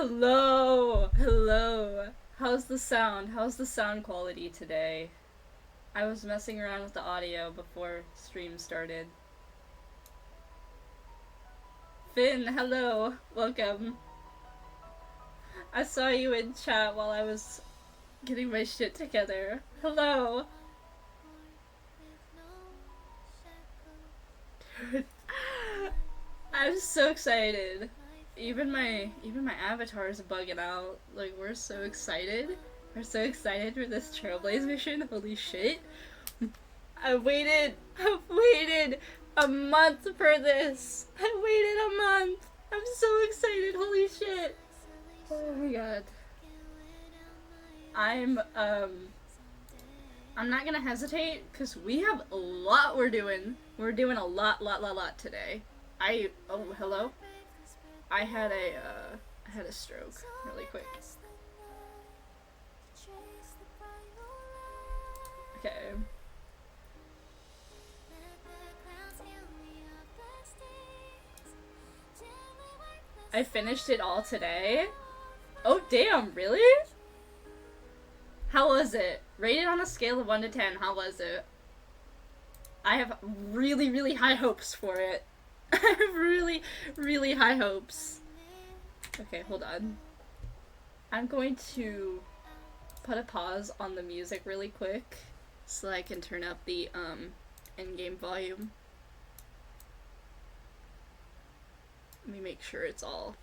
Hello! Hello! How's the sound? How's the sound quality today? I was messing around with the audio before stream started. Finn, hello! Welcome. I saw you in chat while I was getting my shit together. Hello! Dude. I'm so excited. Even my avatar is bugging out. Like, we're so excited. We're so excited for this Trailblaze mission. Holy shit. I've waited a month for this. I waited a month. I'm so excited. Holy shit. Oh my god. I'm not gonna hesitate because we have a lot we're doing. We're doing a lot today. Oh, hello? I had a stroke really quick. Okay. I finished it all today? Oh damn, really? How was it? Rated on a scale of 1 to 10, how was it? I have really high hopes for it. I have really high hopes. Okay, hold on. I'm going to put a pause on the music really quick so I can turn up the in-game volume. Let me make sure it's all.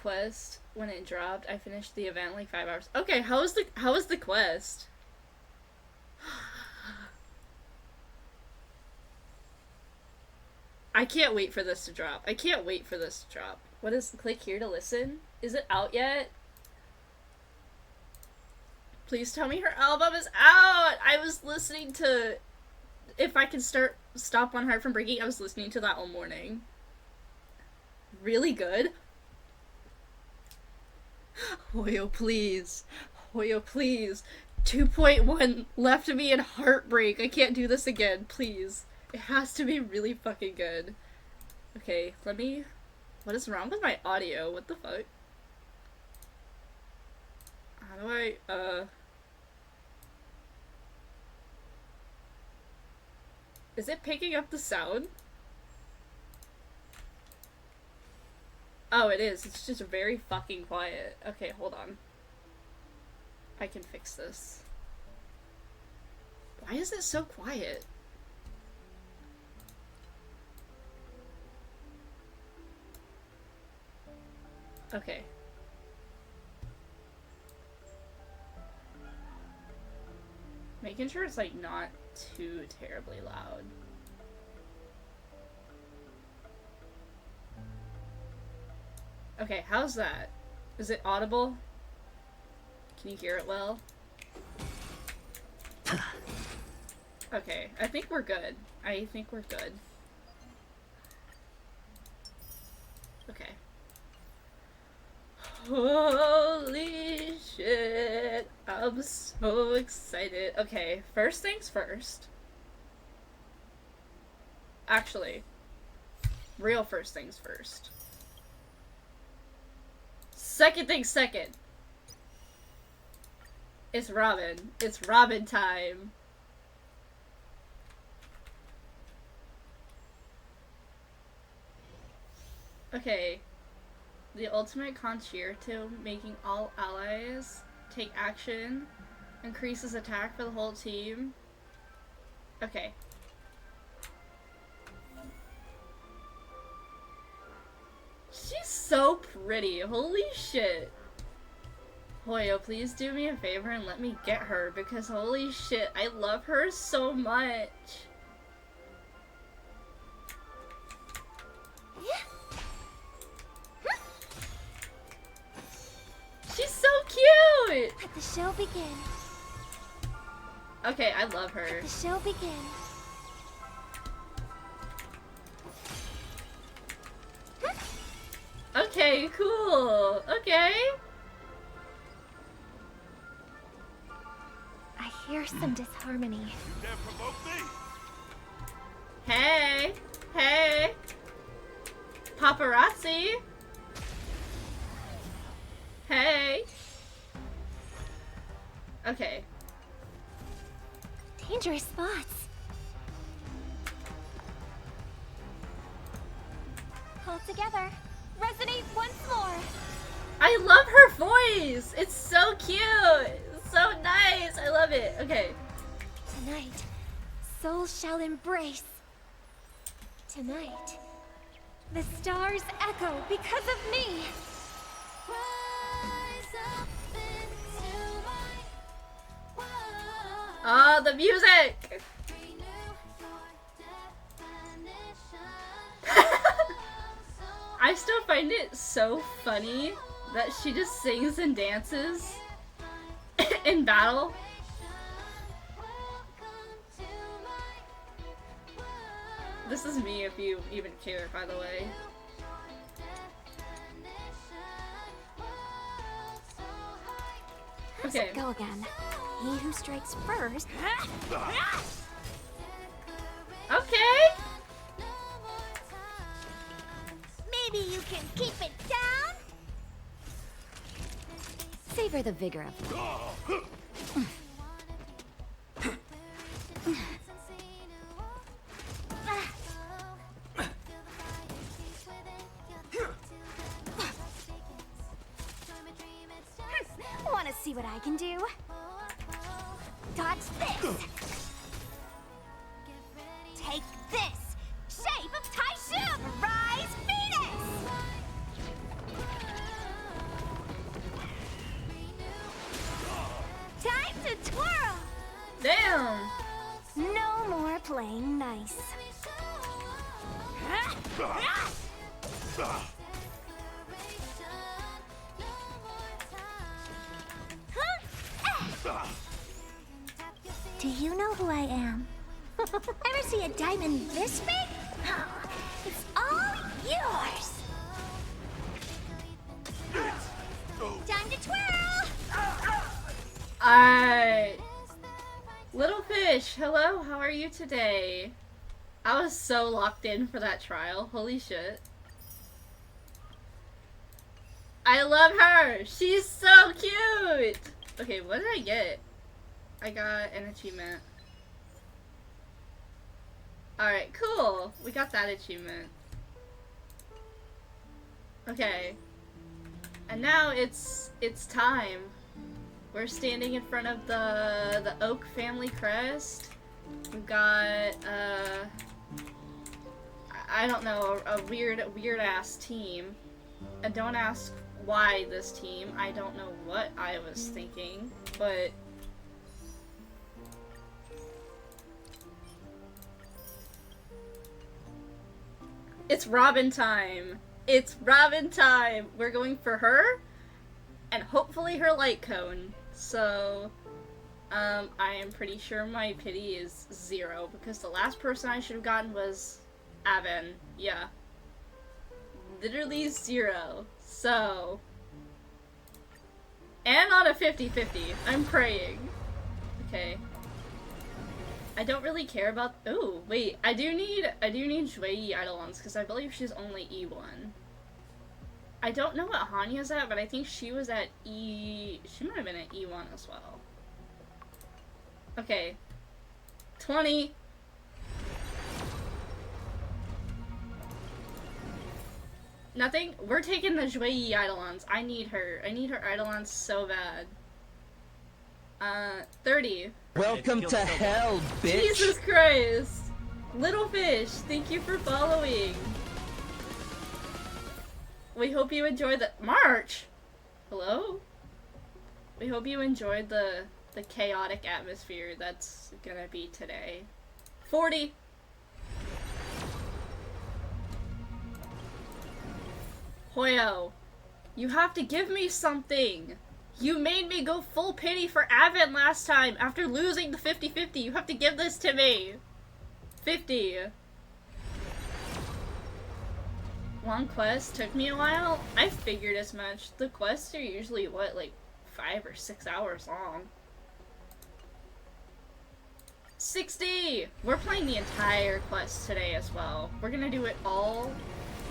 Quest, when it dropped, I finished the event in like 5 hours. Okay, how was the quest? I can't wait for this to drop. I can't wait for this to drop. What is, click here to listen? Is it out yet? Please tell me her album is out! I was listening to If I Can Stop One Heart From Breaking. I was listening to that all morning. Really good? Hoyo, please. Hoyo, please. 2.1 left me in heartbreak. I can't do this again, please. It has to be really fucking good. Okay, let me... What is wrong with my audio? What the fuck? How do I, Is it picking up the sound? Oh, it is. It's just very fucking quiet. Okay, hold on. I can fix this. Why is it so quiet? Okay. Making sure it's, like, not too terribly loud. Okay, how's that? Is it audible? Can you hear it well? Okay, I think we're good. I think we're good. Okay. Holy shit. I'm so excited. Okay, first things first. Actually, real first things first. Second thing second. It's Robin. It's Robin time. Okay. The ultimate concerto, making all allies take action, increases attack for the whole team. Okay. She's so pretty. Holy shit. Hoyo, please do me a favor and let me get her, because holy shit, I love her so much. She's so cute! Let the show begin. Okay, I love her. Let the show begin. Okay, cool. Okay. I hear some disharmony. You dare provoke me? Hey. Hey. Paparazzi! Hey! Okay. Dangerous spots. Hold together. Resonate once more. I love her voice! It's so cute! It's so nice! I love it. Okay. Tonight, souls shall embrace. Tonight, the stars echo because of me. Oh, the music! I still find it so funny that she just sings and dances in battle. This is me if you even care, by the way. Okay. Let's go again. He who strikes first. Okay. Maybe you can keep it down. Savor the vigor of it. Want to see what I can do? Dodge this. Take this. Shape of Taishu. Rise, Venus. Time to twirl. Damn. No more playing nice. Do you know who I am? Ever see a diamond this big? Oh, it's all yours. Time to twirl. Alright. Little fish, hello, how are you today? I was so locked in for that trial. Holy shit. I love her! She's so cute! Okay, what did I get? I got an achievement. Alright, cool. We got that achievement. Okay. And now it's time. We're standing in front of the Oak family crest. We've got I don't know, a weird ass team. And don't ask why this team. I don't know what I was thinking, but it's Robin time. It's Robin time. We're going for her and hopefully her light cone. So I am pretty sure my pity is 0 because the last person I should have gotten was Aven. Yeah. Literally 0. So, and on a 50-50. I'm praying. Okay. I don't really care about. Oh wait, I do need Shui Eidolons because I believe she's only E1. I don't know what Hanya's at, but I think she was at E. She might have been at E1 as well. Okay. 20. Nothing? We're taking the Shui Eidolons. I need her. I need her Eidolons so bad. 30. Welcome to hell, bitch! Jesus Christ! Little fish, thank you for following. We hope you enjoyed the March. Hello? We hope you enjoyed the chaotic atmosphere that's gonna be today. 40. Hoyo, you have to give me something. You made me go full pity for Aven last time after losing the 50-50. You have to give this to me. 50. Long quest took me a while. I figured as much. The quests are usually, what, like 5 or 6 hours long. 60! We're playing the entire quest today as well. We're gonna do it all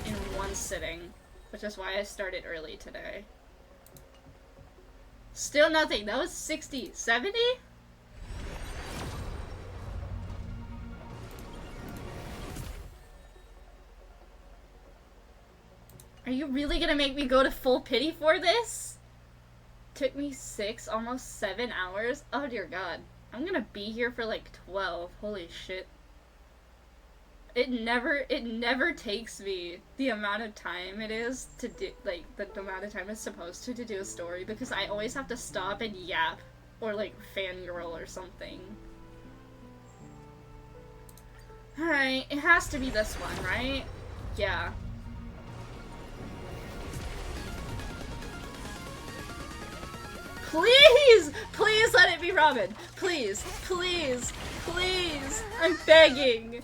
in one sitting, which is why I started early today. Still nothing. That was 60. 70? Are you really gonna make me go to full pity for this? Took me 6, almost 7 hours? Oh dear god. I'm gonna be here for like 12. Holy shit. It never takes me the amount of time it is to do, like, the amount of time it's supposed to do a story, because I always have to stop and yap, or like fangirl or something. Alright, it has to be this one, right? Yeah. Please! Please let it be Robin! Please! Please! Please! I'm begging!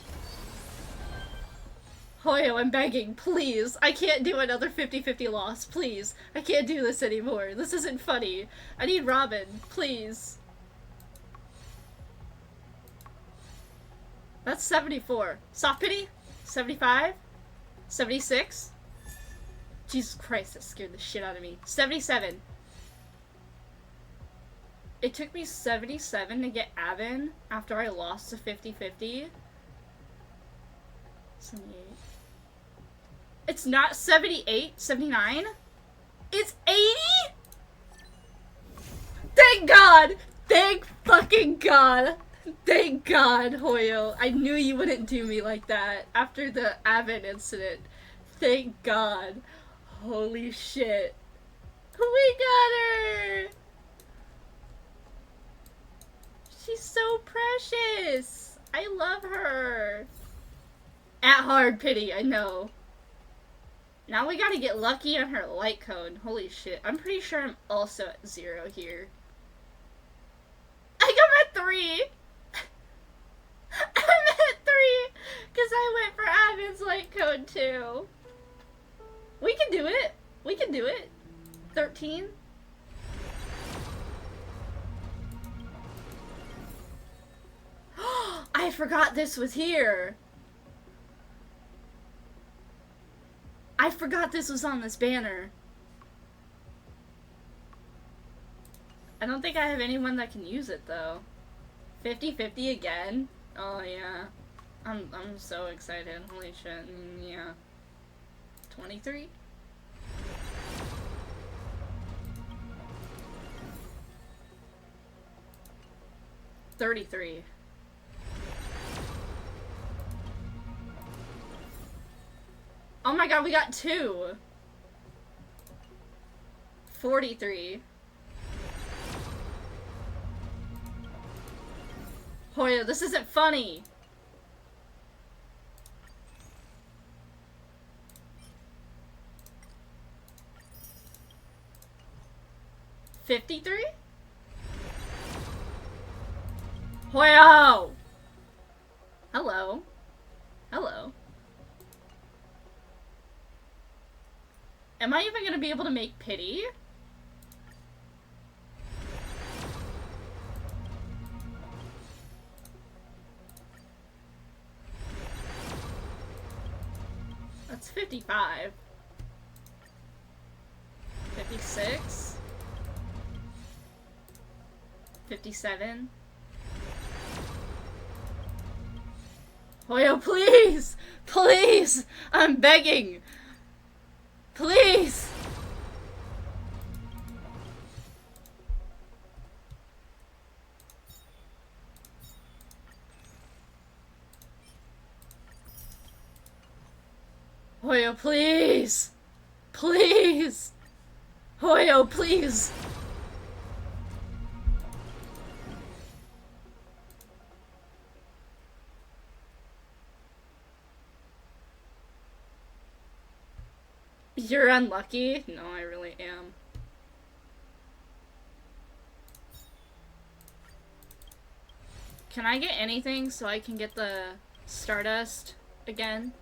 Hoyo, I'm begging, please. I can't do another 50-50 loss, please. I can't do this anymore. This isn't funny. I need Robin, please. That's 74. Soft pity? 75? 76? Jesus Christ, that scared the shit out of me. 77. It took me 77 to get Avon after I lost to 50-50. 78. It's not 78, 79? It's 80? Thank God! Thank fucking God! Thank God, Hoyo. I knew you wouldn't do me like that after the Avon incident. Thank God. Holy shit. We got her! She's so precious! I love her! At hard pity, I know. Now we gotta get lucky on her light cone. Holy shit. I'm pretty sure I'm also at 0 here. I'm at 3! I'm at 3! Because I went for Avon's light cone too. We can do it. We can do it. 13. I forgot this was here. I forgot this was on this banner. I don't think I have anyone that can use it though. 50-50 again? Oh yeah. I'm so excited. Holy shit. Yeah. 23? $33. Oh my god, we got 2. 43. Hoya, this isn't funny. $53? Hoyo! Hello. Hello. Am I even gonna be able to make pity? That's 55. 56. 57. Hoyo, please! Please! I'm begging! Please! Hoyo, please! Please! Hoyo, please! You're unlucky? No, I really am. Can I get anything so I can get the Stardust again?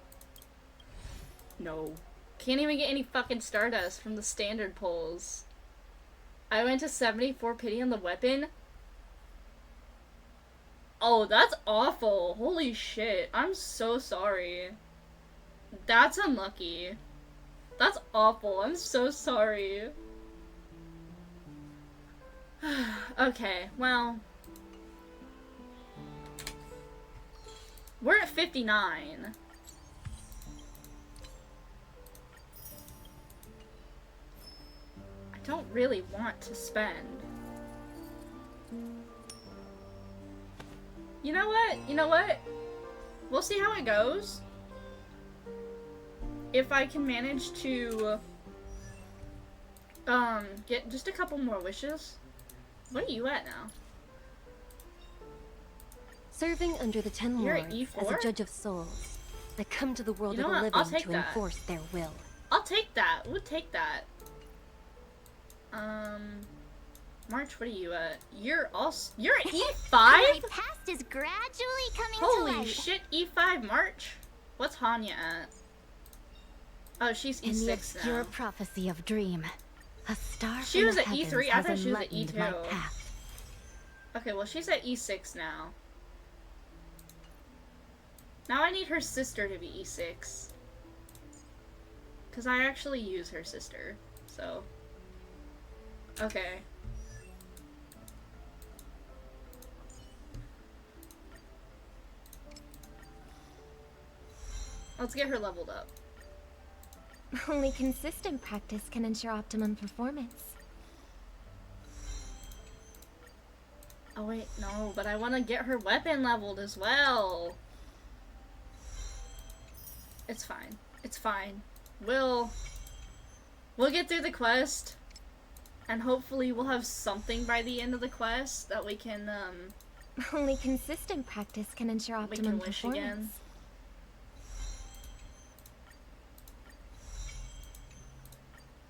No. Can't even get any fucking Stardust from the standard pulls. I went to 74 pity on the weapon? Oh, that's awful. Holy shit. I'm so sorry. That's unlucky. That's awful. I'm so sorry. Okay, well. We're at 59. I don't really want to spend. You know what? You know what? We'll see how it goes. If I can manage to get just a couple more wishes. What are you at now? Serving under the 10 You're at lords as a E4? judge of souls that come to the world You know of the what? I'll living take to that. enforce their will. I'll take that. We'll take that. March, what are you at? You're at E5? My past is gradually coming to Holy light. shit, E5 March? What's Hanya at? Oh, she's In the E6 obscure now. prophecy of Dream, a star She from was the at heavens E3? I has thought she was at enlightened my E2. path. Okay, well she's at E6 now. Now I need her sister to be E6. Because I actually use her sister, so. Okay. Let's get her leveled up. Only consistent practice can ensure optimum performance. Oh wait, no, but I want to get her weapon leveled as well. It's fine. It's fine. We'll get through the quest, and hopefully we'll have something by the end of the quest that we can Only consistent practice can ensure we optimum can wish performance. again.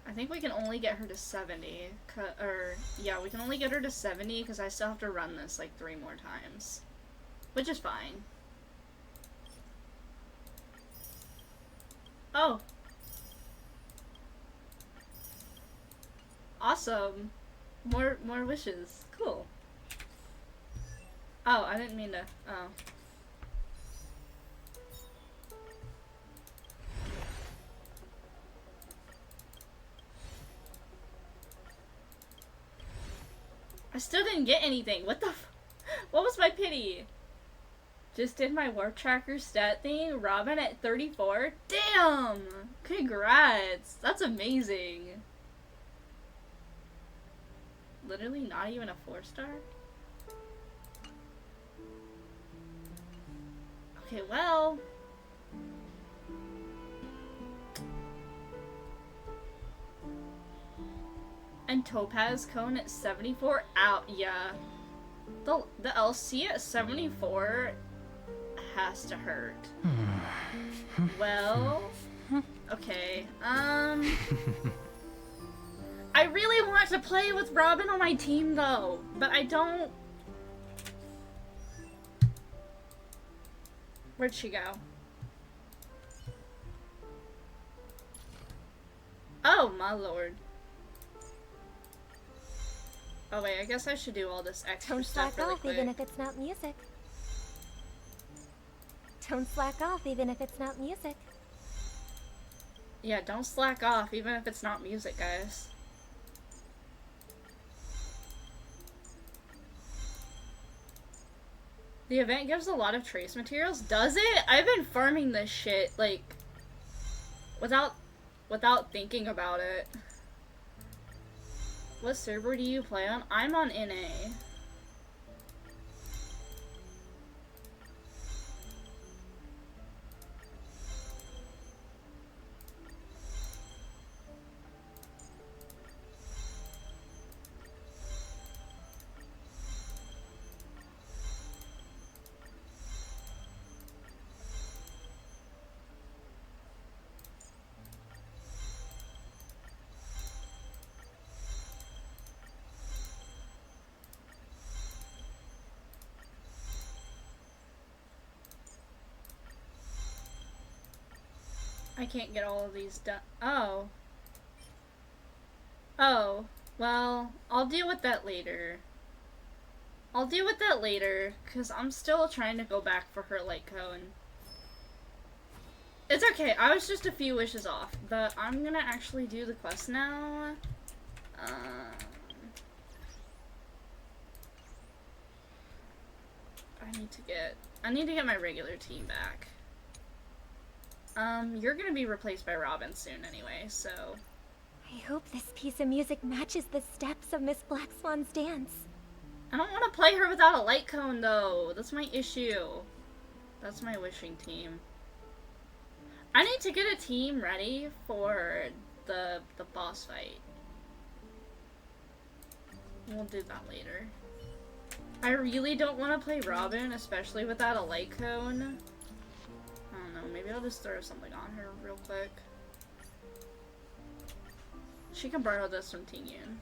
I think we can only get her to 70. Yeah, we can only get her to 70 because I still have to run this like 3 more times. Which is fine. Oh. Awesome. More wishes. Cool. Oh, I didn't mean to. Oh. I still didn't get anything. What the what was my pity? Just did my warp tracker stat thing. Robin at 34. Damn! Congrats! That's amazing. Literally not even a 4-star? Okay, well. And Topaz Cone at 74. Out, yeah. The LC at 74 has to hurt. Well, okay. I really want to play with Robin on my team though, but I don't. Where'd she go? Oh my lord. Oh wait, I guess I should do all this extra Don't stuff slack really off quick. even if it's not music. Don't slack off even if it's not music. Yeah, don't slack off even if it's not music, guys. The event gives a lot of trace materials. Does it? I've been farming this shit, like, without thinking about it. What server do you play on? I'm on NA. I can't get all of these done. Oh. Oh. Well, I'll deal with that later. I'll deal with that later, because I'm still trying to go back for her light cone. It's okay. I was just a few wishes off, but I'm gonna actually do the quest now. I need to get my regular team back. You're gonna be replaced by Robin soon anyway, so. I hope this piece of music matches the steps of Miss Black Swan's dance. I don't want to play her without a light cone though. That's my issue. That's my wishing team. I need to get a team ready for the boss fight. We'll do that later. I really don't want to play Robin, especially without a light cone. I don't know, maybe I'll just throw something on her real quick. She can borrow this from Tingyun.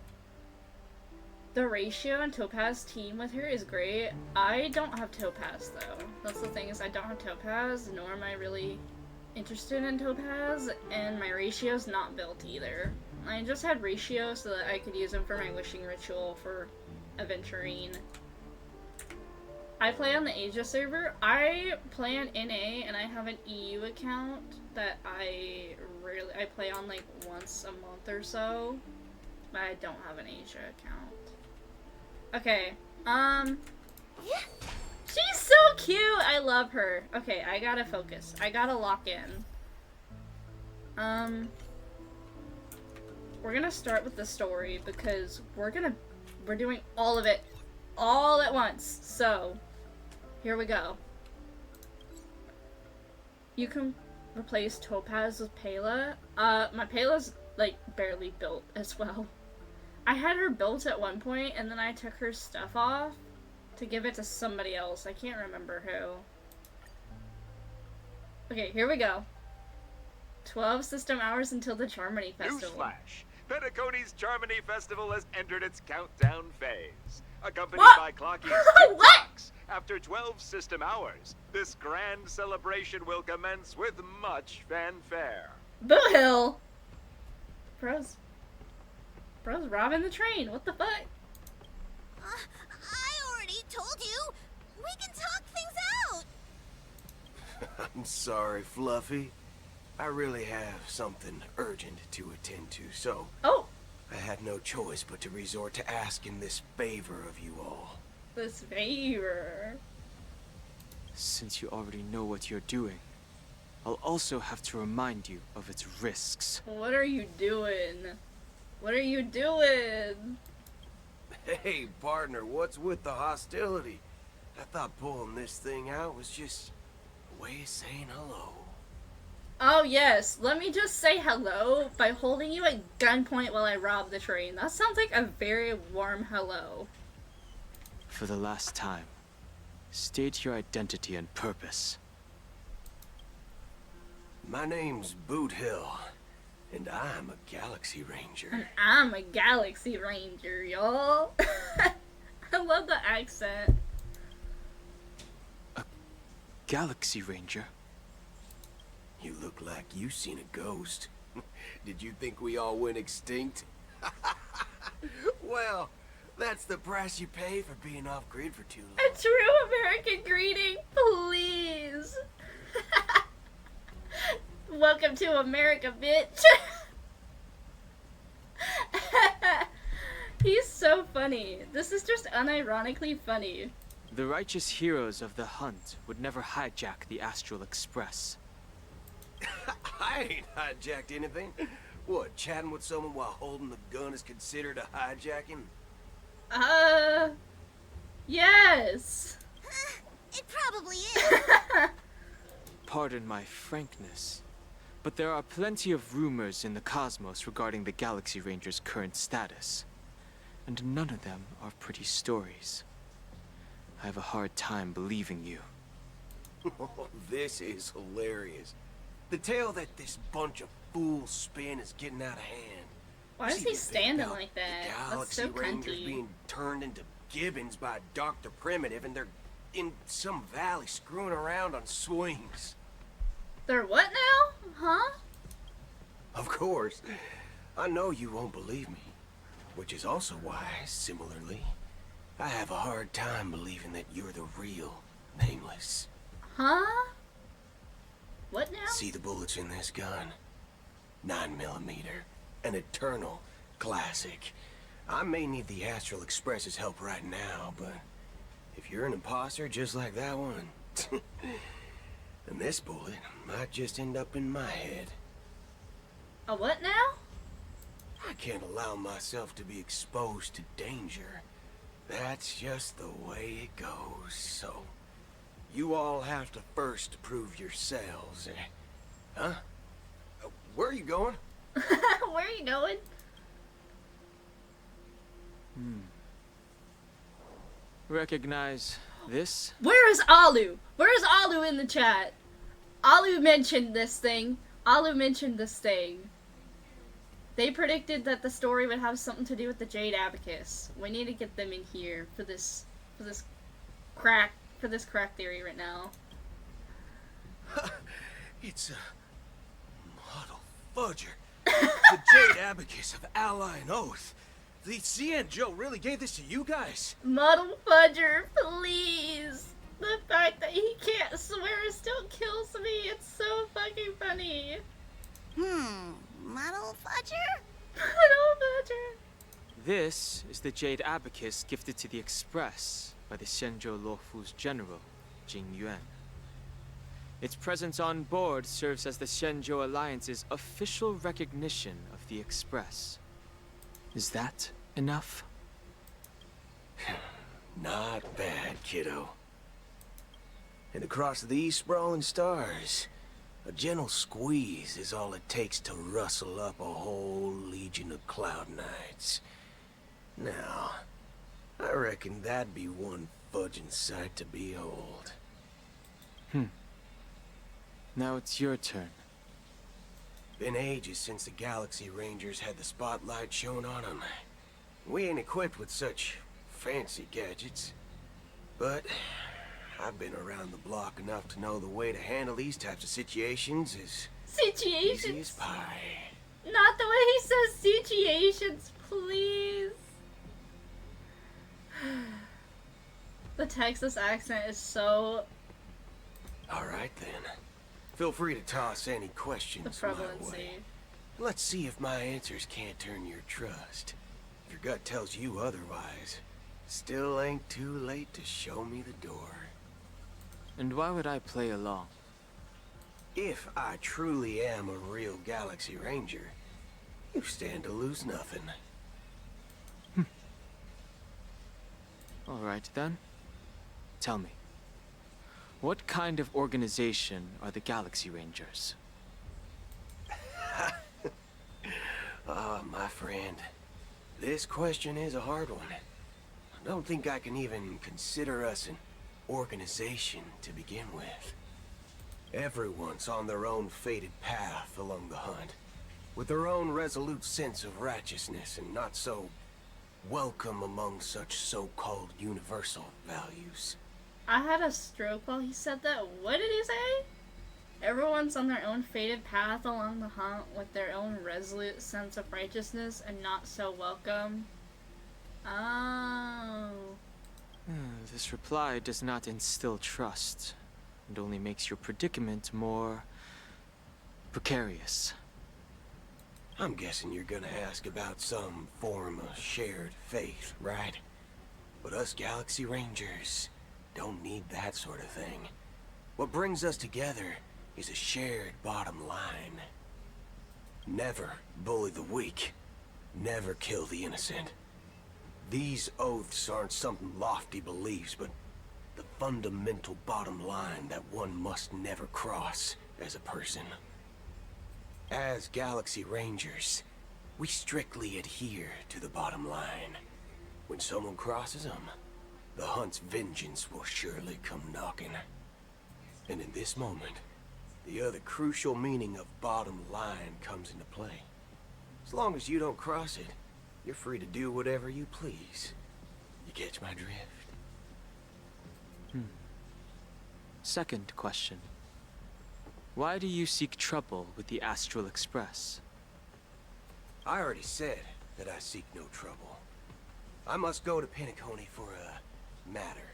The ratio and Topaz team with her is great. I don't have Topaz though. That's the thing, is I don't have Topaz, nor am I really interested in Topaz, and my ratio's not built either. I just had ratio so that I could use him for my wishing ritual for Aventurine. I play on the Asia server. I play on NA and I have an EU account that I play on like once a month or so. But I don't have an Asia account. Okay. She's so cute! I love her. Okay, I gotta focus. I gotta lock in. We're gonna start with the story because we're doing all of it all at once. So, here we go. You can replace Topaz with Pela. My Pela's like barely built as well. I had her built at one point and then I took her stuff off to give it to somebody else. I can't remember who. Okay, here we go. 12 system hours until the Charmony Festival. Newsflash! Penacony's Charmony Festival has entered its countdown phase. Accompanied What? by Clocky's What? TikToks. After 12 system hours, this grand celebration will commence with much fanfare. Boo Hill! Bro's robbing the train. What the fuck? I already told you. We can talk things out. I'm sorry, Fluffy. I really have something urgent to attend to, so Oh, I had no choice but to resort to asking this favor of you all. this favor. Since you already know what you're doing, I'll also have to remind you of its risks. What are you doing? What are you doing? Hey, partner, what's with the hostility? I thought pulling this thing out was just a way of saying hello. Oh yes, let me just say hello by holding you at gunpoint while I rob the train. That sounds like a very warm hello. For the last time, state your identity and purpose. My name's Boot Hill, and I'm a Galaxy Ranger. And I'm a Galaxy Ranger, y'all. I love the accent. Galaxy Ranger? You look like you seen a ghost. Did you think we all went extinct? Well, that's the price you pay for being off-grid for too long. A true American greeting, please. Welcome to America, bitch. He's so funny. This is just unironically funny. The righteous heroes of the hunt would never hijack the Astral Express. I ain't hijacked anything. What, chatting with someone while holding the gun is considered a hijacking? Yes. It probably is. Pardon my frankness, but there are plenty of rumors in the cosmos regarding the Galaxy Ranger's current status, and none of them are pretty stories. I have a hard time believing you. This is hilarious. The tale that this bunch of fools spin is getting out of hand. Why is See he the standing bit about like that? The That's Galaxy so Rangers cunty. being turned into gibbons by Dr. Primitive, and they're in some valley screwing around on swings. They're what now? Huh? Of course. I know you won't believe me. Which is also why, similarly, I have a hard time believing that you're the real Nameless. Huh? What now? See the bullets in this gun? 9mm. An eternal classic. I may need the Astral Express's help right now, but if you're an imposter just like that one, then this bullet might just end up in my head. A what now? I can't allow myself to be exposed to danger. That's just the way it goes, so you all have to first prove yourselves. Huh? Where are you going? Where are you going? Recognize this? Where is Alu? Where is Alu in the chat? Alu mentioned this thing. Alu mentioned this thing. They predicted that the story would have something to do with the Jade Abacus. We need to get them in here for this crack theory right now. It's a model fudger. The Jade Abacus of Ally and Oath. The CN Joe really gave this to you guys? Muddle Fudger, please! The fact that he can't swear still kills me. It's so fucking funny. Model Fudger? Muddle Fudger. This is the Jade Abacus gifted to the Express by the Shenzhou Luofu's general, Jing Yuan. Its presence on board serves as the Shenzhou Alliance's official recognition of the Express. Is that enough? Not bad, kiddo. And across these sprawling stars, a gentle squeeze is all it takes to rustle up a whole legion of Cloud Knights. Now, I reckon that'd be one fudging sight to behold. Now it's your turn. Been ages since the Galaxy Rangers had the spotlight shown on them. We ain't equipped with such fancy gadgets. But I've been around the block enough to know the way to handle these types of situations is easy as Situations. pie. Not the way he says situations, please. The Texas accent is so Alright then. Feel free to toss any the questions my way. prevalency. Let's see if my answers can't turn your trust. If your gut tells you otherwise, still ain't too late to show me the door. And why would I play along? If I truly am a real Galaxy Ranger, you stand to lose nothing. Alright then. Tell me. What kind of organization are the Galaxy Rangers? Ah, my friend. This question is a hard one. I don't think I can even consider us an organization to begin with. Everyone's on their own fated path along the hunt, with their own resolute sense of righteousness and not so welcome among such so-called universal values. I had a stroke while he said that. What did he say? Everyone's on their own fated path along the hunt with their own resolute sense of righteousness and not so welcome. Oh. This reply does not instill trust, and only makes your predicament more precarious. I'm guessing you're gonna ask about some form of shared faith, right? But us Galaxy Rangers don't need that sort of thing. What brings us together is a shared bottom line. Never bully the weak. Never kill the innocent. These oaths aren't some lofty beliefs, but the fundamental bottom line that one must never cross as a person. As Galaxy Rangers, we strictly adhere to the bottom line. When someone crosses them, the hunt's vengeance will surely come knocking. And in this moment, the other crucial meaning of bottom line comes into play. As long as you don't cross it, you're free to do whatever you please. You catch my drift? Second question. Why do you seek trouble with the Astral Express? I already said that I seek no trouble. I must go to Penacony for a matter.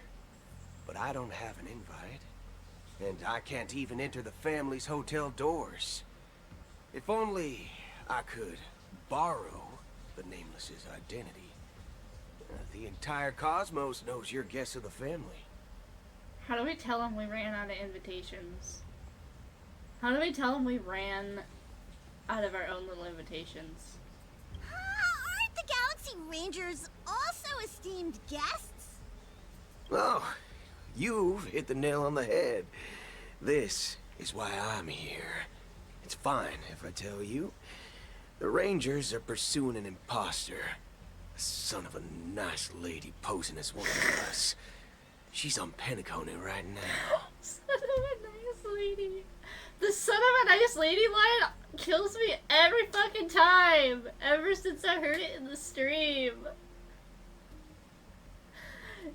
But I don't have an invite. and I can't even enter the family's hotel doors. If only I could borrow the Nameless's identity. The entire cosmos knows you're guests of the family. How do we tell them we ran out of invitations? How do we tell them we ran out of our own little invitations? Aren't the Galaxy Rangers also esteemed guests? Oh, you've hit the nail on the head. This is why I'm here. It's fine if I tell you. The Rangers are pursuing an imposter. A son of a nice lady posing as one of us. She's on Penacony right now. Son of a nice lady. The son of a nice lady line kills me every fucking time. Ever since I heard it in the stream.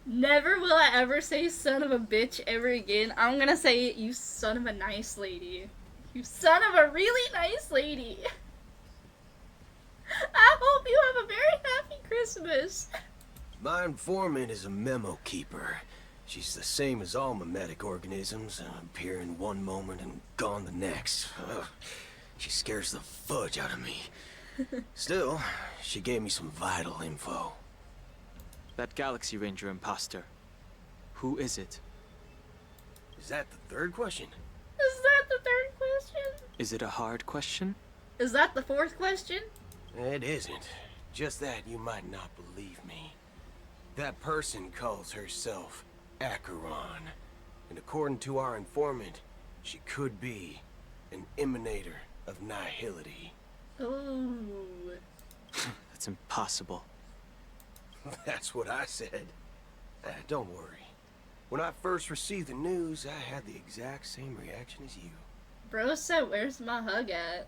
Never will I ever say son of a bitch ever again. I'm gonna say you son of a nice lady. You son of a really nice lady. I hope you have a very happy Christmas. My informant is a memo keeper. She's the same as all mimetic organisms, appear in one moment and gone the next. Ugh. She scares the fudge out of me. Still, she gave me some vital info. That Galaxy Ranger imposter. Who is it? Is that the third question? Is that the third question? Is it a hard question? Is that the fourth question? It isn't. Just that you might not believe me. That person calls herself Acheron. And according to our informant, she could be an emanator of nihility. Ooh. That's impossible. That's what I said. Don't worry. When I first received the news, I had the exact same reaction as you. Bro said, where's my hug at?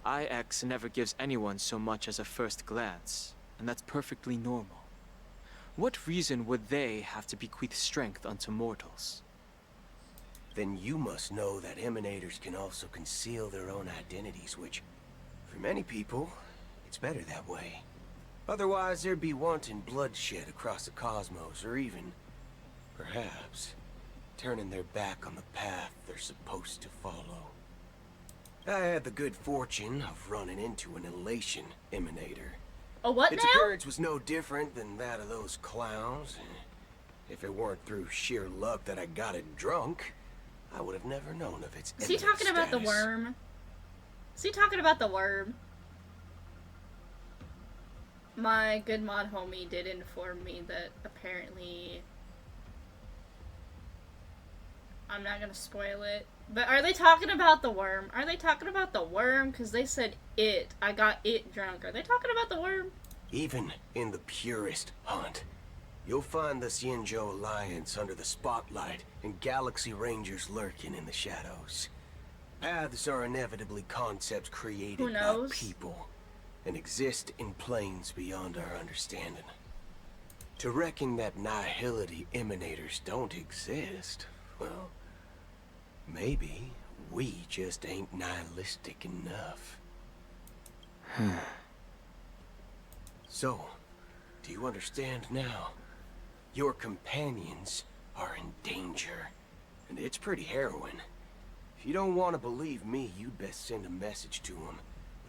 IX never gives anyone so much as a first glance, and that's perfectly normal. What reason would they have to bequeath strength unto mortals? Then you must know that emanators can also conceal their own identities, which, for many people, it's better that way. Otherwise, there'd be wanton bloodshed across the cosmos, or even, perhaps, turning their back on the path they're supposed to follow. I had the good fortune of running into an elation emanator. A what Its now? appearance was no different than that of those clowns. If it weren't through sheer luck that I got it drunk, I would have never known of its Is he imminent talking about the status. worm? Is he talking about the worm? My good mod homie did inform me that apparently... I'm not gonna spoil it. But are they talking about the worm? Are they talking about the worm? Because they said it. I got it drunk. Are they talking about the worm? Even in the purest hunt, you'll find the Xianzhou Alliance under the spotlight and Galaxy Rangers lurking in the shadows. Paths are inevitably concepts created Who by knows? people and exist in planes beyond our understanding. To reckon that nihility emanators don't exist, well, maybe we just ain't nihilistic enough. So, do you understand now? Your companions are in danger, and it's pretty harrowing. If you don't want to believe me, you'd best send a message to them,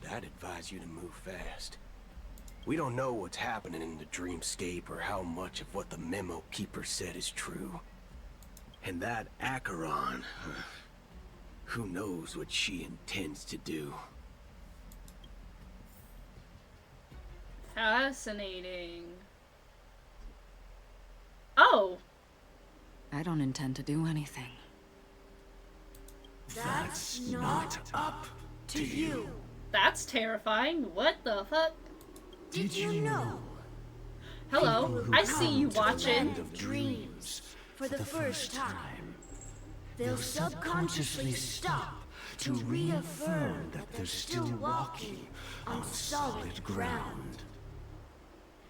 but I'd advise you to move fast. We don't know what's happening in the dreamscape or how much of what the memo keeper said is true. And that Acheron, who knows what she intends to do. Fascinating. Oh! I don't intend to do anything. That's not up to you. That's terrifying. What the fuck? Did you know? Hello, I see you To the watching. land of dreams for the first time. They'll subconsciously stop to reaffirm that they're still walking on solid ground.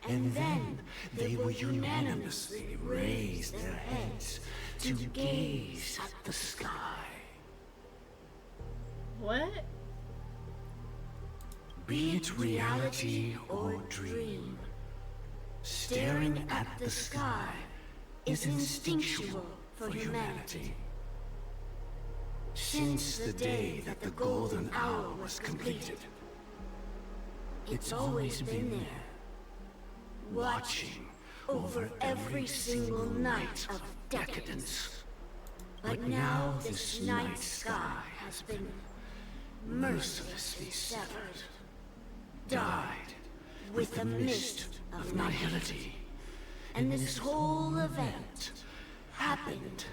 And then they will unanimously raise their heads to gaze at the sky. What? Be it reality or dream, staring at the sky is instinctual for humanity. Since the day that the golden hour was completed, it's always been there, watching over every single night of decadence. But now this night sky has been mercilessly severed, dyed with the mist of nihility. And this whole event happened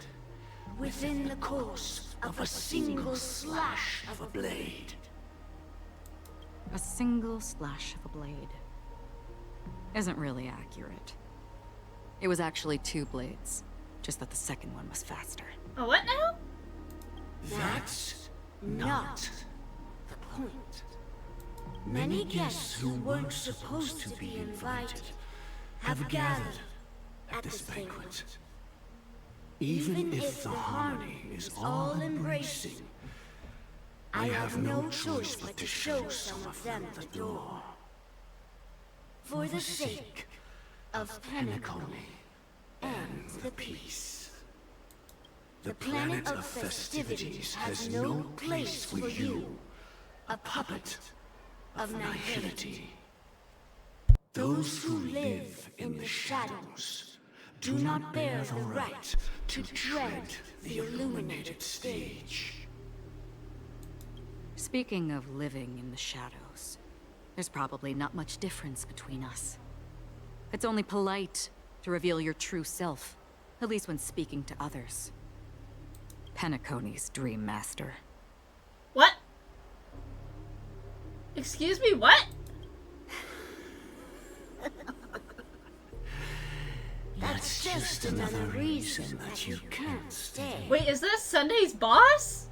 within the course of a single slash of a blade. A single slash of a blade isn't really accurate. It was actually 2 blades, just that the second one was faster. Oh, what now? That's not the point. Many guests who weren't supposed to be invited have gathered at this banquet. Even if the harmony is all-embracing, I have no choice but to show some of them the door. For the sake of Penacony and the peace. The planet of festivities has no place for you, a puppet of nihility. Those who live in the shadows do not bear the right to tread the illuminated stage. Speaking of living in the shadows, there's probably not much difference between us. It's only polite to reveal your true self, at least when speaking to others. Penacony's Dream Master. What? Excuse me, what? That's just another reason that you can't stay. Wait, is this Sunday's boss?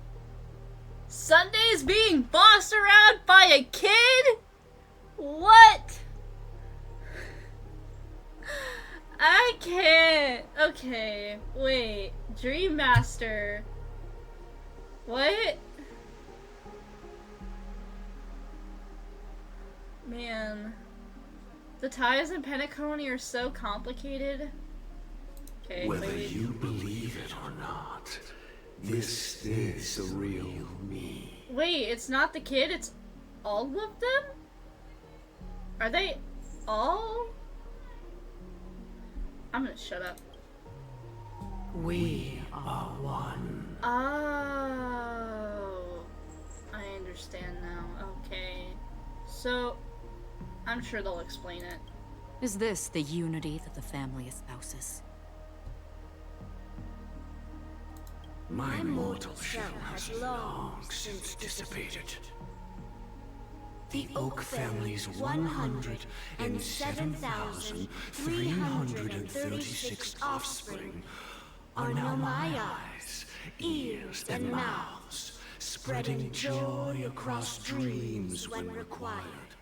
Sunday's being bossed around by a kid? What? I can't. Okay, wait. Dream Master. What? Man. The ties in Penacony are so complicated. Okay, Whether wait. you believe it or not, this is the real me. Wait, it's not the kid, it's all of them? Are they all? I'm gonna shut up. We are one. Oh, I understand now. Okay. So, I'm sure they'll explain it. Is this the unity that the family espouses? My mortal shell has long since dissipated. The Oak family's 107,336 offspring are now my eyes, ears, and mouths, spreading joy across dreams when required.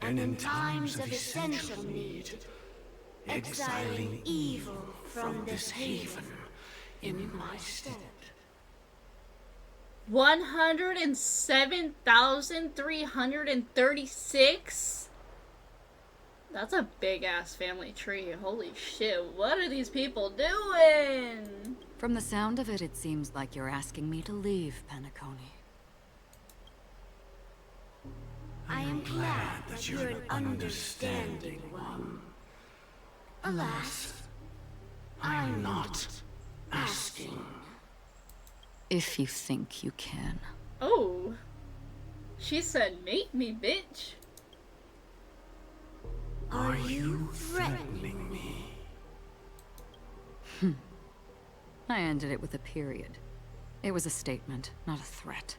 And in times of essential need, exiling evil from this haven in my stead. 107,336? That's a big ass family tree. Holy shit, what are these people doing? From the sound of it, it seems like you're asking me to leave Penacony. I am glad that you're an understanding one. Alas, I'm not asking. If you think you can. Oh. She said, make me, bitch. Are you threatening me? I ended it with a period. It was a statement, not a threat.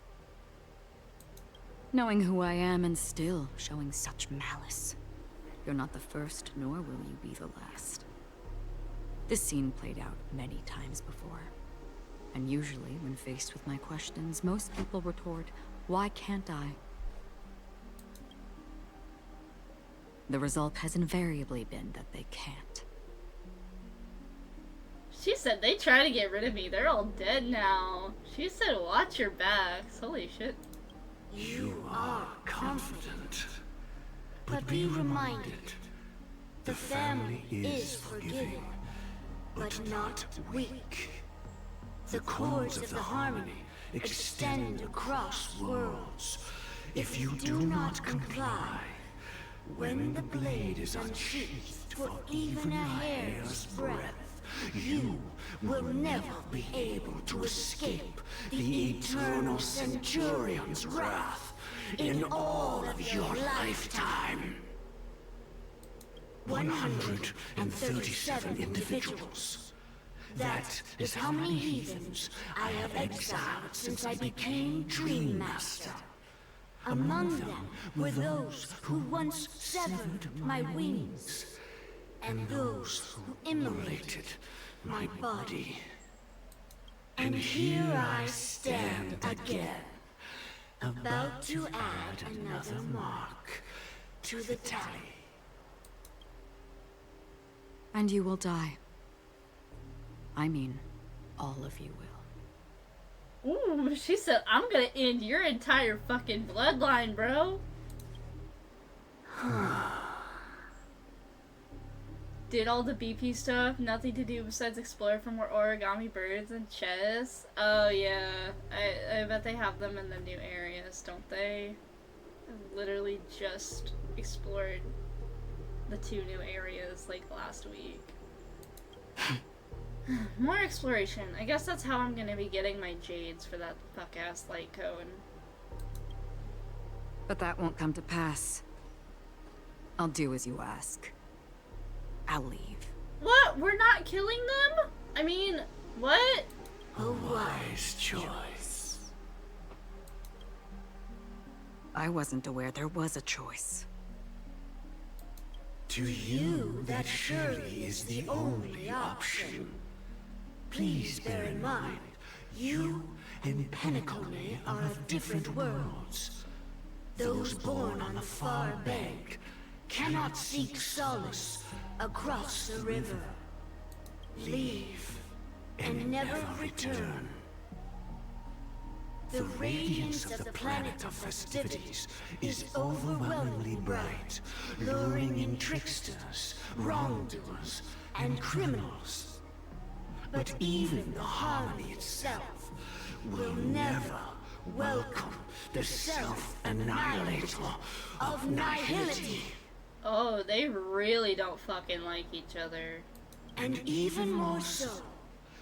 Knowing who I am and still showing such malice. You're not the first, nor will you be the last. This scene played out many times before. And usually, when faced with my questions, most people retort, why can't I? The result has invariably been that they can't. She said they try to get rid of me. They're all dead now. She said watch your backs. Holy shit. You are confident. But be reminded, the family is forgiving, but not weak. The chords of the harmony extend across worlds. If you do not comply, when the blade is unsheathed for even a hair's breadth, you will never be able to escape the eternal Centurion's wrath in all of your lifetime. 137 individuals. That is how many heathens I have exiled since I became Dream Master. Among them were those who once severed my wings, and those who immolated my body. And here I stand again, about to add another mark to the tally. And you will die. I mean, all of you will. Ooh, she said, I'm gonna end your entire fucking bloodline, bro. Did all the BP stuff, nothing to do besides explore for more origami birds and chests. Oh yeah, I bet they have them in the new areas, don't they? I literally just explored the 2 new areas like last week. More exploration. I guess that's how I'm gonna be getting my jades for that fuck-ass light cone. But that won't come to pass. I'll do as you ask. I'll leave. What? We're not killing them? I mean, what? A wise choice. I wasn't aware there was a choice. To you, that surely is the only option. Please bear in mind, you and Penacony are of different worlds. Those born on the far bank cannot seek solace across the river. Leave and never return. The radiance of the planet of festivities is overwhelmingly bright, luring in tricksters, wrongdoers, and criminals. But even the harmony itself will never welcome the self-annihilator of nihility. Oh, they really don't fucking like each other. And even more so,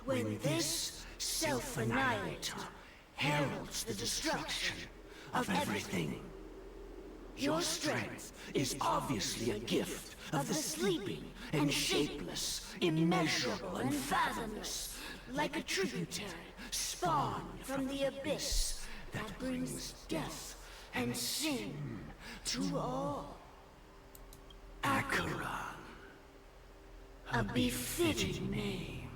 when this self-annihilator heralds the destruction of everything. Your strength is obviously a gift of the sleeping and shapeless, immeasurable and fathomless, like a tributary spawned from the abyss that brings death and sin to all. Acheron, a befitting name.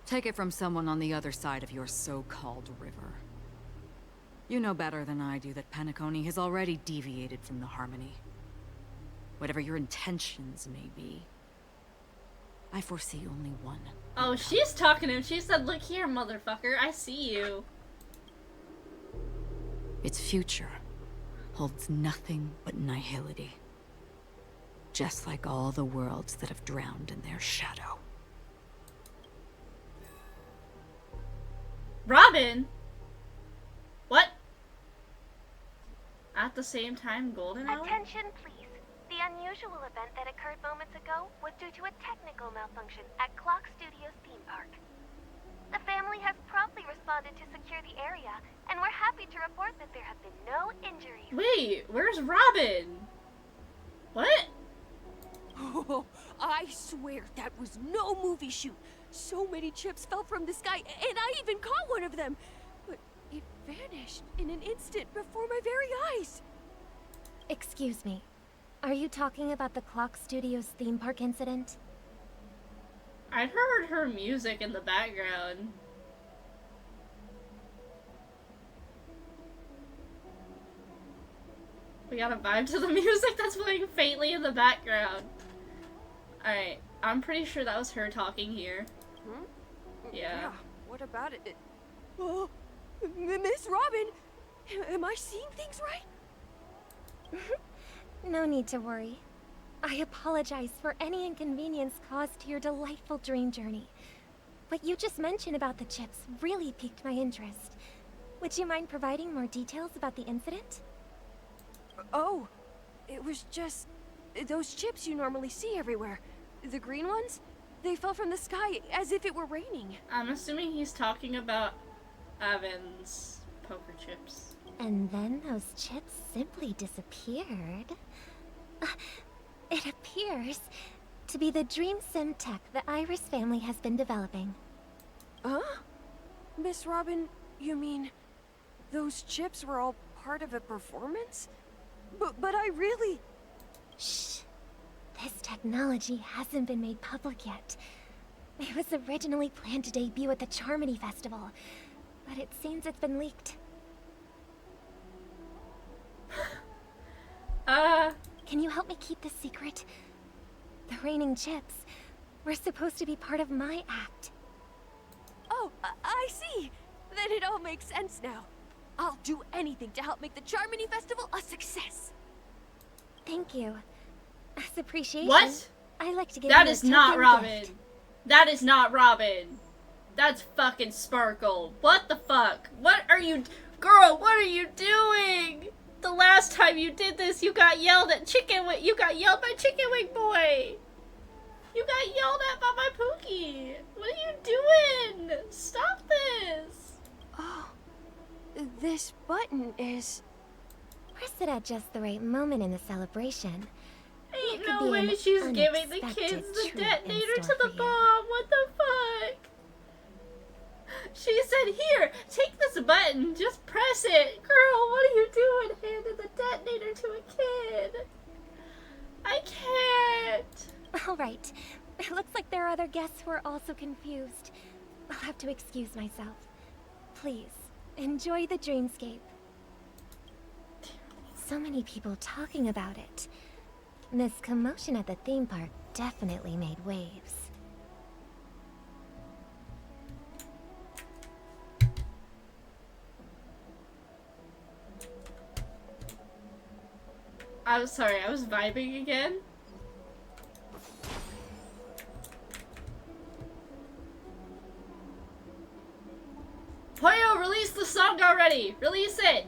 Take it from someone on the other side of your so-called river. You know better than I do that Penacony has already deviated from the harmony. Whatever your intentions may be, I foresee only one. Oh, she's talking to him. She said, look here, motherfucker. I see you. Its future holds nothing but nihility. Just like all the worlds that have drowned in their shadow. Robin? What? At the same time, Golden Hour? Attention, please. The unusual event that occurred moments ago was due to a technical malfunction at Clock Studios theme park. The family has promptly responded to secure the area, and we're happy to report that there have been no injuries. Wait, where's Robin? What? Oh, I swear that was no movie shoot. So many chips fell from the sky, and I even caught one of them. But it vanished in an instant before my very eyes. Excuse me. Are you talking about the Clock Studios theme park incident? I heard her music in the background. We got a vibe to the music that's playing faintly in the background. Alright, I'm pretty sure that was her talking here. Hmm? Yeah. What about it? Oh, Miss Robin, am I seeing things right? No need to worry. I apologize for any inconvenience caused to your delightful dream journey. What you just mentioned about the chips really piqued my interest. Would you mind providing more details about the incident? Oh, it was just those chips you normally see everywhere. The green ones? They fell from the sky as if it were raining. I'm assuming he's talking about Evan's poker chips. And then those chips simply disappeared. It appears to be the Dream Sim tech the Iris family has been developing. Huh? Miss Robin, you mean those chips were all part of a performance? But I really... Shh. This technology hasn't been made public yet. It was originally planned to debut at the Charmony Festival, but it seems it's been leaked. Can you help me keep this secret? The raining chips were supposed to be part of my act. Oh, I see. Then it all makes sense now. I'll do anything to help make the Charmony Festival a success. Thank you. As appreciation, What? I like to give That you is a not token Robin. gift. That is not Robin. That's fucking Sparkle. What the fuck? What are you... Girl, what are you doing? The last time you did this, you got yelled at You got yelled by Chicken Wing Boy. You got yelled at by my Pookie. What are you doing? Stop this. Oh, this button is... Press it at just the right moment in the celebration. Ain't It could no be way an she's giving the unexpected kids the treat in detonator to store the for you. bomb. What the fuck? She said, here, take this button, just press it. Girl, what are you doing? Handed the detonator to a kid. I can't. All right. It looks like there are other guests who are also confused. I'll have to excuse myself. Please, enjoy the dreamscape. So many people talking about it. This commotion at the theme park definitely made waves. I'm sorry, I was vibing again. Poyo, release the song already! Release it!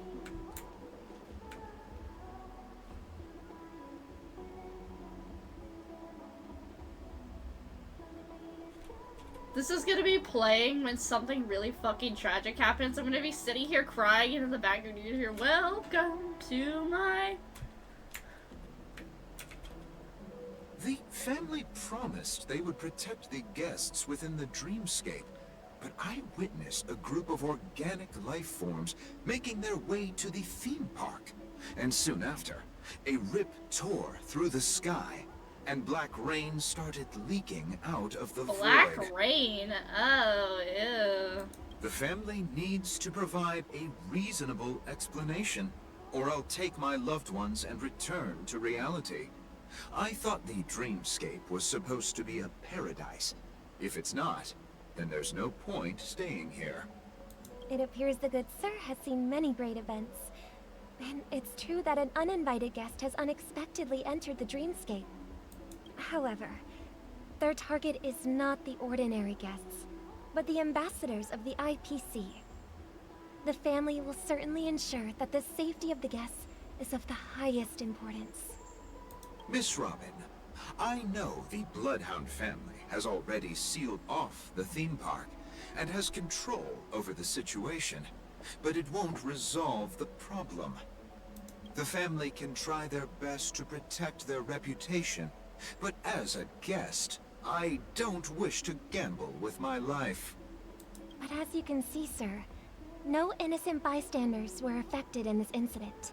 This is gonna be playing when something really fucking tragic happens. I'm gonna be sitting here crying, and in the background you hear, welcome to my... The family promised they would protect the guests within the dreamscape, but I witnessed a group of organic life forms making their way to the theme park. And soon after, a rip tore through the sky, and black rain started leaking out of the Black void. rain? Oh, ew. The family needs to provide a reasonable explanation, or I'll take my loved ones and return to reality. I thought the dreamscape was supposed to be a paradise. If it's not, then there's no point staying here. It appears the good sir has seen many great events. And it's true that an uninvited guest has unexpectedly entered the dreamscape. However, their target is not the ordinary guests, but the ambassadors of the IPC. The family will certainly ensure that the safety of the guests is of the highest importance. Miss Robin, I know the Bloodhound family has already sealed off the theme park and has control over the situation, but it won't resolve the problem. The family can try their best to protect their reputation, but as a guest, I don't wish to gamble with my life. But as you can see, sir, no innocent bystanders were affected in this incident.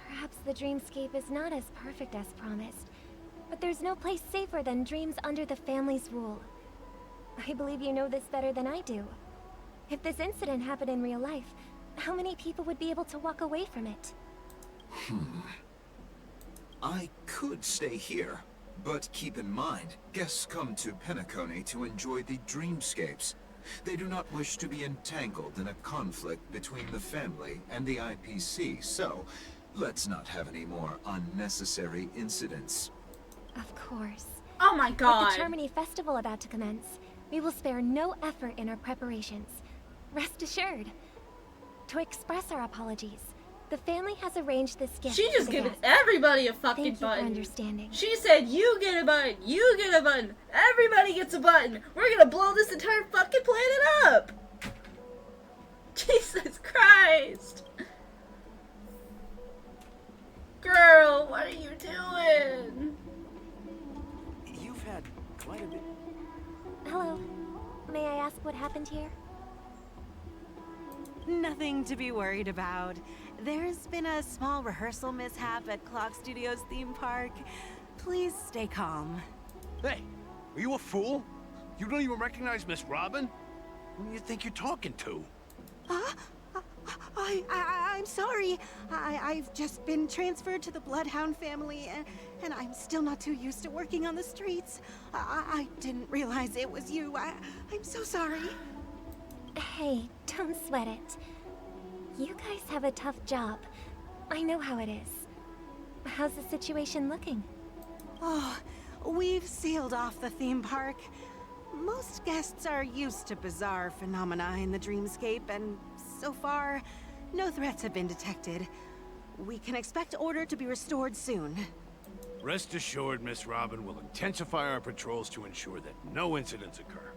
Perhaps the dreamscape is not as perfect as promised, but there's no place safer than dreams under the family's rule. I believe you know this better than I do. If this incident happened in real life, how many people would be able to walk away from it? I could stay here, but keep in mind, guests come to Penacony to enjoy the dreamscapes. They do not wish to be entangled in a conflict between the family and the IPC, so let's not have any more unnecessary incidents. Of course. Oh my god. With the Charmony Festival about to commence, We will spare no effort in our preparations. Rest assured. To express our apologies, the family has arranged this gift. She just for the gave guests. everybody a fucking Thank you button. for understanding. She said, you get a button, you get a button, everybody gets a button. We're gonna blow this entire fucking planet up. Jesus Christ. Girl, what are you doing? You've had quite a bit. Hello. May I ask what happened here? Nothing to be worried about. There's been a small rehearsal mishap at Clock Studios theme park. Please stay calm. Hey, are you a fool? You don't even recognize Miss Robin? Who do you think you're talking to? I'm sorry. I've just been transferred to the Bloodhound family, and I'm still not too used to working on the streets. I didn't realize it was you. I'm so sorry. Hey, don't sweat it. You guys have a tough job. I know how it is. How's the situation looking? Oh, we've sealed off the theme park. Most guests are used to bizarre phenomena in the dreamscape, and so far, no threats have been detected. We can expect order to be restored soon. Rest assured, Miss Robin will intensify our patrols to ensure that no incidents occur.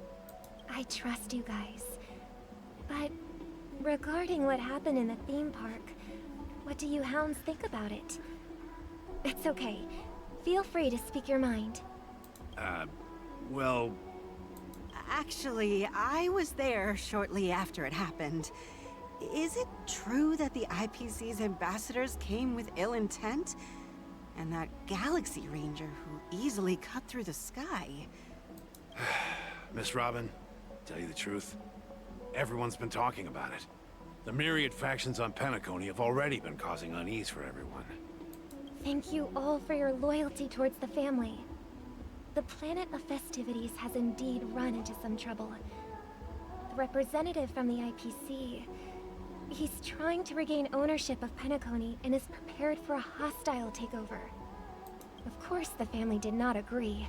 I trust you guys. But regarding what happened in the theme park, what do you hounds think about it? It's okay. Feel free to speak your mind. Well... Actually, I was there shortly after it happened. Is it true that the IPC's ambassadors came with ill intent? And that Galaxy Ranger who easily cut through the sky? Miss Robin, tell you the truth, everyone's been talking about it. The myriad factions on Penacony have already been causing unease for everyone. Thank you all for your loyalty towards the family. The planet of festivities has indeed run into some trouble. The representative from the IPC... he's trying to regain ownership of Penacony and is prepared for a hostile takeover. Of course, the family did not agree.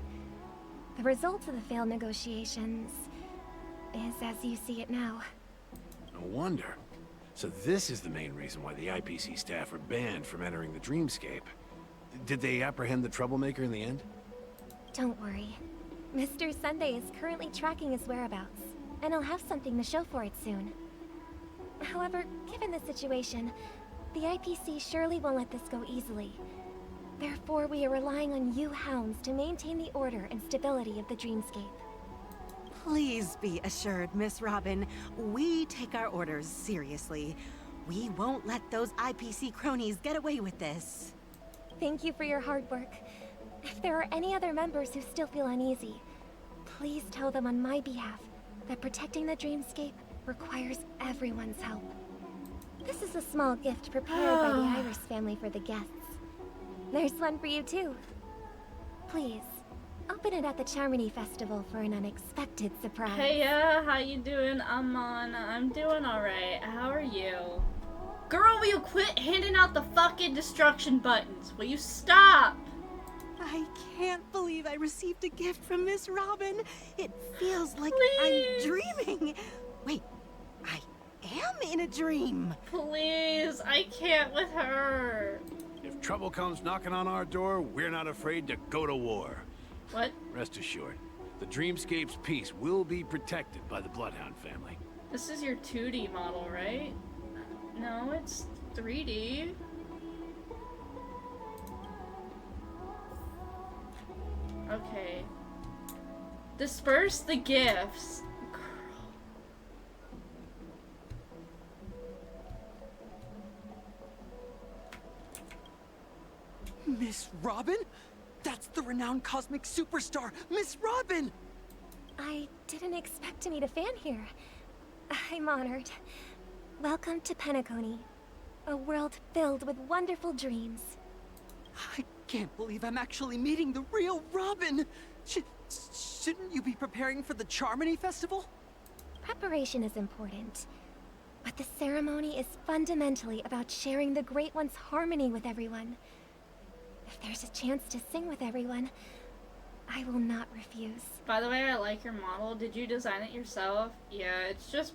The result of the failed negotiations is as you see it now. No wonder. So this is the main reason why the IPC staff are banned from entering the dreamscape. Did they apprehend the troublemaker in the end? Don't worry. Mr. Sunday is currently tracking his whereabouts, and he'll have something to show for it soon. However, given the situation, the IPC surely won't let this go easily. Therefore, we are relying on you hounds to maintain the order and stability of the dreamscape. Please be assured, Miss Robin, we take our orders seriously. We won't let those IPC cronies get away with this. Thank you for your hard work. If there are any other members who still feel uneasy, please tell them on my behalf that protecting the dreamscape requires everyone's help. This is a small gift prepared by the Iris family for the guests. There's one for you too. Please, open it at the Charmony Festival for an unexpected surprise. Hey, how you doing? I'm doing alright. How are you? Girl, will you quit handing out the fucking destruction buttons? Will you stop? I can't believe I received a gift from Miss Robin. It feels like Please. I'm dreaming. Wait, I am in a dream. Please, I can't with her. If trouble comes knocking on our door, we're not afraid to go to war. What? Rest assured, the dreamscape's peace will be protected by the Bloodhound family. This is your 2D model, right? No, it's 3D. Okay. Disperse the gifts. Miss Robin? That's the renowned cosmic superstar, Miss Robin! I didn't expect to meet a fan here. I'm honored. Welcome to Penacony, a world filled with wonderful dreams. I can't believe I'm actually meeting the real Robin! Shouldn't you be preparing for the Charmony Festival? Preparation is important, but the ceremony is fundamentally about sharing the Great One's harmony with everyone. If there's a chance to sing with everyone, I will not refuse. By the way, I like your model. Did you design it yourself? Yeah, it's just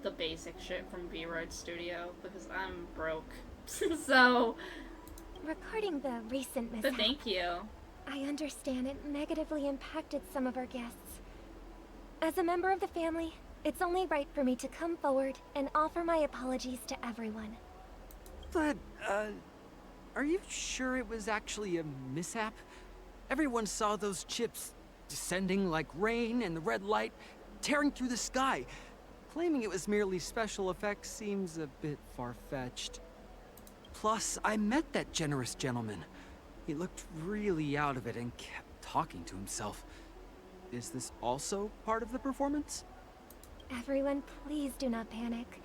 the basic shit from V-Roid Studio because I'm broke. So, Regarding the recent mishap, but thank you. I understand it negatively impacted some of our guests. As a member of the family, it's only right for me to come forward and offer my apologies to everyone. But, are you sure it was actually a mishap? Everyone saw those chips descending like rain and the red light tearing through the sky. Claiming it was merely special effects seems a bit far-fetched. Plus, I met that generous gentleman. He looked really out of it and kept talking to himself. Is this also part of the performance? Everyone, please do not panic.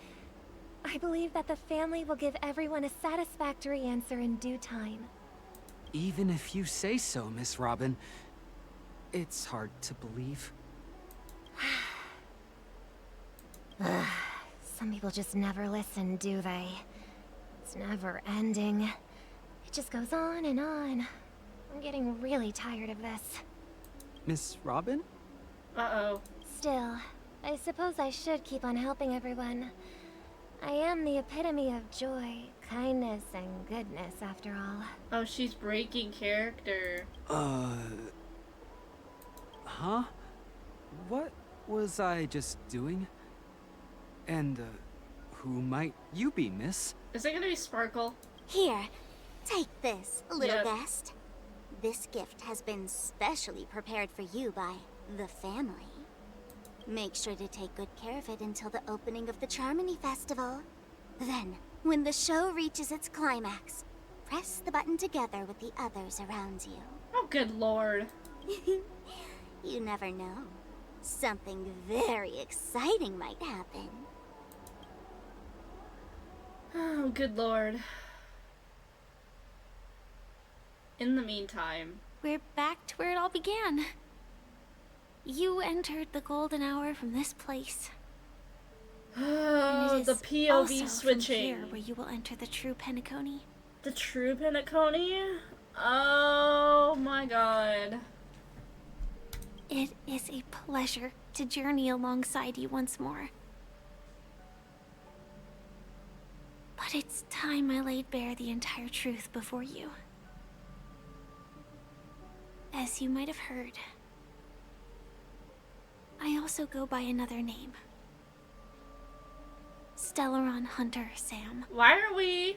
I believe that the family will give everyone a satisfactory answer in due time. Even if you say so, Miss Robin, it's hard to believe. Some people just never listen, do they? It's never ending. It just goes on and on. I'm getting really tired of this. Miss Robin? Uh-oh. Still, I suppose I should keep on helping everyone. I am the epitome of joy, kindness, and goodness, after all. Oh, she's breaking character. Huh? What was I just doing? And, who might you be, miss? Is it gonna be Sparkle? Here, take this, little Yep. guest. This gift has been specially prepared for you by the family. Make sure to take good care of it until the opening of the Charmony Festival. Then, when the show reaches its climax, press the button together with the others around you. Oh, good lord. You never know. Something very exciting might happen. Oh, good lord. In the meantime... We're back to where it all began. You entered the golden hour from this place. Oh, the POV switching. From here where you will enter the true Penacony. The true Penacony? Oh my god. It is a pleasure to journey alongside you once more. But it's time I laid bare the entire truth before you. As you might have heard, I also go by another name. Stellaron Hunter Sam. Why are we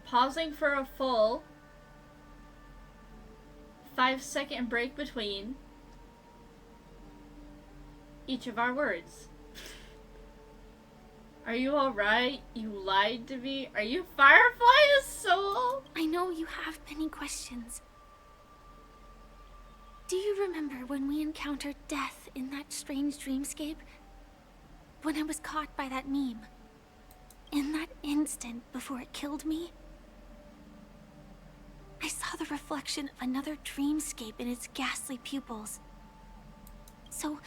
pausing for a full 5-second break between each of our words? Are you alright? You lied to me? Are you Firefly's soul? I know you have many questions. Do you remember when we encountered death in that strange dreamscape? When I was caught by that meme? In that instant before it killed me? I saw the reflection of another dreamscape in its ghastly pupils. So,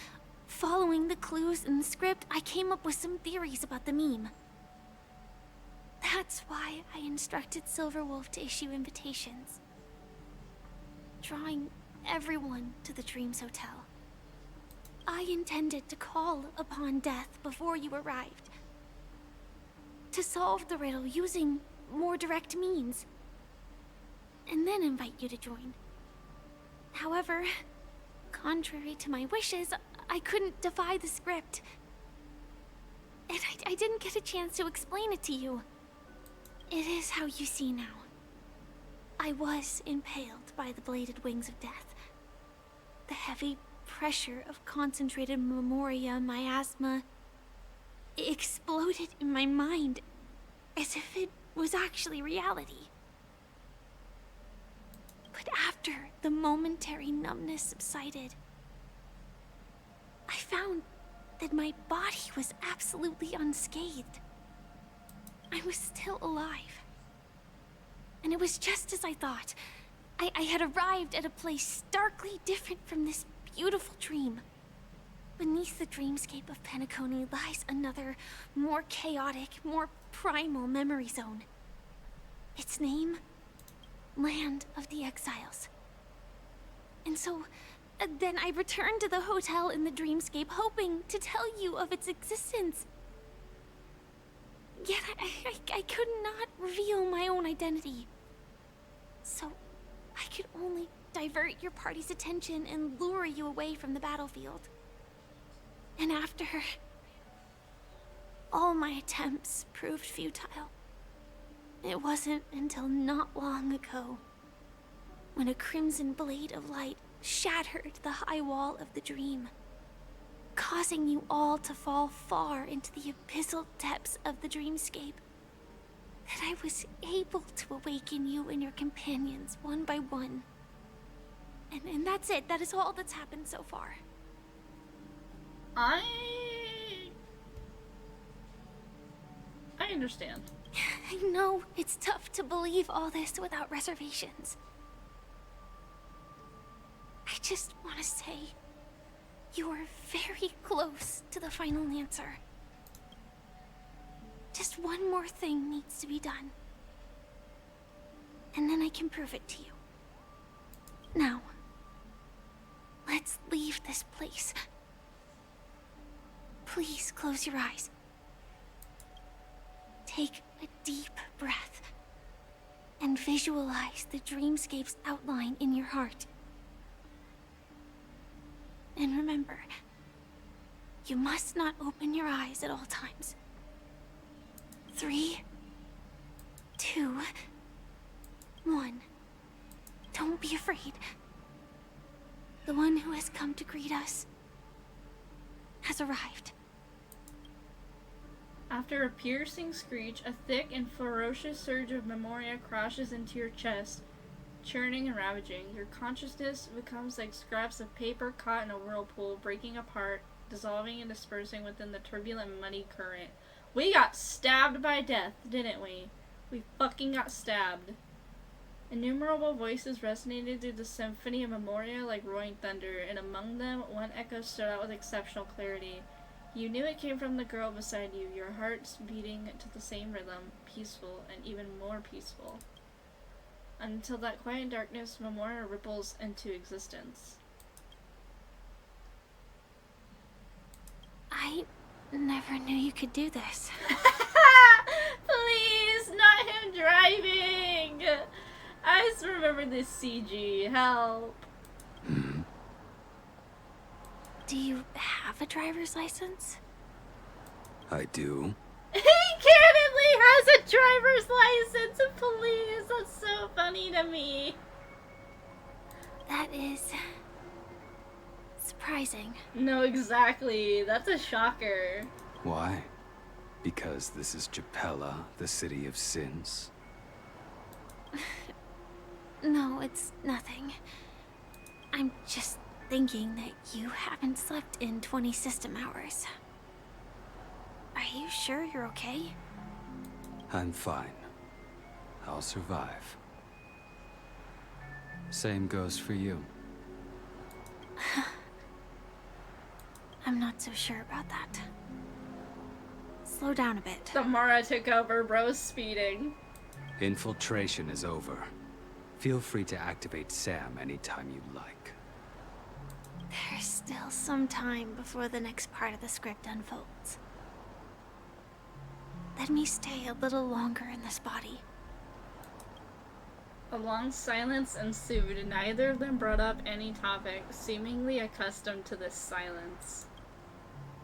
following the clues in the script, I came up with some theories about the meme. That's why I instructed Silverwolf to issue invitations, drawing everyone to the Dreams Hotel. I intended to call upon death before you arrived, to solve the riddle using more direct means, and then invite you to join. However, contrary to my wishes, I couldn't defy the script. And I didn't get a chance to explain it to you. It is how you see now. I was impaled by the bladed wings of death. The heavy pressure of concentrated memoria miasma exploded in my mind as if it was actually reality. But after the momentary numbness subsided, I found that my body was absolutely unscathed. I was still alive. And it was just as I thought. I had arrived at a place starkly different from this beautiful dream. Beneath the dreamscape of Penacony lies another, more chaotic, more primal memory zone. Its name? Land of the Exiles. And so, then I returned to the hotel in the dreamscape, hoping to tell you of its existence. Yet I could not reveal my own identity. So, I could only divert your party's attention and lure you away from the battlefield. And after all my attempts proved futile, it wasn't until not long ago when a crimson blade of light shattered the high wall of the dream, causing you all to fall far into the abyssal depths of the dreamscape, that I was able to awaken you and your companions one by one. And that's it. That is all that's happened so far. I understand. I know it's tough to believe all this without reservations. I just want to say, you are very close to the final answer. Just one more thing needs to be done. And then I can prove it to you. Now, let's leave this place. Please close your eyes. Take a deep breath and visualize the dreamscape's outline in your heart. And remember, you must not open your eyes at all times. 3, 2, 1. Don't be afraid. The one who has come to greet us has arrived. After a piercing screech, a thick and ferocious surge of memoria crashes into your chest, churning and ravaging. Your consciousness becomes like scraps of paper caught in a whirlpool, breaking apart, dissolving and dispersing within the turbulent, muddy current. We got stabbed by death, didn't we? We fucking got stabbed. Innumerable voices resonated through the symphony of memoria like roaring thunder, and among them, one echo stood out with exceptional clarity. You knew it came from the girl beside you, your hearts beating to the same rhythm, peaceful and even more peaceful. Until that quiet darkness, memoria ripples into existence. I never knew you could do this. Please, not him driving! I just remember this CG. Help. Do you have a driver's license? I do. He candidly has a driver's license, please. That's so funny to me. That is surprising. No, exactly. That's a shocker. Why? Because this is Japella, the city of sins? No, it's nothing. I'm just thinking that you haven't slept in 20 system hours. Are you sure you're okay? I'm fine. I'll survive. Same goes for you. I'm not so sure about that. Slow down a bit. Tamara took over, bro's speeding. Infiltration is over. Feel free to activate Sam anytime you like. There's still some time before the next part of the script unfolds. Let me stay a little longer in this body. A long silence ensued, and neither of them brought up any topic, seemingly accustomed to this silence.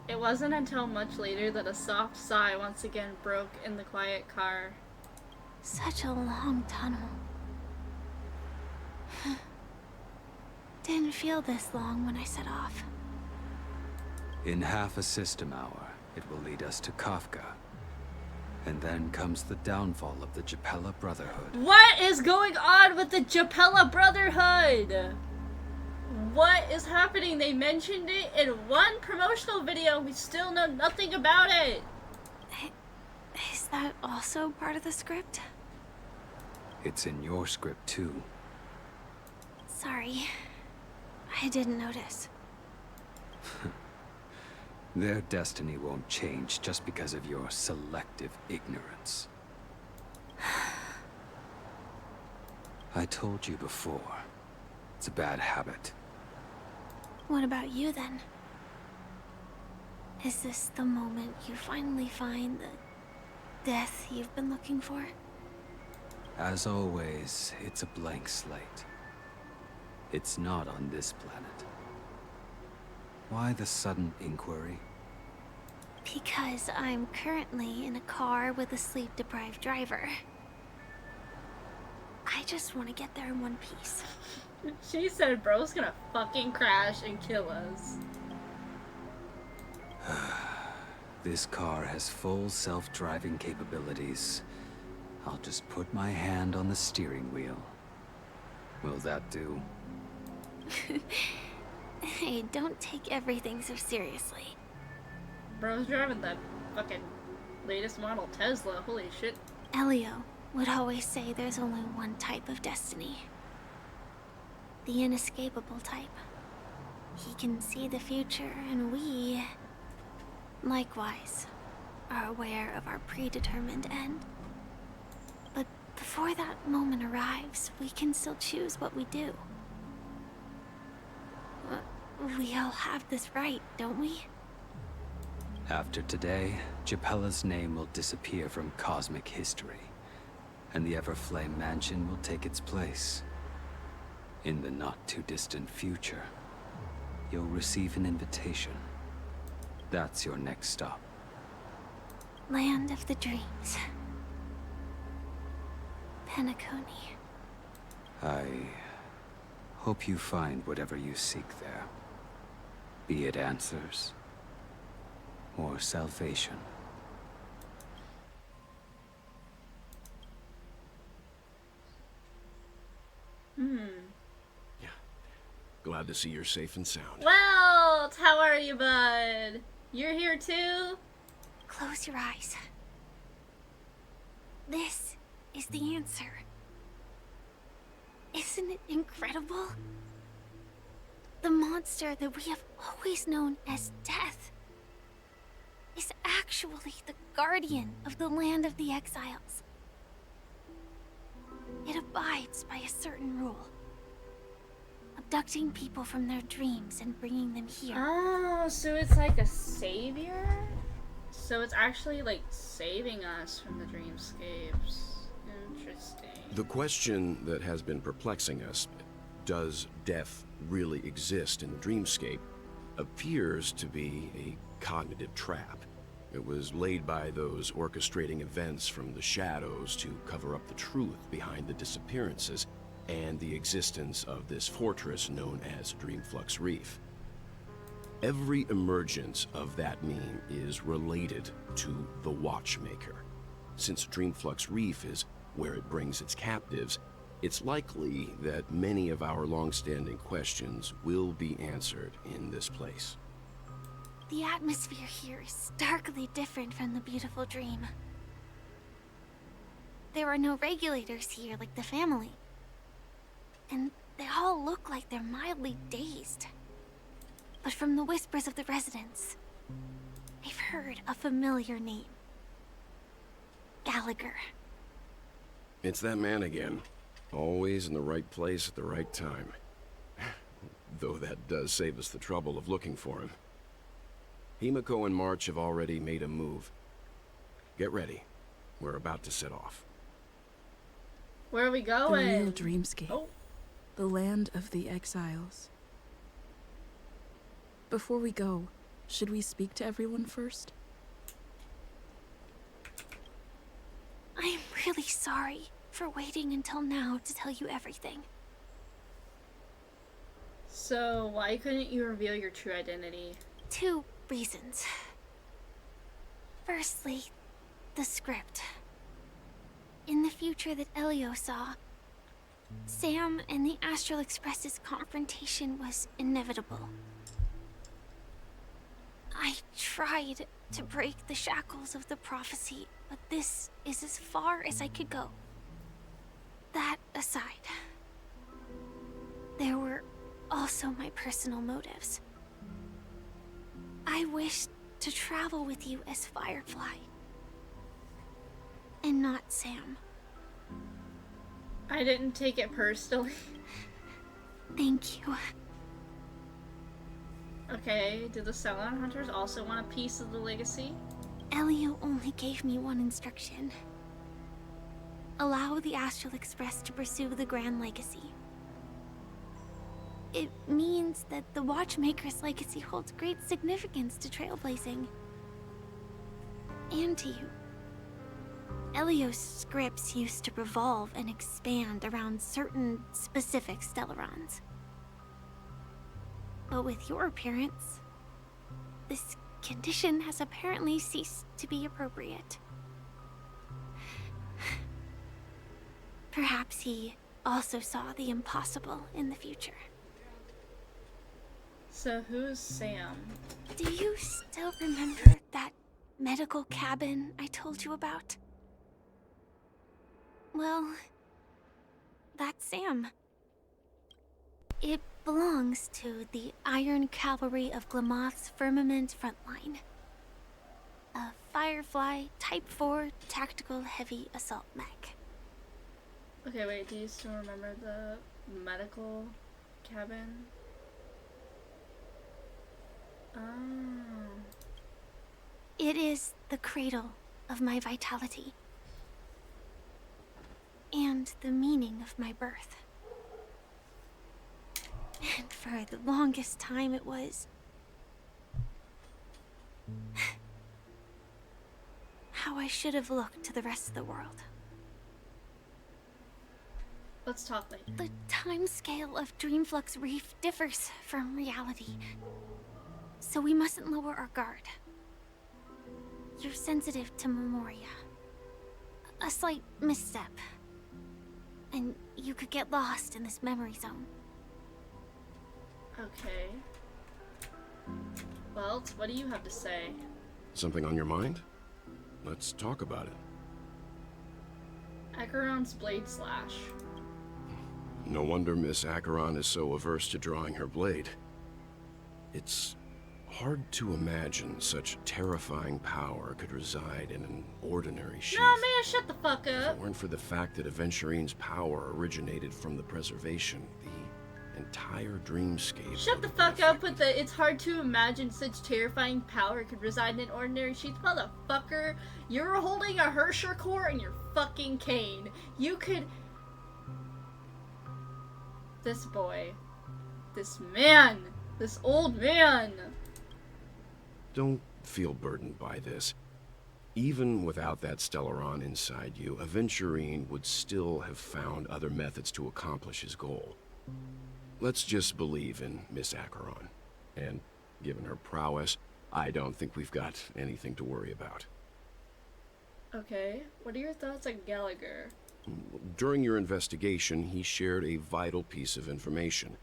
It wasn't until much later that a soft sigh once again broke in the quiet car. Such a long tunnel. Didn't feel this long when I set off. In half a system hour, it will lead us to Kafka. And then comes the downfall of the Japella Brotherhood. What is going on with the Japella Brotherhood? What is happening? They mentioned it in one promotional video. We still know nothing about it. Is that also part of the script? It's in your script too. Sorry. I didn't notice. Their destiny won't change just because of your selective ignorance. I told you before, It's a bad habit. What about you then? Is this the moment you finally find the death you've been looking for? As always, it's a blank slate. It's not on this planet. Why the sudden inquiry? Because I'm currently in a car with a sleep-deprived driver. I just want to get there in one piece. She said bro's gonna fucking crash and kill us. This car has full self-driving capabilities. I'll just put my hand on the steering wheel. Will that do? Hey, don't take everything so seriously. Bro's driving that fucking latest model Tesla. Holy shit. Elio would always say there's only one type of destiny. The inescapable type. He can see the future, and we, likewise, are aware of our predetermined end. But before that moment arrives, we can still choose what we do. We all have this right, don't we? After today, Japella's name will disappear from cosmic history, and the Everflame Mansion will take its place. In the not-too-distant future, you'll receive an invitation. That's your next stop. Land of the Dreams. Penacony. I hope you find whatever you seek there. Be it answers or salvation. Yeah. Glad to see you're safe and sound. Welt, how are you, bud? You're here too? Close your eyes. This is the answer. Isn't it incredible? The monster that we have always known as Death is actually the guardian of the land of the exiles. It abides by a certain rule. Abducting people from their dreams and bringing them here. Oh, so it's like a savior? So it's actually like saving us from the dreamscapes. Interesting. The question that has been perplexing us, does death really exist in the dreamscape, appears to be a cognitive trap. It was laid by those orchestrating events from the shadows to cover up the truth behind the disappearances and the existence of this fortress known as Dreamflux Reef. Every emergence of that meme is related to the Watchmaker. Since Dreamflux Reef is where it brings its captives, it's likely that many of our long-standing questions will be answered in this place. The atmosphere here is starkly different from the beautiful dream. There are no regulators here like the family. And they all look like they're mildly dazed. But from the whispers of the residents, I've heard a familiar name. Gallagher. It's that man again. Always in the right place at the right time. Though that does save us the trouble of looking for him. Himiko and March have already made a move. Get ready. We're about to set off. Where are we The going? real dreamscape. Oh. The land of the exiles. Before we go, should we speak to everyone first? I'm really sorry for waiting until now to tell you everything. So, why couldn't you reveal your true identity? 2 reasons. Firstly, the script. In the future that Elio saw, Sam and the Astral Express's confrontation was inevitable. I tried to break the shackles of the prophecy, but this is as far as I could go. That aside, there were also my personal motives. I wished to travel with you as Firefly, and not Sam. I didn't take it personally. Thank you. Okay, do the Cylon Hunters also want a piece of the legacy? Elio only gave me one instruction. Allow the Astral Express to pursue the Grand Legacy. It means that the Watchmaker's legacy holds great significance to trailblazing. And to you. Elio's scripts used to revolve and expand around certain specific Stellarons. But with your appearance, this condition has apparently ceased to be appropriate. Perhaps he also saw the impossible in the future. So who's Sam? Do you still remember that medical cabin I told you about? Well, that's Sam. It belongs to the Iron Cavalry of Glamoth's Firmament Frontline. A Firefly Type 4 Tactical Heavy Assault Mech. Okay, wait, do you still remember the medical cabin? Oh. It is the cradle of my vitality. And the meaning of my birth. And for the longest time it was how I should have looked to the rest of the world. Let's talk later. The time scale of Dreamflux Reef differs from reality, so we mustn't lower our guard. You're sensitive to Memoria. A slight misstep, and you could get lost in this memory zone. Okay. Well, what do you have to say? Something on your mind? Let's talk about it. Acheron's Blade Slash. No wonder Miss Acheron is so averse to drawing her blade. It's hard to imagine such terrifying power could reside in an ordinary sheath. No, man, shut the fuck If up. it weren't for the fact that Aventurine's power originated from the preservation, the entire dreamscape... Shut the fuck up with the it's hard to imagine such terrifying power could reside in an ordinary sheath. Motherfucker, you're holding a Hersher core in your fucking cane. You could... This boy. This man. This old man. Don't feel burdened by this. Even without that Stellaron inside you, Aventurine would still have found other methods to accomplish his goal. Let's just believe in Miss Acheron. And given her prowess, I don't think we've got anything to worry about. Okay, what are your thoughts on Gallagher? During your investigation, he shared a vital piece of information.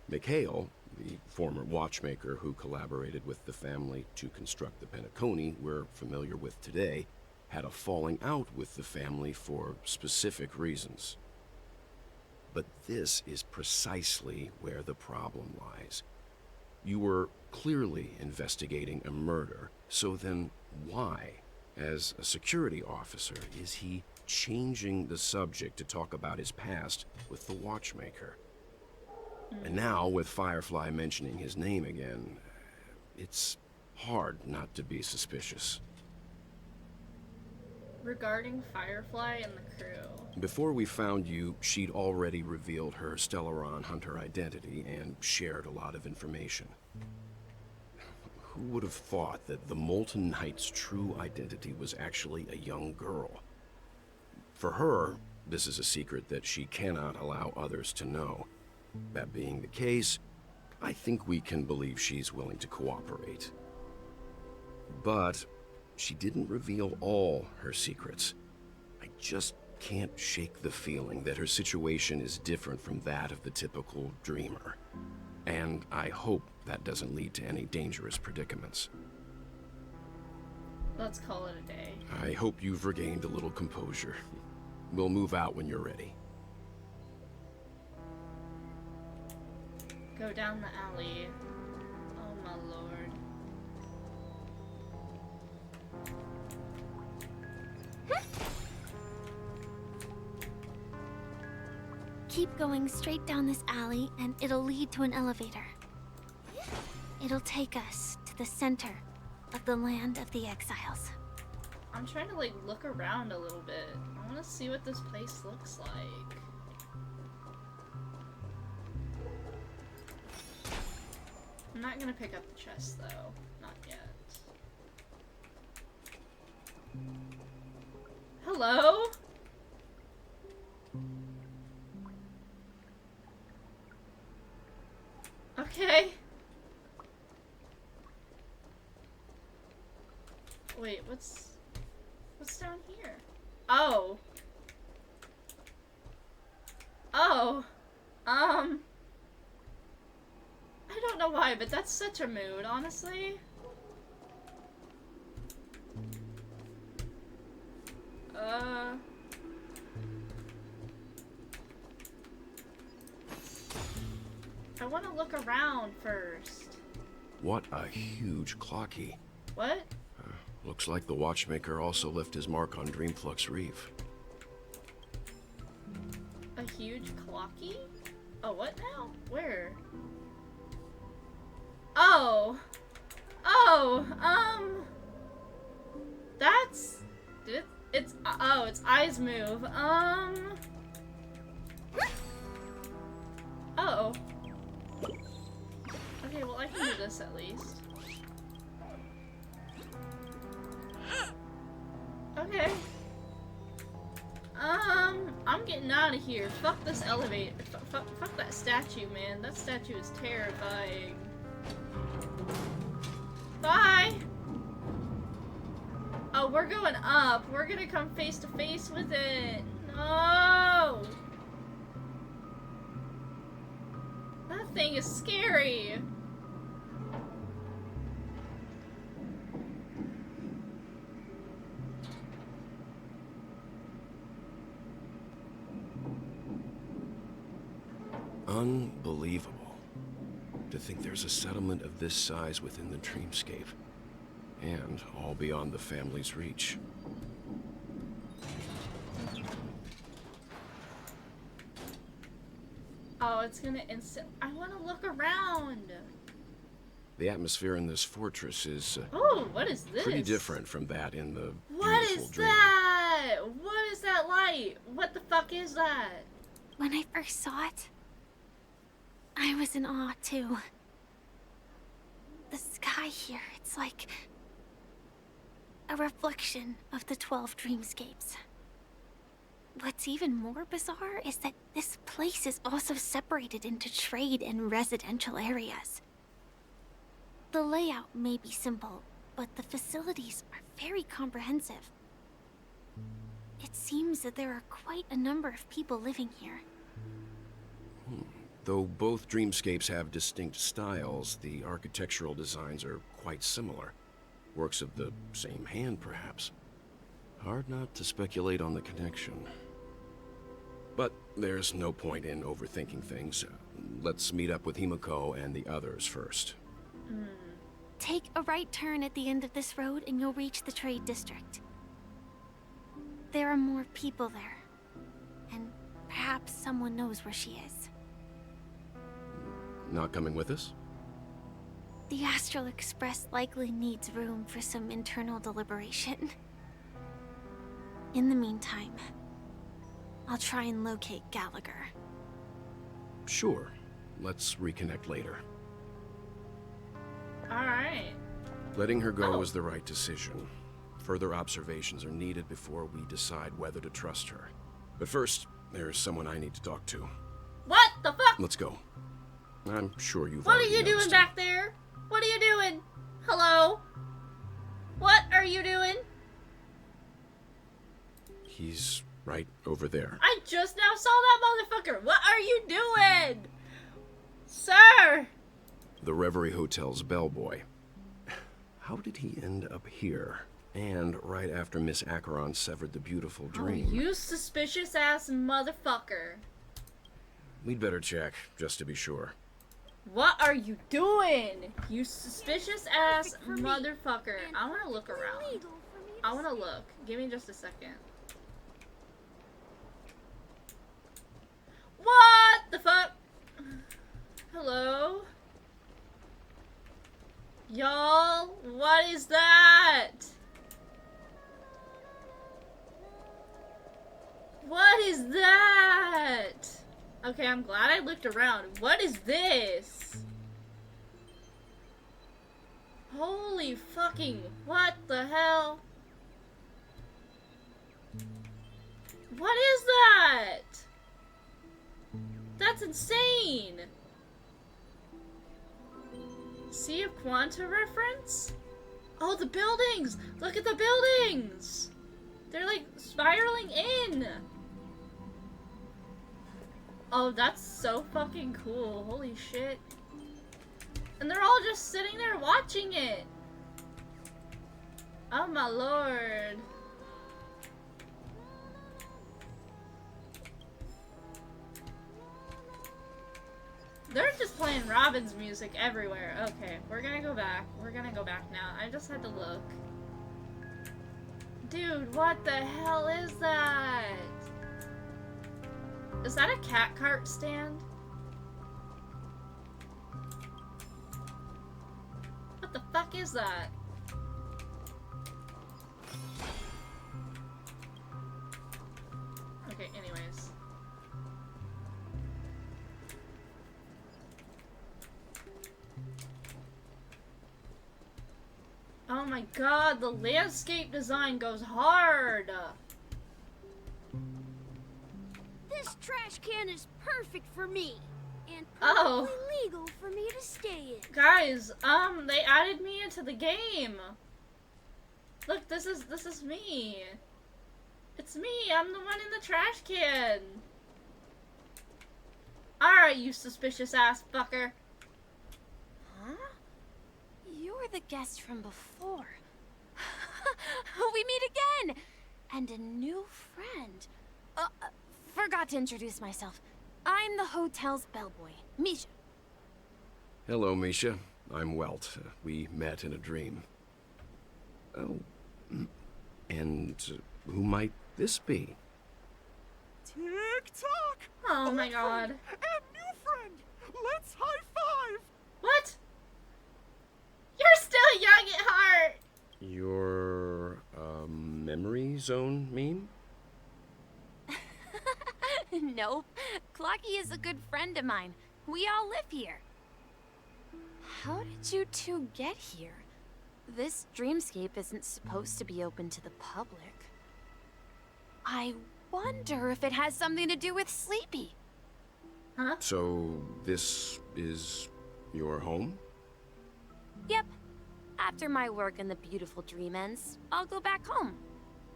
Mikhail, the former watchmaker who collaborated with the family to construct the Penacony we're familiar with today, had a falling out with the family for specific reasons. But this is precisely where the problem lies. You were clearly investigating a murder, so then why, as a security officer, is he changing the subject to talk about his past with the watchmaker? And now, with Firefly mentioning his name again, it's hard not to be suspicious. Regarding Firefly and the crew. Before we found you, she'd already revealed her Stellaron Hunter identity and shared a lot of information. Who would have thought that the Molten Knight's true identity was actually a young girl? For her, this is a secret that she cannot allow others to know. That being the case, I think we can believe she's willing to cooperate. But she didn't reveal all her secrets. I just can't shake the feeling that her situation is different from that of the typical dreamer. And I hope that doesn't lead to any dangerous predicaments. Let's call it a day. I hope you've regained a little composure. We'll move out when you're ready. Go down the alley. Oh my lord. Keep going straight down this alley and it'll lead to an elevator. It'll take us to the center of the land of the exiles. I'm trying to like look around a little bit. I want to see what this place looks like. I'm not gonna pick up the chest though. Not yet. Hello? Okay. Wait, what's down here? Oh. Oh. I don't know why, but that's such a mood, honestly. I want to look around first. What a huge clocky. What? Looks like the watchmaker also left his mark on Dreamflux Reef. A huge clocky? Oh, what now? Where? Oh! Oh! That's... It's eyes move. Oh. Okay, well I can do this at least. Okay. I'm getting out of here. Fuck this elevator. Fuck that statue, man. That statue is terrifying. Bye! Oh, we're going up. We're gonna come face to face with it. No! That thing is scary. Unbelievable. To think there's a settlement of this size within the dreamscape. And all beyond the family's reach. Oh, it's gonna I want to look around. The atmosphere in this fortress is Oh, what is this? pretty different from that in the What beautiful is dream. that? What is that light? What the fuck is that? When I first saw it, I was in awe too. The sky here, it's like a reflection of the 12 dreamscapes. What's even more bizarre is that this place is also separated into trade and residential areas. The layout may be simple, but the facilities are very comprehensive. It seems that there are quite a number of people living here. Though both dreamscapes have distinct styles, the architectural designs are quite similar. Works of the same hand, perhaps. Hard not to speculate on the connection. But there's no point in overthinking things. Let's meet up with Himiko and the others first. Take a right turn at the end of this road and you'll reach the trade district. There are more people there. And perhaps someone knows where she is. Not coming with us? The Astral Express likely needs room for some internal deliberation. In the meantime, I'll try and locate Gallagher. Sure. Let's reconnect later. Alright. Letting her go was the right decision. Further observations are needed before we decide whether to trust her. But first, there's someone I need to talk to. What the fuck? Let's go. I'm sure you've What are already you doing noticed back there? What are you doing? Hello? What are you doing? He's right over there. I just now saw that motherfucker. What are you doing? Sir! The Reverie Hotel's bellboy. How did he end up here? And right after Miss Acheron severed the beautiful dream. Oh, you suspicious ass motherfucker. We'd better check, just to be sure. What are you doing? You suspicious ass motherfucker. I want to look around. I want to look. Give me just a second. What the fuck? Hello? Y'all, what is that? What is that? Okay, I'm glad I looked around. What is this? Holy fucking, what the hell? What is that? That's insane! Sea of Quanta reference? Oh, the buildings! Look at the buildings! They're like spiraling in! Oh, that's so fucking cool. Holy shit. And they're all just sitting there watching it. Oh my lord. They're just playing Robin's music everywhere. Okay, we're gonna go back. We're gonna go back now. I just had to look. Dude, what the hell is that? Is that a cat cart stand? What the fuck is that? Okay, anyways. Oh my god, the landscape design goes hard! This trash can is perfect for me. And Oh. perfectly legal for me to stay in. Guys, they added me into the game. Look, this is me. It's me, I'm the one in the trash can. Alright, you suspicious ass fucker. Huh? You're the guest from before. We meet again! And a new friend. Forgot to introduce myself. I'm the hotel's bellboy, Misha. Hello, Misha. I'm Welt. We met in a dream. Oh. And who might this be? Tick-tock! Oh my god. And new friend! Let's high-five! What? You're still young at heart! Your, memory zone meme? Nope. Clocky is a good friend of mine. We all live here. How did you two get here? This dreamscape isn't supposed to be open to the public. I wonder if it has something to do with Sleepy. Huh? So, this is your home? Yep. After my work in the beautiful dream ends, I'll go back home.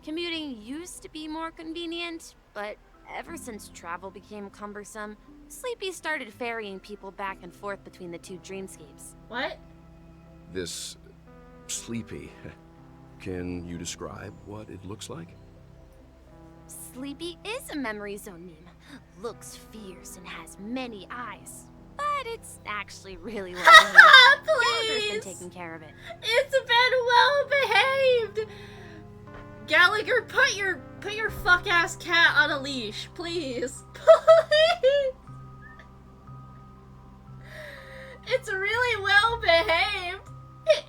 Commuting used to be more convenient, but ever since travel became cumbersome, Sleepy started ferrying people back and forth between the two dreamscapes. What? This Sleepy. Can you describe what it looks like? Sleepy is a memory zone meme. Looks fierce and has many eyes. But it's actually really well behaved. Gallagher's been taking care of it. It's been well behaved! Gallagher, put your fuck ass cat on a leash, please. Please! It's really well behaved.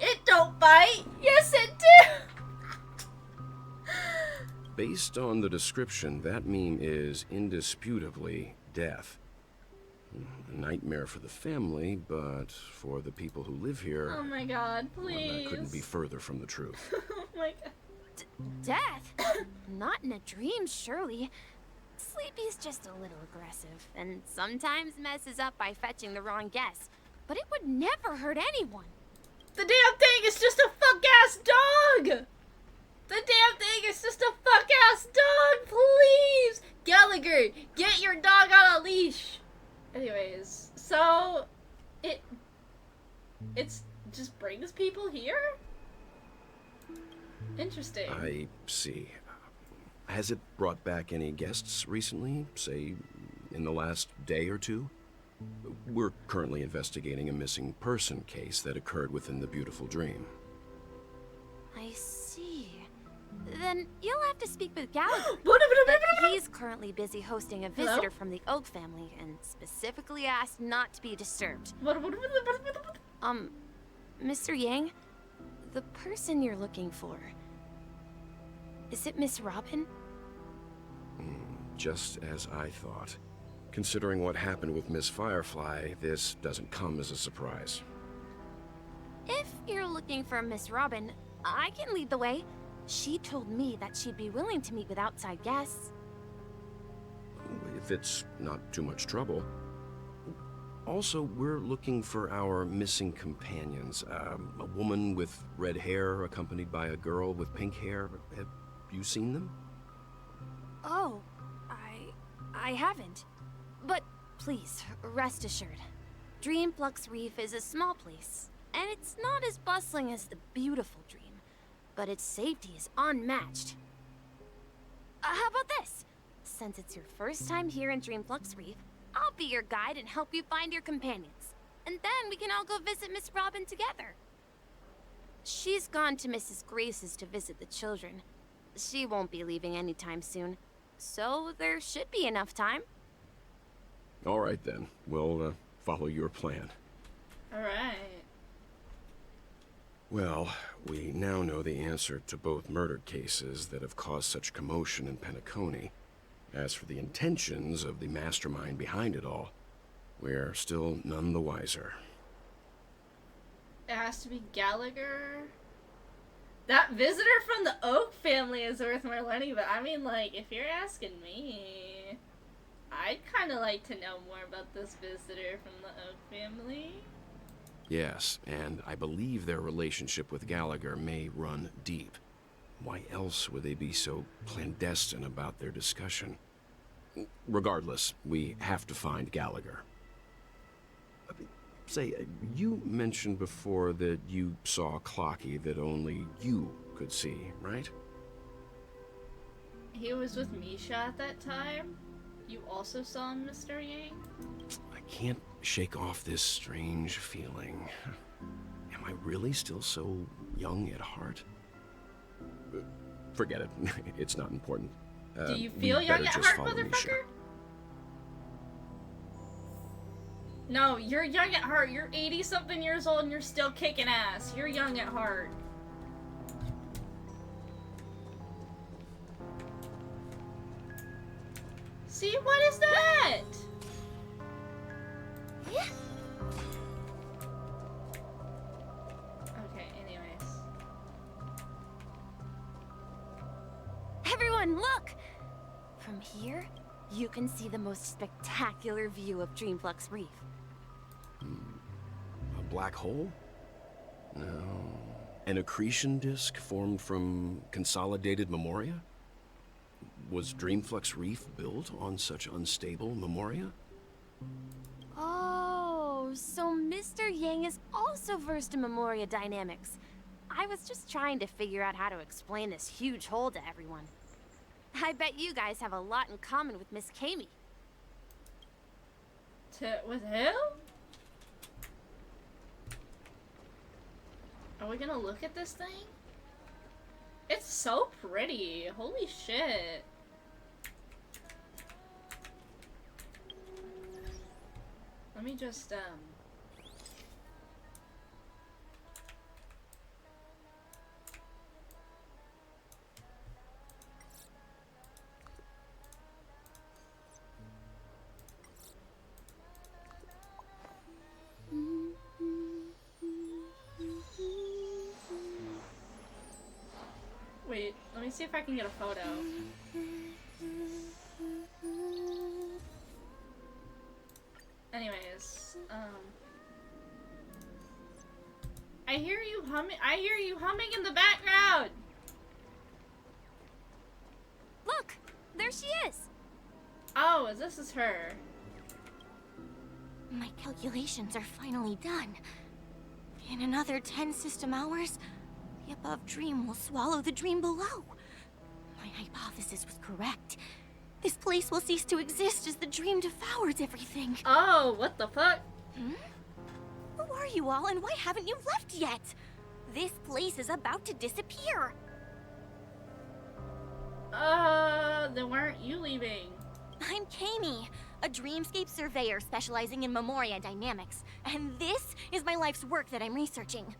It don't bite. Yes, it do. Based on the description, that meme is indisputably death. A nightmare for the family, but for the people who live here, Oh my god, well, please. that couldn't be further from the truth. Oh my god. Death? Not in a dream, surely. Sleepy's just a little aggressive, and sometimes messes up by fetching the wrong guess. But it would never hurt anyone. The damn thing is just a fuck-ass dog! The damn thing is just a fuck-ass dog, please! Gallagher, get your dog on a leash! Anyways, so... It's just brings people here? Interesting. I see. Has it brought back any guests recently? Say, in the last day or two? We're currently investigating a missing person case that occurred within the beautiful dream. I see. Then you'll have to speak with Gallagher. But he's currently busy hosting a visitor from the Oak family and specifically asked not to be disturbed. Mr. Yang, the person you're looking for, is it Miss Robin? Just as I thought. Considering what happened with Miss Firefly, this doesn't come as a surprise. If you're looking for Miss Robin, I can lead the way. She told me that she'd be willing to meet with outside guests. If it's not too much trouble. Also, we're looking for our missing companions. A woman with red hair accompanied by a girl with pink hair. Have you seen them? Oh, I haven't. But please, rest assured. Dreamflux Reef is a small place, and it's not as bustling as the beautiful Dream. But its safety is unmatched. How about this? Since it's your first time here in Dreamflux Reef, I'll be your guide and help you find your companions. And then we can all go visit Miss Robin together. She's gone to Mrs. Grace's to visit the children. She won't be leaving anytime soon, so there should be enough time. All right then, we'll follow your plan. All right. Well, we now know the answer to both murder cases that have caused such commotion in Penacony. As for the intentions of the mastermind behind it all, we're still none the wiser. It has to be Gallagher. That visitor from the Oak family is worth more learning, but I mean, like, if you're asking me, I'd kind of like to know more about this visitor from the Oak family. Yes, and I believe their relationship with Gallagher may run deep. Why else would they be so clandestine about their discussion? Regardless, we have to find Gallagher. Say, you mentioned before that you saw Clocky that only you could see, right? He was with Misha at that time. You also saw him, Mr. Yang? I can't shake off this strange feeling. Am I really still so young at heart? Forget it. It's not important. Do you feel young at heart, motherfucker? No, you're young at heart. You're 80-something years old and you're still kicking ass. You're young at heart. See, what is that? Okay, anyways. Everyone, look! From here, you can see the most spectacular view of Dreamflux Reef. A black hole? No. An accretion disk formed from consolidated memoria? Was Dreamflux Reef built on such unstable memoria? Oh, so Mr. Yang is also versed in memoria dynamics. I was just trying to figure out how to explain this huge hole to everyone. I bet you guys have a lot in common with Miss Kami. With who? Are we gonna look at this thing? It's so pretty. Holy shit. Let me just, wait, let me see if I can get a photo. Anyways, I hear you humming in the background! Look! There she is! Oh, this is her. My calculations are finally done. In another 10 system hours, the above dream will swallow the dream below. My hypothesis was correct. This place will cease to exist as the dream devours everything. Oh, what the fuck? Who are you all and why haven't you left yet? This place is about to disappear. Then why aren't you leaving? I'm Kami, a dreamscape surveyor specializing in Memoria dynamics, and this is my life's work that I'm researching.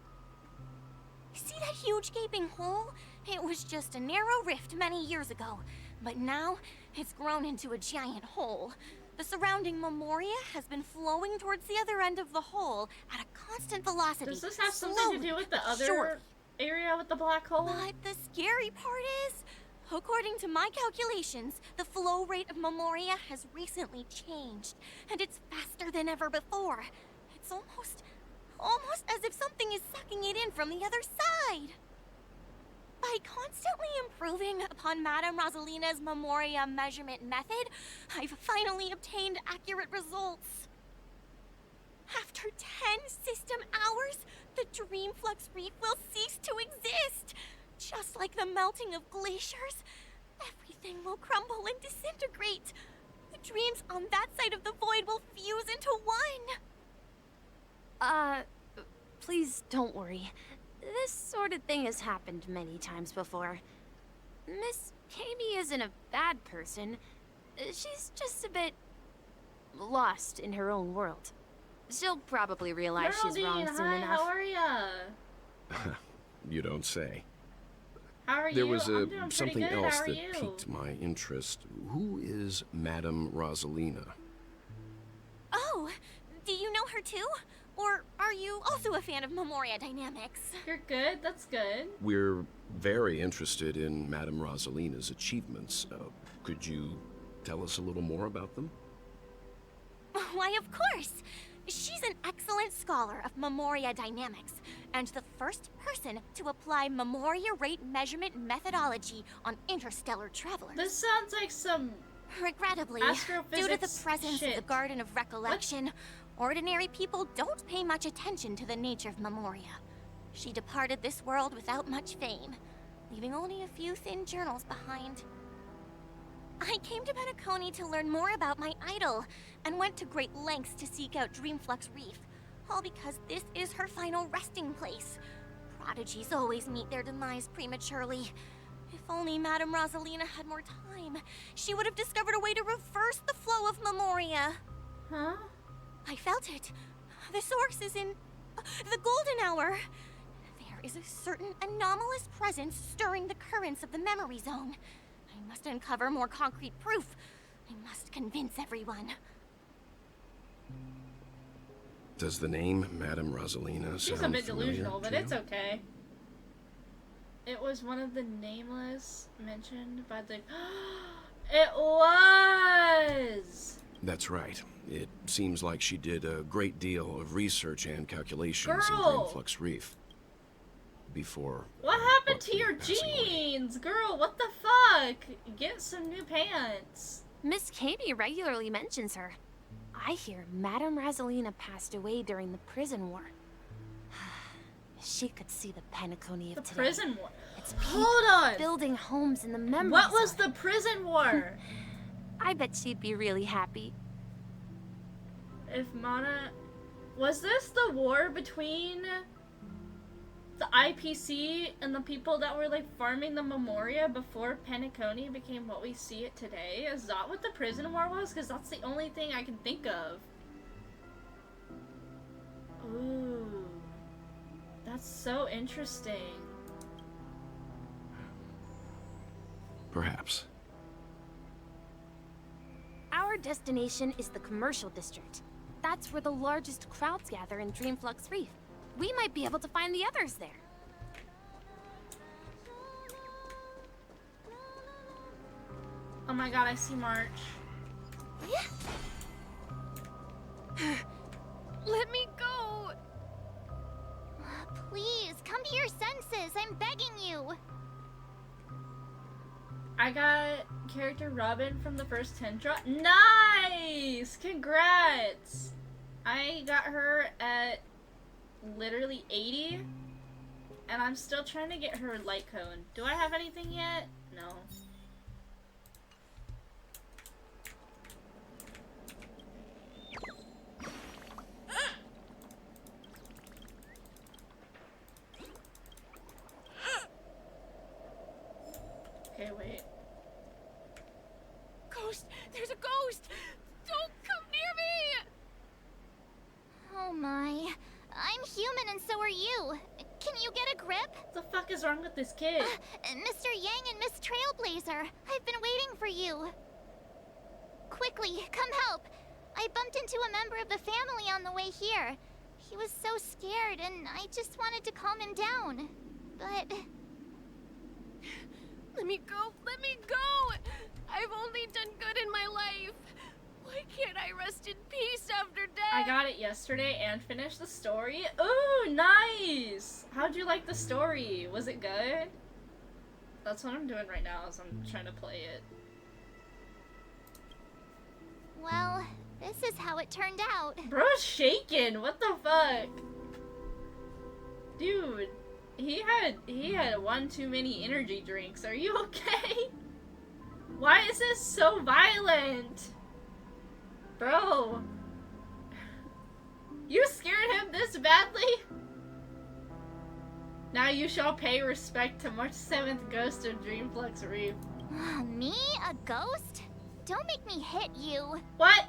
See that huge gaping hole? It was just a narrow rift many years ago, but now it's grown into a giant hole. The surrounding Memoria has been flowing towards the other end of the hole at a constant velocity. Does this have something to do with the other area with the black hole? But the scary part is, according to my calculations, the flow rate of Memoria has recently changed, and it's faster than ever before. It's almost as if something is sucking it in from the other side. By constantly improving upon Madame Rosalina's Memoria measurement method, I've finally obtained accurate results. After 10 system hours, the Dreamflux Reef will cease to exist. Just like the melting of glaciers, everything will crumble and disintegrate. The dreams on that side of the void will fuse into one. Please don't worry. This sort of thing has happened many times before. Miss Kami isn't a bad person. She's just a bit lost in her own world. She'll probably realize she's wrong soon enough. How are ya? You don't say. How are you? There was I'm doing something pretty good. else How are that you? piqued my interest. Who is Madame Rosalina? Oh, do you know her too? Or are you also a fan of Memoria dynamics? You're good. That's good. We're very interested in Madame Rosalina's achievements. Could you tell us a little more about them? Why, of course! She's an excellent scholar of Memoria dynamics, and the first person to apply Memoria rate measurement methodology on interstellar travelers. This sounds like some Regrettably, due to the presence of the Garden of Recollection, ordinary people don't pay much attention to the nature of Memoria. She departed this world without much fame, leaving only a few thin journals behind. I came to Penacony to learn more about my idol, and went to great lengths to seek out Dreamflux Reef, all because this is her final resting place. Prodigies always meet their demise prematurely. If only Madame Rosalina had more time, she would have discovered a way to reverse the flow of Memoria. Huh? I felt it. The source is in the golden hour. There is a certain anomalous presence stirring the currents of the memory zone. I must uncover more concrete proof. I must convince everyone. Does the name Madame Rosalina She's a sound bit familiar delusional, but to it's you? okay. It was one of the nameless mentioned by the... It was! That's right. It seems like she did a great deal of research and calculations in Girl! Dreamflux Reef. Before... What happened to your jeans? Girl, what the fuck? Get some new pants. Miss Kami regularly mentions her. I hear Madame Rosalina passed away during the prison war. She could see the Penacony of The today. prison war. It's Hold on! building homes in the memory What was zone. the prison war? I bet she'd be really happy. If Mana... Was this the war between the IPC and the people that were like farming the Memoria before Penacony became what we see it today? Is that what the prison war was? Because that's the only thing I can think of. Ooh. That's so interesting. Perhaps. Our destination is the commercial district. That's where the largest crowds gather in Dreamflux Reef. We might be able to find the others there. Oh my god, I see March. Let me go! Please, come to your senses. I'm begging you. I got character Robin from the first 10 drop. Nice! Congrats! I got her at literally 80. And I'm still trying to get her light cone. Do I have anything yet? No. Okay, wait. ghost! Don't come near me! Oh my. I'm human and so are you. Can you get a grip? What the fuck is wrong with this kid? Mr. Yang and Miss Trailblazer, I've been waiting for you. Quickly, come help. I bumped into a member of the family on the way here. He was so scared and I just wanted to calm him down. But... Let me go! Let me go! I've only done good in my life. Why can't I rest in peace after death? I got it yesterday and finished the story. Ooh, nice! How'd you like the story? Was it good? That's what I'm doing right now, is I'm trying to play it. Well, this is how it turned out. Bro's shaking. What the fuck? Dude, he had one too many energy drinks. Are you okay? Why is this so violent? Bro. You scared him this badly? Now you shall pay respect to March 7th Ghost of Dreamflux Reef. Me? A ghost? Don't make me hit you. What?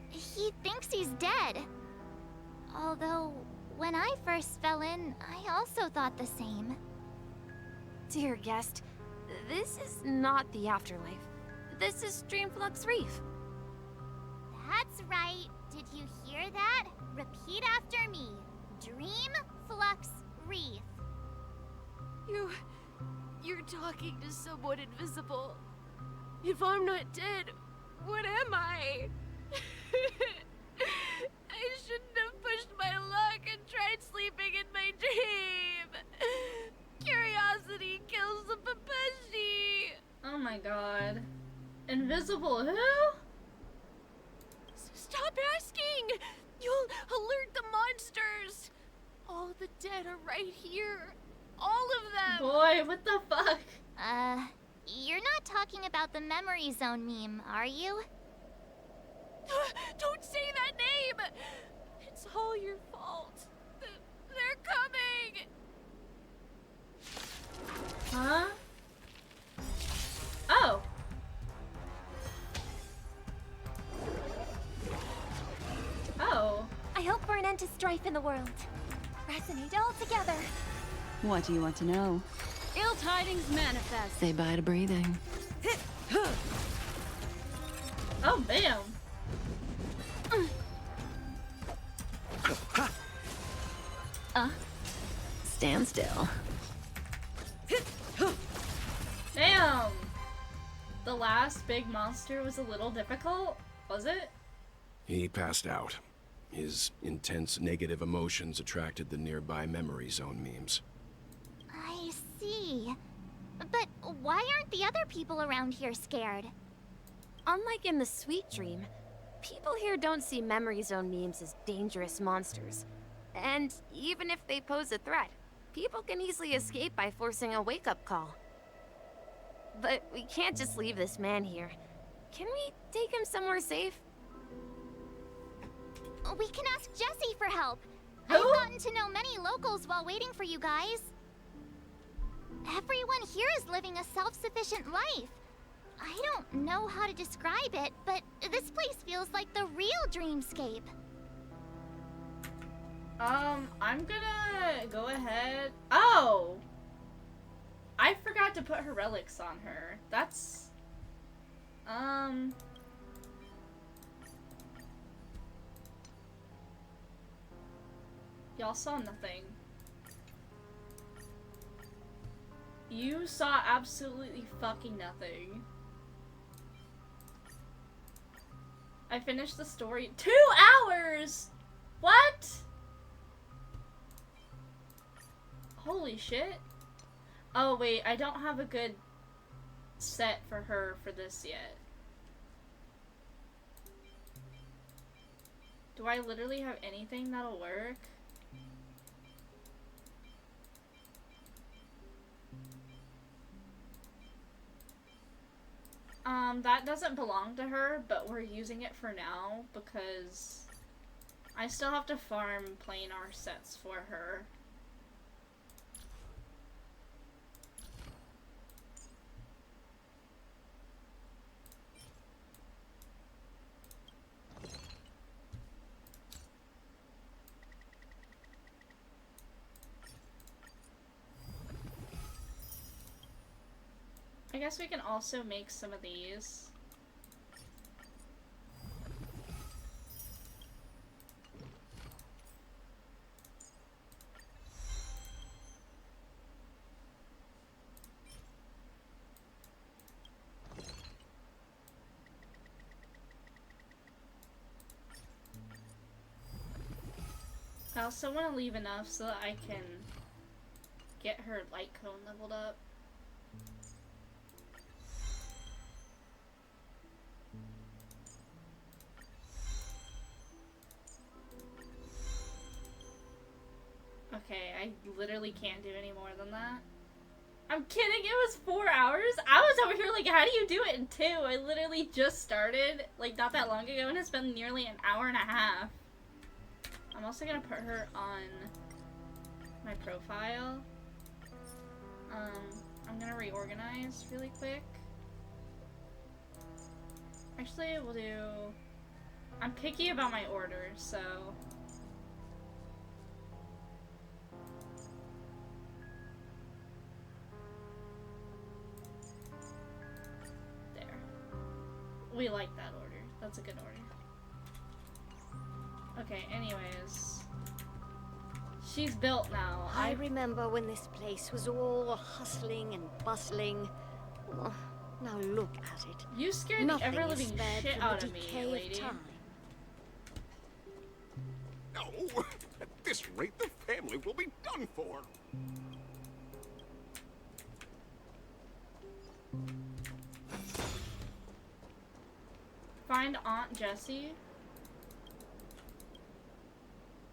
He thinks he's dead. Although, when I first fell in, I also thought the same. Dear guest, this is not the afterlife. This is Dreamflux Reef. That's right. Did you hear that? Repeat after me. Dream Flux Reef. You're talking to someone invisible. If I'm not dead, what am I? I shouldn't have pushed my luck and tried sleeping in my dream. Curiosity kills the papashi. Oh my god. Invisible who? Stop asking! You'll alert the monsters! All the dead are right here. All of them! Boy, what the fuck? You're not talking about the memory zone meme, are you? Don't say that name! It's all your fault. They're coming! Huh? Oh. Oh. I hope for an end to strife in the world. Resonate all together. What do you want to know? Ill tidings manifest. Say bye to breathing. Oh, bam. Stand still. Damn. The last big monster was a little difficult, was it? He passed out. His intense negative emotions attracted the nearby memory zone memes. I see. But why aren't the other people around here scared? Unlike in the Sweet Dream, people here don't see Memory Zone memes as dangerous monsters. And even if they pose a threat, people can easily escape by forcing a wake-up call. But we can't just leave this man here. Can we take him somewhere safe? We can ask Jessie for help. Who? I've gotten to know many locals while waiting for you guys. Everyone here is living a self-sufficient life. I don't know how to describe it, but this place feels like the real dreamscape. I'm gonna go ahead. Oh! I forgot to put her relics on her. That's... Y'all saw nothing. You saw absolutely fucking nothing. I finished the story. 2 hours! What? Holy shit. Oh wait, I don't have a good set for her for this yet. Do I literally have anything that'll work? That doesn't belong to her, but we're using it for now because I still have to farm plain art sets for her. I guess we can also make some of these. I also want to leave enough so that I can get her light cone leveled up. Okay, I literally can't do any more than that. I'm kidding, it was 4 hours? I was over here like, how do you do it in 2? I literally just started, like, not that long ago, and it's been nearly an hour and a half. I'm also gonna put her on my profile. I'm gonna reorganize really quick. Actually, we'll do... I'm picky about my order, so... There. We like that order. That's a good order. Okay, anyways. She's built now. I remember when this place was all hustling and bustling. Oh, now look at it. You scared the ever-living shit out of me, lady. No! At this rate, the family will be done for! Find Aunt Jessie?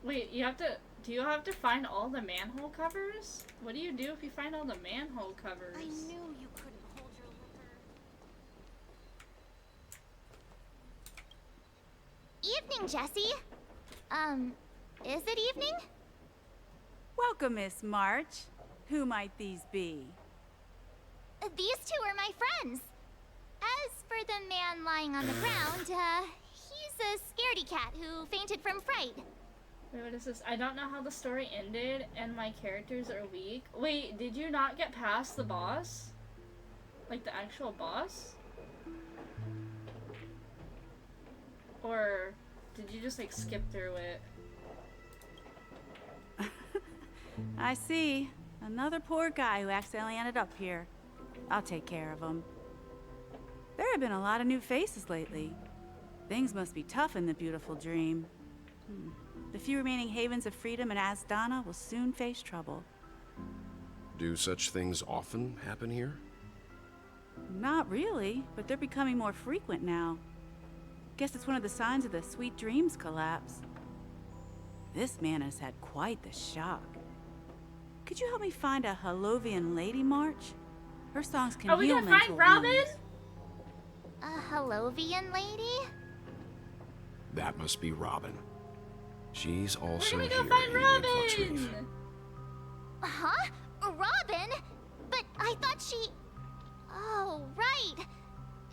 Wait, you have to... Do you have to find all the manhole covers? What do you do if you find all the manhole covers? I knew you couldn't hold your liquor. Evening, Jessie. Is it evening? Welcome, Miss March. Who might these be? These two are my friends. As for the man lying on the ground, he's a scaredy cat who fainted from fright. Wait, what is this? I don't know how the story ended, and my characters are weak. Wait, did you not get past the boss? Like, the actual boss? Or did you just, like, skip through it? I see. Another poor guy who accidentally ended up here. I'll take care of him. There have been a lot of new faces lately. Things must be tough in the beautiful dream. The few remaining havens of freedom in Asdana will soon face trouble. Do such things often happen here? Not really, but they're becoming more frequent now. Guess it's one of the signs of the Sweet Dreams collapse. This man has had quite the shock. Could you help me find a Halovian lady, March? Her songs can heal mental wounds. Are we gonna find Robin? A Halovian lady? That must be Robin. She's also We're here gonna go find in Influx Reef. Robin! Huh? Robin? But I thought she... Oh, right.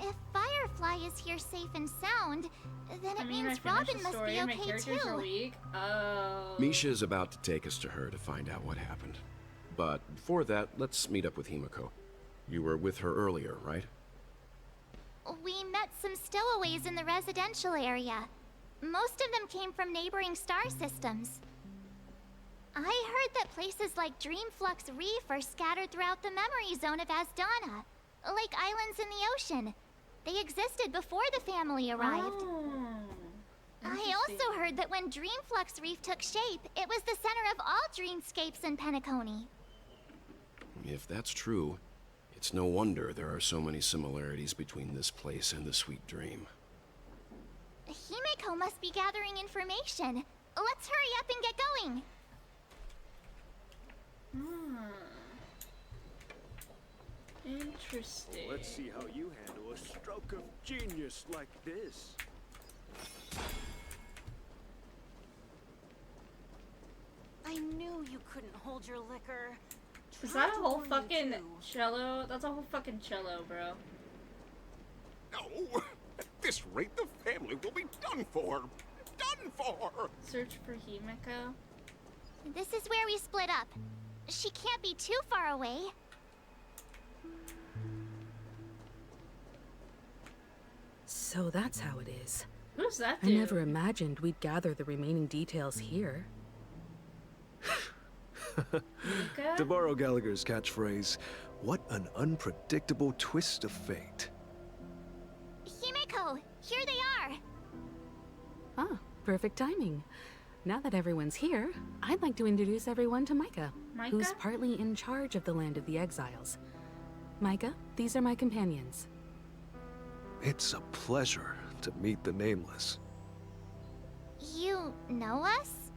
If Firefly is here safe and sound, then it means Robin must be okay too. Oh. Misha's about to take us to her to find out what happened. But before that, let's meet up with Himiko. You were with her earlier, right? We met some stowaways in the residential area. Most of them came from neighboring star systems. I heard that places like Dreamflux Reef are scattered throughout the memory zone of Asdana, like islands in the ocean. They existed before the family arrived. Oh, I also heard that when Dreamflux Reef took shape, it was the center of all dreamscapes in Penacony. If that's true, it's no wonder there are so many similarities between this place and the Sweet Dream. Himiko must be gathering information. Let's hurry up and get going. Interesting. Let's see how you handle a stroke of genius like this. I knew you couldn't hold your liquor. Is that a whole fucking cello? That's a whole fucking cello, bro. No! At this rate, the family will be done for! Done for! Search for Himiko. This is where we split up. She can't be too far away. So that's how it is. Who's that I dude? never imagined we'd gather the remaining details here. To borrow Gallagher's catchphrase, what an unpredictable twist of fate. Himeko, here they are. Ah, perfect timing. Now that everyone's here, I'd like to introduce everyone to Micah, who's Micah? partly in charge of the Land of the Exiles. Micah, these are my companions. It's a pleasure to meet the Nameless. You know us?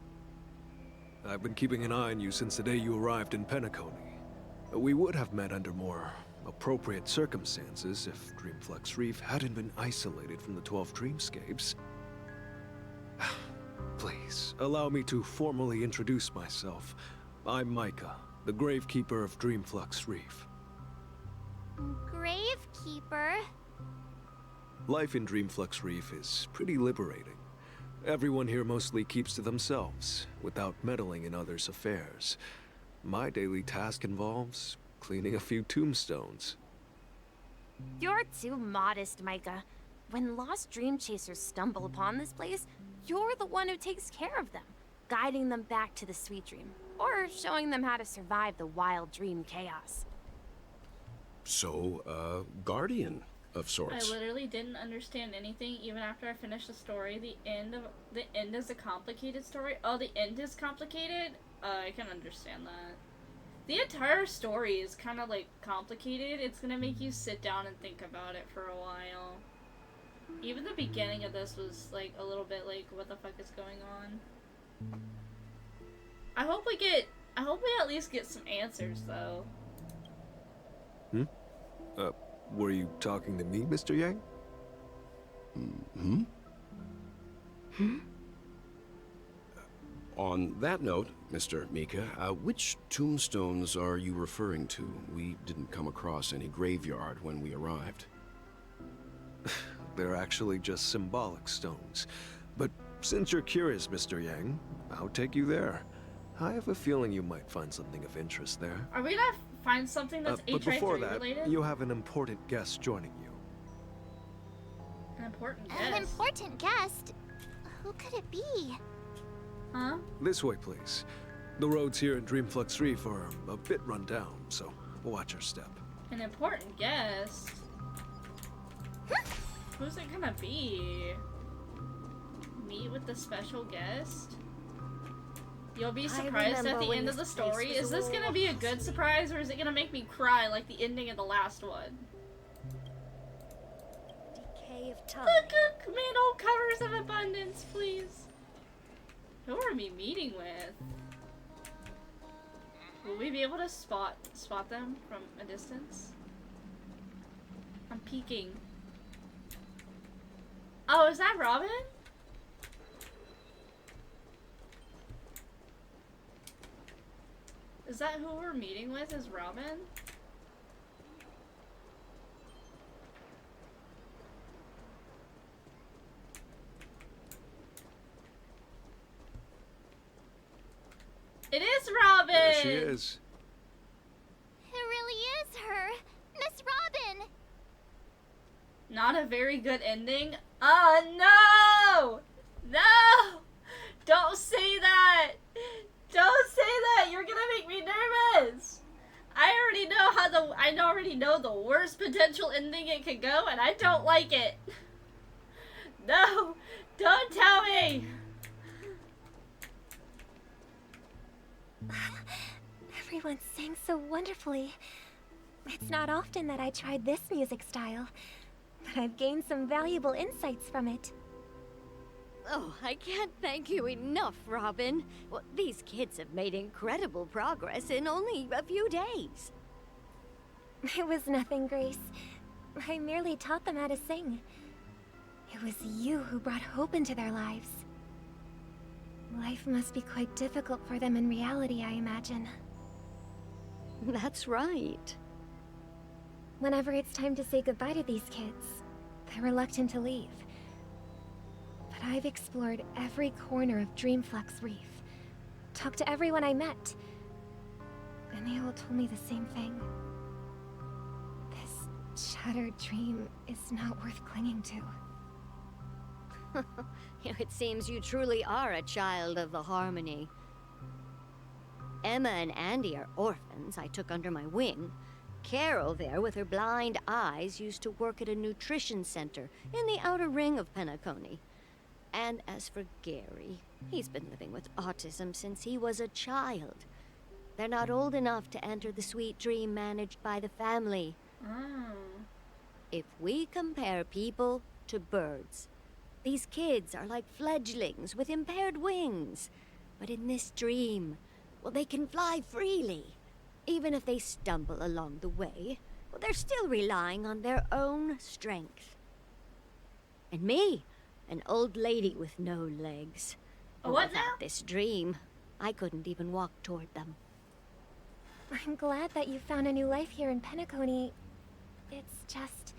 I've been keeping an eye on you since the day you arrived in Penacony. We would have met under more appropriate circumstances if Dreamflux Reef hadn't been isolated from the 12 Dreamscapes. Please, allow me to formally introduce myself. I'm Micah, the Gravekeeper of Dreamflux Reef. Gravekeeper? Life in Dreamflux Reef is pretty liberating. Everyone here mostly keeps to themselves, without meddling in others' affairs. My daily task involves cleaning a few tombstones. You're too modest, Micah. When lost dream chasers stumble upon this place, you're the one who takes care of them, guiding them back to the sweet dream, or showing them how to survive the wild dream chaos. So, guardian of sorts. I literally didn't understand anything even after I finished the story. The end is a complicated story. Oh, the end is complicated? I can understand that. The entire story is kind of like complicated. It's gonna make you sit down and think about it for a while. Even the beginning of this was like a little bit like, what the fuck is going on? I hope we at least get some answers though. Were you talking to me, Mr. Yang? On that note, Mr. Mika, which tombstones are you referring to? We didn't come across any graveyard when we arrived. They're actually just symbolic stones. But since you're curious, Mr. Yang, I'll take you there. I have a feeling you might find something of interest there. Are we gonna find something that's But before HI3 that, related? you have an important guest joining you. An important guest? An important guest? Who could it be? Huh? This way, please. The roads here in Dreamflux Reef are a bit run down, so watch your step. An important guest? Who's it gonna be? Meet with the special guest? You'll be surprised at the end of the story. Is this gonna be a good surprise, or is it gonna make me cry like the ending of the last one? Decay of time. Look, man, old covers of abundance, please. Who are we meeting with? Will we be able to spot them from a distance? I'm peeking. Oh, is that Robin? Is that who we're meeting with? Is Robin? It is Robin! There she is. It really is her. Miss Robin! Not a very good ending. Oh, no! No! Don't say that! Don't say that! You're gonna make me nervous! I already know the worst potential ending it could go, and I don't like it. No! Don't tell me! Everyone sang so wonderfully. It's not often that I tried this music style, but I've gained some valuable insights from it. Oh, I can't thank you enough, Robin. Well, these kids have made incredible progress in only a few days. It was nothing, Grace. I merely taught them how to sing. It was you who brought hope into their lives. Life must be quite difficult for them in reality, I imagine. That's right. Whenever it's time to say goodbye to these kids, they're reluctant to leave. But I've explored every corner of Dreamflux Reef, talked to everyone I met, and they all told me the same thing. This shattered dream is not worth clinging to. It seems you truly are a child of the Harmony. Emma and Andy are orphans I took under my wing. Carol there, with her blind eyes, used to work at a nutrition center in the outer ring of Penacony. And as for Gary, he's been living with autism since he was a child. They're not old enough to enter the sweet dream managed by the family. If we compare people to birds, these kids are like fledglings with impaired wings. But in this dream, well, they can fly freely. Even if they stumble along the way, well, they're still relying on their own strength. And me, an old lady with no legs. What Without now? this dream, I couldn't even walk toward them. I'm glad that you found a new life here in Penacony. It's just...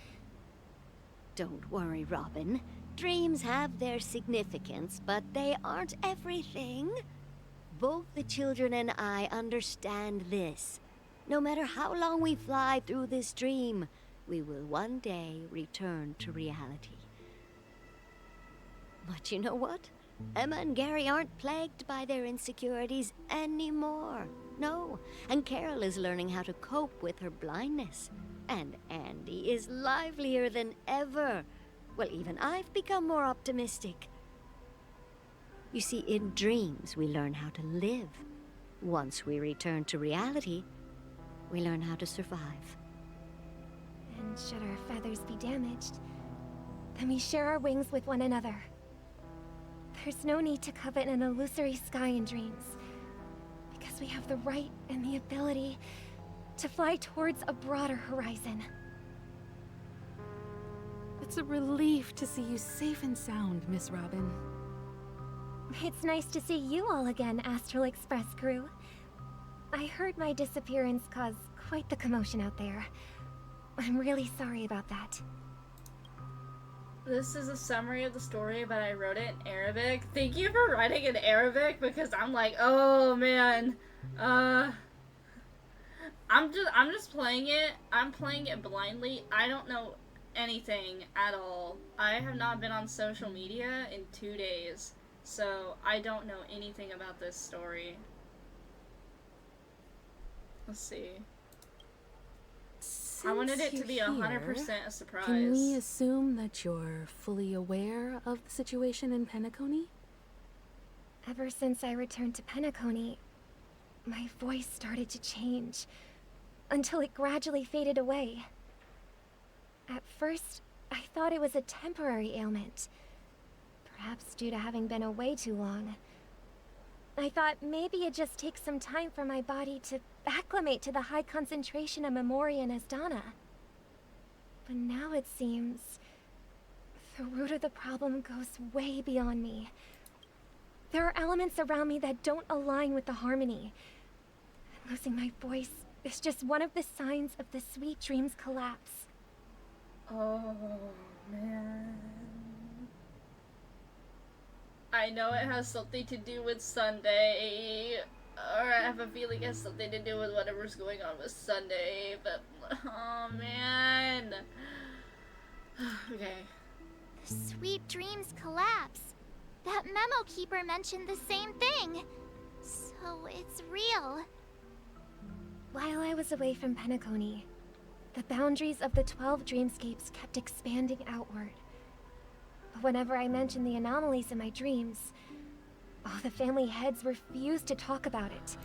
Don't worry, Robin. Dreams have their significance, but they aren't everything. Both the children and I understand this. No matter how long we fly through this dream, we will one day return to reality. But you know what? Emma and Gary aren't plagued by their insecurities anymore. No, and Carol is learning how to cope with her blindness. And Andy is livelier than ever. Well, even I've become more optimistic. You see, in dreams, we learn how to live. Once we return to reality, we learn how to survive. And should our feathers be damaged, then we share our wings with one another. There's no need to covet an illusory sky in dreams, because we have the right and the ability to fly towards a broader horizon. It's a relief to see you safe and sound, Miss Robin. It's nice to see you all again, Astral Express crew. I heard my disappearance caused quite the commotion out there. I'm really sorry about that. This is a summary of the story, but I wrote it in Arabic. Thank you for writing in Arabic, because I'm like, oh man, I'm just playing it. I'm playing it blindly. I don't know anything at all. I have not been on social media in 2 days, so I don't know anything about this story. Let's see. I wanted it to be 100% a surprise. Can we assume that you're fully aware of the situation in Penacony? Ever since I returned to Penacony, my voice started to change, until it gradually faded away. At first, I thought it was a temporary ailment, perhaps due to having been away too long. I thought maybe it just takes some time for my body to acclimate to the high concentration of Memoria and Asdana. But now it seems the root of the problem goes way beyond me. There are elements around me that don't align with the harmony. Losing my voice is just one of the signs of the sweet dream's collapse. Oh, man. I know it has something to do with Sunday, or I have a feeling it has something to do with whatever's going on with Sunday, but, oh, man. Okay. The sweet dreams collapse. That memo keeper mentioned the same thing. So it's real. While I was away from Penacony, the boundaries of the 12 dreamscapes kept expanding outward. But whenever I mentioned the anomalies in my dreams, all the family heads refused to talk about it.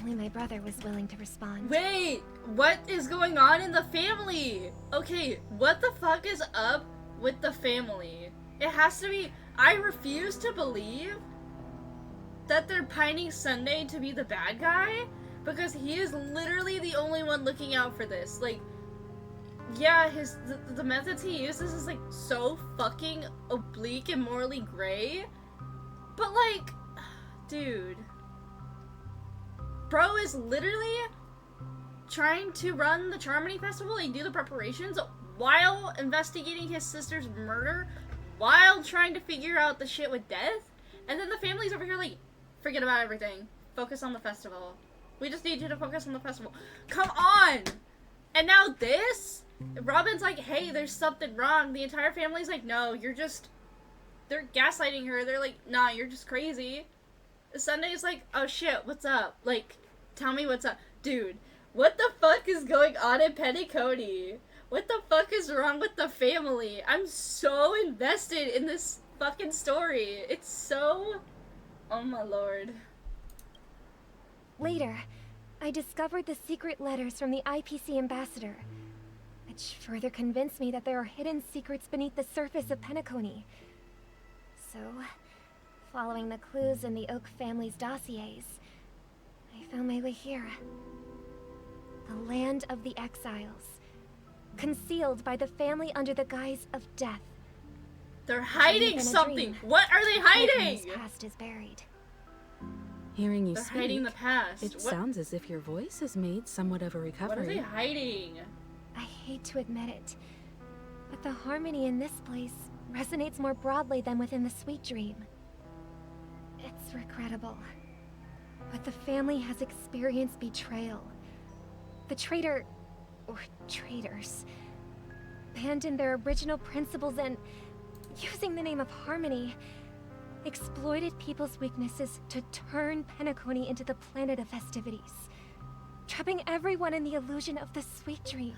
Only my brother was willing to respond. Wait! What is going on in the family? Okay, what the fuck is up with the family? It has to be... I refuse to believe that they're pining Sunday to be the bad guy, because he is literally the only one looking out for this. Like, yeah, the methods he uses is like so fucking oblique and morally gray, but like, dude, bro is literally trying to run the Charmony Festival and do the preparations while investigating his sister's murder, while trying to figure out the shit with Death, and then the family's over here like, forget about everything, focus on the festival. We just need you to focus on the festival. Come on! And now this? Robin's like, hey, there's something wrong. The entire family's like, no, you're just they're gaslighting her. They're like, nah, you're just crazy. Sunday's like, oh shit, what's up? Like, tell me what's up. Dude, what the fuck is going on in Penacony? What the fuck is wrong with the family? I'm so invested in this fucking story. It's so... Oh my lord. Later, I discovered the secret letters from the IPC ambassador, which further convinced me that there are hidden secrets beneath the surface of Penacony. So, following the clues in the Oak family's dossiers, I found my way here. The land of the exiles, concealed by the family under the guise of death. They're hiding something! What are they hiding? His past is buried. Hearing you They're speak, hiding the past. it sounds as if your voice has made somewhat of a recovery. What are they hiding? I hate to admit it, but the harmony in this place resonates more broadly than within the Sweet Dream. It's regrettable, but the family has experienced betrayal. The traitor, or traitors, abandoned their original principles and, using the name of harmony, exploited people's weaknesses to turn Penacony into the planet of festivities, trapping everyone in the illusion of the Sweet Dream.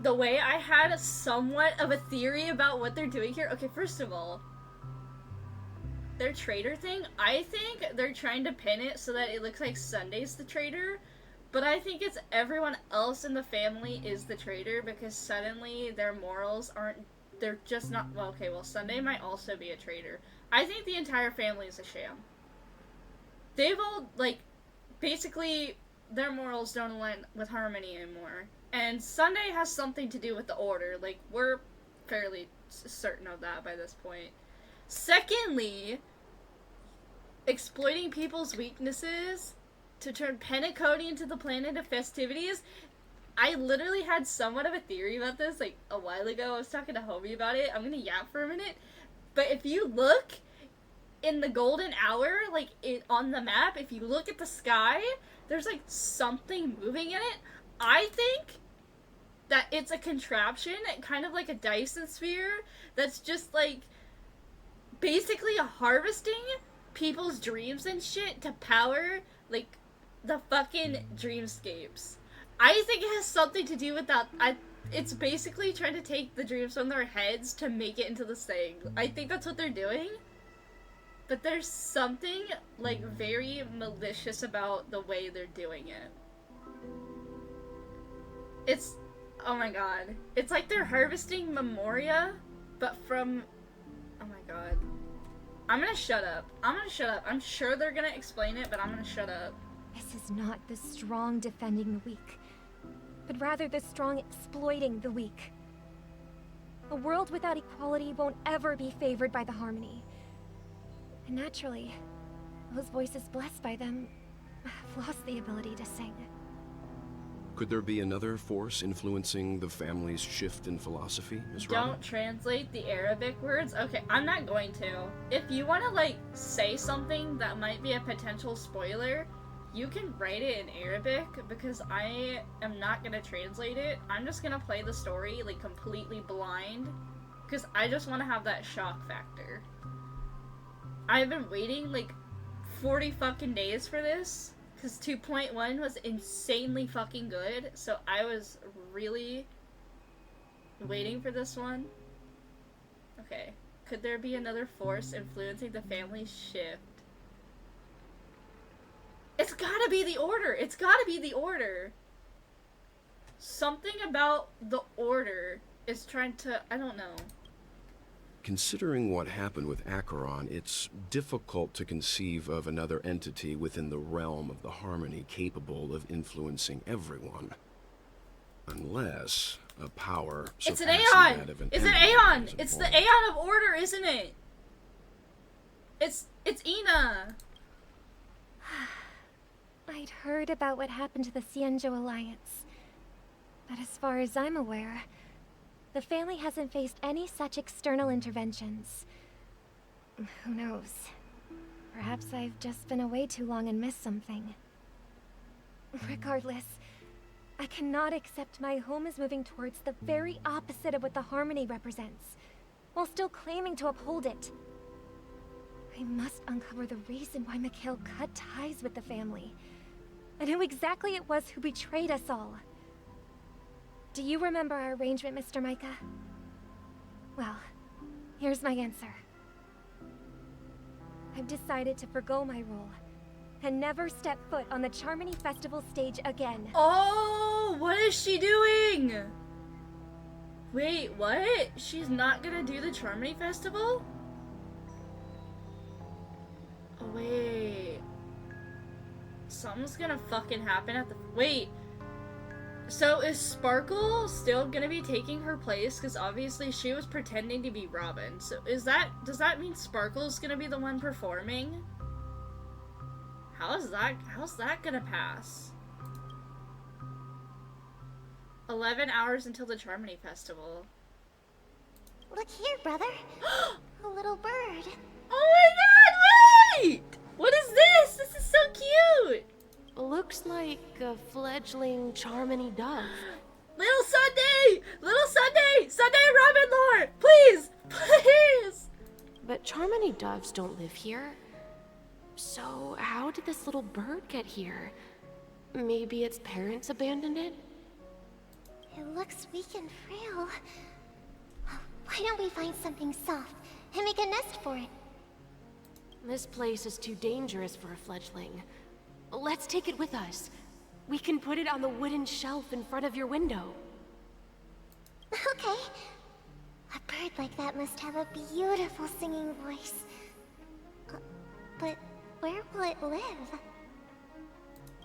The way I had somewhat of a theory about what they're doing here. Okay, first of all, their traitor thing, I think they're trying to pin it so that it looks like Sunday's the traitor, but I think it's everyone else in the family is the traitor because suddenly their morals aren't, they're just not, well, okay, well, Sunday might also be a traitor. I think the entire family is a sham. They've all, like, basically, their morals don't align with harmony anymore. And Sunday has something to do with the order. Like, we're fairly certain of that by this point. Secondly, exploiting people's weaknesses to turn Penacony into the planet of festivities. I literally had somewhat of a theory about this, like, a while ago. I was talking to Homie about it. I'm gonna yap for a minute. But if you look in the golden hour, like, on the map, if you look at the sky, there's, like, something moving in it. I think that it's a contraption, kind of like a Dyson sphere, that's just, like, basically harvesting people's dreams and shit to power, like, the fucking dreamscapes. I think it has something to do with that. It's basically trying to take the dreams from their heads to make it into this thing. I think that's what they're doing. But there's something, like, very malicious about the way they're doing it. It's... oh my god. It's like they're harvesting Memoria, but from... oh my god. I'm gonna shut up. I'm sure they're gonna explain it, but I'm gonna shut up. This is not the strong defending the weak, but rather the strong exploiting the weak. A world without equality won't ever be favored by the harmony. And naturally, those voices blessed by them have lost the ability to sing. Could there be another force influencing the family's shift in philosophy, Miss Robin? Don't translate the Arabic words? Okay, I'm not going to. If you want to, like, say something that might be a potential spoiler, you can write it in Arabic, because I am not gonna translate it. I'm just gonna play the story, like, completely blind, because I just want to have that shock factor. I've been waiting, like, 40 fucking days for this, because 2.1 was insanely fucking good, so I was really waiting for this one. Okay. Could there be another force influencing the family's shift? It's gotta be the Order! It's gotta be the Order! Something about the Order is trying to... I don't know. Considering what happened with Acheron, it's difficult to conceive of another entity within the realm of the Harmony capable of influencing everyone. Unless a power It's an surpassing Aeon! that of an It's an emperor Aeon! has It's the evolved. Aeon of Order, isn't it? It's Ina! I'd heard about what happened to the Xianzhou Alliance, but as far as I'm aware, the family hasn't faced any such external interventions. Who knows? Perhaps I've just been away too long and missed something. Regardless, I cannot accept my home is moving towards the very opposite of what the Harmony represents. while still claiming to uphold it. I must uncover the reason why Mikhail cut ties with the family, and who exactly it was who betrayed us all. Do you remember our arrangement, Mr. Micah? Well, here's my answer. I've decided to forgo my role and never step foot on the Charmony Festival stage again. Oh, what is she doing? Wait, what? She's not gonna do the Charmony Festival? Oh, wait. Something's gonna fucking happen at the... Wait. So is Sparkle still gonna be taking her place? Because obviously she was pretending to be Robin. So does that mean Sparkle's gonna be the one performing? How's that gonna pass? 11 hours until the Charmony Festival. Look here, brother. A little bird. Oh my god, wait! What is this? This is so cute! Looks like a fledgling Charmony dove. Little Sunday! Little Sunday! Sunday Robin lore! Please! Please! But Charmony doves don't live here. So how did this little bird get here? Maybe its parents abandoned it? It looks weak and frail. Why don't we find something soft and make a nest for it? This place is too dangerous for a fledgling. Let's take it with us. We can put it on the wooden shelf in front of your window. Okay. A bird like that must have a beautiful singing voice. But where will it live?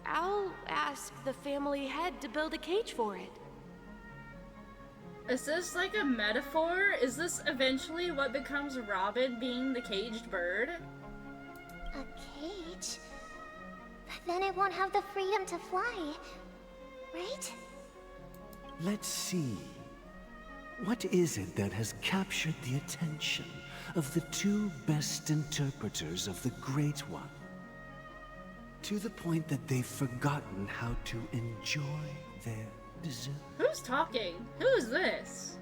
I'll ask the family head to build a cage for it. Is this like a metaphor? Is this eventually what becomes Robin being the caged bird? A cage? But then it won't have the freedom to fly, right? Let's see. What is it that has captured the attention of the two best interpreters of the Great One? To the point that they've forgotten how to enjoy their dessert. Who's talking? Who is this?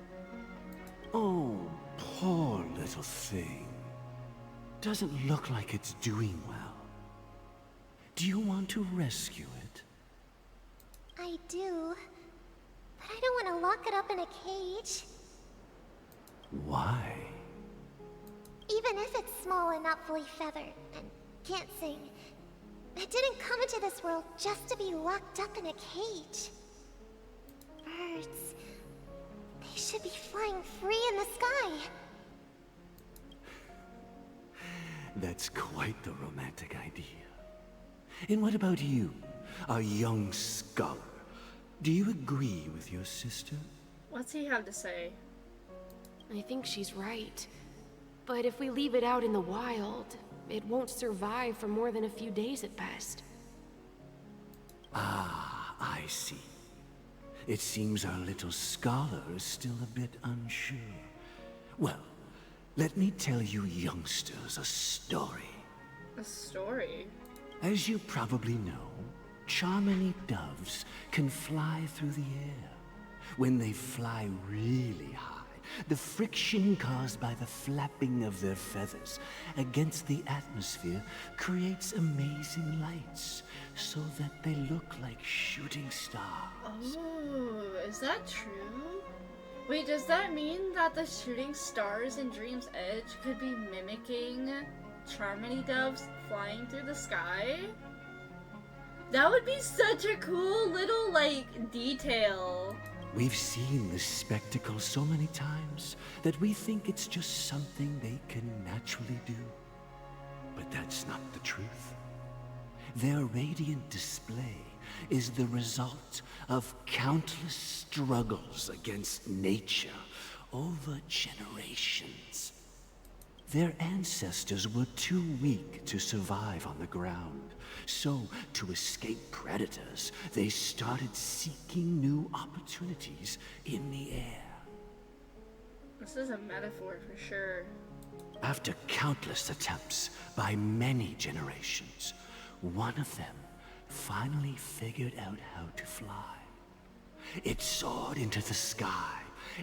Oh, poor little thing. Doesn't look like it's doing well. Do you want to rescue it? I do. But I don't want to lock it up in a cage. Why? Even if it's small and not fully feathered, and can't sing, it didn't come into this world just to be locked up in a cage. Birds, they should be flying free in the sky. That's quite the romantic idea. And what about you, a young scholar? Do you agree with your sister? What's he have to say? I think she's right. But if we leave it out in the wild, it won't survive for more than a few days at best. Ah, I see. It seems our little scholar is still a bit unsure. Well, let me tell you youngsters a story. A story? As you probably know, Charmony doves can fly through the air. When they fly really high, the friction caused by the flapping of their feathers against the atmosphere creates amazing lights, so that they look like shooting stars. Oh, is that true? Wait, does that mean that the shooting stars in Dream's Edge could be mimicking Charmony doves flying through the sky? That would be such a cool little, like, detail. We've seen this spectacle so many times that we think it's just something they can naturally do. But that's not the truth. Their radiant display is the result of countless struggles against nature over generations. Their ancestors were too weak to survive on the ground. So, to escape predators, they started seeking new opportunities in the air. This is a metaphor for sure. After countless attempts by many generations, one of them finally figured out how to fly. It soared into the sky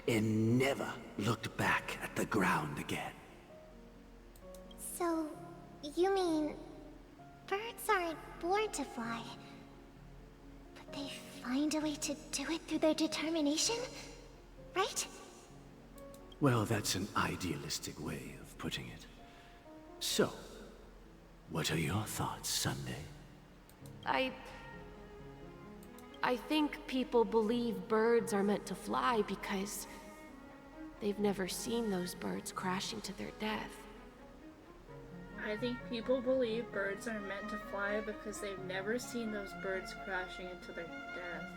and never looked back at the ground again. So, you mean birds aren't born to fly, but they find a way to do it through their determination, right? Well, that's an idealistic way of putting it. So, what are your thoughts, Sunday? I think people believe birds are meant to fly because they've never seen those birds crashing to their death. I think people believe birds are meant to fly because they've never seen those birds crashing into their death.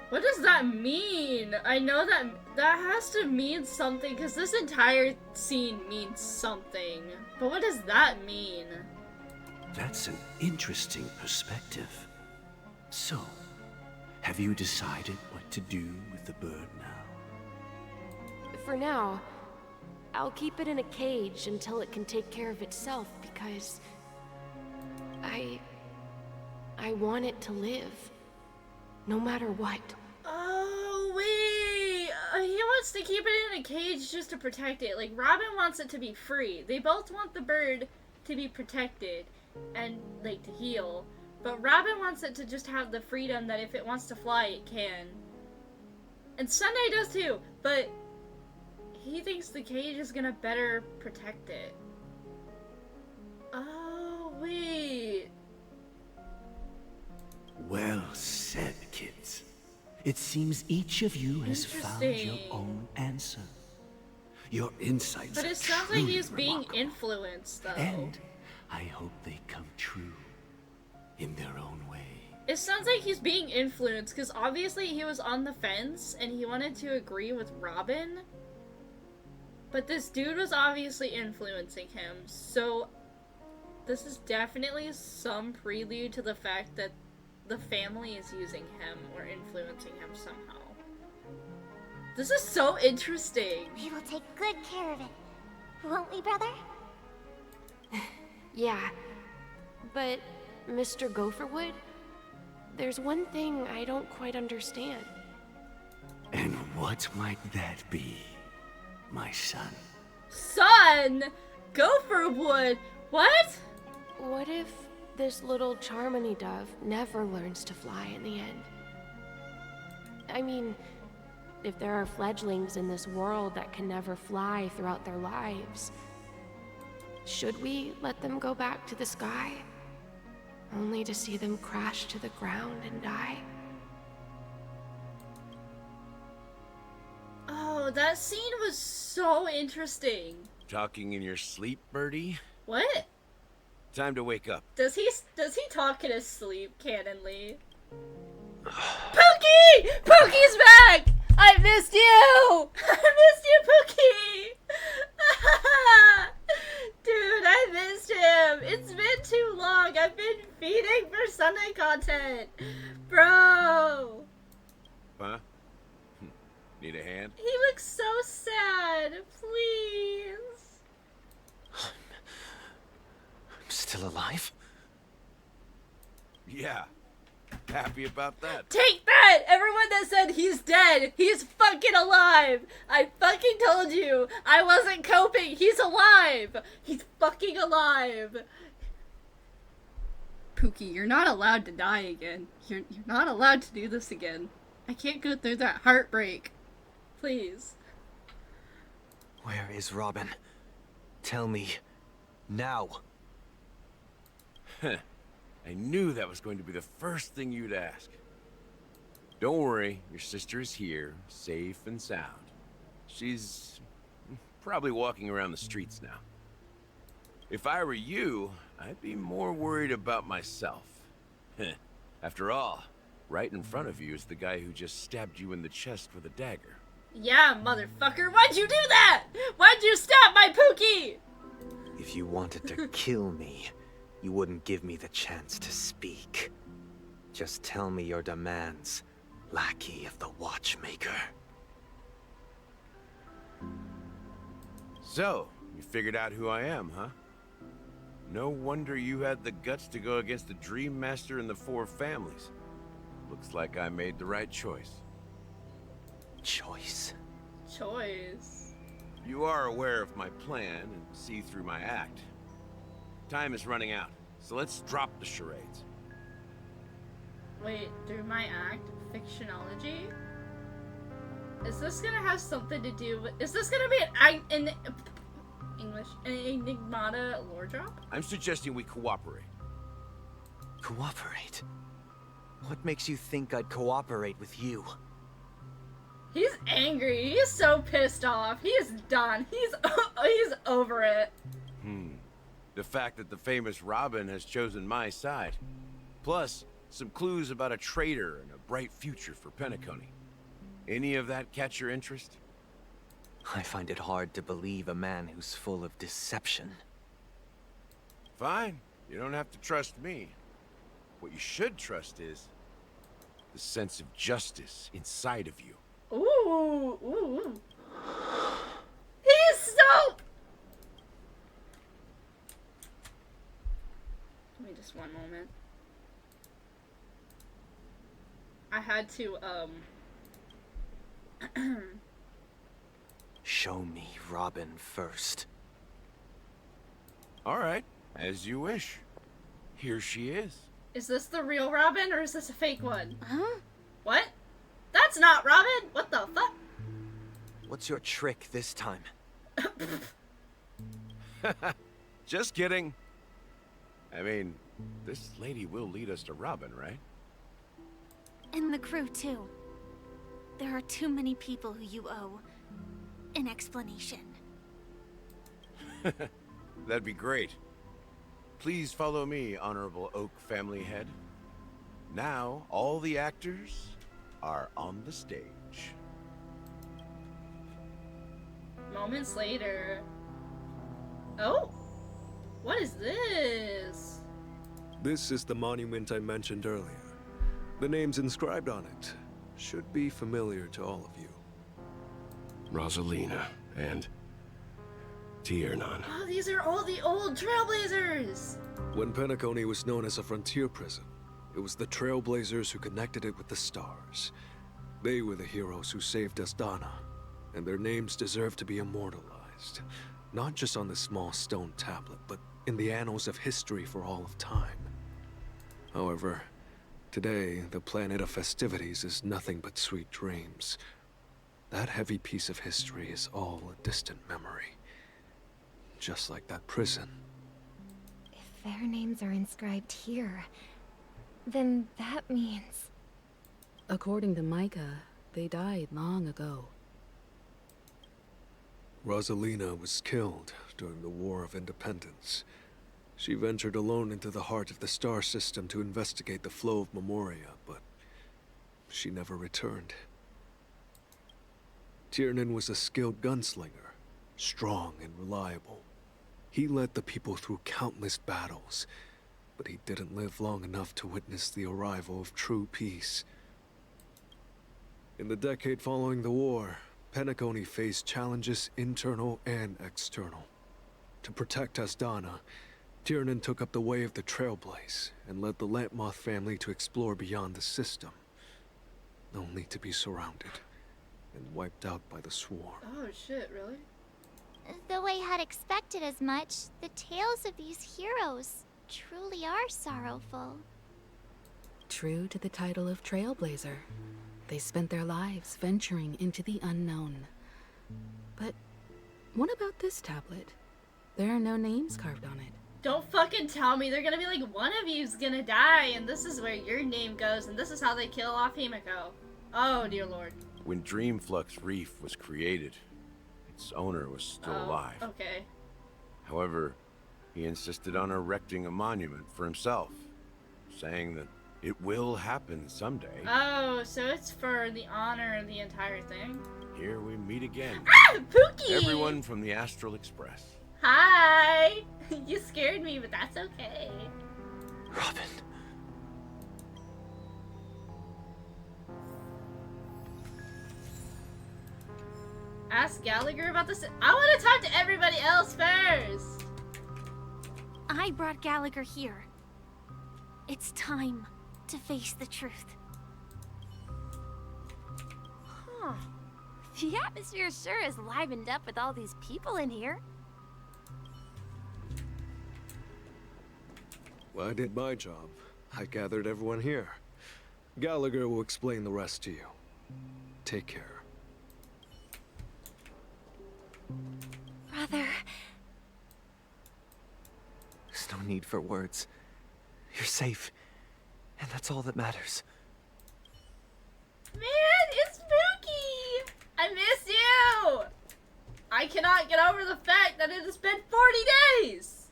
What does that mean? I know that has to mean something because this entire scene means something. But what does that mean? That's an interesting perspective. So, have you decided what to do with the bird now? For now, I'll keep it in a cage until it can take care of itself because I want it to live. No matter what. Oh, wait! He wants to keep it in a cage just to protect it. Like, Robin wants it to be free. They both want the bird to be protected and, like, to heal. But Robin wants it to just have the freedom that if it wants to fly, it can. And Sunday does too, but he thinks the cage is gonna better protect it. Oh, wait. Well said, kids. It seems each of you has found your own answer. Your insights But are it sounds like truly he's being remarkable. influenced, though. And I hope they come true in their own way. It sounds like he's being influenced, because obviously he was on the fence, and he wanted to agree with Robin. But this dude was obviously influencing him, so this is definitely some prelude to the fact that the family is using him or influencing him somehow. This is so interesting. We will take good care of it. Won't we, brother? Yeah, but Mr. Gopherwood, there's one thing I don't quite understand. And what might that be, my son? Son! Gopherwood! What? What if this little Charmony dove never learns to fly in the end? I mean, if there are fledglings in this world that can never fly throughout their lives, should we let them go back to the sky, only to see them crash to the ground and die? Oh, that scene was so interesting. Talking in your sleep, Birdie? What? Time to wake up. Does he talk in his sleep, canonly? Pookie! Pookie's back! I missed you! I missed you, Pookie! Dude, I missed him! It's been too long! I've been feeding for Sunday content! Bro! Huh? Need a hand? He looks so sad! Please! I'm still alive? Yeah. Happy about that. Take that! Everyone that said he's dead, he's fucking alive! I fucking told you! I wasn't coping! He's alive! He's fucking alive! Pookie, you're not allowed to die again. You're not allowed to do this again. I can't go through that heartbreak. Please. Where is Robin? Tell me. Now. Heh. I knew that was going to be the first thing you'd ask. Don't worry, your sister is here, safe and sound. She's probably walking around the streets now. If I were you, I'd be more worried about myself. Heh. After all, right in front of you is the guy who just stabbed you in the chest with a dagger. Yeah, motherfucker, why'd you do that? Why'd you stab my Pookie? If you wanted to kill me, you wouldn't give me the chance to speak. Just tell me your demands, lackey of the Watchmaker. So, you figured out who I am, huh? No wonder you had the guts to go against the Dream Master and the Four Families. Looks like I made the right choice. choice. Choice. You are aware of my plan and see through my act. Time is running out, so let's drop the charades. Wait, through my act, fictionology? Is this gonna have something to do with? Is this gonna be an Enigmata lore drop? I'm suggesting we cooperate. Cooperate? What makes you think I'd cooperate with you? He's angry. He's so pissed off. He is done. He's over it. The fact that the famous Robin has chosen my side. Plus, some clues about a traitor and a bright future for Penacony. Any of that catch your interest? I find it hard to believe a man who's full of deception. Fine. You don't have to trust me. What you should trust is the sense of justice inside of you. Ooh, ooh. He's so... Give me just one moment. I had to, Show me Robin first. All right, as you wish. Here she is. Is this the real Robin or is this a fake one? Huh? What? That's not Robin! What the fuck? What's your trick this time? Just kidding. I mean, this lady will lead us to Robin, right? And the crew, too. There are too many people who you owe an explanation. That'd be great. Please follow me, Honorable Oak family head. Now, all the actors are on the stage. Moments later. Oh! What is this? This is the monument I mentioned earlier. The names inscribed on it should be familiar to all of you. Rosalina and Tiernan. Oh, these are all the old Trailblazers! When Penacony was known as a frontier prison, it was the Trailblazers who connected it with the stars. They were the heroes who saved Asdana, and their names deserve to be immortalized. Not just on this small stone tablet, but in the annals of history for all of time. However, today, the planet of festivities is nothing but sweet dreams. That heavy piece of history is all a distant memory. Just like that prison. If their names are inscribed here, then that means... According to Micah, they died long ago. Rosalina was killed during the War of Independence. She ventured alone into the heart of the star system to investigate the flow of Memoria, but she never returned. Tiernan was a skilled gunslinger, strong and reliable. He led the people through countless battles, but he didn't live long enough to witness the arrival of true peace. In the decade following the war, Penacony faced challenges internal and external. To protect Asdana, Tiernan took up the way of the Trailblaze and led the Lampmoth family to explore beyond the system, only to be surrounded and wiped out by the Swarm. Oh shit, really? Though I had expected as much, the tales of these heroes truly are sorrowful. True to the title of Trailblazer, they spent their lives venturing into the unknown. But what about this tablet? There are no names carved on it. Don't fucking tell me they're gonna be like, one of you's gonna die, and this is where your name goes, and this is how they kill off Himiko. Oh, dear lord. When Dreamflux Reef was created, its owner was still alive. Okay. However, he insisted on erecting a monument for himself, saying that it will happen someday. Oh, so it's for the honor of the entire thing? Here we meet again. Ah! Pookie! Everyone from the Astral Express. Hi! You scared me, but that's okay. Robin. Ask Gallagher about this. I want to talk to everybody else first. I brought Gallagher here. It's time to face the truth. Huh. The atmosphere sure is livened up with all these people in here. Well, I did my job. I gathered everyone here. Gallagher will explain the rest to you. Take care. Brother. There's no need for words. You're safe, and that's all that matters. Man, it's spooky! I miss you! I cannot get over the fact that it has been 40 days!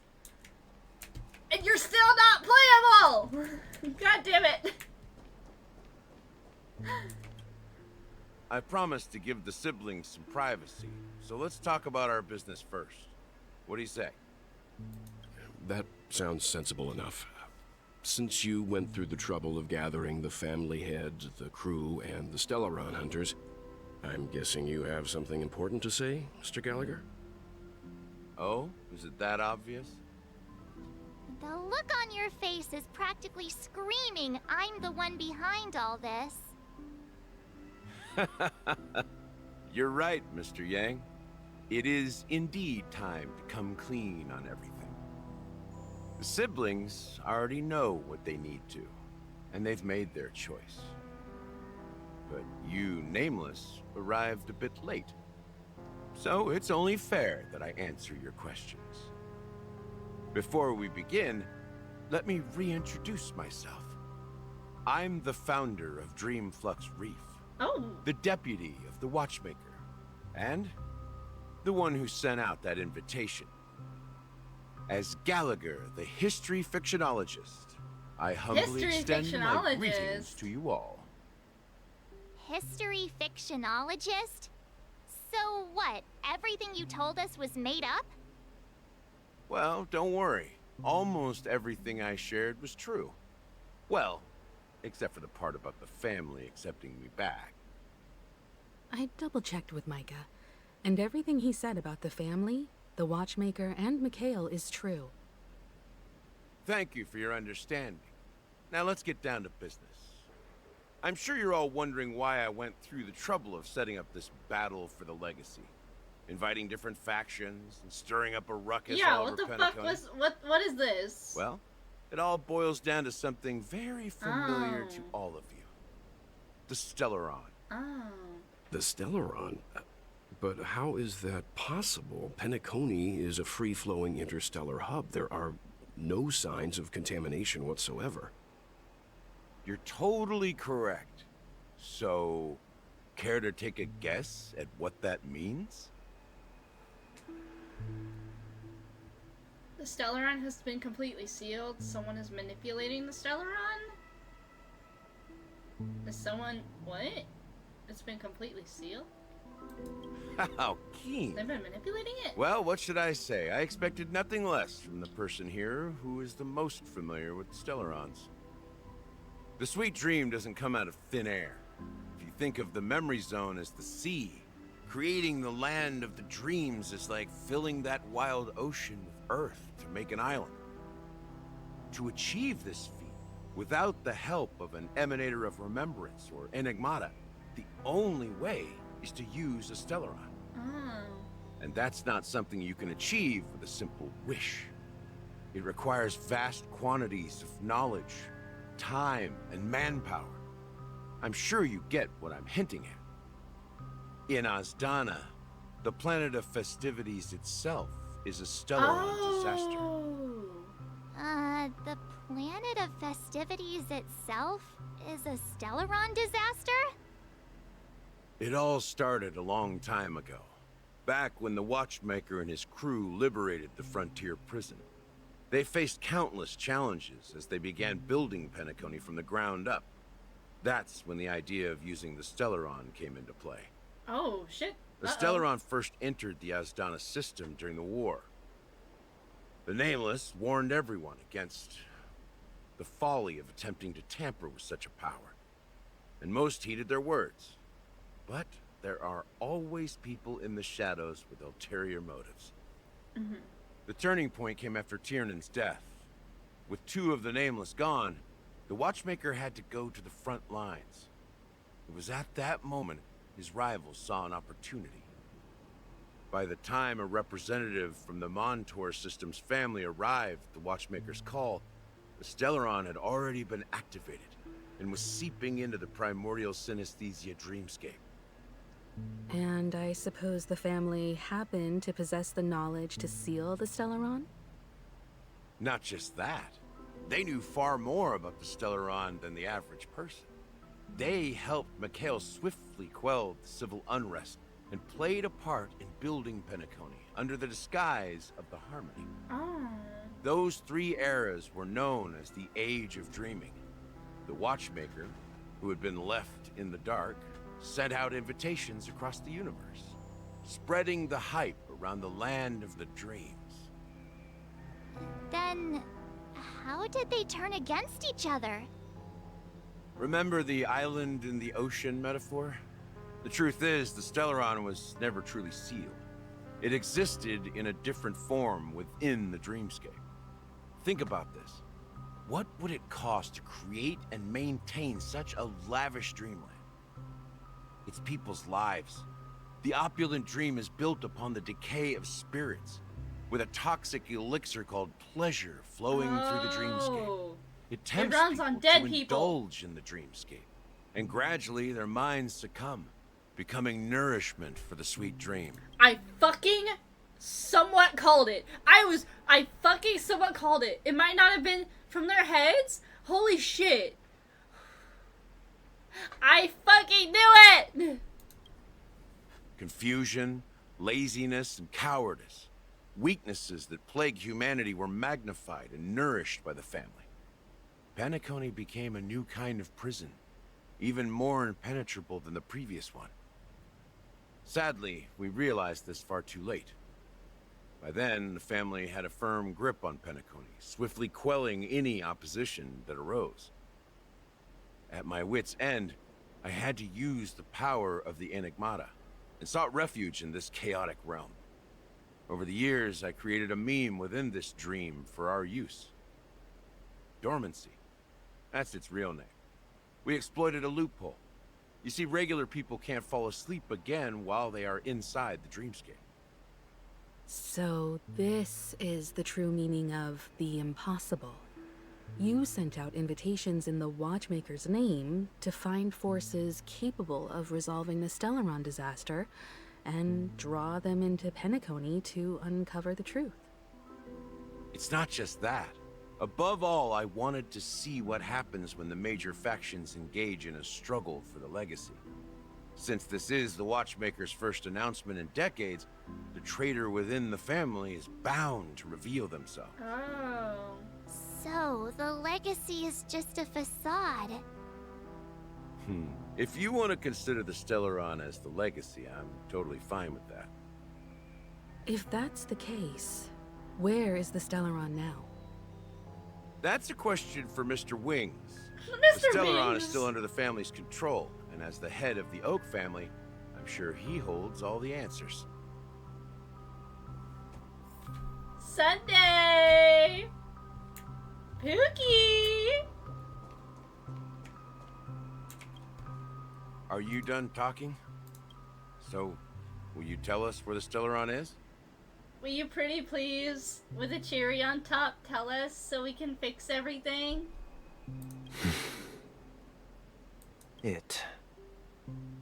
And you're still not playable! God damn it! I promised to give the siblings some privacy, so let's talk about our business first. What do you say? That sounds sensible enough. Since you went through the trouble of gathering the family heads, the crew, and the Stellaron hunters, I'm guessing you have something important to say, Mr. Gallagher? Oh? Is it that obvious? The look on your face is practically screaming, I'm the one behind all this. You're right, Mr. Yang. It is indeed time to come clean on everything. The siblings already know what they need to, and they've made their choice. But you, Nameless, arrived a bit late. So it's only fair that I answer your questions. Before we begin, let me reintroduce myself. I'm the founder of Dreamflux Reef. Oh. The deputy of the Watchmaker. And the one who sent out that invitation. As Gallagher, the history fictionologist, I humbly extend my greetings to you all. History fictionologist? So what, everything you told us was made up? Well, don't worry. Almost everything I shared was true. Well, except for the part about the family accepting me back. I double-checked with Micah, and everything he said about the family, the Watchmaker, and Mikhail is true. Thank you for your understanding. Now let's get down to business. I'm sure you're all wondering why I went through the trouble of setting up this battle for the legacy. Inviting different factions and stirring up a ruckus all over what the Penacony. fuck was... What is this? Well, it all boils down to something very familiar to all of you. The Stellaron. Oh. The Stellaron? But how is that possible? Penacony is a free-flowing interstellar hub. There are no signs of contamination whatsoever. You're totally correct. So, care to take a guess at what that means? The Stellaron has been completely sealed. Someone is manipulating the Stellaron? Is someone... what? It's been completely sealed? How keen. They've been manipulating it? Well, what should I say? I expected nothing less from the person here who is the most familiar with the Stellarons. The sweet dream doesn't come out of thin air. If you think of the memory zone as the sea, creating the land of the dreams is like filling that wild ocean with earth to make an island. To achieve this feat, without the help of an emanator of remembrance or enigmata, the only way is to use a Stellaron. Oh. And that's not something you can achieve with a simple wish. It requires vast quantities of knowledge, time, and manpower. I'm sure you get what I'm hinting at. In Azdana, the planet of festivities itself is a Stellaron disaster. The planet of festivities itself is a Stellaron disaster? It all started a long time ago, back when the Watchmaker and his crew liberated the frontier prison. They faced countless challenges as they began building Penacony from the ground up. That's when the idea of using the Stellaron came into play. Oh, shit. The Stellaron first entered the Azdana system during the war. The Nameless warned everyone against the folly of attempting to tamper with such a power, and most heeded their words. But there are always people in the shadows with ulterior motives. Mm-hmm. The turning point came after Tiernan's death. With two of the Nameless gone, the Watchmaker had to go to the front lines. It was at that moment his rivals saw an opportunity. By the time a representative from the Montour Systems family arrived at the Watchmaker's call, the Stellaron had already been activated and was seeping into the primordial synesthesia dreamscape. And I suppose the family happened to possess the knowledge to seal the Stellaron? Not just that. They knew far more about the Stellaron than the average person. They helped Mikhail swiftly quell the civil unrest and played a part in building Penacony under the disguise of the Harmony. Oh. Those 3 eras were known as the Age of Dreaming. The Watchmaker, who had been left in the dark, sent out invitations across the universe, spreading the hype around the land of the dreams. Then, how did they turn against each other? Remember the island in the ocean metaphor? The truth is, the Stellaron was never truly sealed. It existed in a different form within the dreamscape. Think about this. What would it cost to create and maintain such a lavish dreamland? It's people's lives. The opulent dream is built upon the decay of spirits, with a toxic elixir called pleasure flowing through the dreamscape. It tempts runs people on dead to people. indulge in the dreamscape, and gradually their minds succumb, becoming nourishment for the sweet dream. I fucking somewhat called it. I fucking somewhat called it. It might not have been from their heads. Holy shit. I fucking knew it! Confusion, laziness, and cowardice. Weaknesses that plague humanity were magnified and nourished by the family. Penacony became a new kind of prison, even more impenetrable than the previous one. Sadly, we realized this far too late. By then, the family had a firm grip on Penacony, swiftly quelling any opposition that arose. At my wit's end, I had to use the power of the Enigmata, and sought refuge in this chaotic realm. Over the years, I created a meme within this dream for our use. Dormancy. That's its real name. We exploited a loophole. You see, regular people can't fall asleep again while they are inside the dreamscape. So this is the true meaning of the impossible. You sent out invitations in the Watchmaker's name to find forces capable of resolving the Stellaron disaster and draw them into Penacony to uncover the truth. It's not just that. Above all, I wanted to see what happens when the major factions engage in a struggle for the legacy. Since this is the Watchmaker's first announcement in decades, the traitor within the family is bound to reveal themselves. Oh. So, the legacy is just a facade. If you want to consider the Stellaron as the legacy, I'm totally fine with that. If that's the case, where is the Stellaron now? That's a question for Mr. Wings. Mr. The Stellaron Wings. is still under the family's control, and as the head of the Oak family, I'm sure he holds all the answers. Sunday! Pookie! Are you done talking? So, will you tell us where the Stellaron is? Will you pretty please, with a cherry on top, tell us so we can fix everything? It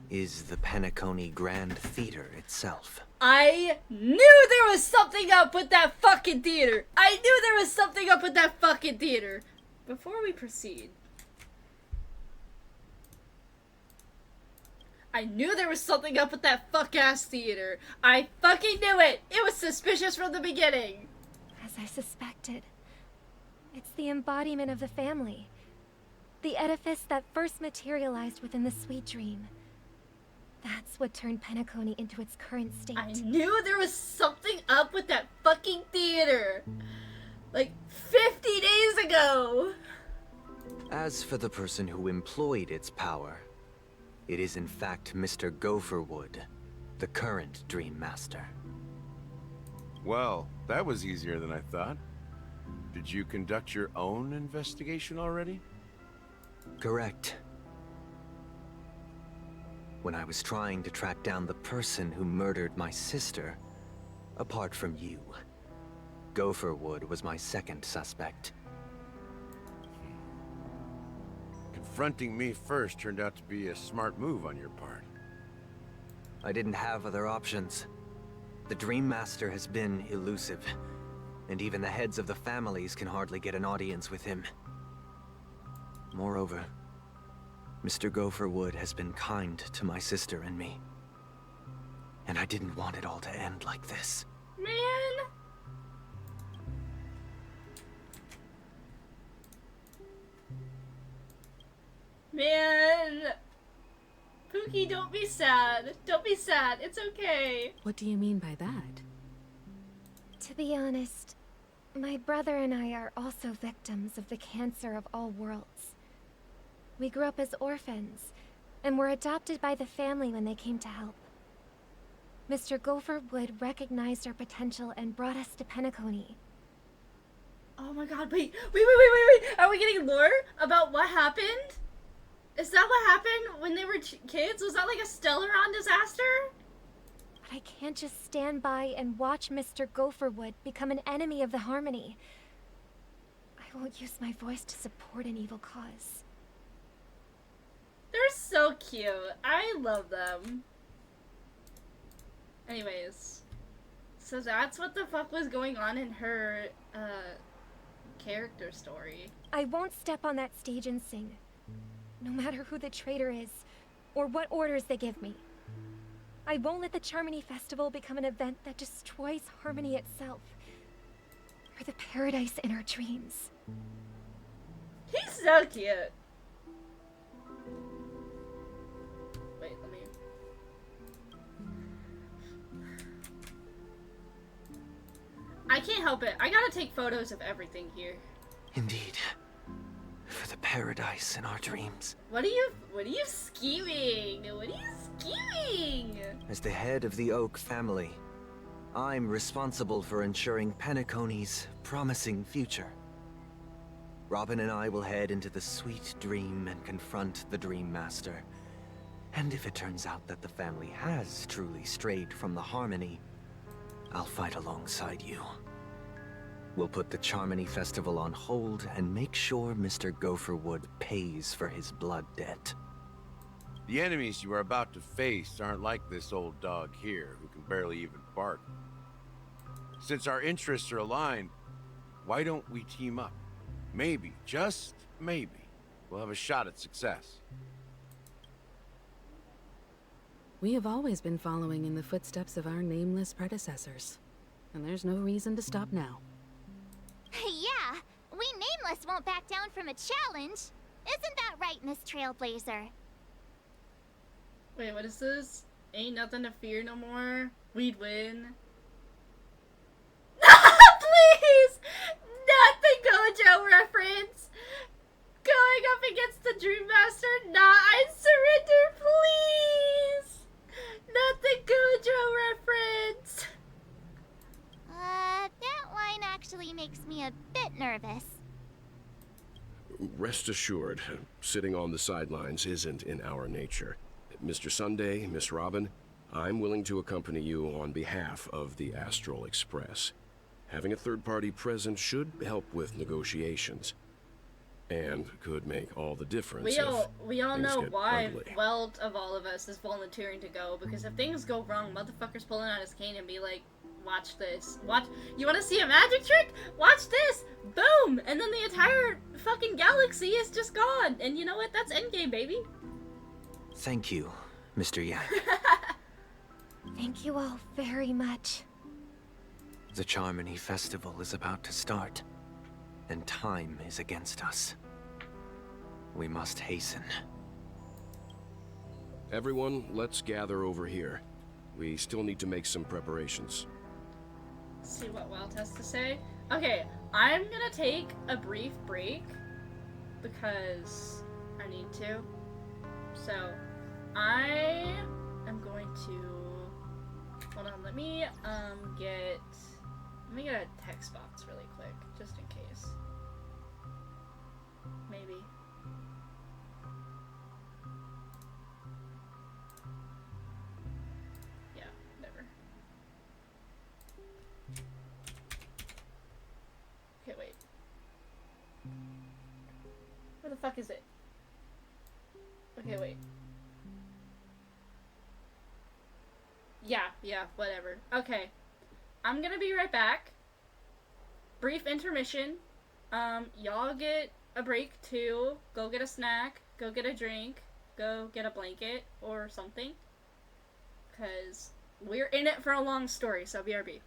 is the Penacony Grand Theater itself. I knew there was something up with that fucking theater! I knew there was something up with that fucking theater! Before we proceed, I knew there was something up with that fuck-ass theater. I fucking knew it! It was suspicious from the beginning! As I suspected, it's the embodiment of the family. The edifice that first materialized within the sweet dream. That's what turned Penacony into its current state. I knew there was something up with that fucking theater! Like, 50 days ago! As for the person who employed its power, it is in fact Mr. Gopherwood, the current Dream Master. Well, that was easier than I thought. Did you conduct your own investigation already? Correct. when I was trying to track down the person who murdered my sister, apart from you. Gopherwood was my second suspect. Confronting me first turned out to be a smart move on your part. I didn't have other options. The Dream Master has been elusive, and even the heads of the families can hardly get an audience with him. Moreover, Mr. Gopherwood has been kind to my sister and me. And I didn't want it all to end like this. Man! Man! Pookie, don't be sad. Don't be sad. It's okay. What do you mean by that? To be honest, my brother and I are also victims of the cancer of all worlds. We grew up as orphans, and were adopted by the family when they came to help. Mr. Gopherwood recognized our potential and brought us to Penacony. Oh my god, wait. Are we getting lore about what happened? Is that what happened when they were kids? Was that like a Stellaron disaster? But I can't just stand by and watch Mr. Gopherwood become an enemy of the Harmony. I won't use my voice to support an evil cause. They're so cute. I love them. Anyways, so that's what the fuck was going on in her, character story. I won't step on that stage and sing, no matter who the traitor is, or what orders they give me. I won't let the Charmony Festival become an event that destroys Harmony itself, or the paradise in our dreams. He's so cute. Wait, let me... I can't help it. I gotta take photos of everything here. Indeed. For the paradise in our dreams. What are you scheming? What are you scheming? As the head of the Oak family, I'm responsible for ensuring Penacony's promising future. Robin and I will head into the sweet dream and confront the Dream Master. And if it turns out that the family has truly strayed from the Harmony, I'll fight alongside you. We'll put the Charmony Festival on hold and make sure Mr. Gopherwood pays for his blood debt. The enemies you are about to face aren't like this old dog here, who can barely even bark. Since our interests are aligned, why don't we team up? Maybe, just maybe, we'll have a shot at success. We have always been following in the footsteps of our nameless predecessors, and there's no reason to stop now. Yeah, we Nameless won't back down from a challenge. Isn't that right, Miss Trailblazer? Wait, what is this? Ain't nothing to fear no more. We'd win. Please! Not the Gojo reference! Going up against the Dream Master? Nah, I surrender, please! Not the Gojo reference! That line actually makes me a bit nervous. Rest assured, sitting on the sidelines isn't in our nature. Mr. Sunday, Miss Robin, I'm willing to accompany you on behalf of the Astral Express. Having a third party present should help with negotiations. And could make all the difference. We all things know get why ugly. Welt of all of us is volunteering to go, because if things go wrong, motherfucker's pulling out his cane and be like, watch this. Watch. You want to see a magic trick? Watch this. Boom. And then the entire fucking galaxy is just gone. And you know what? That's Endgame, baby. Thank you, Mr. Yang. Thank you all very much. The Charmony Festival is about to start, and time is against us. We must hasten. Everyone, let's gather over here. We still need to make some preparations. See what Welt has to say. Okay, I'm gonna take a brief break because I need to. So, I am going to hold on. Let me get a text box really quick, just in case. Maybe. fuck is it? Okay, wait. Yeah, whatever. Okay. I'm gonna be right back. Brief intermission. Y'all get a break too. Go get a snack. Go get a drink. Go get a blanket or something. Because we're in it for a long story, so BRB.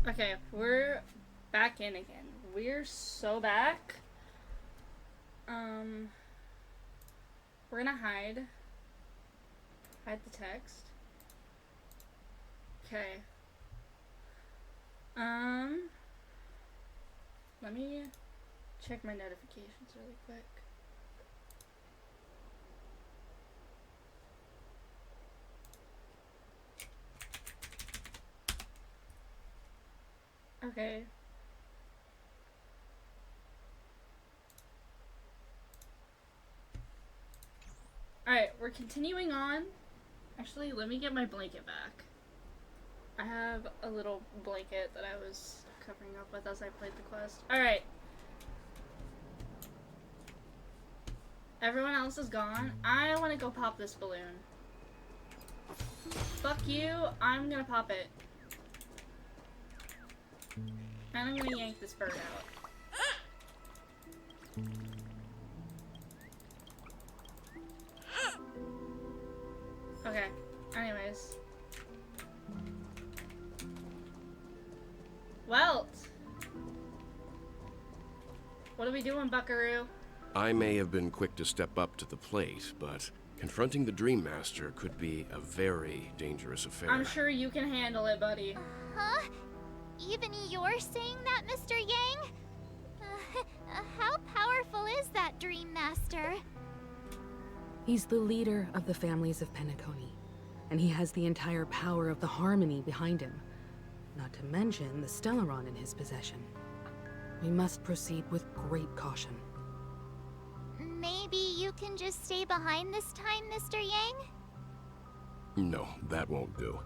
Okay, we're back in again. We're so back. We're gonna hide the text. Okay. Let me check my notifications really quick. Okay. Alright, we're continuing on. Actually, let me get my blanket back. I have a little blanket that I was covering up with as I played the quest. Alright. Everyone else is gone. I want to go pop this balloon. Fuck you. I'm gonna pop it. And I'm gonna yank this bird out. Okay. Anyways. Welt! What are we doing, Buckaroo? I may have been quick to step up to the plate, but confronting the Dream Master could be a very dangerous affair. I'm sure you can handle it, buddy. Huh? Even you're saying that, Mr. Yang? How powerful is that Dream Master? He's the leader of the families of Penacony, and he has the entire power of the Harmony behind him. Not to mention the Stellaron in his possession. We must proceed with great caution. Maybe you can just stay behind this time, Mr. Yang? No, that won't do.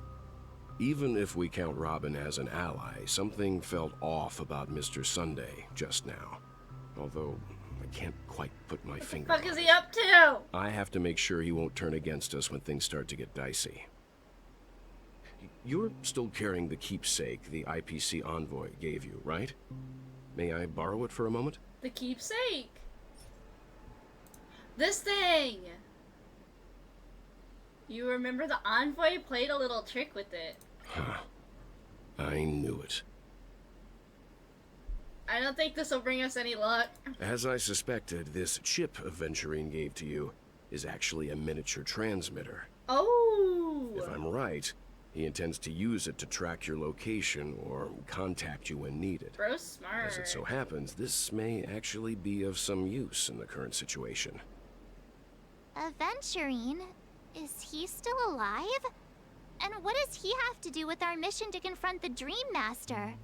Even if we count Robin as an ally, something felt off about Mr. Sunday just now. Although, I can't quite put my finger on it. What the fuck is he up to? I have to make sure he won't turn against us when things start to get dicey. You're still carrying the keepsake the IPC envoy gave you, right? May I borrow it for a moment? The keepsake. This thing! You remember the envoy played a little trick with it. Huh. I knew it. I don't think this will bring us any luck. As I suspected, this chip Aventurine gave to you is actually a miniature transmitter. Oh! If I'm right, he intends to use it to track your location or contact you when needed. Bro's smart. As it so happens, this may actually be of some use in the current situation. Aventurine? Is he still alive? And what does he have to do with our mission to confront the Dream Master?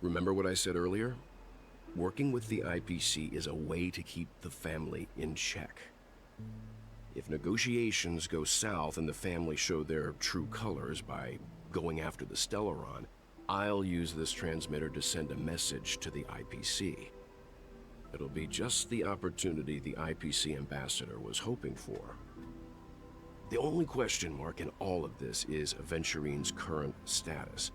Remember what I said earlier? Working with the IPC is a way to keep the family in check. If negotiations go south and the family show their true colors by going after the Stellaron, I'll use this transmitter to send a message to the IPC. It'll be just the opportunity the IPC ambassador was hoping for. The only question mark in all of this is Aventurine's current status.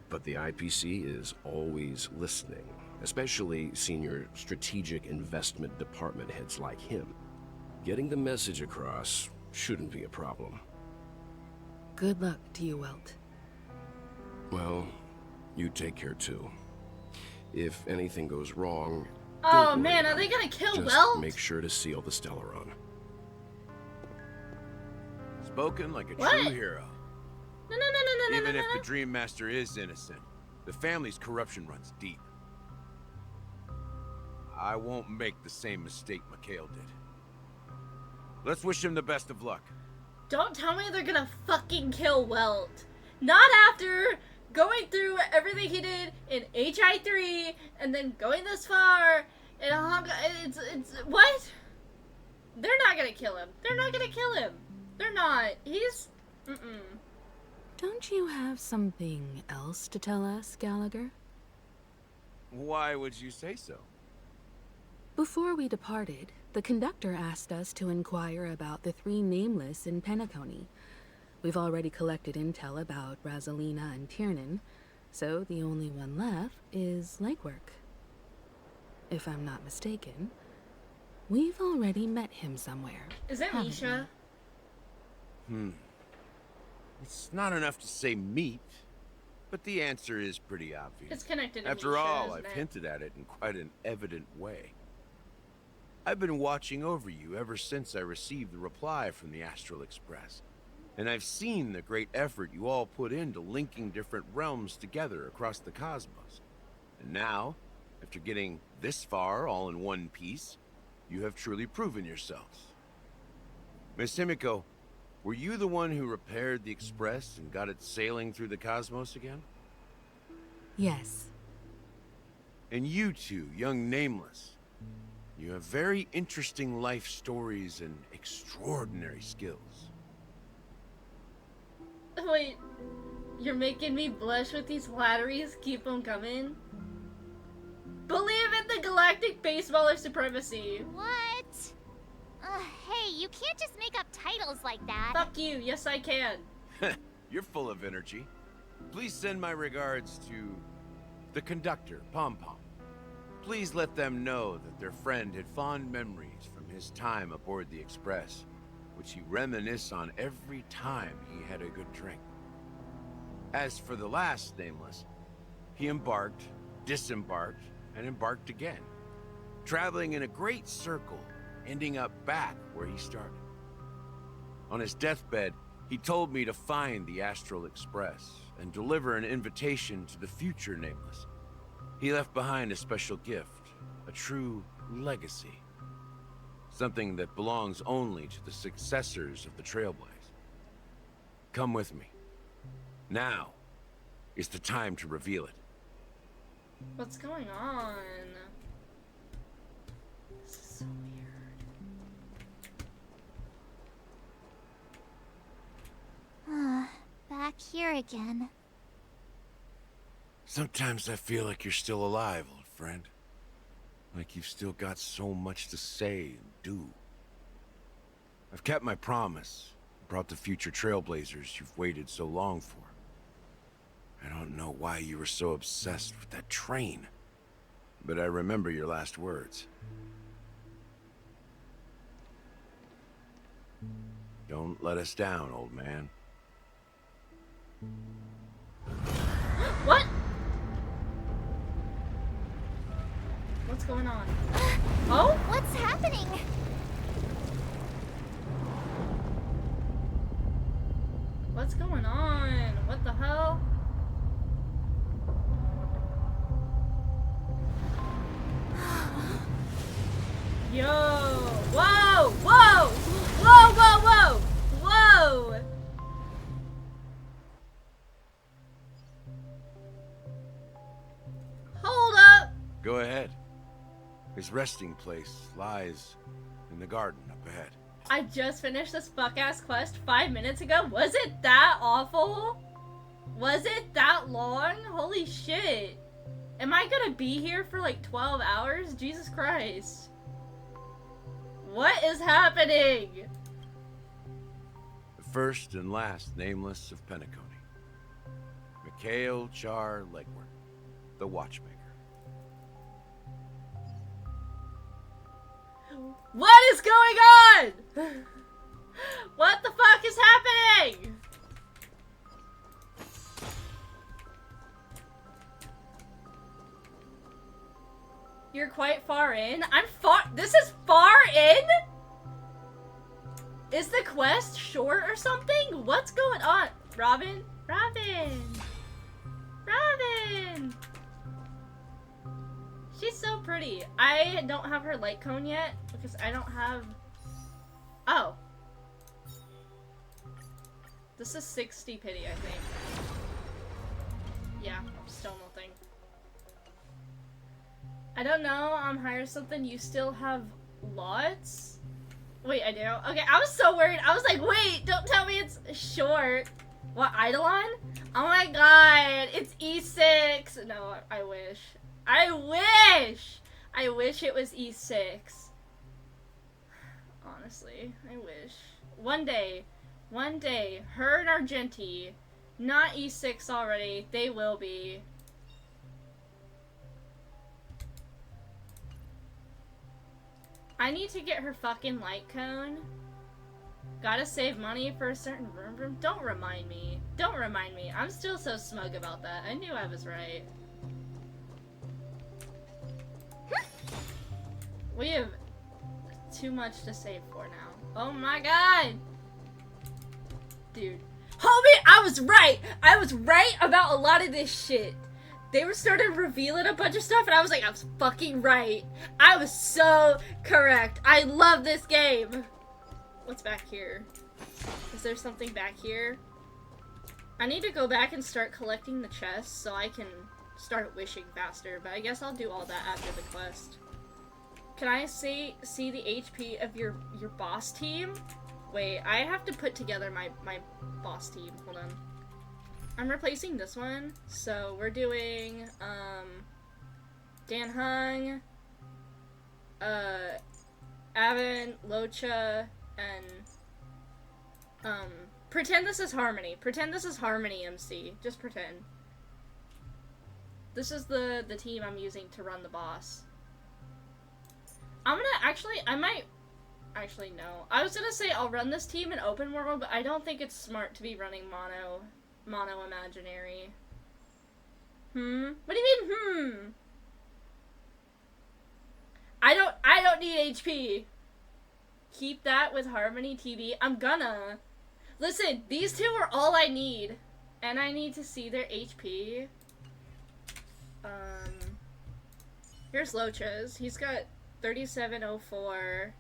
But the IPC is always listening, especially senior strategic investment department heads like him. Getting the message across shouldn't be a problem. Good luck to you, Welt. Well, you take care too. If anything goes wrong, Oh man, are they gonna kill Welt? Make sure to seal the Stellaron. Spoken like a What? true hero. No. Even if the Dream Master is innocent, the family's corruption runs deep. I won't make the same mistake Mikhail did. Let's wish him the best of luck. Don't tell me they're gonna fucking kill Welt. Not after going through everything he did in HI3 and then going this far in Honkai. It's what? They're not gonna kill him. They're not gonna kill him. They're not. He's Don't you have something else to tell us, Gallagher? Why would you say so? Before we departed, the conductor asked us to inquire about the three nameless in Penacony. We've already collected intel about Rosalina and Tiernan, so the only one left is legwork. If I'm not mistaken, we've already met him somewhere. Is it haven't Misha? It's not enough to say meat, but the answer is pretty obvious. It's connected to After Misha, all, isn't I've it? hinted at it in quite an evident way. I've been watching over you ever since I received the reply from the Astral Express. And I've seen the great effort you all put into linking different realms together across the cosmos. And now, after getting this far all in one piece, you have truly proven yourselves. Miss Himiko, were you the one who repaired the Express and got it sailing through the cosmos again? Yes. And you two, young Nameless, you have very interesting life stories and extraordinary skills. Wait, you're making me blush with these flatteries. Keep them coming. Believe in the galactic baseballer supremacy. What? Hey, you can't just make up titles like that. Fuck you. Yes, I can. You're full of energy. Please send my regards to the conductor, Pom Pom. Please let them know that their friend had fond memories from his time aboard the Express, which he reminisced on every time he had a good drink. As for the last nameless, he embarked, disembarked, and embarked again, traveling in a great circle, ending up back where he started. On his deathbed, he told me to find the Astral Express and deliver an invitation to the future nameless. He left behind a special gift, a true legacy. Something that belongs only to the successors of the Trailblaze. Come with me. Now is the time to reveal it. What's going on? This is so weird. Back here again. Sometimes I feel like you're still alive, old friend. Like you've still got so much to say and do. I've kept my promise, brought the future Trailblazers you've waited so long for. I don't know why you were so obsessed with that train, but I remember your last words. Don't let us down, old man. What? What's going on? Oh? What's happening? What's going on? What the hell? Yo! Whoa! Whoa! Whoa! Whoa! Whoa! Whoa! Hold up! Go ahead. His resting place lies in the garden up ahead. I just finished this fuck-ass quest 5 minutes ago. Was it that awful? Was it that long? Holy shit. Am I gonna be here for like 12 hours? Jesus Christ. What is happening? The first and last nameless of Penacony. Mikhail Char Legworth, the Watchmaker. What is going on? What the fuck is happening? You're quite far in? This is far in? Is the quest short or something? What's going on? Robin? Robin! Robin! She's so pretty. I don't have her light cone yet because I don't have... Oh. This is 60 pity, I think. Yeah, still nothing. I don't know, I'm high or something. You still have lots? Wait, I do? Okay, I was so worried. I was like, wait, don't tell me it's short. What, Eidolon? Oh my god, it's E6. No, I wish. I wish! I wish it was E6. Honestly, I wish. One day, her and Argenti, not E6 already, they will be. I need to get her fucking light cone. Gotta save money for a certain room. Don't remind me. Don't remind me. I'm still so smug about that. I knew I was right. We have too much to save for now. Oh my god! Dude. Homie, I was right! I was right about a lot of this shit. They were starting to reveal a bunch of stuff and I was like, I was fucking right. I was so correct. I love this game. What's back here? Is there something back here? I need to go back and start collecting the chests so I can start wishing faster, but I guess I'll do all that after the quest. Can I see the HP of your boss team? Wait, I have to put together my boss team. Hold on. I'm replacing this one. So we're doing, Dan Hung, Avon, Locha, and, pretend this is Harmony. Pretend this is Harmony MC. Just pretend. This is the team I'm using to run the boss. I'm gonna actually, I might, actually no. I was gonna say I'll run this team in open world, but I don't think it's smart to be running mono imaginary. What do you mean, I don't need HP. Keep that with Harmony TV. I'm gonna. Listen, these two are all I need. And I need to see their HP. Here's Locha's. He's got 3704.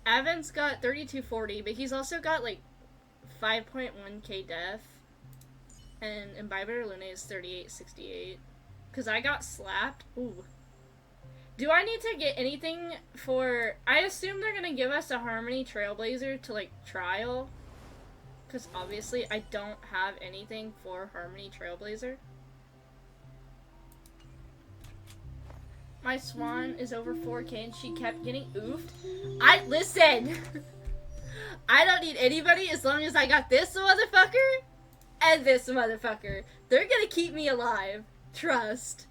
Avon's got 3240, but he's also got like 5.1k def. And Imbiber Lune is 3868. Cause I got slapped. Ooh. Do I need to get anything for... I assume they're gonna give us a Harmony Trailblazer to, like, trial. Because obviously I don't have anything for Harmony Trailblazer. My Swan is over 4k and she kept getting oofed. Listen! I don't need anybody as long as I got this motherfucker and this motherfucker. They're gonna keep me alive. Trust.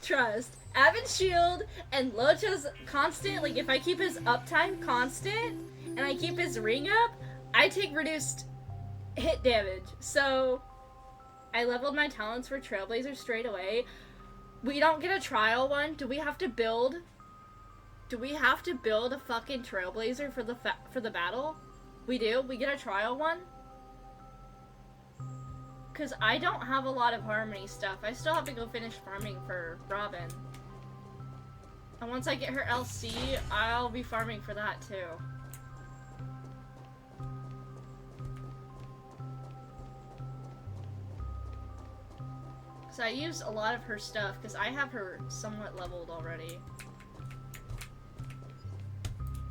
Trust. Avon's shield and Locha's constant, like if I keep his uptime constant and I keep his ring up, I take reduced hit damage. So I leveled my talents for Trailblazer straight away. We don't get a trial one. Do we have to build? Do we have to build a fucking Trailblazer for the battle? We do? We get a trial one? Cause I don't have a lot of Harmony stuff. I still have to go finish farming for Robin. And once I get her LC, I'll be farming for that too. So I use a lot of her stuff because I have her somewhat leveled already.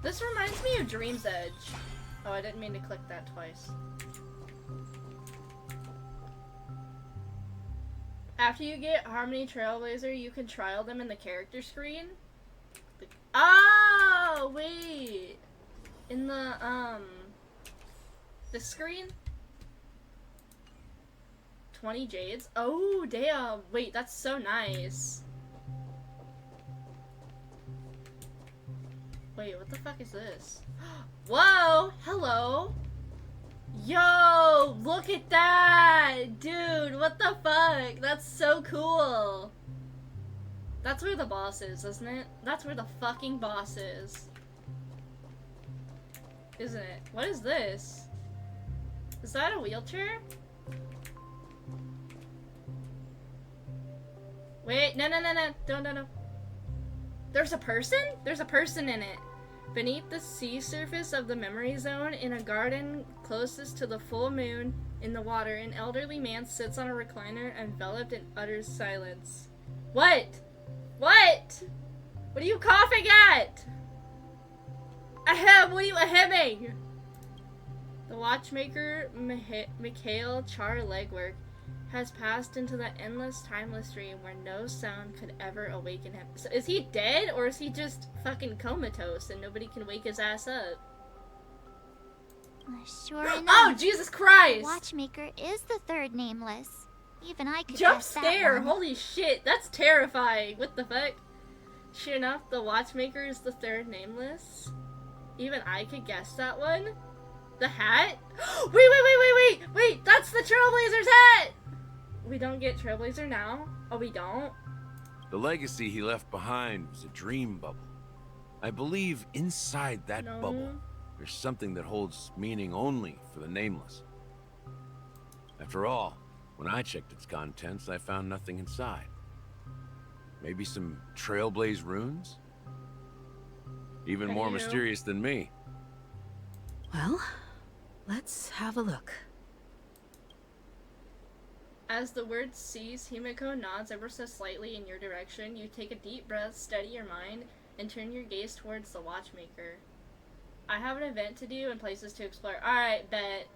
This reminds me of Dream's Edge. Oh, I didn't mean to click that twice. After you get Harmony Trailblazer, you can trial them in the character screen. Oh, wait. In the screen? 20 jades? Oh, damn. Wait, that's so nice. Wait, what the fuck is this? Whoa! Hello! Yo! Look at that! Dude, what the fuck? That's so cool! That's where the boss is, isn't it? That's where the fucking boss is. Isn't it? What is this? Is that a wheelchair? Wait, no. No. There's a person? There's a person in it. Beneath the sea surface of the memory zone, in a garden closest to the full moon in the water, an elderly man sits on a recliner enveloped in utter silence. What? What? What are you coughing at? Ahem, what are you ahemming? The watchmaker, Mikhail Char Legwork, has passed into the endless timeless dream where no sound could ever awaken him. So is he dead, or is he just fucking comatose and nobody can wake his ass up? Sure enough. Oh, Jesus Christ! Watchmaker is the third nameless. Even I could Jump guess that scare! one. Holy shit, that's terrifying! What the fuck? Sure enough, the watchmaker is the third nameless. Even I could guess that one. The hat? Wait! That's the Trailblazer's hat! We don't get Trailblazer now? Oh, we don't? The legacy he left behind was a dream bubble. I believe inside that bubble, there's something that holds meaning only for the nameless. After all, when I checked its contents, I found nothing inside. Maybe some Trailblaze runes? Even more mysterious than me. Well, let's have a look. As the word cease, Himiko nods ever so slightly in your direction. You take a deep breath, steady your mind, and turn your gaze towards the Watchmaker. I have an event to do and places to explore. Alright, bet.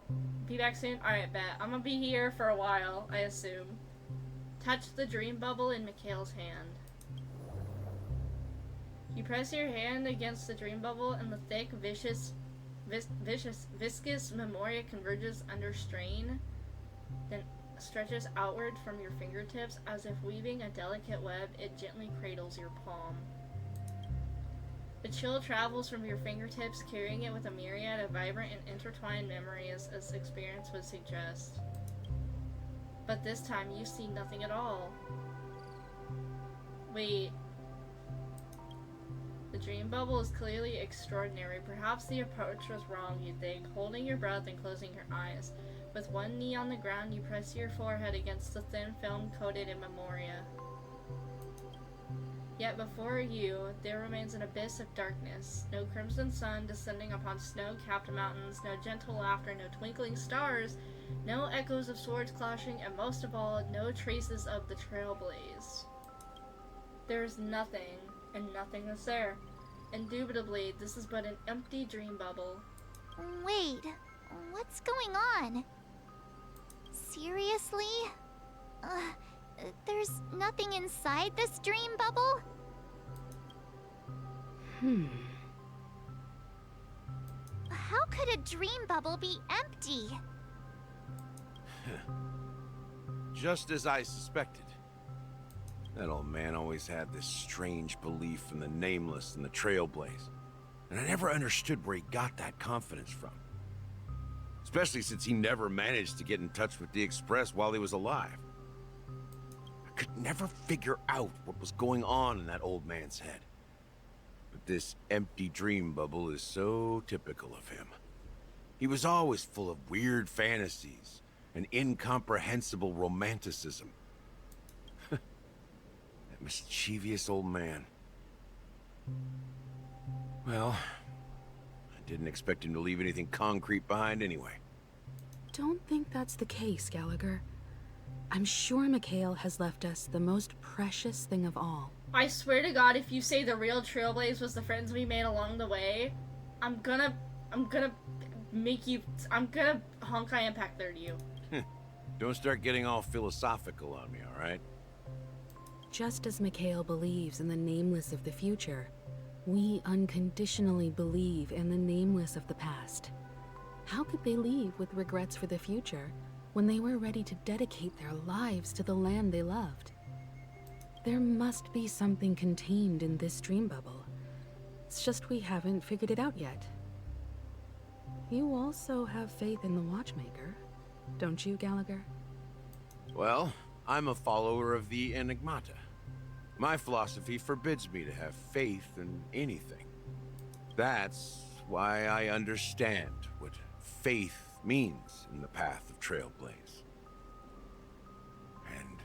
Be back soon? Alright, bet. I'm gonna be here for a while, I assume. Touch the dream bubble in Mikhail's hand. You press your hand against the dream bubble and the thick, viscous memoria converges under strain, then stretches outward from your fingertips as if weaving a delicate web. It gently cradles your palm. The chill travels from your fingertips, carrying it with a myriad of vibrant and intertwined memories as experience would suggest. But this time you see nothing at all. Wait. The dream bubble is clearly extraordinary. Perhaps the approach was wrong, you think, holding your breath and closing your eyes. With one knee on the ground, you press your forehead against the thin film coated in memoria. Yet before you, there remains an abyss of darkness. No crimson sun descending upon snow-capped mountains, no gentle laughter, no twinkling stars, no echoes of swords clashing, and most of all, no traces of the trailblaze. There is nothing, and nothing is there. Indubitably, this is but an empty dream bubble. Wait, what's going on? Seriously? There's nothing inside this dream bubble? How could a dream bubble be empty? Just as I suspected. That old man always had this strange belief in the nameless and the trailblaze. And I never understood where he got that confidence from. Especially since he never managed to get in touch with the Express while he was alive. I could never figure out what was going on in that old man's head. But this empty dream bubble is so typical of him. He was always full of weird fantasies and incomprehensible romanticism. That mischievous old man. Well, I didn't expect him to leave anything concrete behind anyway. Don't think that's the case, Gallagher. I'm sure Mikhail has left us the most precious thing of all. I swear to God, if you say the real trailblaze was the friends we made along the way, I'm gonna make you, I'm gonna Honkai Impact 30 you. Don't start getting all philosophical on me, alright? Just as Mikhail believes in the nameless of the future, we unconditionally believe in the nameless of the past. How could they leave with regrets for the future when they were ready to dedicate their lives to the land they loved? There must be something contained in this dream bubble. It's just we haven't figured it out yet. You also have faith in the Watchmaker, don't you, Gallagher? Well, I'm a follower of the Enigmata. My philosophy forbids me to have faith in anything. That's why I understand what faith means in the path of Trailblaze. And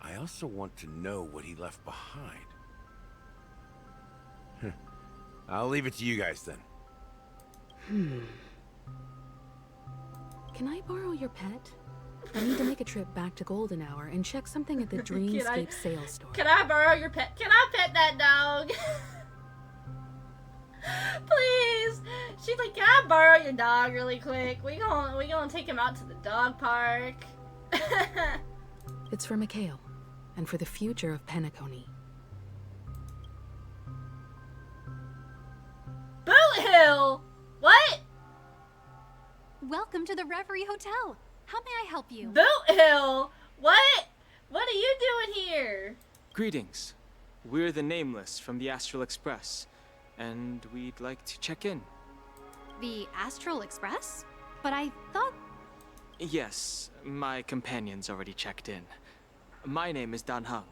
I also want to know what he left behind. I'll leave it to you guys then. Can I borrow your pet? I need to make a trip back to Golden Hour and check something at the Dreamscape sales store. Can I borrow your pet? Can I pet that dog? Please. She's like, can I borrow your dog really quick? We gonna take him out to the dog park. It's for Mikhail, and for the future of Penacony. Boot Hill! What? Welcome to the Reverie Hotel. How may I help you? Boot Hill! What? What are you doing here? Greetings. We're the Nameless from the Astral Express, and we'd like to check in. The Astral Express? But I thought... Yes, my companion's already checked in. My name is Dan Hung,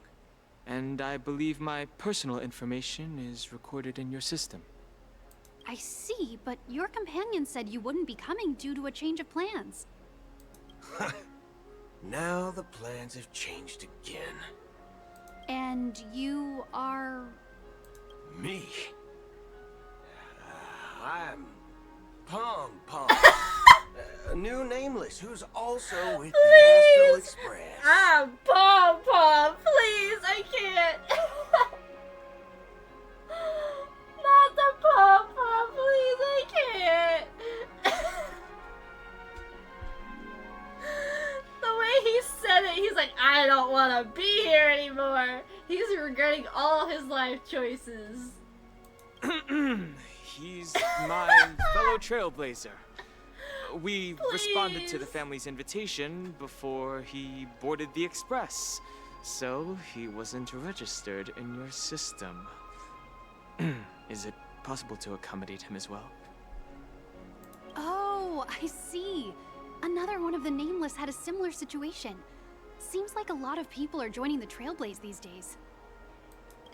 and I believe my personal information is recorded in your system. I see, but your companion said you wouldn't be coming due to a change of plans. Now the plans have changed again. And you are... Me? I'm Pom Pom. A new Nameless who's also with the Astral Express. I'm Pom Pom. Please, I can't. want to be here anymore. He's regretting all his life choices. He's my fellow trailblazer. We responded to the family's invitation before he boarded the express, so he wasn't registered in your system. Is it possible to accommodate him as well? Oh, I see. Another one of the Nameless had a similar situation. Seems like a lot of people are joining the Trailblaze these days.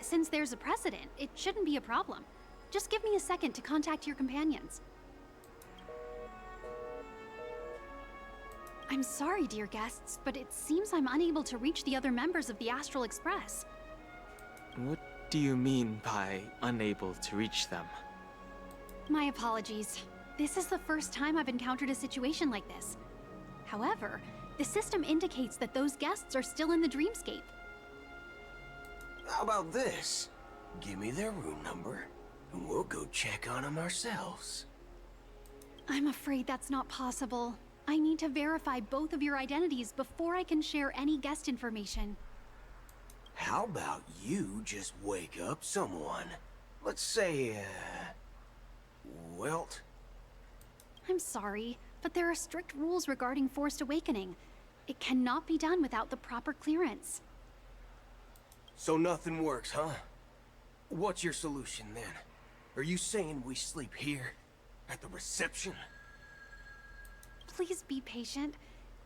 Since there's a precedent, it shouldn't be a problem. Just give me a second to contact your companions. I'm sorry, dear guests, but it seems I'm unable to reach the other members of the Astral Express. What do you mean by unable to reach them? My apologies. This is the first time I've encountered a situation like this. However, the system indicates that those guests are still in the dreamscape. How about this? Give me their room number, and we'll go check on them ourselves. I'm afraid that's not possible. I need to verify both of your identities before I can share any guest information. How about you just wake up someone? Let's say, Welt? I'm sorry, but there are strict rules regarding forced awakening. It cannot be done without the proper clearance. So nothing works, huh? What's your solution then? Are you saying we sleep here? At the reception? Please be patient.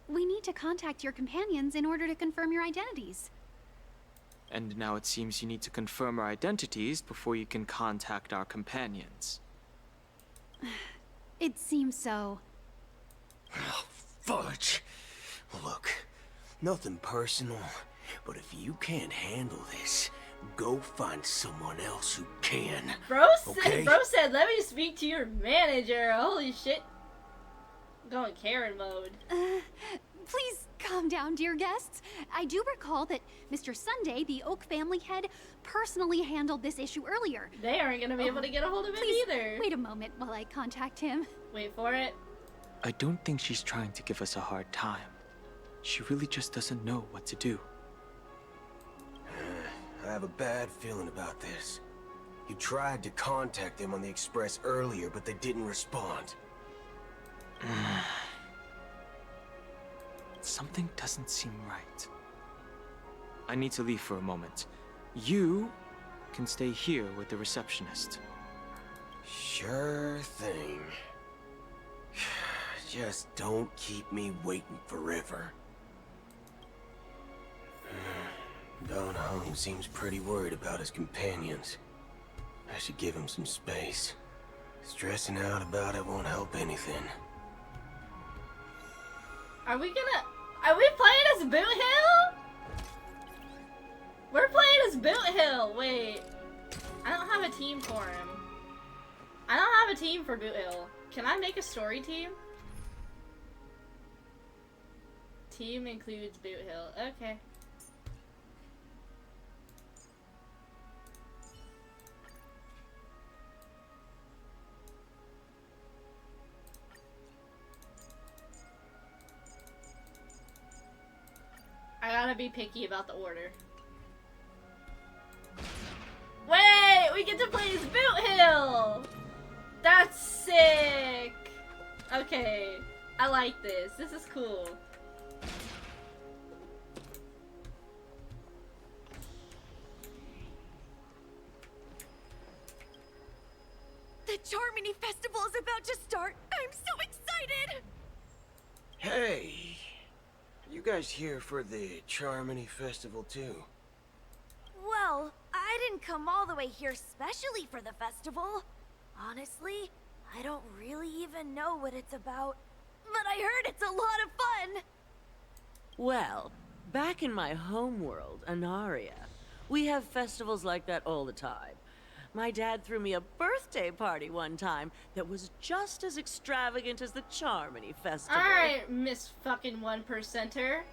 We need to contact your companions in order to confirm your identities. And now it seems you need to confirm our identities before you can contact our companions. It seems so. Oh, fudge. Look, nothing personal, but if you can't handle this, go find someone else who can. Bro okay? said, let me speak to your manager. Holy shit. Going Karen mode. Please calm down, dear guests. I do recall that Mr. Sunday, the Oak family head, personally handled this issue earlier. They aren't gonna be able to get a hold of him either. Wait a moment while I contact him. Wait for it. I don't think she's trying to give us a hard time. She really just doesn't know what to do. I have a bad feeling about this. You tried to contact them on the Express earlier, but they didn't respond. Something doesn't seem right. I need to leave for a moment. You can stay here with the receptionist. Sure thing. Just don't keep me waiting forever. Don Hung seems pretty worried about his companions. I should give him some space. Stressing out about it won't help anything. Are we playing as Boot Hill? We're playing as Boot Hill. Wait. I don't have a team for him. I don't have a team for Boot Hill. Can I make a story team? Team includes Boot Hill. Okay. I gotta be picky about the order. Wait! We get to play as Boot Hill! That's sick! Okay. I like this. This is cool. The Charmony Festival is about to start! I'm so excited! Hey! You guys here for the Charmony Festival too? Well, I didn't come all the way here specially for the festival. Honestly, I don't really even know what it's about. But I heard it's a lot of fun! Well, back in my home world, Anaria, we have festivals like that all the time. My dad threw me a birthday party one time that was just as extravagant as the Charmony Festival. Alright, Miss fucking 1%er.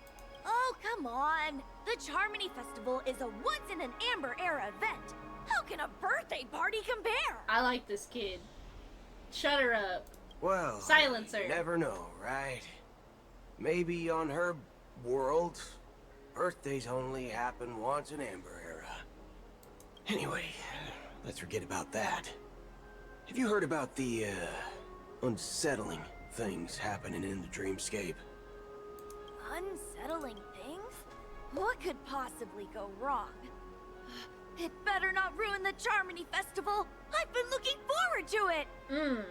Oh, come on! The Charmony Festival is a once-in-an-Amber-era event. How can a birthday party compare? I like this kid. Shut her up. Well, Silence her. you never know, right? Maybe on her world, birthdays only happen once in Amber Era. Anyway, let's forget about that. Have you heard about the, unsettling things happening in the dreamscape? Unsettling things? What could possibly go wrong? It better not ruin the Charmony Festival! I've been looking forward to it!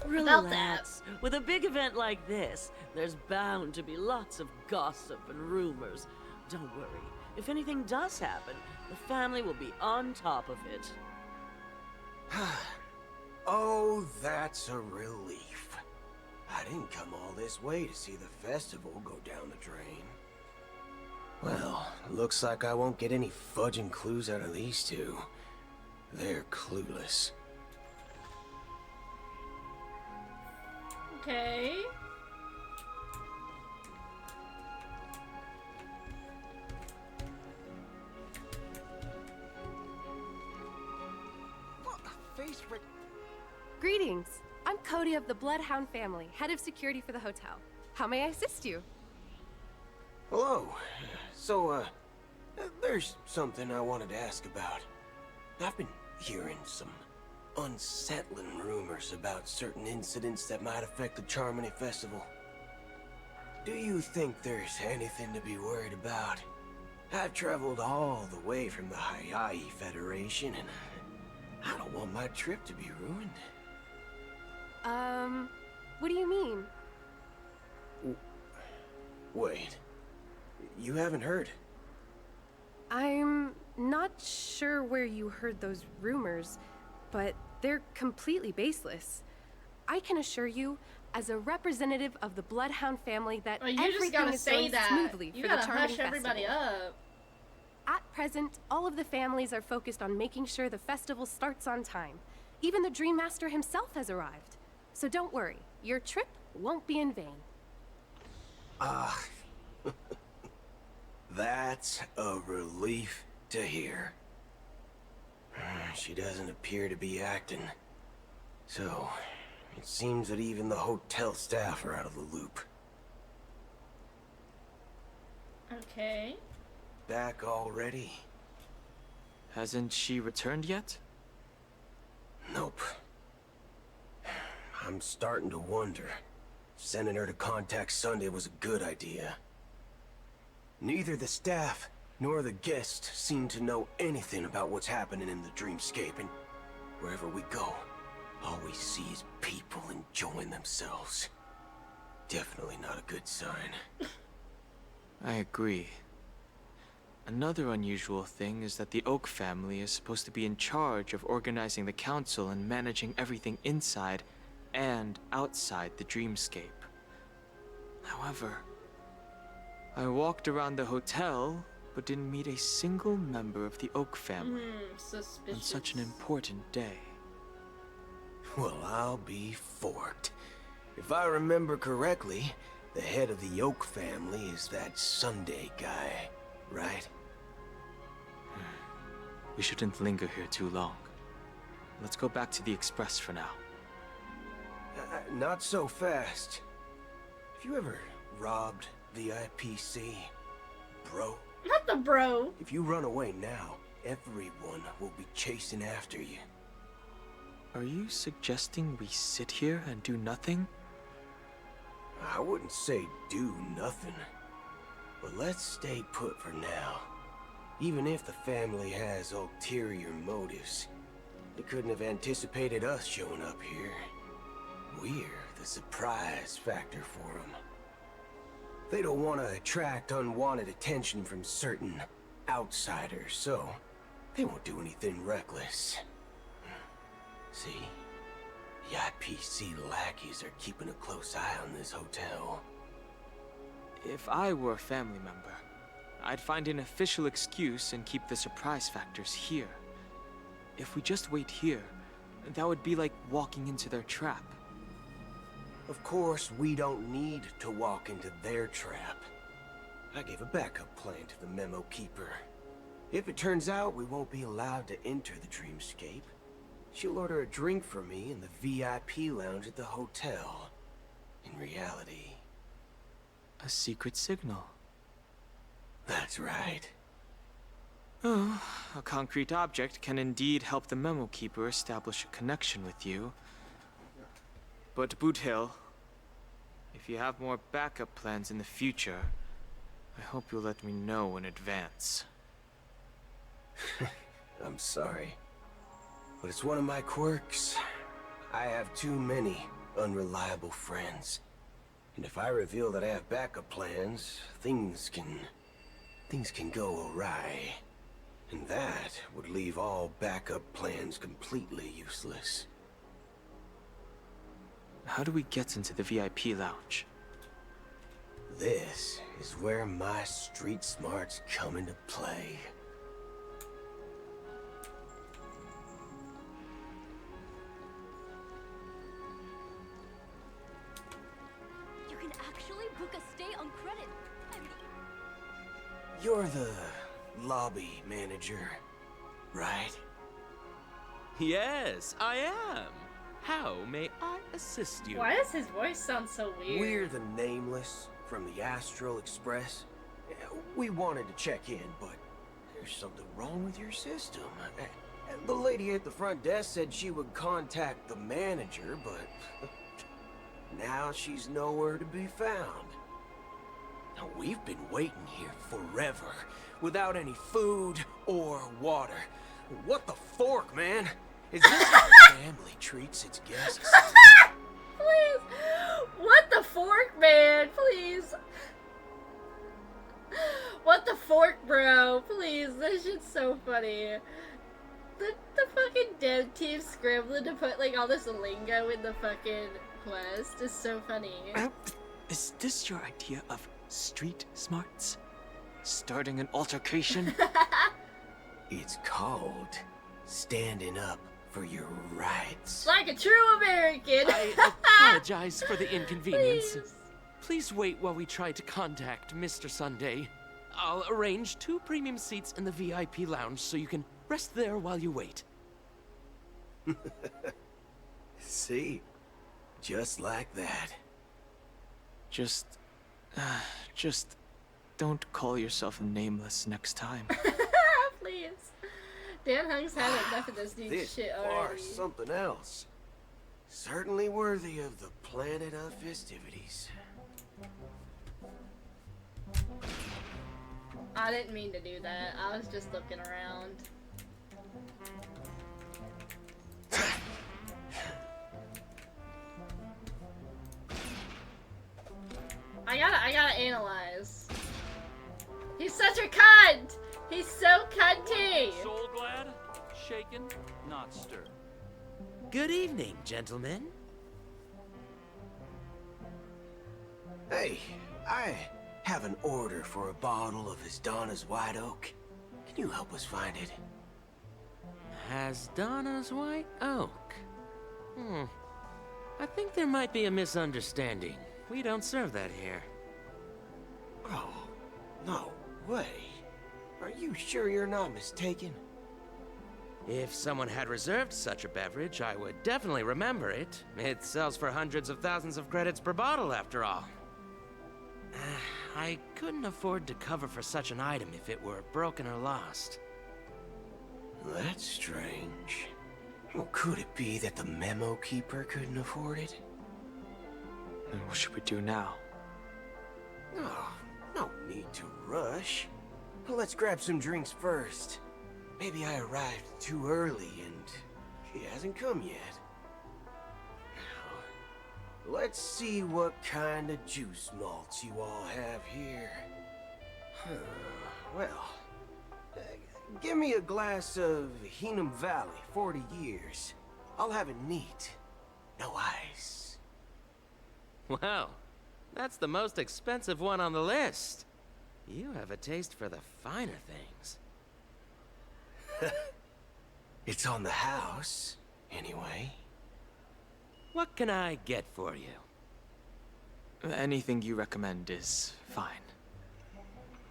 Relax. With a big event like this, there's bound to be lots of gossip and rumors. Don't worry. If anything does happen, the family will be on top of it. Oh, that's a relief. I didn't come all this way to see the festival go down the drain. Well, looks like I won't get any fudging clues out of these two. They're clueless. Okay. Greetings. I'm Cody of the Bloodhound family, head of security for the hotel. How may I assist you? Hello. So, there's something I wanted to ask about. I've been hearing some unsettling rumors about certain incidents that might affect the Charmony Festival. Do you think there's anything to be worried about? I've traveled all the way from the Hayaii Federation, and I don't want my trip to be ruined. What do you mean? Wait. You haven't heard? I'm not sure where you heard those rumors, but they're completely baseless. I can assure you, as a representative of the Bloodhound family, that everything is going smoothly for the Charmony Festival. Everybody up. At present, all of the families are focused on making sure the festival starts on time. Even the Dream Master himself has arrived. So don't worry, your trip won't be in vain. That's a relief to hear. She doesn't appear to be acting. So, it seems that even the hotel staff are out of the loop. Okay. Back already? Hasn't she returned yet? Nope. I'm starting to wonder. Sending her to contact Sunday was a good idea. Neither the staff nor the guests seem to know anything about what's happening in the dreamscape, and wherever we go, all we see is people enjoying themselves. Definitely not a good sign. I agree. Another unusual thing is that the Oak family is supposed to be in charge of organizing the council and managing everything inside and outside the dreamscape. However, I walked around the hotel, but didn't meet a single member of the Oak family on such an important day. Well, I'll be forked. If I remember correctly, the head of the Oak family is that Sunday guy, right? We shouldn't linger here too long. Let's go back to the Express for now. Not so fast. Have you ever robbed the IPC, bro? Not the bro. If you run away now, everyone will be chasing after you. Are you suggesting we sit here and do nothing? I wouldn't say do nothing. But let's stay put for now. Even if the family has ulterior motives, they couldn't have anticipated us showing up here. We're the surprise factor for them. They don't want to attract unwanted attention from certain outsiders, so they won't do anything reckless. See? The IPC lackeys are keeping a close eye on this hotel. If I were a family member, I'd find an official excuse and keep the surprise factors here. If we just wait here, that would be like walking into their trap. Of course, we don't need to walk into their trap. I gave a backup plan to the memo keeper. If it turns out we won't be allowed to enter the dreamscape, she'll order a drink for me in the VIP lounge at the hotel. In reality... a secret signal. That's right. Oh, a concrete object can indeed help the Memo Keeper establish a connection with you. But Boot Hill, if you have more backup plans in the future, I hope you'll let me know in advance. I'm sorry, but it's one of my quirks. I have too many unreliable friends. And if I reveal that I have backup plans, things can go awry. And that would leave all backup plans completely useless. How do we get into the VIP lounge? This is where my street smarts come into play. You can actually book a stay on credit. You're the lobby manager, right? Yes, I am. How may I assist you? Why does his voice sound so weird? We're the Nameless from the Astral Express. We wanted to check in, but there's something wrong with your system. The lady at the front desk said she would contact the manager, but now she's nowhere to be found. Now, we've been waiting here forever, without any food or water. What the fork, man? Is this how the family treats its guests? Please! What the fork, man? Please! What the fork, bro? Please, this shit's so funny. The fucking dev team scrambling to put like all this lingo in the fucking quest is so funny. Is this your idea of street smarts? Starting an altercation? It's called standing up for your rights. Like a true American. I apologize for the inconvenience. Please. Please wait while we try to contact Mr. Sunday. I'll arrange 2 premium seats in the VIP lounge so you can rest there while you wait. See? Just like that. Just don't call yourself Nameless next time. Please. Dan Hung's had enough of this dude This shit bar already. something else. Certainly worthy of the planet of festivities. I didn't mean to do that. I was just looking around. I gotta analyze. He's such a cunt! He's so cunty! Soul glad, shaken, not stirred. Good evening, gentlemen. Hey, I have an order for a bottle of Hasdana's White Oak. Can you help us find it? Hasdana's White Oak. I think there might be a misunderstanding. We don't serve that here. Oh, no way. Are you sure you're not mistaken? If someone had reserved such a beverage, I would definitely remember it. It sells for hundreds of thousands of credits per bottle, after all. I couldn't afford to cover for such an item if it were broken or lost. That's strange. Well, could it be that the Memo Keeper couldn't afford it? Then what should we do now? Oh, no need to rush. Let's grab some drinks first. Maybe I arrived too early and he hasn't come yet. Now, let's see what kind of juice malts you all have here. Well, give me a glass of Hingham Valley, 40 years. I'll have it neat. No ice. Well, that's the most expensive one on the list. You have a taste for the finer things. It's on the house, anyway. What can I get for you? Anything you recommend is fine.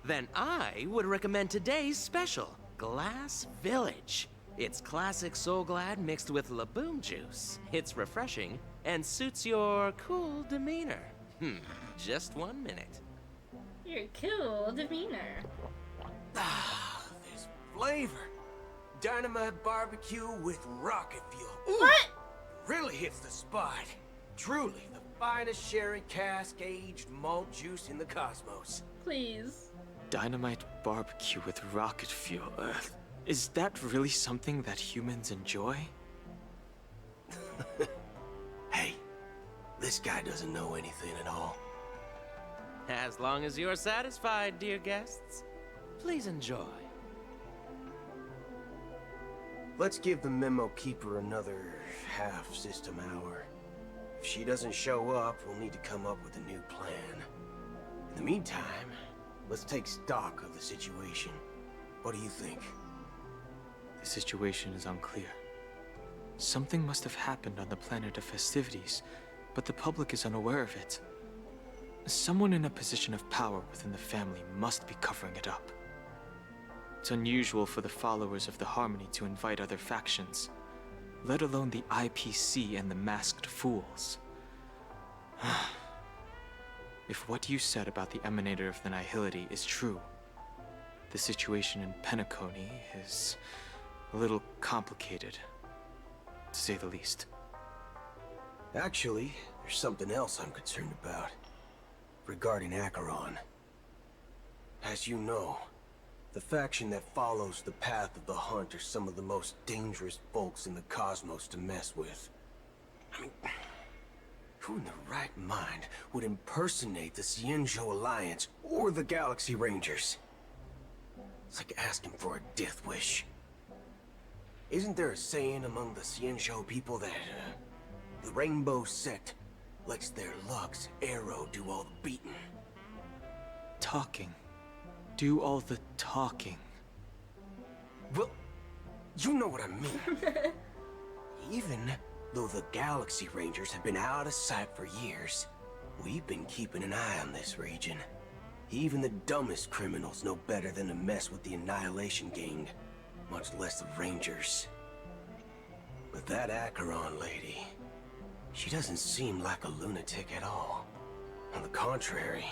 Then I would recommend today's special, Glass Village. It's classic Soul Glad mixed with Laboom juice. It's refreshing and suits your cool demeanor. Just 1 minute. Your cool demeanor. Ah, this flavor. Dynamite barbecue with rocket fuel. Ooh, what? Really hits the spot. Truly the finest sherry cask aged malt juice in the cosmos. Please. Dynamite barbecue with rocket fuel. Is that really something that humans enjoy? Hey, this guy doesn't know anything at all. As long as you're satisfied, dear guests, please enjoy. Let's give the memo keeper another half system hour. If she doesn't show up, we'll need to come up with a new plan. In the meantime, let's take stock of the situation. What do you think? The situation is unclear. Something must have happened on the planet of festivities, but the public is unaware of it. Someone in a position of power within the family must be covering it up. It's unusual for the followers of the Harmony to invite other factions, let alone the IPC and the Masked Fools. If what you said about the Emanator of the Nihility is true, the situation in Penacony is a little complicated, to say the least. Actually, there's something else I'm concerned about. Regarding Acheron. As you know, the faction that follows the path of the Hunt are some of the most dangerous folks in the cosmos to mess with. I mean, who in their right mind would impersonate the Xianzhou Alliance or the Galaxy Rangers? It's like asking for a death wish. Isn't there a saying among the Xianzhou people that the Rainbow Sect lets their Lux arrow do all the beating? Talking. Do all the talking. Well, you know what I mean. Even though the Galaxy Rangers have been out of sight for years, we've been keeping an eye on this region. Even the dumbest criminals know better than to mess with the Annihilation Gang, much less the Rangers. But that Acheron lady, she doesn't seem like a lunatic at all. On the contrary,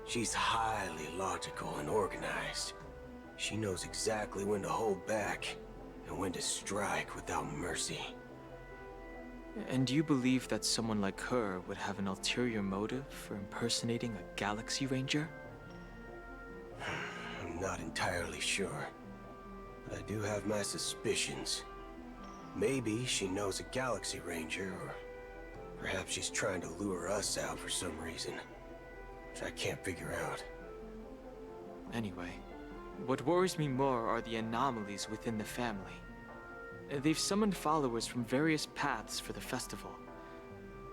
she's highly logical and organized. She knows exactly when to hold back and when to strike without mercy. And do you believe that someone like her would have an ulterior motive for impersonating a Galaxy Ranger? I'm not entirely sure, but I do have my suspicions. Maybe she knows a Galaxy Ranger, or perhaps she's trying to lure us out for some reason, which I can't figure out. Anyway, what worries me more are the anomalies within the family. They've summoned followers from various paths for the festival.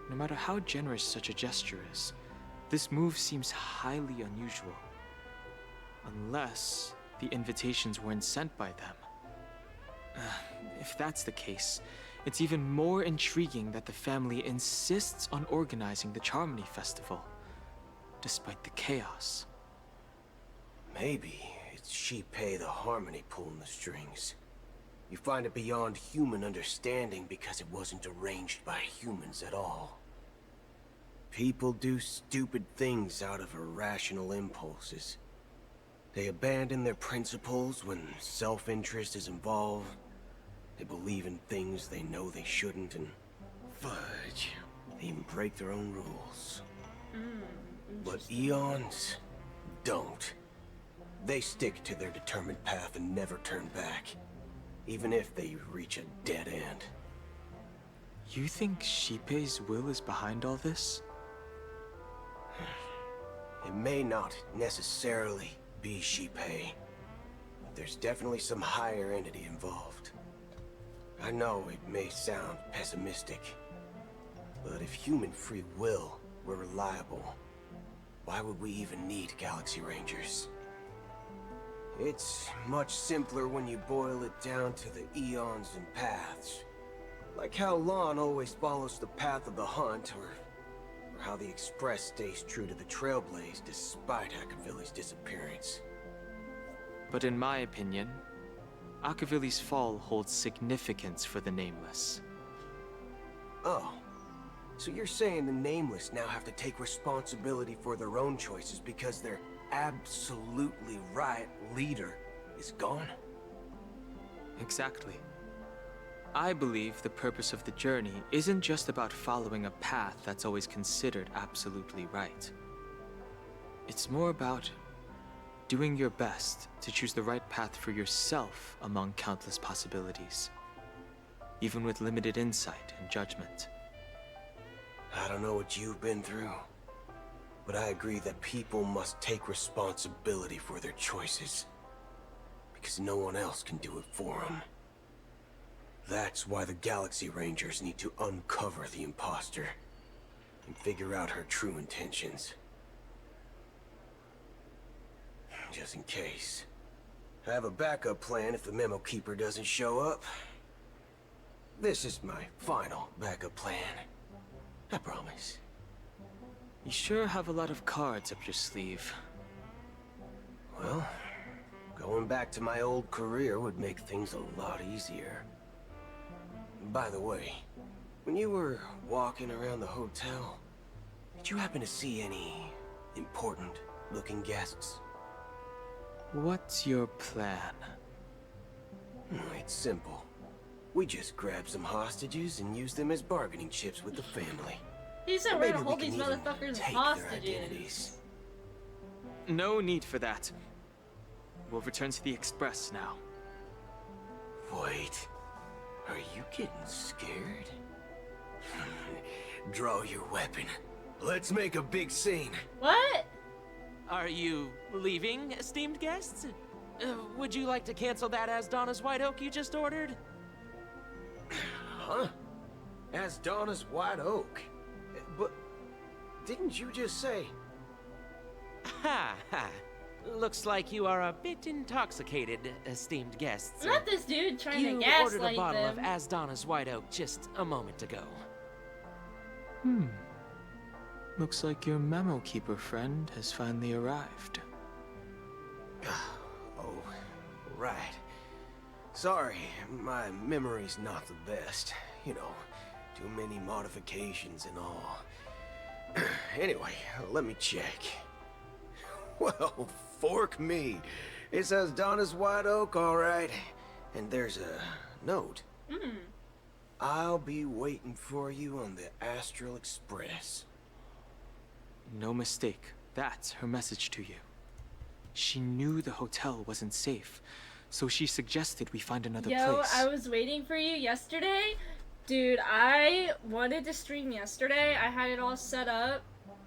No matter how generous such a gesture is, this move seems highly unusual. Unless the invitations weren't sent by them. If that's the case, it's even more intriguing that the family insists on organizing the Charmony Festival, despite the chaos. Maybe it's Shipei the Harmony pulling the strings. You find it beyond human understanding because it wasn't arranged by humans at all. People do stupid things out of irrational impulses. They abandon their principles when self-interest is involved. They believe in things they know they shouldn't, and fudge, they even break their own rules. But Eons don't. They stick to their determined path and never turn back, even if they reach a dead end. You think Shipei's will is behind all this? It may not necessarily be Shipei, but there's definitely some higher entity involved. I know it may sound pessimistic, but if human free will were reliable, why would we even need Galaxy Rangers? It's much simpler when you boil it down to the eons and paths. Like how Lon always follows the path of the Hunt, or how the Express stays true to the Trailblaze despite Akavili's disappearance. But in my opinion, Akavili's fall holds significance for the Nameless. Oh, So you're saying the Nameless now have to take responsibility for their own choices because their absolutely right leader is gone? Exactly. I believe the purpose of the journey isn't just about following a path that's always considered absolutely right. It's more about doing your best to choose the right path for yourself among countless possibilities, even with limited insight and judgment. I don't know what you've been through, but I agree that people must take responsibility for their choices, because no one else can do it for them. That's why the Galaxy Rangers need to uncover the imposter and figure out her true intentions. Just in case. I have a backup plan if the Memo Keeper doesn't show up. This is my final backup plan. I promise. You sure have a lot of cards up your sleeve. Well, going back to my old career would make things a lot easier. By the way, when you were walking around the hotel, did you happen to see any important-looking guests? What's your plan? It's simple. We just grab some hostages and use them as bargaining chips with the family. He said Or we're maybe gonna we hold can these even motherfuckers take their hostages. identities. No need for that. We'll return to the Express now. Wait, are you getting scared? Draw your weapon. Let's make a big scene. What? Are you leaving, esteemed guests? Would you like to cancel that as Donna's White Oak you just ordered? Huh? As Donna's White Oak? But didn't you just say... Ha ha. Looks like you are a bit intoxicated, esteemed guests. Not this dude trying you to gaslight ordered a bottle them. of As Donna's White Oak just a moment ago. Looks like your Memo Keeper friend has finally arrived. Oh, right. Sorry, my memory's not the best. You know, too many modifications and all. Anyway, let me check. Well, fork me. It says Donna's White Oak, all right. And there's a note. I'll be waiting for you on the Astral Express. No mistake. That's her message to you. She knew the hotel wasn't safe, so she suggested we find another place. I was waiting for you yesterday. Dude, I wanted to stream yesterday. I had it all set up,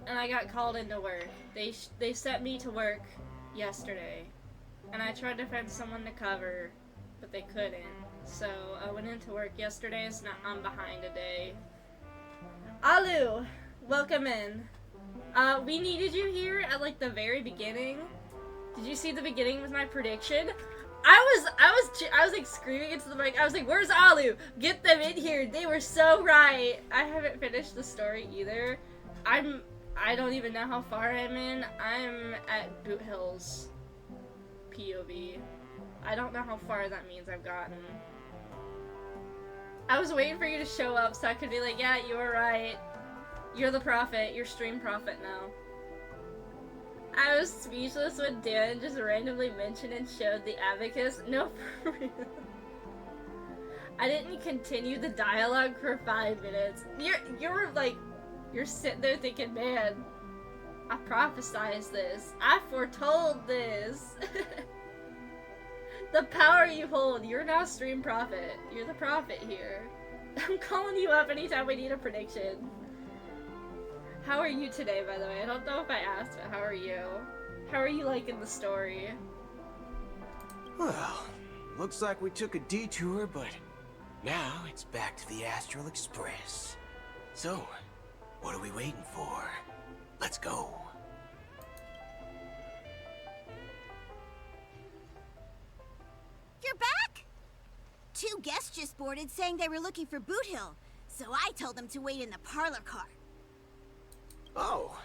and I got called into work. They sent me to work yesterday, and I tried to find someone to cover, but they couldn't. So I went into work yesterday, so now I'm behind a day. Alu, welcome in. We needed you here at like the very beginning. Did you see the beginning with my prediction? I was like screaming into the mic. I was like, "Where's Alu? Get them in here. They were so right." I haven't finished the story either. I don't even know how far I'm in. I'm at Boot Hills POV. I don't know how far that means I've gotten. I was waiting for you to show up so I could be like, "Yeah, you were right. You're the prophet. You're stream prophet now." I was speechless when Dan just randomly mentioned and showed the abacus. No, for real. I didn't continue the dialogue for 5 minutes. You're sitting there thinking, man, I prophesized this. I foretold this. The power you hold. You're now stream prophet. You're the prophet here. I'm calling you up anytime we need a prediction. How are you today, by the way? I don't know if I asked, but how are you? How are you liking the story? Well, looks like we took a detour, but now it's back to the Astral Express. So, what are we waiting for? Let's go. You're back? 2 guests just boarded saying they were looking for Boot Hill, so I told them to wait in the parlor car. Oh,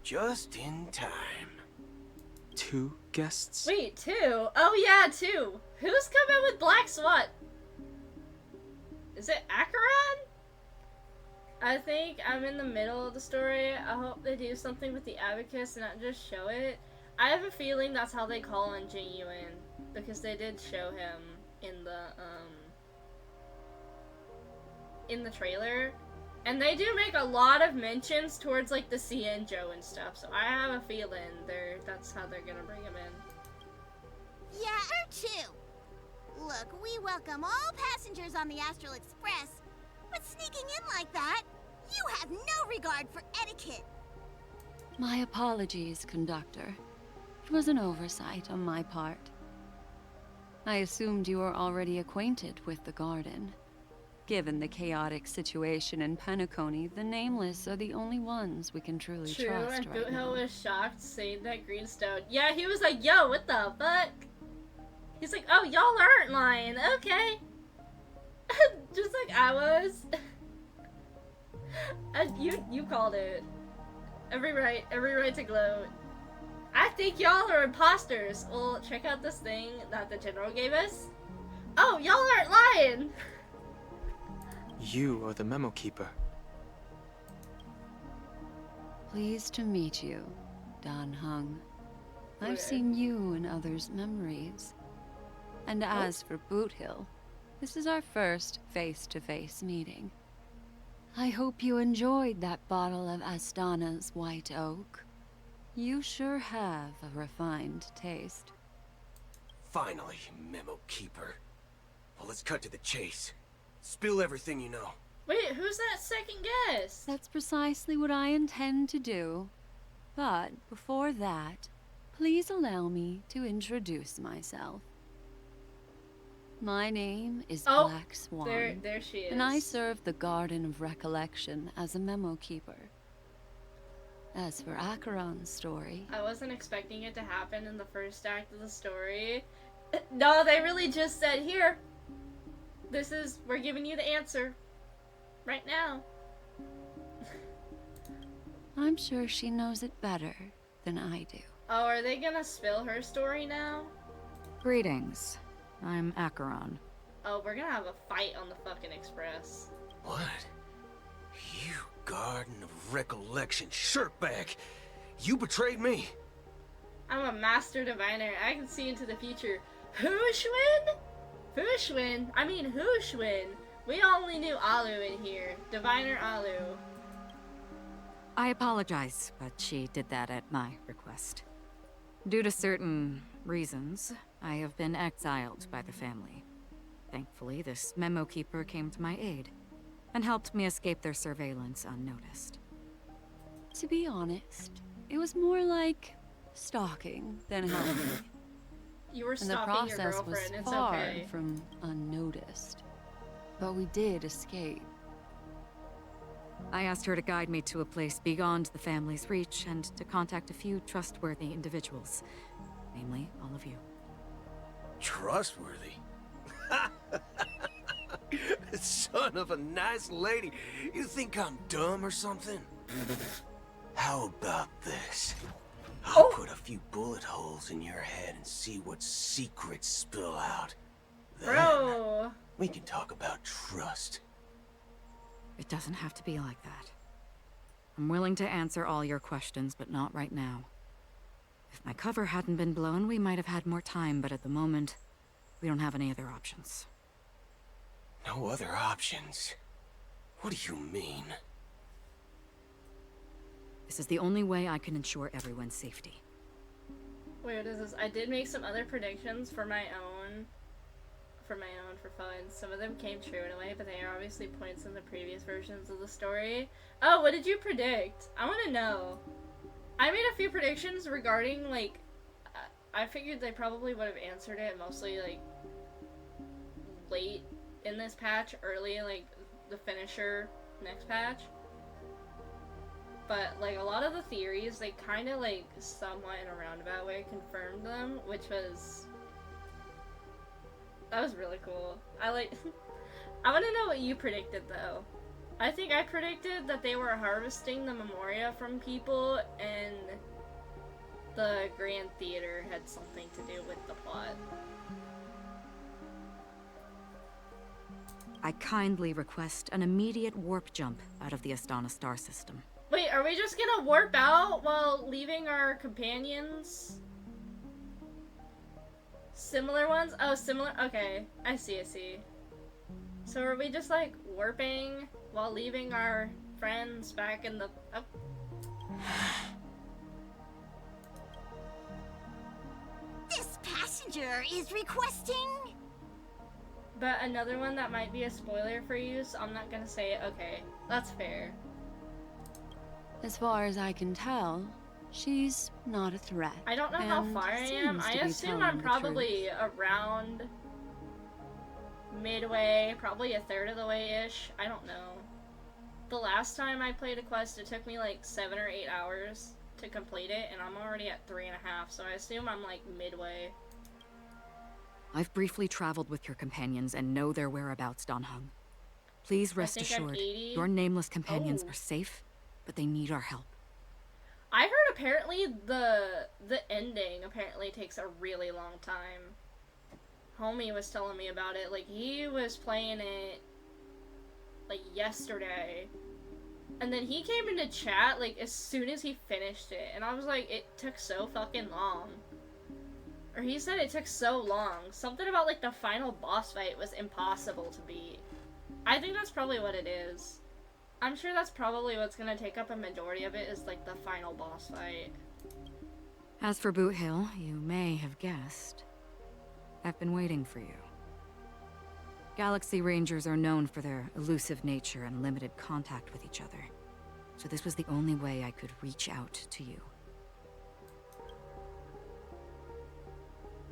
just in time. 2 guests? Wait, 2? Oh yeah, 2. Who's coming with Black Swan? Is it Acheron? I think I'm in the middle of the story. I hope they do something with the Abacus and not just show it. I have a feeling that's how they call on Genuine, because they did show him in the trailer. And they do make a lot of mentions towards like the CN Joe and stuff, so I have a feeling that's how they're gonna bring him in. Yeah, her too. Look, we welcome all passengers on the Astral Express, but sneaking in like that, you have no regard for etiquette. My apologies, conductor. It was an oversight on my part. I assumed you were already acquainted with the garden. Given the chaotic situation in Penacony, the Nameless are the only ones we can truly True, trust and right now. Boothill was shocked seeing that greenstone. Yeah, he was like, yo, what the fuck? He's like, oh, y'all aren't lying, okay. Just like I was. You called it. Every right to gloat. I think y'all are imposters. Well, check out this thing that the general gave us. Oh, y'all aren't lying. You are the memo keeper. Pleased to meet you, Dan Hung. I've Okay. seen you in others' memories. And as for Boothill, this is our first face-to-face meeting. I hope you enjoyed that bottle of Astana's White Oak. You sure have a refined taste. Finally, memo keeper. Well, let's cut to the chase. Spill everything you know. Wait, who's that second guest? That's precisely what I intend to do. But before that, please allow me to introduce myself. My name is Black Swan. There she is. And I serve the Garden of Recollection as a memo keeper. As for Acheron's story, I wasn't expecting it to happen in the first act of the story. No, they really just said, here. We're giving you the answer. Right now. I'm sure she knows it better than I do. Oh, are they gonna spill her story now? Greetings. I'm Acheron. Oh, we're gonna have a fight on the fucking express. What? You Garden of Recollection shirtbag! You betrayed me! I'm a master diviner. I can see into the future. Hushwin? Hushwin? I mean Hushwin. We only knew Alu in here. Diviner Alu. I apologize, but she did that at my request. Due to certain reasons, I have been exiled by the family. Thankfully, this memo keeper came to my aid and helped me escape their surveillance unnoticed. To be honest, it was more like stalking than helping. You were And the stalking your process was girlfriend. It's far okay. from unnoticed. But we did escape. I asked her to guide me to a place beyond the family's reach and to contact a few trustworthy individuals, namely all of you. Trustworthy? Son of a nice lady. You think I'm dumb or something? How about this? I'll put a few bullet holes in your head and see what secrets spill out. Then Bro. we can talk about trust. It doesn't have to be like that. I'm willing to answer all your questions, but not right now. If my cover hadn't been blown, we might have had more time, but at the moment, we don't have any other options. No other options? What do you mean? This is the only way I can ensure everyone's safety. Wait, what is this? I did make some other predictions for my own. For fun. Some of them came true in a way, but they are obviously points in the previous versions of the story. Oh, what did you predict? I want to know. I made a few predictions regarding, like, I figured they probably would have answered it mostly, like, late in this patch, early, like, the finisher next patch. But, like, a lot of the theories, they kind of, like, somewhat in a roundabout way confirmed them, which was... That was really cool. I want to know what you predicted, though. I think I predicted that they were harvesting the Memoria from people, and the Grand Theater had something to do with the plot. I kindly request an immediate warp jump out of the Astana star system. Wait, are we just gonna warp out while leaving our companions? Similar ones? Oh, similar? Okay, I see. So are we just like warping while leaving our friends back in the... Oh. This passenger is requesting... But another one that might be a spoiler for you, so I'm not gonna say it. Okay, that's fair. As far as I can tell, she's not a threat. I don't know how far I am. I assume I'm probably around midway, probably a third of the way-ish. I don't know. The last time I played a quest, it took me like 7 or 8 hours to complete it, and I'm already at 3.5, so I assume I'm like midway. I've briefly traveled with your companions and know their whereabouts, Donhung. Please rest assured, your nameless companions are safe, but they need our help. I heard apparently the ending apparently takes a really long time. Homie was telling me about it. Like, he was playing it like yesterday, and then he came into chat like as soon as he finished it, and I was like, it took so fucking long. Or he said it took so long. Something about like the final boss fight was impossible to beat. I think that's probably what it is. I'm sure that's probably what's gonna take up a majority of it, is like the final boss fight. As for Boot Hill, you may have guessed, I've been waiting for you. Galaxy Rangers are known for their elusive nature and limited contact with each other, so this was the only way I could reach out to you.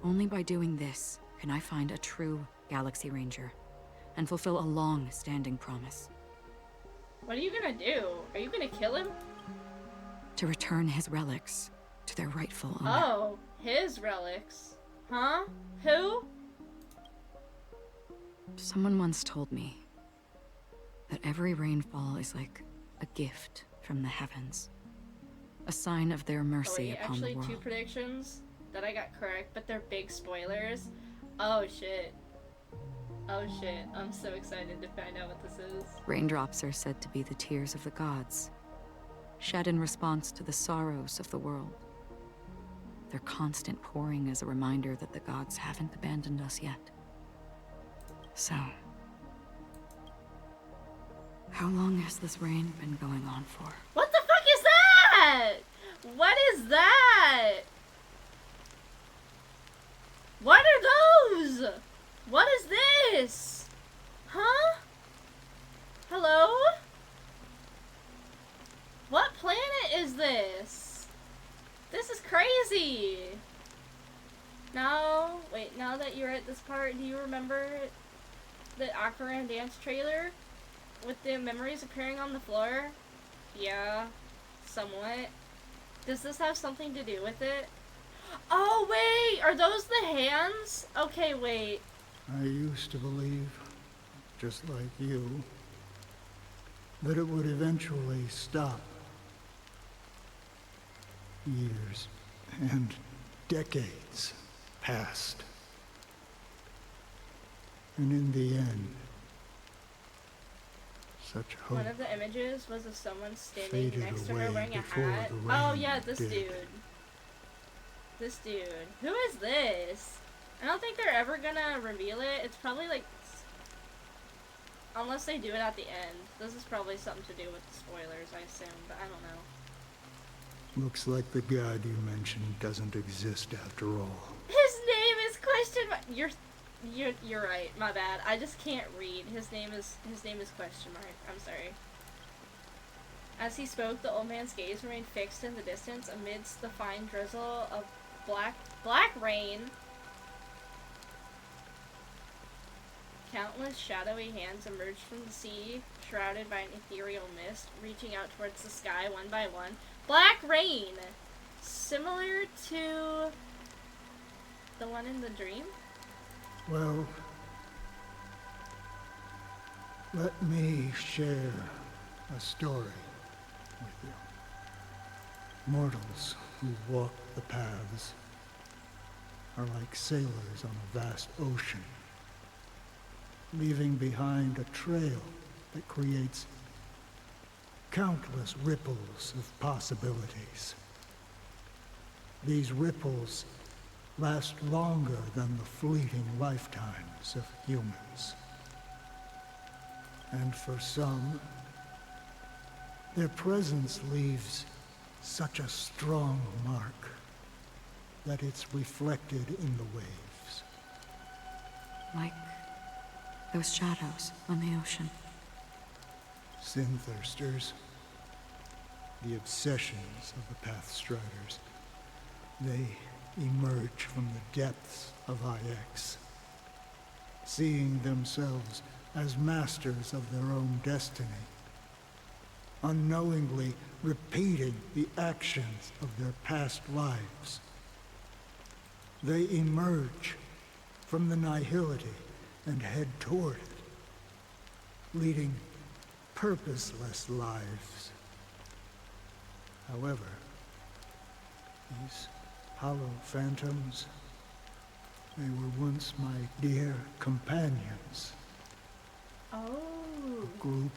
Only by doing this can I find a true Galaxy Ranger and fulfill a long-standing promise. What are you gonna do? Are you gonna kill him? To return his relics to their rightful owner. Oh, his relics. Huh? Who? Someone once told me that every rainfall is like a gift from the heavens, a sign of their mercy upon the world. Actually, 2 predictions that I got correct, but they're big spoilers. Oh shit. Oh shit, I'm so excited to find out what this is. Raindrops are said to be the tears of the gods, shed in response to the sorrows of the world. Their constant pouring is a reminder that the gods haven't abandoned us yet. So, how long has this rain been going on for? What the fuck is that? What is that? What are those? What is this? Huh? Hello? What planet is this? This is crazy. Now, wait, now that you're at this part, do you remember the Aquaran dance trailer with the memories appearing on the floor? Yeah, somewhat. Does this have something to do with it? Oh, wait! Are those the hands? Okay, wait. I used to believe, just like you, that it would eventually stop. Years and decades passed. And in the end, such hope One of the images was of someone standing faded next to her away wearing a before hat. the Oh rain yeah, this did. dude. This dude. Who is this? I don't think they're ever gonna reveal it. It's probably like... Unless they do it at the end. This is probably something to do with the spoilers, I assume, but I don't know. Looks like the god you mentioned doesn't exist after all. His name is question mark. You're right. My bad. I just can't read. His name is question mark. I'm sorry. As he spoke, the old man's gaze remained fixed in the distance amidst the fine drizzle of black rain. Countless shadowy hands emerged from the sea, shrouded by an ethereal mist, reaching out towards the sky one by one. Black rain! Similar to the one in the dream? Well, let me share a story with you. Mortals who walk the paths are like sailors on a vast ocean. leaving behind a trail that creates countless ripples of possibilities. These ripples last longer than the fleeting lifetimes of humans. And for some, their presence leaves such a strong mark that it's reflected in the waves. Like those shadows on the ocean. Sin-thirsters, the obsessions of the Pathstriders, they emerge from the depths of IX, seeing themselves as masters of their own destiny, unknowingly repeating the actions of their past lives. They emerge from the nihility and head toward it, leading purposeless lives. However, these hollow phantoms, they were once my dear companions. Oh. A group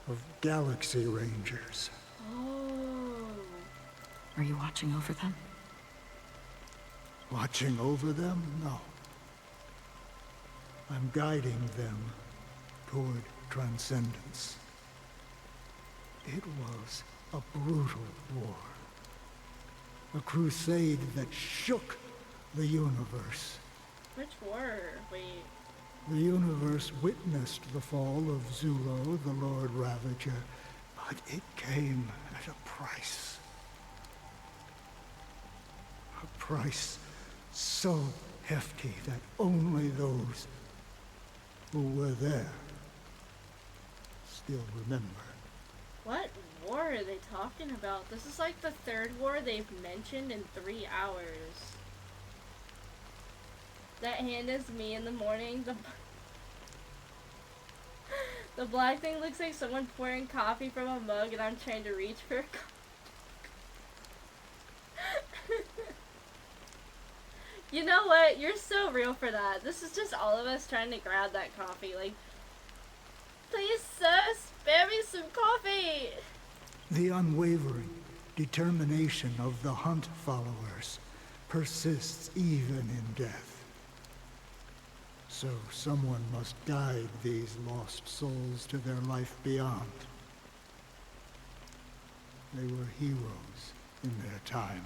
of Galaxy Rangers. Oh. Are you watching over them? Watching over them? No. I'm guiding them toward transcendence. It was a brutal war. A crusade that shook the universe. Which war? Wait. The universe witnessed the fall of Zulo, the Lord Ravager, but it came at a price. A price so hefty that only those who were there still remember. What war are they talking about? This is like the third war they've mentioned in 3 hours. That hand is me in the morning. The black thing looks like someone pouring coffee from a mug and I'm trying to reach for a cup. You know what? You're so real for that. This is just all of us trying to grab that coffee. Like, please, sir, spare me some coffee. The unwavering determination of the Hunt followers persists even in death. So someone must guide these lost souls to their life beyond. They were heroes in their time.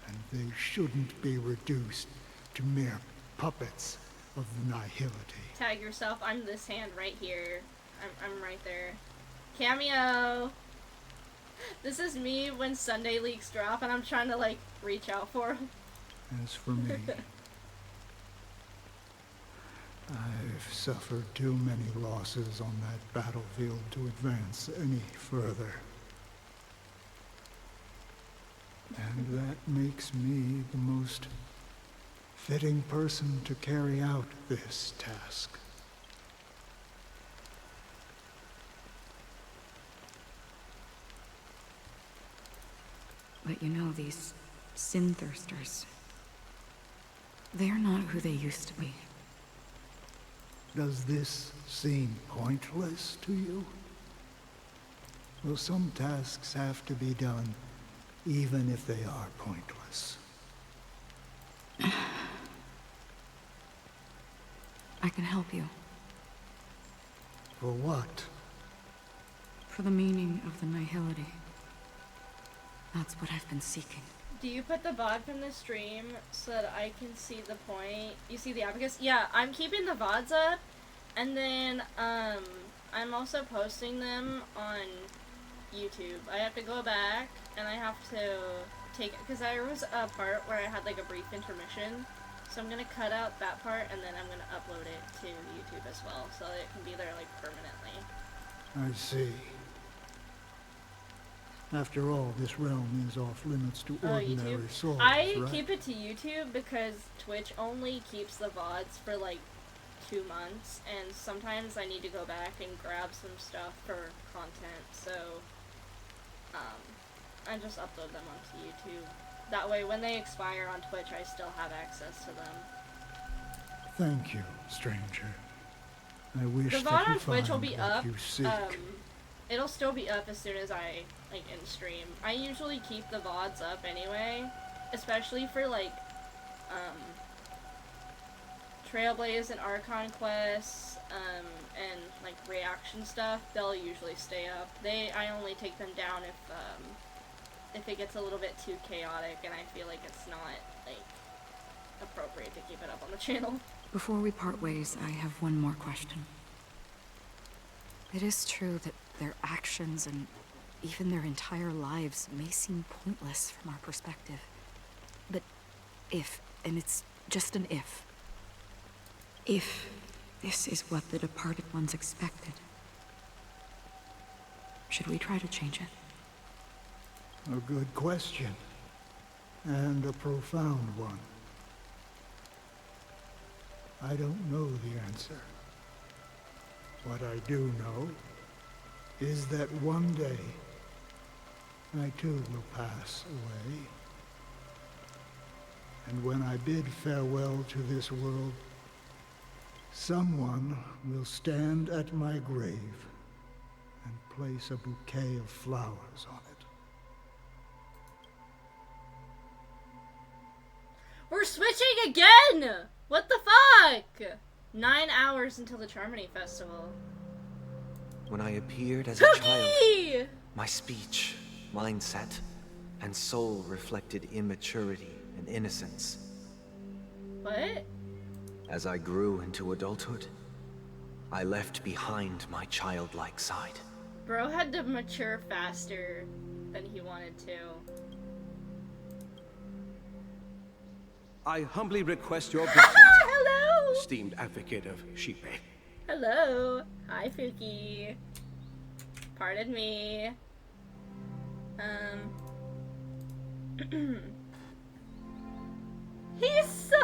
And they shouldn't be reduced to mere puppets of the nihility. Tag yourself. I'm this hand right here. I'm right there. Cameo! This is me when Sunday leaks drop and I'm trying to, like, reach out for them. As for me, I've suffered too many losses on that battlefield to advance any further. And that makes me the most fitting person to carry out this task. But you know, these sin-thirsters, they're not who they used to be. Does this seem pointless to you? Well, some tasks have to be done, even if they are pointless. I can help you. For what? For the meaning of the nihility. That's what I've been seeking. Do you put the VOD from the stream so that I can see the point? You see the abacus? Yeah, I'm keeping the VODs up, and then, I'm also posting them on YouTube. I have to go back, and I have to take, because there was a part where I had, like, a brief intermission, so I'm gonna cut out that part, and then I'm gonna upload it to YouTube as well, so that it can be there, like, permanently. I see. After all, this realm is off limits to ordinary YouTube? souls, I right? keep it to YouTube because Twitch only keeps the VODs for like 2 months, and sometimes I need to go back and grab some stuff for content, so I just upload them onto YouTube. That way when they expire on Twitch, I still have access to them. Thank you, stranger. I wish The that VOD you on Twitch will find be what up. you seek. It'll still be up as soon as I end stream. I usually keep the VODs up anyway, especially for like Trailblaze and Archon quests, and like reaction stuff. They'll usually stay up. I only take them down if it gets a little bit too chaotic and I feel like it's not like appropriate to keep it up on the channel. Before we part ways, I have one more question. It is true that their actions and even their entire lives may seem pointless from our perspective. But if, and it's just an if this is what the departed ones expected, should we try to change it? A good question. And a profound one. I don't know the answer. What I do know is that one day, I too will pass away. And when I bid farewell to this world, someone will stand at my grave and place a bouquet of flowers on it. We're switching again! What the fuck? 9 hours until the Charmony Festival. When I appeared as Cookie! a child, my speech, mindset, and soul reflected immaturity and innocence. What? As I grew into adulthood, I left behind my childlike side. Bro had to mature faster than he wanted to. I humbly request your blessings. Hello! Esteemed advocate of Shipe. Hello. Hi, Fuki. Pardon me. He's so...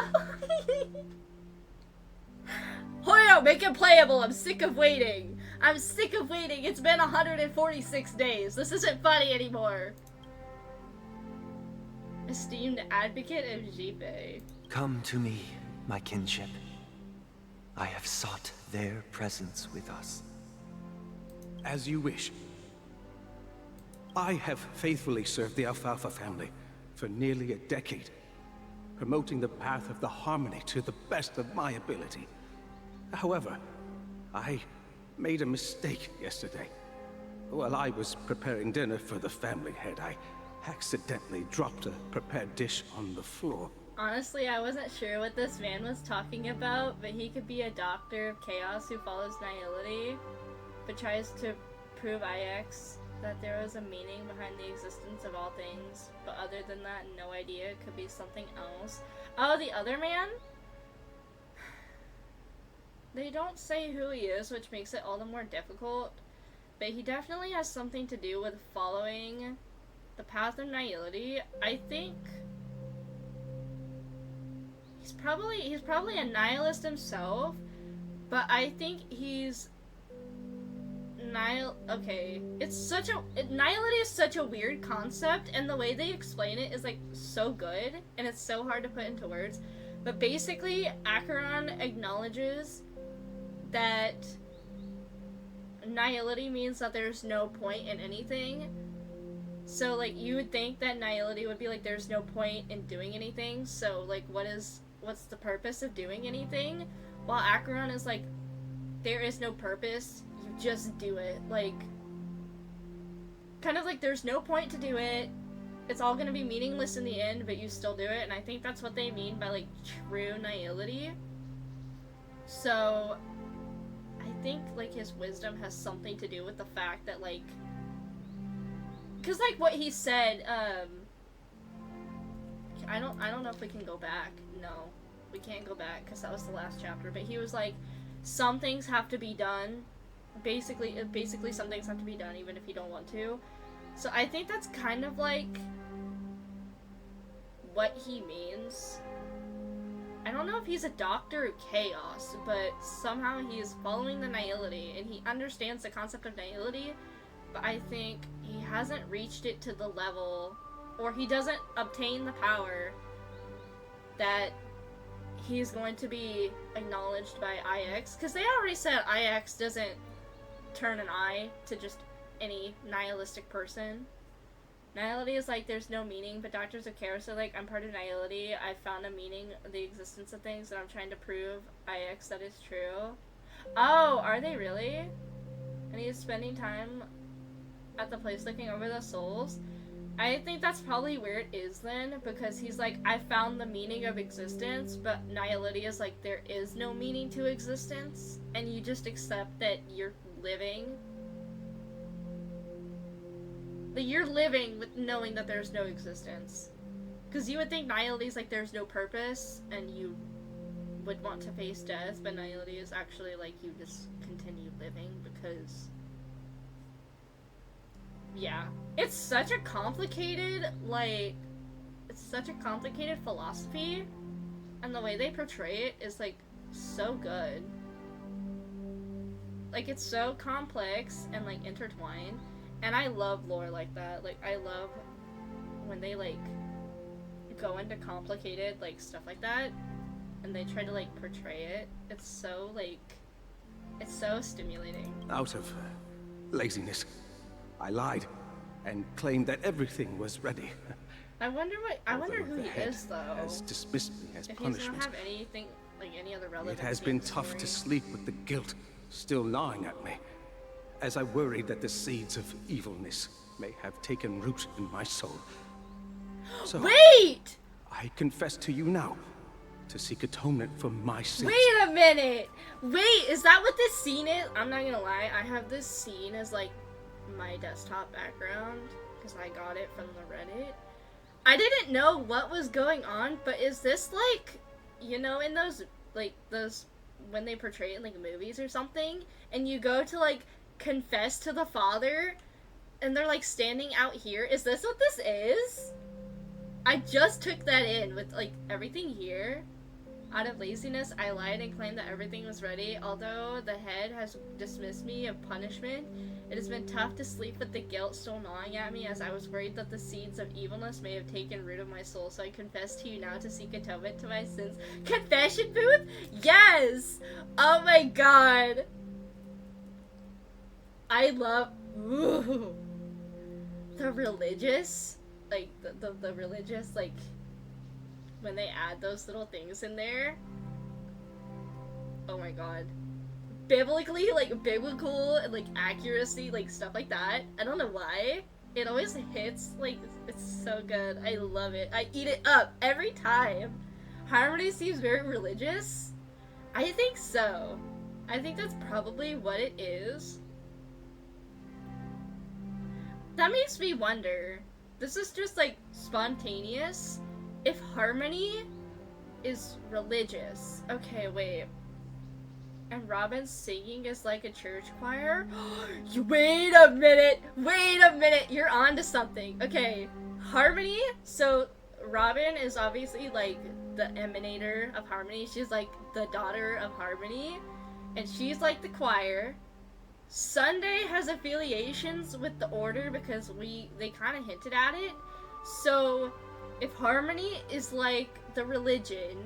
Hoyo, make it playable. I'm sick of waiting. I'm sick of waiting. It's been 146 days. This isn't funny anymore. Esteemed advocate of Jipe. Come to me, my kinship. I have sought their presence with us. As you wish. I have faithfully served the Alfalfa family for nearly a decade, promoting the path of the Harmony to the best of my ability. However, I made a mistake yesterday. While I was preparing dinner for the family head, I accidentally dropped a prepared dish on the floor. Honestly, I wasn't sure what this man was talking about, but he could be a doctor of chaos who follows nihility, but tries to prove IX that there was a meaning behind the existence of all things, but other than that, no idea. It could be something else. Oh, the other man? They don't say who he is, which makes it all the more difficult, but he definitely has something to do with following the path of nihility. I think he's probably a nihilist himself, but I think he's okay, nihility is such a weird concept, and the way they explain it is like so good, and it's so hard to put into words. But basically, Acheron acknowledges that nihility means that there's no point in anything. So like you would think that nihility would be like there's no point in doing anything, so like what's the purpose of doing anything? While Acheron is like there is no purpose, you just do it. Like kind of like there's no point to do it. It's all gonna be meaningless in the end, but you still do it, and I think that's what they mean by like true nihility. So I think like his wisdom has something to do with the fact that like because like what he said, I don't know if we can go back. No, we can't go back because that was the last chapter. But he was like, some things have to be done. Basically some things have to be done even if you don't want to. So I think that's kind of like what he means. I don't know if he's a doctor of chaos, but somehow he is following the nihility and he understands the concept of nihility. But I think he hasn't reached it to the level, or he doesn't obtain the power that he's going to be acknowledged by IX, because they already said IX doesn't turn an eye to just any nihilistic person. Nihility is like, there's no meaning, but Doctors of Chaos are like, I'm part of nihility, I found a meaning of the existence of things, and I'm trying to prove IX that is true. Oh, are they really? And he's spending time at the place looking over the souls? I think that's probably where it is then, because he's like, I found the meaning of existence, but nihility is like, there is no meaning to existence, and you just accept that you're living. Like, you're living with knowing that there's no existence. Because you would think nihility is like, there's no purpose, and you would want to face death, but nihility is actually like, you just continue living, because... yeah. It's such a complicated, like, it's such a complicated philosophy, and the way they portray it is, like, so good. Like, it's so complex and, like, intertwined, and I love lore like that. Like, I love when they, like, go into complicated, like, stuff like that, and they try to, like, portray it. It's so, like, it's so stimulating. Out of laziness, I lied and claimed that everything was ready. I wonder who the he head is, though. has dismissed me as If punishment. he's gonna have anything, like, any other relevance. It has in been the tough story. to sleep with the guilt still gnawing at me, as I worried that the seeds of evilness may have taken root in my soul. So Wait! I confess to you now, to seek atonement for my sins. Wait a minute! Wait, is that what this scene is? I'm not gonna lie, I have this scene as, like, my desktop background, because I got it from the Reddit. I didn't know what was going on, but is this, like, you know, in those, like, those, when they portray it in, like, movies or something, and you go to, like, confess to the father, and they're, like, standing out here? Is this what this is? I just took that in with, like, everything here. Out of laziness, I lied and claimed that everything was ready. Although the head has dismissed me of punishment, it has been tough to sleep with the guilt still gnawing at me, as I was worried that the seeds of evilness may have taken root of my soul. So I confess to you now to seek atonement to my sins. Confession booth? Yes! Oh my god! I love... Ooh. The religious... Like, the religious, like... when they add those little things in there. Oh my god. Biblically, like, biblical, and, like, accuracy, like, stuff like that. I don't know why. It always hits, like, it's so good. I love it. I eat it up every time. Harmony seems very religious. I think so. I think that's probably what it is. That makes me wonder. This is just, like, spontaneous. If Harmony is religious. Okay, wait. And Robin's singing is like a church choir? Wait a minute! Wait a minute! You're onto something. Okay, Harmony, so Robin is obviously like the emanator of Harmony. She's like the daughter of Harmony. And she's like the choir. Sunday has affiliations with the Order because they kind of hinted at it. So if Harmony is like the religion,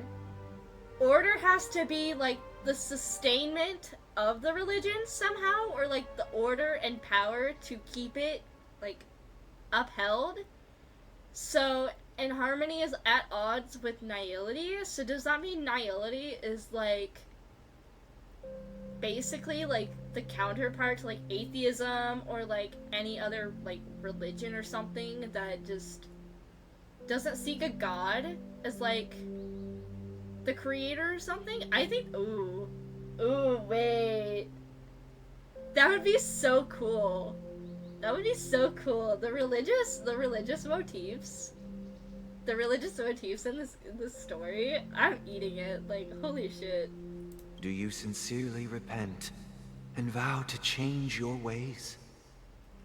Order has to be like the sustainment of the religion somehow, or like the order and power to keep it like upheld. So, and Harmony is at odds with Nihility, so does that mean Nihility is like basically like the counterpart to like atheism or like any other like religion or something that just doesn't seek a god as like the creator or something? I think, ooh, wait. That would be so cool. That would be so cool. The religious motifs. The religious motifs in this story. I'm eating it. Like, holy shit. Do you sincerely repent and vow to change your ways?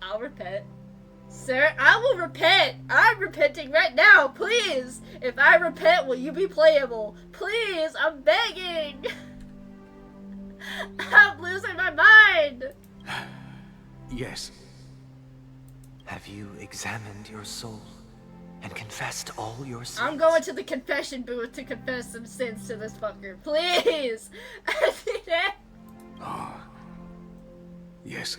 I'll repent. Sir, I will repent! I'm repenting right now, please! If I repent, will you be playable? Please, I'm begging! I'm losing my mind! Yes. Have you examined your soul and and confessed all your sins. I'm going to the confession booth to confess some sins to this fucker. Please! I need it! Yes.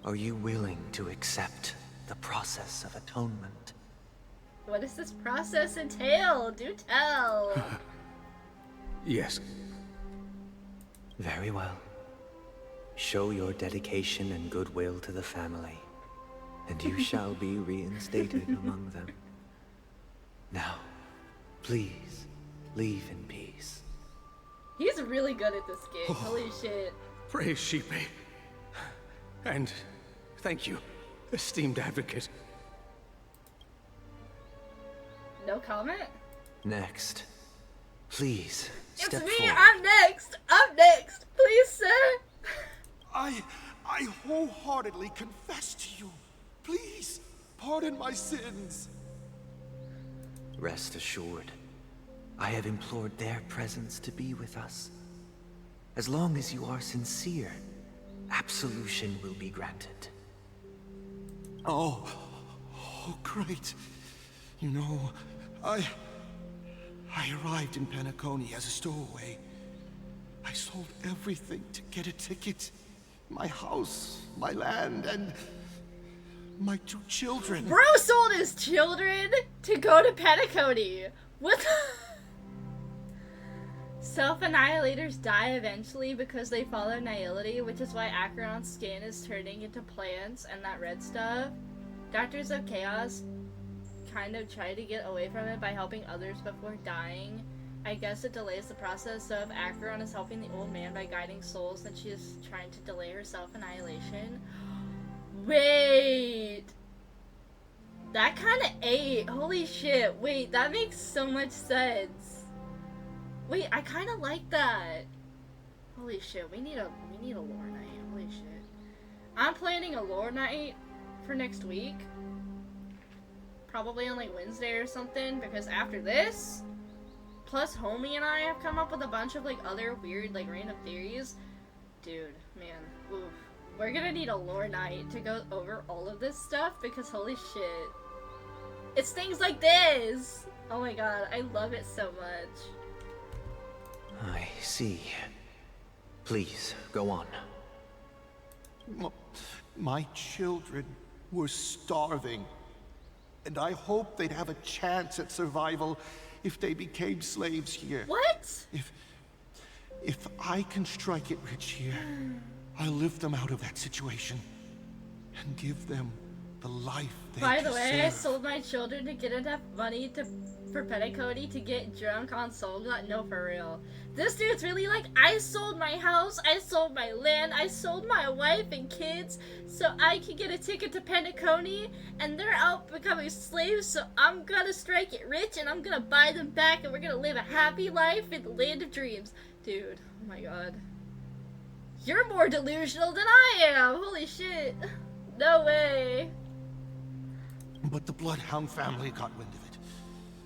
Are you willing to accept the process of atonement? What does this process entail? Do tell! Yes. Very well. Show your dedication and goodwill to the family, and you shall be reinstated among them. Now, please, leave in peace. He's really good at this game. Holy shit. Praise Sheepy. And thank you, esteemed advocate. No comment? Next. Please, It's step me! forward. I'm next! I'm next! Please, sir! I wholeheartedly confess to you. Please, pardon my sins. Rest assured, I have implored their presence to be with us. As long as you are sincere, absolution will be granted. Oh, great. You know, I arrived in Penacony as a stowaway. I sold everything to get a ticket. My house, my land, and my 2 children. Bro sold his children to go to Penacony. What the... Self-annihilators die eventually because they follow nihility, which is why Acheron's skin is turning into plants and that red stuff. Doctors of Chaos kind of try to get away from it by helping others before dying. I guess it delays the process, so if Acheron is helping the old man by guiding souls, then she is trying to delay her self-annihilation. Wait! That kind of ate. Holy shit. Wait, that makes so much sense. Wait, I kind of like that. Holy shit, we need a lore night. Holy shit. I'm planning a lore night for next week. Probably on like Wednesday or something, because after this, plus Homie and I have come up with a bunch of like other weird like random theories. Dude, man, oof. We're gonna need a lore night to go over all of this stuff because holy shit. It's things like this! Oh my god, I love it so much. I see. Please, go on. My children were starving, and I hoped they'd have a chance at survival if they became slaves here. What? If I can strike it rich here, I'll lift them out of that situation and give them the life they By the way, I deserve. sold my children to get enough money for Petticody to get drunk on Soulglut. No, for real. This dude's really like, I sold my house, I sold my land, I sold my wife and kids so I can get a ticket to Penacony, and they're out becoming slaves, so I'm gonna strike it rich and I'm gonna buy them back and we're gonna live a happy life in the land of dreams. Dude, oh my god. You're more delusional than I am! Holy shit. No way. But the Bloodhound family got wind of it.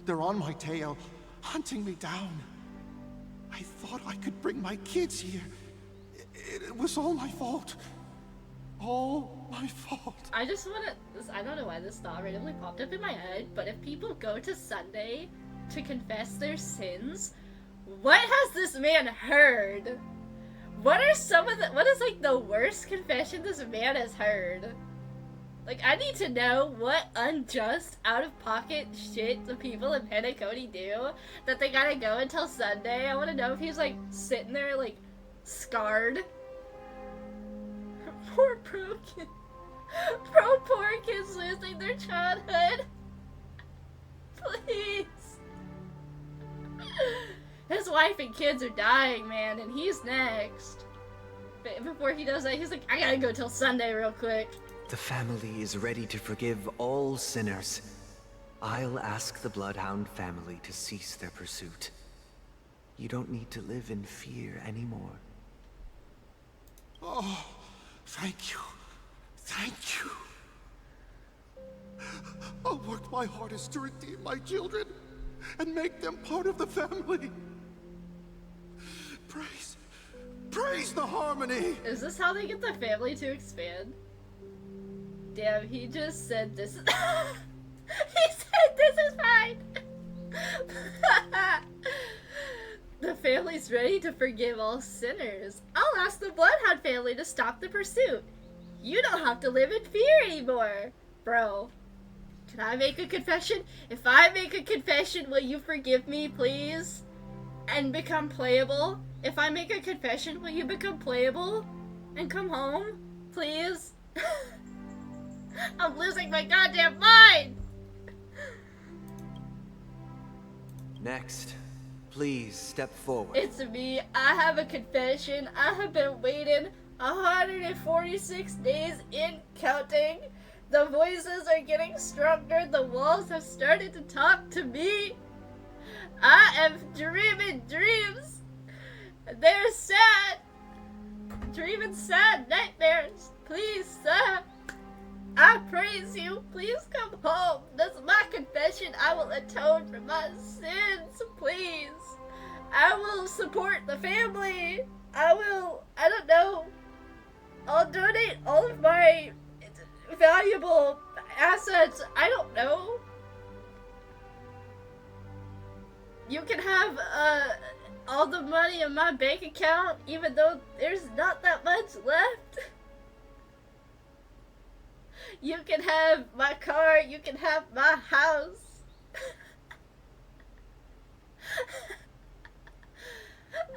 They're on my tail, hunting me down. I thought I could bring my kids here. It was all my fault. All my fault. I just wanna, I don't know why this thought randomly popped up in my head, but if people go to Sunday to confess their sins, what has this man heard? What are some of the, what is like the worst confession this man has heard? Like, I need to know what unjust, out-of-pocket shit the people in Penacony do that they gotta go until Sunday. I wanna know if he's, like, sitting there, like, scarred. Poor kids. Poor kids losing their childhood. Please. His wife and kids are dying, man, and he's next. But before he does that, he's like, I gotta go till Sunday real quick. The family is ready to forgive all sinners. I'll ask the Bloodhound family to cease their pursuit. You don't need to live in fear anymore. Oh, thank you. Thank you. I'll work my hardest to redeem my children and make them part of the family. Praise the harmony! Is this how they get the family to expand? Damn, he just said this. He is ready to forgive all sinners. I'll ask the Bloodhound family to stop the pursuit. You don't have to live in fear anymore. Bro, can I make a confession? If I make a confession, will you forgive me, please? And become playable? If I make a confession, will you become playable? And come home? Please? I'm losing my goddamn mind! Next, please step forward. It's me. I have a confession. I have been waiting 146 days in counting. The voices are getting stronger. The walls have started to talk to me. I am dreaming dreams. They're sad. Dreaming sad nightmares. Please, sir. I praise you. Please come home. This is my confession. I will atone for my sins. Please. I will support the family. I don't know. I'll donate all of my valuable assets. I don't know. You can have all the money in my bank account, even though there's not that much left. You can have my car, you can have my house.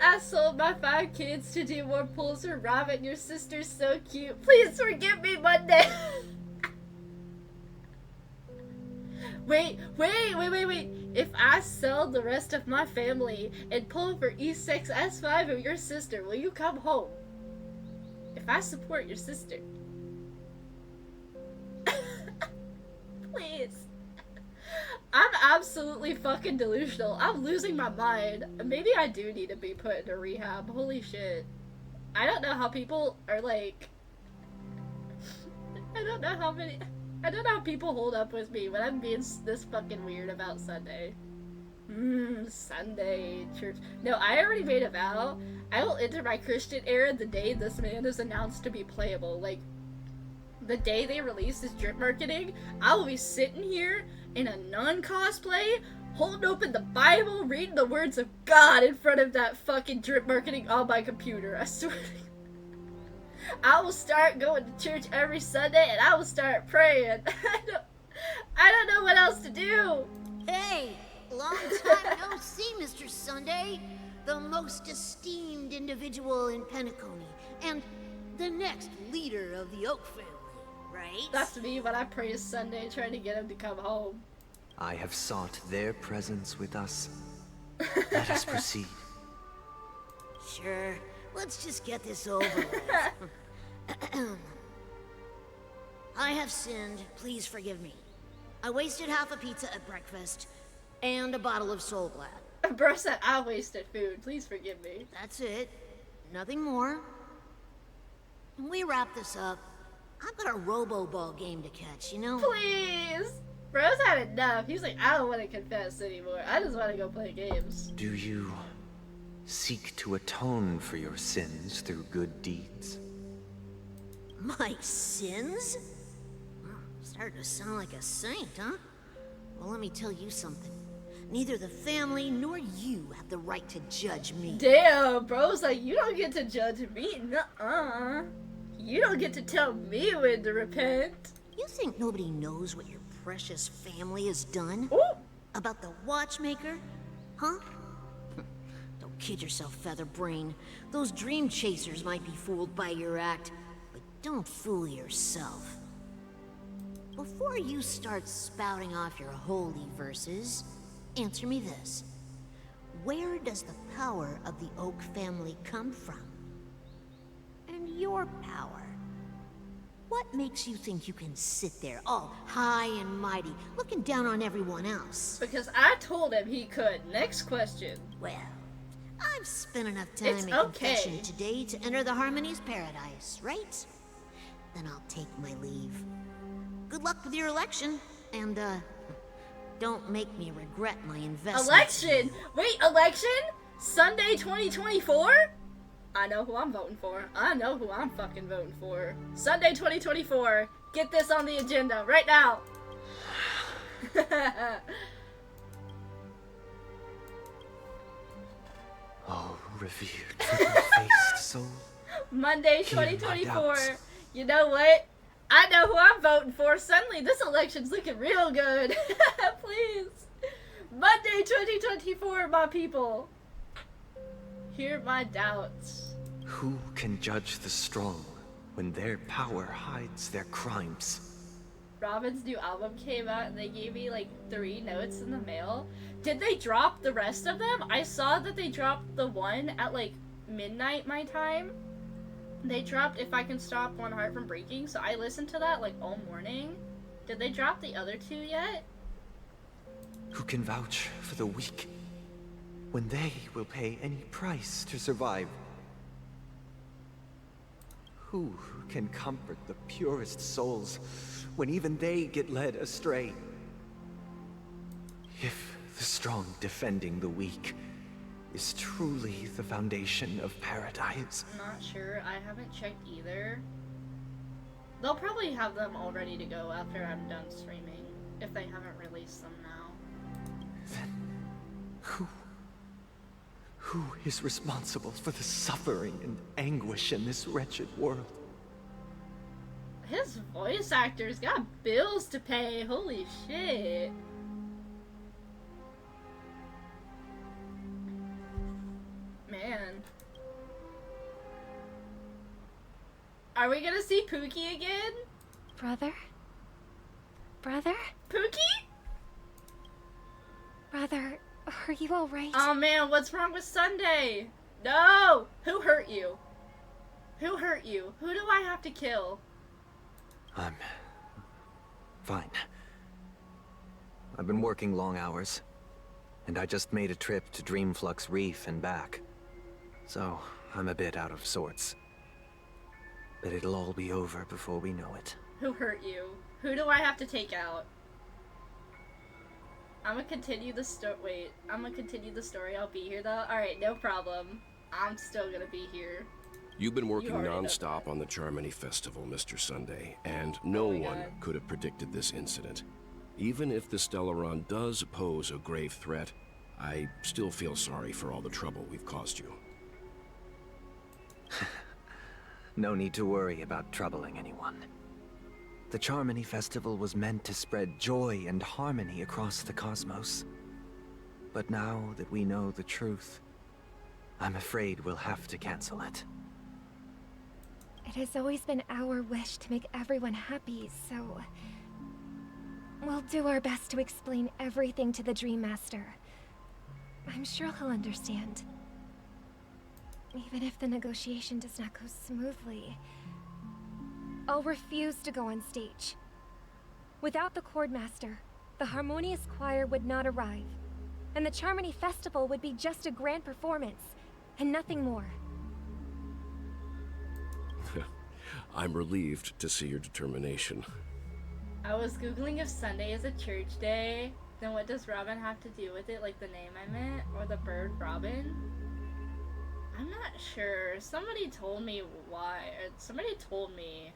I sold my 5 kids to do more pulls for Robin. Your sister's so cute. Please forgive me Monday. Wait. If I sell the rest of my family and pull for E6 S5 of your sister, will you come home? If I support your sister. Please. I'm absolutely fucking delusional. I'm losing my mind. Maybe I do need to be put into rehab. Holy shit. I don't know how people are like... I don't know how people hold up with me when I'm being this fucking weird about Sunday. Sunday, church. No, I already made a vow. I will enter my Christian era the day this man is announced to be playable. Like, the day they release this drip marketing, I will be sitting here in a nun cosplay, holding open the Bible, reading the words of God in front of that fucking drip marketing on my computer. I swear. I will start going to church every Sunday and I will start praying. I don't know what else to do. Hey, long time no see, Mr. Sunday. The most esteemed individual in Penacony and the next leader of the Oak family. Right? That's me when I praise Sunday, trying to get him to come home. I have sought their presence with us. Let us proceed. Sure. Let's just get this over with. I have sinned. Please forgive me. I wasted half a pizza at breakfast and a bottle of Soul Glad. Bro said I wasted food. Please forgive me. That's it. Nothing more. When we wrap this up, I've got a robo-ball game to catch, you know? Please! Bro's had enough. He's like, I don't want to confess anymore. I just want to go play games. Do you seek to atone for your sins through good deeds? My sins? Starting to sound like a saint, huh? Well, let me tell you something. Neither the family nor you have the right to judge me. Damn, bro's like, you don't get to judge me. Nuh-uh. You don't get to tell me when to repent. You think nobody knows what your precious family has done? Ooh. About the watchmaker? Huh? Don't kid yourself, Featherbrain. Those dream chasers might be fooled by your act, but don't fool yourself. Before you start spouting off your holy verses, answer me this. Where does the power of the Oak family come from? And your power. What makes you think you can sit there all high and mighty, looking down on everyone else? Because I told him he could. Next question. Well, I've spent enough time in confession today to enter the Harmony's paradise, right? Then I'll take my leave. Good luck with your election, and don't make me regret my investment. Election? Wait, election? Sunday 2024? I know who I'm voting for. I know who I'm fucking voting for. Sunday 2024. Get this on the agenda right now. Oh, revered triple-faced soul. Monday, Hear my 2024. doubts. You know what? I know who I'm voting for. Suddenly, this election's looking real good. Please. Monday, 2024, my people. Hear my doubts. Who can judge the strong when their power hides their crimes? Robin's new album came out and they gave me like 3 notes in the mail. Did they drop the rest of them? I saw that they dropped the one at like midnight my time. They dropped If I Can Stop One Heart From Breaking, so I listened to that like all morning. Did they drop the other 2 yet? Who can vouch for the weak when they will pay any price to survive? Who can comfort the purest souls when even they get led astray? If the strong defending the weak is truly the foundation of paradise. I'm not sure. I haven't checked either. They'll probably have them all ready to go after I'm done streaming, if they haven't released them now. Who is responsible for the suffering and anguish in this wretched world? His voice actor's got bills to pay. Holy shit. Man. Are we gonna see Pookie again? Brother? Brother? Pookie? Brother, are you alright? Oh man, what's wrong with Sunday? No! Who hurt you? Who hurt you? Who do I have to kill? I'm fine. I've been working long hours, and I just made a trip to Dreamflux Reef and back. So, I'm a bit out of sorts. But it'll all be over before we know it. Who hurt you? Who do I have to take out? I'm gonna continue the story. I'm gonna continue the story. I'll be here though. Alright, no problem. I'm still gonna be here. You've been working already know non-stop on the Charmony Festival, Mr. Sunday, and no one could have predicted this incident. Even if the Stellaron does pose a grave threat, I still feel sorry for all the trouble we've caused you. No need to worry about troubling anyone. The Charmony Festival was meant to spread joy and harmony across the cosmos. But now that we know the truth, I'm afraid we'll have to cancel it. It has always been our wish to make everyone happy, so... we'll do our best to explain everything to the Dream Master. I'm sure he'll understand. Even if the negotiation does not go smoothly, I'll refuse to go on stage. Without the Chord Master, the Harmonious Choir would not arrive, and the Charmony Festival would be just a grand performance, and nothing more. I'm relieved to see your determination. I was googling if Sunday is a church day, then what does Robin have to do with it, like the name I meant, or the bird Robin? I'm not sure. Somebody told me why, or somebody told me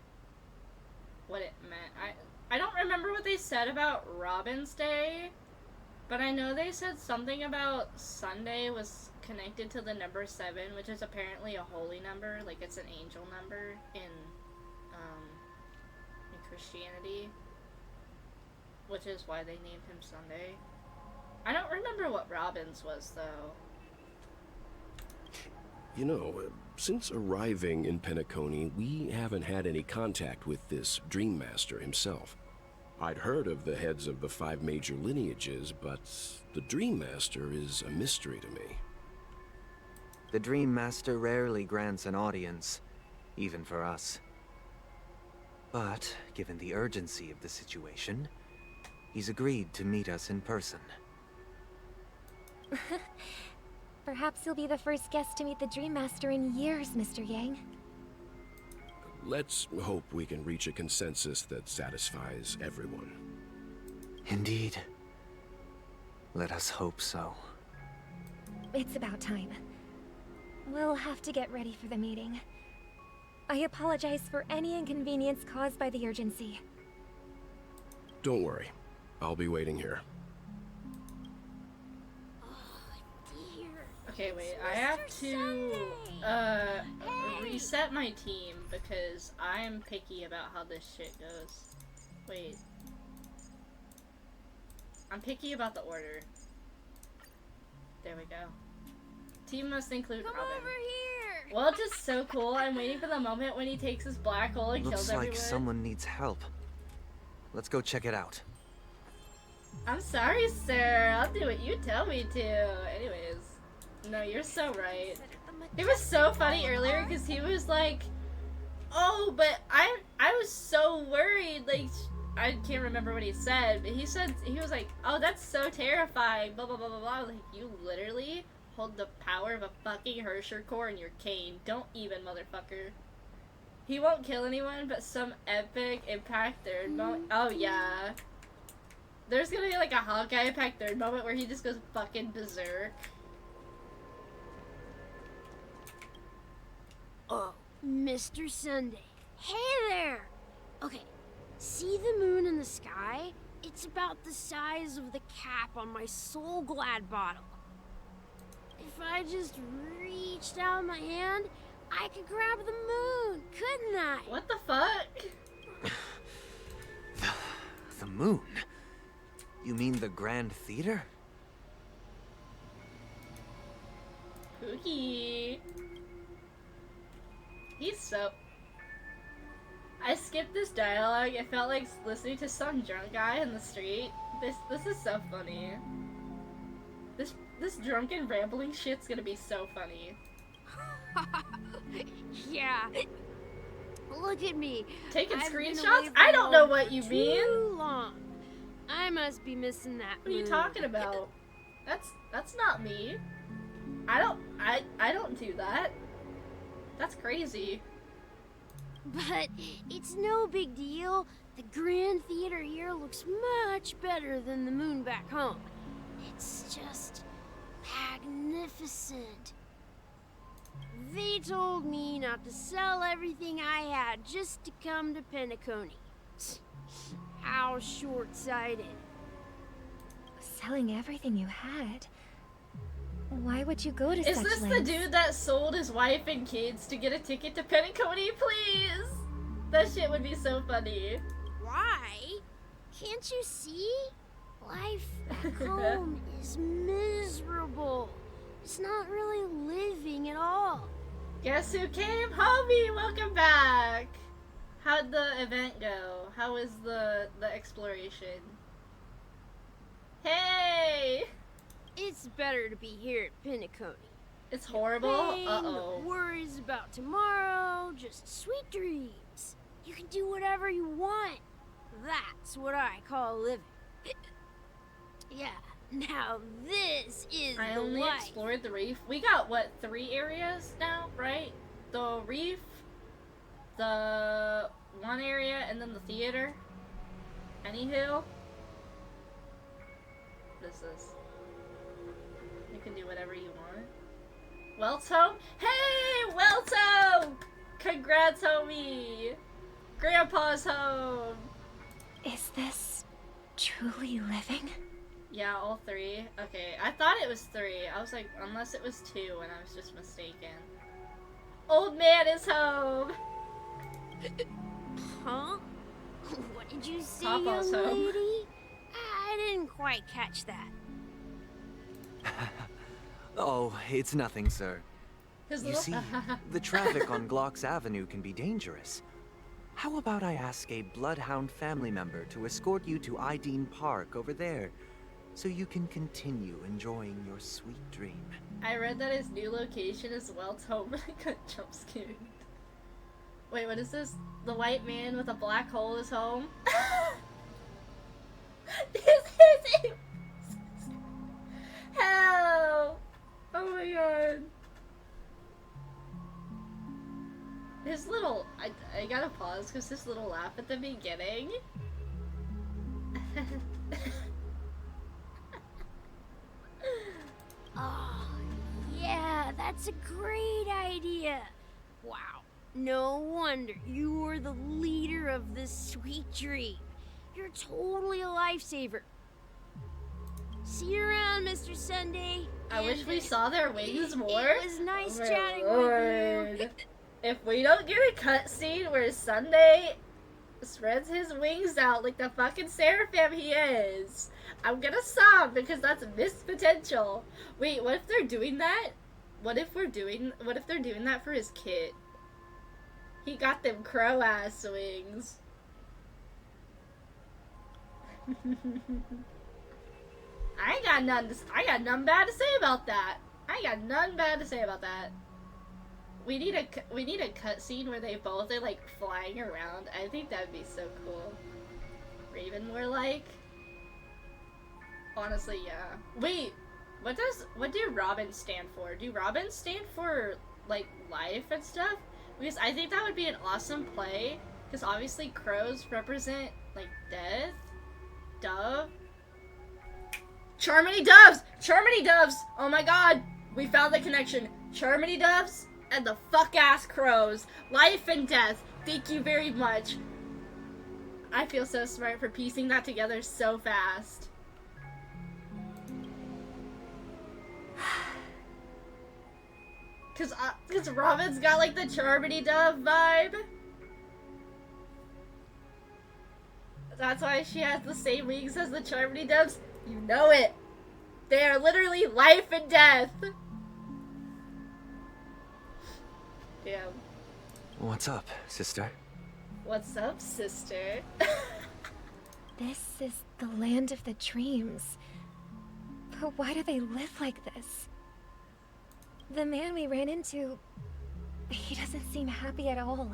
what it meant. I don't remember what they said about Robin's Day, but I know they said something about Sunday was connected to the number 7, which is apparently a holy number, like it's an angel number in Christianity, which is why they named him Sunday. I don't remember what Robin's was, though. You know, since arriving in Penacony, we haven't had any contact with this Dream Master himself. I'd heard of the heads of the 5 major lineages, but the Dream Master is a mystery to me. The Dream Master rarely grants an audience, even for us. But, given the urgency of the situation, he's agreed to meet us in person. Perhaps you'll be the first guest to meet the Dream Master in years, Mr. Yang. Let's hope we can reach a consensus that satisfies everyone. Indeed. Let us hope so. It's about time. We'll have to get ready for the meeting. I apologize for any inconvenience caused by the urgency. Don't worry. I'll be waiting here. Okay, wait, I have to reset my team because I'm picky about how this shit goes. Wait. I'm picky about the order. There we go. Team must include Robin. Over here. Well, it's just so cool. I'm waiting for the moment when he takes his black hole and kills Looks everyone. like someone needs help. Let's go check it out. I'm sorry, sir. I'll do what you tell me to. Anyways. No, you're so right. It was so funny earlier because he was like, oh, but I was so worried. Like, I can't remember what he said, but he was like, oh, that's so terrifying, blah, blah, blah, blah, blah. Like, you literally hold the power of a fucking Hersher core in your cane. Don't even, motherfucker. He won't kill anyone, but some epic impact third moment. Oh, yeah. There's gonna be like a Honkai impact third moment where he just goes fucking berserk. Oh, Mr. Sunday. Hey there! Okay, see the moon in the sky? It's about the size of the cap on my Soul Glad bottle. If I just reached out my hand, I could grab the moon, couldn't I? What the fuck? The moon? You mean the Grand Theater? Pookie. He's so... I skipped this dialogue. It felt like listening to some drunk guy in the street. This is so funny. This drunken rambling shit's gonna be so funny. Yeah. Look at me. Taking I've been screenshots? away I from don't know home what you too mean. long. I must be missing that What are you moon. talking about? That's not me. I don't do that. That's crazy. But it's no big deal. The Grand Theater here looks much better than the moon back home. It's just magnificent. They told me not to sell everything I had just to come to Penacony. How short-sighted. Selling everything you had? Why would you go to Is such this the lengths? dude that sold his wife and kids to get a ticket to Penacony? Please! That shit would be so funny. Why? Can't you see? Life back home is miserable. It's not really living at all. Guess who came? Homie, welcome back! How'd the event go? How was the exploration? Hey! It's better to be here at Penacony. It's horrible? Pain, Uh-oh. no worries about tomorrow, just sweet dreams. You can do whatever you want. That's what I call living. Yeah, now this is I the only life. explored the reef. We got, what, 3 areas now, right? The reef, the one area, and then the theater. Anywho. What is this? You can do whatever you want. Welt's home? Hey, Welt's home! Congrats, homie! Grandpa's home! Is this truly living? Yeah, all 3. Okay, I thought it was 3. I was like, unless it was 2 and I was just mistaken. Old man is home! Huh? What did you say, Papa's young home. lady? I didn't quite catch that. Oh, it's nothing, sir. His You little- see, the traffic on Glock's Avenue can be dangerous. How about I ask a Bloodhound family member to escort you to Ideen Park over there, so you can continue enjoying your sweet dream? I read that his new location is Welt's home. I got jump scared. Wait, what is this? The white man with a black hole is home? Help! Oh my god. His little... I gotta pause because his little laugh at the beginning. Oh, yeah, that's a great idea. Wow, no wonder you were the leader of this sweet dream. You're totally a lifesaver. See you around, Mr. Sunday. I wish and we saw their wings more. It was nice Oh my chatting Lord. with you. If we don't get a cutscene where Sunday spreads his wings out like the fucking seraphim he is, I'm gonna sob because that's missed potential. Wait, what if they're doing that? What if they're doing that for his kid? He got them crow ass wings. I got nothing bad to say about that. We need a cutscene where they both are like flying around. I think that'd be so cool. Ravenmore like. Honestly, yeah. Wait, what do robins stand for? Do robins stand for like life and stuff? Because I think that would be an awesome play. Because obviously crows represent like death. Dove. Charmony doves! Charmony doves! Oh my god! We found the connection. Charmony doves and the fuck-ass crows. Life and death. Thank you very much. I feel so smart for piecing that together so fast. Cause Robin's got like the Charmony dove vibe. That's why she has the same wings as the Charmony doves. You know it. They are literally life and death. Yeah. What's up, sister? What's up, sister? This is the land of the dreams. But why do they live like this? The man we ran into, he doesn't seem happy at all.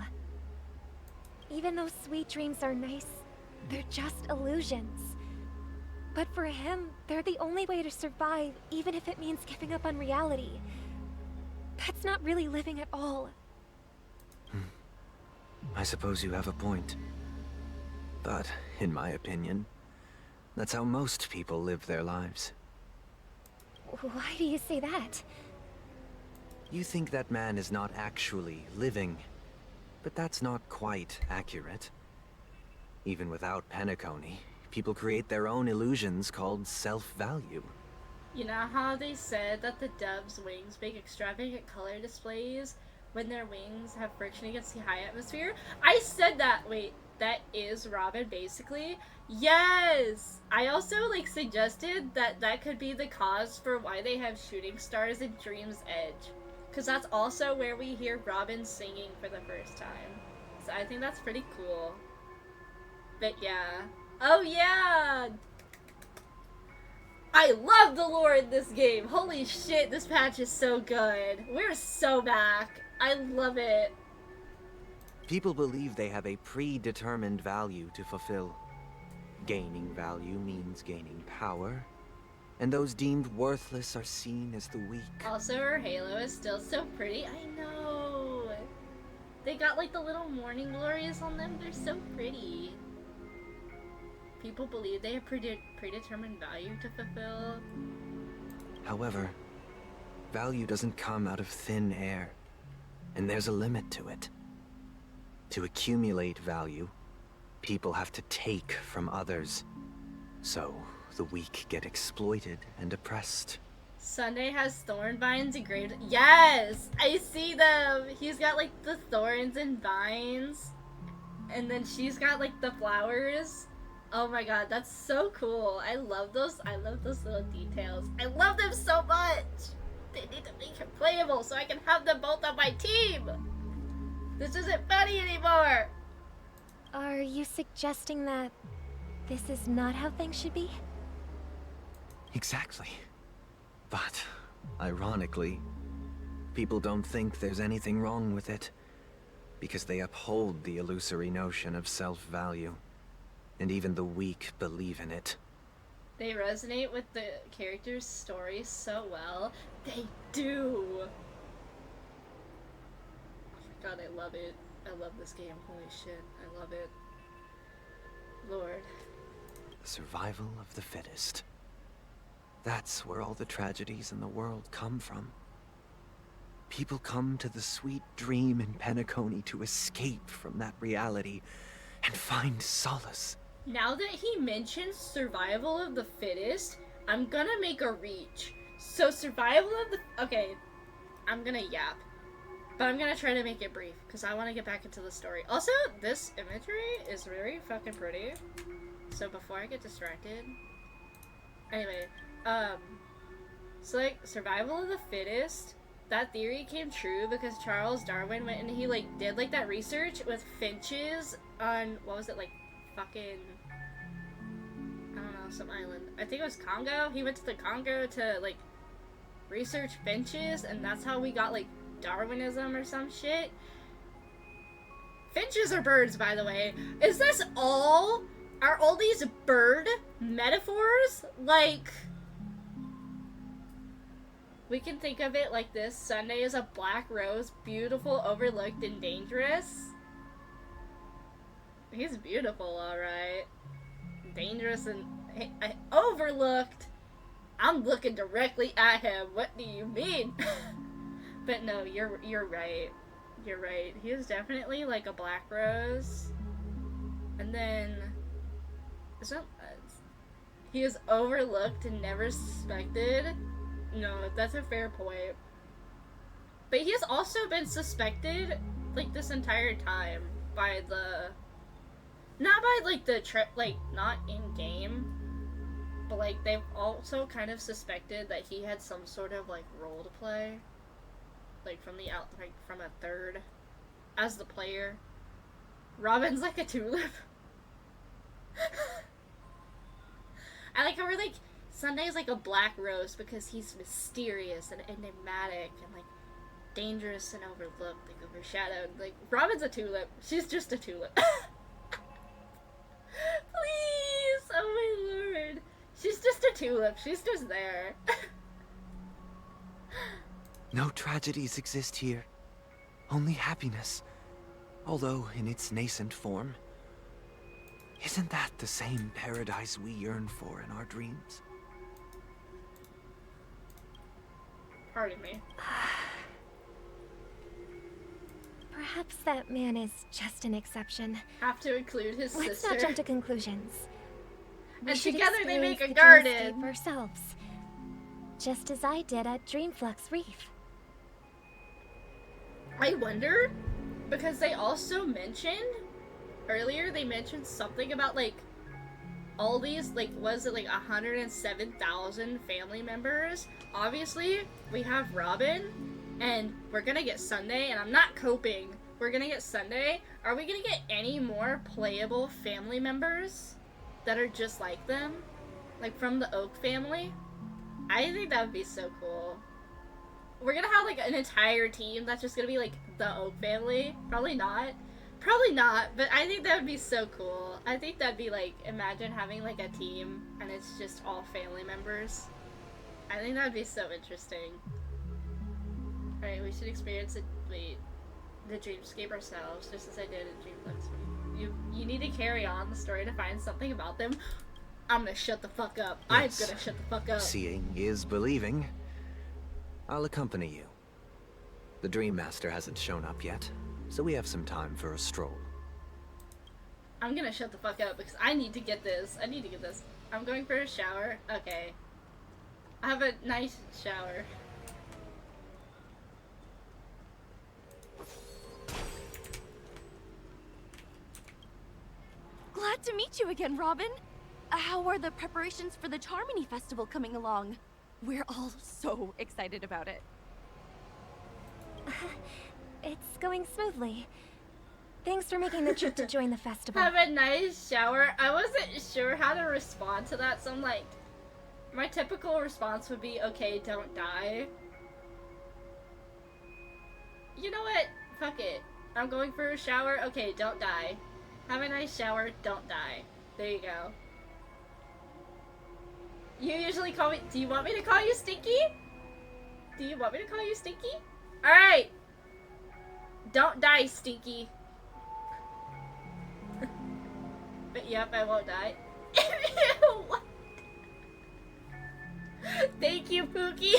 Even though sweet dreams are nice, they're just illusions. But for him, they're the only way to survive, even if it means giving up on reality. That's not really living at all. I suppose you have a point. But, in my opinion, that's how most people live their lives. Why do you say that? You think that man is not actually living, but that's not quite accurate. Even without Penacony, people create their own illusions called self-value. You know how they said that the dove's wings make extravagant color displays when their wings have friction against the high atmosphere? I said that. Wait, that is Robin basically? Yes! I also like suggested that that could be the cause for why they have shooting stars in Dream's Edge. Because that's also where we hear Robin singing for the first time. So I think that's pretty cool. But yeah. Oh yeah! I love the lore in this game! Holy shit, this patch is so good. We're so back. I love it. People believe they have a predetermined value to fulfill. Gaining value means gaining power, and those deemed worthless are seen as the weak. Also, her halo is still so pretty. I know! They got like the little morning glories on them. They're so pretty. People believe they have predetermined value to fulfill. However, value doesn't come out of thin air, and there's a limit to it. To accumulate value, people have to take from others. So, the weak get exploited and oppressed. Sunday has thorn vines engraved. Yes! I see them! He's got like the thorns and vines. And then she's got like the flowers. Oh my god, that's so cool. I love those little details. I love them so much! They need to make him playable so I can have them both on my team! This isn't funny anymore! Are you suggesting that this is not how things should be? Exactly. But, ironically, people don't think there's anything wrong with it, because they uphold the illusory notion of self-value, and even the weak believe in it. They resonate with the character's story so well. They do! Oh my god, I love it. I love this game. Holy shit, I love it. Lord. The survival of the fittest. That's where all the tragedies in the world come from. People come to the sweet dream in Penacony to escape from that reality and find solace. Now that he mentions survival of the fittest, I'm gonna make a reach. So survival of the... Okay, I'm gonna yap. But I'm gonna try to make it brief, because I want to get back into the story. Also, this imagery is very fucking pretty. So before I get distracted... Anyway, so like, survival of the fittest, that theory came true because Charles Darwin went and he like did like that research with finches on, what was it, like fucking, I don't know, some island. I think it was Congo. He went to the Congo to like research finches, and that's how we got like Darwinism or some shit. Finches are birds, by the way. Is this all? Are all these bird metaphors? Like, we can think of it like this. Sunday is a black rose, beautiful, overlooked, and dangerous. He's beautiful, alright. Dangerous and overlooked. I'm looking directly at him. What do you mean? But no, you're right. You're right. He is definitely like a black rose. And then he is overlooked and never suspected. No, that's a fair point. But he has also been suspected like this entire time by the, not by like the trip, like not in game, but like they've also kind of suspected that he had some sort of like role to play, like from the out, like from a third, as the player. Robin's like a tulip. I like how we're like, Sunday's like a black rose because he's mysterious and enigmatic and like dangerous and overlooked, like overshadowed. Like, Robin's a tulip. She's just a tulip. Please! Oh my lord. She's just a tulip. She's just there. No tragedies exist here. Only happiness. Although in its nascent form. Isn't that the same paradise we yearn for in our dreams? Pardon me. Perhaps that man is just an exception. Have to include his sister. Let's not jump to conclusions. We And should together they make a experience the garden. dreamscape ourselves, just as I did at Dreamflux Reef. I wonder, because they also mentioned earlier, they mentioned something about like all these, like, was it like 107,000 family members? Obviously, we have Robin, and we're gonna get Sunday, and I'm not coping. We're gonna get Sunday. Are we gonna get any more playable family members that are just like them? Like from the Oak family? I think that would be so cool. We're gonna have like an entire team that's just gonna be like the Oak family. Probably not. Probably not, but I think that would be so cool. I think that'd be like, imagine having like a team and it's just all family members. I think that'd be so interesting. Alright, we should experience it, the dreamscape ourselves, just as I did in Dreamflux. You need to carry on the story to find something about them. I'm gonna shut the fuck up. Yes. I'm gonna shut the fuck up. Seeing is believing. I'll accompany you. The Dream Master hasn't shown up yet, so we have some time for a stroll. I'm gonna shut the fuck up because I need to get this. I need to get this. I'm going for a shower. Okay. I have a nice shower. Glad to meet you again, Robin. How are the preparations for the Charmony Festival coming along? We're all so excited about it. It's going smoothly. Thanks for making the trip to join the festival. Have a nice shower. I wasn't sure how to respond to that, so I'm like, my typical response would be, okay, don't die. You know what? Fuck it. I'm going for a shower. Okay, don't die. Have a nice shower. Don't die. There you go. You usually call me... Do you want me to call you Stinky? Do you want me to call you Stinky? Alright. Don't die, Stinky. But yep, I won't die. What? Thank you, Pookie.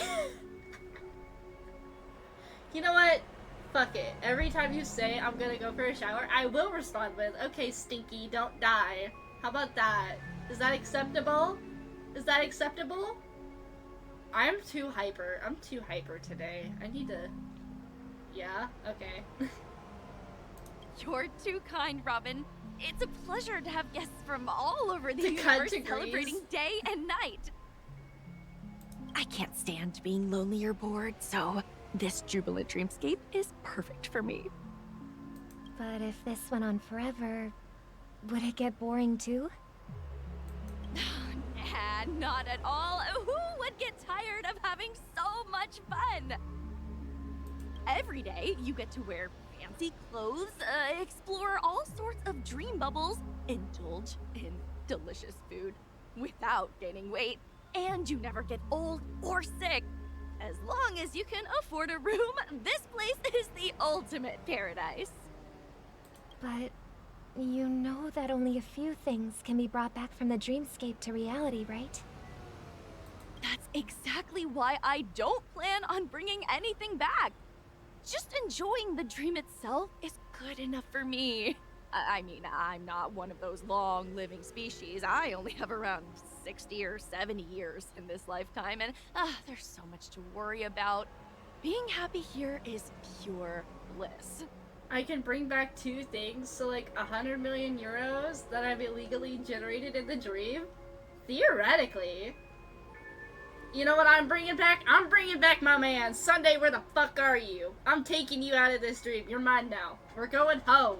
You know what? Fuck it. Every time you say I'm gonna go for a shower, I will respond with, okay, Stinky, don't die. How about that? Is that acceptable? Is that acceptable? I'm too hyper. I'm too hyper today. I need to... Yeah? Okay. You're too kind, Robin. It's a pleasure to have guests from all over the To cut universe degrees. celebrating day and night. I can't stand being lonely or bored, so this jubilant dreamscape is perfect for me. But if this went on forever, would it get boring too? Nah, not at all. Who would get tired of having so much fun? Every day, you get to wear fancy clothes, explore all sorts of dream bubbles, indulge in delicious food without gaining weight, and you never get old or sick. As long as you can afford a room, this place is the ultimate paradise. But you know that only a few things can be brought back from the dreamscape to reality, right? That's exactly why I don't plan on bringing anything back. Just enjoying the dream itself is good enough for me. I mean, I'm not one of those long-living species. I only have around 60 or 70 years in this lifetime, and there's so much to worry about. Being happy here is pure bliss. I can bring back 2 things, so like 100 million euros that I've illegally generated in the dream? Theoretically. You know what I'm bringing back? I'm bringing back my man. Sunday, where the fuck are you? I'm taking you out of this dream. You're mine now. We're going home.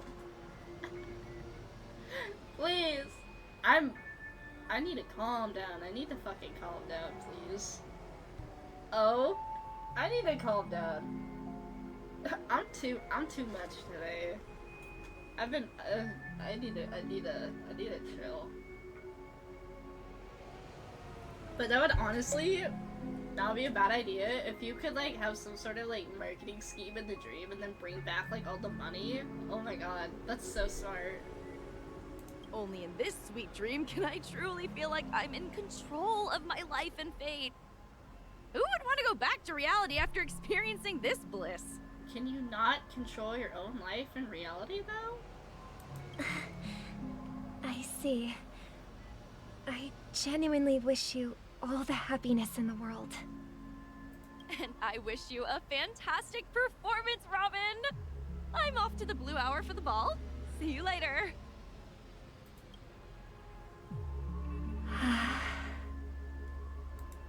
Please. I need to calm down. I need to fucking calm down, please. Oh? I need to calm down. I'm too much today. I've been, I need to chill. But that would honestly not be a bad idea if you could like have some sort of like marketing scheme in the dream and then bring back like all the money. Oh my god, that's so smart. Only in this sweet dream can I truly feel like I'm in control of my life and fate. Who would want to go back to reality after experiencing this bliss? Can you not control your own life in reality though? I see. I genuinely wish you all the happiness in the world. And I wish you a fantastic performance, Robin! I'm off to the Blue Hour for the ball. See you later.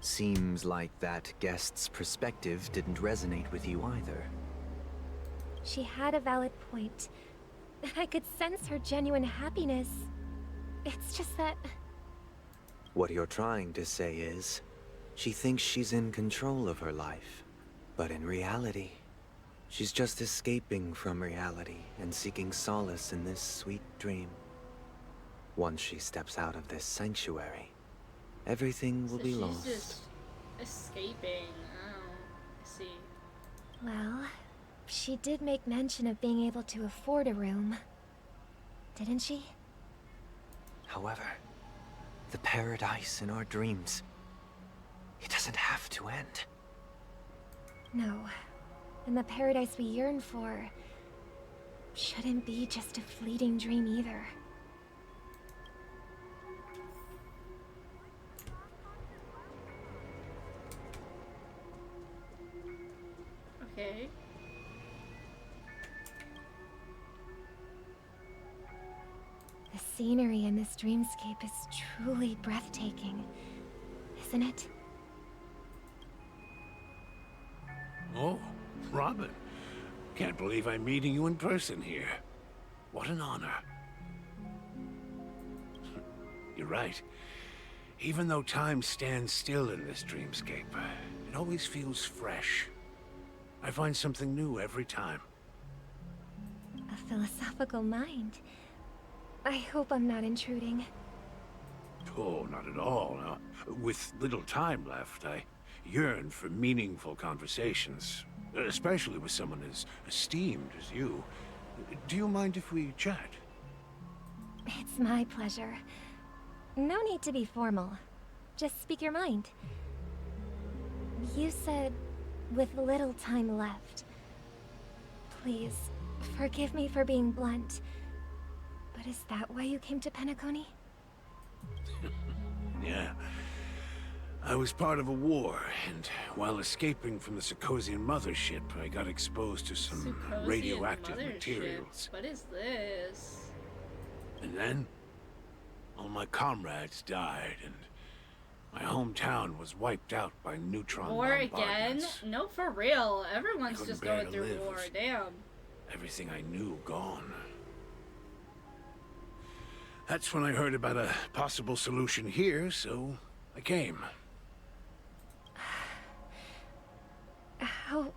Seems like that guest's perspective didn't resonate with you either. She had a valid point. I could sense her genuine happiness. It's just that... What you're trying to say is, she thinks she's in control of her life. But in reality, she's just escaping from reality and seeking solace in this sweet dream. Once she steps out of this sanctuary, everything will be lost. She's just escaping. Oh, I see. Well, she did make mention of being able to afford a room. Didn't she? However, the paradise in our dreams, it doesn't have to end. No. And the paradise we yearn for shouldn't be just a fleeting dream either. Okay. The scenery in this dreamscape is truly breathtaking, isn't it? Oh, Robin. Can't believe I'm meeting you in person here. What an honor. You're right. Even though time stands still in this dreamscape, it always feels fresh. I find something new every time. A philosophical mind. I hope I'm not intruding. Oh, not at all. No. With little time left, I yearn for meaningful conversations, especially with someone as esteemed as you. Do you mind if we chat? It's my pleasure. No need to be formal. Just speak your mind. You said, with little time left. Please, forgive me for being blunt. But is that why you came to Penacony? Yeah. I was part of a war, and while escaping from the Sarkosian mothership, I got exposed to some Sarkosian radioactive mothership. materials. What is this? And then, all my comrades died, and my hometown was wiped out by neutron War again? bombardments. No, for real. Everyone's Couldn't just bear going to through live war. with Damn. Everything I knew gone. That's when I heard about a possible solution here, so I came. How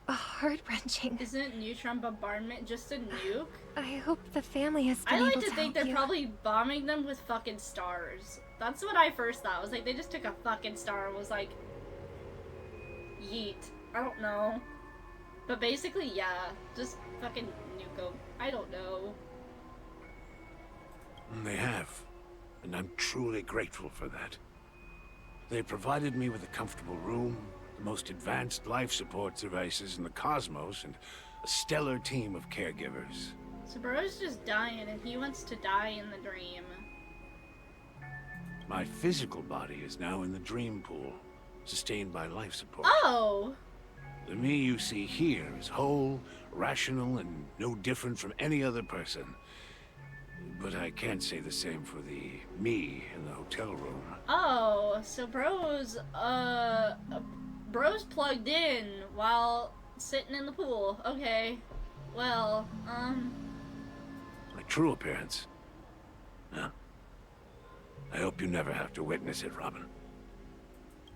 heart-wrenching. Isn't neutron bombardment just a nuke? I hope the family has been I like able to think help they're you. probably bombing them with fucking stars. That's what I first thought. I was like, they just took a fucking star and was like, yeet. I don't know. But basically, yeah. Just fucking nuke them. I don't know. They have, and I'm truly grateful for that. They provided me with a comfortable room, the most advanced life support devices in the cosmos, and a stellar team of caregivers. So bro's just dying and he wants to die in the dream. My physical body is now in the dream pool, sustained by life support. Oh! The me you see here is whole, rational, and no different from any other person. But I can't say the same for the me in the hotel room. Oh, so bro's plugged in while sitting in the pool. Okay. Well, My true appearance. Yeah. I hope you never have to witness it, Robin.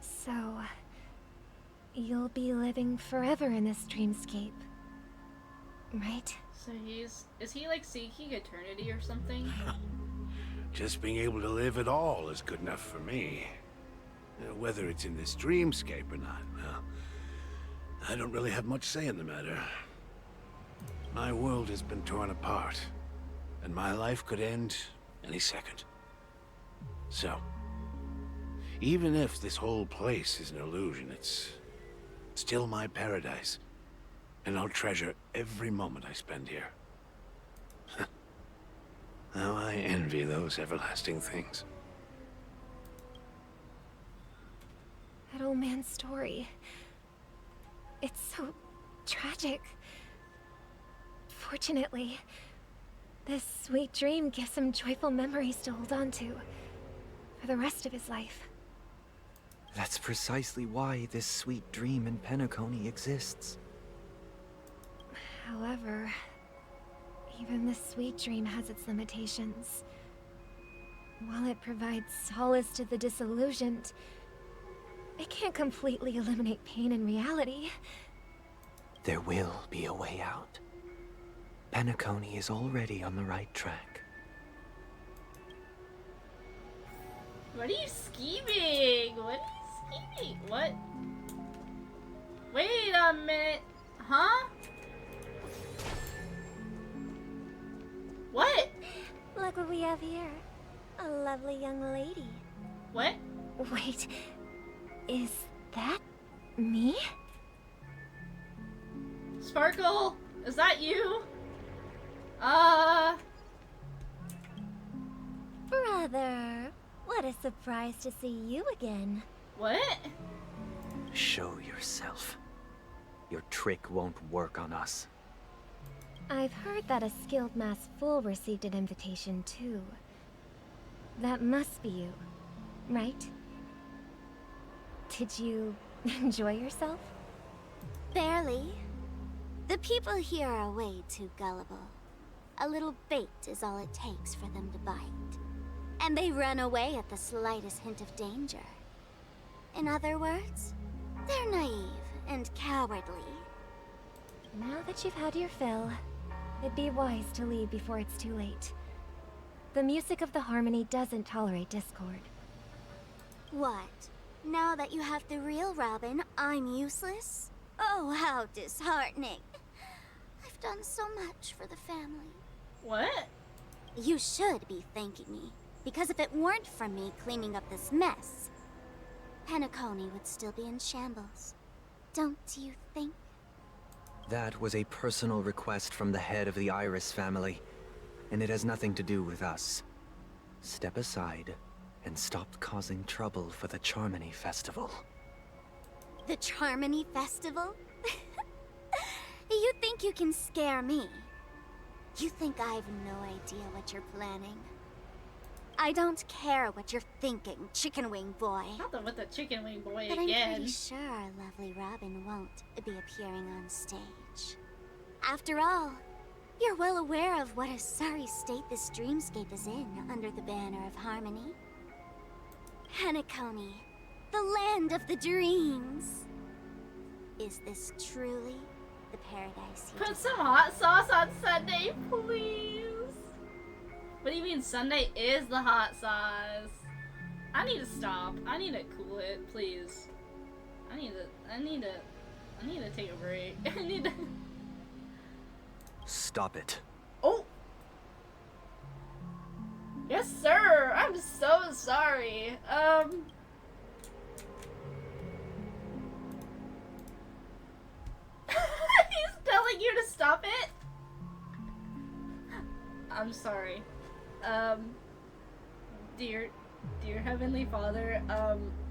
So, you'll be living forever in this dreamscape, right? so is he like seeking eternity or something? Just being able to live at all is good enough for me. Whether it's in this dreamscape or not, well, I don't really have much say in the matter. My world has been torn apart, and my life could end any second. So, even if this whole place is an illusion, it's still my paradise. And I'll treasure every moment I spend here. How I envy those everlasting things. That old man's story. It's so tragic. Fortunately, this sweet dream gives him joyful memories to hold on to for the rest of his life. That's precisely why this sweet dream in Penacony exists. However, even this sweet dream has its limitations. While it provides solace to the disillusioned, it can't completely eliminate pain in reality. There will be a way out. Penacony is already on the right track. What are you scheming? What are you scheming? What? Wait a minute. Huh? What? Look what we have here. A lovely young lady. What? Wait, is that me? Sparkle? Is that you? Brother, what a surprise to see you again. What? Show yourself. Your trick won't work on us. I've heard that a skilled mass fool received an invitation too. That must be you, right? Did you enjoy yourself? Barely. The people here are way too gullible. A little bait is all it takes for them to bite. And they run away at the slightest hint of danger. In other words, they're naive and cowardly. Now that you've had your fill, it'd be wise to leave before it's too late. The music of the harmony doesn't tolerate discord. What? Now that you have the real Robin, I'm useless? Oh, how disheartening. I've done so much for the family. What? You should be thanking me, because if it weren't for me cleaning up this mess, Penacony would still be in shambles. Don't you think? That was a personal request from the head of the Iris family, and it has nothing to do with us. Step aside and stopped causing trouble for the Charmony Festival. The Charmony Festival? You think you can scare me? You think I have no idea what you're planning? I don't care what you're thinking, Chicken Wing Boy. Not with the Chicken Wing Boy but again. I'm pretty sure our lovely Robin won't be appearing on stage. After all, you're well aware of what a sorry state this dreamscape is in under the banner of harmony. Penacony, the land of the dreams. Is this truly the paradise you Put desire? some hot sauce on Sunday, please. What do you mean Sunday is the hot sauce? I need to stop. I need to cool it, please. I need to take a break. I need to. Stop it. Oh. Yes, sir. I'm so sorry. He's telling you to stop it? I'm sorry. Dear Heavenly Father,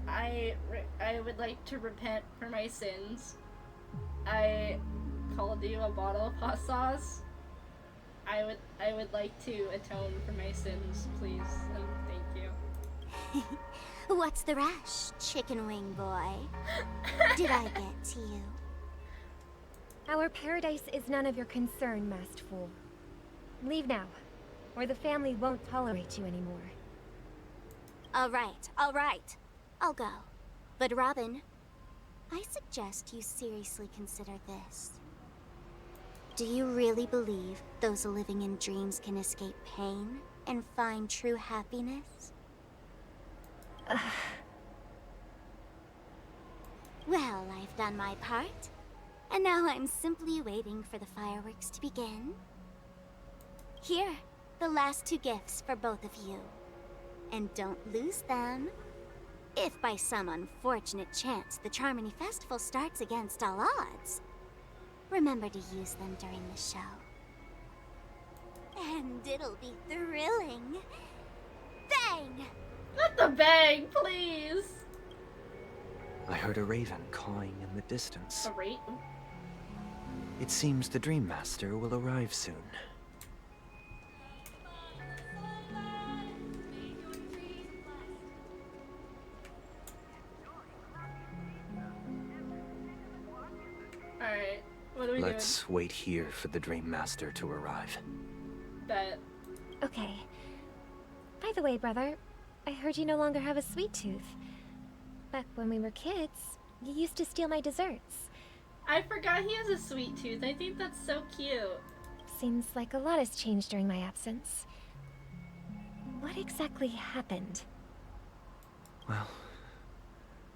I would like to repent for my sins. I called you a bottle of hot sauce. I would like to atone for my sins, please, and thank you. What's the rush, Chicken Wing Boy? Did I get to you? Our paradise is none of your concern, masked fool. Leave now, or the family won't tolerate you anymore. All right. I'll go. But Robin, I suggest you seriously consider this. Do you really believe those living in dreams can escape pain and find true happiness? Well, I've done my part, and now I'm simply waiting for the fireworks to begin. Here, the last 2 gifts for both of you. And don't lose them. If by some unfortunate chance the Charmony Festival starts against all odds, remember to use them during the show. And it'll be thrilling. Bang! Not the bang, please! I heard a raven cawing in the distance. A raven? It seems the Dream Master will arrive soon. Alright, what are we Let's wait here for the Dream Master to arrive. doing? Bet. Okay. By the way, brother, I heard you no longer have a sweet tooth. Back when we were kids, you used to steal my desserts. I forgot he has a sweet tooth. I think that's so cute. Seems like a lot has changed during my absence. What exactly happened? Well,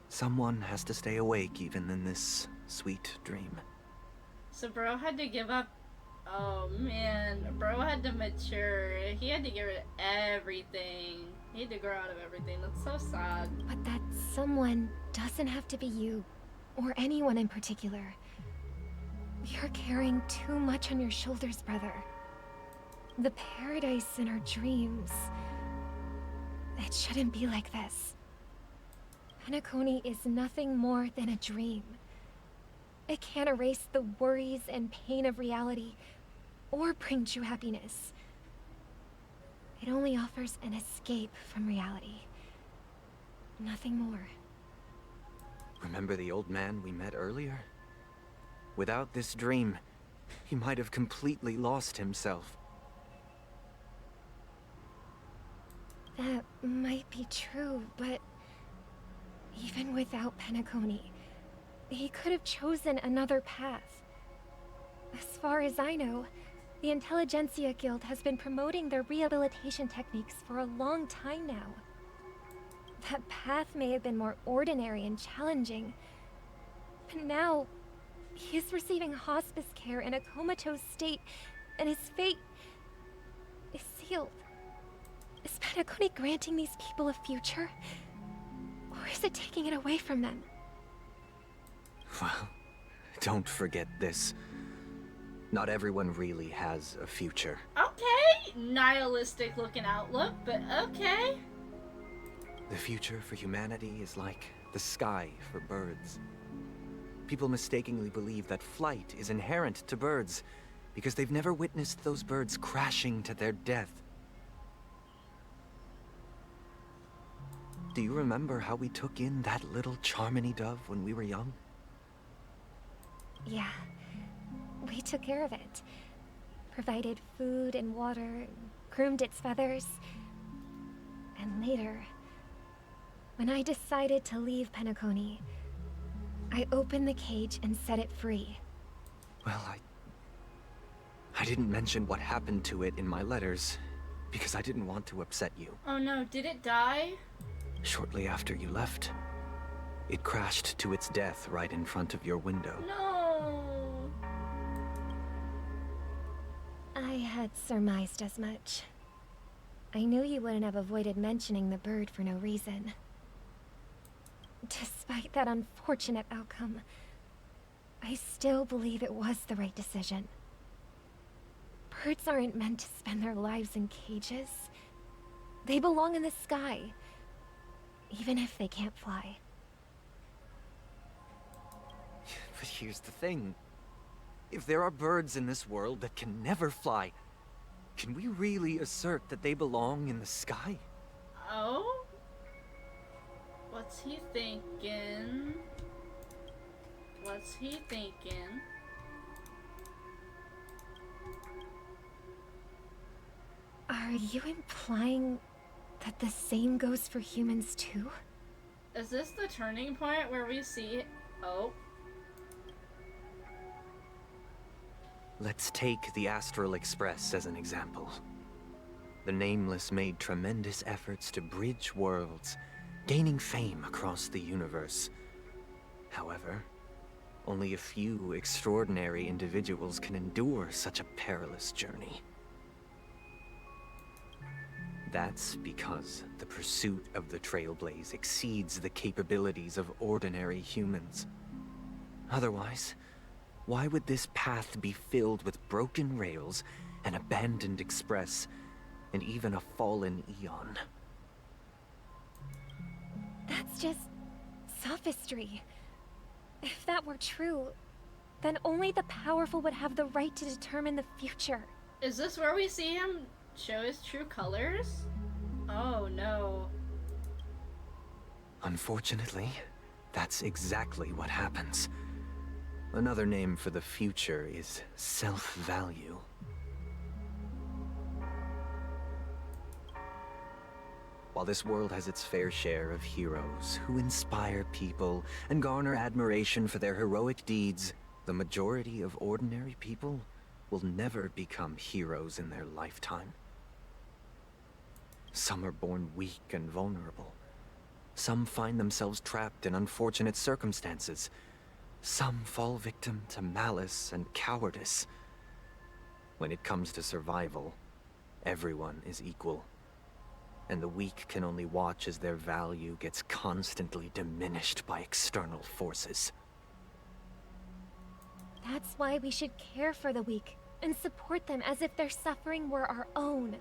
someone has to stay awake even in this sweet dream. So bro had to give up. Oh man, bro had to mature. He had to get rid of everything. He had to grow out of everything. That's so sad. But that someone doesn't have to be you, or anyone in particular. You're carrying too much on your shoulders, brother. The paradise in our dreams. It shouldn't be like this. Penacony is nothing more than a dream. It can't erase the worries and pain of reality, or bring true happiness. It only offers an escape from reality. Nothing more. Remember the old man we met earlier? Without this dream, he might have completely lost himself. That might be true, but even without Penacony, he could have chosen another path. As far as I know, the Intelligentsia Guild has been promoting their rehabilitation techniques for a long time now. That path may have been more ordinary and challenging, but now he is receiving hospice care in a comatose state, and his fate is sealed. Is Penacony granting these people a future? Or is it taking it away from them? Well, don't forget this. Not everyone really has a future. Okay, nihilistic looking outlook, but okay. The future for humanity is like the sky for birds. People mistakenly believe that flight is inherent to birds because they've never witnessed those birds crashing to their death. Do you remember how we took in that little Charmony dove when we were young? Yeah. We took care of it. Provided food and water, groomed its feathers. And later, when I decided to leave Penacony, I opened the cage and set it free. Well, I didn't mention what happened to it in my letters because I didn't want to upset you. Oh no, did it die? Shortly after you left, it crashed to its death right in front of your window. No. I had surmised as much. I knew you wouldn't have avoided mentioning the bird for no reason. Despite that unfortunate outcome, I still believe it was the right decision. Birds aren't meant to spend their lives in cages. They belong in the sky, even if they can't fly. But here's the thing. If there are birds in this world that can never fly, can we really assert that they belong in the sky? Oh? What's he thinking? What's he thinking? Are you implying that the same goes for humans too? Is this the turning point where we see... Oh. Let's take the Astral Express as an example. The Nameless made tremendous efforts to bridge worlds, gaining fame across the universe. However, only a few extraordinary individuals can endure such a perilous journey. That's because the pursuit of the Trailblaze exceeds the capabilities of ordinary humans. Otherwise, why would this path be filled with broken rails, an abandoned express, and even a fallen Eon? That's just sophistry. If that were true, then only the powerful would have the right to determine the future. Is this where we see him show his true colors? Oh no. Unfortunately, that's exactly what happens. Another name for the future is self-value. While this world has its fair share of heroes who inspire people and garner admiration for their heroic deeds, the majority of ordinary people will never become heroes in their lifetime. Some are born weak and vulnerable. Some find themselves trapped in unfortunate circumstances. Some fall victim to malice and cowardice. When it comes to survival, everyone is equal. And the weak can only watch as their value gets constantly diminished by external forces. That's why we should care for the weak and support them as if their suffering were our own.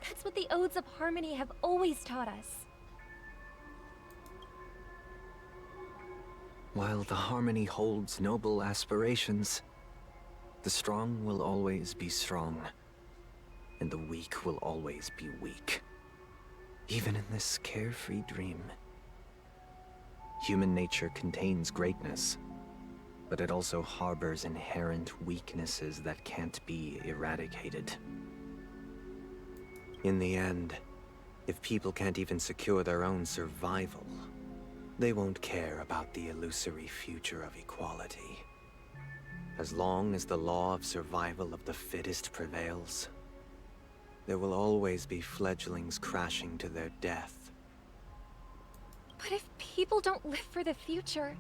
That's what the Odes of Harmony have always taught us. While the Harmony holds noble aspirations, the strong will always be strong, and the weak will always be weak. Even in this carefree dream. Human nature contains greatness, but it also harbors inherent weaknesses that can't be eradicated. In the end, if people can't even secure their own survival, they won't care about the illusory future of equality. As long as the law of survival of the fittest prevails, there will always be fledglings crashing to their death. But if people don't live for the future,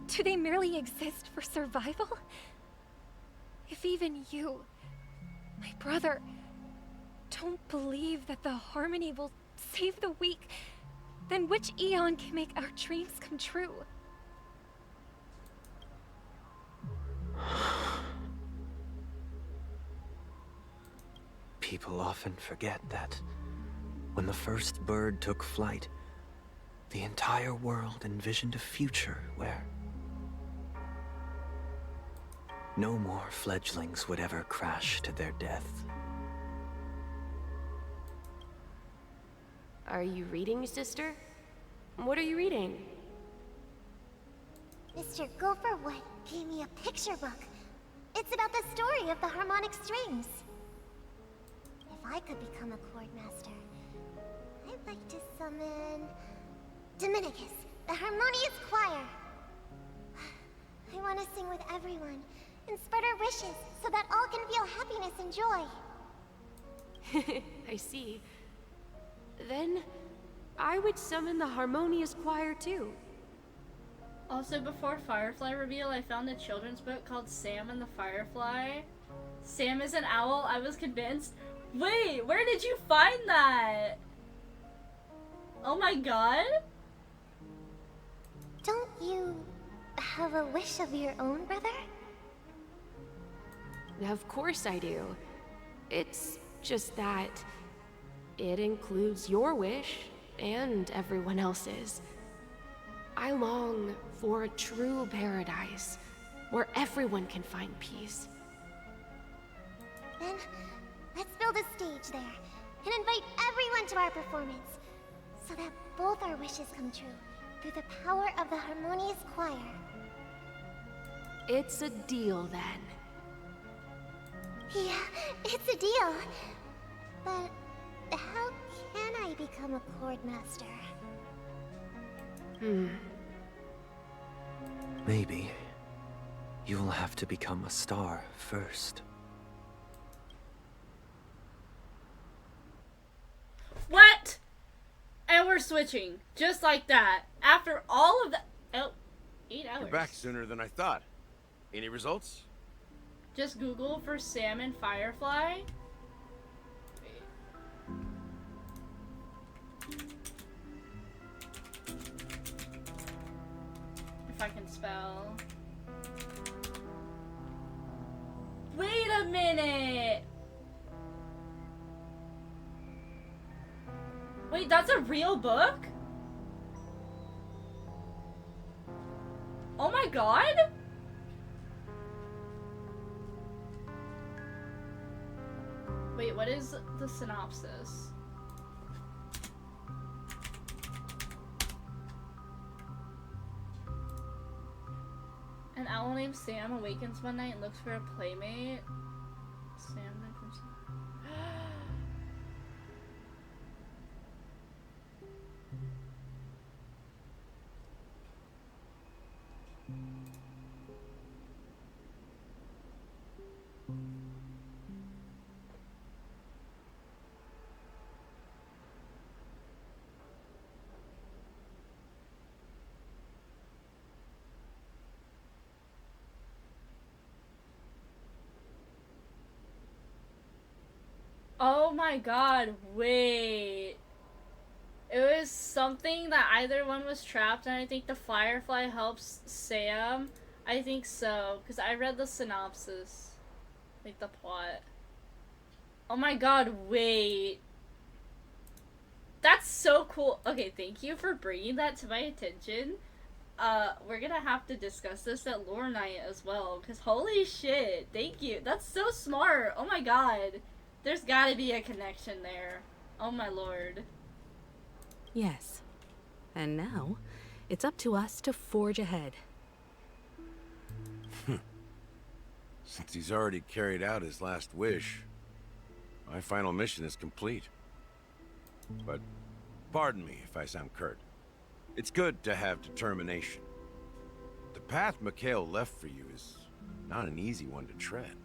do they merely exist for survival? If even you, my brother, don't believe that the Harmony will save the weak, then which Eon can make our dreams come true? People often forget that when the first bird took flight, the entire world envisioned a future where no more fledglings would ever crash to their death. Are you reading, sister? What are you reading? Mr. Gopherwood gave me a picture book. It's about the story of the harmonic strings. If I could become a chord master, I'd like to summon Dominicus, the harmonious choir. I want to sing with everyone and spread our wishes so that all can feel happiness and joy. I see. Then, I would summon the harmonious choir too. Also, before Firefly reveal, I found a children's book called Sam and the Firefly. Sam is an owl, I was convinced. Wait, where did you find that? Oh my god. Don't you have a wish of your own, brother? Of course I do. It's just that it includes your wish and everyone else's. I long for a true paradise where everyone can find peace. Then, let's build a stage there and invite everyone to our performance so that both our wishes come true through the power of the harmonious choir. It's a deal then. Yeah, it's a deal. But how can I become a chord master? Maybe you will have to become a star first. What? And we're switching. Just like that. After all of the... Oh, 8 hours. You're back sooner than I thought. Any results? Just Google for Salmon Firefly. If I can spell. Wait a minute! Wait, that's a real book? Oh my god? Wait, what is the synopsis? An owl named Sam awakens one night and looks for a playmate. Sam then comes. Oh my god, wait. It was something that either one was trapped, and I think the Firefly helps Sam. I think so, because I read the synopsis. Like the plot. Oh my god, wait. That's so cool. Okay, thank you for bringing that to my attention. We're gonna have to discuss this at Lore Night as well, because holy shit, thank you. That's so smart. Oh my god. There's gotta be a connection there. Oh my lord. Yes. And now, it's up to us to forge ahead. Since he's already carried out his last wish, my final mission is complete. But pardon me if I sound curt. It's good to have determination. The path Mikhail left for you is not an easy one to tread.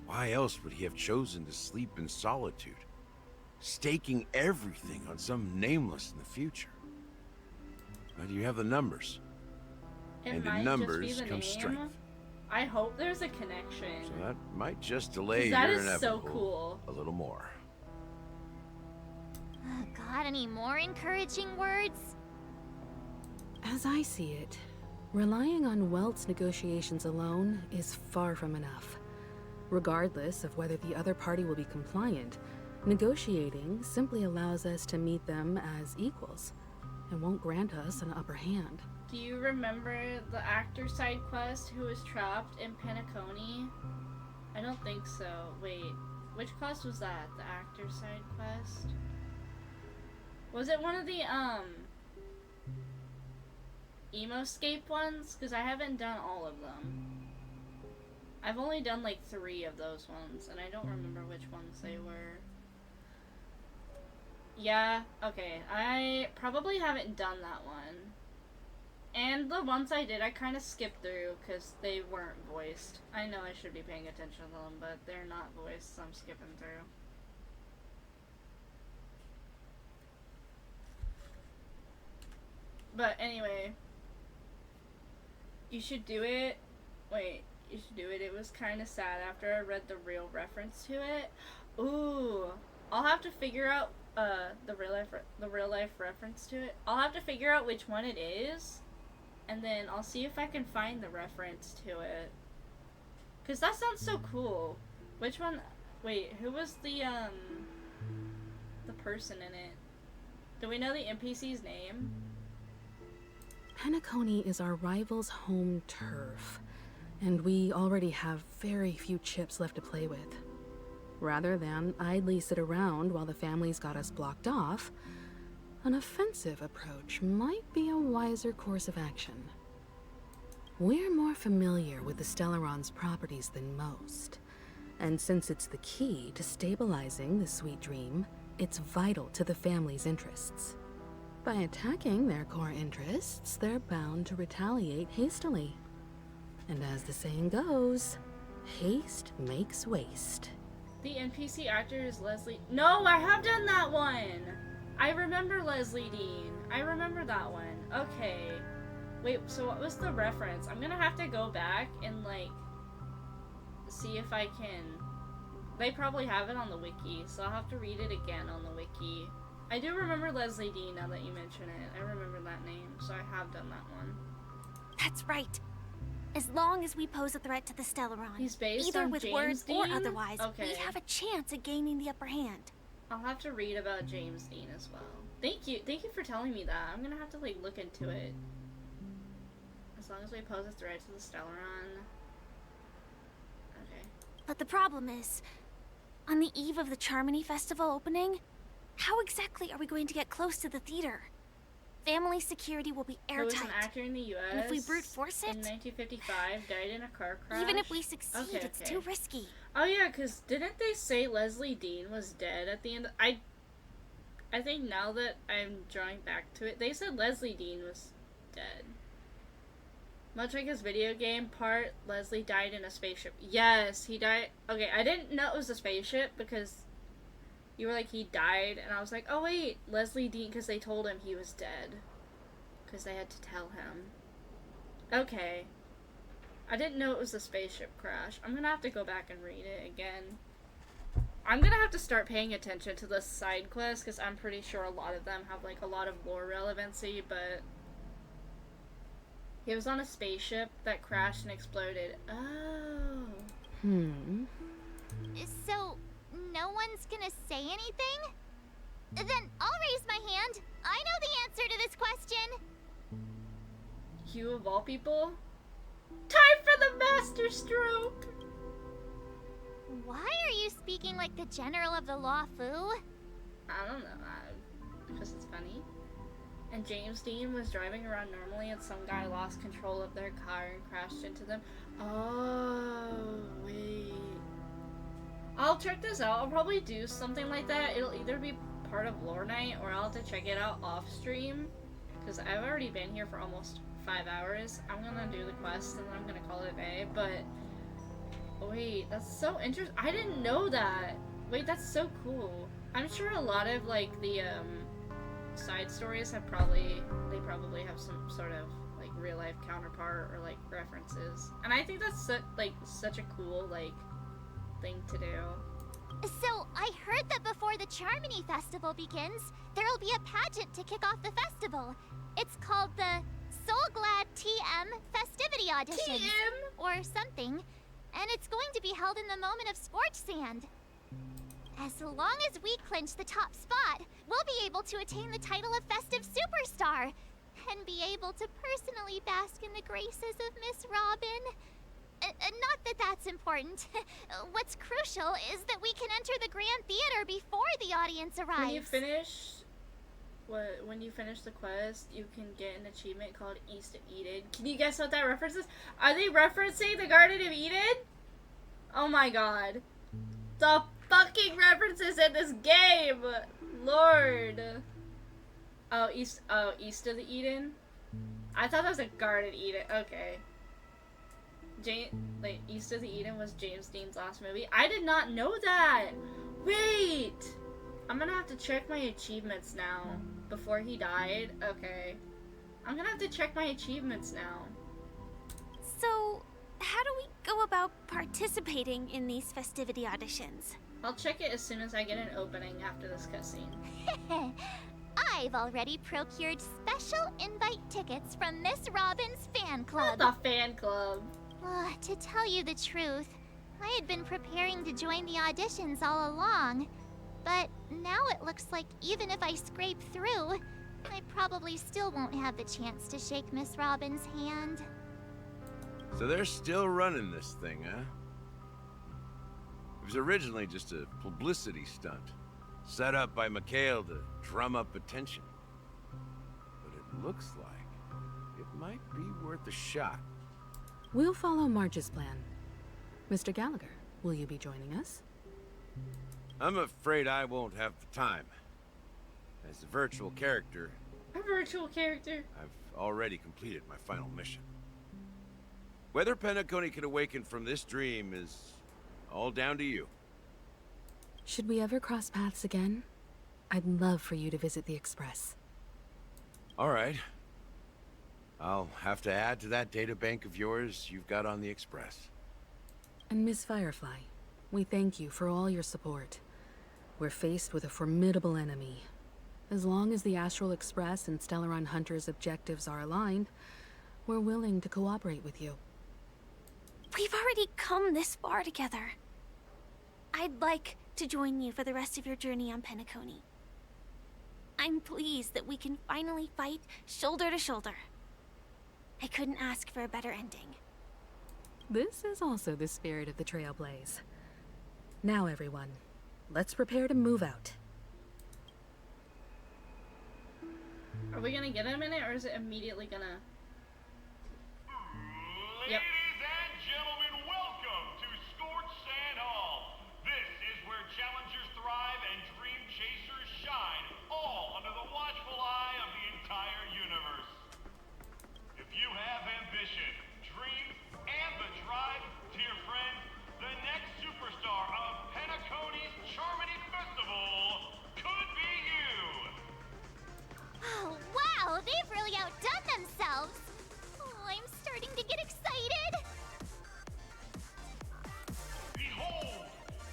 Why else would he have chosen to sleep in solitude, staking everything on some nameless in the future? But you have the numbers. And in numbers comes strength. I hope there's a connection. So that might just delay that your is inevitable so cool. a little more. Got any more encouraging words? As I see it, relying on Welt's negotiations alone is far from enough. Regardless of whether the other party will be compliant, negotiating simply allows us to meet them as equals. and won't grant us an upper hand. Do you remember the actor side quest who was trapped in Penacony? I don't think so. Wait, which quest was that? The actor side quest? Was it one of the Emoscape ones? Because I haven't done all of them. I've only done like 3 of those ones, and I don't remember which ones they were. Yeah, okay. I probably haven't done that one. And the ones I did, I kind of skipped through because they weren't voiced. I know I should be paying attention to them, but they're not voiced, so I'm skipping through. But anyway, you should do it. Wait, you should do it. It was kind of sad after I read the real reference to it. Ooh, I'll have to figure out the real life reference to it. I'll have to figure out which one it is, and then I'll see if I can find the reference to it. Cause that sounds so cool. Which one? Wait, who was the person in it? Do we know the NPC's name? Penacony is our rival's home turf, and we already have very few chips left to play with. Rather than idly sit around while the family's got us blocked off, an offensive approach might be a wiser course of action. We're more familiar with the Stellaron's properties than most, and since it's the key to stabilizing the Sweet Dream, it's vital to the family's interests. By attacking their core interests, they're bound to retaliate hastily. And as the saying goes, haste makes waste. The NPC actor is Leslie. No, I have done that one! I remember Leslie Dean. I remember that one. Okay. Wait, so what was the reference? I'm gonna have to go back and, like, see if I can... They probably have it on the wiki, so I'll have to read it again on the wiki. I do remember Leslie Dean now that you mention it. I remember that name, so I have done that one. That's right. As long as we pose a threat to the Stellaron, He's based either on with James words Dean? or otherwise, Okay. we have a chance at gaining the upper hand. I'll have to read about James Dean as well. Thank you for telling me that. I'm gonna have to, like, look into it. As long as we pose a threat to the Stellaron. Okay. But the problem is, on the eve of the Charmony Festival opening, how exactly are we going to get close to the theater? Family security will be Who was airtight. an actor in the U.S. And if we brute force it, in 1955, died in a car crash. even if we succeed, Okay, it's okay. too risky. Oh yeah, because didn't they say Leslie Dean was dead at the end? I think now that I'm drawing back to it, they said Leslie Dean was dead. Much like his video game part, Leslie died in a spaceship. Yes, he died. Okay, I didn't know it was a spaceship because you were like, he died, and I was like, oh wait, Leslie Dean, because they told him he was dead. Because they had to tell him. Okay. I didn't know it was a spaceship crash. I'm gonna have to go back and read it again. I'm gonna have to start paying attention to the side quests, because I'm pretty sure a lot of them have, like, a lot of lore relevancy, but... He was on a spaceship that crashed and exploded. Oh. So, no one's gonna say anything? Then I'll raise my hand. I know the answer to this question. You of all people? Time for the master stroke! Why are you speaking like the general of the Law Fu? I don't know. Because it's funny. And James Dean was driving around normally and some guy lost control of their car and crashed into them. Oh, wait. I'll check this out. I'll probably do something like that. It'll either be part of Lore Night or I'll have to check it out off stream. Because I've already been here for almost 5 hours. I'm gonna do the quest and then I'm gonna call it a day. But, wait, that's so interesting. I didn't know that. Wait, that's so cool. I'm sure a lot of, like, the, side stories have probably have some sort of like real life counterpart or like references, and I think that's such a cool like thing to do. So, I heard that before the Charmony Festival begins, there'll be a pageant to kick off the festival. It's called the Soul Glad TM Festivity Audition. Or something. And it's going to be held in the moment of Scorch Sand. As long as we clinch the top spot, we'll be able to attain the title of Festive Superstar and be able to personally bask in the graces of Miss Robin. Not that that's important. What's crucial is that we can enter the Grand Theater before the audience arrives. When you finish the quest, you can get an achievement called East of Eden. Can you guess what that references? Are they referencing the Garden of Eden? Oh my god. The fucking references in this game! Lord. Oh, East of the Eden? I thought that was a Garden Eden. Okay. East of the Eden was James Dean's last movie. I did not know that! Wait! I'm gonna have to check my achievements now. Before he died? Okay. I'm gonna have to check my achievements now. So, how do we go about participating in these festivity auditions? I'll check it as soon as I get an opening after this cutscene. I've already procured special invite tickets from Miss Robin's fan club. What the fan club? To tell you the truth, I had been preparing to join the auditions all along. But now it looks like even if I scrape through, I probably still won't have the chance to shake Miss Robin's hand. So they're still running this thing, huh? It was originally just a publicity stunt, set up by Mikhail to drum up attention. But it looks like it might be worth a shot. We'll follow Marge's plan. Mr. Gallagher, will you be joining us? I'm afraid I won't have the time. As a virtual character... A virtual character? I've already completed my final mission. Whether Penacony can awaken from this dream is all down to you. Should we ever cross paths again? I'd love for you to visit the Express. All right. I'll have to add to that databank of yours you've got on the Express. And Miss Firefly, we thank you for all your support. We're faced with a formidable enemy. As long as the Astral Express and Stellaron Hunter's objectives are aligned, we're willing to cooperate with you. We've already come this far together. I'd like to join you for the rest of your journey on Penacony. I'm pleased that we can finally fight shoulder to shoulder. I couldn't ask for a better ending. This is also the spirit of the Trailblaze. Now, everyone, let's prepare to move out. Are we gonna get a minute, or is it immediately gonna... Yep. Ladies and gentlemen, welcome to Scorched Sand Hall. This is where challengers thrive and dream chasers shine, all under the watchful eye of the entire universe. If you have ambition, dreams, and the drive, dear friends, the next superstar of Penacony's Charmony Festival could be you! Oh, wow! They've really outdone themselves! Oh, I'm starting to get excited! Behold!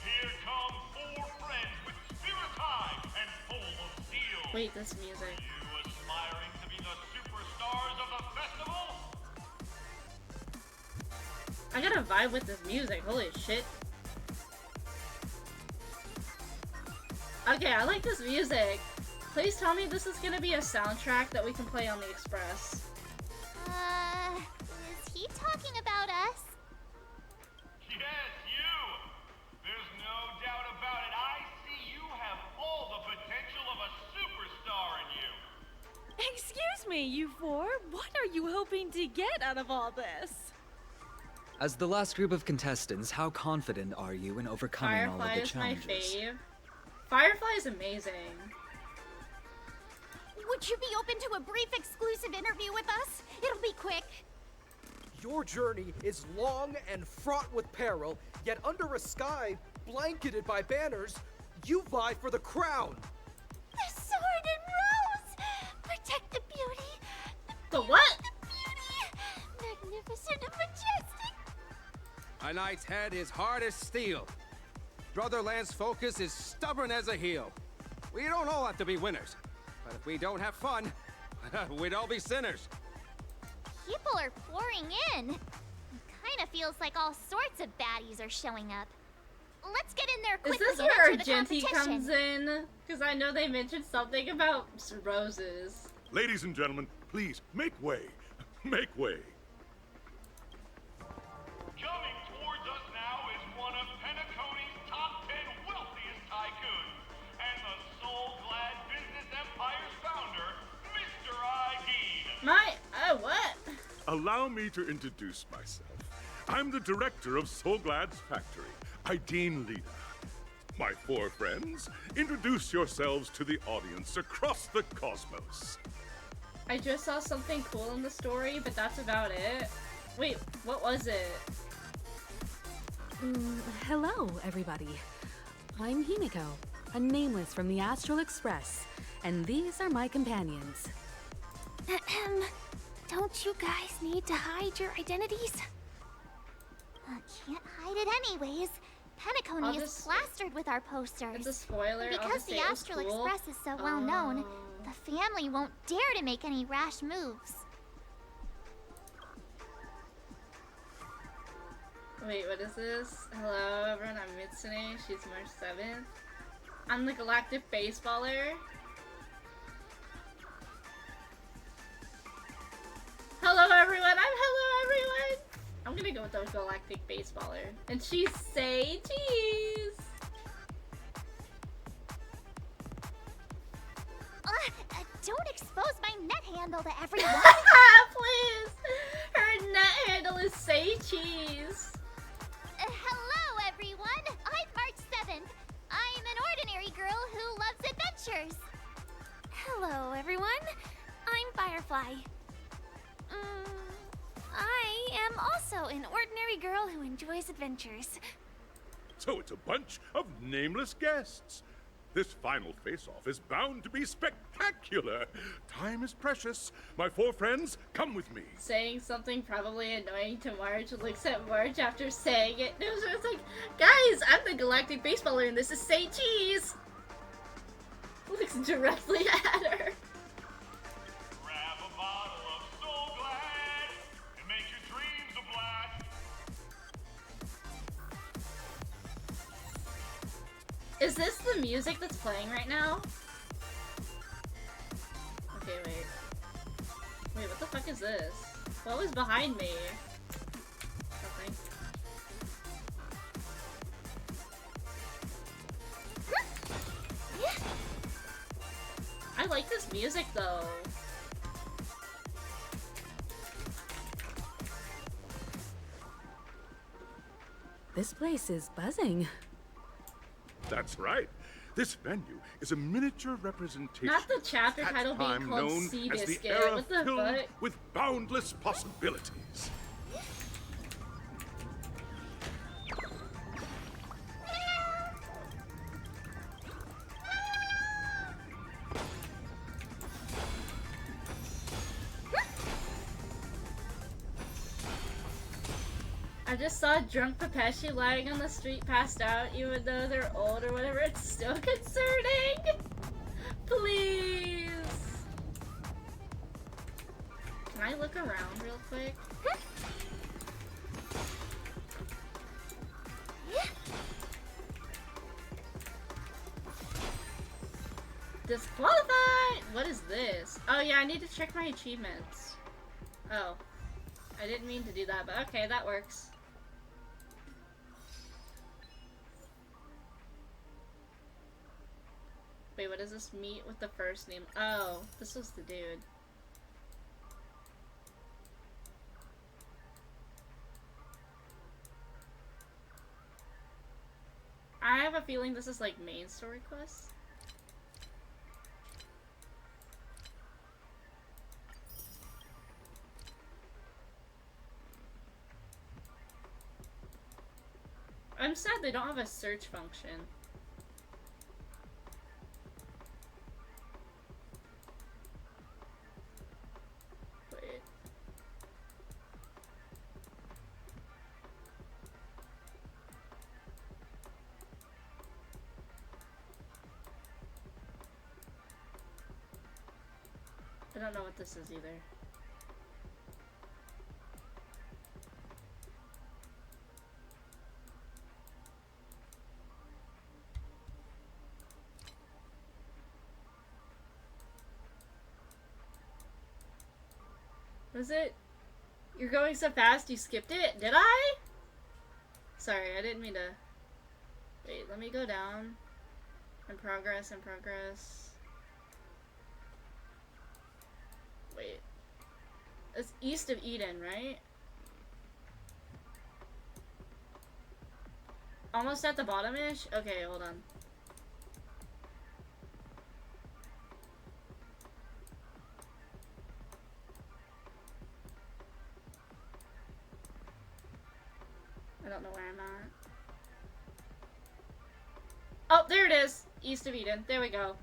Here come 4 friends with spirit high and full of steel! Wait, this music. Are you aspiring to be the superstars of the festival? I gotta vibe with this music, holy shit. Okay, I like this music. Please tell me this is gonna be a soundtrack that we can play on the Express. Is he talking about us? Yes, you! There's no doubt about it. I see you have all the potential of a superstar in you. Excuse me, you 4. What are you hoping to get out of all this? As the last group of contestants, how confident are you in overcoming all of Firefly the is my challenges? fave. Firefly is amazing. Would you be open to a brief exclusive interview with us? It'll be quick. Your journey is long and fraught with peril, yet under a sky blanketed by banners, you vie for the crown. The sword and rose! Protect the beauty! The what? The beauty! Magnificent and majestic! A knight's head is hard as steel. Brother Lance's focus is stubborn as a heel. We don't all have to be winners, but if we don't have fun, we'd all be sinners. People are pouring in. It kind of feels like all sorts of baddies are showing up. let's get in there Is quickly this and where enter the Argenti competition. comes in? Because I know they mentioned something about roses. Ladies and gentlemen, please make way. Make way. Coming towards us now is one of Penacony's top 10 wealthiest tycoons, and the soul-glad business empire's founder, Mr. Ideed. What? Allow me to introduce myself. I'm the director of Soulglad's factory, Ideen Lida. My four friends, introduce yourselves to the audience across the cosmos. I just saw something cool in the story, but that's about it. Wait, what was it? Hello, everybody. I'm Himiko, a nameless from the Astral Express, and these are my companions. Don't you guys need to hide your identities? Can't hide it anyways. Penacony is plastered with our posters. It's a spoiler. And I'll because just say the it was Astral cool. Express is so well known, the family won't dare to make any rash moves. Wait, what is this? Hello, everyone. I'm Mitsune. She's March 7th. I'm the Galactic Baseballer. Hello, everyone. Hello, everyone. I'm gonna go with the Galactic Baseballer. And she's Say Cheese. Don't expose my net handle to everyone. Please. Her net handle is Say Cheese. Hello, everyone. I'm March 7th. I'm an ordinary girl who loves adventures. Hello, everyone. I'm Firefly. I am also an ordinary girl who enjoys adventures. So it's a bunch of nameless guests. This final face-off is bound to be spectacular. Time is precious. My four friends, come with me. Saying something probably annoying to Marge looks at Marge after saying it. It's like, guys, I'm the Galactic Baseballer and this is Say Cheese. Looks directly at her. Grab a bottle of Soulglad and make your dreams a blast. Is this the music that's playing right now? Okay, wait. Wait, what the fuck is this? What was behind me? Something. I like this music though. This place is buzzing. That's right. This venue is a miniature representation Not the chapter of that title being time called known as the Seabiscuit. era What the filled fuck? with boundless possibilities. I just saw drunk Pepeshi lying on the street passed out, even though they're old or whatever. It's still concerning. Please. Can I look around real quick? Disqualified! What is this? Oh yeah, I need to check my achievements. Oh. I didn't mean to do that, but okay, that works. Wait, what does this meet with the first name? Oh, this was the dude. I have a feeling this is like main story quests. I'm sad they don't have a search function. Wait. I don't know what this is either. Was it? You're going so fast you skipped it? Did I? Sorry, I didn't mean to. Wait, let me go down. In progress, in progress. Wait. It's east of Eden, right? Almost at the bottom-ish? Okay, hold on. I don't know where I'm at. Oh, there it is! East of Eden. There we go.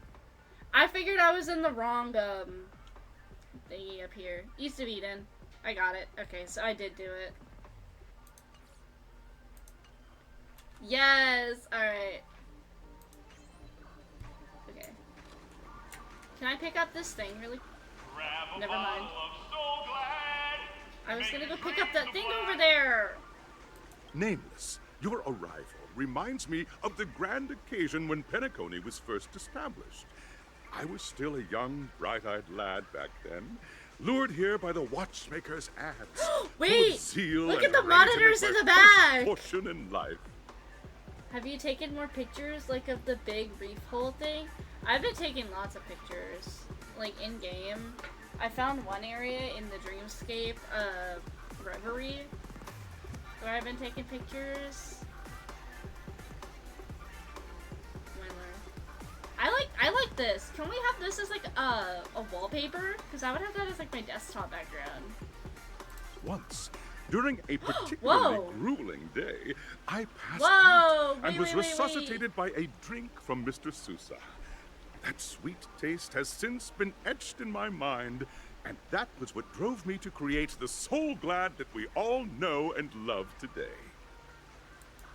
I figured I was in the wrong, thingy up here. East of Eden. I got it. Okay, so I did do it. Yes! Alright. Okay. Can I pick up this thing really? Never mind. I was gonna go pick up that thing over there! Nameless, your arrival reminds me of the grand occasion when Penacony was first established. I was still a young, bright-eyed lad back then, lured here by the watchmaker's ads. Wait! Zeal Look and at the ready to monitors make in my the back! first fortune in life. Have you taken more pictures, like, of the big reef hole thing? I've been taking lots of pictures, like, in-game. I found one area in the Dreamscape, Reverie, where I've been taking pictures. I like this. Can we have this as, like, a wallpaper? Because I would have that as, like, my desktop background. Once, during a particularly Whoa. grueling day, I passed Whoa! out and Wait, was wait, wait, resuscitated by a drink from Mr. Sousa. That sweet taste has since been etched in my mind, and that was what drove me to create the Soul Glad that we all know and love today.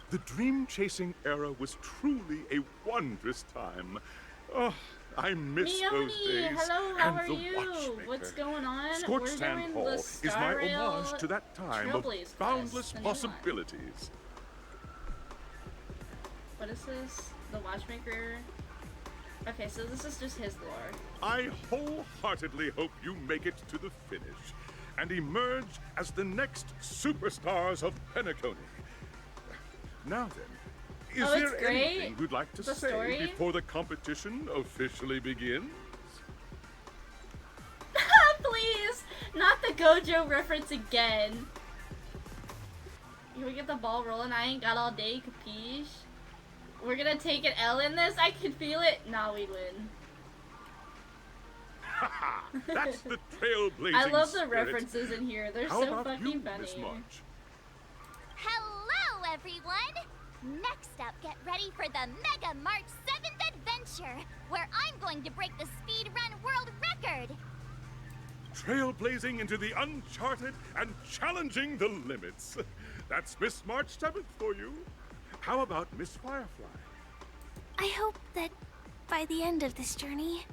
The dream-chasing era was truly a wondrous time. Oh, I miss those days. Hello, how and are the you? watchmaker. What's going on? Scorched We're Sand doing Hall the is my homage Skyrail to that time of Trailblaze boundless quest, the new one. possibilities. What is this? The Watchmaker? Okay, so this is just his lore. I wholeheartedly hope you make it to the finish and emerge as the next superstars of Penacony. Now then, is it's there great. anything you'd like to The say story? before the competition officially begins? Please! Not the Gojo reference again. Can we get the ball rolling? I ain't got all day, capiche? We're gonna take an L in this? I can feel it. Nah, we win. That's the trailblazing I love the spirit. references in here. They're How so about fucking you, funny. Miss March? Hello, everyone! Next up, get ready for the Mega March 7th adventure, where I'm going to break the speedrun world record! Trailblazing into the uncharted and challenging the limits. That's Miss March 7th for you. How about Miss Firefly? I hope that by the end of this journey,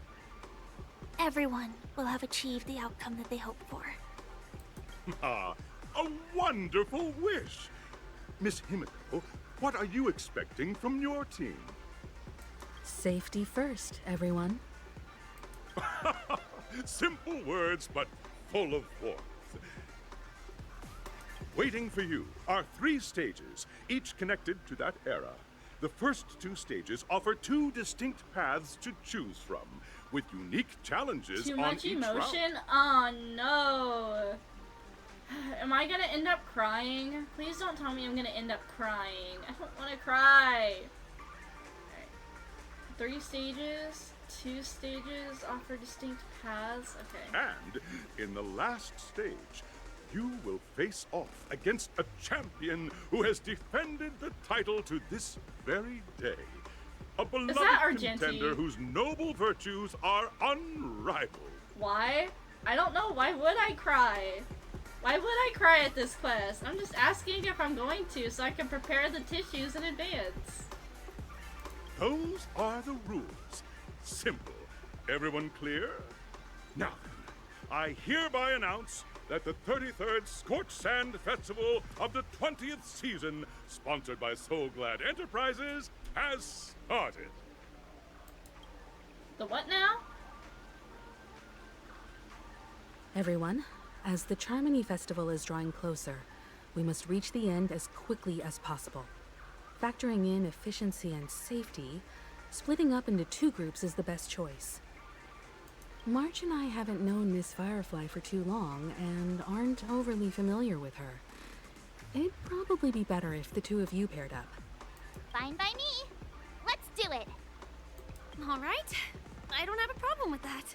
everyone will have achieved the outcome that they hope for. Ah, a wonderful wish! Miss Himiko, what are you expecting from your team? Safety first, everyone. Simple words, but full of warmth. Waiting for you are 3 stages, each connected to that era. The first 2 stages offer 2 distinct paths to choose from, with unique challenges Too on much each emotion? route. Oh no. Am I gonna end up crying? Please don't tell me I'm gonna end up crying. I don't wanna cry. Alright. 3 stages, 2 stages offer distinct paths. Okay. And in the last stage, you will face off against a champion who has defended the title to this very day. A beloved Argenti? contender whose noble virtues are unrivaled. Why? I don't know. Why would I cry? Why would I cry at this quest? I'm just asking if I'm going to so I can prepare the tissues in advance. Those are the rules. Simple. Everyone clear? Now then, I hereby announce that the 33rd Scorched Sand Festival of the 20th season, sponsored by Soul Glad Enterprises, has started. The what now? Everyone, As the Charmony Festival is drawing closer, we must reach the end as quickly as possible. Factoring in efficiency and safety, splitting up into 2 groups is the best choice. March and I haven't known Miss Firefly for too long and aren't overly familiar with her. It'd probably be better if the 2 of you paired up. Fine by me. Let's do it. All right. I don't have a problem with that.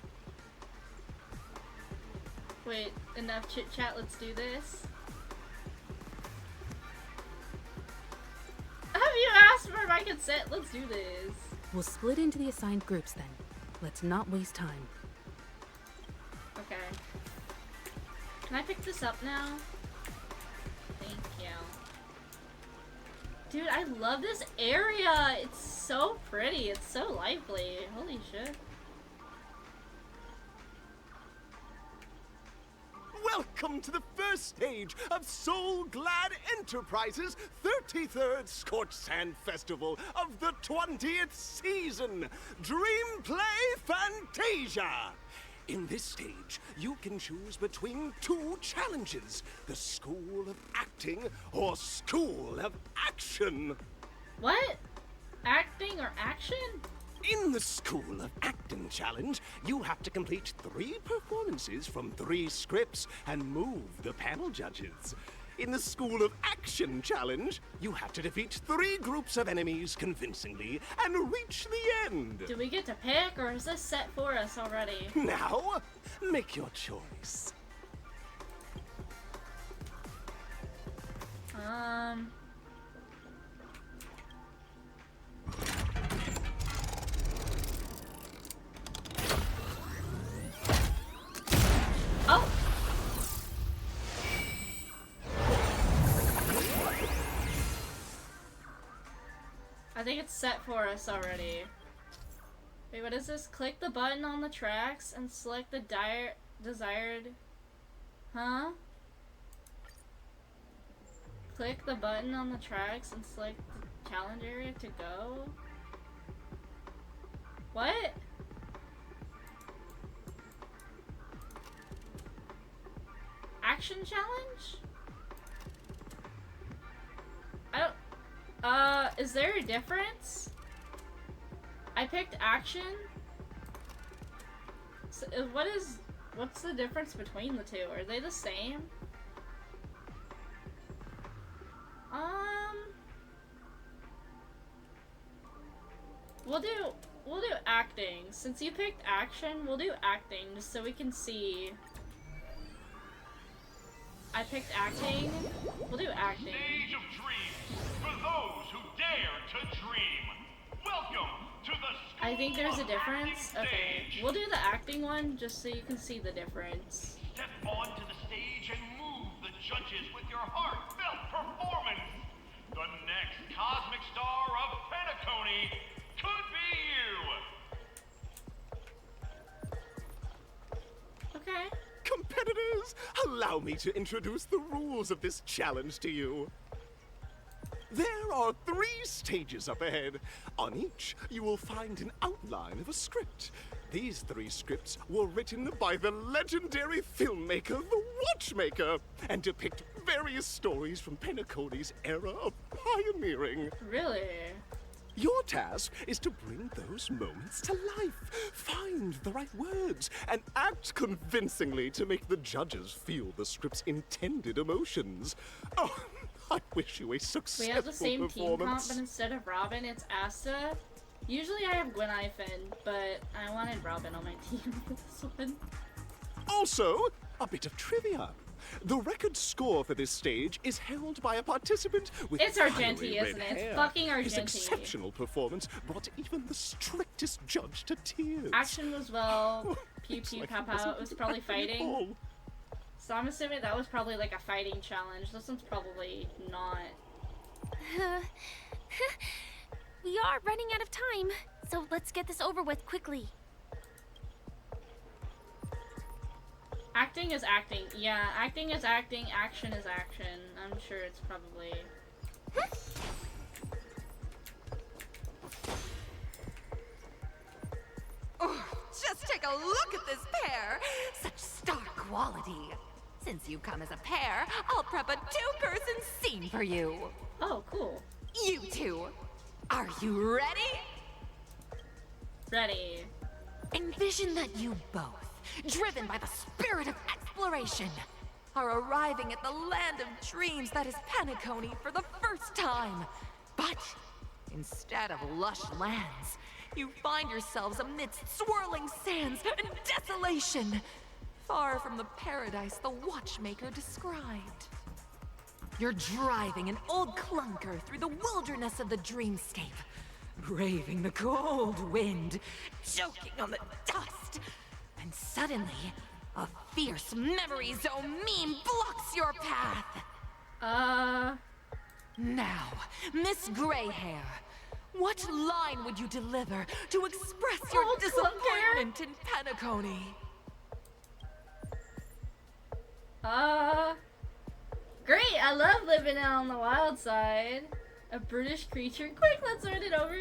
Wait, enough chit chat, let's do this. Have you asked for my consent? Let's do this. We'll split into the assigned groups then. Let's not waste time. Okay. Can I pick this up now? Thank you. Dude, I love this area. It's so pretty. It's so lively. Holy shit. Welcome to the first stage of Soul Glad Enterprises' 33rd Scorched Sand Festival of the 20th season, Dream Play Fantasia. In this stage, you can choose between 2 challenges, the School of Acting or School of Action. What? Acting or action? In the School of Acting challenge, you have to complete 3 performances from 3 scripts and move the panel judges. In the School of Action challenge, you have to defeat 3 groups of enemies convincingly and reach the end. Do we get to pick, or is this set for us already? Now, make your choice. Oh! I think it's set for us already. Wait, what is this? Click the button on the tracks and select the desired... Huh? Click the button on the tracks and select the challenge area to go? What? Action challenge? I don't... is there a difference? I picked action? So, what's the difference between the 2? Are they the same? We'll do acting. Since you picked action, we'll do acting just so we can see. I picked acting. We'll do acting. Stage of dreams for those who dare to dream. Welcome to the I think there's a difference. Acting Okay, stage. we'll do the acting one just so you can see the difference. Step onto the stage and move the judges with your heartfelt performance. The next cosmic star of Penacony could be you. Okay. Competitors, allow me to introduce the rules of this challenge to you. There are 3 stages up ahead. On each, you will find an outline of a script. These 3 scripts were written by the legendary filmmaker, The Watchmaker, and depict various stories from Penacony's era of pioneering. Really? Your task is to bring those moments to life, find the right words, and act convincingly to make the judges feel the script's intended emotions. Oh, I wish you a successful We have the same team comp, performance. but instead of Robin, it's Asta. Usually I have Gwen Ifen, but I wanted Robin on my team for this one. Also, a bit of trivia. The record score for this stage is held by a participant with It's fiery Argenti, red isn't it? It's hair. fucking His Argenti. exceptional performance brought even the strictest judge to tears. Action was well, pew pew like pow he pow. wasn't It was probably acting at fighting. all. So I'm assuming that was probably like a fighting challenge. This one's probably not. We are running out of time, so let's get this over with quickly. Acting is acting. Yeah, acting is acting. Action is action. I'm sure it's probably. Oh, just take a look at this pair! Such star quality! Since you come as a pair, I'll prep a two-person scene for you. Oh, cool. You two, are you ready? Ready. Envision that you both, driven by the spirit of exploration, are arriving at the land of dreams that is Penacony for the first time. But instead of lush lands, you find yourselves amidst swirling sands and desolation, far from the paradise the Watchmaker described. You're driving an old clunker through the wilderness of the dreamscape, braving the cold wind, choking on the dust, and suddenly, a fierce memory zone meme blocks your path. Now, Miss Greyhair, what line would you deliver to express your disappointment in Penacony? Great! I love living out on the wild side. A brutish creature. Quick, let's turn it over.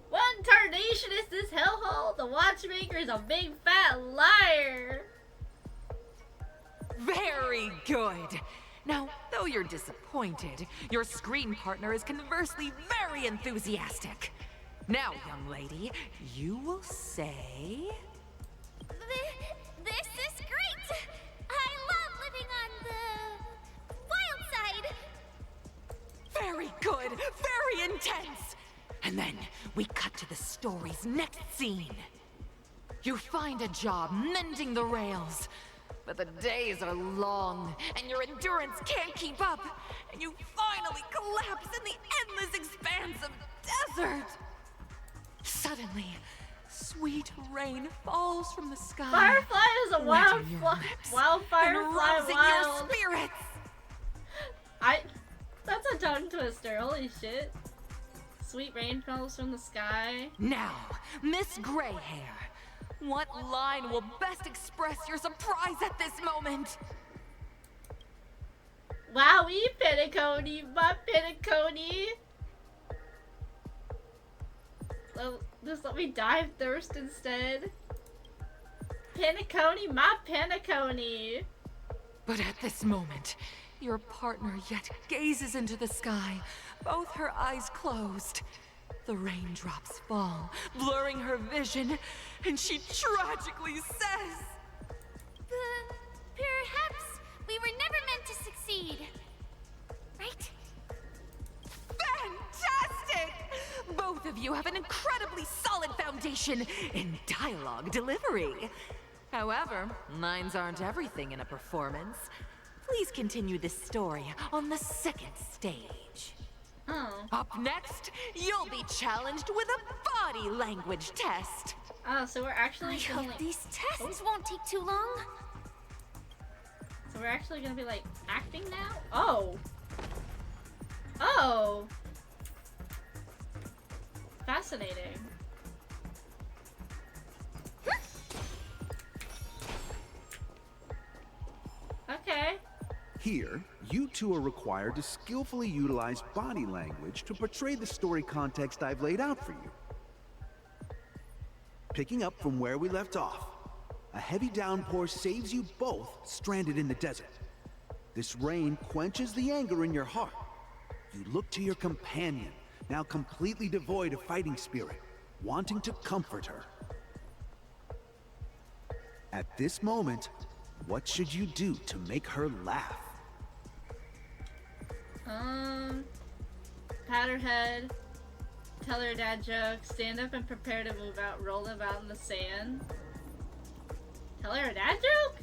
What tarnation is this hellhole? The Watchmaker is a big fat liar. Very good. Now, though you're disappointed, your screen partner is conversely very enthusiastic. Now, young lady, you will say... This is great! I love living on the wild side! Very good, very intense! And then we cut to the story's next scene. You find a job mending the rails, but the days are long, and your endurance can't keep up, and you finally collapse in the endless expanse of desert. Suddenly, sweet rain falls from the sky. Firefly is a wildfire and fly rubs in wild. your spirits. That's a tongue twister. Holy shit. Sweet rain falls from the sky. Now, Miss Greyhair, what line will best express your surprise at this moment? Wowie, Penacony, my Penacony. Just let me die of thirst instead. Penacony, my Penacony. But at this moment, your partner yet gazes into the sky, both her eyes closed. The raindrops fall, blurring her vision, and she tragically says... Perhaps we were never meant to succeed. Right? Fantastic! Both of you have an incredibly solid foundation in dialogue delivery. However, lines aren't everything in a performance. Please continue this story on the second stage. Oh. Up next, you'll be challenged with a body language test. Oh, so we're actually I hope these tests won't take too long. So we're actually gonna be like acting now? Oh. Oh. Fascinating. Okay. Here, you two are required to skillfully utilize body language to portray the story context I've laid out for you. Picking up from where we left off, a heavy downpour saves you both stranded in the desert. This rain quenches the anger in your heart. You look to your companion, now completely devoid of fighting spirit, wanting to comfort her. At this moment, what should you do to make her laugh? Pat her head, tell her dad jokes, stand up and prepare to move out, roll about in the sand. Tell her a dad joke?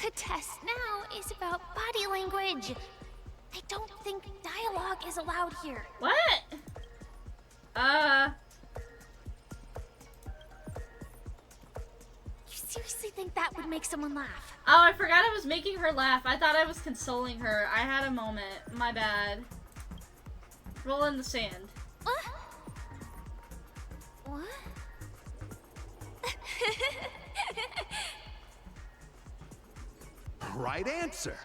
The test now is about body language. I don't think dialogue is allowed here. What? You seriously think that would make someone laugh? Oh, I forgot I was making her laugh. I thought I was consoling her. I had a moment. My bad. Roll in the sand. What? What? Right answer.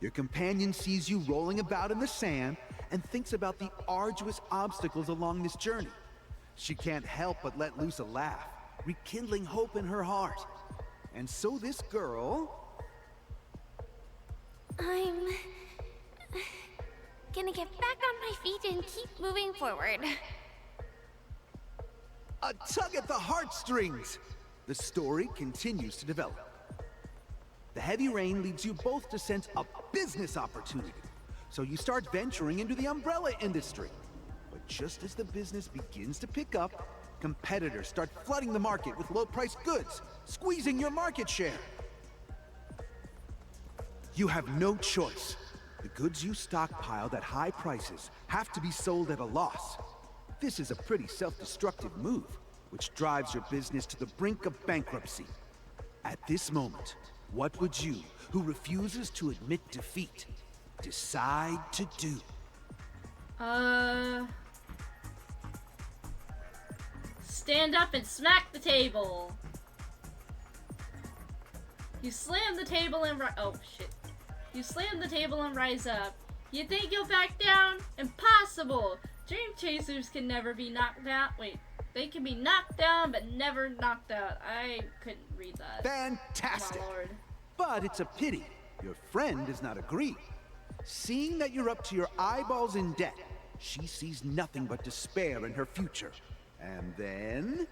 Your companion sees you rolling about in the sand and thinks about the arduous obstacles along this journey. She can't help but let loose a laugh, rekindling hope in her heart. And so this girl... I'm gonna get back on my feet and keep moving forward. A tug at the heartstrings! The story continues to develop. The heavy rain leads you both to sense a business opportunity. So you start venturing into the umbrella industry. But just as the business begins to pick up, competitors start flooding the market with low-priced goods, squeezing your market share. You have no choice. The goods you stockpiled at high prices have to be sold at a loss. This is a pretty self-destructive move, which drives your business to the brink of bankruptcy. At this moment, what would you, who refuses to admit defeat, decide to do? Stand up and smack the table. You slam the table and oh shit. You slam the table and rise up. You think you'll back down? Impossible! Dream chasers can never be knocked out. Wait, they can be knocked down but never knocked out. I couldn't read that. Fantastic! Oh my lord. But it's a pity. Your friend does not agree. Seeing that you're up to your eyeballs in debt, she sees nothing but despair in her future. And then...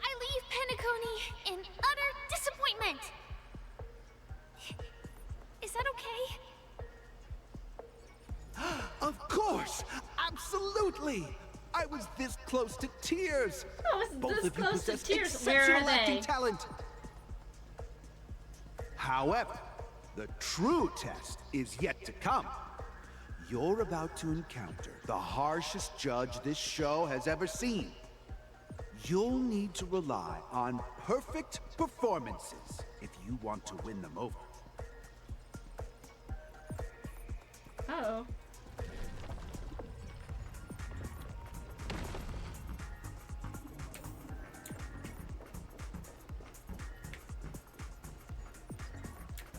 I leave Penacony in utter disappointment. Is that okay? Of course! Absolutely! I was this close to tears! I was Both this of you close to possess tears. Where are exceptional acting they? talent. However, the true test is yet to come. You're about to encounter the harshest judge this show has ever seen. You'll need to rely on perfect performances if you want to win them over. Uh-oh.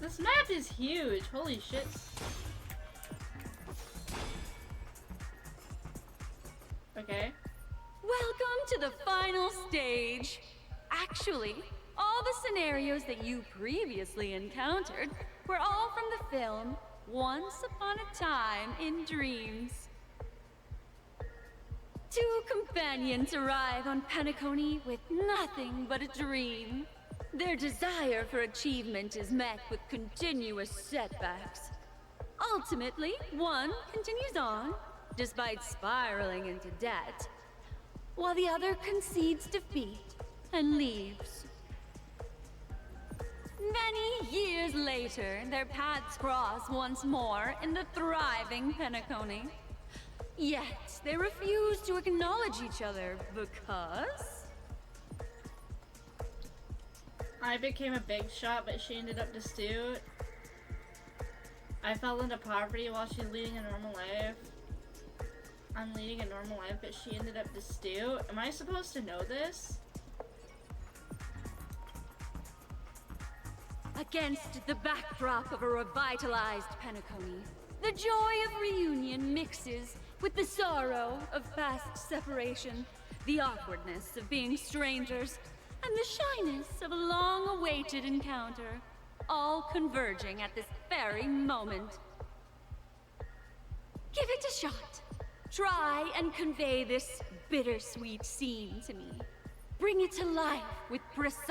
This map is huge. Holy shit. Okay. Welcome to the final stage. Actually, all the scenarios that you previously encountered were all from the film Once Upon a Time in Dreams. Two companions arrive on Penacony with nothing but a dream. Their desire for achievement is met with continuous setbacks. Ultimately, one continues on, despite spiraling into debt, while the other concedes defeat and leaves. Many years later, their paths cross once more in the thriving Penacony. Yet, they refuse to acknowledge each other because... I became a big shot, but she ended up destitute. I fell into poverty while she's leading a normal life. I'm leading a normal life, but she ended up destitute. Am I supposed to know this? Against the backdrop of a revitalized Penacony, the joy of reunion mixes with the sorrow of past separation, the awkwardness of being strangers, and the shyness of a long-awaited encounter, all converging at this very moment. Give it a shot. Try and convey this bittersweet scene to me. Bring it to life with precise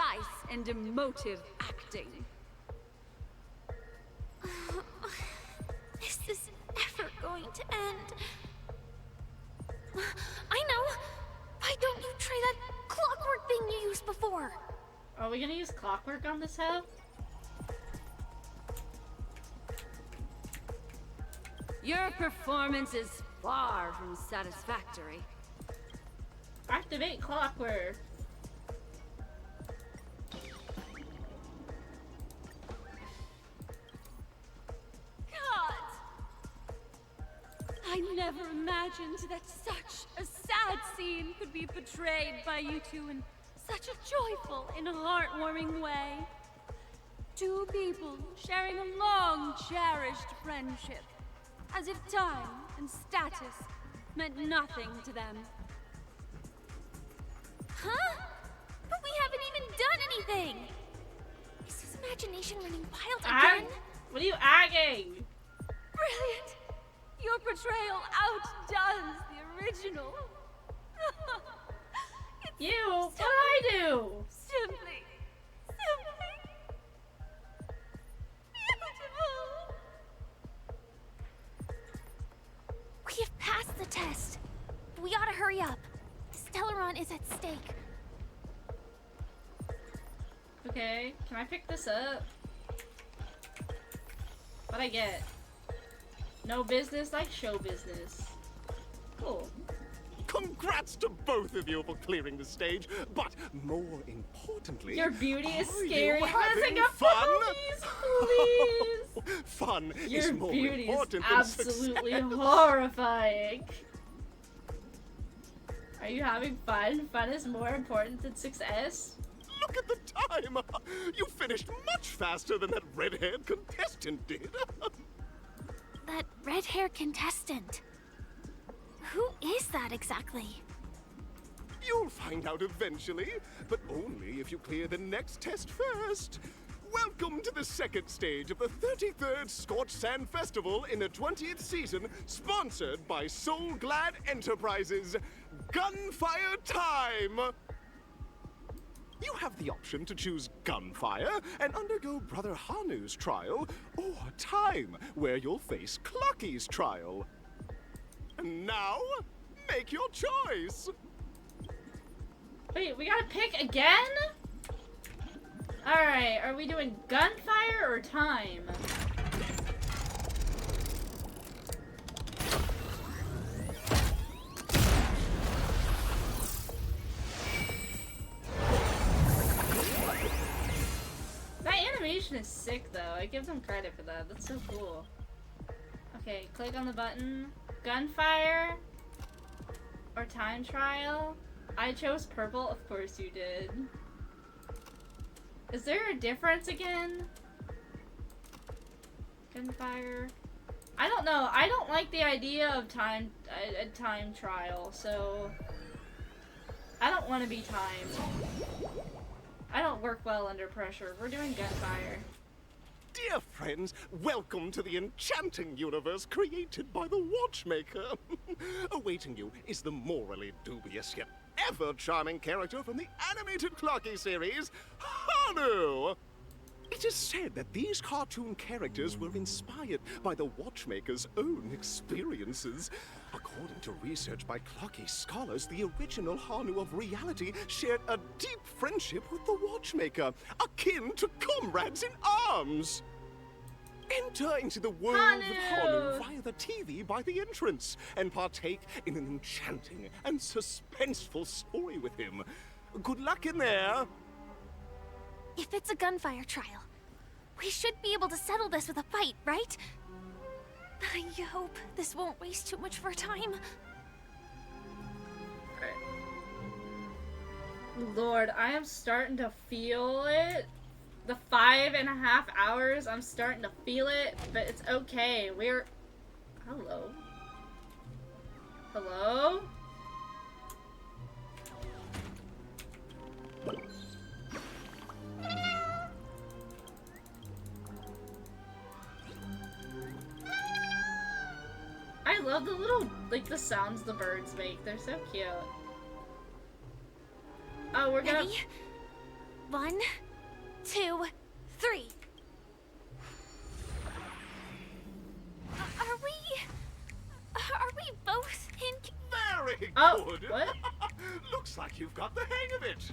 and emotive acting. Is this ever going to end? I know! Why don't you try that clockwork thing you used before? Are we gonna use clockwork on this hoe? Your performance is far from satisfactory. Activate clockwork. I never imagined that such a sad scene could be portrayed by you two in such a joyful and heartwarming way. Two people sharing a long cherished friendship, as if time and status meant nothing to them. Huh? But we haven't even done anything! Is his imagination running wild again? What are you agging? Brilliant! Your portrayal outdoes the original. You? What did I do? Simply beautiful. We have passed the test. We ought to hurry up. Stellaron is at stake. Okay, can I pick this up? What'd I get? No business like show business. Cool. Congrats to both of you for clearing the stage, but more importantly, Your beauty is are scary. you having Messing up fun? Please. Fun Your is more beauty important is than absolutely success. horrifying. Are you having fun? Fun is more important than success? Look at the time! You finished much faster than that red-haired contestant did. That red-haired contestant. Who is that exactly? You'll find out eventually, but only if you clear the next test first. Welcome to the second stage of the 33rd Scorched Sand Festival in the 20th season, sponsored by Soul Glad Enterprises. Gunfire time! You have the option to choose gunfire and undergo Brother Hanu's trial, or time, where you'll face Clucky's trial. And now, make your choice! Wait, we gotta pick again? Alright, are we doing gunfire or time? That animation is sick though. I give them credit for that. That's so cool. Okay, click on the button. Gunfire or time trial? I chose purple, of course you did. Is there a difference again? Gunfire. I don't know. I don't like the idea of time a time trial, so I don't want to be timed. I don't work well under pressure. We're doing gunfire. Dear friends, welcome to the enchanting universe created by the Watchmaker. Awaiting you is the morally dubious yet ever charming character from the animated Clocky series, Hanu! It is said that these cartoon characters were inspired by the Watchmaker's own experiences. According to research by Clocky scholars, the original Hanu of reality shared a deep friendship with the Watchmaker, akin to comrades in arms. Enter into the world of Hanu via the TV by the entrance and partake in an enchanting and suspenseful story with him. Good luck in there. If it's a gunfire trial, we should be able to settle this with a fight, right? I hope this won't waste too much of our time. Lord, I am starting to feel it. The 5.5 hours, I'm starting to feel it, but it's okay. We're... Hello? Hello? I love the little, like, the sounds the birds make. They're so cute. Oh, we're gonna... Ready? 1, 2, 3. Are we both in... Very good. What? Looks like you've got the hang of it.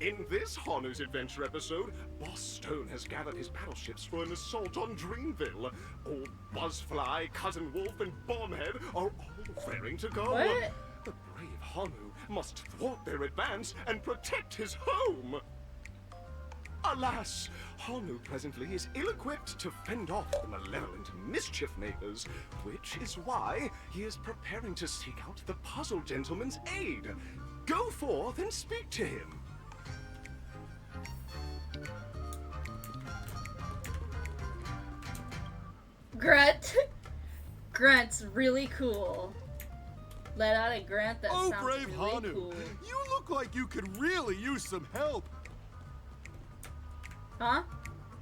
In this Hanu's Adventure episode, Boss Stone has gathered his battleships for an assault on Dreamville. Old Buzzfly, Cousin Wolf, and Bombhead are all raring to go. What? The brave Hanu must thwart their advance and protect his home. Alas, Hanu presently is ill-equipped to fend off the malevolent mischief makers, which is why he is preparing to seek out the Puzzle Gentleman's aid. Go forth and speak to him. Grunt. Grunt's really cool. Let out a grant that Oh, sounds brave really Hanu, cool. you look like you could really use some help. Huh?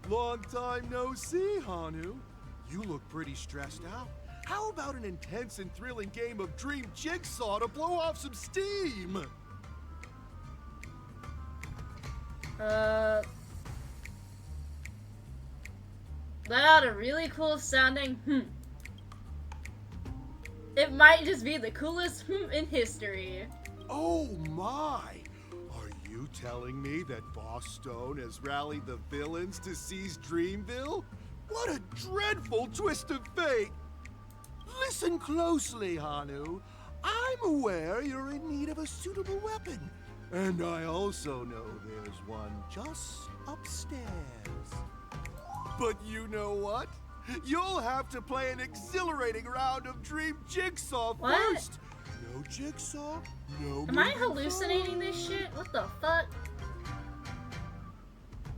Long time no see, Hanu. You look pretty stressed out. How about an intense and thrilling game of Dream Jigsaw to blow off some steam? Let out a really cool sounding It might just be the coolest in history. Oh my! Are you telling me that Boss Stone has rallied the villains to seize Dreamville? What a dreadful twist of fate! Listen closely, Hanu. I'm aware you're in need of a suitable weapon. And I also know there's one just upstairs. But you know what? You'll have to play an exhilarating round of Dream Jigsaw first. No Jigsaw, no. Am I hallucinating this shit? What the fuck?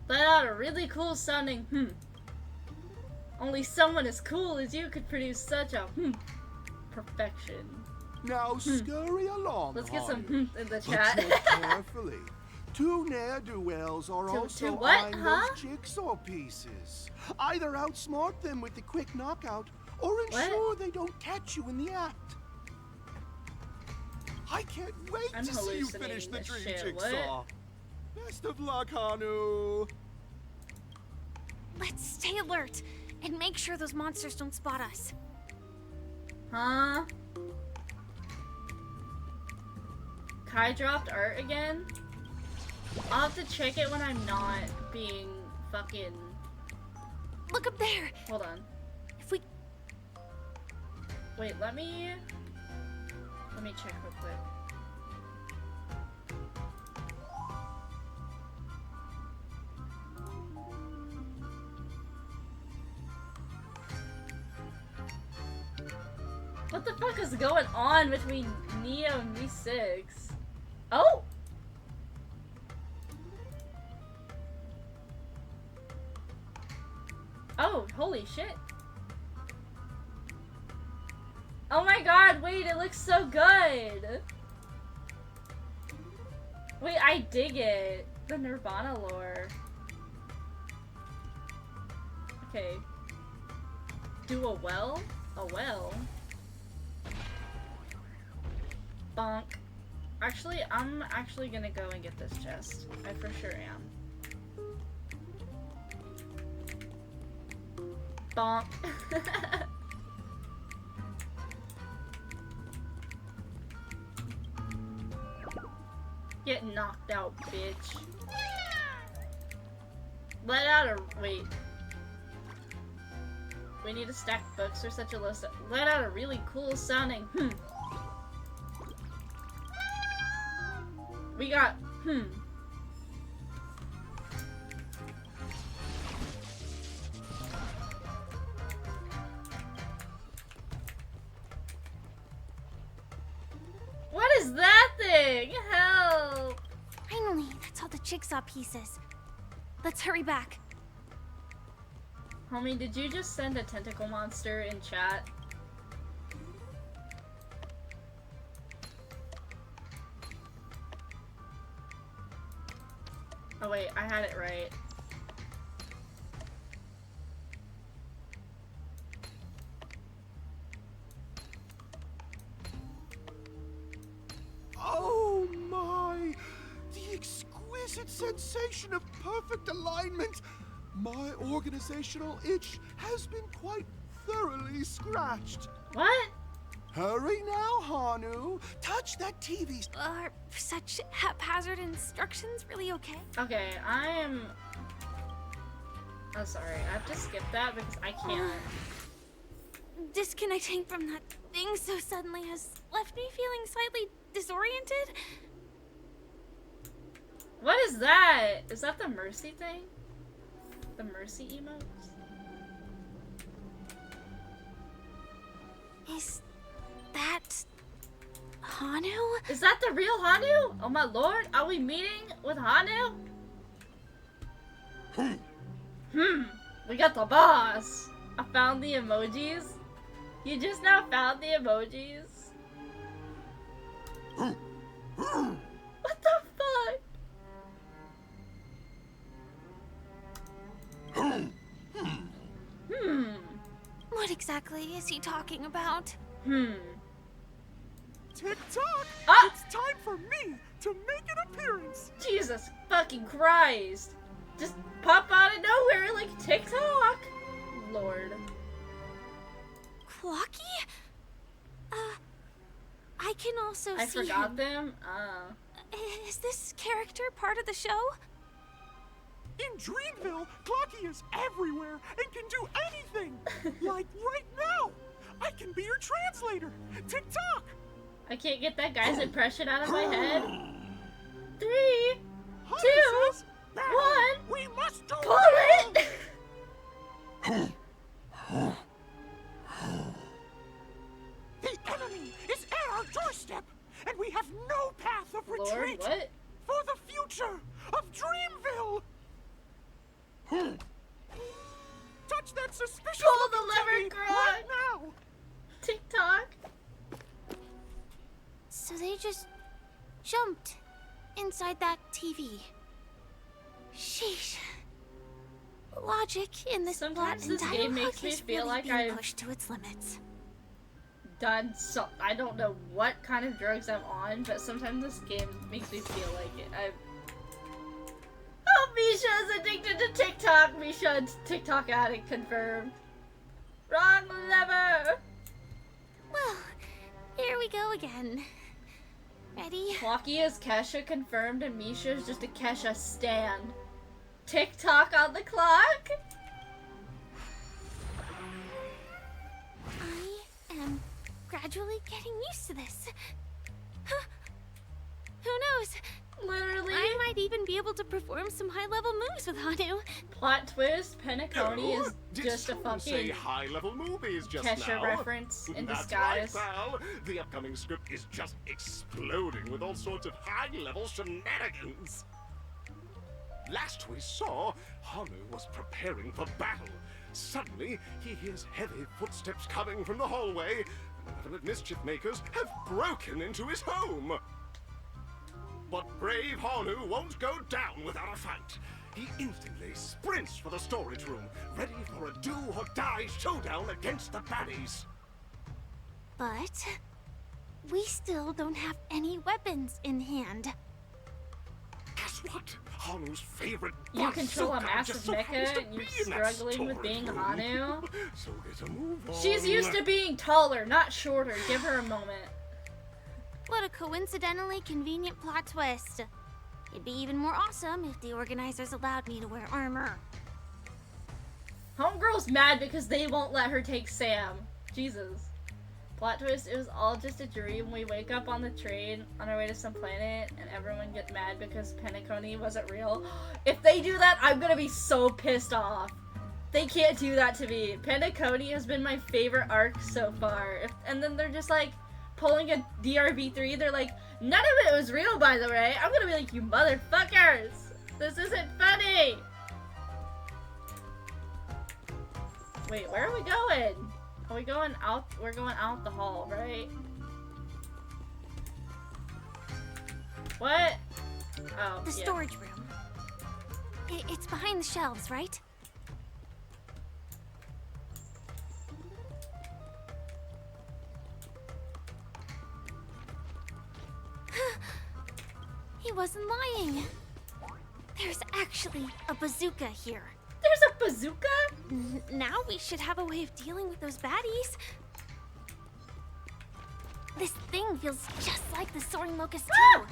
Let out a really cool sounding Only someone as cool as you could produce such a perfection. Now scurry along. Let's get some Hanu. in the But chat. tread carefully. Two ne'er-do-wells are also what, eyeing huh? those jigsaw pieces. Either outsmart them with the quick knockout, or ensure they don't catch you in the act. I can't wait I'm to see you finish hallucinating the this Dream shit, Jigsaw. Best of luck, Hanu. Let's stay alert and make sure those monsters don't spot us. Huh? Kai dropped art again? I'll have to check it when I'm not being fucking... Look up there! Hold on. If we... Wait, let me check real quick. What the fuck is going on between Neo and V6? Oh! Oh, holy shit. Oh my god, wait, it looks so good! Wait, I dig it. The Nirvana lore. Okay. Do a well? A well? Bonk. Actually, I'm actually gonna go and get this chest. I for sure am. Bonk. Get knocked out, bitch. Let out a... wait. We need to stack books for such a low... Let out a really cool sounding... We got... What is that thing? Help! Finally, that's all the jigsaw pieces. Let's hurry back. Homie, did you just send a tentacle monster in chat? Oh wait, I had it right. Oh my! The exquisite sensation of perfect alignment! My organizational itch has been quite thoroughly scratched. What? Hurry now, Hanu! Touch that TV! Are such haphazard instructions really okay? Okay, I am... Oh, sorry. I have to skip that because I can't. Disconnecting from that thing so suddenly has left me feeling slightly disoriented. What is that? Is that the mercy thing? The mercy emotes? Is that Hanu? Is that the real Hanu? Oh my lord, are we meeting with Hanu? We got the boss. I found the emojis. You just now found the emojis. exactly is he talking about? Tick-tock! Ah! It's time for me to make an appearance! Jesus fucking Christ! Just pop out of nowhere like TikTok! Lord. Clocky? I can also I see forgot him. them? Is this character part of the show? In Dreamville, Clocky is everywhere and can do anything! Like right now! I can be your translator! Tick-tock! I can't get that guy's impression out of my head. 3, 2, 1. We must do pull it! The enemy is at our doorstep, and we have no path of Lord, retreat what? for the future of Dreamville. Touch that suspicious Pull the looking lever, TV girl. right now. TikTok. So they just jumped inside that TV. Sheesh. Logic in this Sometimes plot this and game dialogue makes me is feel really like being I've pushed to its limits. done so. I don't know what kind of drugs I'm on, but sometimes this game makes me feel like it. Oh, Misha is addicted to TikTok. Misha, TikTok addict confirmed. Wrong lever. Well, here we go again. Ready? Clocky is Kesha confirmed, and Misha is just a Kesha stan. TikTok on the clock. I am gradually getting used to this. Huh. Who knows? Literally. I might even be able to perform some high-level moves with Hanu. Plot twist, Penacony is Did just a someone say fucking high-level movies just Kesha now? reference in That's disguise. right, pal. The upcoming script is just exploding with all sorts of high-level shenanigans. Last we saw, Hanu was preparing for battle. Suddenly, he hears heavy footsteps coming from the hallway, and malevolent mischief makers have broken into his home. But brave Hanu won't go down without a fight. He instantly sprints for the storage room, ready for a do-or-die showdown against the baddies. But we still don't have any weapons in hand. Guess what? Hanu's favorite You control a massive mecha and you're struggling with being Hanu? So get a move on. She's used to being taller, not shorter. Give her a moment. What a coincidentally convenient plot twist. It'd be even more awesome if the organizers allowed me to wear armor. Homegirl's mad because they won't let her take Sam. Jesus. Plot twist, it was all just a dream. We wake up on the train on our way to some planet and everyone gets mad because Penacony wasn't real. If they do that, I'm gonna be so pissed off. They can't do that to me. Penacony has been my favorite arc so far. And then they're just like pulling a DRB3. They're like, none of it was real, by the way. I'm gonna be like, you motherfuckers. This isn't funny. Wait, where are we going? Are we going out? We're going out the hall, right? What? Oh, The yeah. storage room. It's behind the shelves, right? He wasn't lying. There's actually a bazooka here. There's a bazooka? Now we should have a way of dealing with those baddies. This thing feels just like the Soaring Locust too.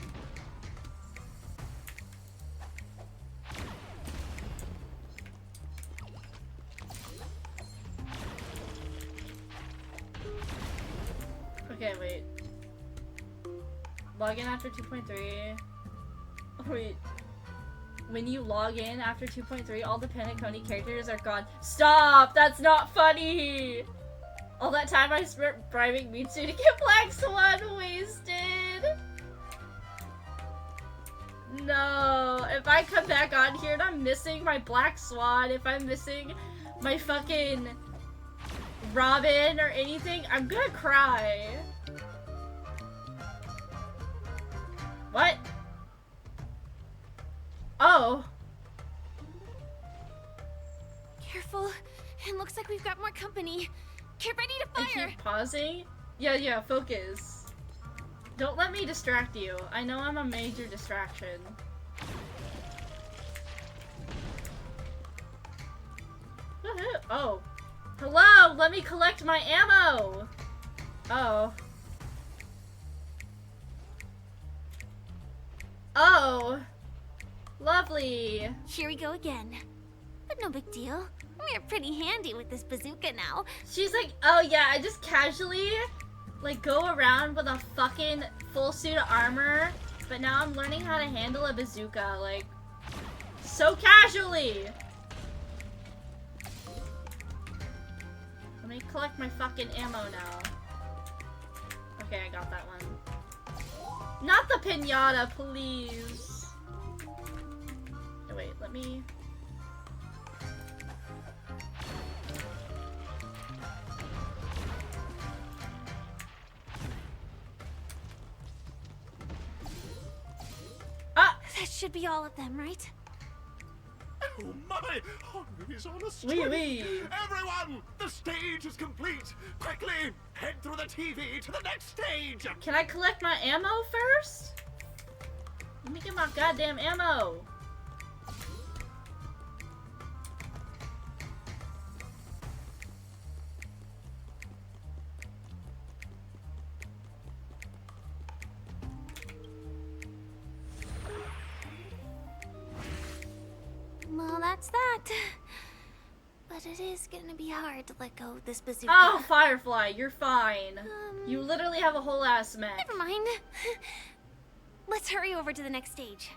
Okay, wait. Log in after 2.3. Wait. When you log in after 2.3, all the Penacony characters are gone. Stop! That's not funny! All that time I spent bribing Mitsu to get Black Swan wasted! No! If I come back on here and I'm missing my Black Swan, if I'm missing my fucking Robin or anything, I'm gonna cry. What? Oh. Careful. It looks like we've got more company. Get ready to I fire! keep pausing. Yeah, focus. Don't let me distract you. I know I'm a major distraction. Woohoo! Oh. Hello! Let me collect my ammo! Oh. Oh. Lovely. Here we go again. But no big deal. We're pretty handy with this bazooka now. She's like, oh yeah, I just casually, like, go around with a fucking full suit of armor, but now I'm learning how to handle a bazooka, like, so casually! Let me collect my fucking ammo now. Okay, I got that one. Not the pinata, please! Oh, wait, let me... That should be all of them, right? Oh my! Honor is on a string! Oui, oui. Everyone! The stage is complete! Quickly! Head through the TV to the next stage! Can I collect my ammo first? Let me get my goddamn ammo! Well, that's that. But it is gonna be hard to let go of this bazooka. Oh, Firefly, you're fine. You literally have a whole ass mech. Never mind. Let's hurry over to the next stage.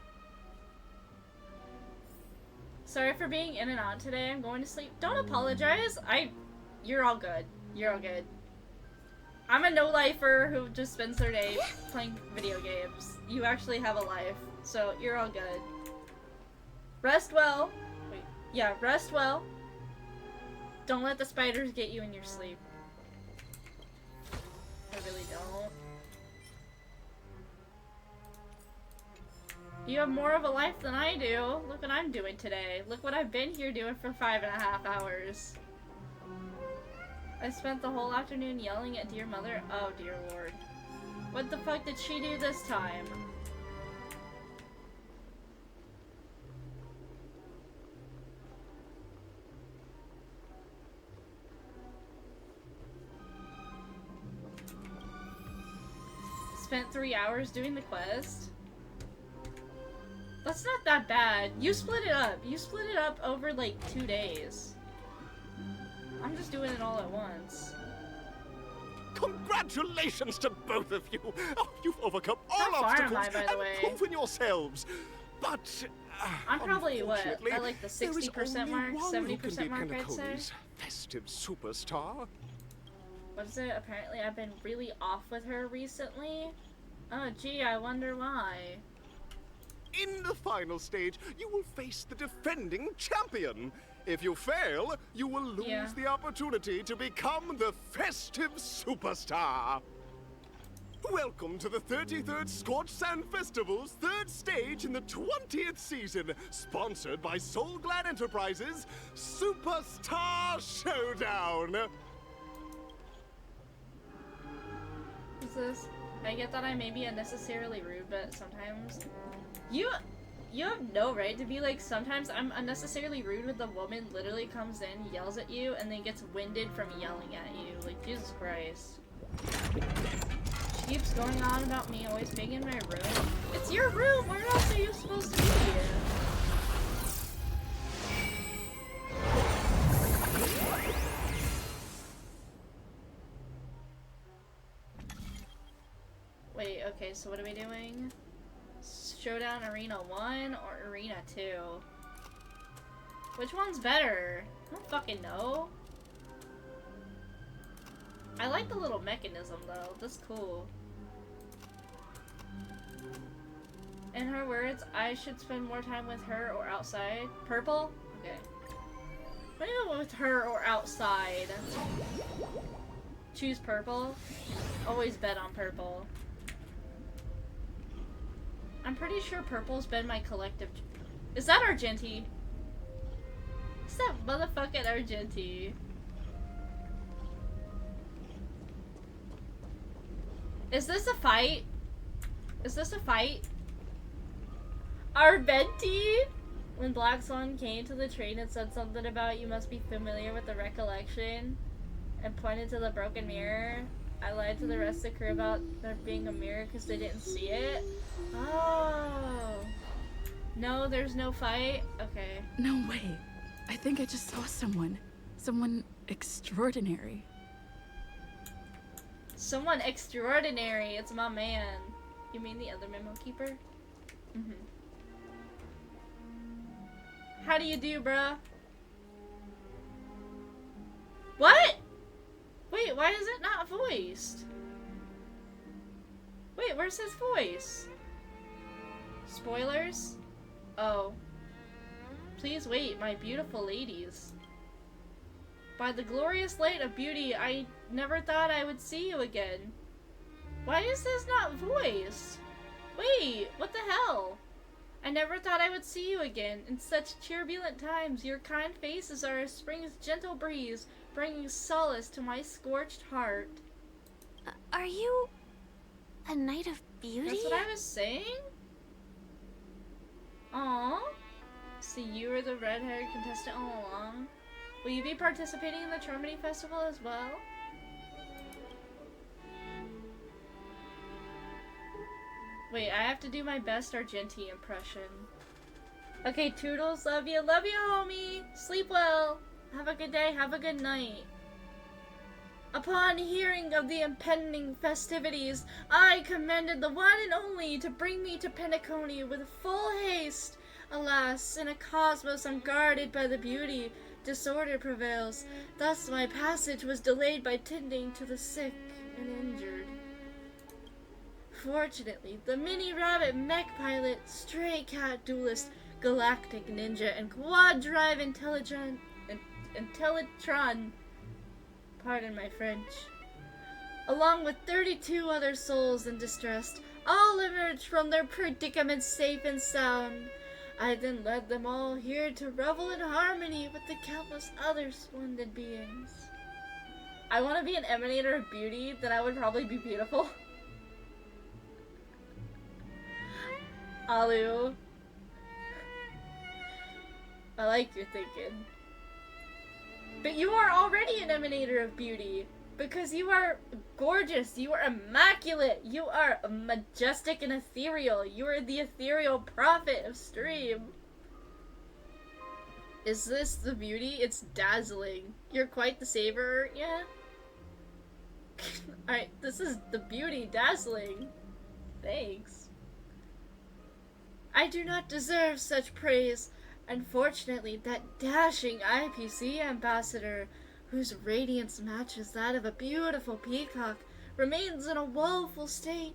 Sorry for being in and out today. I'm going to sleep. Don't apologize. You're all good. You're all good. I'm a no-lifer who just spends their day playing video games. You actually have a life, so you're all good. Rest well. Wait. Yeah, rest well. Don't let the spiders get you in your sleep. I really don't. You have more of a life than I do. Look what I'm doing today. Look what I've been here doing for 5.5 hours. I spent the whole afternoon yelling at dear mother. Oh dear lord. What the fuck did she do this time? Spent 3 hours doing the quest? That's not that bad. You split it up. You split it up over like 2 days. I'm just doing it all at once. Congratulations to both of you! Oh, you've overcome all How far obstacles am I, by the way? and proven yourselves. But I'm probably what? unfortunately, At like the there is 60% only mark, one who can 70% be mark, I'd say. Penacony's festive superstar. What is it? Apparently I've been really off with her recently. Oh gee, I wonder why. In the final stage, you will face the defending champion. If you fail, you will lose the opportunity to become the festive superstar. Welcome to the 33rd Scorched Sand Festival's 3rd stage in the 20th season, sponsored by Soul Glad Enterprises, Superstar Showdown. What's this? I get that I may be unnecessarily rude, but sometimes... You have no right to be like, sometimes I'm unnecessarily rude when the woman literally comes in, yells at you, and then gets winded from yelling at you. Like, Jesus Christ. She keeps going on about me always being in my room. It's your room! Where else are you supposed to be? Wait, okay, so what are we doing? Showdown Arena 1 or Arena 2? Which one's better? I don't fucking know. I like the little mechanism though, that's cool. In her words, I should spend more time with her or outside. Purple? Okay. Maybe with her or outside. Choose purple. Always bet on purple. I'm pretty sure purple's been my collective. Is that Argenti? Is that motherfucking Argenti? Is this a fight? Is this a fight? Our Venti? When Black Swan came to the train and said something about you must be familiar with the recollection and pointed to the broken mirror, I lied to the rest of the crew about there being a mirror because they didn't see it. Oh. No, there's no fight? Okay. No way. I think I just saw someone. Someone extraordinary. Someone extraordinary. It's my man. You mean the other memo keeper? Mm-hmm. How do you do, bruh? What? Wait, why is it not voiced? Wait, where's his voice? Spoilers? Oh. Please wait, my beautiful ladies. By the glorious light of beauty, I never thought I would see you again. Why is this not voiced? Wait, what the hell? I never thought I would see you again. In such turbulent times, your kind faces are a spring's gentle breeze, bringing solace to my scorched heart. Are you a knight of beauty? That's what I was saying? Aww. So you were the red-haired contestant all along? Will you be participating in the Charmony Festival as well? Wait, I have to do my best Argenti impression. Okay, Toodles, love you, homie! Sleep well! Have a good day, have a good night. Upon hearing of the impending festivities, I commanded the one and only to bring me to Penacony with full haste. Alas, in a cosmos unguarded by the beauty, disorder prevails. Thus my passage was delayed by tending to the sick and injured. Fortunately, the mini-rabbit mech pilot, stray cat duelist, galactic ninja, and quad-drive Intellitron, pardon my French, along with 32 other souls in distress, all emerged from their predicament safe and sound. I then led them all here to revel in harmony with the countless other splendid beings. I want to be an emanator of beauty, then I would probably be beautiful. Alu. I like your thinking. But you are already an emanator of beauty. Because you are gorgeous, you are immaculate, you are majestic and ethereal. You are the ethereal prophet of stream. Is this the beauty? It's dazzling. You're quite the saver, yeah? Alright, this is the beauty, dazzling. Thanks. I do not deserve such praise. Unfortunately, that dashing IPC ambassador, whose radiance matches that of a beautiful peacock, remains in a woeful state.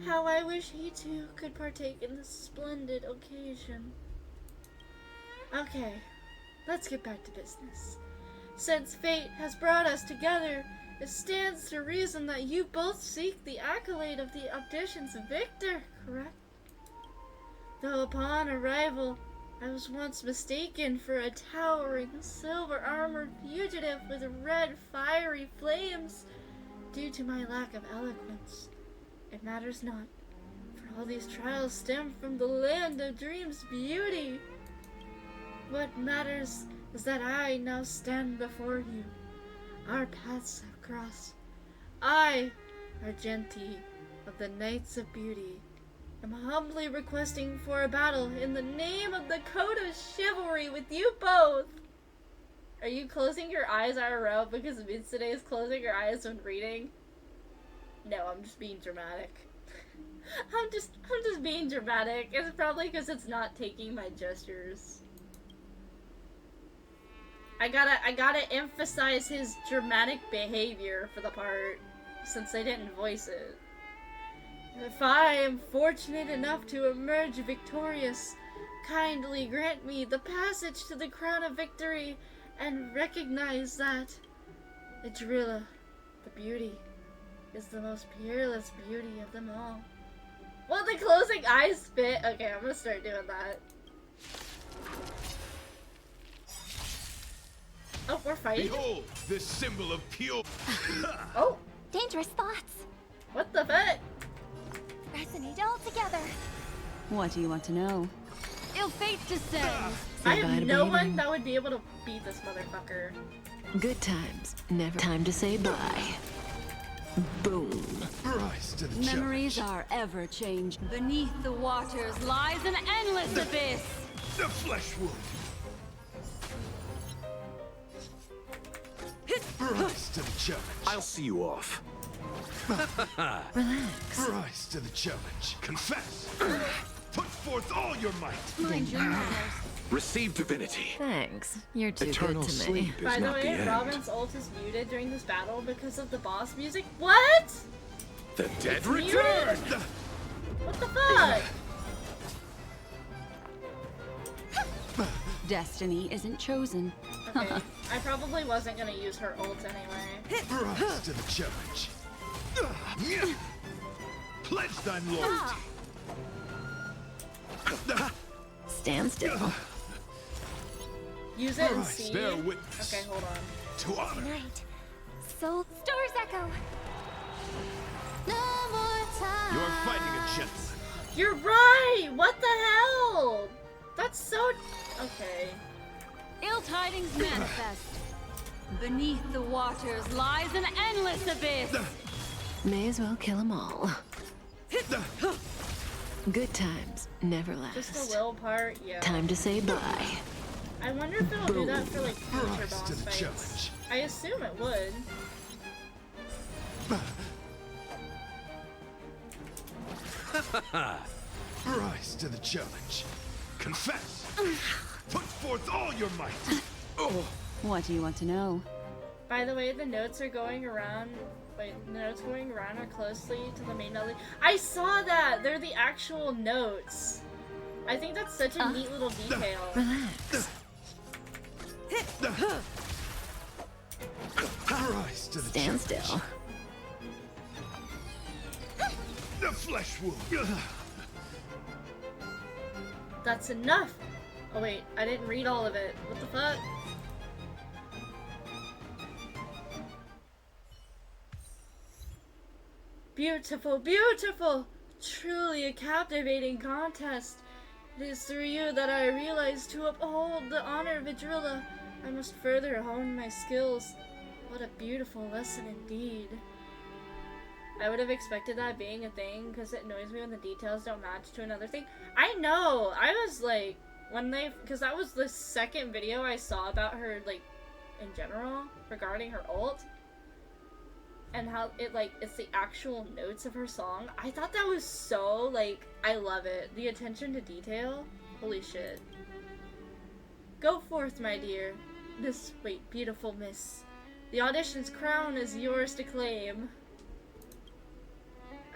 How I wish he too could partake in this splendid occasion. Okay, let's get back to business. Since fate has brought us together, it stands to reason that you both seek the accolade of the audition's victor, correct? Though upon arrival, I was once mistaken for a towering, silver-armored fugitive with red, fiery flames. Due to my lack of eloquence, it matters not, for all these trials stem from the land of dreams' beauty. What matters is that I now stand before you. Our paths have crossed. I, Argenti, of the Knights of Beauty, am humbly requesting for a battle in the name of the code of chivalry with you both. Are you closing your eyes IRL because Mitsude is closing her eyes when reading? No, I'm just being dramatic. I'm just being dramatic. It's probably because it's not taking my gestures. I gotta emphasize his dramatic behavior for the part, since they didn't voice it. If I am fortunate enough to emerge victorious, kindly grant me the passage to the crown of victory and recognize that Idrilla, the beauty, is the most peerless beauty of them all. Well, the closing eyes fit. Okay, I'm gonna start doing that. Oh, we're fighting. Behold, this symbol of pure. Oh, dangerous thoughts. What the fuck? Resonate all together. What do you want to know? Ill fate descends. I have no one that would be able to beat this motherfucker. Good times, never time to say bye. Boom. Rise to the Memories are ever changed. Beneath the waters lies an endless abyss. The flesh wound. Rise to the challenge. I'll see you off. Relax. Rise to the challenge. Confess. Put forth all your might. Mind your manners. Receive divinity. Thanks. You're too Eternal good to me. sleep is By the not the way, end. Robin's ult is muted during this battle because of the boss music. What? The dead It's return. muted. What the fuck? Destiny isn't chosen. Okay, I probably wasn't gonna use her ult anyway. Rise to the challenge. Pledge thine loyalty. Stand still. Use it and Rise, see. bear witness. Okay, hold on. To honor. Tonight. So stars echo. No more time. You are fighting a gentleman. You're right! What the hell? That's so... Okay. Ill tidings manifest. Beneath the waters lies an endless abyss. May as well kill them all. Good times never Just last. the will part, yeah. Time to say bye. I wonder if it'll do that for like future Rise boss to the fights. challenge. I assume it would. Rise to the challenge. Confess. Put forth all your might. What do you want to know? By the way, the notes are going around. Wait, the notes going around are closely to the main melody. I saw that! They're the actual notes. I think that's such a neat little detail. Relax. Rise to the Stand challenge. still. The flesh wound. That's enough! Oh wait, I didn't read all of it. What the fuck? Beautiful, beautiful! Truly a captivating contest. It is through you that I realize to uphold the honor of Vidrilla, I must further hone my skills. What a beautiful lesson indeed. I would have expected that being a thing because it annoys me when the details don't match to another thing. I know! I was like, because that was the second video I saw about her, like, in general, regarding her ult. And how it, like, it's the actual notes of her song. I thought that was so, like, I love it. The attention to detail. Holy shit. Go forth, my dear. Wait, beautiful miss. The audition's crown is yours to claim.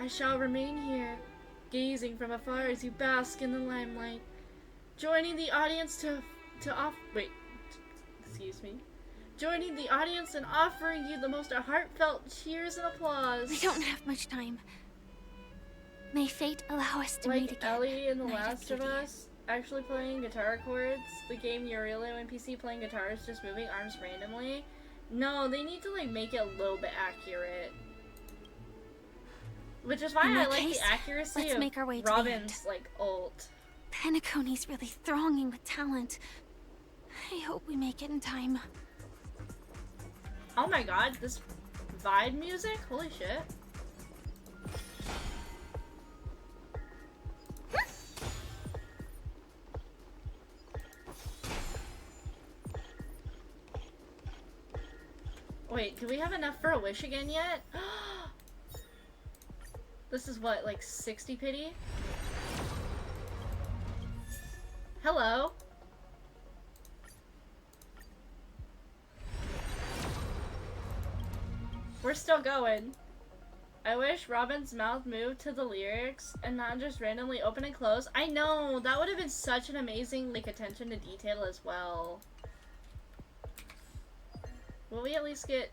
I shall remain here, gazing from afar as you bask in the limelight. Joining the audience excuse me. Joining the audience and offering you the most heartfelt cheers and applause. We don't have much time. May fate allow us to meet Like again. Ellie in The night Last of beauty. Us, actually playing guitar chords. The game Uriel NPC playing guitars, just moving arms randomly. No, they need to like make it a little bit accurate. Which is why In I that like case, the accuracy let's of make our way to the Robin's like ult. Penacony's really thronging with talent. I hope we make it in time. Oh my god, this vibe music? Holy shit. Wait, do we have enough for a wish again yet? This is what, like 60 pity? Hello? We're still going. I wish Robin's mouth moved to the lyrics and not just randomly open and close. I know, that would have been such an amazing like attention to detail as well. Will we at least get...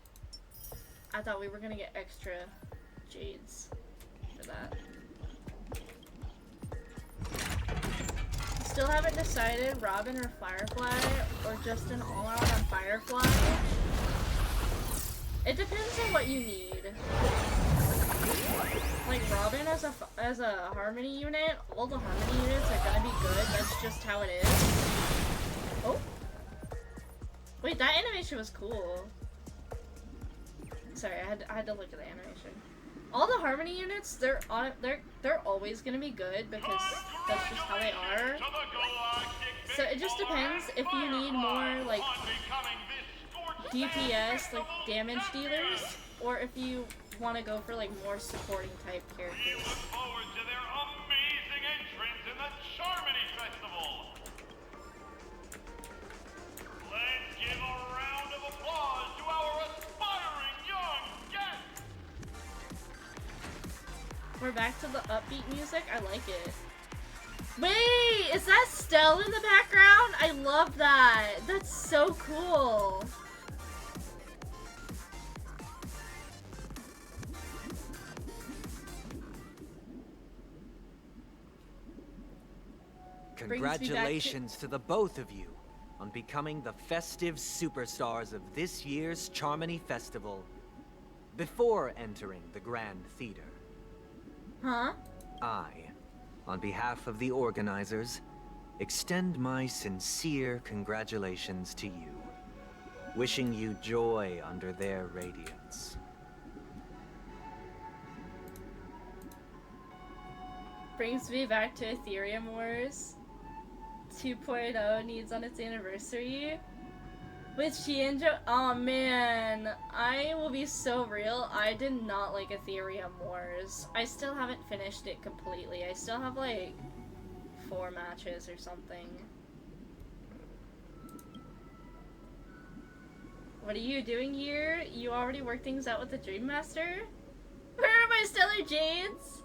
I thought we were gonna get extra jades for that. Still haven't decided Robin or Firefly, or just an all-out on Firefly. It depends on what you need. like Robin as a harmony unit, all the harmony units are gonna be good. That's just how it is. Oh, wait, that animation was cool. Sorry, I had to look at the animation. All the harmony units, they're always gonna be good because that's just how they are. So it just depends if you need more like DPS, like damage dealers, or if you want to go for like more supporting type characters. We look forward to their amazing entrance in the Charmony Festival. Let's give a round of applause to our aspiring young guests. We're back to the upbeat music. I like it. Wait, is that Stell in the background? I love that. That's so cool. Congratulations to the both of you on becoming the festive superstars of this year's Charmony Festival. Before entering the Grand Theater, I, on behalf of the organizers, extend my sincere congratulations to you, wishing you joy under their radiance. Brings me back to Ethereum Wars 2.0 needs on its anniversary. With Shienjo, oh man, I will be so real, I did not like Ethereum Wars. I still haven't finished it completely. I still have like 4 matches or something. What are you doing here? You already worked things out with the Dream Master? Where are my Stellar Jades?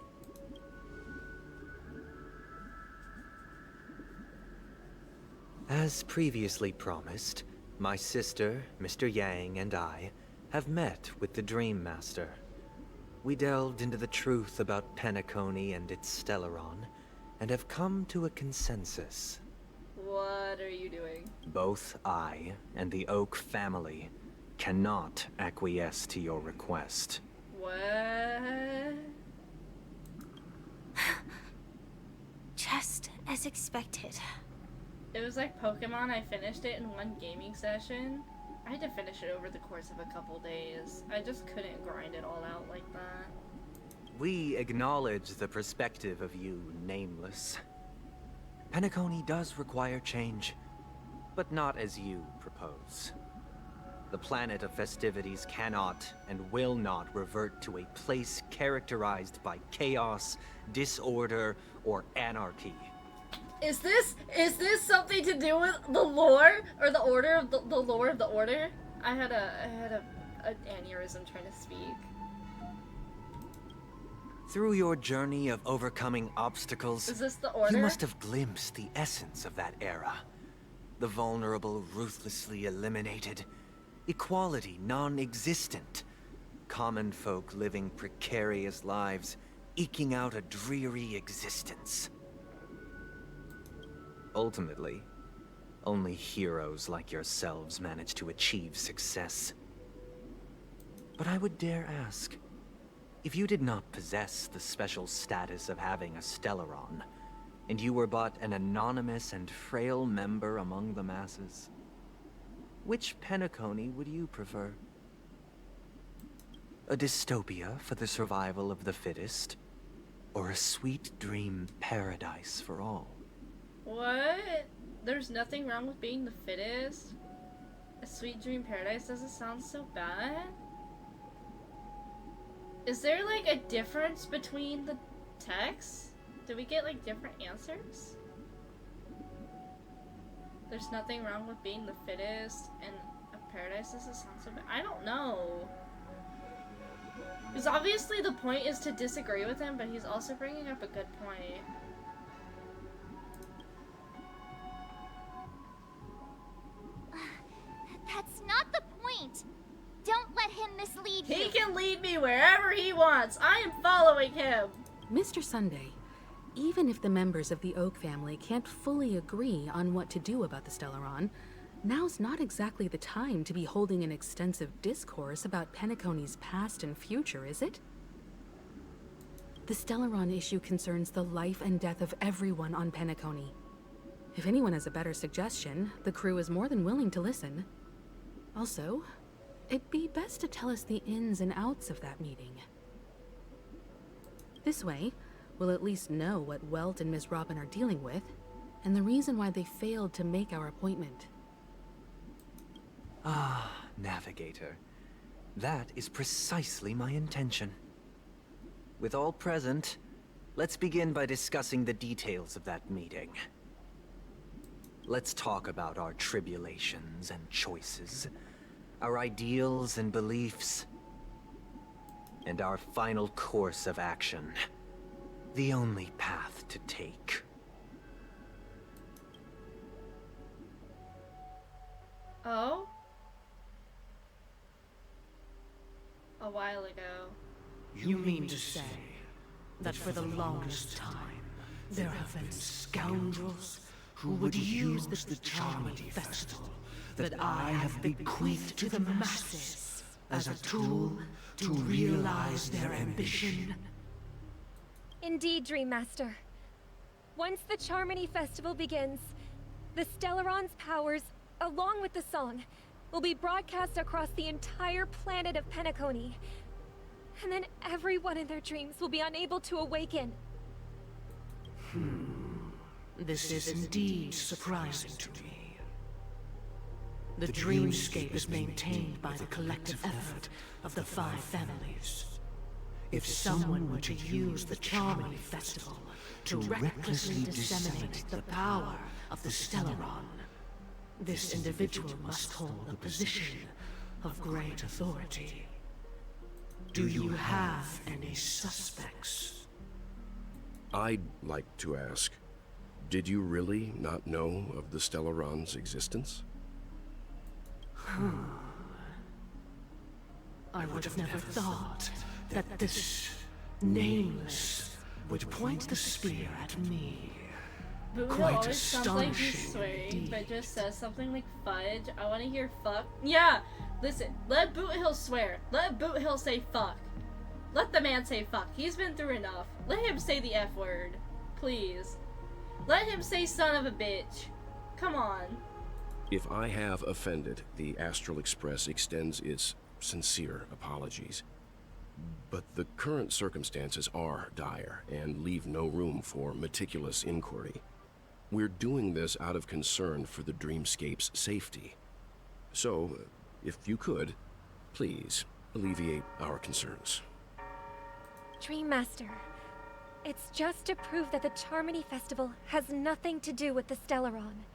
As previously promised, my sister, Mr. Yang, and I have met with the Dream Master. We delved into the truth about Penacony and its Stellaron, and have come to a consensus. What are you doing? Both I and the Oak family cannot acquiesce to your request. What? Just as expected. It was like Pokemon, I finished it in one gaming session. I had to finish it over the course of a couple days. I just couldn't grind it all out like that. We acknowledge the perspective of you, Nameless. Penacony does require change, but not as you propose. The planet of festivities cannot and will not revert to a place characterized by chaos, disorder, or anarchy. Is this something to do with the lore or the order of the lore of the order? I had an aneurysm trying to speak. Through your journey of overcoming obstacles, is this the order? You must have glimpsed the essence of that era. The vulnerable ruthlessly eliminated, equality non-existent, common folk living precarious lives, eking out a dreary existence. Ultimately, only heroes like yourselves manage to achieve success. But I would dare ask, if you did not possess the special status of having a Stellaron, and you were but an anonymous and frail member among the masses, which Penacony would you prefer? A dystopia for the survival of the fittest, or a sweet dream paradise for all? What? There's nothing wrong with being the fittest? A sweet dream paradise doesn't sound so bad? Is there like a difference between the texts? Do we get like different answers? There's nothing wrong with being the fittest and a paradise doesn't sound so bad. I don't know. Because obviously the point is to disagree with him, but he's also bringing up a good point. That's not the point. Don't let him mislead you. He can lead me wherever he wants. I am following him. Mr. Sunday, even if the members of the Oak family can't fully agree on what to do about the Stellaron, now's not exactly the time to be holding an extensive discourse about Penacony's past and future, is it? The Stellaron issue concerns the life and death of everyone on Penacony. If anyone has a better suggestion, the crew is more than willing to listen. Also, it'd be best to tell us the ins and outs of that meeting. This way, we'll at least know what Welt and Miss Robin are dealing with, and the reason why they failed to make our appointment. Ah, Navigator. That is precisely my intention. With all present, let's begin by discussing the details of that meeting. Let's talk about our tribulations and choices, our ideals and beliefs, and our final course of action. The only path to take. Oh? A while ago. You mean to say that for the longest time, there have been scoundrels who would use the Charmony Festival that I have bequeathed to the masses as a tool to realize their ambition? Indeed, Dream Master. Once the Charmony Festival begins, the Stellaron's powers, along with the song, will be broadcast across the entire planet of Penacony. And then everyone in their dreams will be unable to awaken. This is indeed surprising to me. The dreamscape is maintained by the collective effort of the 5 families. If someone were to use the Charmony Festival to recklessly disseminate the power of the Stellaron, this individual must hold a position of great authority. Do you have any suspects? I'd like to ask, did you really not know of the Stellaron's existence? I would have never thought that this nameless would point the spear at me. Boot Hill Quite always sounds like he's astonishing swearing, indeed. but just says something like fudge. I want to hear fuck. Yeah, listen, let Boot Hill swear. Let Boot Hill say fuck. Let the man say fuck. He's been through enough. Let him say the F word. Please. Let him say son of a bitch. Come on. If I have offended, the Astral Express extends its sincere apologies. But the current circumstances are dire and leave no room for meticulous inquiry. We're doing this out of concern for the Dreamscape's safety. So, if you could, please alleviate our concerns. Dream Master, it's just to prove that the Charmony Festival has nothing to do with the Stellaron.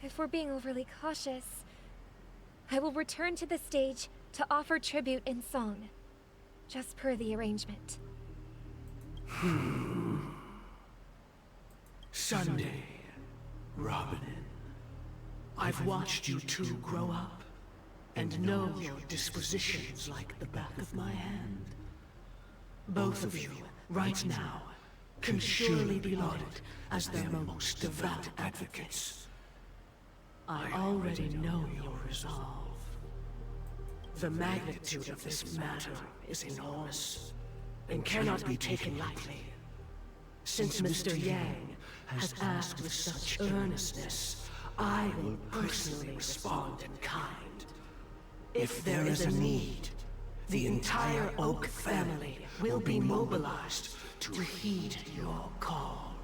If we're being overly cautious, I will return to the stage to offer tribute in song, just per the arrangement. Sunday, Robin, I've watched you two grow up and know your dispositions like the back of my hand. Both of you, right now, can surely be lauded as their most devout advocates. I already know your resolve. The magnitude of this matter is enormous and cannot be taken lightly. Since Mr. Yang has asked with such earnestness, I will personally respond in kind. If there is a need, the entire Oak family will be mobilized to heed your call.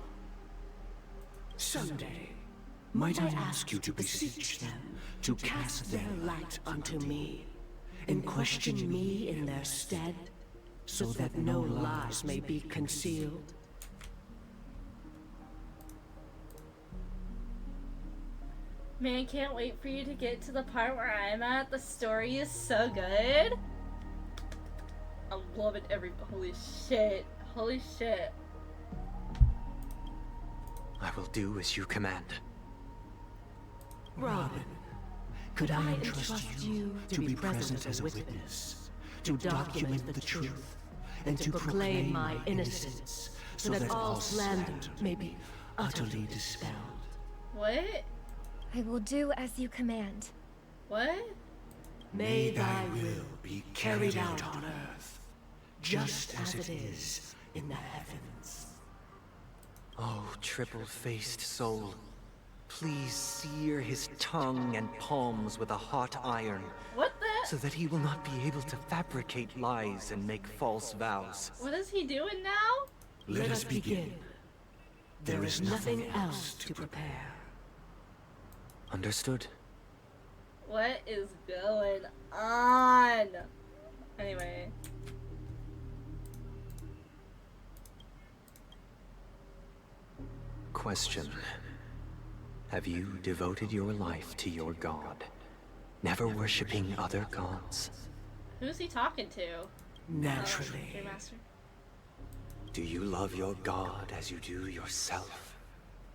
Someday, might I ask you to beseech them to cast their light unto me, and question me in their stead, so that no lies may be concealed? Man, can't wait for you to get to the part where I'm at. The story is so good. I'm loving every. Holy shit. Holy shit. I will do as you command. Robin, could I entrust you to be present as a witness, to document the truth, and to proclaim my innocence, so that all slander may be utterly dispelled? What? I will do as you command. What? May thy will be carried out on earth, just as it is in the heavens. Oh, triple-faced soul, please sear his tongue and palms with a hot iron. What the? So that he will not be able to fabricate lies and make false vows. What is he doing now? Let us begin. There is nothing else to prepare. Understood. What is going on? Anyway. Question. Have you devoted your life to your god, never worshipping other gods? Who's he talking to? Naturally. Game Master. Do you love your god as you do yourself?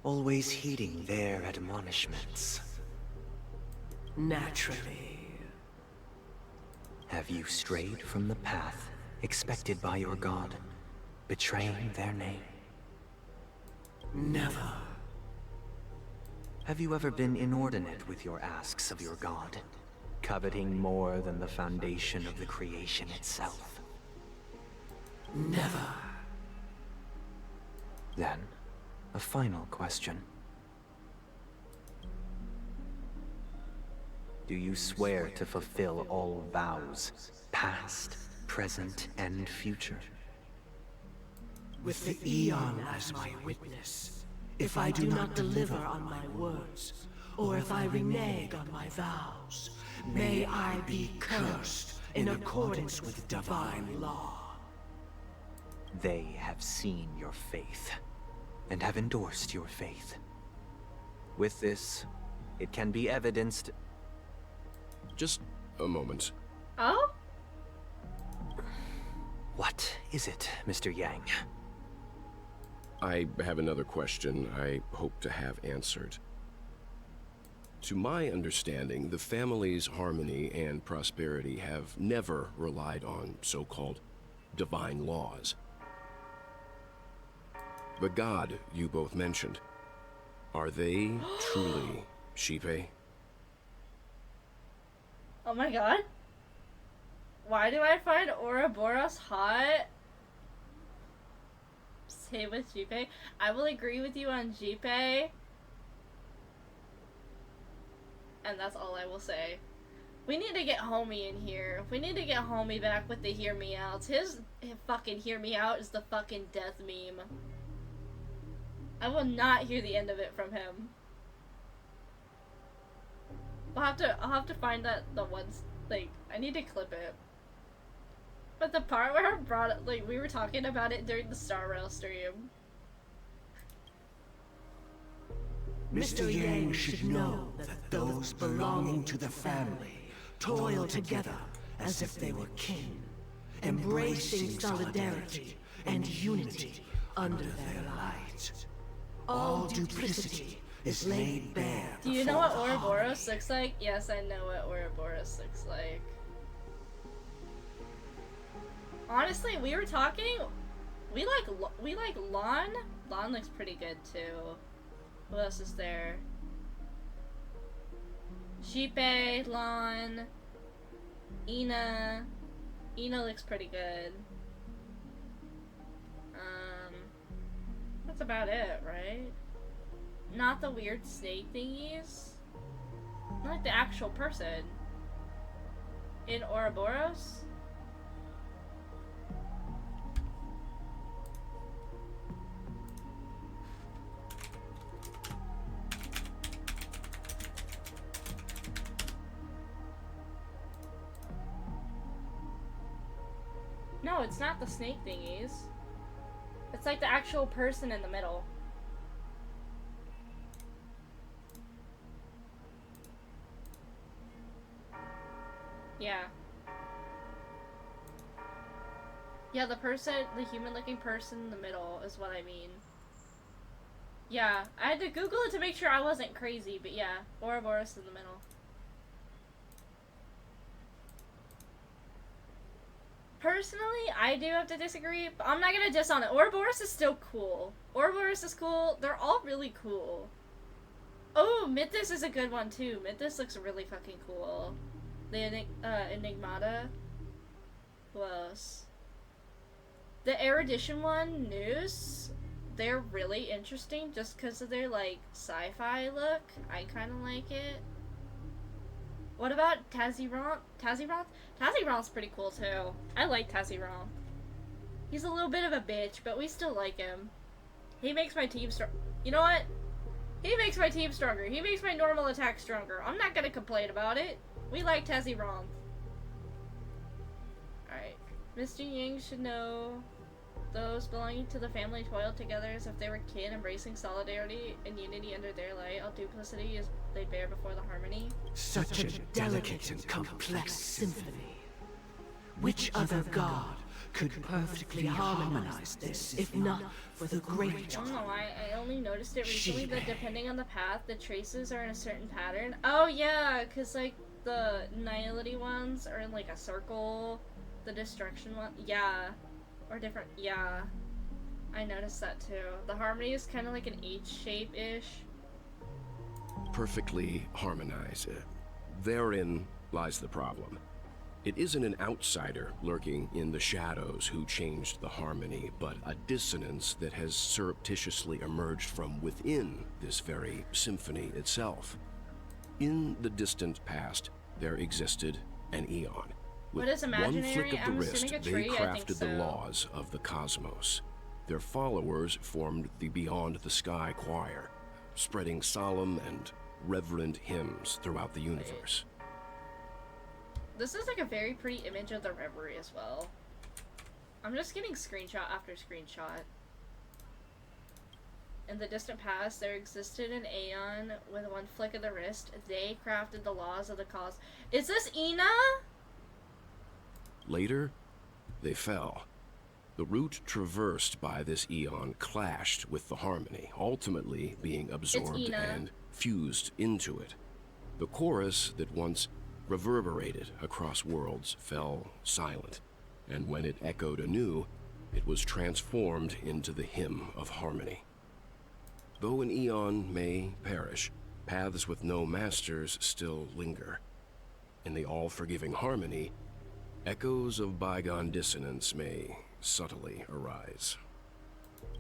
Always heeding their admonishments? Naturally. Have you strayed from the path expected by your god, betraying their name? Never. Have you ever been inordinate with your asks of your god, coveting more than the foundation of the creation itself? Never. Then, a final question. Do you swear to fulfill all vows, past, present, and future? With the Eon as my witness, if I do not deliver on my words, or if I renege on my vows, may I be cursed in accordance with divine law. They have seen your faith, and have endorsed your faith. With this, it can be evidenced... Just a moment. Oh? What is it, Mr. Yang? I have another question I hope to have answered. To my understanding, the family's harmony and prosperity have never relied on so-called divine laws. The god you both mentioned, are they truly Shipe? Oh my god. Why do I find Ouroboros hot? Same with Jipe. I will agree with you on Jipe. And that's all I will say. We need to get Homie in here. We need to get Homie back with the hear me outs. His fucking hear me out is the fucking death meme. I will not hear the end of it from him. I'll have to find the ones, like, I need to clip it. But the part where I brought it, like, we were talking about it during the Star Rail stream. Mr. Yang should know that those belonging to the family toil together as if they were kin, embracing solidarity and unity under their light. All duplicity is laid bare. Do you know what Ouroboros looks like? Yes, I know what Ouroboros looks like. Honestly, we were talking. We like Lon. Lon looks pretty good too. Who else is there? Jipe, Lon, Ina. Ina looks pretty good. That's about it, right? Not the weird snake thingies. Not like the actual person. In Ouroboros? No, it's not the snake thingies. It's like the actual person in the middle. Yeah. Yeah, the human-looking person in the middle is what I mean. Yeah, I had to Google it to make sure I wasn't crazy, but yeah, Ouroboros in the middle. Personally, I do have to disagree, but I'm not gonna diss on it. Ouroboros is still cool. Ouroboros is cool. They're all really cool. Oh, Mythos is a good one too. Mythos looks really fucking cool. The Enigmata. Who else? The Erudition one, News, they're really interesting just because of their, like, sci-fi look. I kind of like it. What about Taziron? Taziron's pretty cool, too. I like Taziron. He's a little bit of a bitch, but we still like him. He makes my team strong. You know what? He makes my team stronger. He makes my normal attack stronger. I'm not gonna complain about it. We like Taziron. Alright. Mr. Ying should know those belonging to the family toiled together as if they were kin, embracing solidarity and unity under their light. All duplicity is laid bare before the harmony. Such a delicate and complex symphony. Which other god could perfectly harmonize this, if not for the great? I don't know why, I only noticed it recently that depending on the path, the traces are in a certain pattern. Oh yeah, because like the nihility ones are in like a circle, the destruction one, yeah. Or different, yeah. I noticed that too. The harmony is kind of like an H shape-ish. Perfectly harmonized. Therein lies the problem. It isn't an outsider lurking in the shadows who changed the harmony, but a dissonance that has surreptitiously emerged from within this very symphony itself. In the distant past, there existed an eon. With what is imaginary? one flick of the I'm wrist, assuming a they tree, crafted so. the laws of the cosmos. Their followers formed the Beyond the Sky Choir, spreading solemn and reverent hymns throughout the universe. This is like a very pretty image of the Reverie as well. I'm just getting screenshot after screenshot. In the distant past, there existed an Aeon with one flick of the wrist. They crafted the laws of the cosmos. Is this Ina? Later, they fell. The route traversed by this eon clashed with the harmony, ultimately being absorbed and fused into it. The chorus that once reverberated across worlds fell silent, and when it echoed anew, it was transformed into the hymn of harmony. Though an eon may perish, paths with no masters still linger. In the all-forgiving harmony, echoes of bygone dissonance may subtly arise.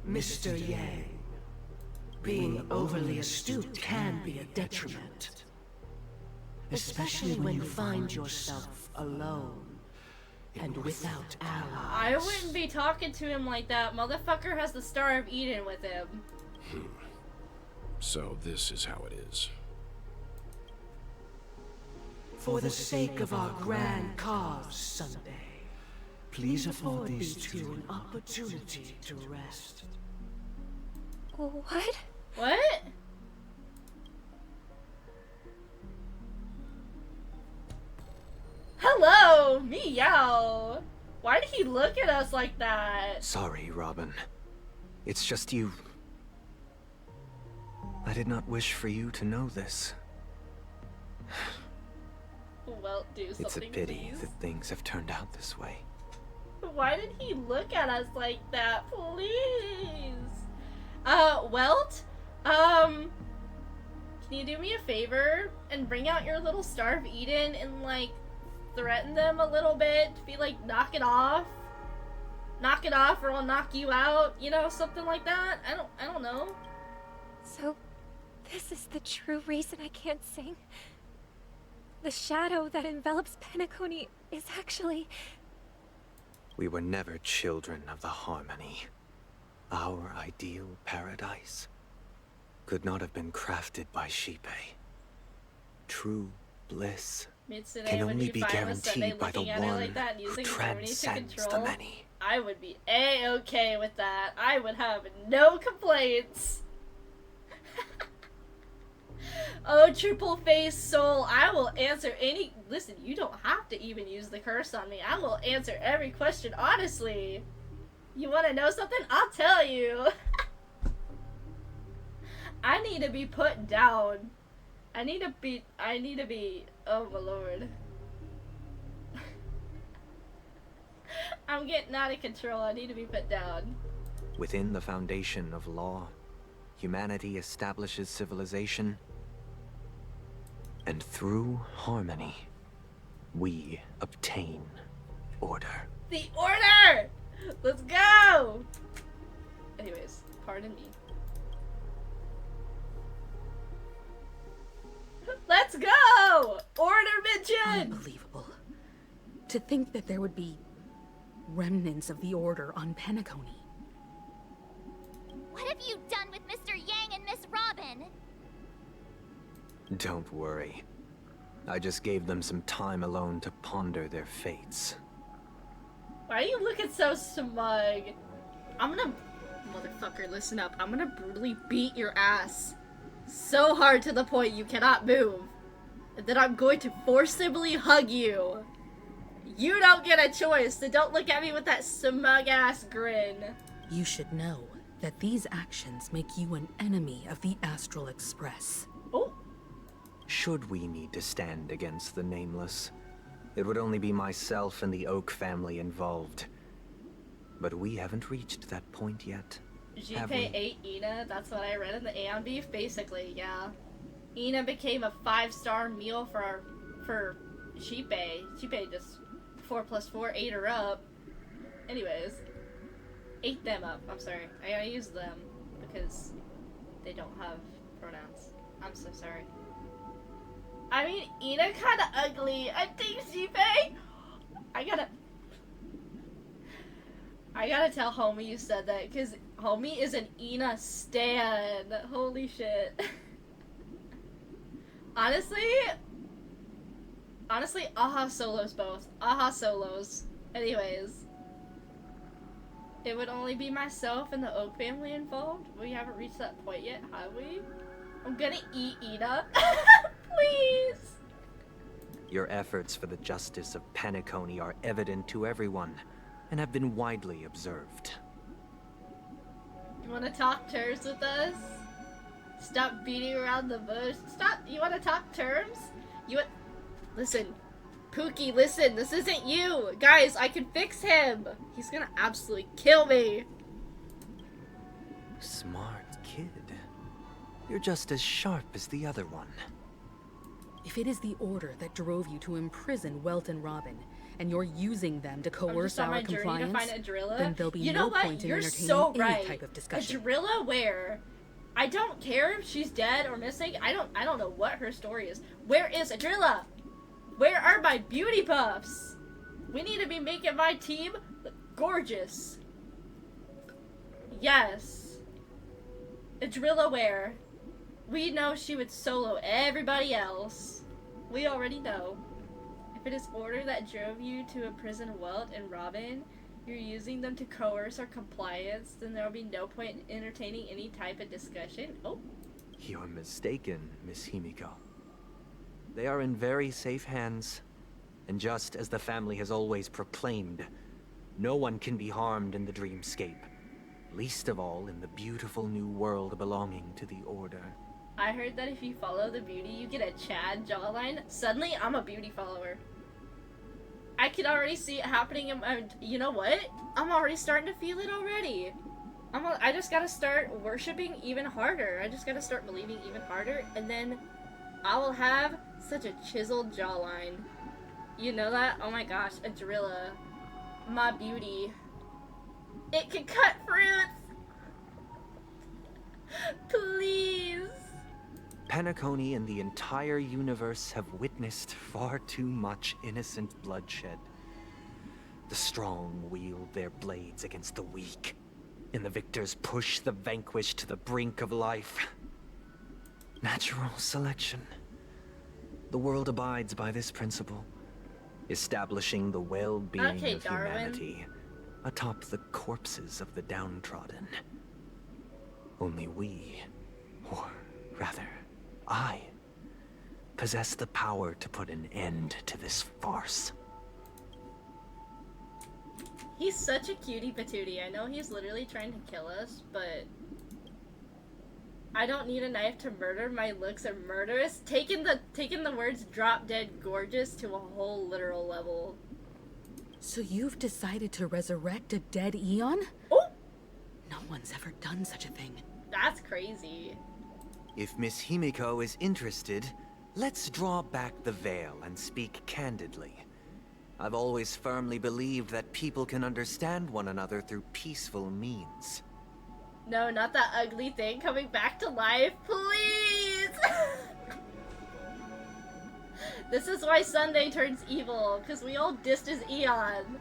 Mr. Yang, being overly astute can be a detriment. Especially when you find yourself alone and without allies. I wouldn't be talking to him like that. Motherfucker has the Star of Eden with him. So this is how it is. For the sake of our grand cause, Sunday, please afford these two an opportunity to rest. What? What? Hello, meow. Why did he look at us like that? Sorry, Robin. It's just you. I did not wish for you to know this. Well, do something, It's a pity please. that things have turned out this way. Why did he look at us like that? Please. Welt? Can you do me a favor and bring out your little Star of Eden and, like, threaten them a little bit? Be like, knock it off. Knock it off or I'll knock you out. You know, something like that. I don't know. So, this is the true reason I can't sing? The shadow that envelops Penacony is actually... We were never children of the harmony. Our ideal paradise could not have been crafted by Shipe. True bliss can only be guaranteed by the one who transcends the many. I would be A-okay with that. I would have no complaints. Oh, triple face soul, I will answer any... Listen, you don't have to even use the curse on me. I will answer every question honestly. You want to know something? I'll tell you. I need to be put down. I need to be... Oh my lord. I'm getting out of control. I need to be put down. Within the foundation of law, humanity establishes civilization, and through harmony, we obtain order. The order! Let's go! Anyways, pardon me. Let's go! Order mention! Unbelievable. To think that there would be remnants of the Order on Penacony. What have you done with Mr. Yang and Miss Robin? Don't worry. I just gave them some time alone to ponder their fates. Why are you looking so smug? I'm gonna... Motherfucker, listen up. I'm gonna brutally beat your ass. So hard to the point you cannot move. And then I'm going to forcibly hug you. You don't get a choice, so don't look at me with that smug-ass grin. You should know that these actions make you an enemy of the Astral Express. Oh. Should we need to stand against the Nameless, it would only be myself and the Oak family involved. But we haven't reached that point yet, have we? Jinpei ate Ina, that's what I read in the Aeon Beef, basically, yeah. Ina became a 5-star meal for Jinpei. Jinpei just 4 + 4 ate her up. Anyways, ate them up, I'm sorry. I gotta use them because they don't have pronouns. I'm so sorry. I mean, Ina kinda ugly. I think Jinpei. I gotta tell Homie you said that, because Homie is an Ina stan. Holy shit. Honestly, aha solos both. Aha solos. Anyways. It would only be myself and the Oak family involved. We haven't reached that point yet, have we? I'm gonna eat Ina. Please! Your efforts for the justice of Penacony are evident to everyone, and have been widely observed. You wanna talk terms with us? Stop beating around the bush. Stop! You wanna talk terms? Listen. Pookie, listen, this isn't you! Guys, I can fix him! He's gonna absolutely kill me! Smart kid. You're just as sharp as the other one. If it is the Order that drove you to imprison Welt and Robin, and you're using them to coerce our compliance, then there'll be no point in entertaining any type of discussion. Adrilla where? I don't care if she's dead or missing. I don't know what her story is. Where is Adrilla? Where are my beauty puffs? We need to be making my team look gorgeous. Yes. Adrilla where? We know she would solo everybody else. We already know. If it is Order that drove you to imprison Welt and Robin, you're using them to coerce our compliance, then there will be no point in entertaining any type of discussion. Oh. You're mistaken, Miss Himiko. They are in very safe hands, and just as the family has always proclaimed, no one can be harmed in the dreamscape, least of all in the beautiful new world belonging to the Order. I heard that if you follow the beauty, you get a Chad jawline. Suddenly, I'm a beauty follower. I can already see it happening in my... You know what? I'm already starting to feel it already. I just gotta start worshipping even harder. I just gotta start believing even harder, and then I will have such a chiseled jawline. You know that? Oh my gosh, Adrilla. My beauty. It can cut fruits! Please! Penacony and the entire universe have witnessed far too much innocent bloodshed. The strong wield their blades against the weak, and the victors push the vanquished to the brink of life. Natural selection. The world abides by this principle, establishing the well-being of humanity atop the corpses of the downtrodden. Only we, or rather, I, possess the power to put an end to this farce. He's such a cutie patootie. I know he's literally trying to kill us, but I don't need a knife to murder. My looks are murderous. Taking the words drop dead gorgeous to a whole literal level. So you've decided to resurrect a dead Eon? Oh! No one's ever done such a thing. That's crazy. If Miss Himiko is interested, let's draw back the veil and speak candidly. I've always firmly believed that people can understand one another through peaceful means. No, not that ugly thing coming back to life, please! This is why Sunday turns evil, because we all dissed his Eon.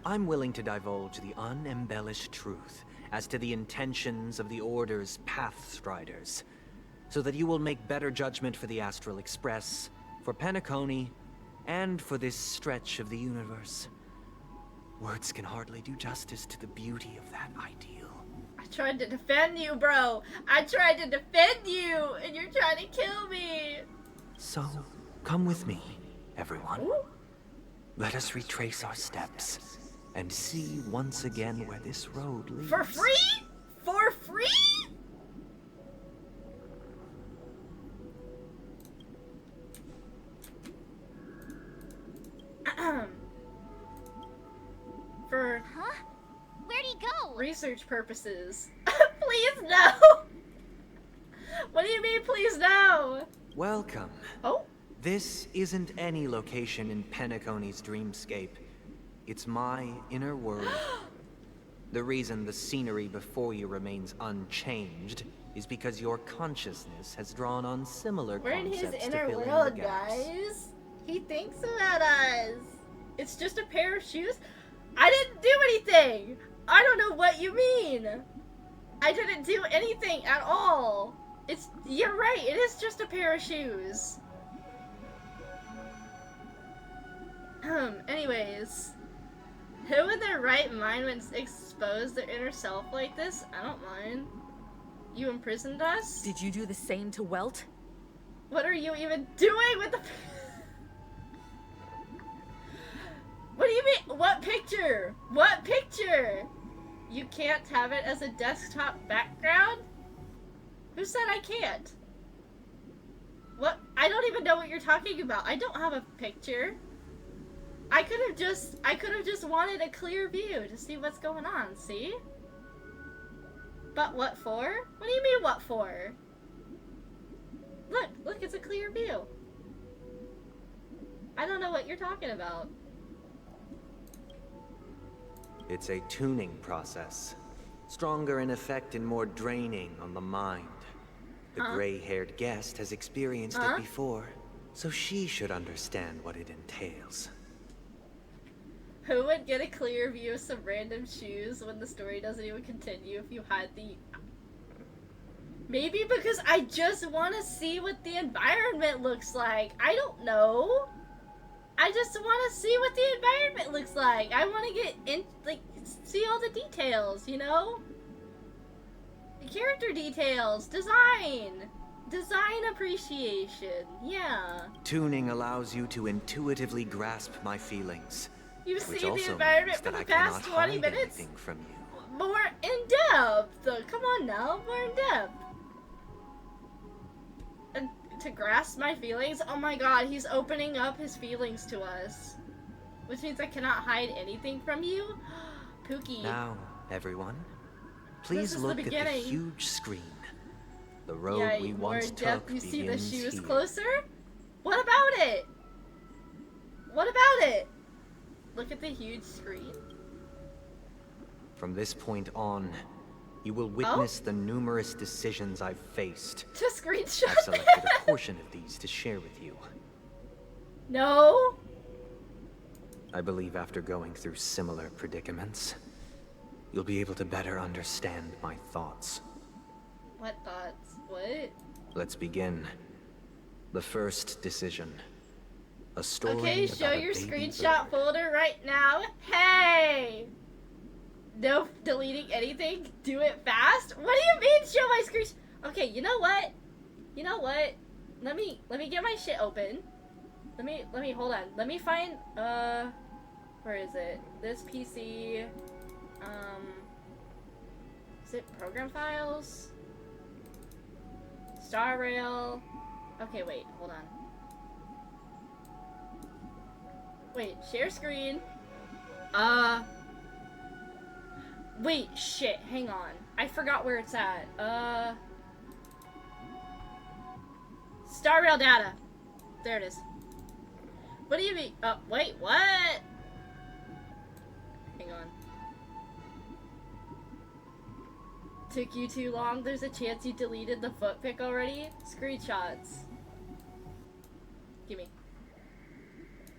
I'm willing to divulge the unembellished truth as to the intentions of the Order's Pathstriders, so that you will make better judgment for the Astral Express, for Penacony, and for this stretch of the universe. Words can hardly do justice to the beauty of that ideal. I tried to defend you, bro! I tried to defend you, and you're trying to kill me! So, come with me, everyone. Ooh. Let us retrace our steps, and see once again where this road leads. For free? For free? For Where'd he go? research purposes. Please no! What do you mean, please no? Welcome. Oh? This isn't any location in Penacony's dreamscape. It's my inner world. The reason the scenery before you remains unchanged is because your consciousness has drawn on similar We're in concepts his to inner fill in world, the gaps. guys. He thinks about us. It's just a pair of shoes. I didn't do anything. I don't know what you mean. I didn't do anything at all. You're right. It is just a pair of shoes. Anyways. Who in their right mind would expose their inner self like this? I don't mind. You imprisoned us? Did you do the same to Welt? What are you even doing with the... What do you mean? What picture? What picture? You can't have it as a desktop background? Who said I can't? What? I don't even know what you're talking about. I don't have a picture. I could have just wanted a clear view to see what's going on, see? But what for? What do you mean what for? Look, it's a clear view. I don't know what you're talking about. It's a tuning process. Stronger in effect and more draining on the mind. The gray-haired guest has experienced it before, so she should understand what it entails. Who would get a clear view of some random shoes when the story doesn't even continue if you had the... Maybe because I just want to see what the environment looks like. I don't know. I just want to see what the environment looks like. I want to get in, like, see all the details, you know? The character details, design appreciation, yeah. Tuning allows you to intuitively grasp my feelings. You've which seen the also environment means for that the I past cannot 20 hide minutes. anything from you. More in depth. Come on now, more in depth. And to grasp my feelings? Oh my god, he's opening up his feelings to us. Which means I cannot hide anything from you? Pookie. Now, everyone, please look at the huge screen. The road we once took You see the begins shoes here. closer? What about it? What about it? Look at the huge screen. From this point on, you will witness the numerous decisions I've faced. To screenshot. I've selected a portion of these to share with you. No. I believe after going through similar predicaments, you'll be able to better understand my thoughts. What thoughts? What? Let's begin. The first decision. A story Okay, show about a your baby screenshot folder right now. Hey! No deleting anything? Do it fast? What do you mean show my screen? Okay, you know what? You know what? Let me get my shit open. Let me hold on. Let me find where is it? This PC is it program files? Star Rail. Okay, wait, hold on. Wait, share screen. Wait, shit, hang on. I forgot where it's at. Star Rail data. There it is. What do you mean? Wait, what? Hang on. Took you too long? There's a chance you deleted the foot pic already? Screenshots. Gimme.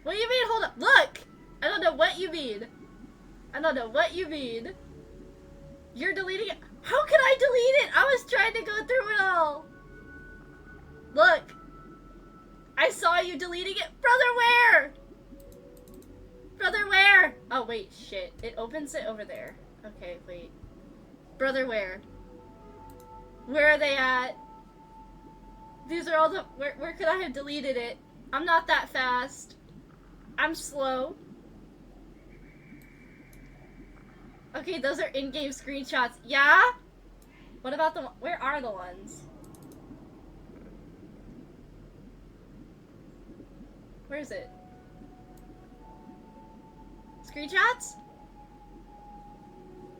What do you mean? Hold up. Look! I don't know what you mean. I don't know what you mean. You're deleting it? How can I delete it? I was trying to go through it all. Look. I saw you deleting it. Brother, where? Brother, where? Oh, wait, shit. It opens it over there. Okay, wait. Brother, where? Where are they at? These are all the... Where could I have deleted it? I'm not that fast. I'm slow. Okay, those are in-game screenshots. Yeah? What about the... Where are the ones? Where is it? Screenshots?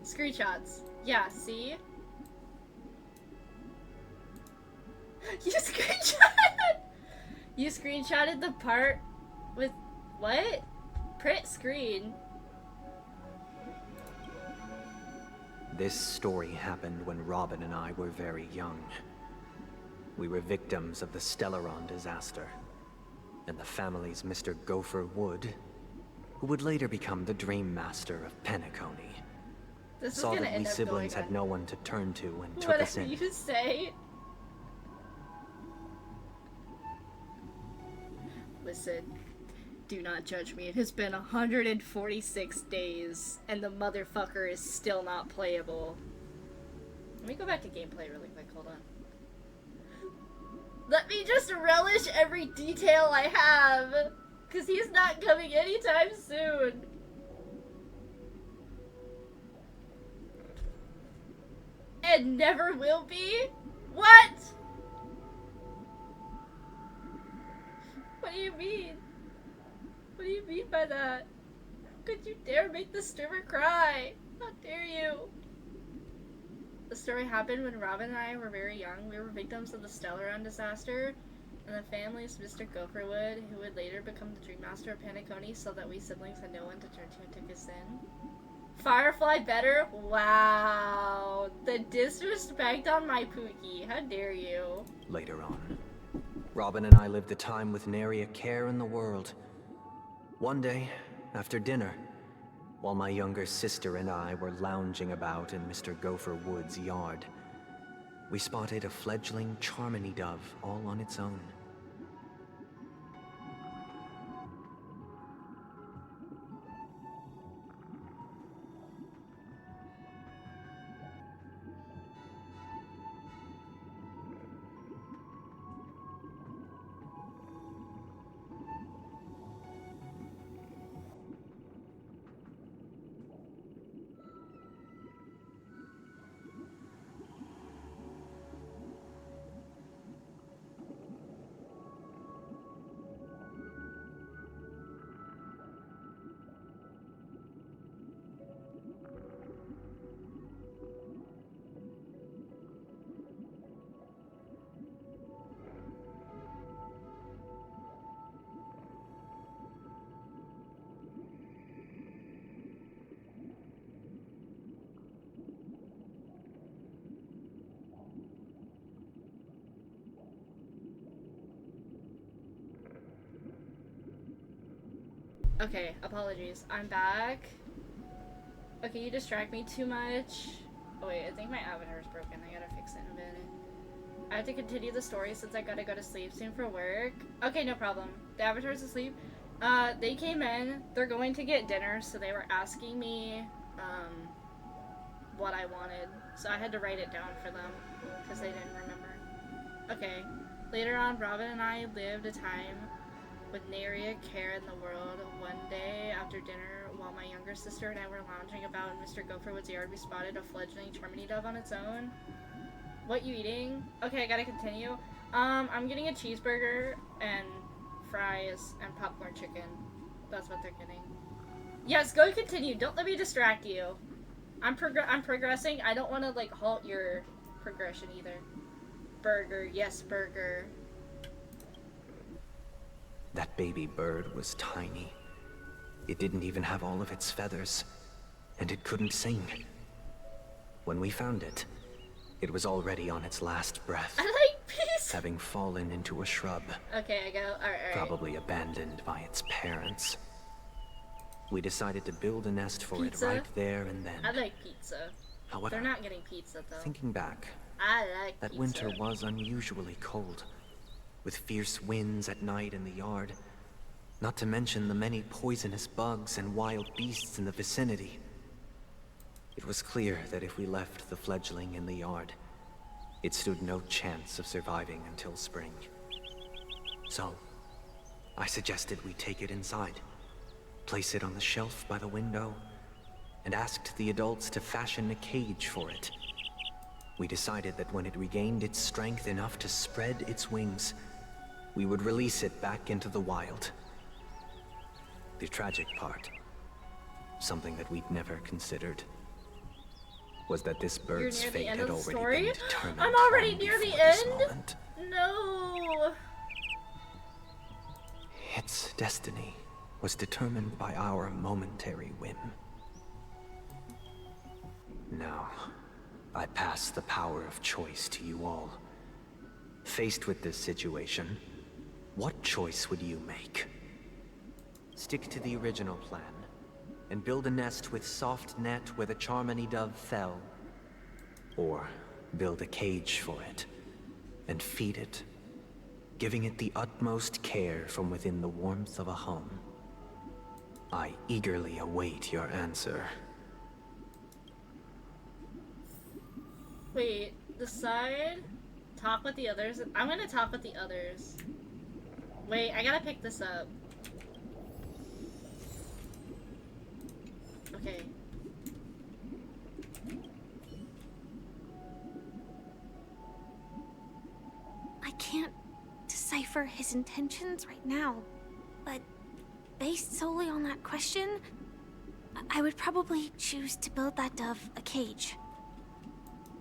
Screenshots. Yeah, see? You screenshotted! You screenshotted the part with... What? Print screen. This story happened when Robin and I were very young. We were victims of the Stellaron disaster, and the family's Mr. Gopher Wood, who would later become the Dream Master of Penacony, saw that we siblings had no one to turn to and took us in. Whatever you say. Listen, do not judge me. It has been 146 days, and the motherfucker is still not playable. Let me go back to gameplay really quick. Hold on. Let me just relish every detail I have, because he's not coming anytime soon. And never will be? What? What do you mean? What do you mean by that? How could you dare make the streamer cry? How dare you? The story happened when Robin and I were very young. We were victims of the Stellaron disaster, and the family's Mr. Gopherwood, who would later become the Dream Master of Penacony, so that we siblings had no one to turn to and took us in. Firefly better? Wow. The disrespect on my Pookie. How dare you? Later on, Robin and I lived a time with nary a care in the world. One day, after dinner, while my younger sister and I were lounging about in Mr. Gopher Wood's yard, we spotted a fledgling Charmony dove all on its own. Okay, apologies. I'm back. Okay, you distract me too much. Oh wait, I think my avatar is broken. I gotta fix it in a minute. I have to continue the story since I gotta go to sleep soon for work. Okay, no problem. The avatar's asleep. They came in. They're going to get dinner, so they were asking me, what I wanted. So I had to write it down for them, because they didn't remember. Okay. Later on, Robin and I lived a time with nary a care in the world. One day after dinner, while my younger sister and I were lounging about in Mr. Gopherwood's yard, we spotted a fledgling Charmony dove on its own. What you eating? Okay, I gotta continue. I'm getting a cheeseburger and fries and popcorn chicken. That's what they're getting. Yes, go continue. Don't let me distract you. I'm progressing. I don't want to like halt your progression either. Burger, yes, burger. That baby bird was tiny. It didn't even have all of its feathers, and it couldn't sing. When we found it, it was already on its last breath. I like peace. Having fallen into a shrub. Okay, I go. Alright. Probably abandoned by its parents. We decided to build a nest for Pizza? it right there and then. I like pizza. However, They're not getting pizza though. Thinking back, I like that pizza. winter was unusually cold, with fierce winds at night in the yard, not to mention the many poisonous bugs and wild beasts in the vicinity. It was clear that if we left the fledgling in the yard, it stood no chance of surviving until spring. So, I suggested we take it inside, place it on the shelf by the window, and asked the adults to fashion a cage for it. We decided that when it regained its strength enough to spread its wings, we would release it back into the wild. The tragic part, something that we'd never considered, was that this bird's You're near fate the end had of the already story? been determined. I'm already long near the before this end? moment. No. Its destiny was determined by our momentary whim. Now, I pass the power of choice to you all. Faced with this situation, what choice would you make? Stick to the original plan, and build a nest with soft net where the Charmony dove fell. Or build a cage for it, and feed it, giving it the utmost care from within the warmth of a home. I eagerly await your answer. Wait, decide. Talk with the others. I'm gonna talk with the others. Wait, I gotta pick this up. Okay. I can't decipher his intentions right now, but based solely on that question, I would probably choose to build that dove a cage.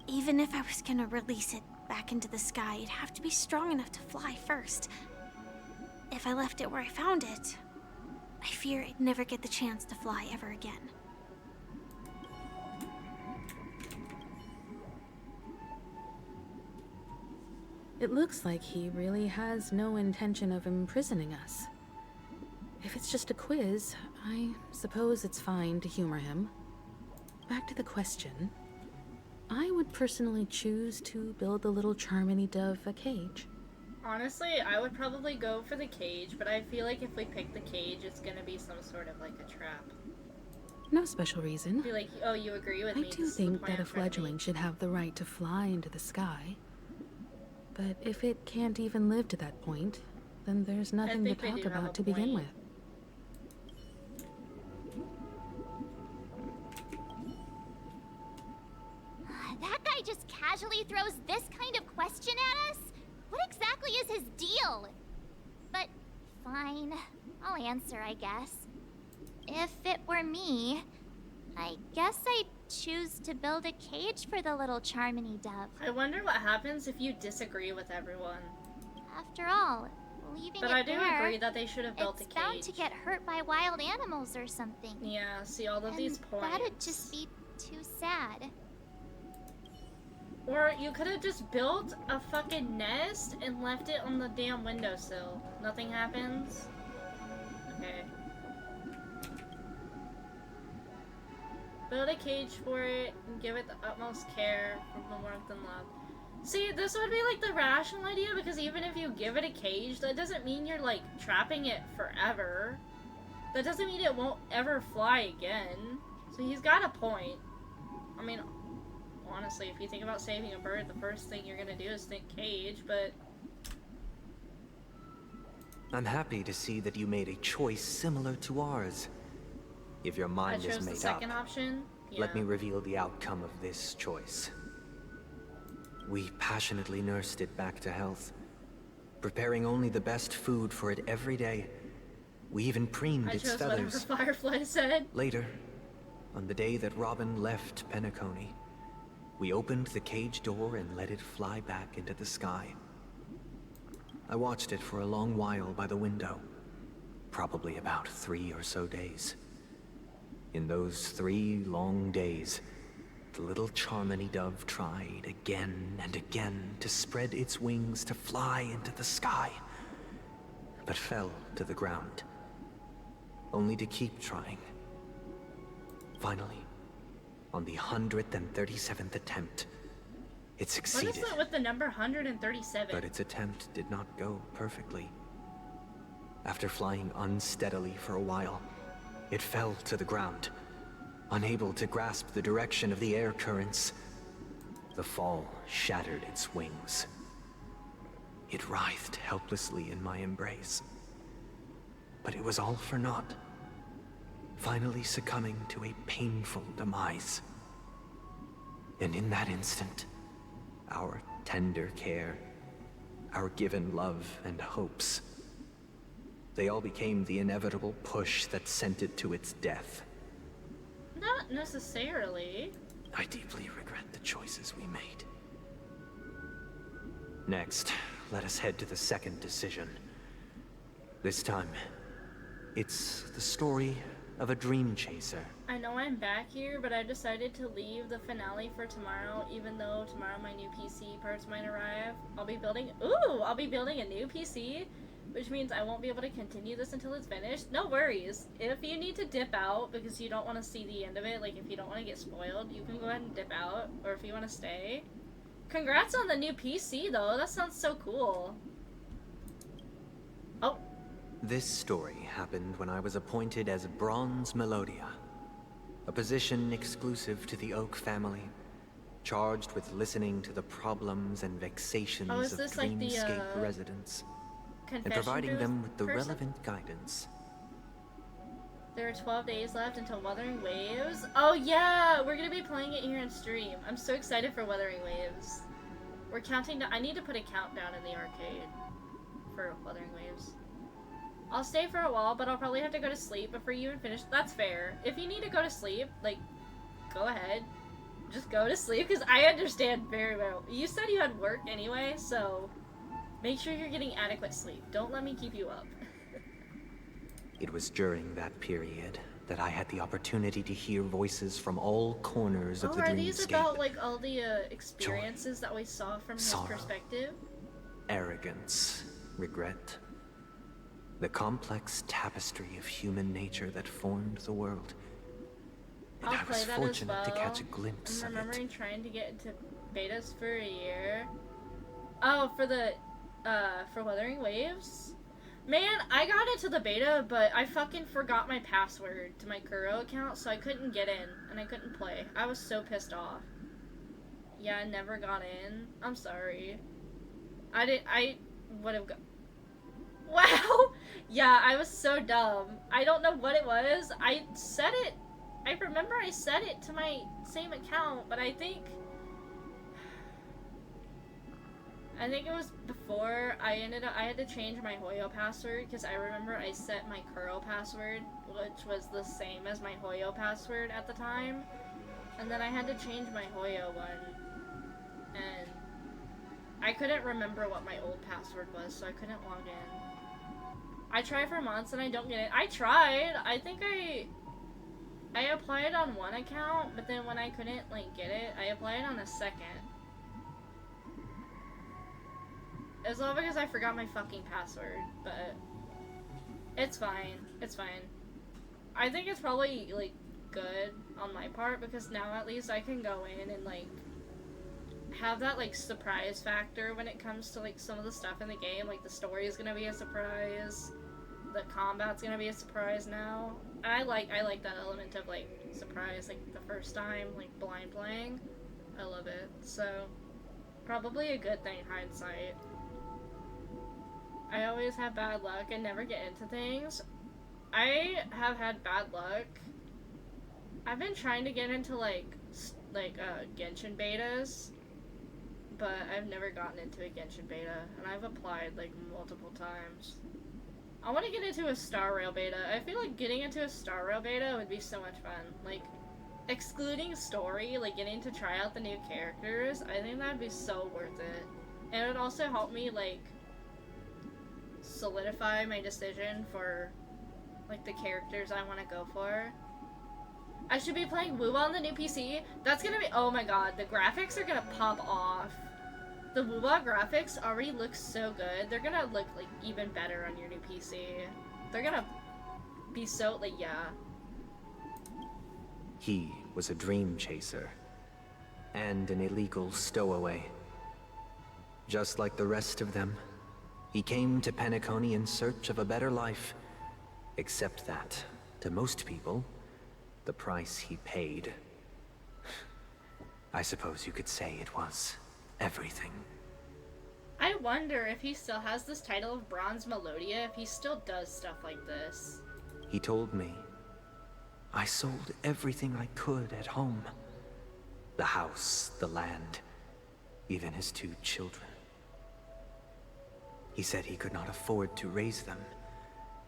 Even if I was gonna release it back into the sky, it'd have to be strong enough to fly first. If I left it where I found it, I fear it'd never get the chance to fly ever again. It looks like he really has no intention of imprisoning us. If it's just a quiz, I suppose it's fine to humor him. Back to the question. I would personally choose to build the little Charmony dove a cage. Honestly, I would probably go for the cage, but I feel like if we pick the cage, it's gonna be some sort of like a trap. No special reason. Be like, oh, you agree with I me? do This is the think plan that a for me. fledgling should have the right to fly into the sky. But if it can't even live to that point, then there's nothing to think they talk do have a about to begin point. with. That guy just casually throws this kind of question at us? What exactly is his deal? But fine, I'll answer, I guess. If it were me, I guess I'd choose to build a cage for the little Charmony dove. I wonder what happens if you disagree with everyone. After all, leaving But it I do there, agree that they should have built a it's bound cage. to get hurt by wild animals or something. Yeah, see all of And these points. that'd just be too sad. Or you could have just built a fucking nest and left it on the damn windowsill. Nothing happens. Okay. Build a cage for it and give it the utmost care from the warmth and love. See, this would be like the rational idea, because even if you give it a cage, that doesn't mean you're like trapping it forever. That doesn't mean it won't ever fly again. So he's got a point. I mean, honestly, if you think about saving a bird, the first thing you're gonna do is think cage, but I'm happy to see that you made a choice similar to ours. If your I mind chose is the made up, second option. Yeah. let me reveal the outcome of this choice. We passionately nursed it back to health, preparing only the best food for it every day. We even preened I its chose feathers. whatever Firefly said. Later, on the day that Robin left Penacony, we opened the cage door and let it fly back into the sky. I watched it for a long while by the window, probably about 3 or so days. In those 3 long days, the little Charmony dove tried again and again to spread its wings to fly into the sky, but fell to the ground, only to keep trying. Finally, on the 137th attempt, it succeeded. What is it with the number 137? But its attempt did not go perfectly. After flying unsteadily for a while, it fell to the ground, unable to grasp the direction of the air currents. The fall shattered its wings. It writhed helplessly in my embrace. But it was all for naught, finally succumbing to a painful demise. And in that instant, our tender care, our given love and hopes, they all became the inevitable push that sent it to its death. Not necessarily. I deeply regret the choices we made. Next, let us head to the second decision. This time, it's the story of a dream chaser. I know I'm back here, but I decided to leave the finale for tomorrow, even though tomorrow my new PC parts might arrive. I'll be building a new PC, which means I won't be able to continue this until it's finished. No worries. If you need to dip out because you don't want to see the end of it, like if you don't want to get spoiled, you can go ahead and dip out, or if you want to stay. Congrats on the new PC though, that sounds so cool. Oh. This story happened when I was appointed as Bronze Melodia, a position exclusive to the Oak family, charged with listening to the problems and vexations of Dreamscape residents, and providing them with the relevant guidance. There are 12 days left until Wuthering Waves. Oh yeah, we're gonna be playing it here in stream. I'm so excited for Wuthering Waves. We're counting down. I need to put a countdown in the arcade for Wuthering Waves. I'll stay for a while, but I'll probably have to go to sleep before you even finish. That's fair. If you need to go to sleep, like, go ahead. Just go to sleep, because I understand very well. You said you had work anyway, so make sure you're getting adequate sleep. Don't let me keep you up. It was during that period that I had the opportunity to hear voices from all corners of the dreamscape. Are these about, like, all the experiences that we saw from his perspective? Arrogance, regret, the complex tapestry of human nature that formed the world. And I was fortunate to catch a glimpse of it. I'm remembering trying to get into betas for a year. Oh, for Wuthering Waves? Man, I got into the beta, but I fucking forgot my password to my Kuro account, so I couldn't get in, and I couldn't play. I was so pissed off. Yeah, I never got in. I'm sorry. I would've got... Wow! Yeah, I was so dumb. I don't know what it was. I remember I set it to my same account, but I think it was before I had to change my Hoyo password, because I remember I set my Kuro password, which was the same as my Hoyo password at the time, and then I had to change my Hoyo one, and I couldn't remember what my old password was, so I couldn't log in. I try for months and I don't get it. I tried! I think I applied on one account, but then when I couldn't, like, get it, I applied on a second. It's all because I forgot my fucking password, but it's fine. It's fine. I think it's probably, like, good on my part, because now at least I can go in and, like, have that, like, surprise factor when it comes to, like, some of the stuff in the game. Like, the story is gonna be a surprise. The combat's gonna be a surprise now. I like that element of, like, surprise, like, the first time, like, blind playing. I love it. So, probably a good thing, hindsight. I always have bad luck and never get into things. I have had bad luck. I've been trying to get into, like Genshin betas, but I've never gotten into a Genshin beta, and I've applied, like, multiple times. I want to get into a Star Rail beta. I feel like getting into a Star Rail beta would be so much fun. Like, excluding story, like, getting to try out the new characters, I think that'd be so worth it. And it would also help me, like, solidify my decision for like the characters I want to go for. I should be playing WoW on the new PC. That's gonna be, oh my god, the graphics are gonna pop off. The WoW graphics already look so good. They're gonna look like even better on your new PC. They're gonna be so, like, yeah. He was a dream chaser and an illegal stowaway. Just like the rest of them, he came to Penacony in search of a better life. Except that, to most people, the price he paid, I suppose you could say it was everything. I wonder if he still has this title of Bronze Melodia, if he still does stuff like this. He told me, I sold everything I could at home. The house, the land, even his 2 children. He said he could not afford to raise them,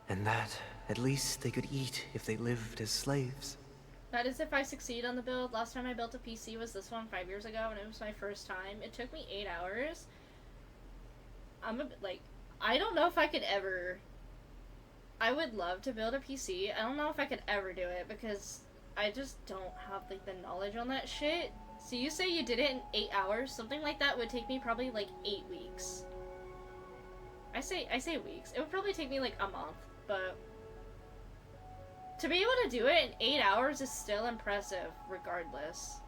and that at least they could eat if they lived as slaves. That is if I succeed on the build. Last time I built a PC was this one 5 years ago, and it was my first time. It took me 8 hours. I'm a bit like, I don't know if I could ever... I would love to build a PC. I don't know if I could ever do it, because I just don't have, like, the knowledge on that shit. So you say you did it in 8 hours? Something like that would take me probably, like, 8 weeks. I say weeks. It would probably take me, like, a month, but... to be able to do it in 8 hours is still impressive, regardless.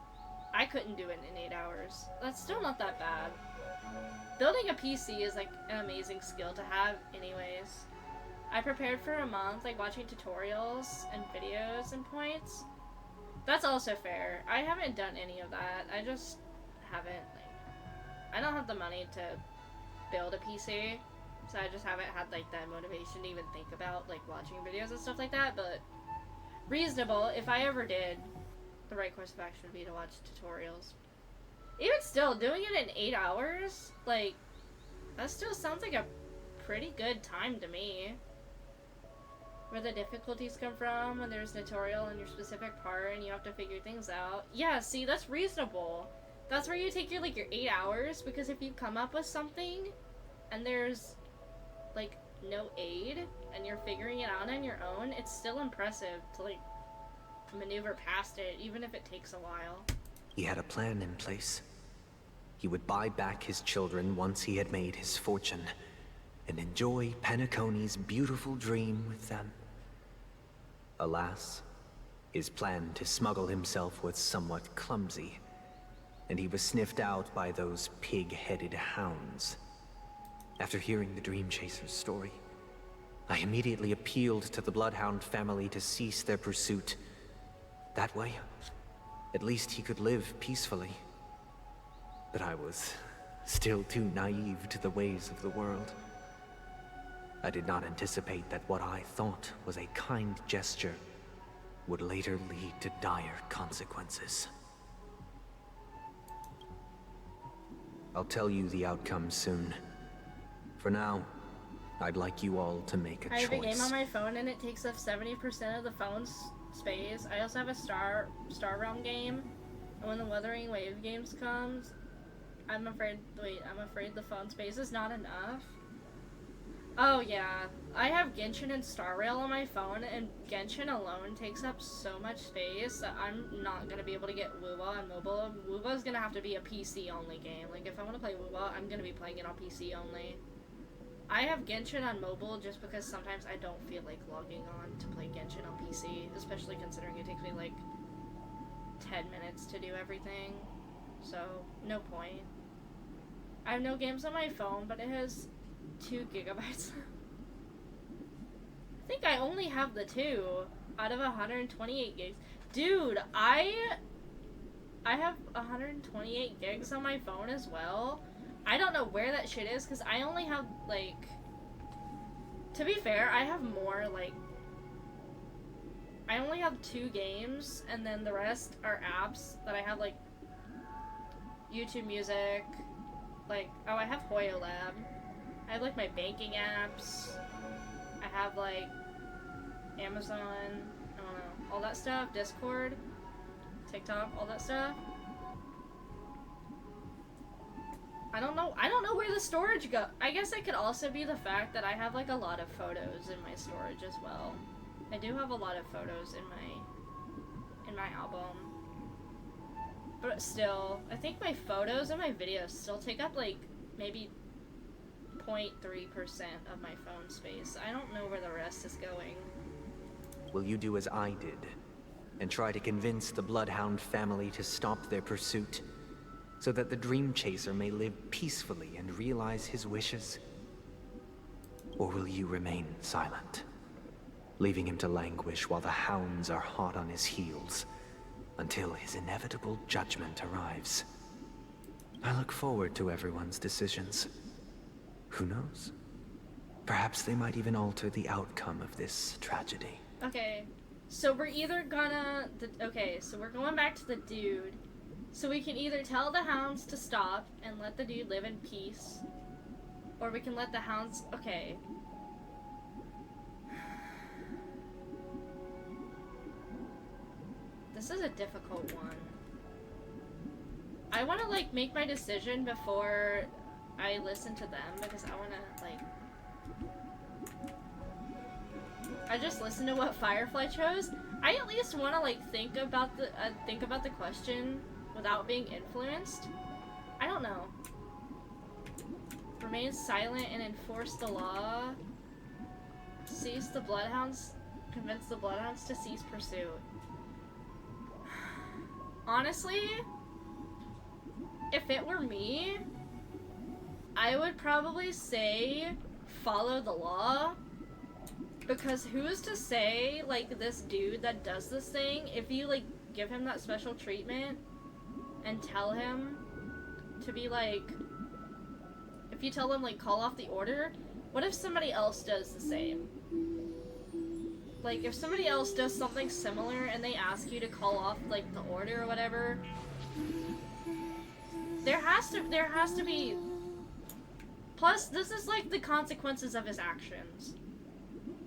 I couldn't do it in 8 hours. That's still not that bad. Building a PC is, like, an amazing skill to have anyways. I prepared for a month, like, watching tutorials and videos and points. That's also fair. I haven't done any of that. I just haven't, like... I don't have the money to build a PC, so I just haven't had, like, that motivation to even think about, like, watching videos and stuff like that, but... reasonable. If I ever did, the right course of action would be to watch tutorials. Even still, doing it in 8 hours, like, that still sounds like a pretty good time to me. Where the difficulties come from, when there's a tutorial on your specific part and you have to figure things out. Yeah, see, that's reasonable. That's where you take your, like, your 8 hours, because if you come up with something and there's, like, no aid and you're figuring it out on your own, it's still impressive to, like, maneuver past it, even if it takes a while. He had a plan in place. He would buy back his children once he had made his fortune, and enjoy Penacony's beautiful dream with them. Alas, his plan to smuggle himself was somewhat clumsy, and he was sniffed out by those pig-headed hounds. After hearing the Dream Chaser's story, I immediately appealed to the Bloodhound family to cease their pursuit. That way, at least he could live peacefully. But I was still too naive to the ways of the world. I did not anticipate that what I thought was a kind gesture would later lead to dire consequences. I'll tell you the outcome soon. For now, I'd like you all to make a choice. I have a game on my phone and it takes up 70% of the phone's space. I also have a Star Realm game. And when the Wuthering Wave games comes, I'm afraid the phone space is not enough. Oh yeah, I have Genshin and Star Rail on my phone, and Genshin alone takes up so much space that I'm not gonna be able to get WoWa on mobile. WoWa's gonna have to be a PC-only game. Like, if I want to play WoWa, I'm gonna be playing it on PC only. I have Genshin on mobile just because sometimes I don't feel like logging on to play Genshin on PC, especially considering it takes me like 10 minutes to do everything. So, no point. I have no games on my phone, but it has 2 gigabytes. I think I only have the 2 out of 128 gigs. Dude, I have 128 gigs on my phone as well. I don't know where that shit is, because I only have, like... To be fair, I have more, like... I only have 2 games, and then the rest are apps that I have, like... YouTube Music, like... Oh, I have Hoyo Lab. I have, like, my banking apps. I have, like... Amazon, I don't know, all that stuff. Discord, TikTok, all that stuff. I don't know where the storage go. I guess it could also be the fact that I have, like, a lot of photos in my storage as well. I do have a lot of photos in my album. But still, I think my photos and my videos still take up like maybe 0.3% of my phone space. I don't know where the rest is going. Will you do as I did and try to convince the Bloodhound family to stop their pursuit so that the Dream Chaser may live peacefully and realize his wishes? Or will you remain silent, leaving him to languish while the hounds are hot on his heels until his inevitable judgment arrives? I look forward to everyone's decisions. Who knows? Perhaps they might even alter the outcome of this tragedy. Okay, so we're either gonna... Okay, so we're going back to the dude. So we can either tell the hounds to stop and let the dude live in peace, or we can let the hounds... Okay. This is a difficult one. I want to, like, make my decision before I listen to them, because I want to, like... I just listened to what Firefly chose. I at least want to, like, think about the question without being influenced. I don't know. Remain silent and enforce the law. Cease the Bloodhounds. Convince the Bloodhounds to cease pursuit. Honestly, if it were me, I would probably say follow the law. Because who's to say, like, this dude that does this thing, if you, like, give him that special treatment and tell him to be, like, if you tell him, like, call off the order, what if somebody else does the same? Like, if somebody else does something similar and they ask you to call off, like, the order or whatever, there has to be... Plus, this is, like, the consequences of his actions.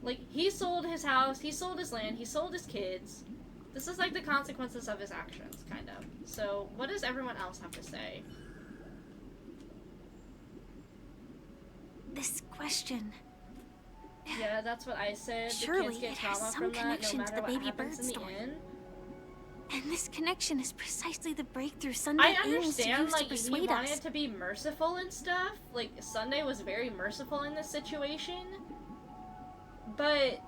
Like, he sold his house, he sold his land, he sold his kids. This is, like, the consequences of his actions, kind of. So, what does everyone else have to say? This question... Yeah, that's what I said. Surely the kids get it has trauma some from that, connection no to matter the what baby happens bird in the story. end. And this connection is precisely the breakthrough Sunday I aims to understand, use to like, he persuade wanted us. to be merciful and stuff. Like, Sunday was very merciful in this situation. But...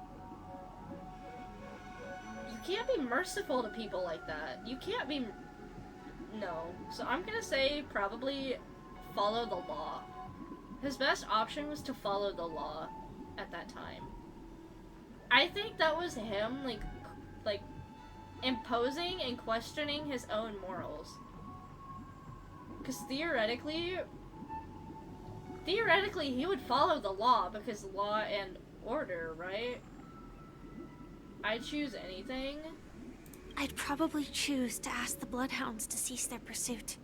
you can't be merciful to people like that. You can't be... No. So I'm gonna say probably follow the law. His best option was to follow the law at that time. I think that was him, like imposing and questioning his own morals. Because theoretically, he would follow the law, because law and order, right? I'd choose anything. I'd probably choose to ask the Bloodhounds to cease their pursuit.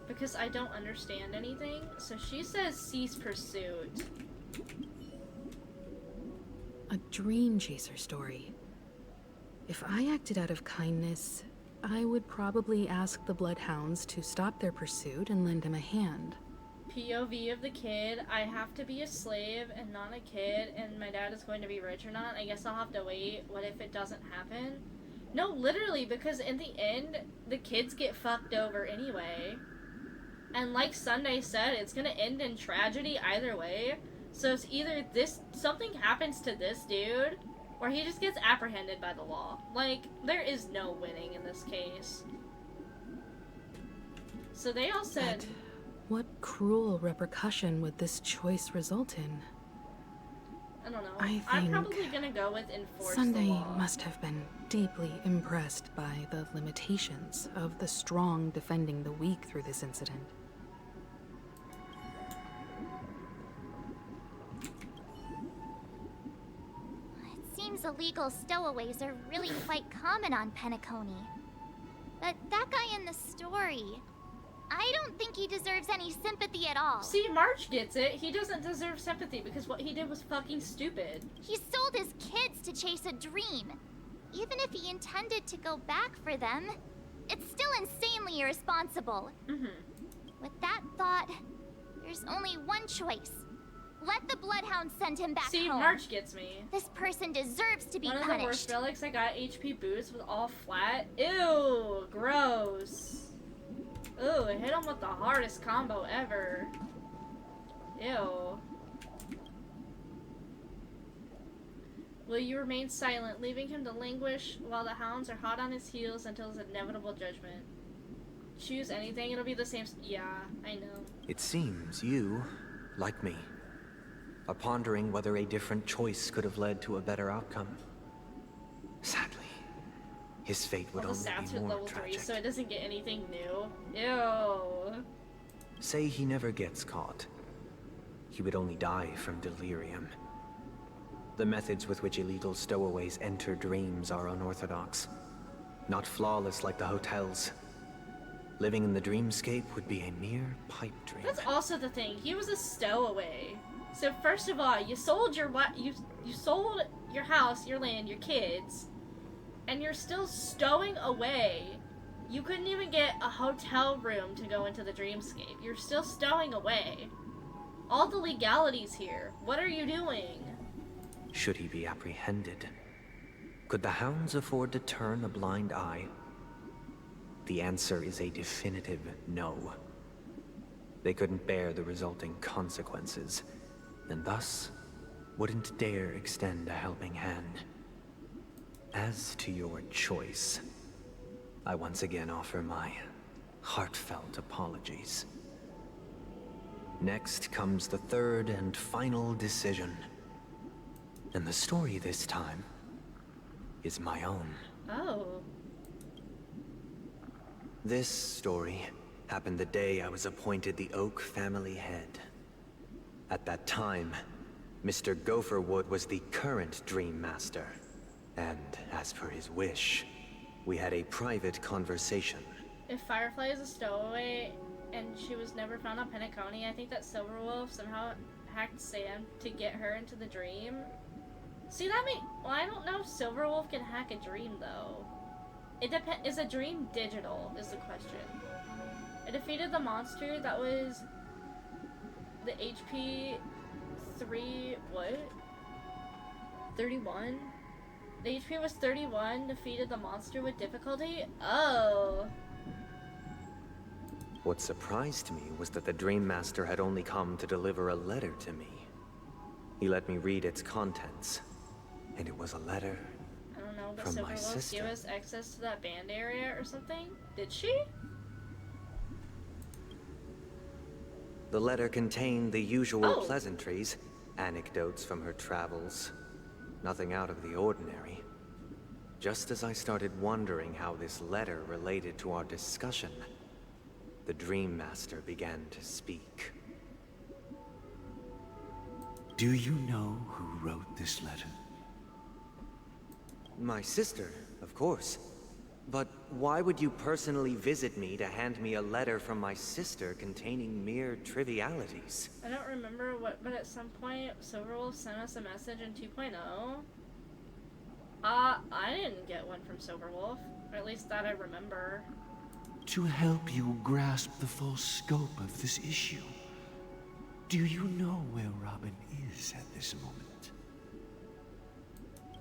Because I don't understand anything. So she says cease pursuit. A Dream Chaser story. If I acted out of kindness, I would probably ask the Bloodhounds to stop their pursuit and lend him a hand. POV of the kid, I have to be a slave and not a kid, and my dad is going to be rich or not. I guess I'll have to wait. What if it doesn't happen? No, literally, because in the end, the kids get fucked over anyway. And like Sunday said, it's gonna end in tragedy either way. So it's either something happens to this dude, or he just gets apprehended by the law. Like, there is no winning in this case. So they all said... But what cruel repercussion would this choice result in? I don't know. I think I'm probably gonna go with enforce Sunday the law. must have been deeply impressed by the limitations of the strong defending the weak through this incident. It seems illegal stowaways are really quite common on Penacony. But that guy in the story, I don't think he deserves any sympathy at all. See, March gets it. He doesn't deserve sympathy because what he did was fucking stupid. He sold his kids to chase a dream. Even if he intended to go back for them, it's still insanely irresponsible. Mm-hmm. With that thought, there's only one choice. Let the bloodhounds send him back See, home. March gets me. This person deserves to be One of punished. the worst relics I got, HP boots with all flat. Ew, gross. Ooh, it hit him with the hardest combo ever. Ew. Will you remain silent, leaving him to languish while the hounds are hot on his heels until his inevitable judgment? Choose anything, it'll be the same. Yeah, I know. It seems you, like me, are pondering whether a different choice could have led to a better outcome. Sadly, his fate would All the only stats be with more level 3, tragic. so it doesn't get anything new. Ew. Say he never gets caught. He would only die from delirium. The methods with which illegal stowaways enter dreams are unorthodox. Not flawless like the hotels. Living in the dreamscape would be a mere pipe dream. That's also the thing. He was a stowaway. So first of all, you sold your you sold your house, your land, your kids, and you're still stowing away. You couldn't even get a hotel room to go into the dreamscape. You're still stowing away. All the legalities here. What are you doing? Should he be apprehended? Could the hounds afford to turn a blind eye? The answer is a definitive no. They couldn't bear the resulting consequences, and thus wouldn't dare extend a helping hand. As to your choice, I once again offer my heartfelt apologies. Next comes the third and final decision. And the story this time is my own. Oh. This story happened the day I was appointed the Oak family head. At that time, Mr. Gopherwood was the current Dream Master. And as per his wish, we had a private conversation. If Firefly is a stowaway and she was never found on Penacony, I think that Silverwolf somehow hacked Sam to get her into the dream. See, that well, I don't know if Silverwolf can hack a dream, though. It depends. Is a dream digital, is the question. It defeated the monster that was the HP 3, what? 31? The HP was 31, defeated the monster with difficulty? Oh. What surprised me was that the Dream Master had only come to deliver a letter to me. He let me read its contents, and it was a letter I don't know, but from my Silverwolf sister. gave us access to that band area or something? Did she? The letter contained the usual Oh. pleasantries, anecdotes from her travels. Nothing out of the ordinary. Just as I started wondering how this letter related to our discussion, the Dream Master began to speak. Do you know who wrote this letter? My sister, of course. But why would you personally visit me to hand me a letter from my sister containing mere trivialities? I don't remember what, but at some point, Silverwolf sent us a message in 2.0. I didn't get one from Silverwolf, or at least that I remember. To help you grasp the full scope of this issue, do you know where Robin is at this moment?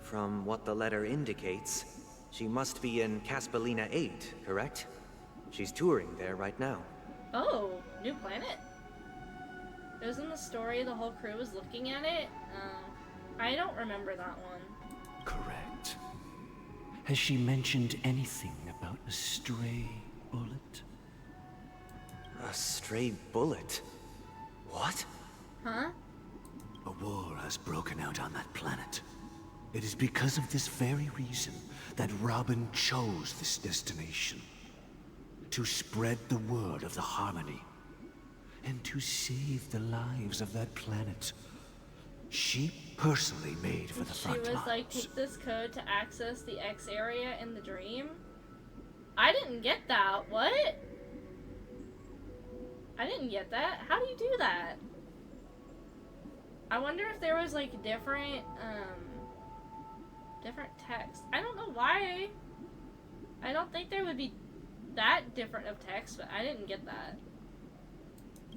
From what the letter indicates, she must be in Caspelina 8, correct? She's touring there right now. Oh, new planet? It was in the story, the whole crew was looking at it. I don't remember that one. Correct. Has she mentioned anything about a stray bullet? A stray bullet? What? Huh? A war has broken out on that planet. It is because of this very reason that Robin chose this destination. To spread the word of the Harmony. And to save the lives of that planet. She personally made for the She front was lines. like, take this code to access the X area in the dream? I didn't get that. What? I didn't get that. How do you do that? I wonder if there was like different text. I don't know why. I don't think there would be that different of text, but I didn't get that.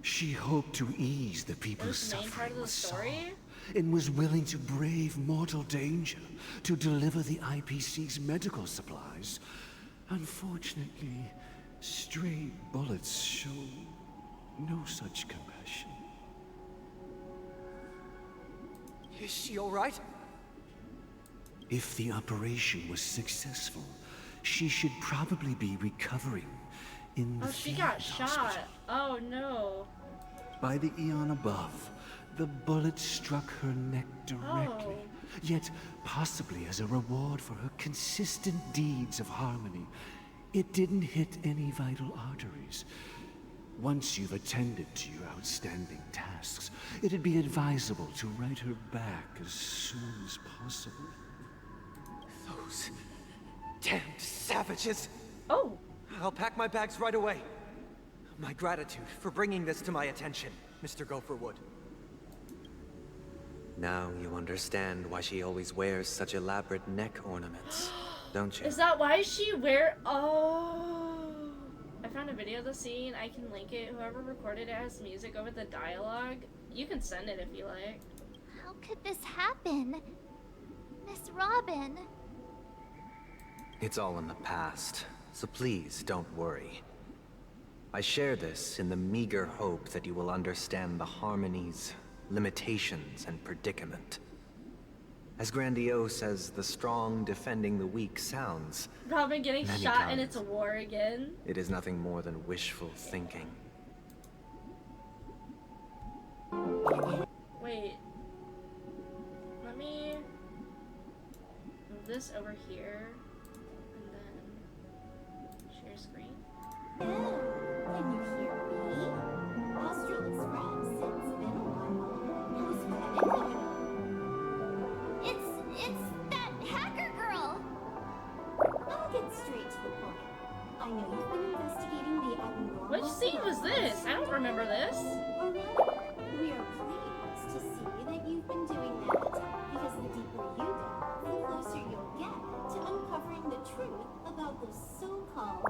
She hoped to ease the people's This main part suffering of the with song, story? and was willing to brave mortal danger to deliver the IPC's medical supplies. Unfortunately, stray bullets show no such compassion. Is she all right? If the operation was successful, she should probably be recovering in the Oh, she got shot. hospital. Oh no. By the eon above, the bullet struck her neck directly. Yet, possibly as a reward for her consistent deeds of harmony, it didn't hit any vital arteries. Once you've attended to your outstanding tasks, it'd be advisable to write her back as soon as possible. Those damned savages! Oh! I'll pack my bags right away. My gratitude for bringing this to my attention, Mr. Gopherwood. Now you understand why she always wears such elaborate neck ornaments, don't you? Is that why she Oh. I found a video of the scene. I can link it. Whoever recorded it has music over the dialogue. You can send it if you like. How could this happen? Miss Robin. It's all in the past, so please don't worry. I share this in the meager hope that you will understand the harmonies, limitations, and predicament. As grandiose as the strong defending the weak sounds, Robin getting many shot and times, it's a war again. it is nothing more than wishful thinking. Wait. Let me move this over here and then share screen. Can you hear me? Astral Express, it's been a while. How's Panic coming? It's that hacker girl! I'll get straight to the point. I know you've been investigating the abnormal... Which scene was this? I don't remember this. Or rather, we are pleased to see that you've been doing that, because the deeper you delve, the closer you'll get to uncovering the truth about this so-called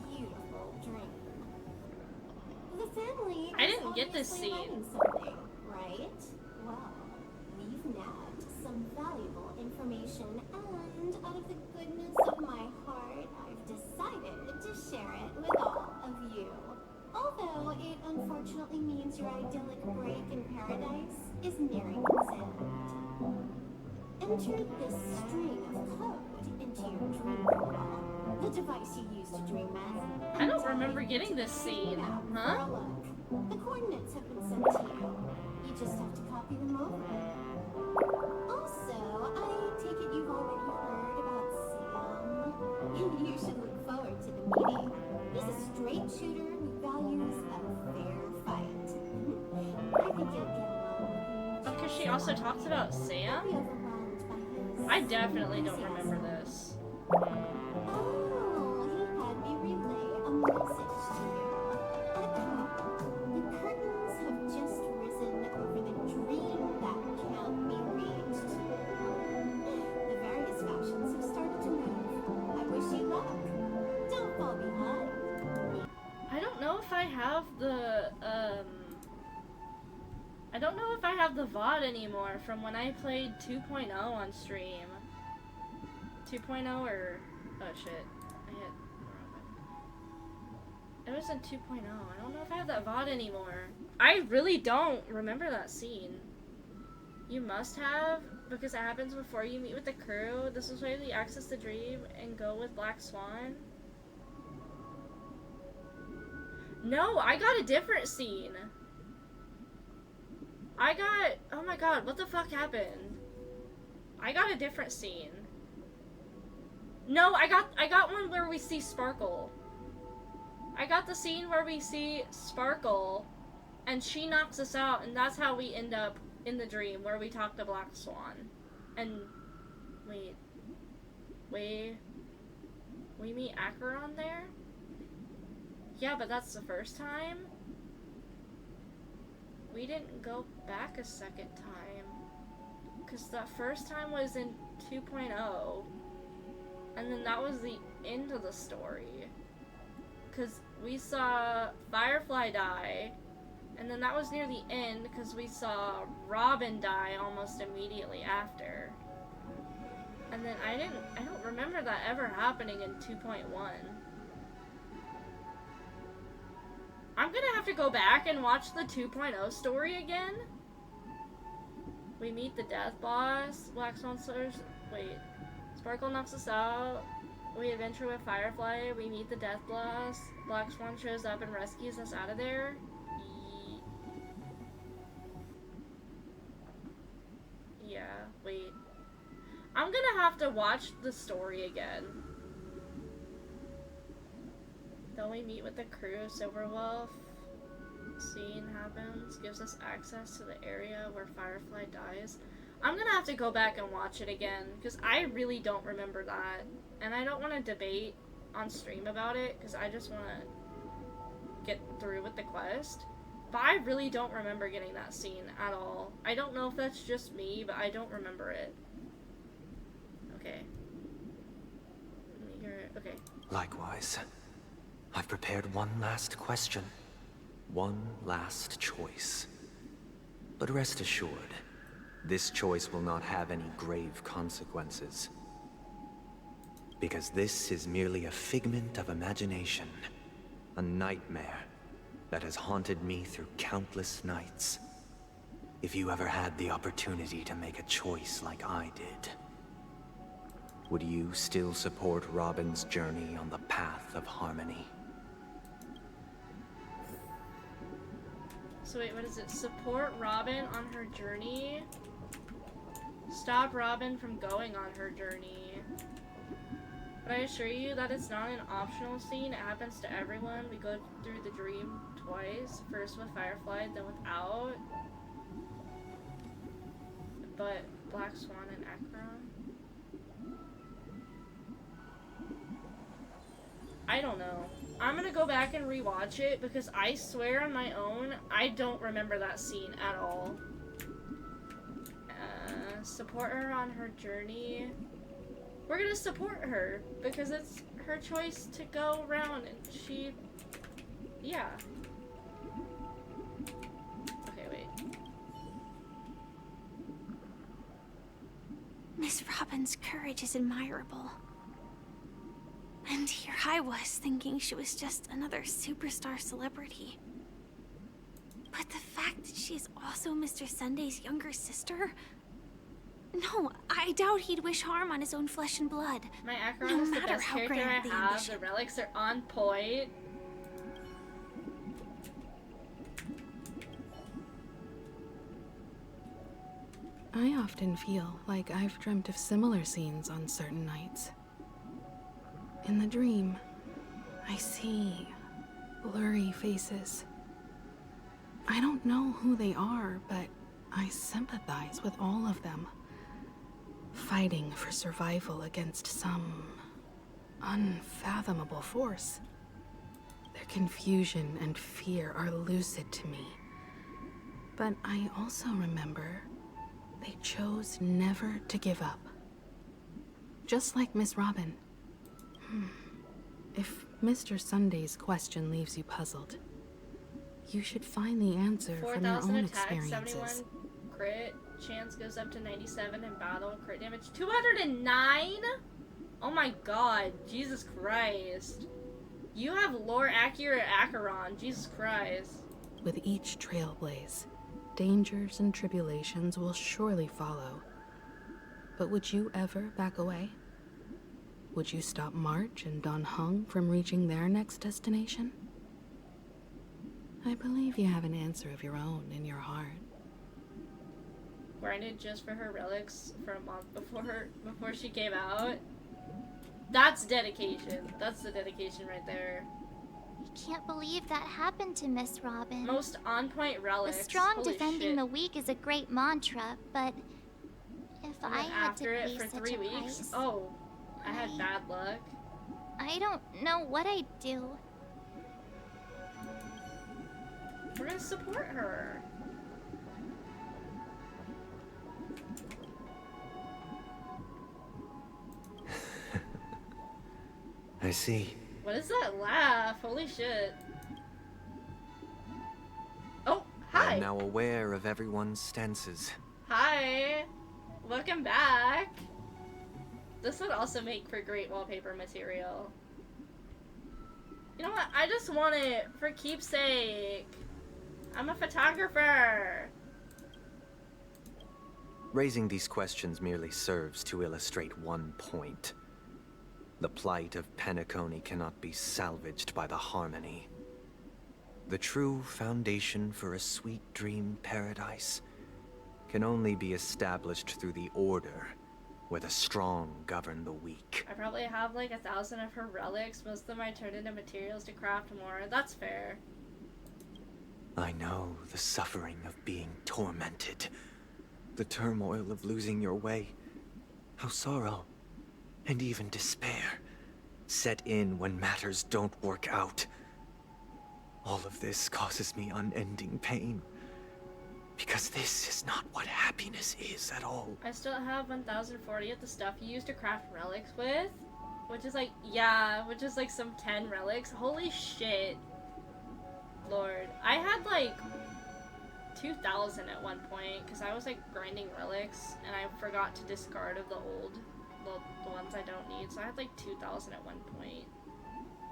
beautiful dream. The family I didn't get this obviously scene. hiding something, right? Well, we've nabbed some valuable information, and out of the goodness of my heart, I've decided to share it with all of you. Although it unfortunately means your idyllic break in paradise is nearing its end. Enter this string of code into your dream portal, the device you use to dream with. I don't remember getting this scene. Huh? The coordinates have been sent to you. You just have to copy them over. Also, I take it you've already heard about Sam. You should look forward to the meeting. He's a straight shooter who values a fair fight. I think you'll get along. Because she also talks about Sam? I definitely don't remember this. Oh, he had me relay a message to you. The curtains have just risen over the dream that can't be reached. The various factions have started to move. I wish you luck. Don't fall behind. I don't know if I have the, I don't know if I have the VOD anymore from when I played 2.0 on stream. 2.0 or... Oh shit. I hit Robin. It was in 2.0. I don't know if I have that VOD anymore. I really don't remember that scene. You must have, because it happens before you meet with the crew. This is where you access the dream and go with Black Swan. No, I got a different scene. Oh my god, what the fuck happened? I got a different scene. No, I got one where we see Sparkle. I got the scene where we see Sparkle and she knocks us out, and that's how we end up in the dream where we talk to Black Swan. And wait, we meet Acheron there? Yeah, but that's the first time. We didn't go back a second time. Because that first time was in 2.0. And then that was the end of the story. Because we saw Firefly die. And then that was near the end because we saw Robin die almost immediately after. And then I don't remember that ever happening in 2.1. I'm gonna have to go back and watch the 2.0 story again. We meet the death boss. Black Swan slurs. Wait. Sparkle knocks us out. We adventure with Firefly. We meet the death boss. Black Swan shows up and rescues us out of there. Yeah, wait. I'm gonna have to watch the story again. Then we meet with the crew of Silverwolf. Scene happens, gives us access to the area where Firefly dies. I'm gonna have to go back and watch it again, because I really don't remember that. And I don't want to debate on stream about it, because I just want to get through with the quest. But I really don't remember getting that scene at all. I don't know if that's just me, but I don't remember it. Okay. Okay. Likewise, I've prepared one last question. One last choice. But rest assured, this choice will not have any grave consequences. Because this is merely a figment of imagination. A nightmare that has haunted me through countless nights. If you ever had the opportunity to make a choice like I did, would you still support Robin's journey on the path of harmony? So wait, what is it? Support Robin on her journey? Stop Robin from going on her journey. But I assure you that it's not an optional scene. It happens to everyone. We go through the dream twice. First with Firefly, then without. But Black Swan and Acheron? I don't know. I'm gonna go back and rewatch it because I swear on my own, I don't remember that scene at all. Support her on her journey. We're gonna support her because it's her choice to go around and she... Yeah. Okay, wait. Miss Robin's courage is admirable. And here I was thinking she was just another superstar celebrity. But the fact that she's also Mr. Sunday's younger sister? No, I doubt he'd wish harm on his own flesh and blood. My Acheron no is the matter best how character grand I the have. ambition. The relics are on point. I often feel like I've dreamt of similar scenes on certain nights. In the dream, I see blurry faces. I don't know who they are, but I sympathize with all of them. Fighting for survival against some unfathomable force. Their confusion and fear are lucid to me. But I also remember they chose never to give up. Just like Miss Robin. If Mr. Sunday's question leaves you puzzled, you should find the answer from your 4,000 own attack, experiences. 71 crit, chance goes up to 97 in battle, crit damage 209? Oh my god, Jesus Christ. You have lore accurate Acheron, Jesus Christ. With each trailblaze, dangers and tribulations will surely follow. But would you ever back away? Would you stop March and Don Hung from reaching their next destination? I believe you have an answer of your own in your heart. Grinded just for her relics for a month before she came out. That's dedication. That's the dedication right there. I can't believe that happened to Miss Robin. Most on-point relics. The strong Holy defending shit. the weak is a great mantra, but if And I then had to after it pay for such 3 a weeks. price, Oh, I had bad luck. I don't know what I'd do. We're gonna support her. I see. What is that laugh? Holy shit. Oh! Hi. am now aware of everyone's stances. Hi. Welcome back. This would also make for great wallpaper material. You know what? I just want it for keepsake. I'm a photographer. Raising these questions merely serves to illustrate one point. The plight of Penacony cannot be salvaged by the Harmony. The true foundation for a sweet dream paradise can only be established through the Order, where the strong govern the weak. I probably have like 1,000 of her relics. Most of them I turned into materials to craft more. That's fair. I know the suffering of being tormented, the turmoil of losing your way, how sorrow, and even despair, set in when matters don't work out. All of this causes me unending pain, because this is not what happiness is at all. I still have 1,040 of the stuff you used to craft relics with, which is like, yeah, which is like some 10 relics. Holy shit. Lord. I had like 2,000 at one point, because I was like grinding relics, and I forgot to discard of the ones I don't need, so I had like 2,000 at one point.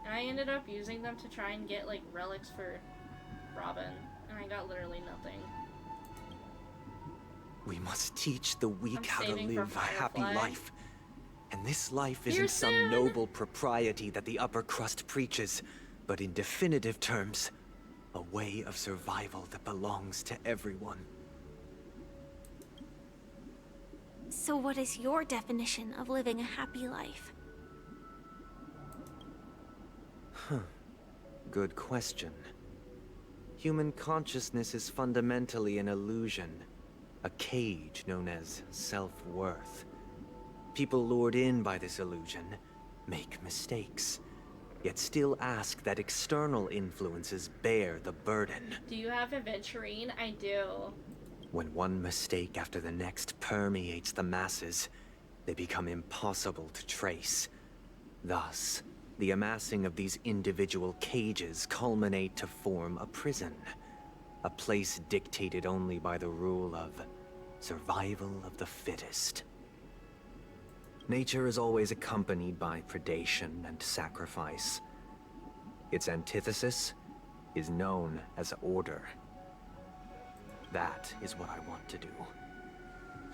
And I ended up using them to try and get like relics for Robin, and I got literally nothing. We must teach the weak I'm how to saving for live a happy Firefly. life. And this life Here isn't some soon. noble propriety that the upper crust preaches, but in definitive terms, a way of survival that belongs to everyone. So what is your definition of living a happy life? Good question. Human consciousness is fundamentally an illusion, a cage known as self-worth. People lured in by this illusion make mistakes, yet still ask that external influences bear the burden. Do you have Aventurine? I do. When one mistake after the next permeates the masses, they become impossible to trace. Thus, the amassing of these individual cages culminate to form a prison. A place dictated only by the rule of survival of the fittest. Nature is always accompanied by predation and sacrifice. Its antithesis is known as order. That is what I want to do.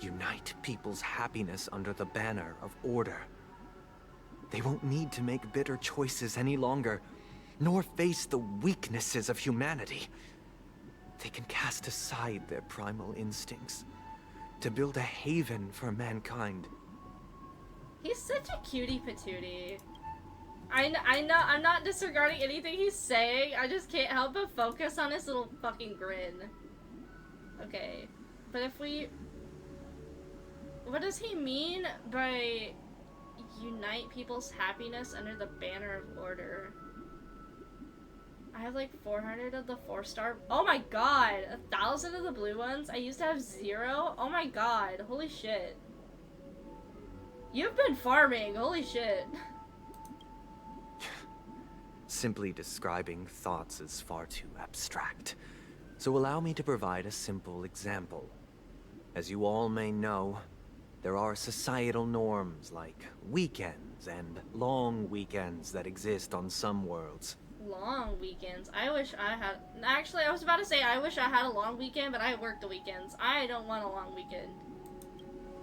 Unite people's happiness under the banner of order. They won't need to make bitter choices any longer, nor face the weaknesses of humanity. They can cast aside their primal instincts to build a haven for mankind. He's such a cutie patootie. I know, I'm not disregarding anything he's saying, I just can't help but focus on his little fucking grin. Okay, but if we... What does he mean by unite people's happiness under the banner of order? I have like 400 of the 4-star. Oh my god! 1,000 of the blue ones? I used to have 0? Oh my god, holy shit. You've been farming, holy shit. Simply describing thoughts is far too abstract. So allow me to provide a simple example. As you all may know, there are societal norms like weekends and long weekends that exist on some worlds. Long weekends. I wish I had... Actually, I was about to say I wish I had a long weekend, but I work the weekends. I don't want a long weekend.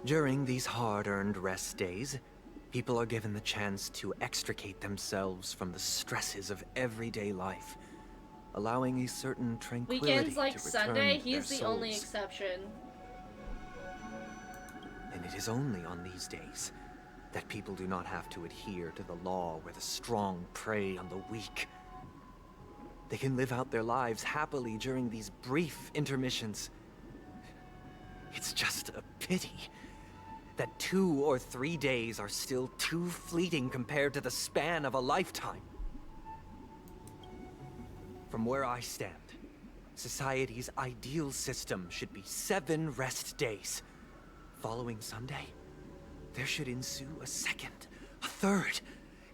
During these hard-earned rest days, people are given the chance to extricate themselves from the stresses of everyday life, allowing a certain tranquility Weekends like to return Sunday, to their he's the only souls. exception. And it is only on these days that people do not have to adhere to the law where the strong prey on the weak. They can live out their lives happily during these brief intermissions. It's just a pity that 2 or 3 days are still too fleeting compared to the span of a lifetime. From where I stand, society's ideal system should be 7 rest days. Following Sunday, there should ensue a second, a third,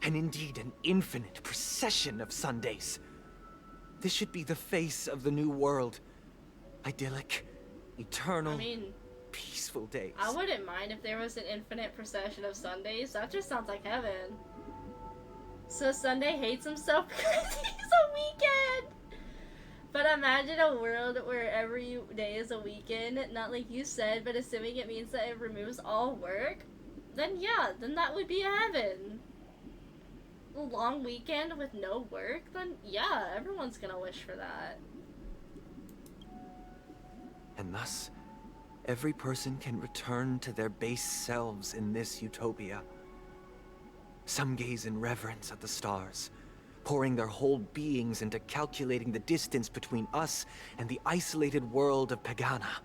and indeed an infinite procession of Sundays. This should be the face of the new world, idyllic, eternal, I mean, peaceful days. I wouldn't mind if there was an infinite procession of Sundays. That just sounds like heaven. So Sunday hates himself because he's a weekend! But imagine a world where every day is a weekend, not like you said, but assuming it means that it removes all work, then yeah, then that would be a heaven. A long weekend with no work, then yeah, everyone's gonna wish for that. And thus, every person can return to their base selves in this utopia. Some gaze in reverence at the stars, pouring their whole beings into calculating the distance between us and the isolated world of Pagana.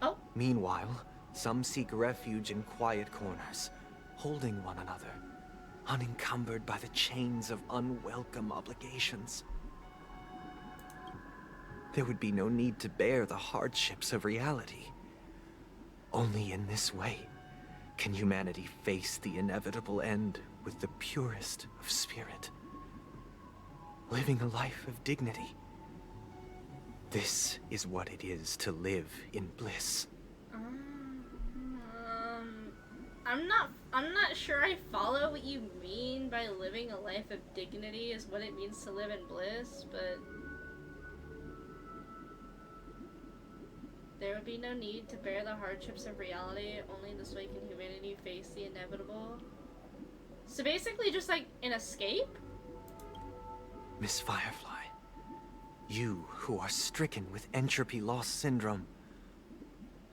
Oh. Meanwhile, some seek refuge in quiet corners, holding one another, unencumbered by the chains of unwelcome obligations. There would be no need to bear the hardships of reality. Only in this way can humanity face the inevitable end with the purest of spirit, living a life of dignity. This is what it is to live in bliss. I'm not sure I follow what you mean by living a life of dignity is what it means to live in bliss, but there would be no need to bear the hardships of reality. Only this way can humanity face the inevitable. So basically just like an escape? Miss Firefly, you who are stricken with entropy loss syndrome,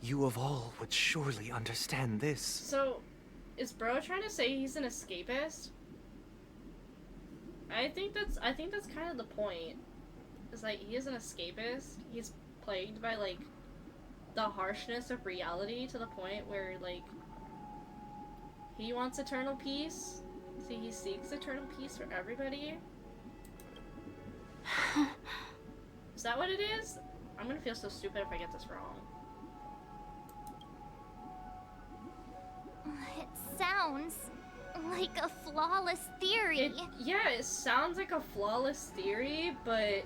you of all would surely understand this. So, is bro trying to say he's an escapist? I think that's kind of the point. It's like he is an escapist. He's plagued by like the harshness of reality to the point where like he wants eternal peace. See, he seeks eternal peace for everybody. Is that what it is? I'm gonna feel so stupid if I get this wrong. It sounds like a flawless theory. Yeah, it sounds like a flawless theory, but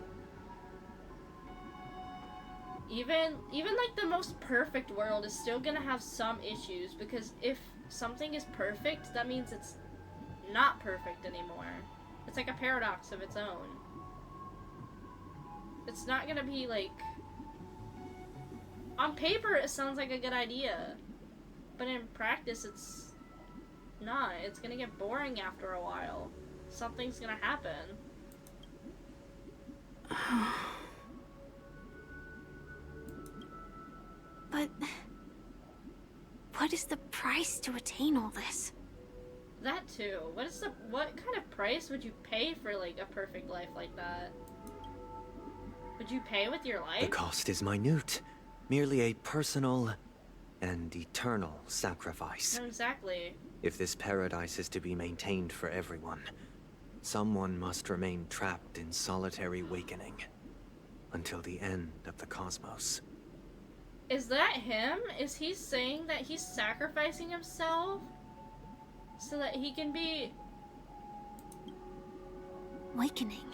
even like the most perfect world is still gonna have some issues, because if something is perfect, that means it's not perfect anymore. It's like a paradox of its own. It's not gonna be like... On paper, it sounds like a good idea. But in practice, it's not. It's gonna get boring after a while. Something's gonna happen. But... what is the price to attain all this? That too. What kind of price would you pay for, like, a perfect life like that? Would you pay with your life? The cost is minute, merely a personal and eternal sacrifice. No, exactly. If this paradise is to be maintained for everyone, someone must remain trapped in solitary awakening until the end of the cosmos. Is that him? Is he saying that he's sacrificing himself so that he can be... Awakening.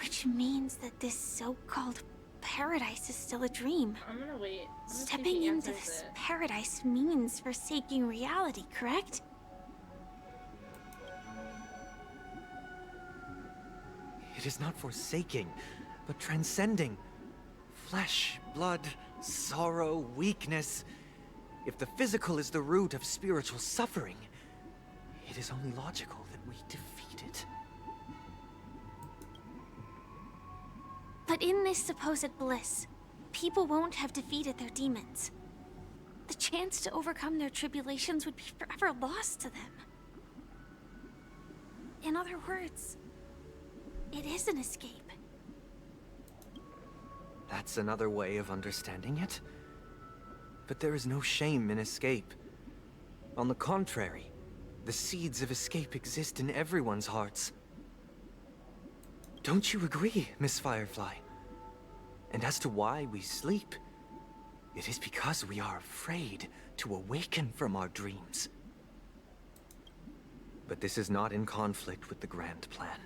Which means that this so-called paradise is still a dream. I'm gonna wait. Stepping into this paradise means forsaking reality, correct? It is not forsaking, but transcending. Flesh, blood, sorrow, weakness. If the physical is the root of spiritual suffering, it is only logical that we defeat it. But in this supposed bliss, people won't have defeated their demons. The chance to overcome their tribulations would be forever lost to them. In other words, it is an escape. That's another way of understanding it. But there is no shame in escape. On the contrary, the seeds of escape exist in everyone's hearts. Don't you agree, Miss Firefly? And as to why we sleep, it is because we are afraid to awaken from our dreams. But this is not in conflict with the grand plan.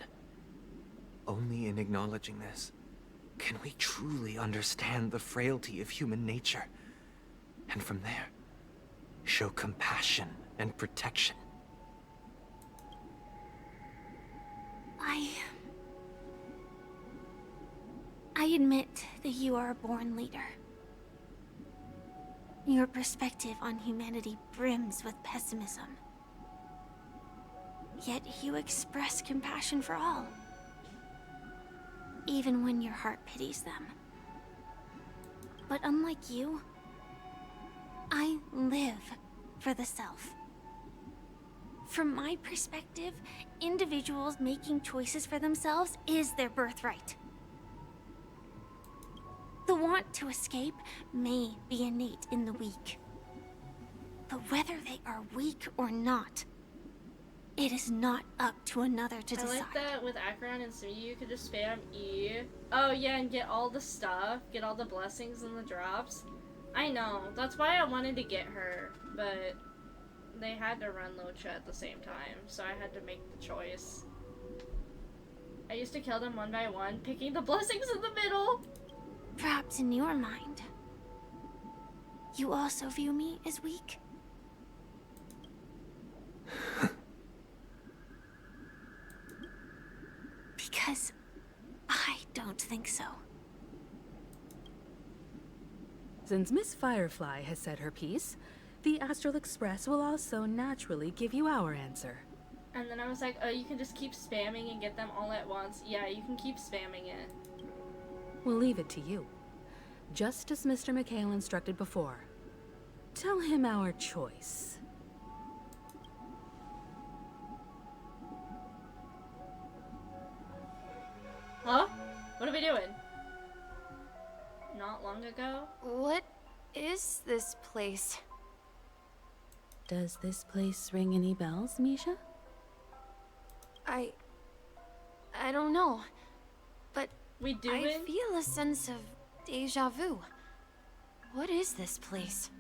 Only in acknowledging this, can we truly understand the frailty of human nature, and from there, show compassion and protection. I admit that you are a born leader. Your perspective on humanity brims with pessimism. Yet you express compassion for all, even when your heart pities them. But unlike you, I live for the self. From my perspective, individuals making choices for themselves is their birthright. The want to escape may be innate in the weak. But whether they are weak or not, it is not up to another to decide. I like that with Acheron and Sumi, you could just spam E. Oh yeah, and get all the stuff, get all the blessings and the drops. I know, that's why I wanted to get her, but they had to run Locha at the same time, so I had to make the choice. I used to kill them one by one, picking the blessings in the middle. Perhaps in your mind, you also view me as weak? Because I don't think so. Since Miss Firefly has said her piece, the Astral Express will also naturally give you our answer. And then I was like, oh, you can just keep spamming and get them all at once. Yeah, you can keep spamming it. We'll leave it to you. Just as Mr. McHale instructed before. Tell him our choice. Huh? What are we doing? Not long ago? What is this place? Does this place ring any bells, Misha? I don't know. But I feel a sense of deja vu. What is this place?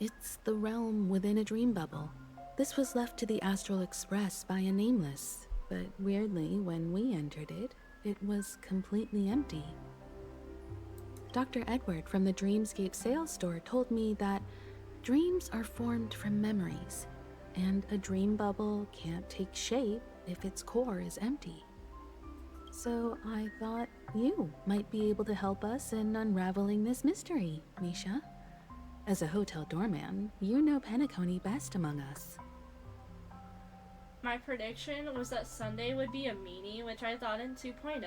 It's the realm within a dream bubble. This was left to the Astral Express by a nameless, but weirdly, when we entered it, it was completely empty. Dr. Edward from the Dreamscape sales store told me that dreams are formed from memories, and a dream bubble can't take shape if its core is empty. So I thought you might be able to help us in unraveling this mystery, Misha. As a hotel doorman, you know Penacony best among us. My prediction was that Sunday would be a meanie, which I thought in 2.0.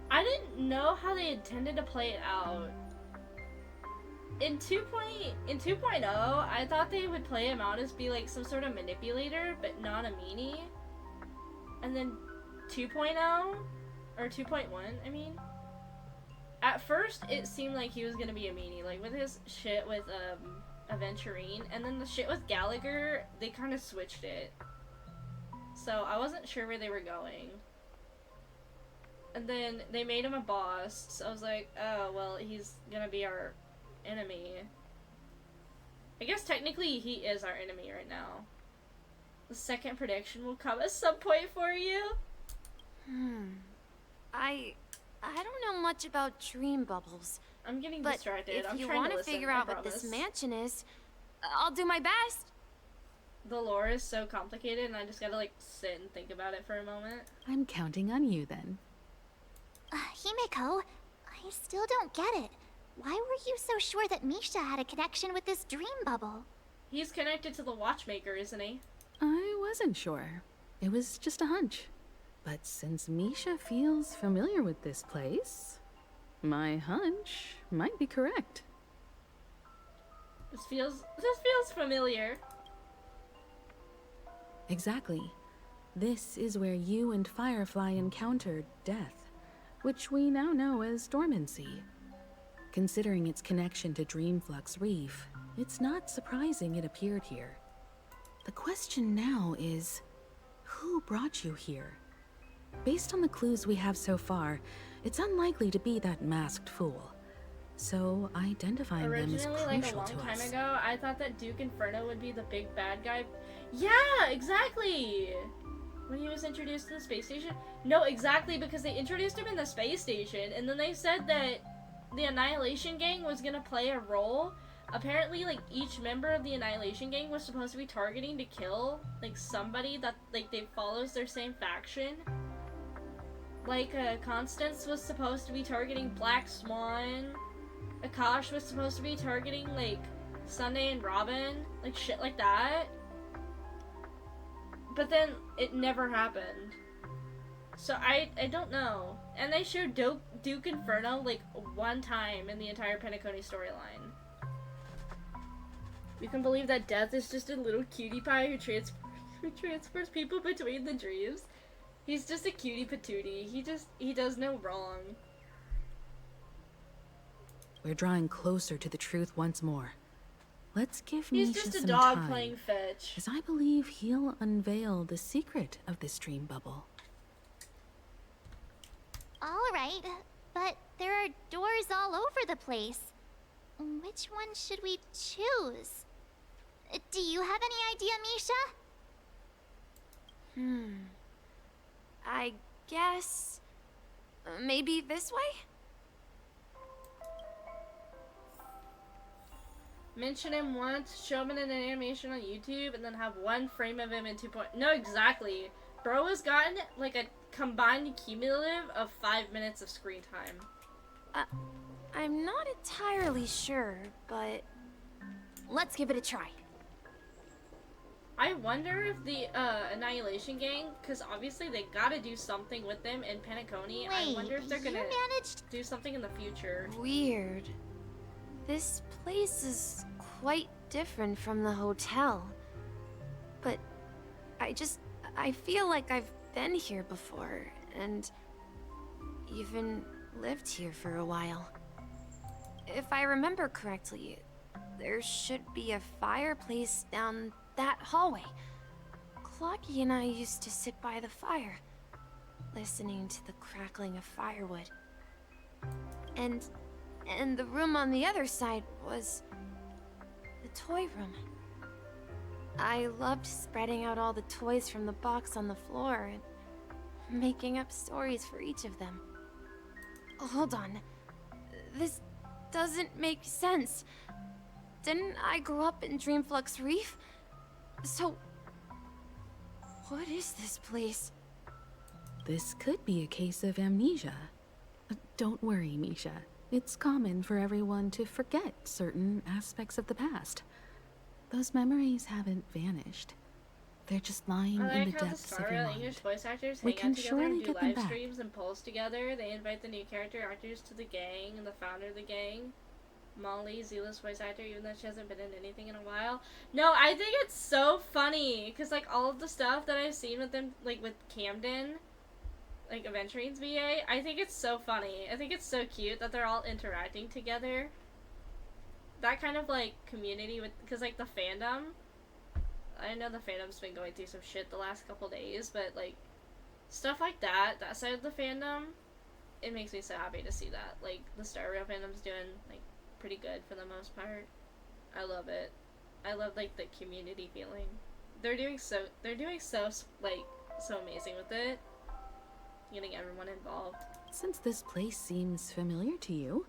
I didn't know how they intended to play it out. In 2.0, I thought they would play him out as be like some sort of manipulator, but not a meanie. And then 2.0, or 2.1, I mean. At first, it seemed like he was gonna be a meanie, like with his shit with Aventurine, and then the shit with Gallagher, they kind of switched it. So I wasn't sure where they were going. And then they made him a boss, so I was like, oh, well, he's gonna be our enemy. I guess technically he is our enemy right now. The second prediction will come at some point for you. I don't know much about dream bubbles. I'm getting but distracted. If I'm you trying want to to listen, figure I out what promise. this mansion is, I'll do my best. The lore is so complicated, and I just gotta like sit and think about it for a moment. I'm counting on you then. Himeko, I still don't get it. Why were you so sure that Misha had a connection with this dream bubble? He's connected to the watchmaker, isn't he? I wasn't sure. It was just a hunch. But since Misha feels familiar with this place, my hunch might be correct. This feels familiar. Exactly. This is where you and Firefly encountered death, which we now know as dormancy. Considering its connection to Dreamflux Reef, it's not surprising it appeared here. The question now is, who brought you here? Based on the clues we have so far, it's unlikely to be that masked fool. So identifying them is Originally, crucial like a long to time us. ago, I thought that Duke Inferno would be the big bad guy. Yeah, exactly! when he was introduced to the space station? No, exactly, because they introduced him in the space station, and then they said that the Annihilation Gang was gonna play a role. Apparently, like, each member of the Annihilation Gang was supposed to be targeting to kill, like, somebody that, like, they follows their same faction. Like, Constance was supposed to be targeting Black Swan. Akash was supposed to be targeting, like, Sunday and Robin. Like, shit like that. But then, it never happened. So, I don't know. And they showed Duke Inferno, like, one time in the entire Penacony storyline. You can believe that Death is just a little cutie pie who transfers people between the dreams. He's just a cutie patootie. He does no wrong. We're drawing closer to the truth once more. Let's give He's Misha just a some dog time, playing fetch. as I believe he'll unveil the secret of this dream bubble. Alright, but there are doors all over the place. Which one should we choose? Do you have any idea, Misha? I guess... maybe this way? Mention him once, show him in an animation on YouTube, and then have one frame of him in 2 point. No, exactly. Bro has gotten like a combined cumulative of 5 minutes of screen time. I'm not entirely sure, but let's give it a try. I wonder if the Annihilation Gang, because obviously they gotta do something with them in Penacony. I wonder if they're gonna do something in the future. Weird. This place is quite different from the hotel. But I feel like I've been here before, and even lived here for a while. If I remember correctly, there should be a fireplace down that hallway. Clocky and I used to sit by the fire, listening to the crackling of firewood. And the room on the other side was the toy room. I loved spreading out all the toys from the box on the floor and making up stories for each of them. Hold on. This doesn't make sense. Didn't I grow up in Dreamflux Reef? So, what is this place? This could be a case of amnesia. Don't worry, Misha. It's common for everyone to forget certain aspects of the past. Those memories haven't vanished. They're just lying I in like the how the depths of Star your Rail mind. English voice actors We hang can out together surely and do get them live back. streams and polls together. They invite the new character actors to the gang and the founder of the gang. Molly, Zila's voice actor, even though she hasn't been in anything in a while. No, I think it's so funny, because, like, all of the stuff that I've seen with them, like, with Camden, like, Aventurines VA, I think it's so funny. I think it's so cute that they're all interacting together. That kind of, like, community with, because, like, the fandom, I know the fandom's been going through some shit the last couple days, but, like, stuff like that side of the fandom, it makes me so happy to see that. Like, the Star Rail fandom's doing, like, pretty good for the most part. I love it. I love, like, the community feeling. They're doing so like, so amazing with it. Getting everyone involved. Since this place seems familiar to you,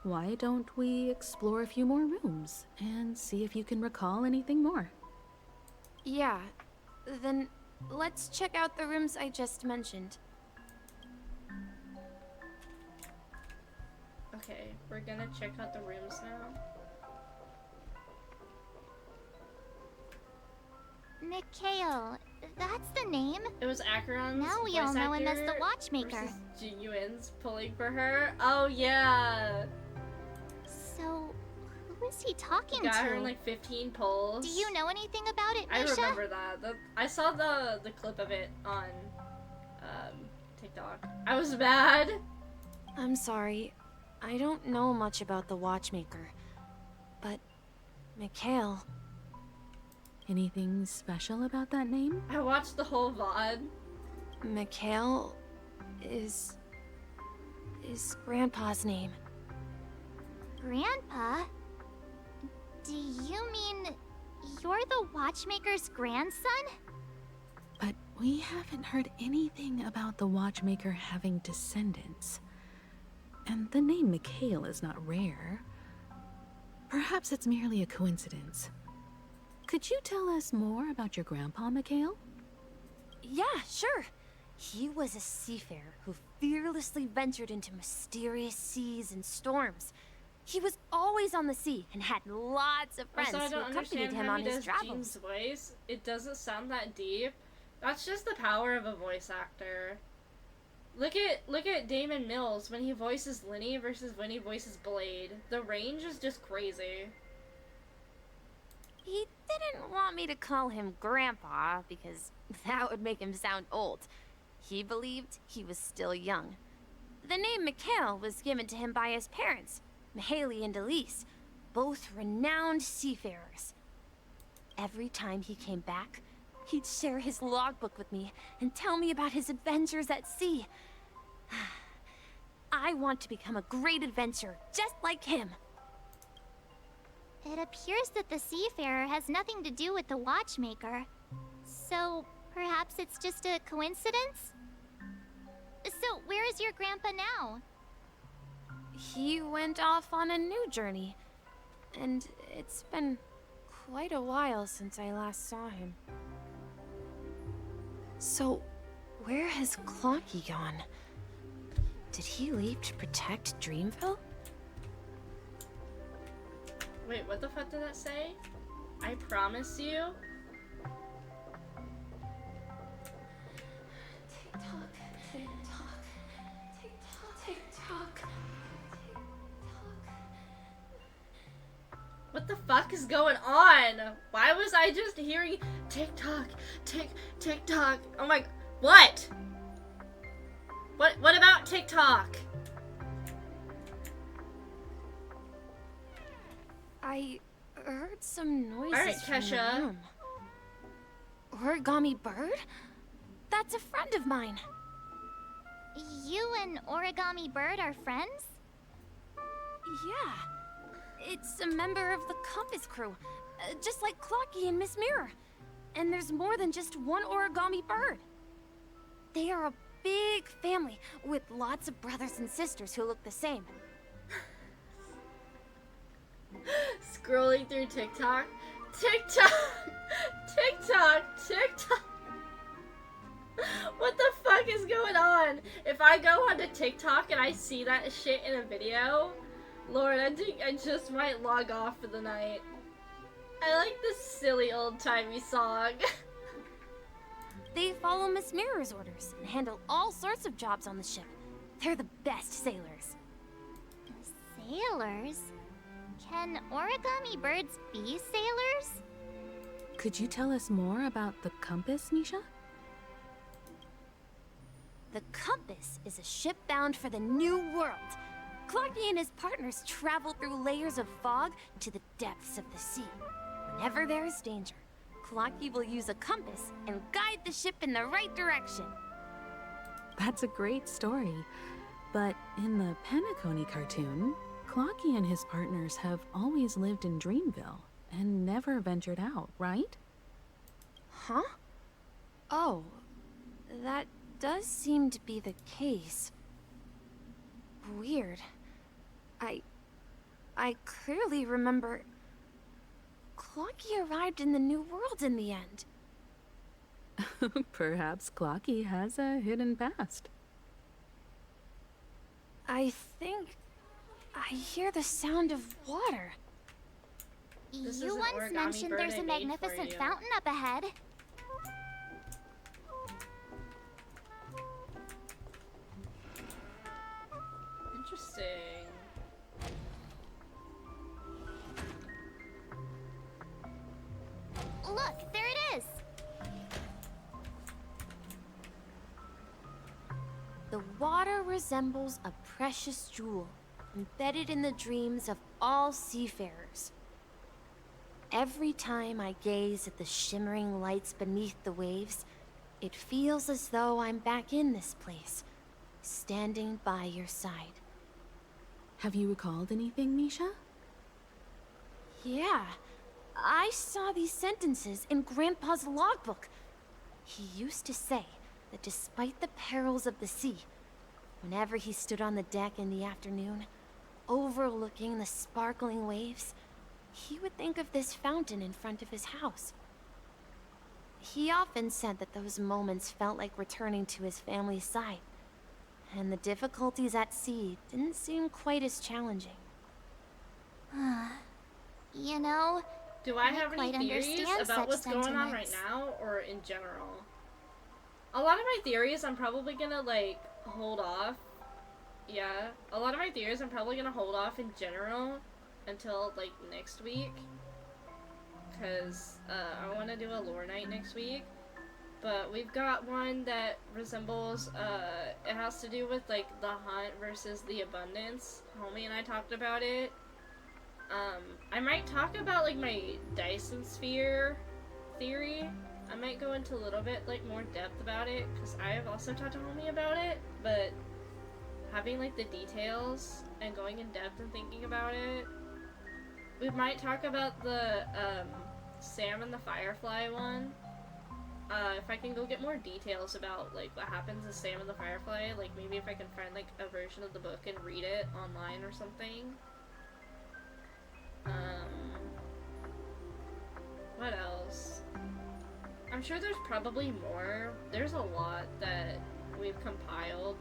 why don't we explore a few more rooms and see if you can recall anything more? Yeah, then let's check out the rooms I just mentioned. Okay, we're gonna check out the rooms now. Mikhail, that's the name. It was Acheron's Now we voice all know him as actor the Watchmaker. versus Genuine's pulling for her. Oh yeah. So, who is he talking Got to? her in like 15 polls. Do you know anything about it, I Misha? remember that. I saw the clip of it on TikTok. I was mad. I'm sorry. I don't know much about the Watchmaker. But, Mikhail... Anything special about that name? I watched the whole VOD. Mikhail is Grandpa's name. Grandpa? Do you mean you're the Watchmaker's grandson? But we haven't heard anything about the watchmaker having descendants. And the name Mikhail is not rare. Perhaps it's merely a coincidence. Could you tell us more about your grandpa, Mikhail? Yeah, sure. He was a seafarer who fearlessly ventured into mysterious seas and storms. He was always on the sea and had lots of friends Also, I who don't accompanied understand him how on he his does travels. Jean's voice. It doesn't sound that deep. That's just the power of a voice actor. Look at Damon Mills when he voices Lenny versus when he voices Blade. The range is just crazy. He didn't want me to call him Grandpa because that would make him sound old. He believed he was still young. The name Mikhail was given to him by his parents, Mihaly and Elise, both renowned seafarers. Every time he came back, he'd share his logbook with me and tell me about his adventures at sea. I want to become a great adventurer, just like him. It appears that the seafarer has nothing to do with the watchmaker. So, perhaps it's just a coincidence? So, where is your grandpa now? He went off on a new journey, and it's been quite a while since I last saw him. So, where has Clocky gone? Did he leave to protect Dreamville? Wait, what the fuck did that say? I promise you? Tick-tock, tick-tock, tick-tock, tick-tock. What the fuck is going on? Why was I just hearing tick-tock, tick-tock? Oh my, what? What about TikTok? I heard some noises All right, from the Kesha. room. Origami Bird? That's a friend of mine. You and Origami Bird are friends? Yeah. It's a member of the Compass crew, just like Clocky and Miss Mirror. And there's more than just one Origami Bird. They are a big family with lots of brothers and sisters who look the same. Scrolling through TikTok. TikTok. What the fuck is going on? If I go onto TikTok and I see that shit in a video, Lord, I think I just might log off for the night. I like this silly old-timey song. They follow Miss Mirror's orders and handle all sorts of jobs on the ship. They're the best sailors. Sailors? Can origami birds be sailors? Could you tell us more about the compass, Nisha? The Compass is a ship bound for the New World. Clarky and his partners travel through layers of fog to the depths of the sea. Whenever there is danger, Clarky will use a compass and guide the ship in the right direction. That's a great story. But in the Penacony cartoon, Clocky and his partners have always lived in Dreamville and never ventured out, right? Huh? Oh, that does seem to be the case. Weird. I clearly remember Clocky arrived in the New World in the end. Perhaps Clocky has a hidden past. I think I hear the sound of water. You once mentioned there's a magnificent fountain up ahead. Interesting. Look, there it is. The water resembles a precious jewel, embedded in the dreams of all seafarers. Every time I gaze at the shimmering lights beneath the waves, it feels as though I'm back in this place, standing by your side. Have you recalled anything, Misha? Yeah, I saw these sentences in Grandpa's logbook. He used to say that despite the perils of the sea, whenever he stood on the deck in the afternoon, overlooking the sparkling waves, he would think of this fountain in front of his house. He often said that those moments felt like returning to his family's side, and the difficulties at sea didn't seem quite as challenging. You know, do I have any quite theories understand about such what's going on right sentiments. now, or in general? A lot of my theories I'm probably gonna, like, hold off. Yeah, a lot of my theories I'm probably gonna hold off in general until, like, next week. Because, I want to do a lore night next week. But we've got one that resembles, it has to do with, like, the hunt versus the abundance. Homie and I talked about it. I might talk about, like, my Dyson sphere theory. I might go into a little bit, like, more depth about it, because I have also talked to Homie about it, but having, like, the details and going in depth and thinking about it. We might talk about the, Sam and the Firefly one. If I can go get more details about, like, what happens to Sam and the Firefly, like, maybe if I can find, like, a version of the book and read it online or something. What else? I'm sure there's probably more. There's a lot that we've compiled.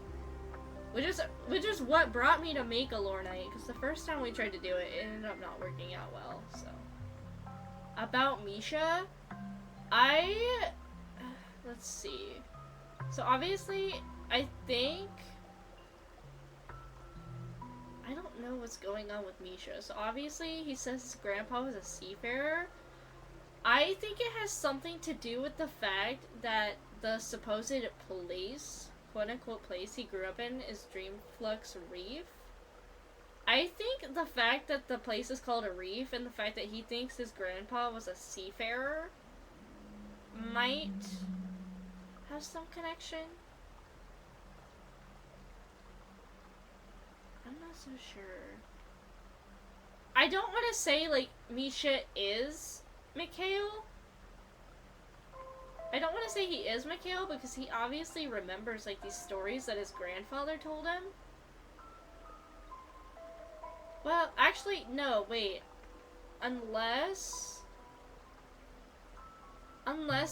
Which is what brought me to make a lore night, because the first time we tried to do it, it ended up not working out well, so. About Misha, let's see. So obviously, I think, I don't know what's going on with Misha. So obviously, he says his grandpa was a seafarer. I think it has something to do with the fact that the supposed place, quote-unquote place he grew up in, is Dreamflux Reef. I think the fact that the place is called a reef and the fact that he thinks his grandpa was a seafarer might have some connection. I'm not so sure. I don't want to say, like, Misha is Mikhail. I don't want to say he is Mikhail because he obviously remembers, like, these stories that his grandfather told him. Well, actually, no, wait. Unless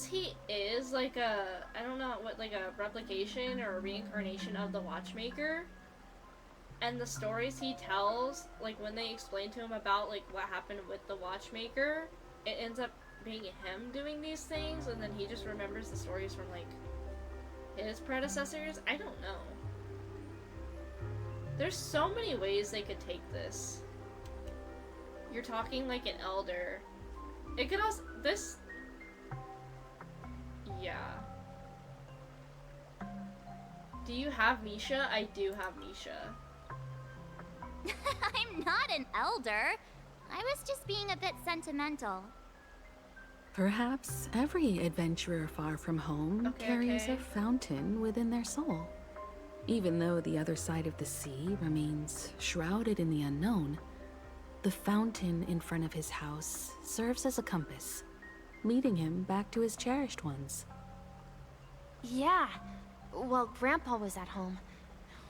he is, like, I don't know, what, like, a replication or a reincarnation of the Watchmaker. And the stories he tells, like, when they explain to him about, like, what happened with the Watchmaker, it ends up being him doing these things, and then he just remembers the stories from, like, his predecessors. I don't know. There's so many ways they could take this. You're talking like an elder. It could also, yeah. Do you have Misha? I do have Misha. I'm not an elder. I was just being a bit sentimental. Perhaps every adventurer far from home carries a fountain within their soul. Even though the other side of the sea remains shrouded in the unknown, the fountain in front of his house serves as a compass, leading him back to his cherished ones. Yeah. While Grandpa was at home,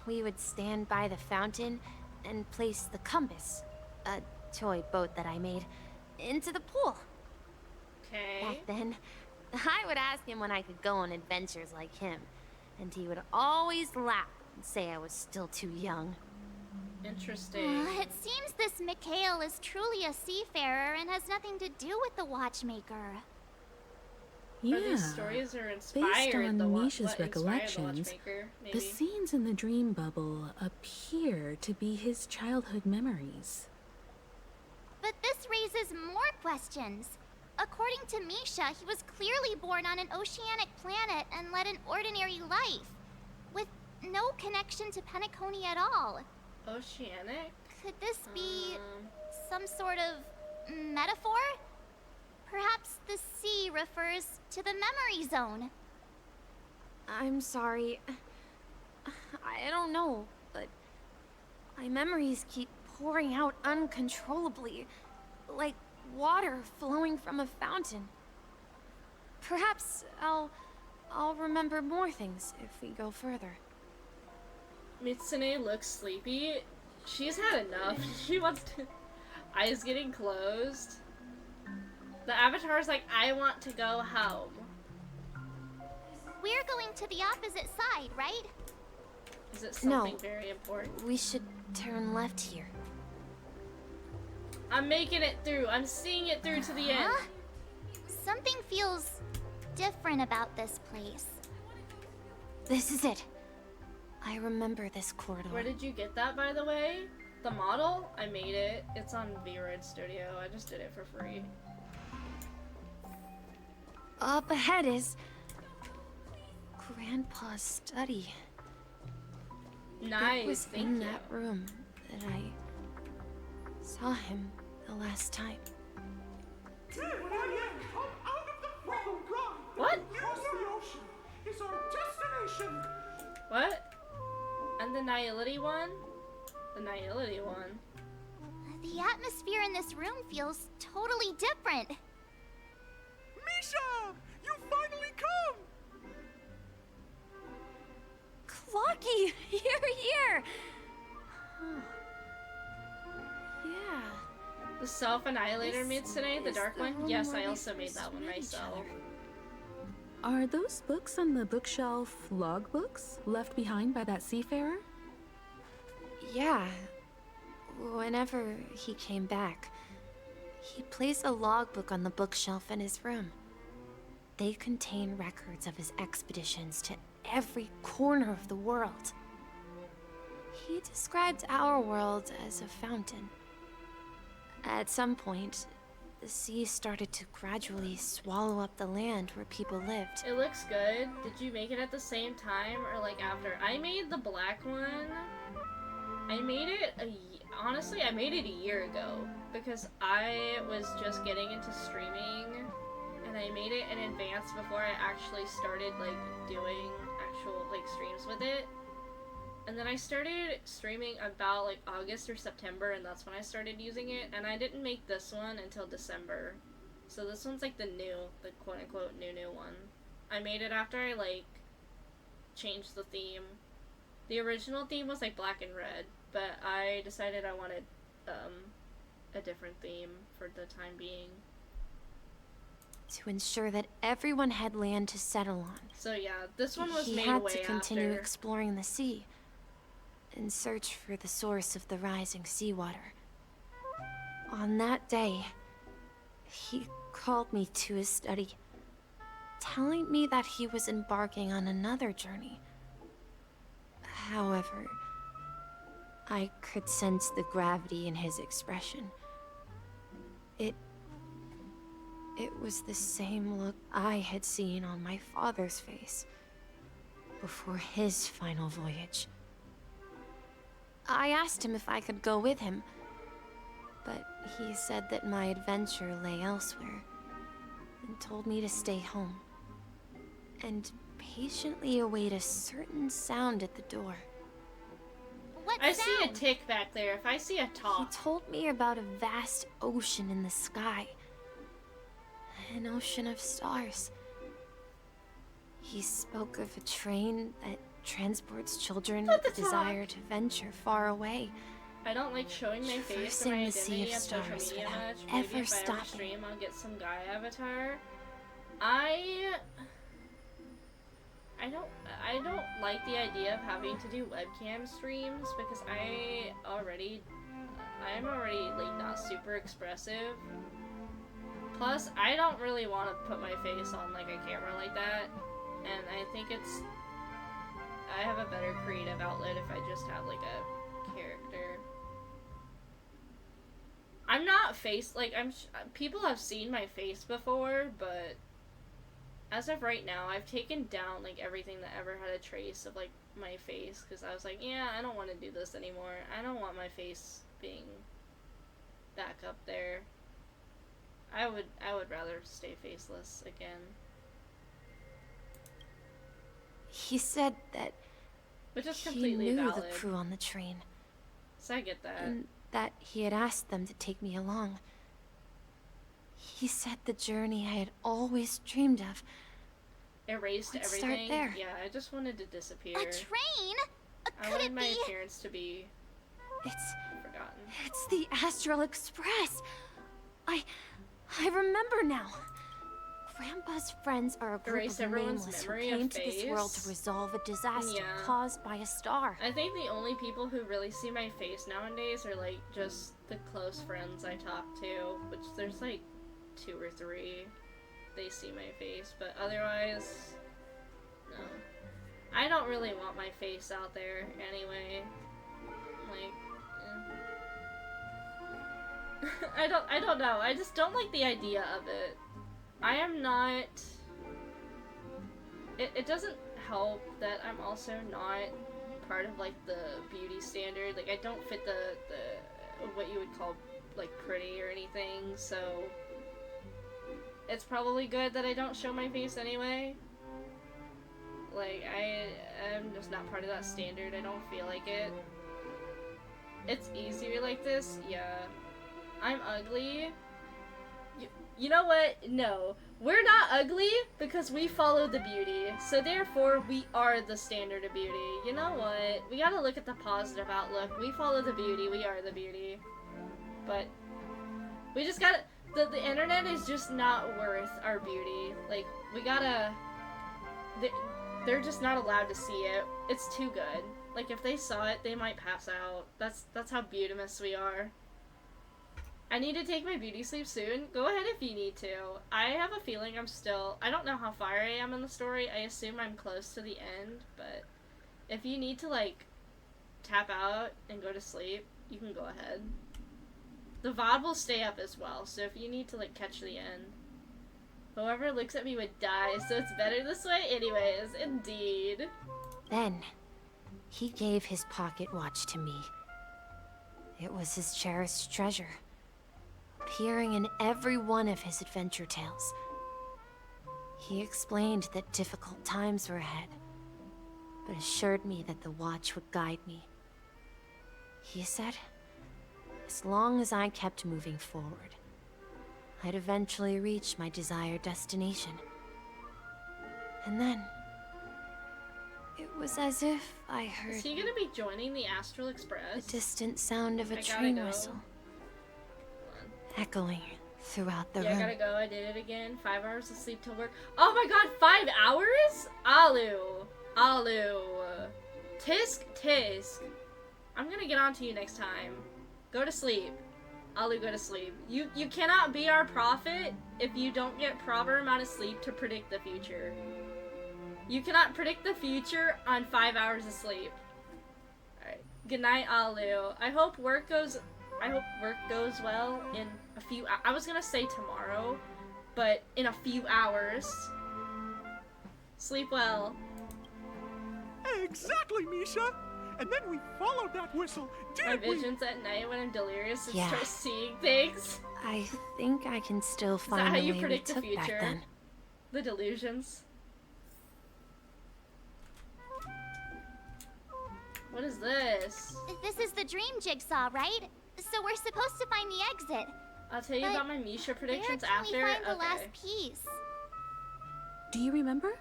we would stand by the fountain and place the compass, a toy boat that I made, into the pool. Okay. Back then, I would ask him when I could go on adventures like him, and he would always laugh and say I was still too young. Interesting. It seems this Mikhail is truly a seafarer and has nothing to do with the Watchmaker. Yeah, these stories are inspired based on Misha's what inspired recollections, the Watchmaker, the scenes in the dream bubble appear to be his childhood memories. But this raises more questions. According to Misha, he was clearly born on an oceanic planet and led an ordinary life, with no connection to Penacony at all. Oceanic? Could this be some sort of metaphor? Perhaps the sea refers to the memory zone. I'm sorry. I don't know, but my memories keep pouring out uncontrollably, like water flowing from a fountain. Perhaps I'll I'll remember more things if we go further. Mitsune looks sleepy. She's had enough. She wants to... Eyes getting closed. The avatar's like, I want to go home. We're going to the opposite side, right? Is it something very important? We should turn left here. I'm making it through. I'm seeing it through to the end. Something feels different about this place. This is it. I remember this corridor. Where did you get that, by the way? The model? I made it. It's on V-Red Studio. I just did it for free. Up ahead is Grandpa's study. Nice. It was Thank in you. that room that I saw him the last time. What? Across the ocean is our destination. What? And the Nihility one? The Nihility one. The atmosphere in this room feels totally different. Misha! You finally come! Clocky! You're here! Yeah. The Self-Annihilator Mitsune, the dark one? room Yes, where I we also made first that one met each myself. Are those books on the bookshelf logbooks left behind by that seafarer? Yeah. Whenever he came back, he placed a logbook on the bookshelf in his room. They contain records of his expeditions to every corner of the world. He described our world as a fountain. At some point, the sea started to gradually swallow up the land where people lived. It looks good. Did you make it at the same time or like after? I made the black one. I made it honestly, I made it a year ago because I was just getting into streaming and I made it in advance before I actually started like doing actual like streams with it. And then I started streaming about like August or September, and that's when I started using it, and I didn't make this one until December. So this one's like the quote-unquote new one. I made it after I like changed the theme. The original theme was like black and red, but I decided I wanted a different theme for the time being. To ensure that everyone had land to settle on. So yeah, this one was he made had way to continue after. exploring the sea in search for the source of the rising seawater. On that day, he called me to his study, telling me that he was embarking on another journey. However, I could sense the gravity in his expression. It was the same look I had seen on my father's face before his final voyage. I asked him if I could go with him, but he said that my adventure lay elsewhere and told me to stay home and patiently await a certain sound at the door. What I sound? see a tick back there. If I see a He top. told me about a vast ocean in the sky. An ocean of stars. He spoke of a train that transports children with the desire to venture far away. I don't like showing my face and my Traversing the sea identity of on social stars media without much. Maybe ever if I ever stopping. stream, I'll get some guy avatar. I don't like the idea of having to do webcam streams because I'm already like not super expressive. Plus, I don't really want to put my face on like a camera like that, and I think I have a better creative outlet if I just have like a character. I'm not people have seen my face before, but as of right now, I've taken down like everything that ever had a trace of like my face because I was like, yeah, I don't want to do this anymore. I don't want my face being back up there. I would rather stay faceless again. He said that Which is he completely knew valid. the crew on the train, So I get that. and that he had asked them to take me along. He said the journey I had always dreamed of erased Let's start everything. there. Yeah, I just wanted to disappear. A train? I wanted my appearance to be It's forgotten. It's the Astral Express. I remember now. Grandpa's friends are a group Erase of everyone's nameless who memory came of to this world to face? resolve a disaster Yeah. caused by a star. I think the only people who really see my face nowadays are like just the close friends I talk to, which there's like 2 or 3. They see my face, but otherwise, no. I don't really want my face out there anyway. Like, I don't know. I just don't like the idea of it. I am not. It doesn't help that I'm also not part of like the beauty standard. Like I don't fit the what you would call like pretty or anything. So it's probably good that I don't show my face anyway. Like I'm just not part of that standard. I don't feel like it. It's easier like this. Yeah. I'm ugly. You know what? No. We're not ugly because we follow the beauty. So therefore, we are the standard of beauty. You know what? We gotta look at the positive outlook. We follow the beauty. We are the beauty. But we just gotta... The internet is just not worth our beauty. Like, we gotta... They're just not allowed to see it. It's too good. Like, if they saw it, they might pass out. That's how beautimous we are. I need to take my beauty sleep soon. Go ahead if you need to. I have a feeling I'm still... I don't know how far I am in the story. I assume I'm close to the end, but if you need to, like, tap out and go to sleep, you can go ahead. The VOD will stay up as well, so if you need to, like, catch the end. Whoever looks at me would die, so it's better this way anyways. Indeed. Then, he gave his pocket watch to me. It was his cherished treasure, appearing in every one of his adventure tales. He explained that difficult times were ahead, but assured me that the watch would guide me. He said, as long as I kept moving forward, I'd eventually reach my desired destination. And then, it was as if I heard... Is he gonna be joining the Astral Express? The distant sound of a I train gotta go. whistle, echoing throughout the Yeah, room. I gotta go. I did it again. 5 hours of sleep till work. Oh my god, 5 hours? Alu. Tisk. I'm gonna get on to you next time. Go to sleep. Alu, go to sleep. You cannot be our prophet if you don't get proper amount of sleep to predict the future. You cannot predict the future on 5 hours of sleep. Alright. Good night, Alu. I hope work goes well in a few... I was gonna say tomorrow, but in a few hours. Sleep well. Exactly, Misha. And then we followed that whistle, My didn't we? visions at night when I'm delirious and Yeah. start seeing things. I think I can still Is that find how the you way we predict the took back future? then. The delusions. What is this? This is the dream jigsaw, right? So we're supposed to find the exit. I'll tell you But about my Misha predictions where can after. we find the Okay. last piece? Do you remember?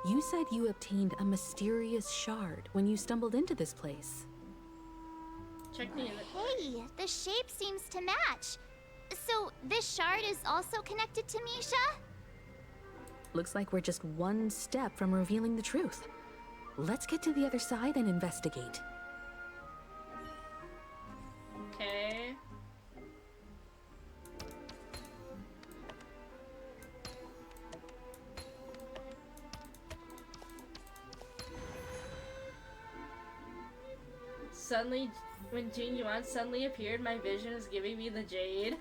You said you obtained a mysterious shard when you stumbled into this place. Check me in the... Hey, the shape seems to match. So this shard is also connected to Misha? Looks like we're just one step from revealing the truth. Let's get to the other side and investigate. Okay. Suddenly, when Jing Yuan suddenly appeared, my vision is giving me the jade.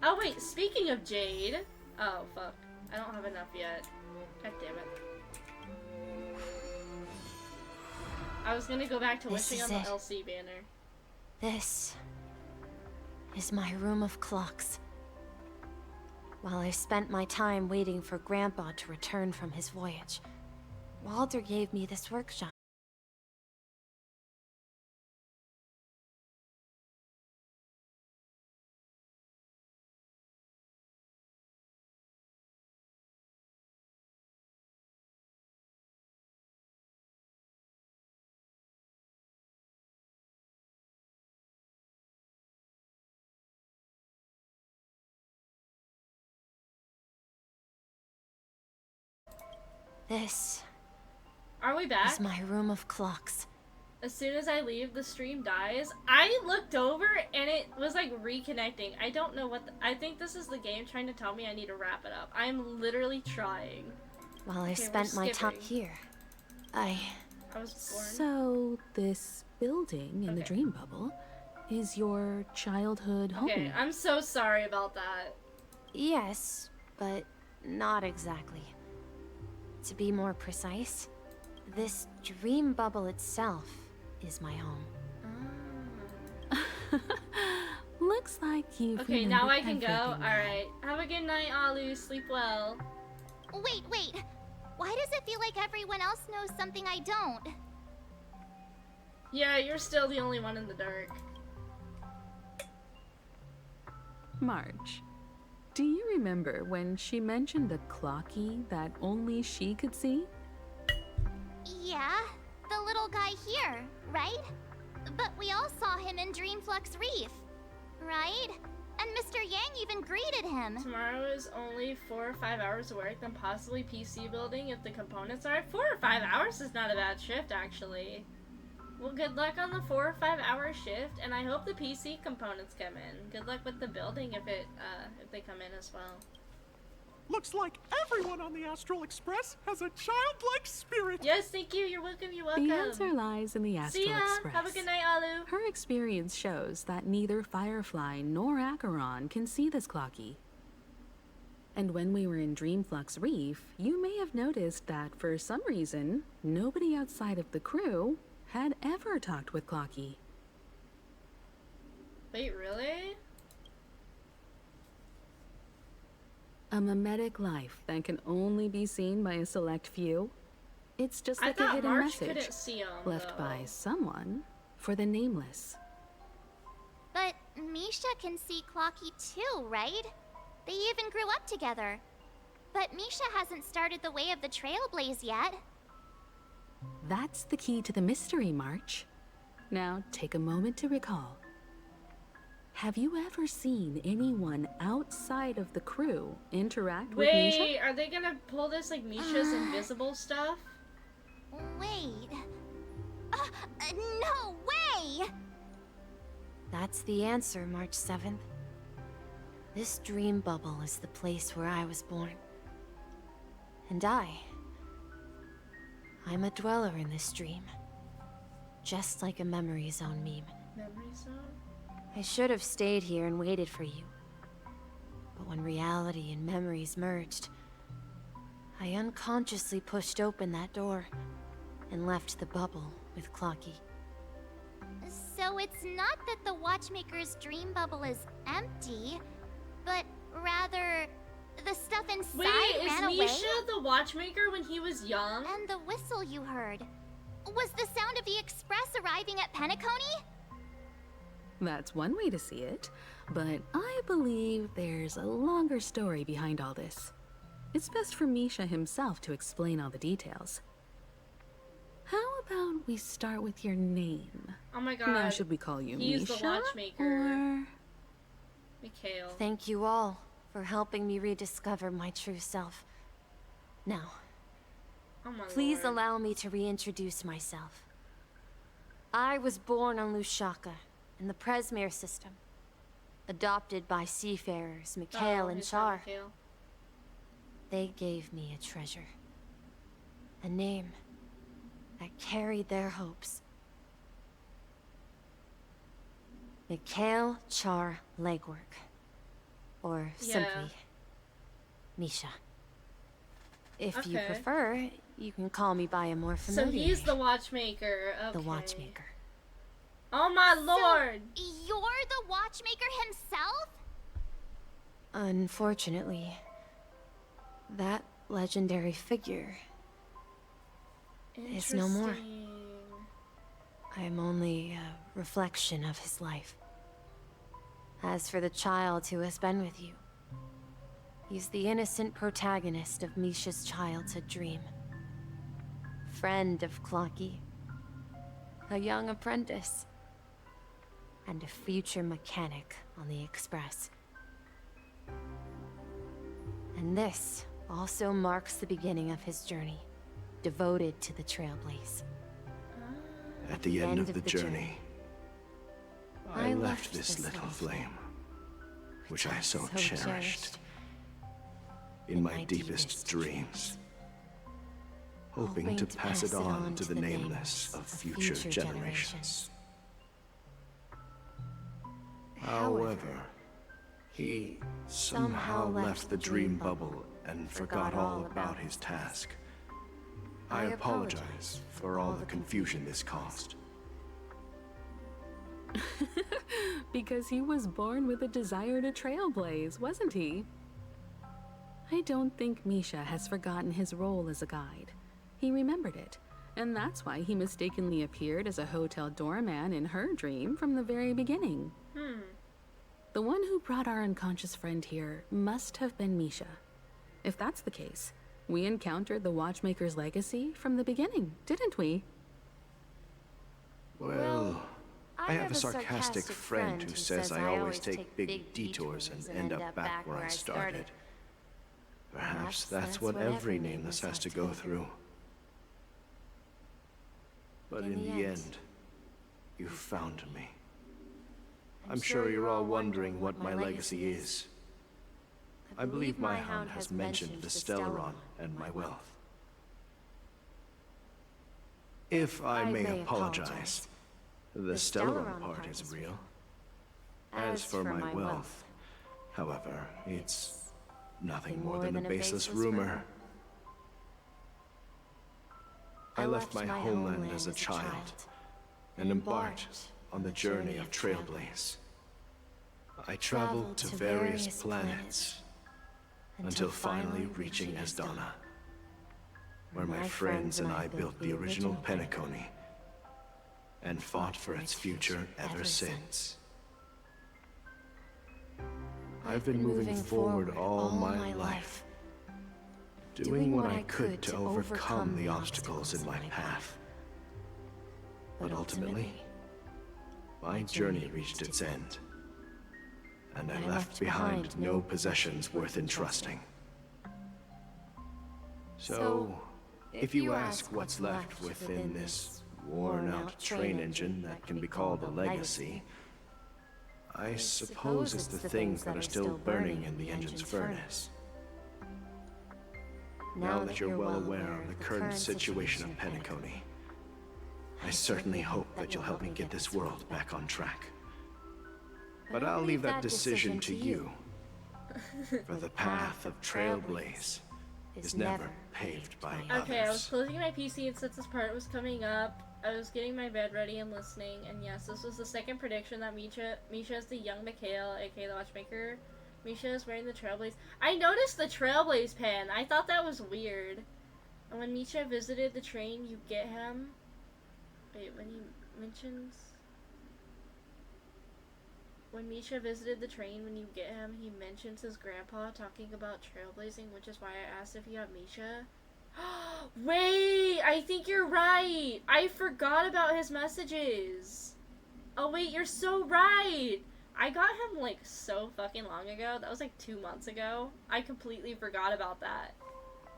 Oh wait, speaking of jade. Oh fuck, I don't have enough yet. God damn it. I was gonna go back to This wishing is on the it. LC banner. This is my room of clocks. While I spent my time waiting for Grandpa to return from his voyage, Walter gave me this workshop. This Are we back? is my room of clocks. As soon as I leave, the stream dies. I looked over and it was like reconnecting. I don't know what I think this is the game trying to tell me I need to wrap it up. I'm literally trying. While I Okay, spent we're my time skipping. here, I was born. So, this building in the dream bubble is your childhood home. Okay, I'm so sorry about that. Yes, but not exactly. To be more precise, this dream bubble itself is my home. Looks like you've Okay, now I remembered can go. everything now. Alright. Have a good night, Alu. Sleep well. Wait. Why does it feel like everyone else knows something I don't? Yeah, you're still the only one in the dark. Marge, do you remember when she mentioned the clocky that only she could see? Yeah, the little guy here, right? But we all saw him in Dreamflux Reef, right? And Mr. Yang even greeted him. Tomorrow is only 4 or 5 hours of work, then possibly PC building if the components are. 4 or 5 hours is not a bad shift, actually. Well, good luck on the 4 or 5 hour shift, and I hope the PC components come in. Good luck with the building if they come in as well. Looks like everyone on the Astral Express has a childlike spirit. Yes, thank you. You're welcome. You're welcome. The answer lies in the Astral See ya. Express. Have a good night, Alu. Her experience shows that neither Firefly nor Acheron can see this clocky. And when we were in Dreamflux Reef, you may have noticed that for some reason, nobody outside of the crew had ever talked with Clocky. Wait, really? A mimetic life that can only be seen by a select few? It's just I like a thought hidden March message couldn't see 'em, left though. by someone for the nameless. But Misha can see Clocky too, right? They even grew up together. But Misha hasn't started the way of the Trailblaze yet. That's the key to the mystery, March. Now, take a moment to recall. Have you ever seen anyone outside of the crew interact with Misha? Wait, are they gonna pull this like Misha's invisible stuff? Wait. No way! That's the answer, March 7th. This dream bubble is the place where I was born. And I'm a dweller in this dream. Just like a memory zone meme. Memory zone? I should have stayed here and waited for you. But when reality and memories merged, I unconsciously pushed open that door and left the bubble with Clocky. So it's not that the Watchmaker's dream bubble is empty, but rather the stuff inside Wait, is ran away? Misha the watchmaker when he was young? And the whistle you heard was the sound of the express arriving at Penacony? That's one way to see it, but I believe there's a longer story behind all this. It's best for Misha himself to explain all the details. How about we start with your name? Oh my god. Now, should we call you He's Misha the watchmaker. or Mikhail. Thank you all for helping me rediscover my true self. Now, Oh my please lord. allow me to reintroduce myself. I was born on Lushaka, in the Presmere system. Adopted by seafarers Mikhail and he's not Char. Mikhail. They gave me a treasure. A name that carried their hopes. Mikhail Char Legwork. Or simply, Misha. If you Okay. prefer, you can call me by a more So familiar he's name. the watchmaker. Okay. The Watchmaker. Oh my lord! You're the Watchmaker himself? Unfortunately, that legendary figure is no more. I'm only a reflection of his life. As for the child who has been with you, he's the innocent protagonist of Misha's childhood dream. Friend of Clocky, a young apprentice, and a future mechanic on the Express. And this also marks the beginning of his journey. devoted to the Trailblaze. At the end of the journey, I left this little flame, which I so cherished, in my deepest dreams, hoping to pass it on to the nameless of future generations. However, he somehow left the dream bubble and forgot all about his task. I apologize for all the confusion this caused. Because he was born with a desire to trailblaze, wasn't he? I don't think Misha has forgotten his role as a guide. He remembered it, and that's why he mistakenly appeared as a hotel doorman in her dream from the very beginning. The one who brought our unconscious friend here must have been Misha. If that's the case, we encountered the Watchmaker's legacy from the beginning, didn't we? Well, I have a sarcastic friend who says I always take big detours and end up back where I started. Perhaps that's what every nameless has to go through. But in the end, you found me. I'm sure you're all wondering what my legacy is. I believe my hound has mentioned the Stellaron and my wealth. If I may apologize, the Stellaron part is real. As for my wealth, however, it's nothing more than a baseless rumor. I left my homeland as a child and embarked on the journey of Trailblaze. I traveled to various planets until finally reaching Asdana, where my friends and I built the original Penacony and fought for its future ever since. I've been moving forward all my life, doing what I could to overcome the obstacles in my path. But ultimately, my journey reached its end, and I left behind no possessions worth entrusting. So, if you ask what's left within this worn-out train engine that can be called a legacy, I suppose it's the things that are still burning in the engine's furnace. Now that you're well aware of the current situation of Penacony, I certainly hope that you'll help me get this world back on track. But I'll leave that decision to you, for the path of Trailblaze is never paved by others. Okay, I was closing my PC and since this part was coming up, I was getting my bed ready and listening, and yes, this was the second prediction that Misha is the young Mikhail, aka the Watchmaker. Misha is wearing the Trailblaze. I noticed the Trailblaze pen. I thought that was weird. And when Misha visited the train, you get him. Wait, when he mentions... When Misha visited the train, when you get him, he mentions his grandpa talking about trailblazing, which is why I asked if he got Misha. Wait, I think you're right. I forgot about his messages. Oh wait, you're so right. I got him like so fucking long ago. That was like 2 months ago. I completely forgot about that.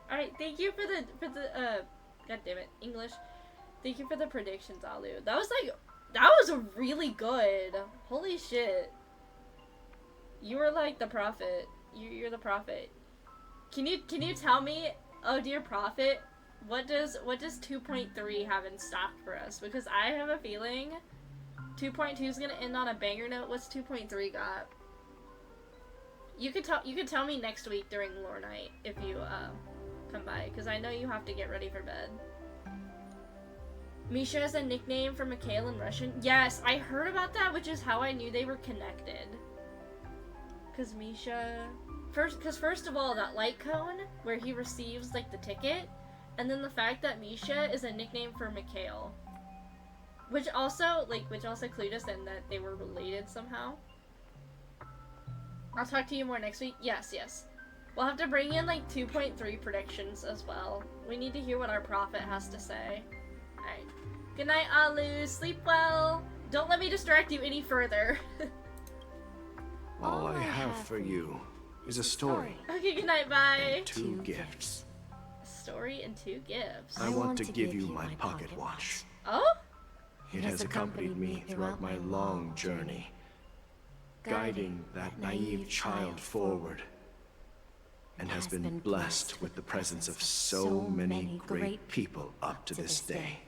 Alright, thank you for the god damn it, English. Thank you for the predictions, Alu. That was really good. Holy shit. You were like the prophet. You're the prophet. Can you tell me, oh dear prophet, what does 2.3 have in stock for us? Because I have a feeling 2.2 is gonna end on a banger note. What's 2.3 got? You could tell me next week during lore night if you come by, because I know you have to get ready for bed. Misha is a nickname for Mikhail in Russian. Yes, I heard about that, which is how I knew they were connected. Because Misha... First of all, that light cone, where he receives, like, the ticket, and then the fact that Misha is a nickname for Mikhail. Which also clued us in that they were related somehow. I'll talk to you more next week. Yes. We'll have to bring in, like, 2.3 predictions as well. We need to hear what our prophet has to say. Alright. Good night, Alu. Sleep well. Don't let me distract you any further. All I have for you is a story. Okay, good night, bye. And 2 gifts. story and 2 gifts. I want to give you my pocket watch. Oh? It has accompanied me throughout my long journey, guiding that naive child forward, and has been blessed with the presence of so many great people up to this day.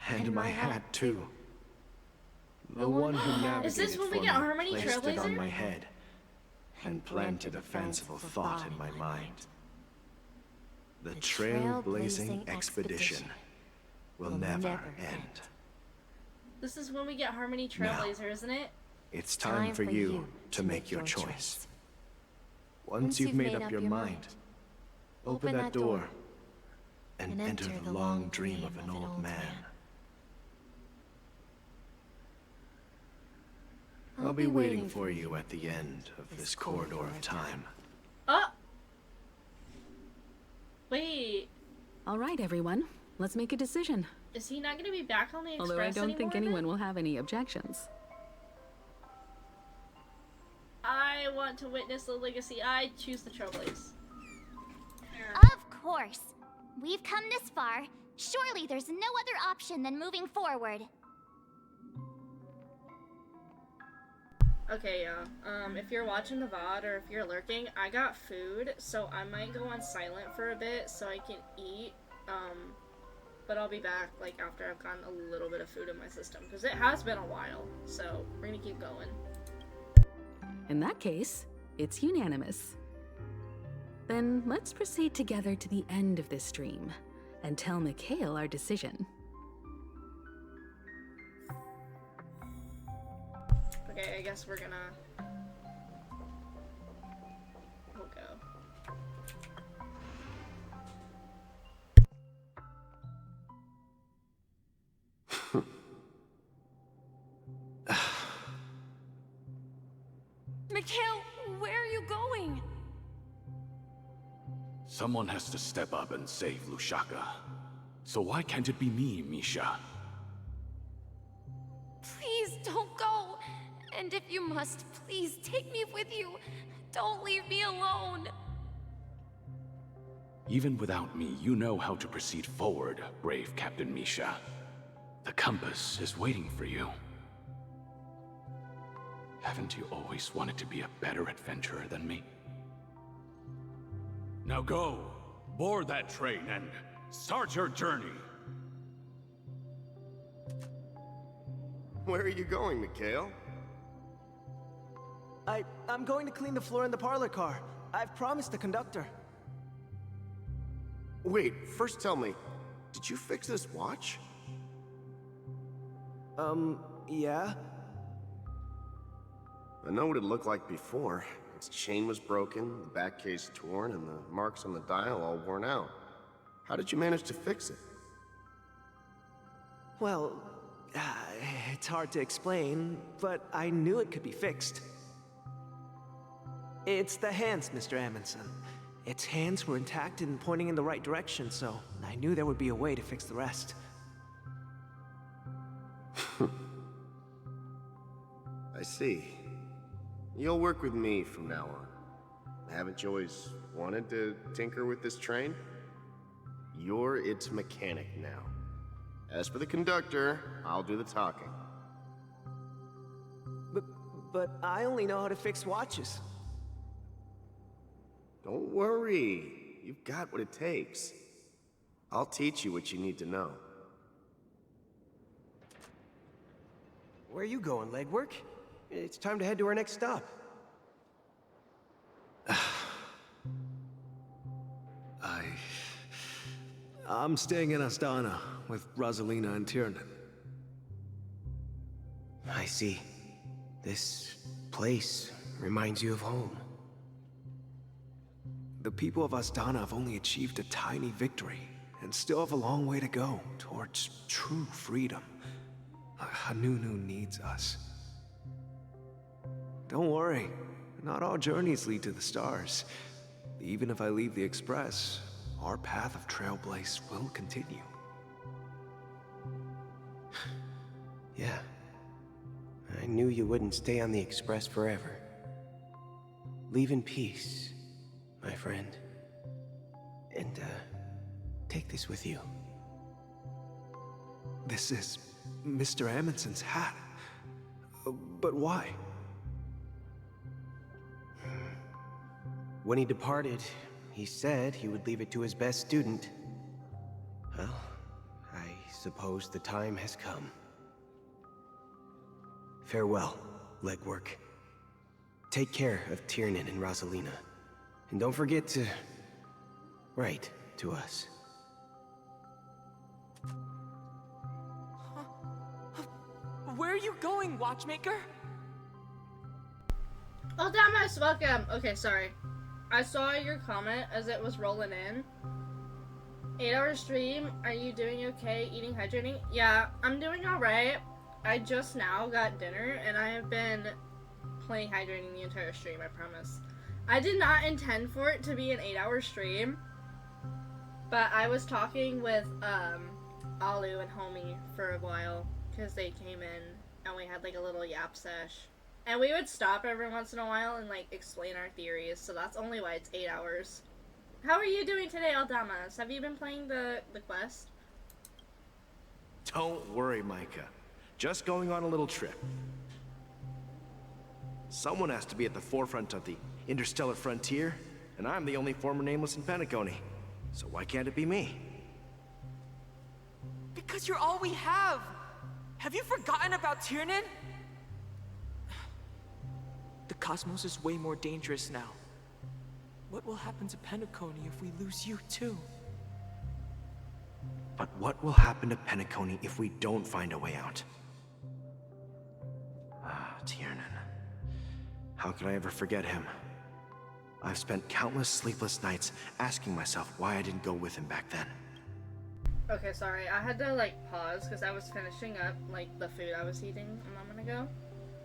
And my hat, too. The one who navigated Is this when we for get me Harmony placed it on Trailblazer? my head and planted a fanciful thought in my mind. The trailblazing expedition will never end. This is when we get Harmony Trailblazer, isn't it? It's time for you to make your choice. Once you've made up your mind, open that door and enter the long dream of an old man. I'll be waiting for you at the end of this corridor of time. Oh! Wait, All right, everyone. Let's make a decision. is he not gonna be back on the Express Although I don't think anymore anyone then? will have any objections. I want to witness the legacy. I choose the Trailblaze. Of course. We've come this far. Surely there's no other option than moving forward. Okay, yeah. If you're watching the VOD or if you're lurking, I got food, so I might go on silent for a bit so I can eat. But I'll be back, like, after I've gotten a little bit of food in my system, because it has been a while, so we're gonna keep going. In that case, it's unanimous. Then let's proceed together to the end of this stream and tell Mikhail our decision. Okay, I guess we're gonna... We'll go. Mikhail, where are you going? Someone has to step up and save Lushaka. So why can't it be me, Misha? Please don't go. And if you must, please take me with you. Don't leave me alone. Even without me, you know how to proceed forward, brave Captain Misha. The compass is waiting for you. Haven't you always wanted to be a better adventurer than me? Now go, board that train and start your journey. Where are you going, Mikhail? I'm going to clean the floor in the parlor car. I've promised the conductor. Wait, first tell me, did you fix this watch? Yeah? I know what it looked like before. Its chain was broken, the back case torn, and the marks on the dial all worn out. How did you manage to fix it? Well, it's hard to explain, but I knew it could be fixed. It's the hands, Mr. Amundsen. Its hands were intact and pointing in the right direction, so I knew there would be a way to fix the rest. I see. You'll work with me from now on. Haven't you always wanted to tinker with this train? You're its mechanic now. As for the conductor, I'll do the talking. But I only know how to fix watches. Don't worry. You've got what it takes. I'll teach you what you need to know. Where are you going, legwork? It's time to head to our next stop. I'm staying in Astana with Rosalina and Tiernan. I see. This place reminds you of home. The people of Astana have only achieved a tiny victory, and still have a long way to go towards true freedom. Hanunu needs us. Don't worry, not all journeys lead to the stars. Even if I leave the Express, our path of Trailblaze will continue. Yeah. I knew you wouldn't stay on the Express forever. Leave in peace, my friend. And, take this with you. This is Mr. Amundsen's hat. But why? When he departed, he said he would leave it to his best student. Well, I suppose the time has come. Farewell, legwork. Take care of Tiernan and Rosalina. And don't forget to write to us. Where are you going, Watchmaker? Oh, Damas, welcome. Okay, sorry. I saw your comment as it was rolling in. 8-hour stream. Are you doing okay? Eating, hydrating? Yeah, I'm doing alright. I just now got dinner and I have been playing hydrating the entire stream, I promise. I did not intend for it to be an 8-hour stream, but I was talking with Alu and Homie for a while because they came in and we had like a little yap sesh. And we would stop every once in a while and like explain our theories, so that's only why it's 8 hours. How are you doing today, Aldamas? Have you been playing the quest? Don't worry, Micah. Just going on a little trip. Someone has to be at the forefront of the interstellar frontier, and I'm the only former nameless in Penacony. So why can't it be me? Because you're all we have! Have you forgotten about Tiernan? The cosmos is way more dangerous now. What will happen to Penacony if we lose you too? But what will happen to Penacony if we don't find a way out? Ah, Tiernan. How could I ever forget him? I've spent countless sleepless nights asking myself why I didn't go with him back then. Okay, sorry. I had to like pause because I was finishing up like the food I was eating a moment ago.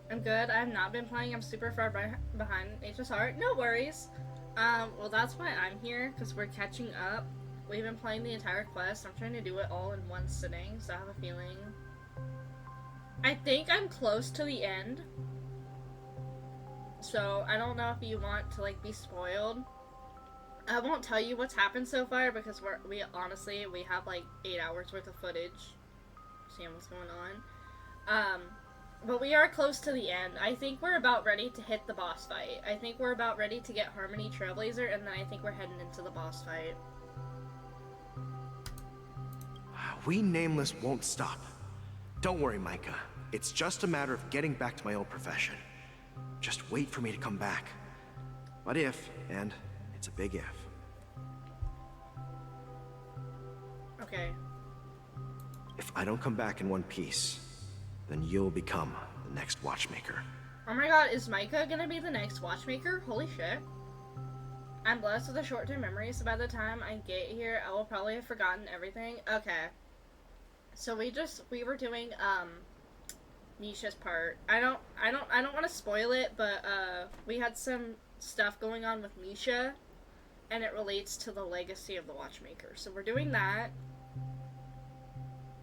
I'm good. I have not been playing. I'm super far behind HSR. No worries. Well, that's why I'm here, because we're catching up. We've been playing the entire quest. I'm trying to do it all in one sitting, so I have a feeling. I think I'm close to the end. So, I don't know if you want to, like, be spoiled. I won't tell you what's happened so far, because we honestly, we have, like, 8 hours worth of footage. Seeing what's going on. But we are close to the end. I think we're about ready to hit the boss fight. I think we're about ready to get Harmony Trailblazer, and then I think we're heading into the boss fight. We Nameless won't stop. Don't worry, Micah. It's just a matter of getting back to my old profession. Just wait for me to come back. But if, and it's a big if. Okay. If I don't come back in one piece, then you'll become the next Watchmaker. Oh my god, is Micah gonna be the next Watchmaker? Holy shit. I'm blessed with a short-term memory, so by the time I get here, I will probably have forgotten everything. Okay. So we were doing, Misha's part. I don't want to spoil it, but, we had some stuff going on with Misha, and it relates to the legacy of the Watchmaker. So we're doing that.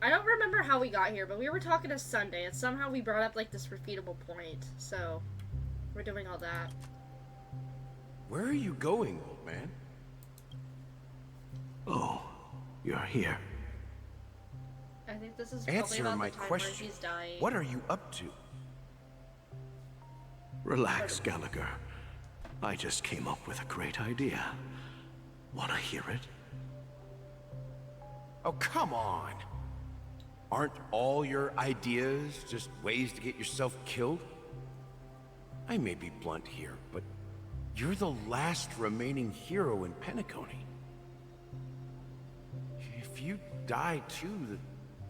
I don't remember how we got here, but we were talking to Sunday, and somehow we brought up, like, this repeatable point, so we're doing all that. Where are you going, old man? Oh, you're here. I think this is probably Answer about my the time question. where he's dying. What are you up to? Relax, Gallagher. I just came up with a great idea. Wanna hear it? Oh, come on. Aren't all your ideas just ways to get yourself killed? I may be blunt here, but you're the last remaining hero in Penacony. If you die too, the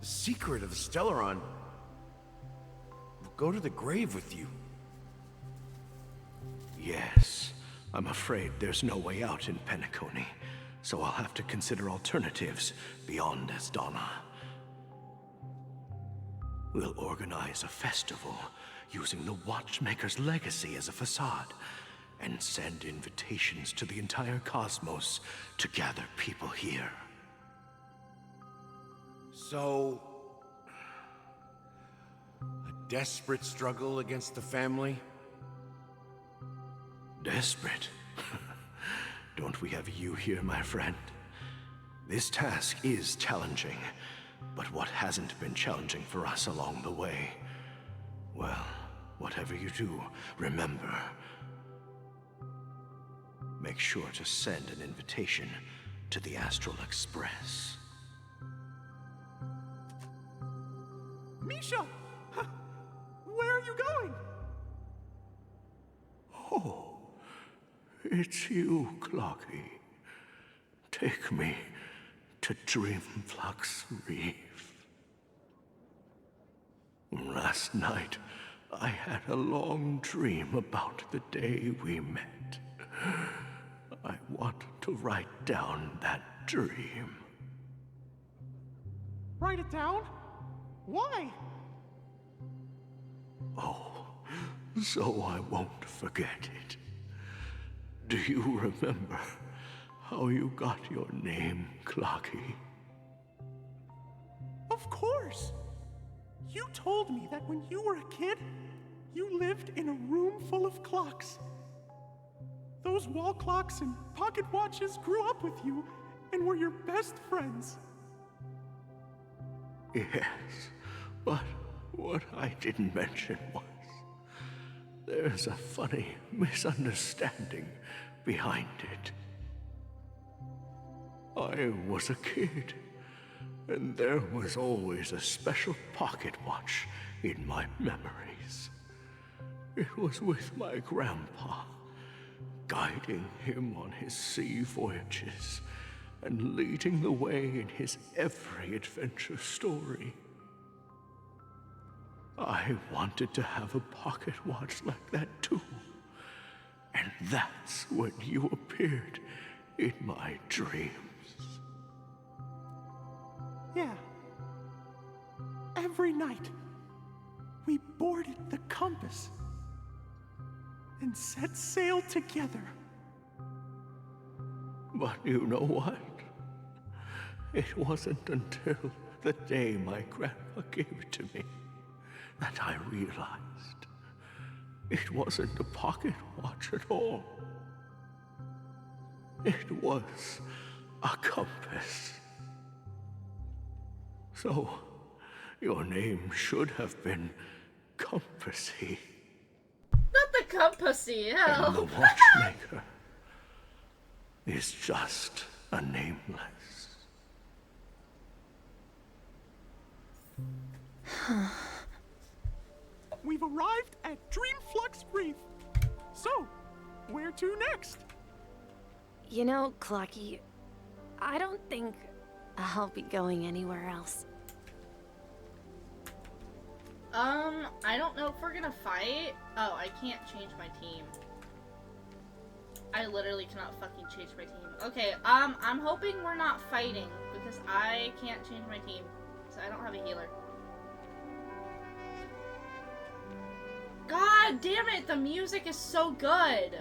secret of the Stellaron will go to the grave with you. Yes, I'm afraid there's no way out in Penacony, so I'll have to consider alternatives beyond Asdana. We'll organize a festival using the Watchmaker's legacy as a facade, and send invitations to the entire cosmos to gather people here. So, a desperate struggle against the family? Desperate? Don't we have you here, my friend? This task is challenging, but what hasn't been challenging for us along the way? Well, whatever you do, remember. Make sure to send an invitation to the Astral Express. Misha! Where are you going? Oh, it's you, Clocky. Take me to Dreamflux Reef. Last night, I had a long dream about the day we met. I want to write down that dream. Write it down? Why? Oh, so I won't forget it. Do you remember how you got your name, Clocky? Of course! You told me that when you were a kid, you lived in a room full of clocks. Those wall clocks and pocket watches grew up with you and were your best friends. Yes, but what I didn't mention was there's a funny misunderstanding behind it. I was a kid, and there was always a special pocket watch in my memories. It was with my grandpa, guiding him on his sea voyages and leading the way in his every adventure story. I wanted to have a pocket watch like that too. And that's when you appeared in my dreams. Yeah. Every night, we boarded the compass and set sail together. But you know what? It wasn't until the day my grandpa gave it to me that I realized it wasn't a pocket watch at all. It was a compass. So, your name should have been Compassy. Not the Compassy, hell. And the watchmaker is just a nameless. We've arrived at Dreamflux Reef. So, where to next? You know, Clocky, I don't think I'll be going anywhere else. I don't know if we're gonna fight. Oh, I can't change my team. I literally cannot fucking change my team. Okay, I'm hoping we're not fighting because I can't change my team. So I don't have a healer. God damn it, the music is so good.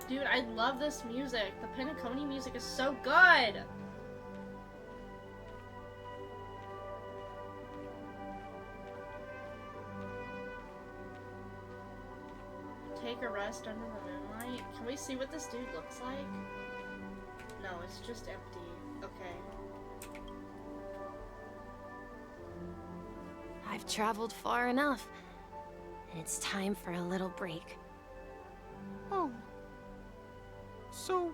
Dude, I love this music. The Penacony music is so good. Take a rest under the moonlight. Can we see what this dude looks like? No, it's just empty. Okay. I've traveled far enough. It's time for a little break. Oh. So,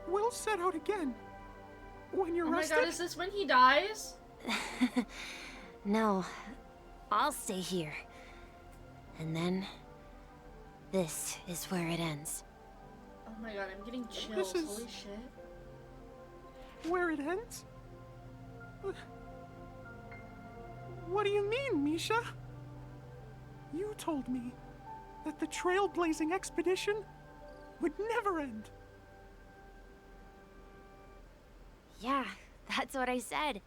we'll set out again. When you're rested? Oh my god, is this when he dies? No, I'll stay here. And then, this is where it ends. Oh my god, I'm getting chills. This is... Holy shit. Where it ends? What do you mean, Misha? You told me that the trailblazing expedition would never end. Yeah, that's what I said.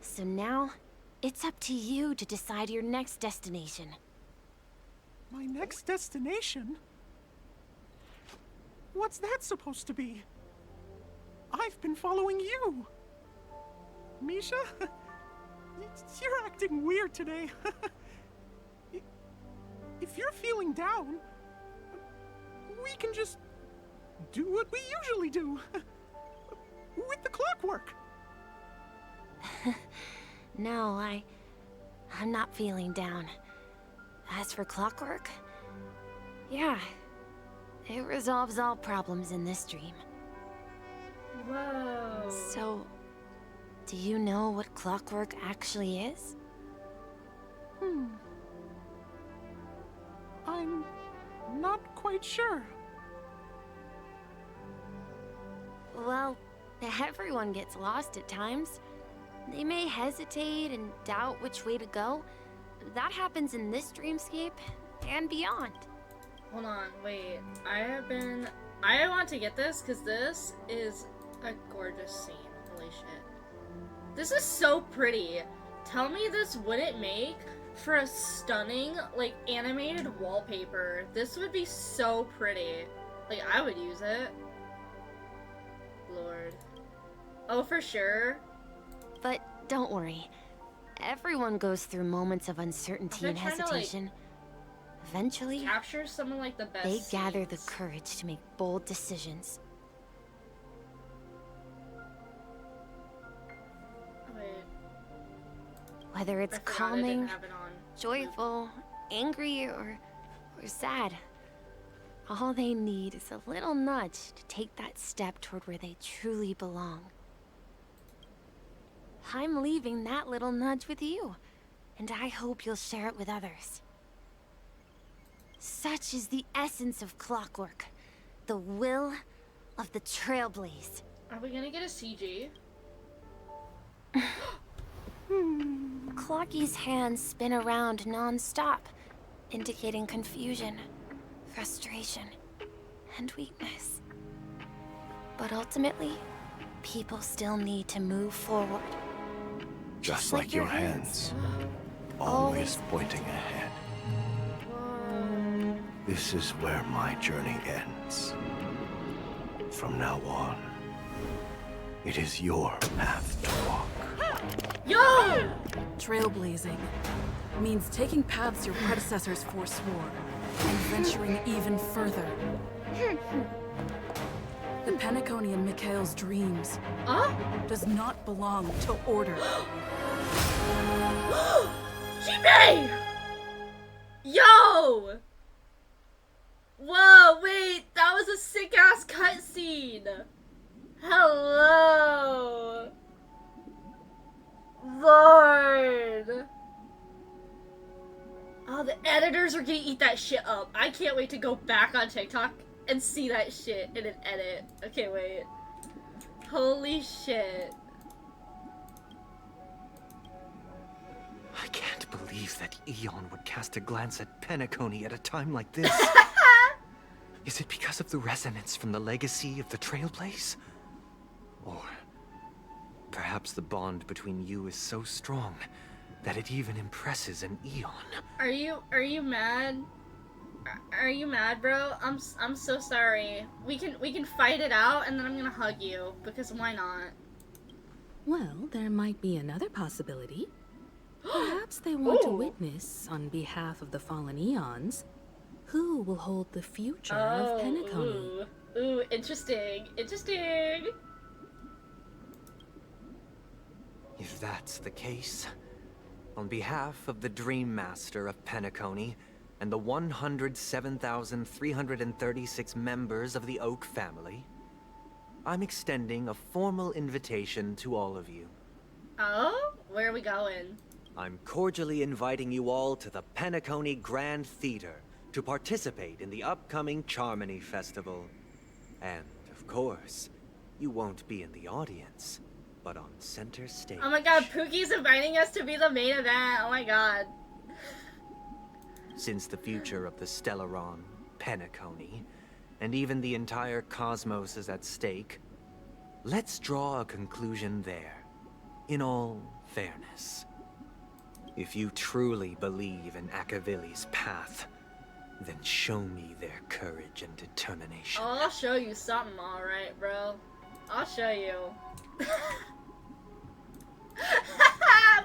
So now, it's up to you to decide your next destination. My next destination? What's that supposed to be? I've been following you. Misha? You're acting weird today. if you're feeling down, we can just do what we usually do. With the clockwork. No, I'm not feeling down. As for clockwork, yeah, it resolves all problems in this dream. Whoa. So, do you know what clockwork actually is? I'm not quite sure. Well, everyone gets lost at times. They may hesitate and doubt which way to go. That happens in this dreamscape and beyond. Hold on, wait. I want to get this because this is a gorgeous scene. Holy shit. This is so pretty. Tell me this wouldn't make for a stunning, like, animated wallpaper. This would be so pretty. Like, I would use it. Lord. Oh, for sure. But don't worry. Everyone goes through moments of uncertainty and hesitation. Eventually, capture some of like the best they gather scenes. the courage to make bold decisions. Wait. Whether it's I forgot I calming, didn't have it on. joyful, angry, or sad. All they need is a little nudge to take that step toward where they truly belong. I'm leaving that little nudge with you, and I hope you'll share it with others. Such is the essence of clockwork, the will of the Trailblaze. Are we gonna get a CG? Clocky's hands spin around non-stop, indicating confusion, frustration, and weakness. But ultimately, people still need to move forward. Just like your hands, always pointing ahead. This is where my journey ends. From now on, it is your path to walk. Yo! Trailblazing means taking paths your predecessors forswore and venturing even further. The Penacony in Mikhail's dreams does not belong to order. Jinbei! Yo! Whoa, wait, that was a sick-ass cutscene! Hello! Lord! Oh, the editors are gonna eat that shit up. I can't wait to go back on TikTok and see that shit in an edit. Okay, wait. Holy shit. I can't believe that Eon would cast a glance at Penacony at a time like this. Is it because of the resonance from the legacy of the Trailblaze? Or perhaps the bond between you is so strong that it even impresses an Eon. Are you mad? Are you mad, bro? I'm so sorry. We can fight it out and then I'm gonna hug you because why not? Well, there might be another possibility. Perhaps they want to witness, on behalf of the fallen Eons, who will hold the future of Penacony. Ooh, interesting. Interesting. If that's the case, on behalf of the Dream Master of Penacony and the 107,336 members of the Oak family, I'm extending a formal invitation to all of you. Oh? Where are we going? I'm cordially inviting you all to the Penacony Grand Theater to participate in the upcoming Charmony Festival. And, of course, you won't be in the audience, but on center stage. Oh my god, Pookie's inviting us to be the main event. Oh my god. Since the future of the Stellaron, Penacony, and even the entire cosmos is at stake, let's draw a conclusion there, in all fairness. If you truly believe in Akavili's path, then show me their courage and determination. Oh, I'll show you something, alright, bro. I'll show you.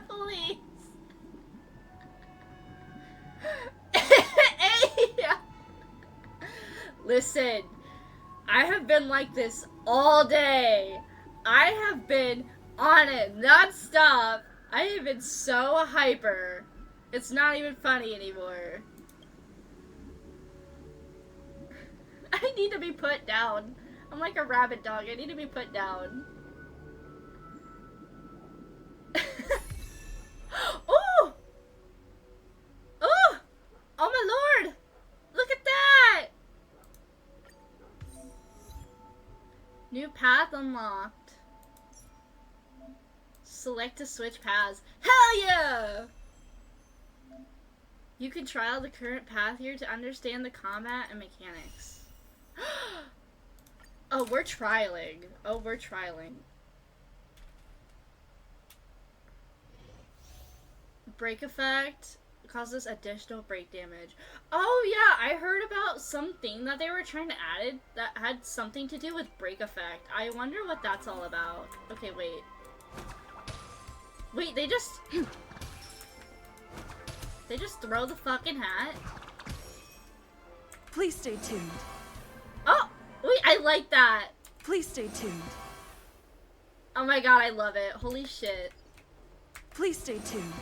Please. Listen, I have been like this all day. I have been on it non-stop. I have been so hyper. It's not even funny anymore. I need to be put down. I'm like a rabid dog. I need to be put down. Ooh! Ooh! Oh my lord! Look at that! New path unlocked. Select to switch paths. Hell yeah! You can trial the current path here to understand the combat and mechanics. Oh, we're trialing. Oh, we're trialing. Break effect causes additional break damage. Oh yeah, I heard about something that they were trying to add it that had something to do with break effect. I wonder what that's all about. Okay, wait. Wait, they just throw the fucking hat? Please stay tuned. Oh! Wait, I like that! Please stay tuned. Oh my god, I love it. Holy shit. Please stay tuned.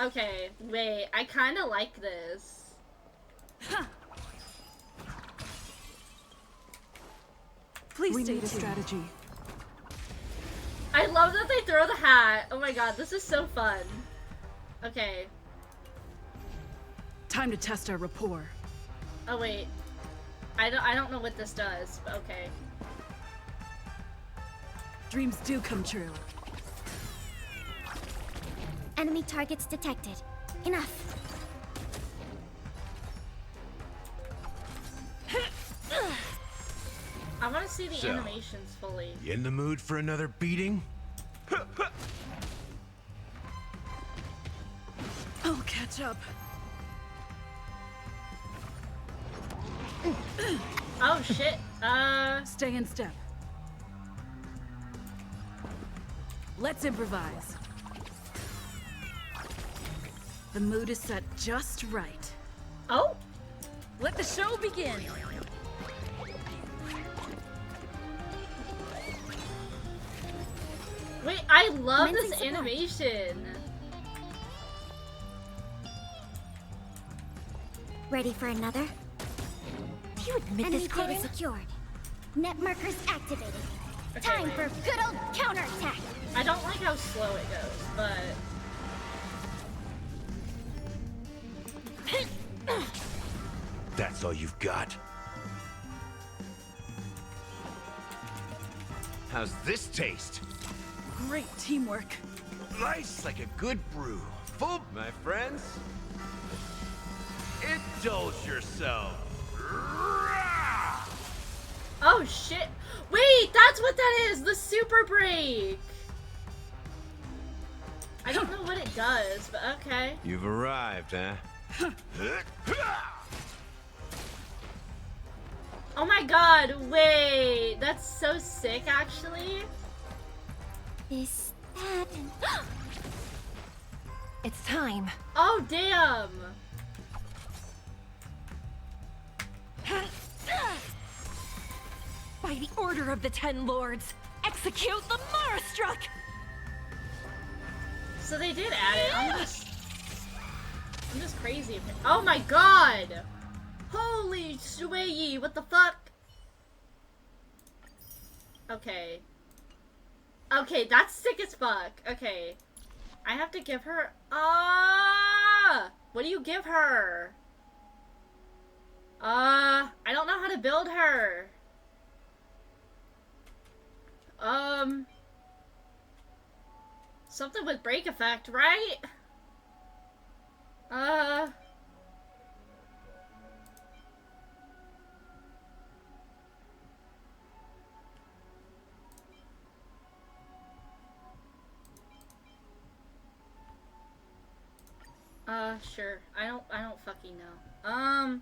Okay, wait, I kinda like this. Please we stay need a tuned. strategy. I love that they throw the hat. Oh my god, this is so fun. Okay. Time to test our rapport. Oh wait. I don't know what this does, but okay. Dreams do come true. Enemy targets detected. Enough. I want to see the So, animations fully. You in the mood for another beating? I'll catch up. Oh shit. Stay in step. Let's improvise. The mood is set just right. Oh? Let the show begin. Wait, I love Commencing this supply. animation. Ready for another? Do you admit Enemy this quota cheating? secured. Net markers activated. Okay, Time wait. for good old counterattack. I don't like how slow it goes, but That's all you've got? How's this taste? Great teamwork. Nice like a good brew. Full, my friends. Indulge yourself. oh shit. Wait, that's what that is. The super break. I don't know what it does, but okay. You've arrived, huh? Oh my god, wait. That's so sick, actually. Is that an... It's time. Oh, damn. By the order of the Ten Lords, execute the Marastruck! So they did add it. I'm just crazy. Oh my god. Holy sway, what the fuck? Okay. Okay, that's sick as fuck. Okay. I have to give her... what do you give her? I don't know how to build her. Something with break effect, right? Sure. I don't fucking know.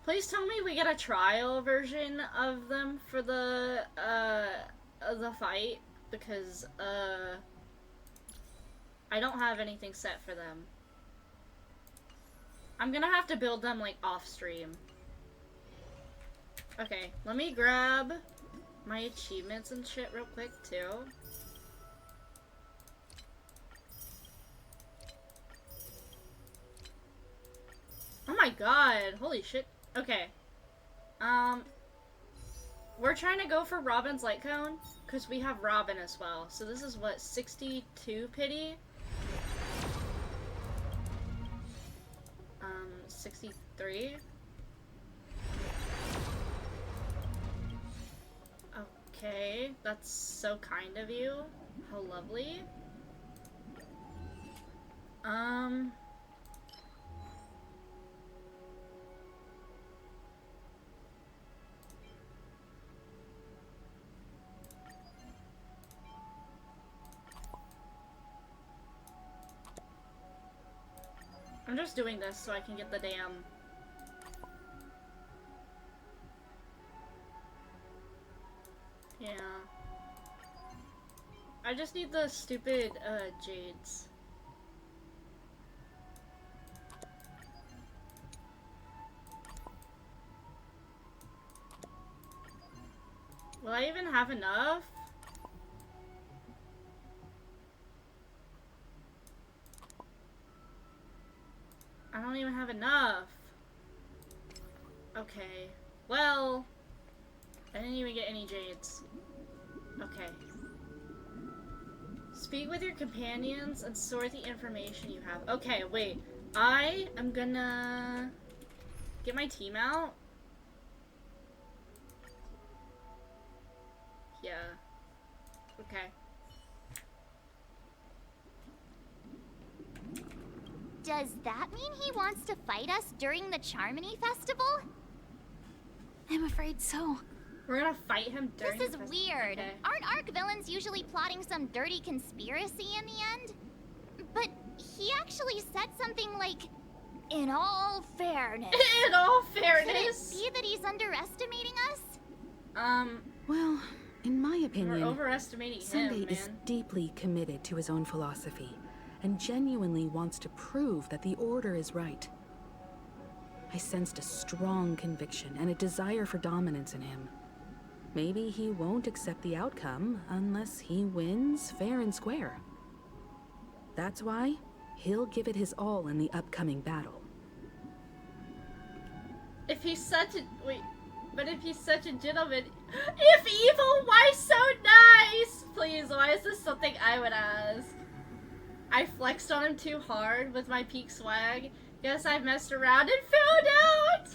Please tell me we get a trial version of them for the fight, because, I don't have anything set for them. I'm gonna have to build them like off stream. Okay, let me grab my achievements and shit real quick too. Oh my god, holy shit. Okay. We're trying to go for Robin's light cone because we have Robin as well. So this is what, 62 pity? 63? Okay, that's so kind of you. How lovely. I'm just doing this so I can get the damn... Yeah. I just need the stupid, jades. Will I even have enough? I don't even have enough. Okay. Well, I didn't even get any jades. Okay. Speak with your companions and sort the information you have. Okay, wait. I am gonna get my team out. Yeah. Okay. Does that mean he wants to fight us during the Charmony Festival? I'm afraid so. We're gonna fight him during This is the festival? weird. Okay. Aren't Arc villains usually plotting some dirty conspiracy in the end? But he actually said something like, in all fairness. In all Could it fairness. be that he's underestimating us? Well, in my We're opinion, overestimating Sunday him, is man. deeply committed to his own philosophy and genuinely wants to prove that the Order is right. I sensed a strong conviction and a desire for dominance in him. Maybe he won't accept the outcome unless he wins fair and square. That's why he'll give it his all in the upcoming battle. If he's such a but if he's such a gentleman, if evil, why so nice? Please, why is this something I would ask? I flexed on him too hard with my peak swag. Guess I messed around and found out.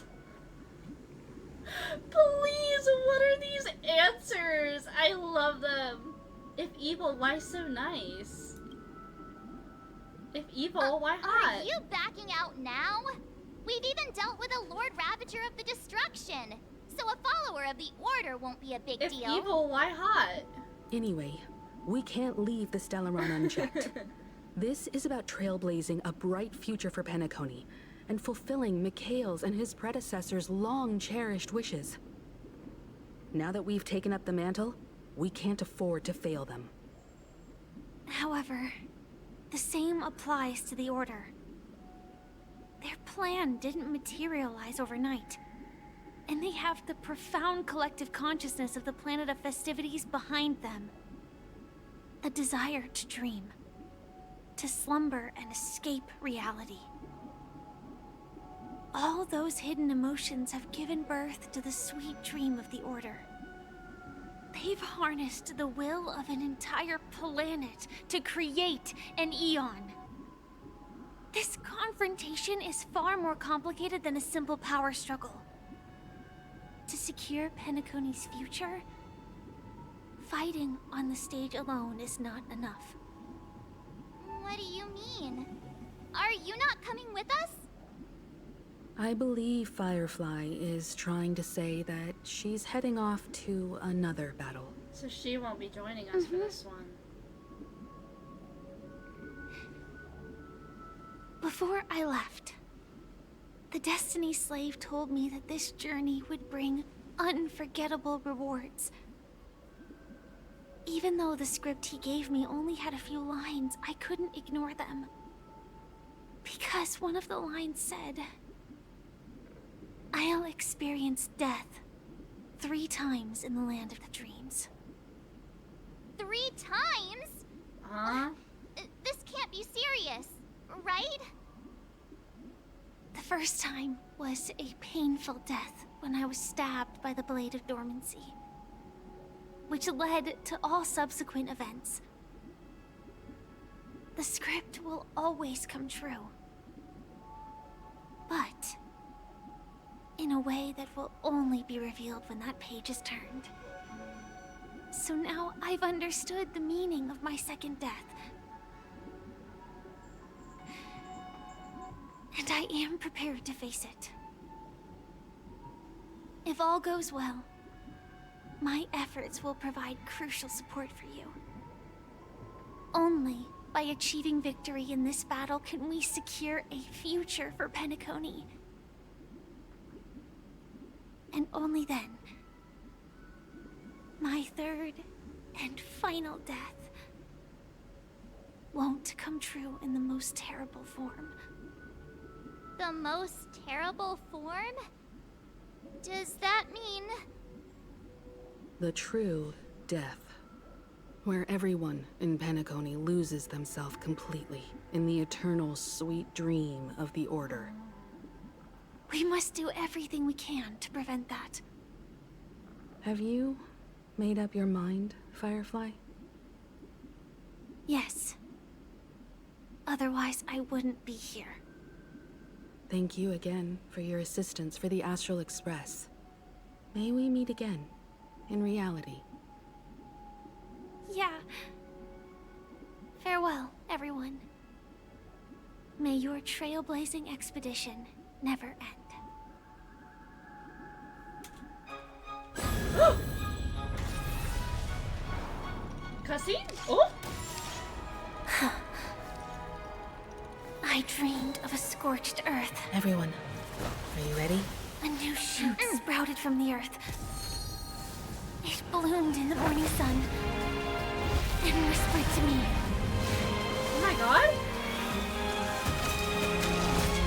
Please, what are these answers? I love them. If evil, why so nice? If evil, why hot? Are you backing out now? We've even dealt with a Lord Ravager of the Destruction, so a follower of the Order won't be a big If deal. evil, why hot? Anyway, we can't leave the Stellaron unchecked. This is about trailblazing a bright future for Penacony and fulfilling Mikhail's and his predecessors' long-cherished wishes. Now that we've taken up the mantle, we can't afford to fail them. However, the same applies to the Order. Their plan didn't materialize overnight, and they have the profound collective consciousness of the planet of festivities behind them. A desire to dream, to slumber and escape reality. All those hidden emotions have given birth to the sweet dream of the Order. They've harnessed the will of an entire planet to create an Eon. This confrontation is far more complicated than a simple power struggle. To secure Penacony's future, fighting on the stage alone is not enough. What do you mean? Are you not coming with us? I believe Firefly is trying to say that she's heading off to another battle. So she won't be joining us for this one. Before I left, the Destiny Slave told me that this journey would bring unforgettable rewards. Even though the script he gave me only had a few lines, I couldn't ignore them. Because one of the lines said, I'll experience death 3 times in the land of the dreams. 3 times? This can't be serious, right? The first time was a painful death when I was stabbed by the Blade of Dormancy, which led to all subsequent events. The script will always come true, but in a way that will only be revealed when that page is turned. So now I've understood the meaning of my second death. And I am prepared to face it. If all goes well, my efforts will provide crucial support for you. Only by achieving victory in this battle can we secure a future for Penacony. And only then, my third and final death won't come true in the most terrible form. The most terrible form? Does that mean... The true death. Where everyone in Penacony loses themselves completely in the eternal sweet dream of the Order. We must do everything we can to prevent that. Have you made up your mind, Firefly? Yes. Otherwise, I wouldn't be here. Thank you again for your assistance for the Astral Express. May we meet again, in reality. Yeah. Farewell, everyone. May your trailblazing expedition never end. Cussing? Oh! I dreamed of a scorched earth. Everyone, are you ready? A new shoot sprouted from the earth. It bloomed in the morning sun and whispered to me. Oh my god!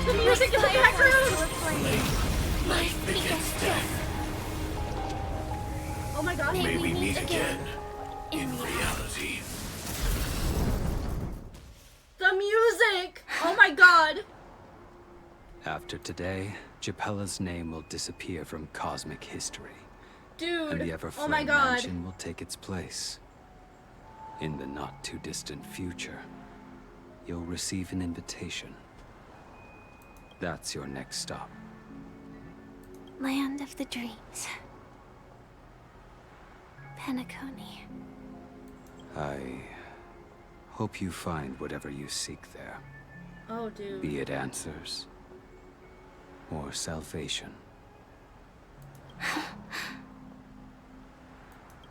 The music in the background! My biggest death. Oh my god. May we meet again in reality. The music! Oh my god! After today, Japella's name will disappear from cosmic history. Dude, And the Everflame oh my god. Mansion will take its place. In the not-too-distant future, you'll receive an invitation. That's your next stop. Land of the dreams. Penacony. I hope you find whatever you seek there. Oh, dude. Be it answers or salvation.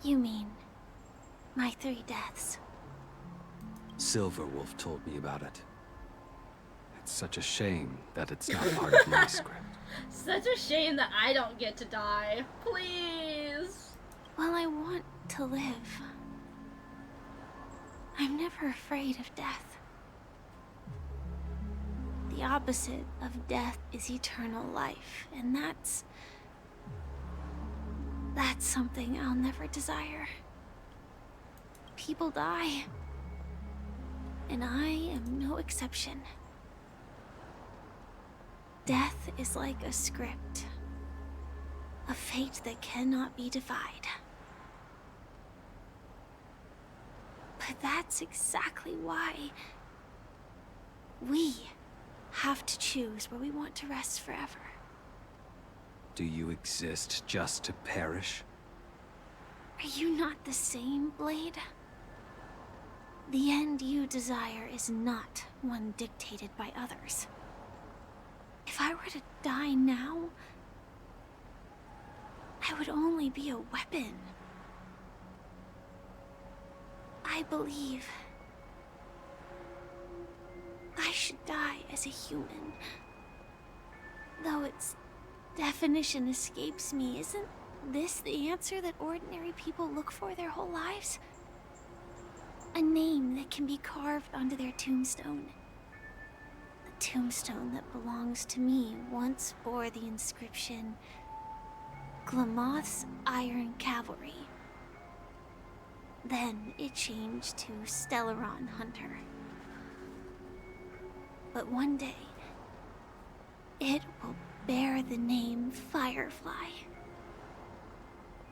You mean my 3 deaths? Silverwolf told me about it. It's such a shame that it's not part of my script. Such a shame that I don't get to die. Please. Well, I want to live. I'm never afraid of death. The opposite of death is eternal life, and that's something I'll never desire. People die, and I am no exception. Death is like a script, a fate that cannot be defied. But that's exactly why we have to choose where we want to rest forever. Do you exist just to perish? Are you not the same, Blade? The end you desire is not one dictated by others. If I were to die now, I would only be a weapon. I believe I should die as a human. Though its definition escapes me, isn't this the answer that ordinary people look for their whole lives? A name that can be carved onto their tombstone. tombstone that belongs to me once bore the inscription, Glamoth's Iron Cavalry. Then it changed to Stellaron Hunter. But one day, it will bear the name Firefly.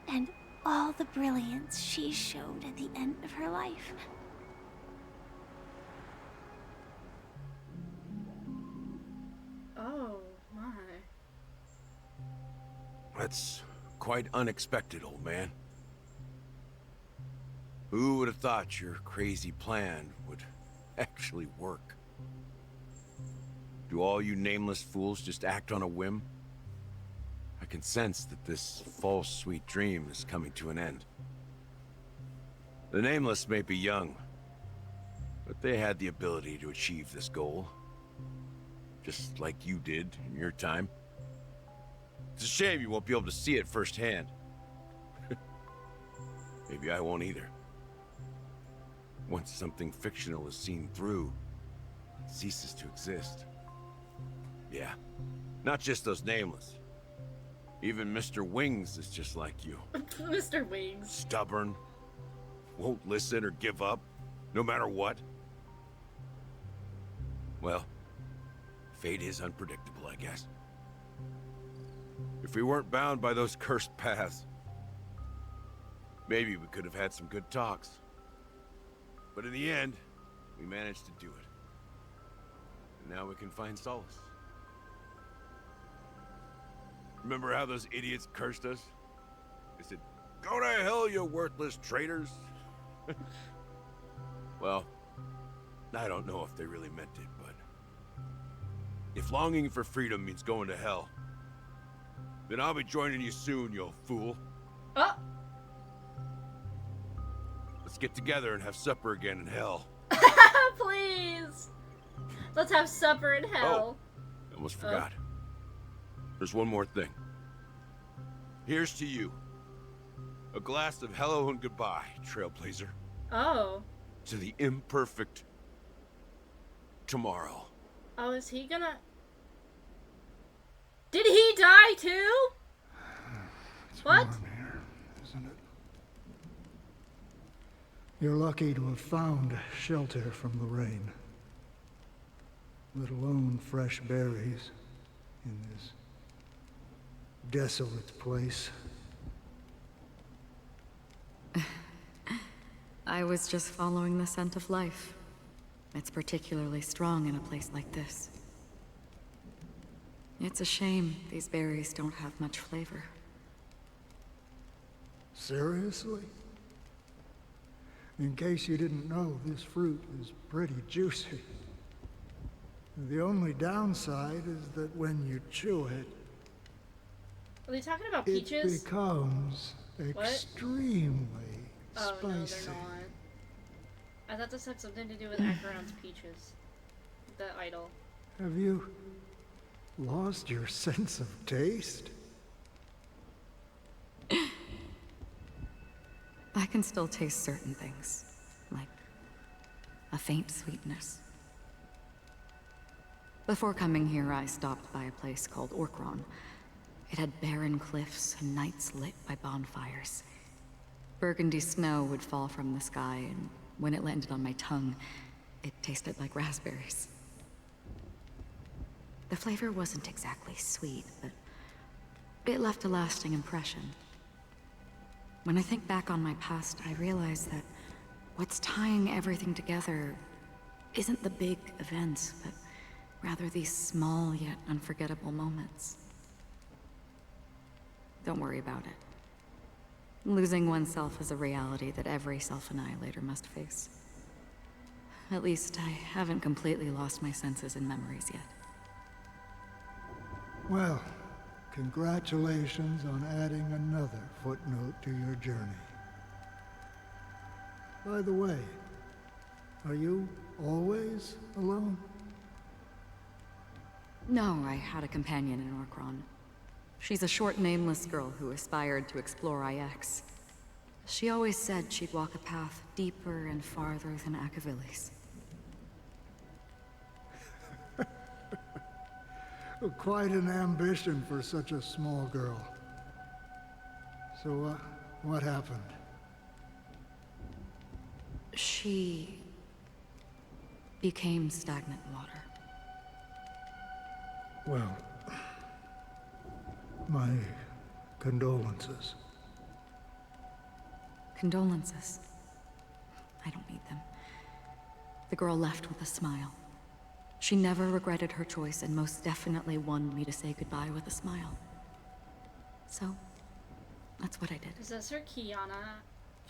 And all the brilliance she showed at the end of her life. Oh, my. That's quite unexpected, old man. Who would have thought your crazy plan would actually work? Do all you nameless fools just act on a whim? I can sense that this false sweet dream is coming to an end. The nameless may be young, but they had the ability to achieve this goal. Just like you did in your time. It's a shame you won't be able to see it firsthand. Maybe I won't either. Once something fictional is seen through, it ceases to exist. Yeah, not just those nameless. Even Mr. Wings is just like you. Mr. Wings. Stubborn. Won't listen or give up, no matter what. Well, fate is unpredictable, I guess. If we weren't bound by those cursed paths, maybe we could have had some good talks. But in the end, we managed to do it. And now we can find solace. Remember how those idiots cursed us? They said, "Go to hell, you worthless traitors." Well, I don't know if they really meant it, but if longing for freedom means going to hell, then I'll be joining you soon, you fool. Oh. Let's get together and have supper again in hell. Please. Let's have supper in hell. I almost forgot. There's one more thing. Here's to you. A glass of hello and goodbye, Trailblazer. Oh. To the imperfect tomorrow. Oh, is he gonna... Did he die too? What? Warm here, isn't it? You're lucky to have found shelter from the rain. Let alone fresh berries in this desolate place. I was just following the scent of life. It's particularly strong in a place like this. It's a shame these berries don't have much flavor. Seriously? In case you didn't know, this fruit is pretty juicy. The only downside is that when you chew it, Are they talking about it peaches? becomes What? extremely Oh, spicy. no, they're not. I thought this had something to do with Acheron's peaches. The idol. Have you lost your sense of taste? I can still taste certain things, like a faint sweetness. Before coming here, I stopped by a place called Orkron. It had barren cliffs and nights lit by bonfires. Burgundy snow would fall from the sky, and when it landed on my tongue, it tasted like raspberries. The flavor wasn't exactly sweet, but it left a lasting impression. When I think back on my past, I realize that what's tying everything together isn't the big events, but rather these small yet unforgettable moments. Don't worry about it. Losing oneself is a reality that every self-annihilator must face. At least I haven't completely lost my senses and memories yet. Well, congratulations on adding another footnote to your journey. By the way, are you always alone? No, I had a companion in Orkron. She's a short, nameless girl who aspired to explore IX. She always said she'd walk a path deeper and farther than Akavilis. Quite an ambition for such a small girl. So, what happened? She became stagnant water. Well, my condolences. Condolences. I don't need them. The girl left with a smile. She never regretted her choice and most definitely wanted me to say goodbye with a smile. So, that's what I did. Is this her Kiana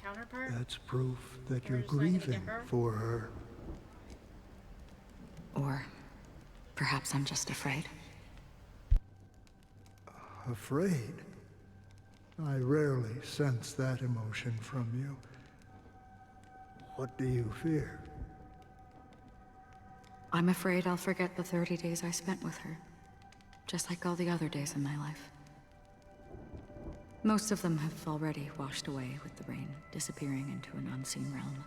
counterpart? That's proof that We're you're just not gonna get grieving her? for her. Or perhaps I'm just afraid. Afraid? I rarely sense that emotion from you. What do you fear? I'm afraid I'll forget the 30 days I spent with her. Just like all the other days in my life. Most of them have already washed away with the rain, disappearing into an unseen realm.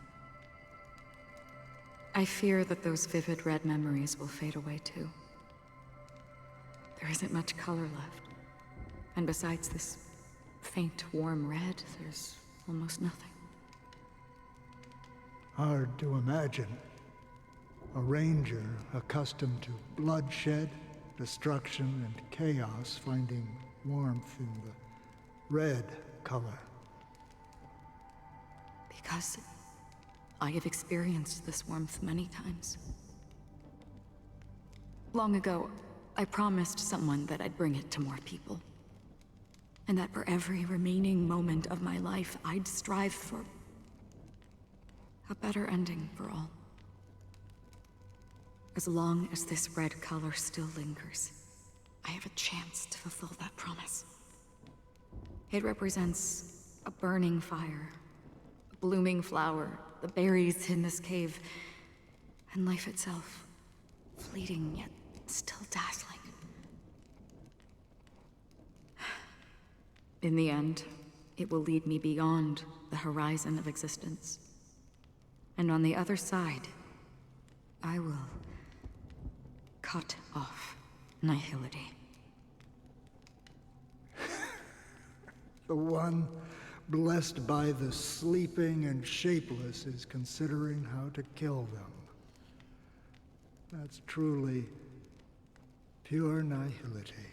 I fear that those vivid red memories will fade away too. There isn't much color left. And besides this faint, warm red, there's almost nothing. Hard to imagine. A ranger accustomed to bloodshed, destruction, and chaos finding warmth in the red color. Because I have experienced this warmth many times. Long ago, I promised someone that I'd bring it to more people. And that for every remaining moment of my life, I'd strive for a better ending for all. As long as this red color still lingers, I have a chance to fulfill that promise. It represents a burning fire, a blooming flower, the berries in this cave, and life itself, fleeting yet still dazzling. In the end, it will lead me beyond the horizon of existence. And on the other side, I will cut off nihility. The one blessed by the sleeping and shapeless is considering how to kill them. That's truly pure nihility.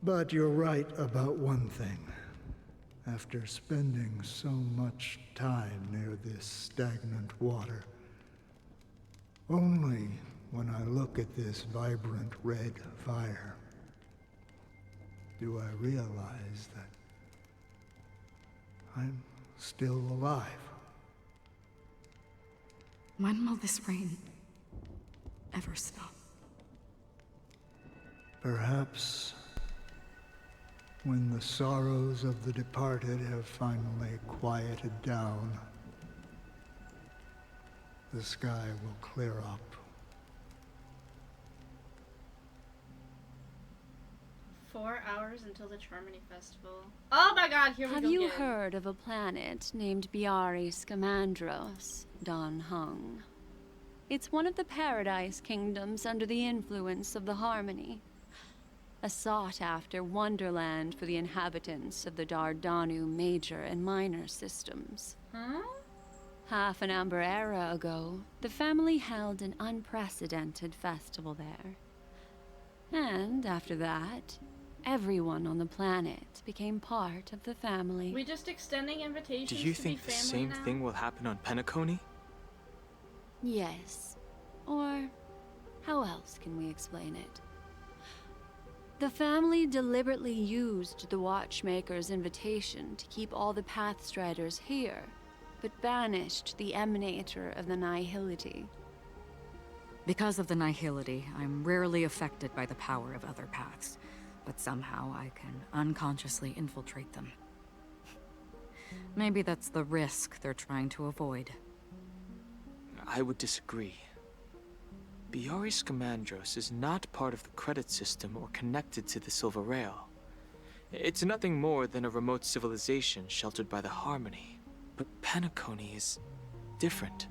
But you're right about one thing. After spending so much time near this stagnant water, only when I look at this vibrant red fire do I realize that I'm still alive. When will this rain ever stop? Perhaps when the sorrows of the departed have finally quieted down, the sky will clear up. Four hours until the Charmony Festival. Oh my god, here we go Have you again. heard of a planet named Biari Scamandros, Don Hung? It's one of the Paradise Kingdoms under the influence of the Harmony. A sought-after wonderland for the inhabitants of the Dardanu major and minor systems. Huh? Half an Amber era ago, the family held an unprecedented festival there. And after that, everyone on the planet became part of the family. We just extending invitations Do you to think be the family same now? thing will happen on Penacony? Yes. Or how else can we explain it? The family deliberately used the Watchmaker's invitation to keep all the Pathstriders here, but banished the Emanator of the Nihility. Because of the nihility, I'm rarely affected by the power of other paths, but somehow I can unconsciously infiltrate them. Maybe that's the risk they're trying to avoid. I would disagree. Biari Scamandros is not part of the credit system or connected to the Silver Rail. It's nothing more than a remote civilization sheltered by the Harmony. But Penacony is different.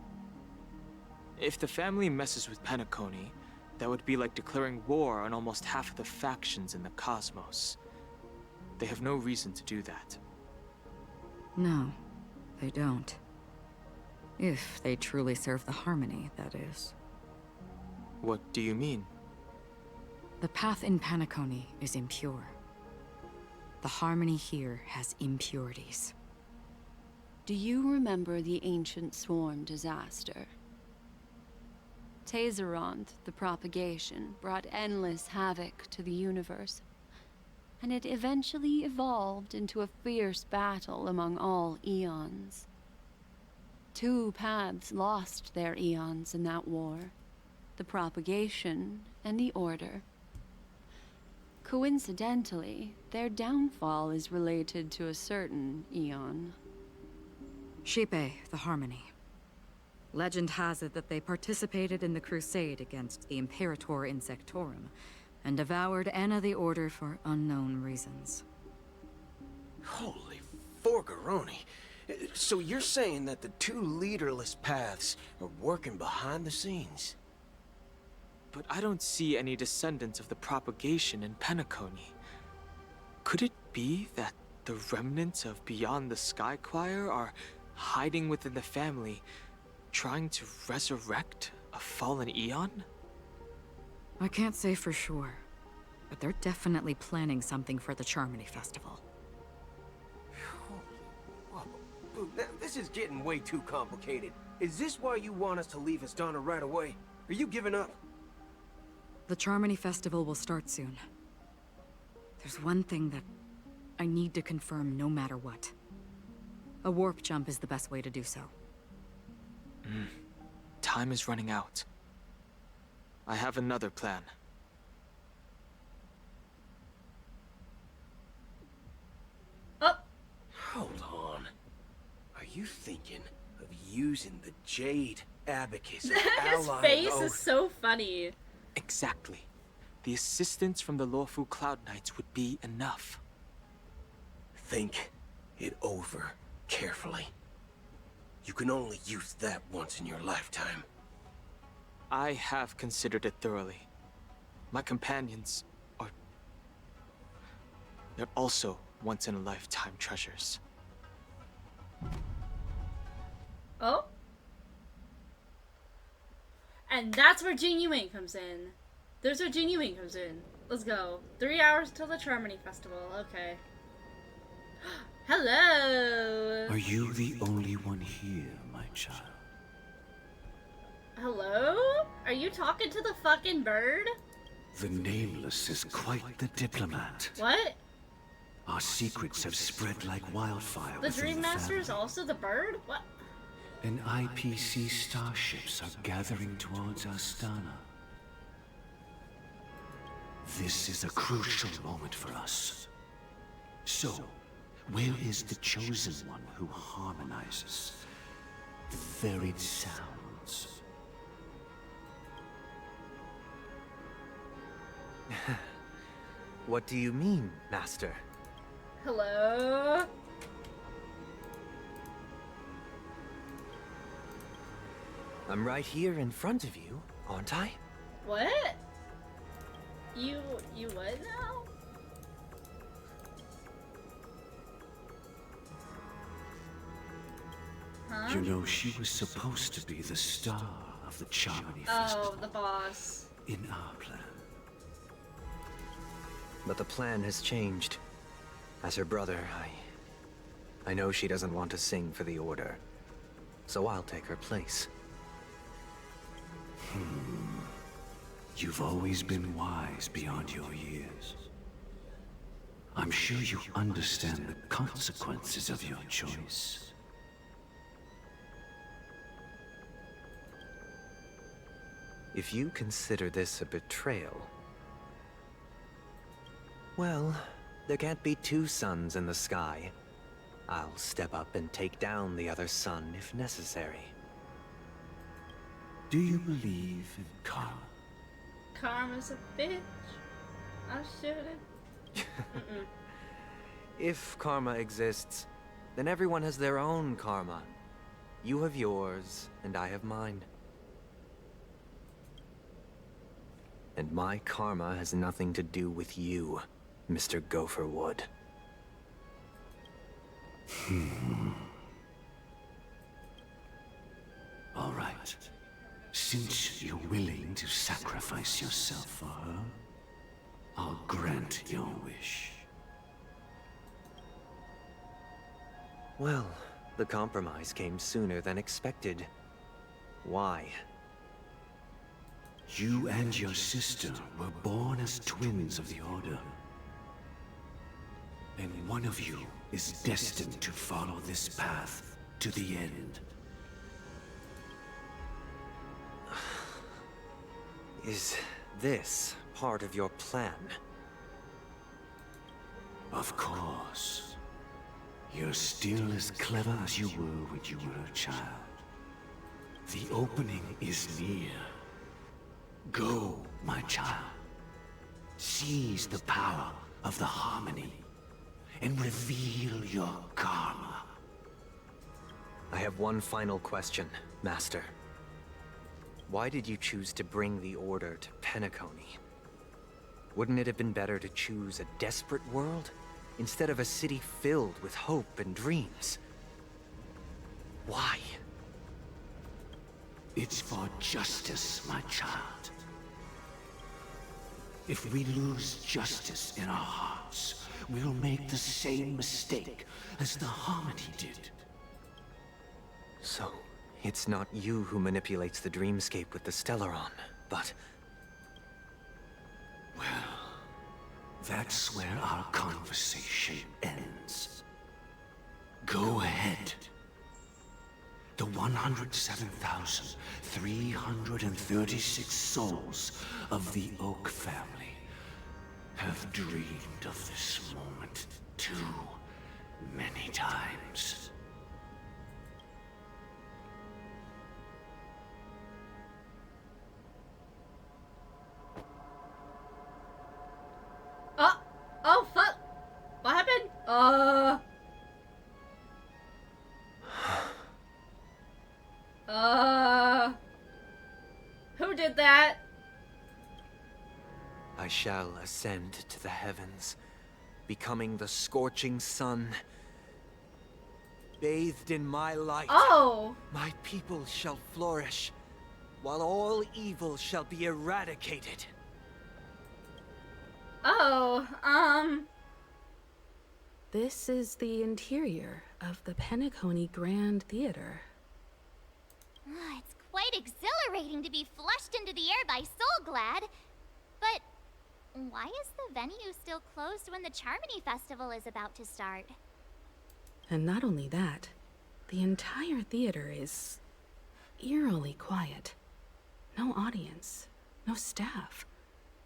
If the family messes with Penacony, That would be like declaring war on almost half of the factions in the cosmos. They have no reason to do that. No, they don't. If they truly serve the Harmony, that is. What do you mean? The path in Penacony is impure. The Harmony here has impurities. Do you remember the ancient swarm disaster? Tazeront, the propagation, brought endless havoc to the universe, and it eventually evolved into a fierce battle among all eons. 2 paths lost their eons in that war, the propagation and the Order. Coincidentally, their downfall is related to a certain eon. Shipe, the Harmony. Legend has it that they participated in the crusade against the Imperator Insectorum, and devoured Anna the Order for unknown reasons. Holy forgaroni. So you're saying that the 2 leaderless paths are working behind the scenes? But I don't see any descendants of the propagation in Penacony. Could it be that the remnants of Beyond the Sky Choir are hiding within the family, trying to resurrect a fallen eon? I can't say for sure, but they're definitely planning something for the Charmony Festival. Whoa, this is getting way too complicated. Is this why you want us to leave Astana right away? Are you giving up? The Charmony Festival will start soon. There's one thing that I need to confirm no matter what. A warp jump is the best way to do so. Time is running out. I have another plan. Oh! Hold on. Are you thinking of using the Jade Abacus as His ally face over- is so funny. Exactly. The assistance from the Lawful Cloud Knights would be enough. Think it over carefully. You can only use that once in your lifetime. I have considered it thoroughly. My companions are... they're also once-in-a-lifetime treasures. Oh? And that's where Jing Yuan comes in. There's where Jing Yuan comes in. Let's go. 3 hours till the Charmony Festival. Okay. Hello! Are you the only one here, my child? Hello? Are you talking to the fucking bird? The Nameless is quite the diplomat. What? Our secrets have spread like wildfire The within Dream the Master family. is also the bird? What? And IPC starships are gathering towards Astana. This is a crucial moment for us. So, where is the chosen one who harmonizes the varied sounds? What do you mean, Master? Hello? I'm right here in front of you, aren't I? What? You what now? Huh? You know, she was supposed to be the star of the Charmony Festival Oh, the boss. in our plan. But the plan has changed. As her brother, I know she doesn't want to sing for the Order. So I'll take her place. You've always been wise beyond your years. I'm sure you understand the consequences of your choice. If you consider this a betrayal... well, there can't be 2 suns in the sky. I'll step up and take down the other sun if necessary. Do you believe in karma? Karma's a bitch. I should've. If karma exists, then everyone has their own karma. You have yours, and I have mine. And my karma has nothing to do with you, Mr. Gopherwood. All right. Since you're willing to sacrifice yourself for her, I'll grant your wish. Well, the compromise came sooner than expected. Why? You and your sister were born as twins of the Order. And one of you is destined to follow this path to the end. Is this part of your plan? Of course. You're still as clever as you were when you were a child. The opening is near. Go, my child. Seize the power of the harmony and reveal your karma. I have one final question, Master. Why did you choose to bring the Order to Penacony? Wouldn't it have been better to choose a desperate world instead of a city filled with hope and dreams? Why? It's for justice, my child. If we lose justice in our hearts, we'll make the same mistake as the Harmony did. So, it's not you who manipulates the dreamscape with the Stellaron, but... Well, that's where our conversation ends. Go ahead. The 107,336 souls of the Oak family have dreamed of this moment too many times. Oh fuck! What happened? Who did that? I shall ascend to the heavens, becoming the scorching sun. Bathed in my light, my people shall flourish, while all evil shall be eradicated. This is the interior of the Penacony Grand Theater. It's quite exhilarating to be flushed into the air by Soulglad. But why is the venue still closed when the Charmony Festival is about to start? And not only that, the entire theater is eerily quiet. No audience, no staff,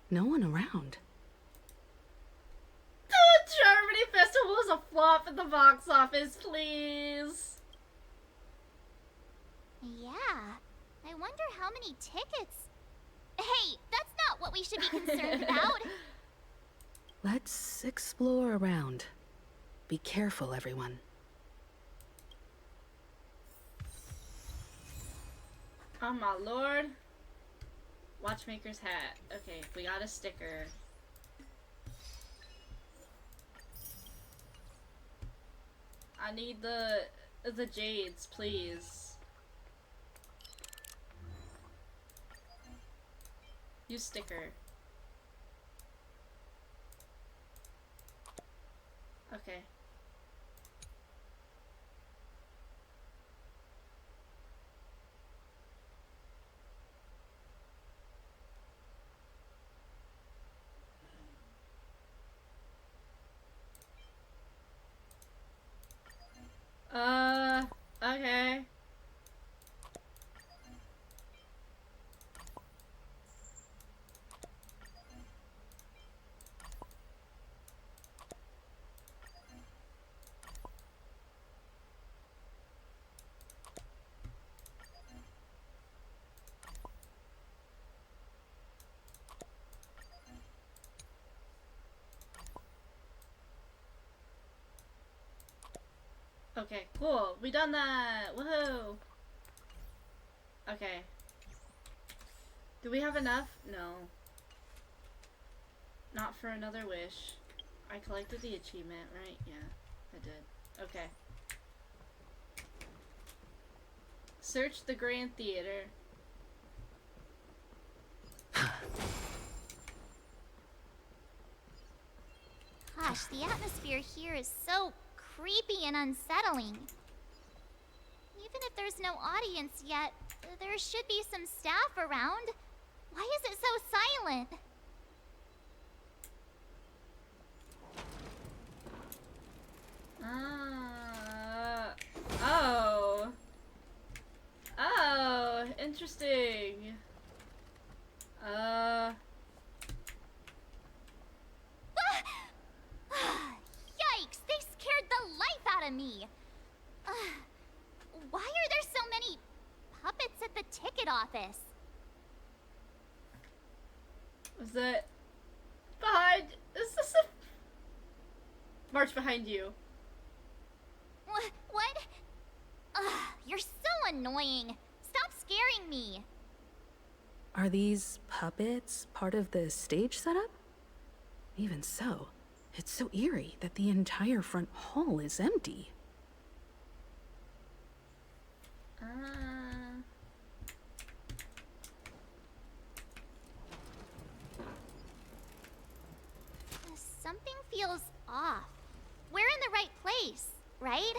no one around. The Charmony Festival is a flop at the box office, please. Yeah, I wonder how many tickets... Hey, that's not what we should be concerned about. Let's explore around. Be careful, everyone. Oh my lord. Watchmaker's hat. Okay, we got a sticker. I need the jades, please. Use sticker. Okay. Okay. Okay, cool. We done that. Woohoo. Okay. Do we have enough? No. Not for another wish. I collected the achievement, right? Yeah, I did. Okay. Search the Grand Theater. Gosh, the atmosphere here is so creepy and unsettling. Even if there's no audience yet, there should be some staff around. Why is it so silent? Oh. Oh, interesting. Yikes, they scared the life out of me. Why are there so many puppets at the ticket office? Was that behind? Is this a march behind you? What? You're so annoying. Stop scaring me. Are these puppets part of the stage setup? Even so, it's so eerie that the entire front hall is empty. Something feels off. We're in the right place, right?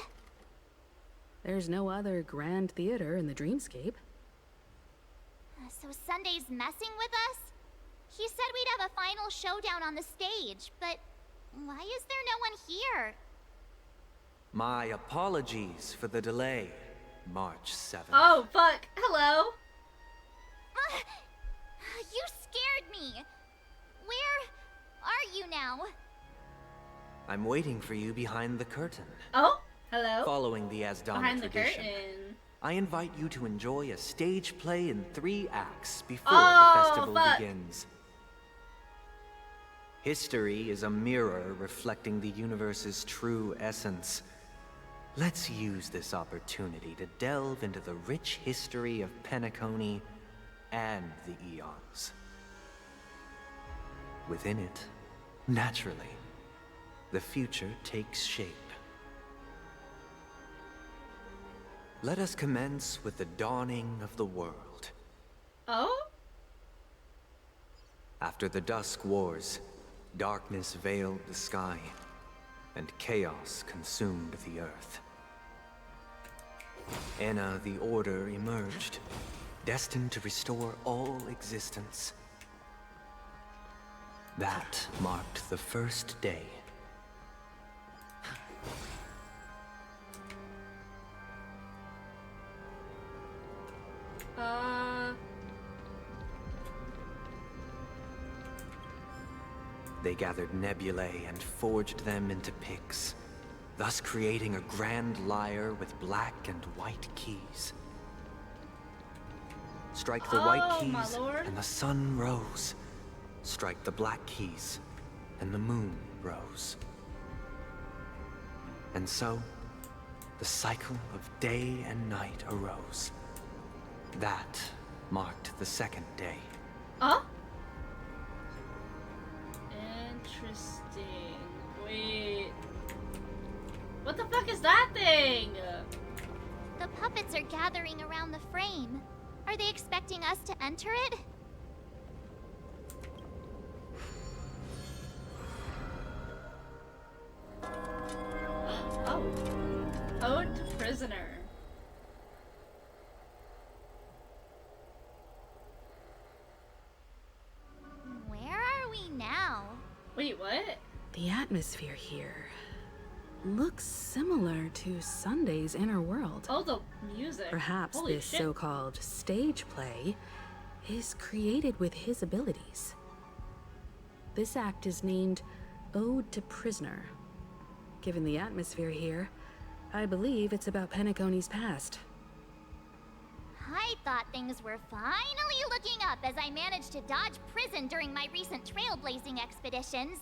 There's no other grand theater in the dreamscape. So Sunday's messing with us? He said we'd have a final showdown on the stage, but why is there no one here? My apologies for the delay, March 7th. Oh, fuck. Hello. You scared me. Where are you now? I'm waiting for you behind the curtain. Oh, hello. Following the Asdana Behind the tradition, curtain. I invite you to enjoy a stage play in 3 acts before Oh, the festival fuck. begins. History is a mirror reflecting the universe's true essence. Let's use this opportunity to delve into the rich history of Penacony and the Eons. Within it, naturally, the future takes shape. Let us commence with the dawning of the world. Oh? After the Dusk Wars, darkness veiled the sky, and chaos consumed the earth. Enna the Order emerged, destined to restore all existence. That marked the first day. They gathered nebulae and forged them into picks, thus creating a grand lyre with black and white keys. Strike the white my keys, lord. and the sun rose. Strike the black keys, and the moon rose. And so, the cycle of day and night arose. That marked the second day. Huh? Interesting. Wait. What the fuck is that thing? The puppets are gathering around the frame. Are they expecting us to enter it? Oh. Ode to Prisoner. Where are we now? Wait, what? The atmosphere here looks similar to Sunday's inner world. Oh, the music. Perhaps Holy this shit. so-called stage play is created with his abilities. This act is named Ode to Prisoner. Given the atmosphere here, I believe it's about Penacony's past. I thought things were finally looking up as I managed to dodge prison during my recent trailblazing expeditions.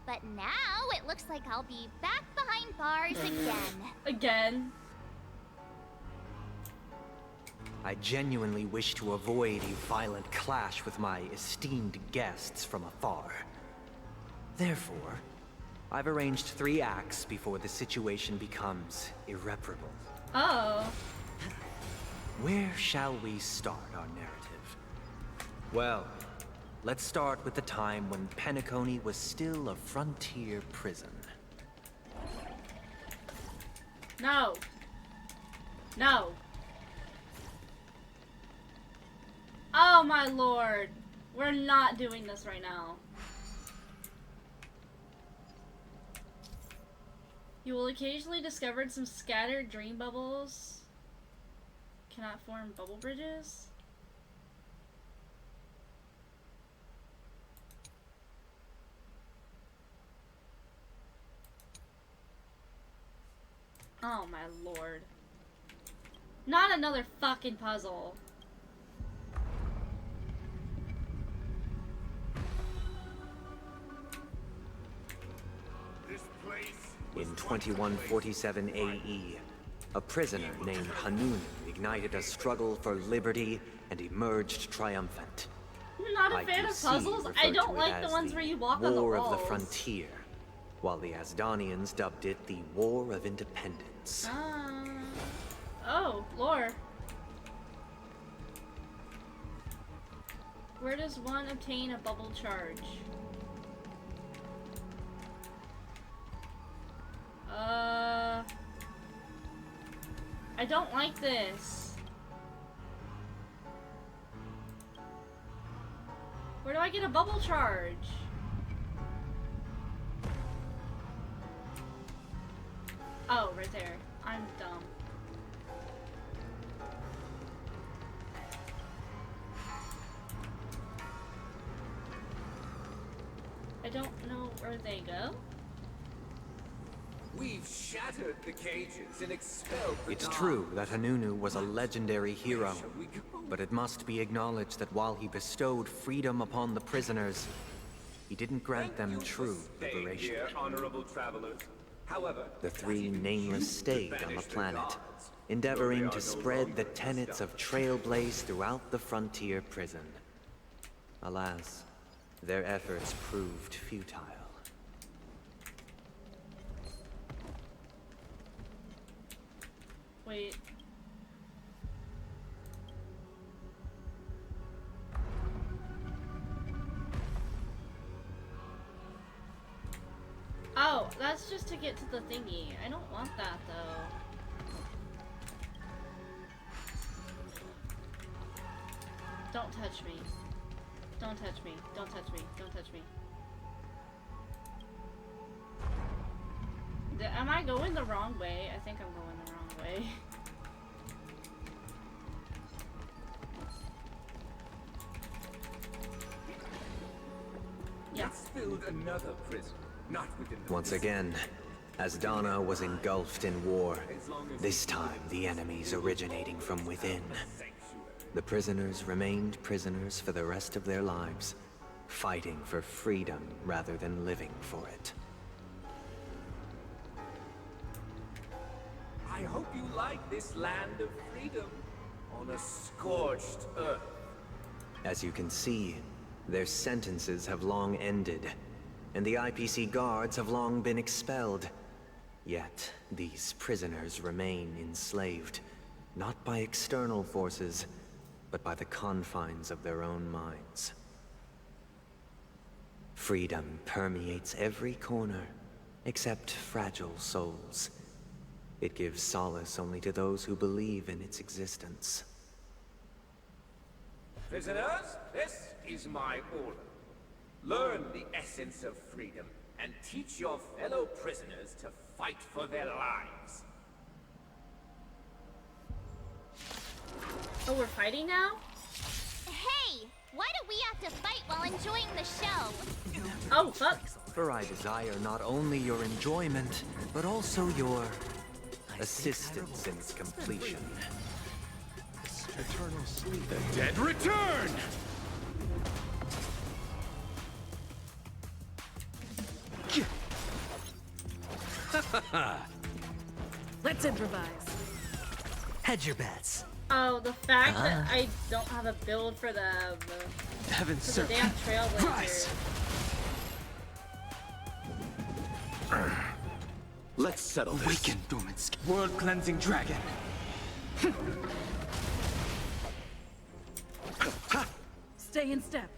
But now it looks like I'll be back behind bars again. Again? I genuinely wish to avoid a violent clash with my esteemed guests from afar. Therefore, I've arranged 3 acts before the situation becomes irreparable. Oh. Where shall we start our narrative? Well, let's start with the time when Penacony was still a frontier prison. No. No. Oh my lord. We're not doing this right now. You will occasionally discover some scattered dream bubbles. Cannot form bubble bridges. Oh my lord. Not another fucking puzzle. In 2147 AE, a prisoner named Hanun ignited a struggle for liberty and emerged triumphant. Not a fan of puzzles. I don't like the ones where you walk on the War walls. of the Frontier, while the Asdanians dubbed it the War of Independence. Oh, lore. Where does one obtain a bubble charge? I don't like this. Where do I get a bubble charge? Oh, right there. I'm dumb. I don't know where they go. We've shattered the cages and expelled the It's guards. true that Hanunu was a legendary hero, but it must be acknowledged that while he bestowed freedom upon the prisoners, he didn't grant them true liberation. Here, honorable travelers. However, The 3 nameless stayed on the planet, endeavoring to spread the tenets of Trailblaze throughout the frontier prison. Alas, their efforts proved futile. Wait. Oh, that's just to get to the thingy. I don't want that though. Don't touch me. Don't touch me. Don't touch me. Don't touch me. Am I going the wrong way? I think I'm going the wrong way. Yeah. Let's build another prison, not within the Once again, Asdana was engulfed in war. This time, the enemies originating from within. The prisoners remained prisoners for the rest of their lives, fighting for freedom rather than living for it. I hope you like this land of freedom on a scorched earth. As you can see, their sentences have long ended, and the IPC guards have long been expelled. Yet, these prisoners remain enslaved, not by external forces, but by the confines of their own minds. Freedom permeates every corner, except fragile souls. It gives solace only to those who believe in its existence. Prisoners, this is my order. Learn the essence of freedom and teach your fellow prisoners to fight for their lives. Oh, we're fighting now? Hey! Why do we have to fight while enjoying the show? Oh, fuck. For I desire not only your enjoyment, but also your assistance in its completion. Eternal sleep. The dead return! Let's improvise. Hedge your bets. Oh, the fact that I don't have a build for the Heaven's damn trailblazer. Rise. Let's settle this. Awaken, Dormansk. World-cleansing dragon. Stay in step.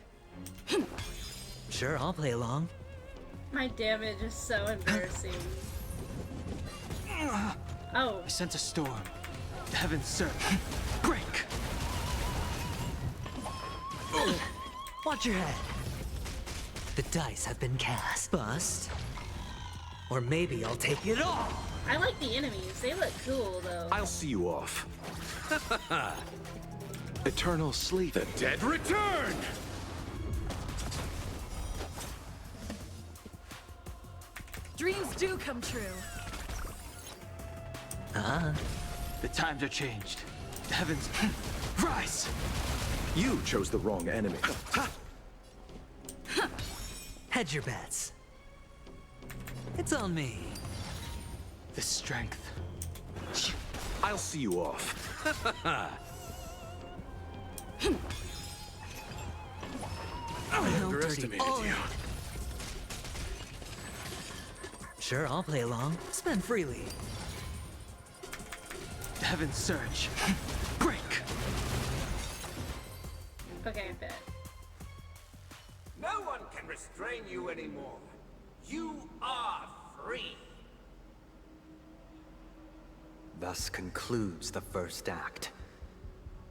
Sure, I'll play along. My damage is so embarrassing. Oh. I sense a storm. The heavens surge. Break! Watch your head. The dice have been cast. Bust. Or maybe I'll take it all. I like the enemies. They look cool, though. I'll see you off. Eternal sleep. The dead return! Dreams do come true. The times are changed. The heavens rise! You chose the wrong enemy. Hedge your bets. It's on me. The strength. I'll see you off. I underestimated you. Sure, I'll play along. Spend freely. The heavens surge. Break! Okay, I bet. No one can restrain you anymore. You are free. Thus concludes the first act.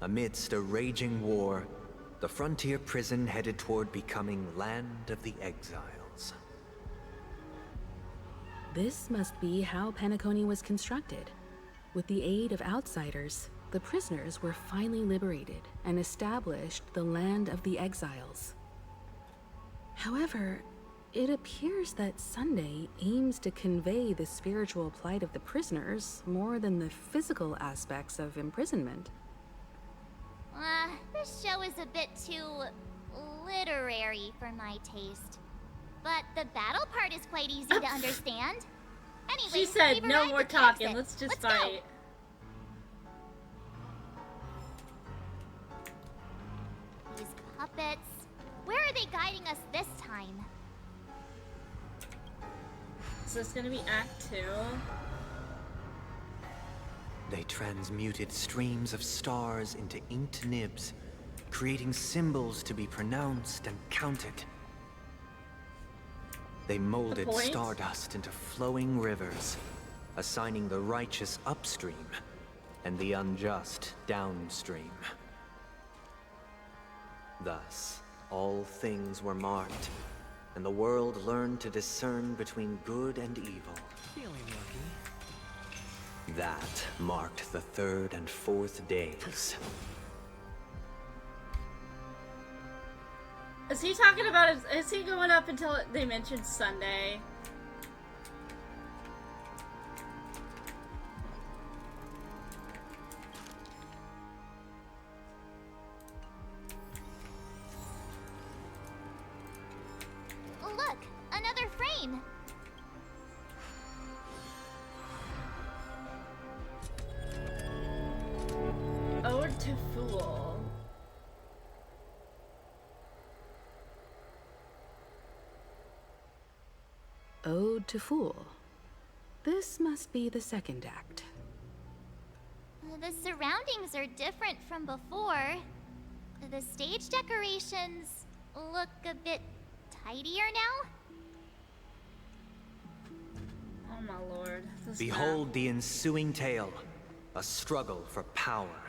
Amidst a raging war, the frontier prison headed toward becoming Land of the Exiles. This must be how Penacony was constructed. With the aid of outsiders, the prisoners were finally liberated and established the Land of the Exiles. However, it appears that Sunday aims to convey the spiritual plight of the prisoners more than the physical aspects of imprisonment. This show is a bit too literary for my taste. But the battle part is quite easy to understand. Anyway, She said, we've no arrived more at the talking, exit. let's just Let's go. fight. These puppets. Where are they guiding us this time? So it's gonna be Act 2. They transmuted streams of stars into inked nibs, creating symbols to be pronounced and counted. They molded point? stardust into flowing rivers, assigning the righteous upstream and the unjust downstream. Thus, all things were marked, and the world learned to discern between good and evil. Feeling lucky. That marked the third and fourth days. Is he talking about, is he going up until they mention Sunday? Look, another frame. Ode to Fool. Ode to Fool. This must be the second act. The surroundings are different from before. The stage decorations look a bit tidier now. Oh my lord. This Behold the ensuing tale, a struggle for power.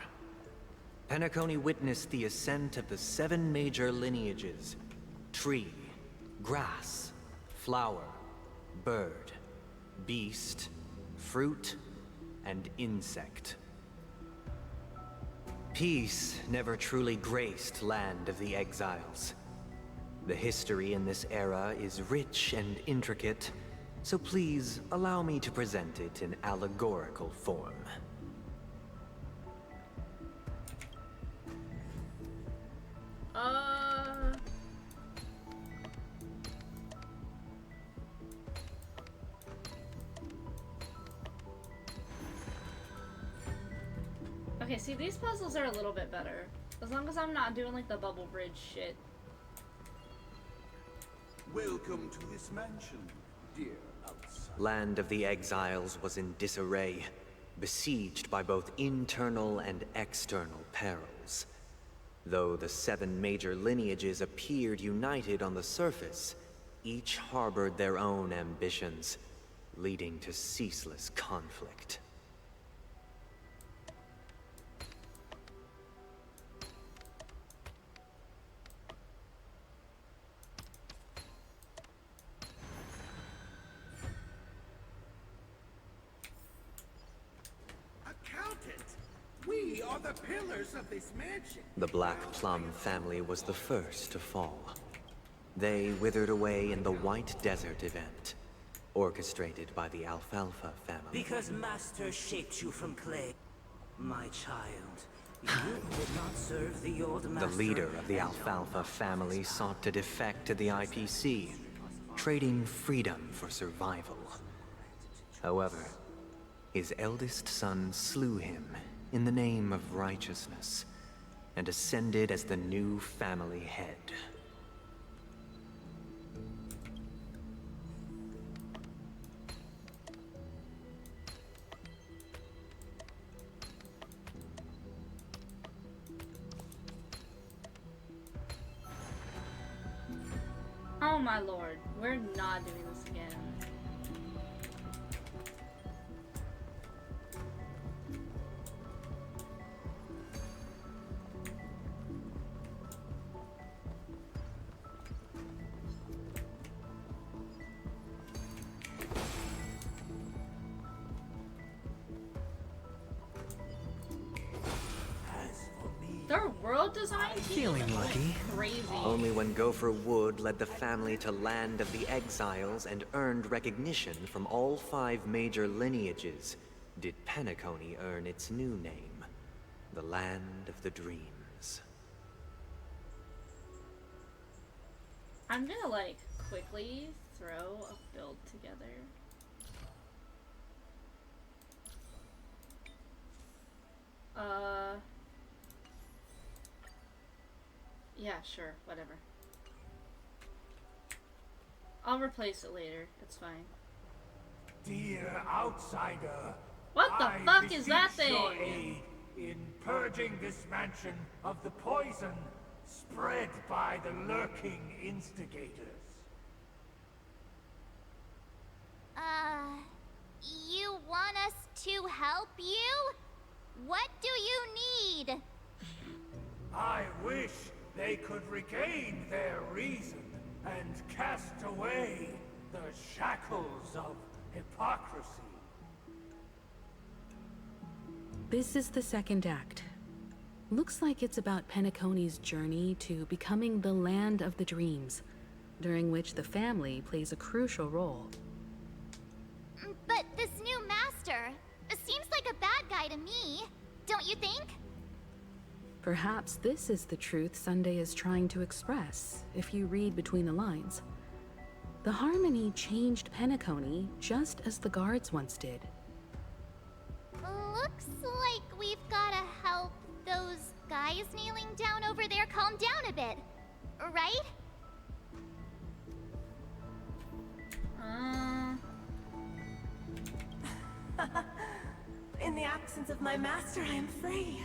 Penacony witnessed the ascent of the 7 major lineages: tree, grass, flower, bird, beast, fruit, and insect. Peace never truly graced Land of the Exiles. The history in this era is rich and intricate, so please allow me to present it in allegorical form. Okay, see, these puzzles are a little bit better. As long as I'm not doing, like, the bubble bridge shit. Welcome to this mansion, dear outsider. Land of the Exiles was in disarray, besieged by both internal and external perils. Though the 7 major lineages appeared united on the surface, each harbored their own ambitions, leading to ceaseless conflict. We are the pillars of this mansion. The Black Plum family was the first to fall. They withered away in the White Desert event, orchestrated by the Alfalfa family. Because Master shaped you from clay, my child. You did not serve the old master. The leader of the Alfalfa family sought to defect to the IPC, trading freedom for survival. However, his eldest son slew him in the name of righteousness, and ascended as the new family head. Oh my lord, we're not doing this again. Their world design Feeling lucky. Crazy. Only when Gopher Wood led the family to Land of the Exiles and earned recognition from all 5 major lineages did Penacony earn its new name, the Land of the Dreams. I'm gonna like quickly throw a build together. Yeah, sure, whatever. I'll replace it later, it's fine. Dear outsider, What the I fuck is that beseech your thing? aid in purging this mansion of the poison spread by the lurking instigators. You want us to help you? What do you need? I wish they could regain their reason and cast away the shackles of hypocrisy. This is the second act. Looks like it's about Penacony's journey to becoming the Land of the Dreams, during which the family plays a crucial role. But this new master seems like a bad guy to me, don't you think? Perhaps this is the truth Sunday is trying to express, if you read between the lines. The Harmony changed Penacony just as the guards once did. Looks like we've gotta help those guys kneeling down over there calm down a bit, right? In the absence of my master, I am free.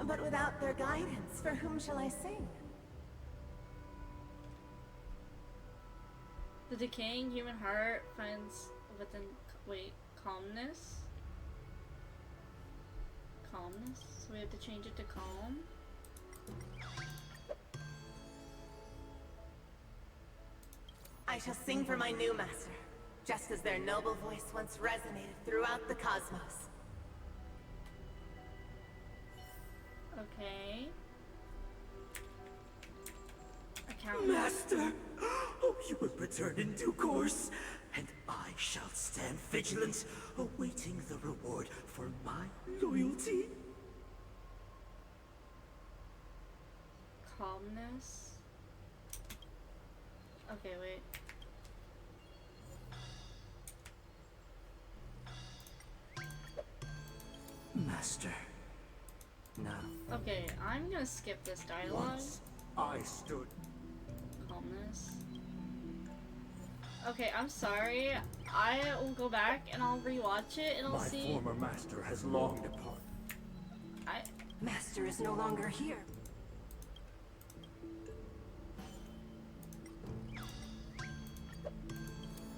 But without their guidance, for whom shall I sing? The decaying human heart finds within calmness. Calmness? So we have to change it to calm. I shall sing for my new master, just as their noble voice once resonated throughout the cosmos. Okay. Account. Master! Oh, you will return in due course, and I shall stand vigilant, awaiting the reward for my loyalty. Calmness. Okay, wait. Master. Now. Okay, I'm gonna skip this dialogue. Once I stood. Calmness. Okay, I'm sorry. I will go back and I'll rewatch it and I'll My see. former master has long departed. Master is no longer here.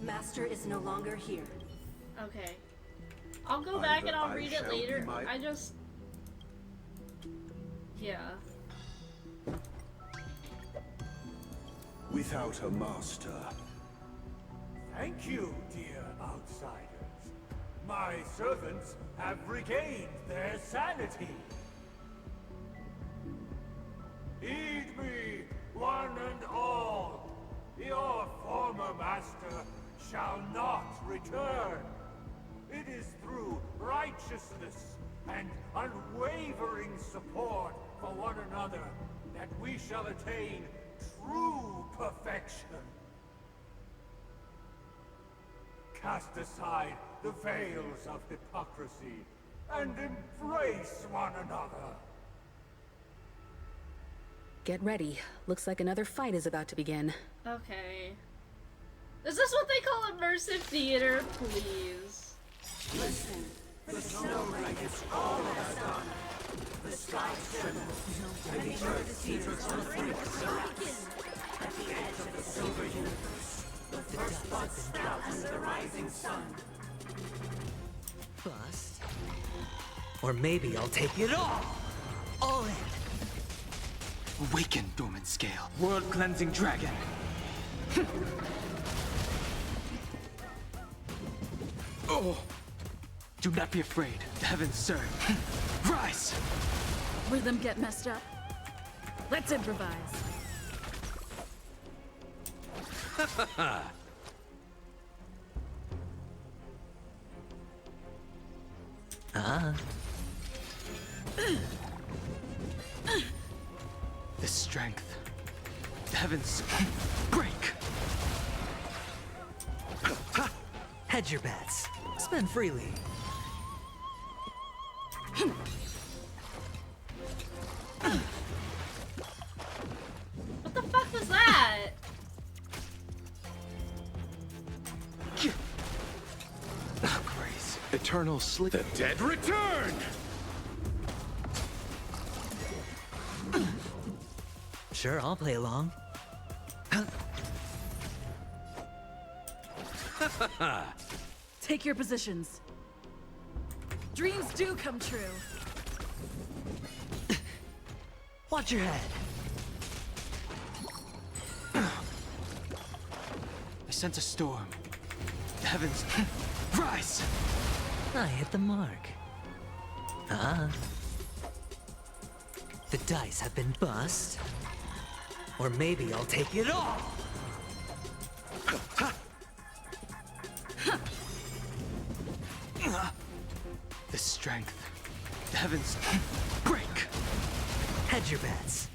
Master is no longer here. Okay. I'll go back and I'll read it later. I just... Yeah. Without a master. Thank you, dear outsiders. My servants have regained their sanity. Heed me, one and all. Your former master shall not return. It is through righteousness and unwavering support for one another that we shall attain true perfection. Cast aside the veils of hypocrisy and embrace one another. Get ready. Looks like another fight is about to begin. Okay. Is this what they call immersive theater? Please. Listen, the snow knight is all that has done. The sky trembles, and the earth seems on the brink of collapse. At the edge of the silver universe, the first bud sprouts under the rising sun. Bust. Or maybe I'll take it all in. Awaken, dormant scale. World-cleansing dragon. Oh! Do not be afraid. The heavens serve. Rise! Rhythm get messed up. Let's improvise. The strength. The heavens break. Hedge your bets. Spend freely. What the fuck was that? Grace. Eternal sleep. The dead return! Sure, I'll play along. Take your positions. Dreams do come true. Watch your head. I sense a storm. The heavens rise. I hit the mark. The dice have been bust. Or maybe I'll take it all. The strength. The heavens break. Hedge your bets.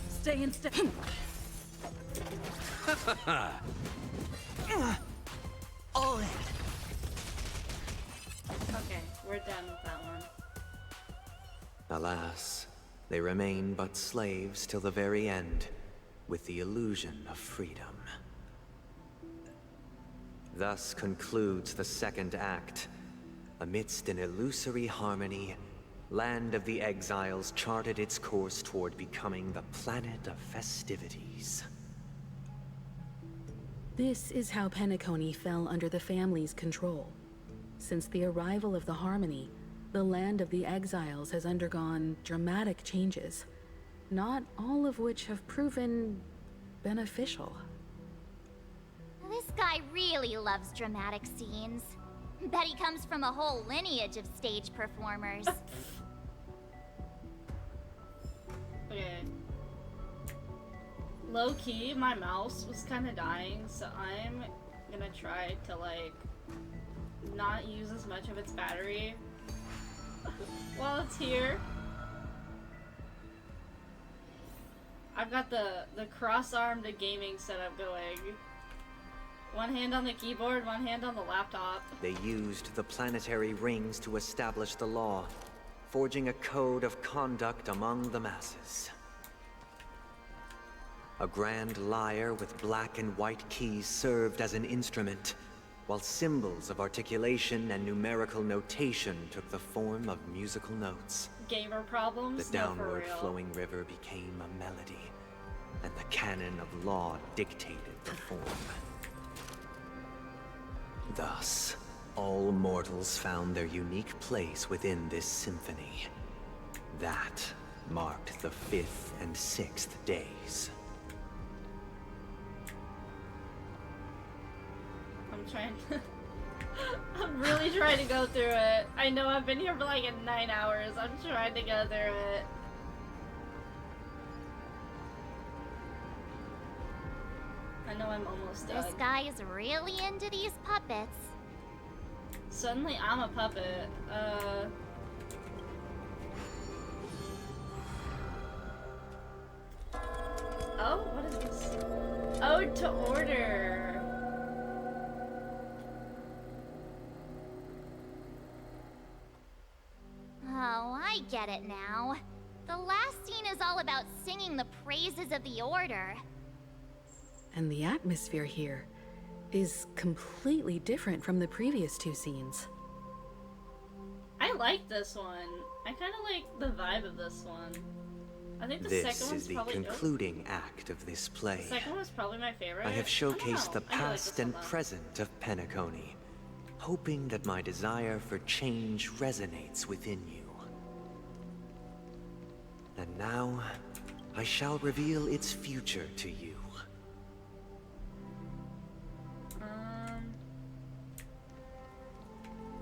Stay in step. All in. Okay, we're done with that one. Alas, they remain but slaves till the very end, with the illusion of freedom. Thus concludes the second act. Amidst an illusory harmony, Land of the Exiles charted its course toward becoming the planet of festivities. This is how Penacony fell under the family's control. Since the arrival of the Harmony, the Land of the Exiles has undergone dramatic changes, not all of which have proven beneficial. This guy really loves dramatic scenes. Bet he comes from a whole lineage of stage performers. Okay. Low key, my mouse was kind of dying, so I'm gonna try to like not use as much of its battery while it's here. I've got the cross-armed gaming setup going. One hand on the keyboard, one hand on the laptop. They used the planetary rings to establish the law, forging a code of conduct among the masses. A grand lyre with black and white keys served as an instrument, while symbols of articulation and numerical notation took the form of musical notes. Gamer problems? The No, for downward real. flowing river became a melody, and the canon of law dictated the form. Thus, all mortals found their unique place within this symphony. That marked the 5th and 6th days. I'm trying to... I'm really trying to go through it. I know I've been here for like 9 hours. I'm trying to go through it. I know I'm almost done. This guy is really into these puppets. Suddenly I'm a puppet. Oh, what is this? Ode to Order. Oh, I get it now. The last scene is all about singing the praises of the Order. And the atmosphere here is completely different from the previous 2 scenes. I like this one. I kind of like the vibe of this one. I think the second This one's is the probably concluding act of this play. The second one was probably my favorite. I have showcased the I do like past this and one, though. present of Penacony, hoping that my desire for change resonates within you. And now, I shall reveal its future to you.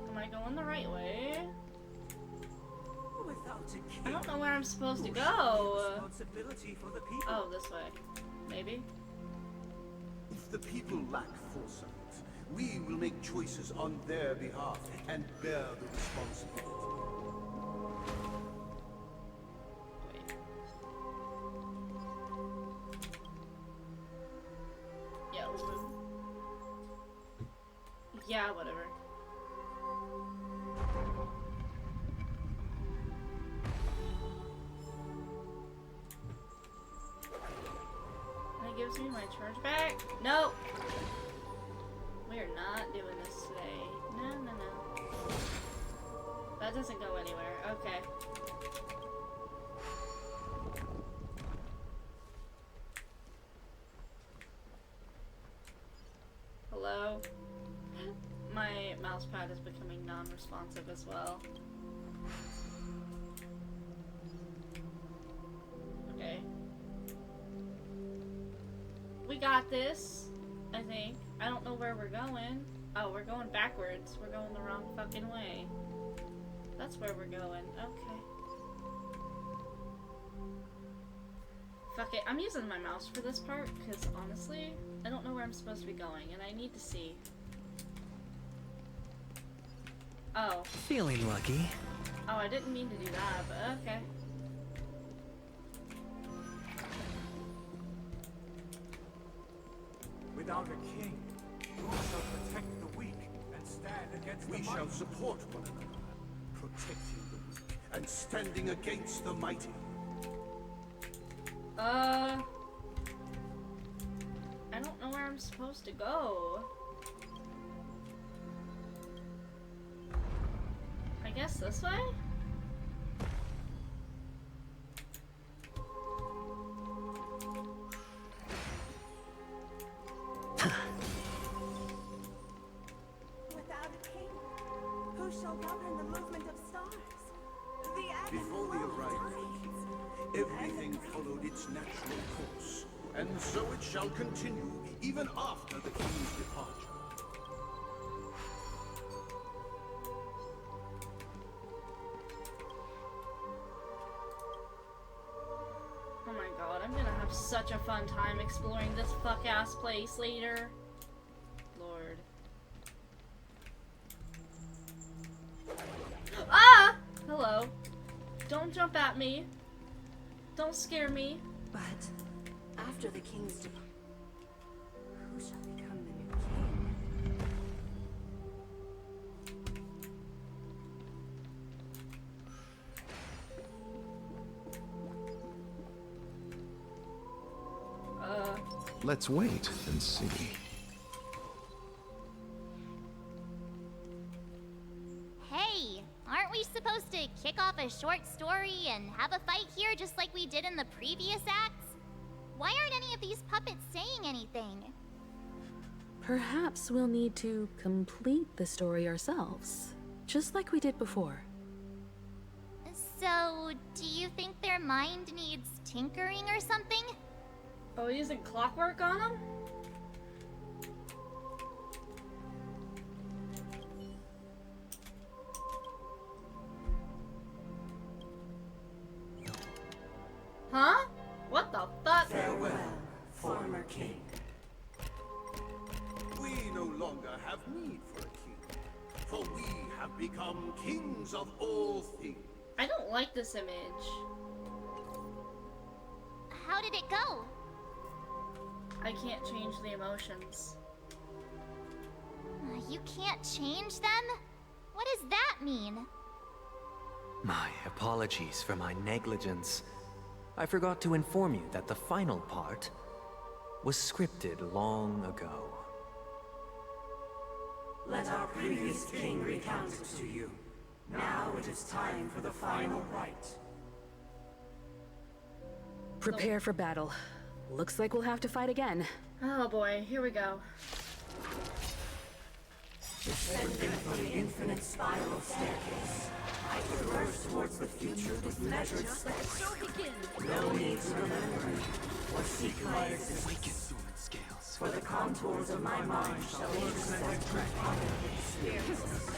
Am I going the right way? Without a king, I don't know where I'm supposed to who shall go. bear responsibility for the people? Oh, this way. Maybe? If the people lack foresight, we will make choices on their behalf and bear the responsibility. Yeah, let's move. Yeah, whatever. That gives me my charge back? No! We are not doing this today. No, no, no. That doesn't go anywhere. Okay. Hello? My mousepad is becoming non-responsive as well. Okay. We got this, I think. I don't know where we're going. Oh, we're going backwards. We're going the wrong fucking way. That's where we're going. Okay. Fuck it. I'm using my mouse for this part because honestly, I don't know where I'm supposed to be going and I need to see. Oh. Feeling lucky. Oh, I didn't mean to do that, but okay. Without a king, who shall protect the weak and stand against the We mighty? shall support one another, protecting the weak and standing against the mighty. I don't know where I'm supposed to go. I guess this way? Without a king, who shall govern the movement of stars? The Before we arrived, everything followed its natural course, and so it shall continue even after the king's departure. Oh my god, I'm gonna have such a fun time exploring this fuck-ass place later. Lord. Ah! Hello. Don't jump at me. Don't scare me. But after the king's departure, who shall become the new king? Let's wait and see. Hey, aren't we supposed to kick off a short story and have a fight here just like we did in the previous acts? Why aren't any of these puppets saying anything? Perhaps we'll need to complete the story ourselves, just like we did before. So, do you think their mind needs tinkering or something? Oh, using clockwork on them? Huh? What the fuck? Farewell, former king. We no longer have need for a king, for we have become kings of all things. I don't like this image. How did it go? I can't change the emotions. You can't change them? What does that mean? My apologies for my negligence. I forgot to inform you that the final part was scripted long ago. Let our previous king recount it to you. Now it is time for the final rite. Prepare for battle. Looks like we'll have to fight again. Oh boy, here we go. Descending from the infinite spiral staircase, I traverse towards the future with measured steps. No need to remember or seek my existence. For the contours of my mind shall intersect with other experiences.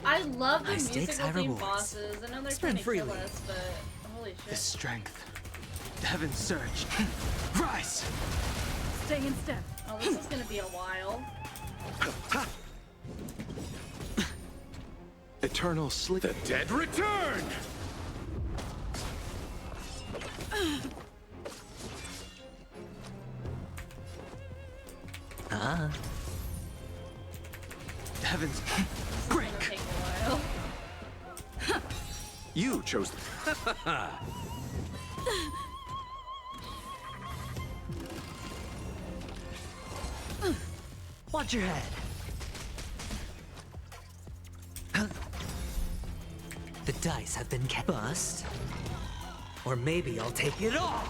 I love the High stakes, musical high theme rewards. bosses. I know they're Spend trying to kill freely. us, but holy The shit. strength. The heavens surge. Rise! Stay in step. Oh, this is gonna be a while. Eternal sleep. The dead return! Ah. The heavens It's gonna take a while. You chose. Watch your head. The dice have been bust. Or maybe I'll take it all.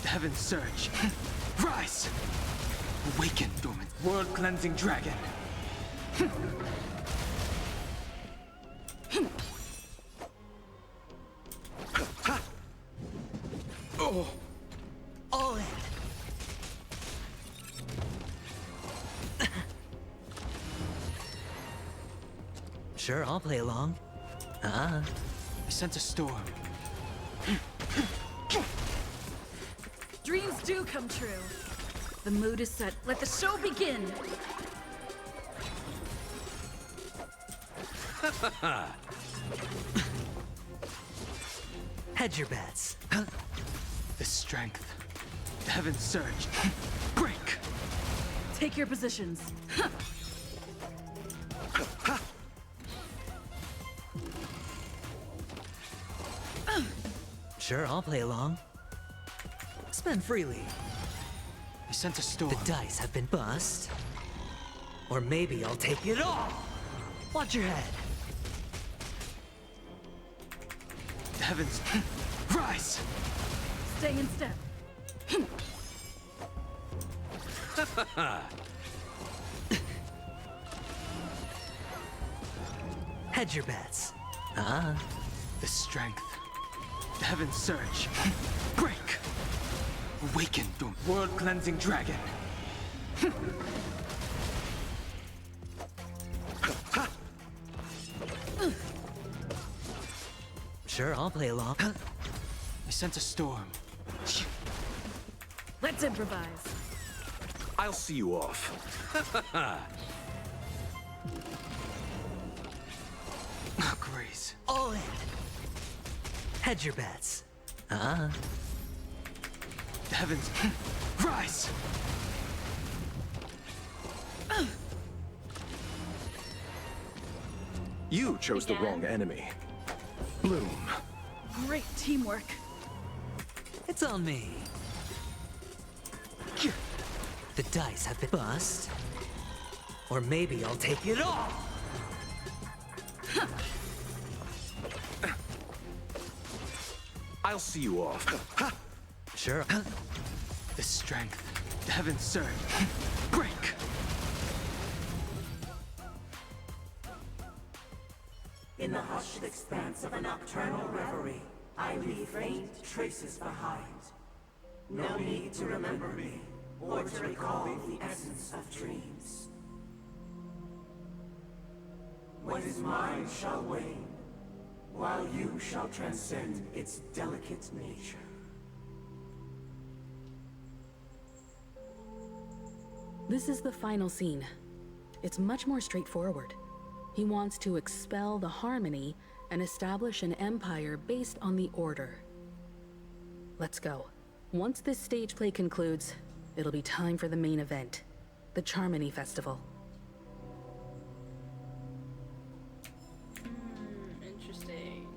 The heavens surge. Rise! Awaken, dormant world-cleansing dragon. Oh. All in. Sure, I'll play along. I sense a storm. Dreams do come true. The mood is set. Let the show begin. Hedge your bets. The strength. The heavens surge. Break! Take your positions. Sure, I'll play along. Spend freely. I sense a storm. The dice have been bust. Or maybe I'll take it all. Watch your head. The heavens rise! Stay in step. Hedge your bets. The strength. The heavens surge. Break! Awaken, the world-cleansing dragon. Sure, I'll play along. I sense a storm. Let's improvise. I'll see you off. Grace. All in. Hedge your bets. The heavens rise! You chose the wrong enemy. Bloom. Great teamwork. It's on me. The dice have been bust. Or maybe I'll take it all. I'll see you off. Sure. The strength. Heaven serve. Break! In the hushed expanse of a nocturnal reverie, I leave faint traces behind. No need to remember me, or to recall the essence of dreams. What is mine shall wane, while you shall transcend its delicate nature. This is the final scene. It's much more straightforward. He wants to expel the Harmony and establish an empire based on the Order. Let's go. Once this stage play concludes, it'll be time for the main event, the Charmony Festival. Interesting.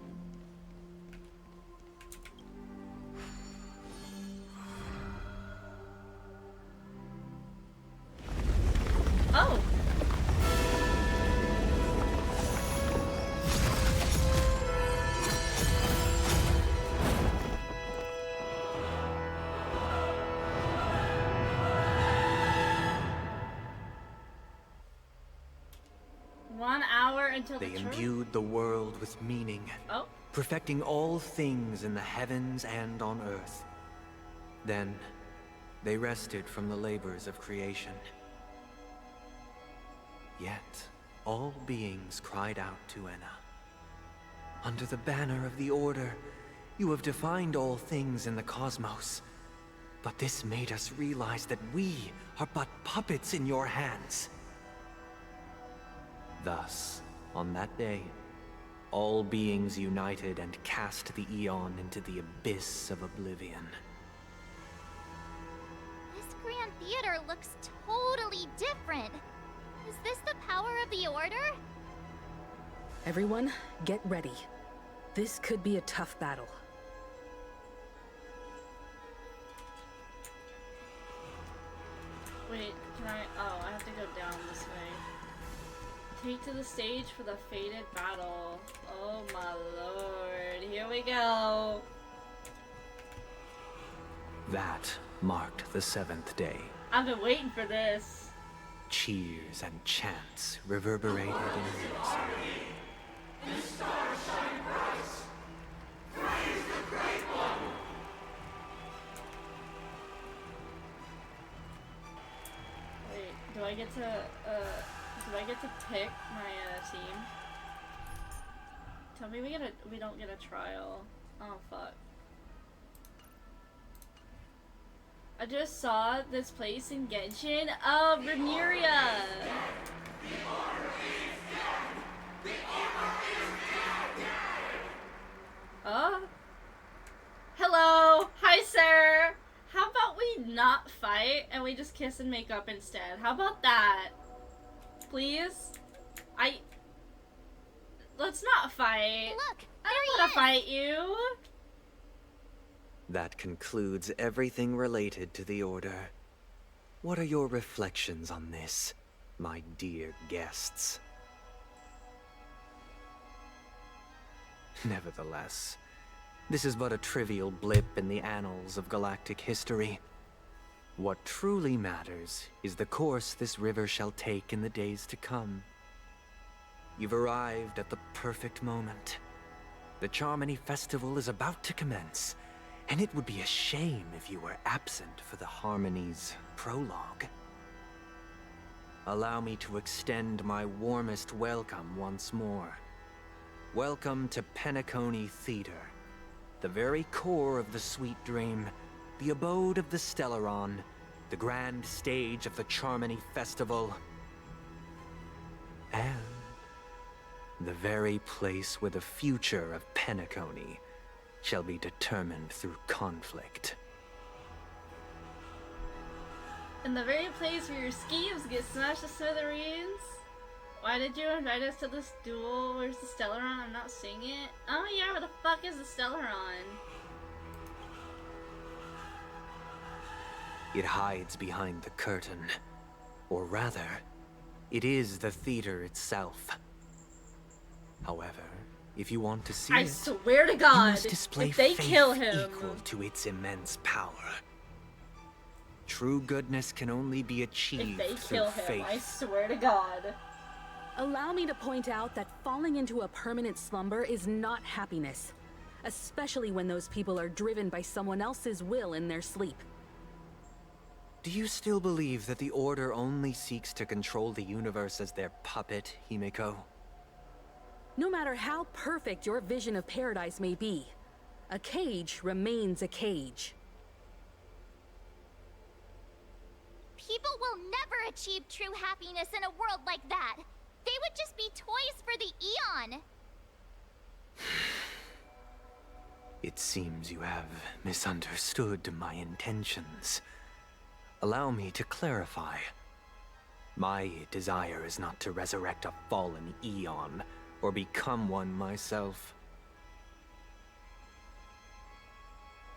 Oh! 1 hour until They the imbued the world with meaning, perfecting all things in the heavens and on earth. Then, they rested from the labors of creation. Yet, all beings cried out to Enna. Under the banner of the Order, you have defined all things in the cosmos. But this made us realize that we are but puppets in your hands. Thus, on that day, all beings united and cast the Eon into the abyss of oblivion. This Grand Theater looks totally different. Is this the power of the Order? Everyone, get ready. This could be a tough battle. Wait, can I? Oh, I have to go down this way. Take to the stage for the fated battle. Oh my lord, here we go. That marked the 7th day. I've been waiting for this. Cheers and chants reverberated in unison. The stars shine bright. Praise the Great One. Wait, do I get to pick my team? Tell me we don't get a trial. Oh fuck. I just saw this place in Genshin. Oh, Remuria! Oh? Hello! Hi, sir! How about we not fight and we just kiss and make up instead? How about that? Please? Let's not fight. Look, I don't want to fight you. That concludes everything related to the Order. What are your reflections on this, my dear guests? Nevertheless, this is but a trivial blip in the annals of galactic history. What truly matters is the course this river shall take in the days to come. You've arrived at the perfect moment. The Charmony Festival is about to commence, and it would be a shame if you were absent for the Harmony's prologue. Allow me to extend my warmest welcome once more. Welcome to Penacony Theater, the very core of the Sweet Dream, the abode of the Stellaron, the grand stage of the Charmony Festival, and the very place where the future of Penacony shall be determined through conflict. In the very place where your schemes get smashed to smithereens? Why did you invite us to this duel? Where's the Stellaron? I'm not seeing it. Oh yeah, where the fuck is the Stellaron? It hides behind the curtain. Or rather, it is the theater itself. However, if you want to see I it, swear to you God, must display if they faith kill him, equal to its immense power. True goodness can only be if achieved they through kill him, faith. I swear to God. Allow me to point out that falling into a permanent slumber is not happiness, especially when those people are driven by someone else's will in their sleep. Do you still believe that the Order only seeks to control the universe as their puppet, Himeko? No matter how perfect your vision of paradise may be, a cage remains a cage. People will never achieve true happiness in a world like that. They would just be toys for the Eon. It seems you have misunderstood my intentions. Allow me to clarify. My desire is not to resurrect a fallen Eon, or become one myself.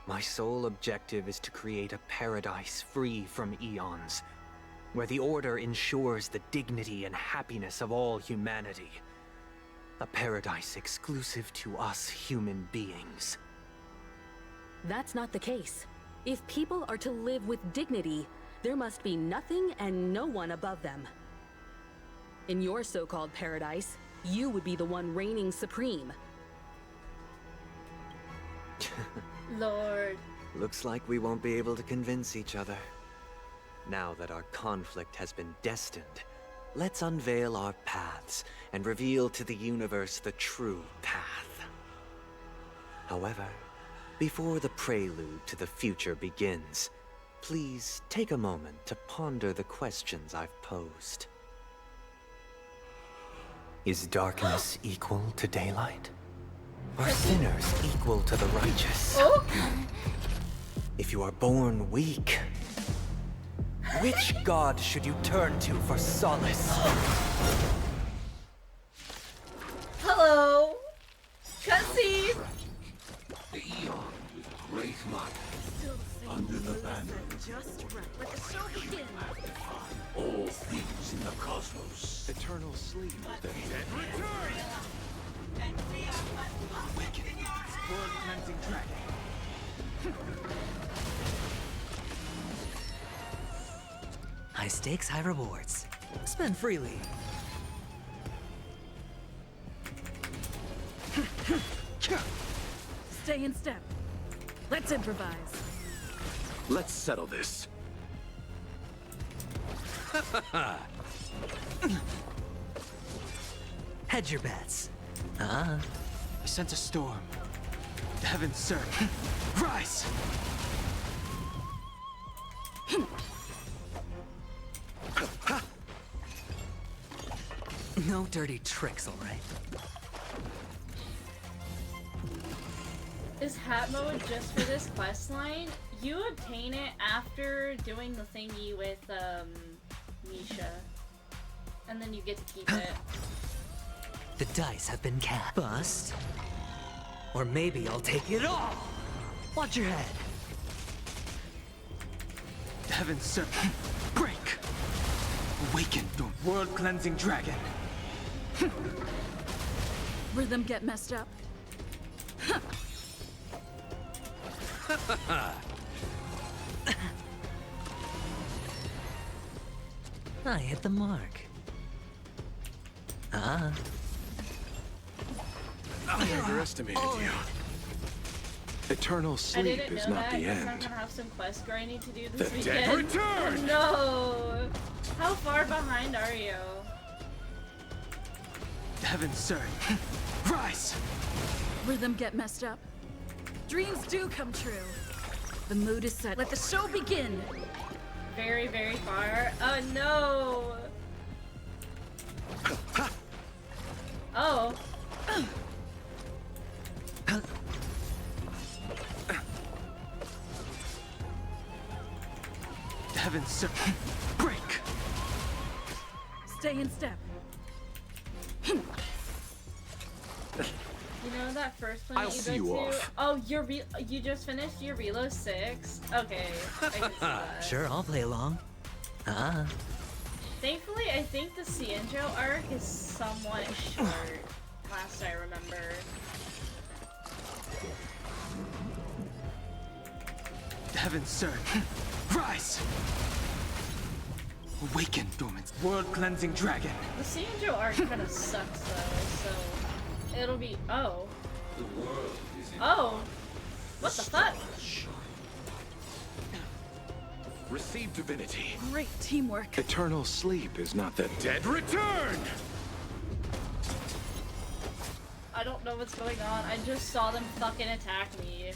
My sole objective is to create a paradise free from Eons, where the Order ensures the dignity and happiness of all humanity. A paradise exclusive to us human beings. That's not the case. If people are to live with dignity, there must be nothing and no one above them. In your so-called paradise, you would be the one reigning supreme. Lord. Looks like we won't be able to convince each other. Now that our conflict has been destined, let's unveil our paths and reveal to the universe the true path. However, before the prelude to the future begins, please take a moment to ponder the questions I've posed. Is darkness equal to daylight? Are sinners equal to the righteous? Oh. If you are born weak, which god should you turn to for solace? Hello. Cutscene. The Eon with great might. Under the banner. Just right. Let the show begin. All things in the cosmos. Eternal sleep. The dead return! World cleansing dragon. High stakes, high rewards. Spend freely. Stay in step. Let's improvise. Let's settle this. Hedge your bets. Uh-huh. I sense a storm. The heavens surge. Rise! No dirty tricks, all right? Is hat mode just for this quest line? You obtain it after doing the thingy with Misha, and then you get to keep it. The dice have been cast. Bust. Or maybe I'll take it all. Watch your head. The heavens surge. Break! Awaken the world cleansing dragon. Rhythm get messed up. I hit the mark. Ah. I underestimated you. Eternal I sleep didn't is know not that. the I guess I'm end. gonna have some quest grinding to do this The weekend. dead return! No! How far behind are you? The heavens surge. Rise! Rhythm get messed up. Dreams do come true. The mood is set. Let the show begin. Very, very far. Oh no! Oh. The heavens surge. Break! Stay in step. You know that first one I'll that you see go you to? off. Oh, you just finished your Relo 6? Okay, I can see that. Sure, I'll play along. Ah. Thankfully, I think the Cienjo arc is somewhat short, last I remember. Heaven, sir. Rise! Awaken, dormant world-cleansing dragon. The Cienjo arc kinda sucks though, so it'll be oh. Oh! What the fuck? Receive divinity. Great teamwork. Eternal sleep is not the dead return! I don't know what's going on. I just saw them fucking attack me.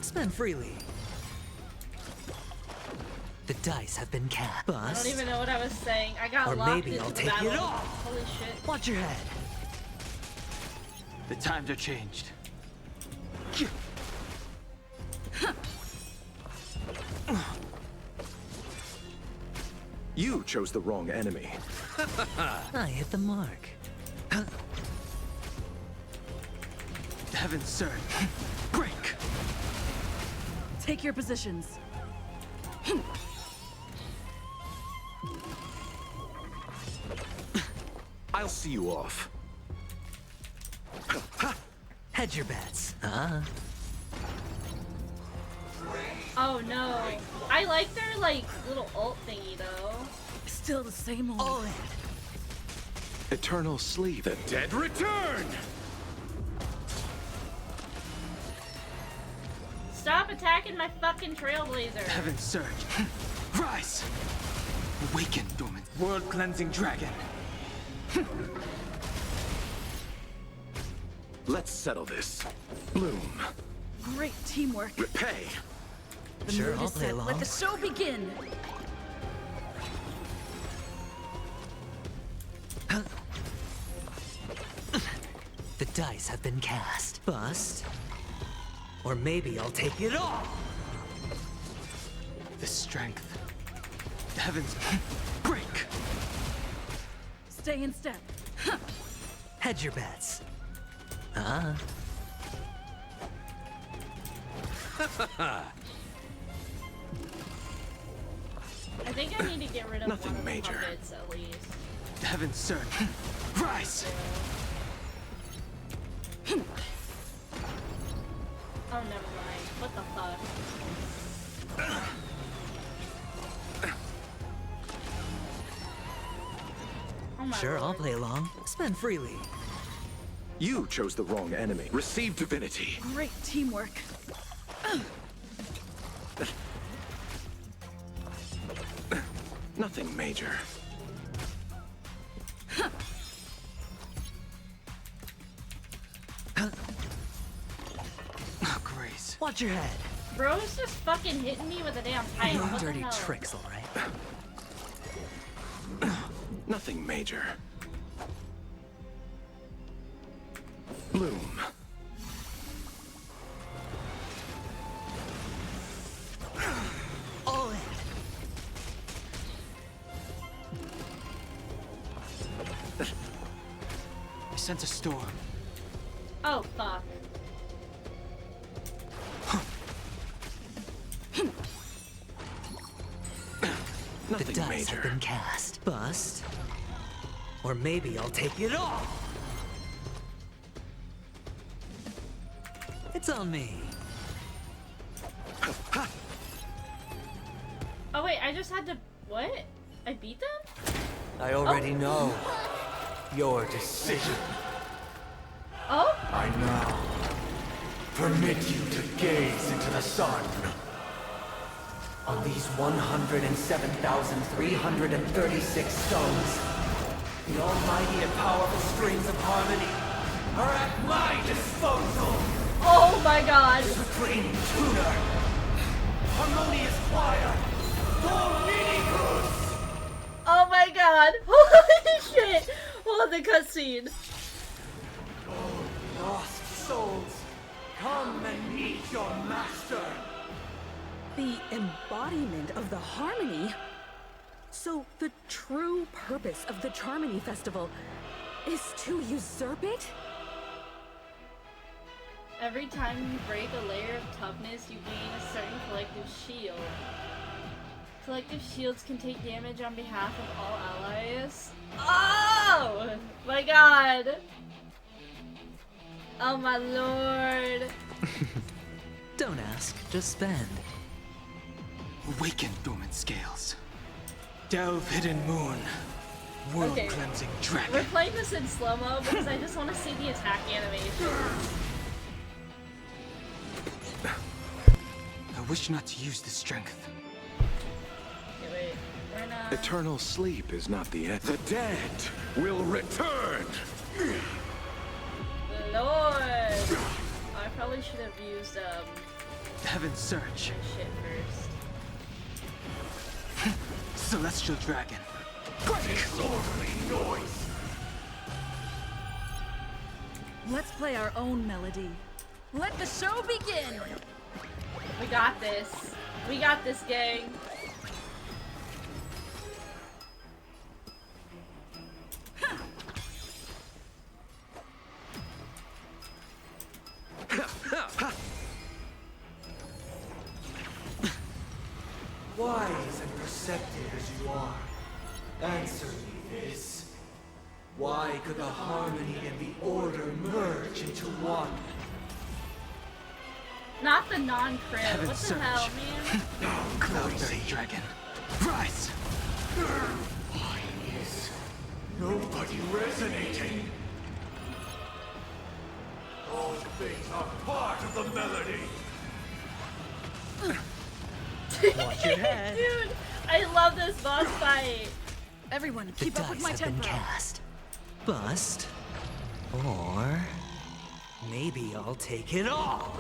Spend freely. The dice have been cast. I Bust. don't even know what I was saying. I got Or locked maybe into I'll the take battle. it off. Holy shit. Watch your head. The times are changed. You chose the wrong enemy. I hit the mark. Heaven, sir. Break! Take your positions. I'll see you off. Hedge your bets. Ah. Oh no. I like their like little ult thingy though. Still the same old. All in. Eternal sleep. The dead return! Stop attacking my fucking trailblazer. Heaven, surge. Rise! Awaken, dormant world-cleansing dragon. Let's settle this. Bloom. Great teamwork. Repay. The Sure, mood I'll is play set. along. Let the show begin. The dice have been cast. Bust. Or maybe I'll take it all. The strength. The heavens. Break! Stay in step. Hedge your bets. Ah. I think I need to get rid of Nothing one of the major. puppets at least. Heaven, sir. Rise! Oh, never mind. What the fuck? Oh my Sure, I'll lord. play along. Spend freely. You chose the wrong enemy. Receive divinity. Great teamwork. Nothing major. Oh, Grace. Watch your head. Bro's just fucking hitting me with a damn pipe. No What the dirty hell? tricks, all right. Nothing major. Bloom. All in. I sense a storm. Oh fuck. The Nothing dice major. have been cast. Bust. Or maybe I'll take it all. It's on me. Oh wait, I just had to. What? I beat them? I already know your decision. Oh? I now permit you to gaze into the sun. On these 107,336 stones, the almighty and powerful strings of harmony are at my disposal. Oh my god. Supreme tutor, harmonious choir, Dominicus. Oh my god. Holy shit. Hold the cutscene. Lost souls, come and meet your master. The embodiment of the harmony. So the true purpose of the Charmony Festival is to usurp it? Every time you break a layer of toughness, you gain a certain collective shield. Collective shields can take damage on behalf of all allies. Oh my god! Oh my lord! Don't ask, just spend. Awaken dormant scales. Delve hidden moon. World Okay. cleansing dragon. We're playing this in slow-mo because I just want to see the attack animation. I wish not to use this strength. Okay, wait. We're not... Eternal sleep is not the end. The dead will return! Lord! I probably should have used, Heaven's Search. shit first. Celestial dragon. Disorderly noise! Let's play our own melody. Let the show begin! We got this. We got this, gang. Wise and perceptive as you are, answer me this. Why could the harmony and the order merge into one? Not the non-crit. What Heaven's the hell, Surge. man? Cloud-bearing dragon. Rise! Why is nobody resonating? All things are part of the melody. Watch your head. Dude, I love this boss fight. Everyone, The keep up with dice my have been tempo. cast. Bust. Or maybe I'll take it all.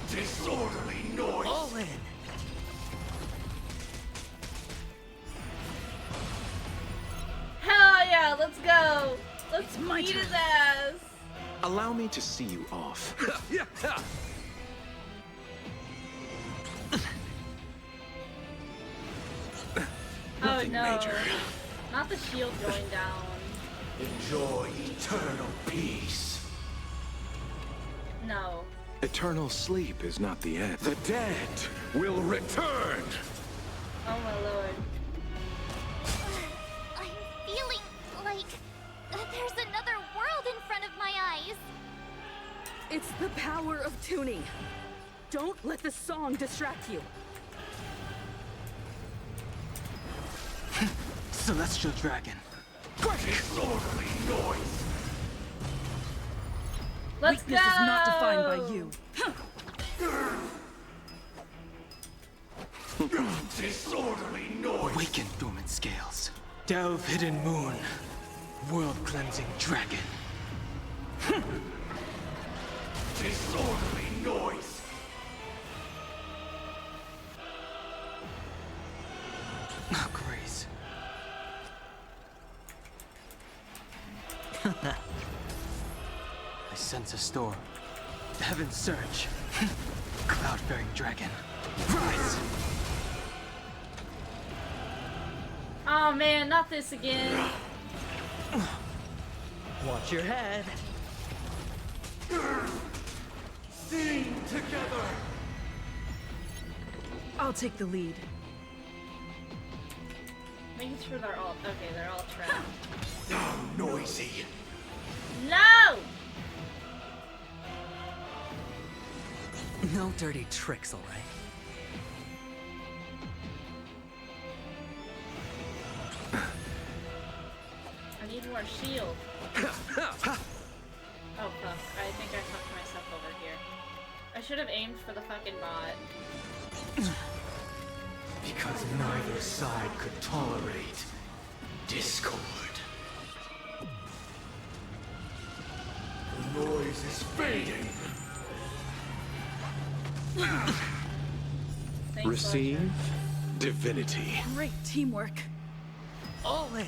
Disorderly noise. All in. Hell yeah, let's go. Let's my beat turn. his ass. Allow me to see you off. Oh Nothing no. major. Not the shield going down. Enjoy eternal peace. No. Eternal sleep is not the end. The dead will return! Oh my lord. I'm feeling like there's another world in front of my eyes. It's the power of tuning. Don't let the song distract you. Celestial dragon. Disorderly noise. Let's Weakness go. is not defined by you. Disorderly noise. Awaken dormant scales. Delve hidden moon. World cleansing dragon. Disorderly noise. Oh, Grace. I sense a storm. Heaven's Surge. Cloud-bearing dragon. Rise! Oh man, not this again. Watch your head. Sing together. I'll take the lead. Making sure they're all okay. They're all trapped. Now noisy. No. No dirty tricks, all right? I need more shield. Oh fuck! I think I fucked myself over here. I should have aimed for the fucking bot. Because neither side could tolerate discord. The noise is fading. Thanks, Receive Roger. divinity. Great teamwork. All in.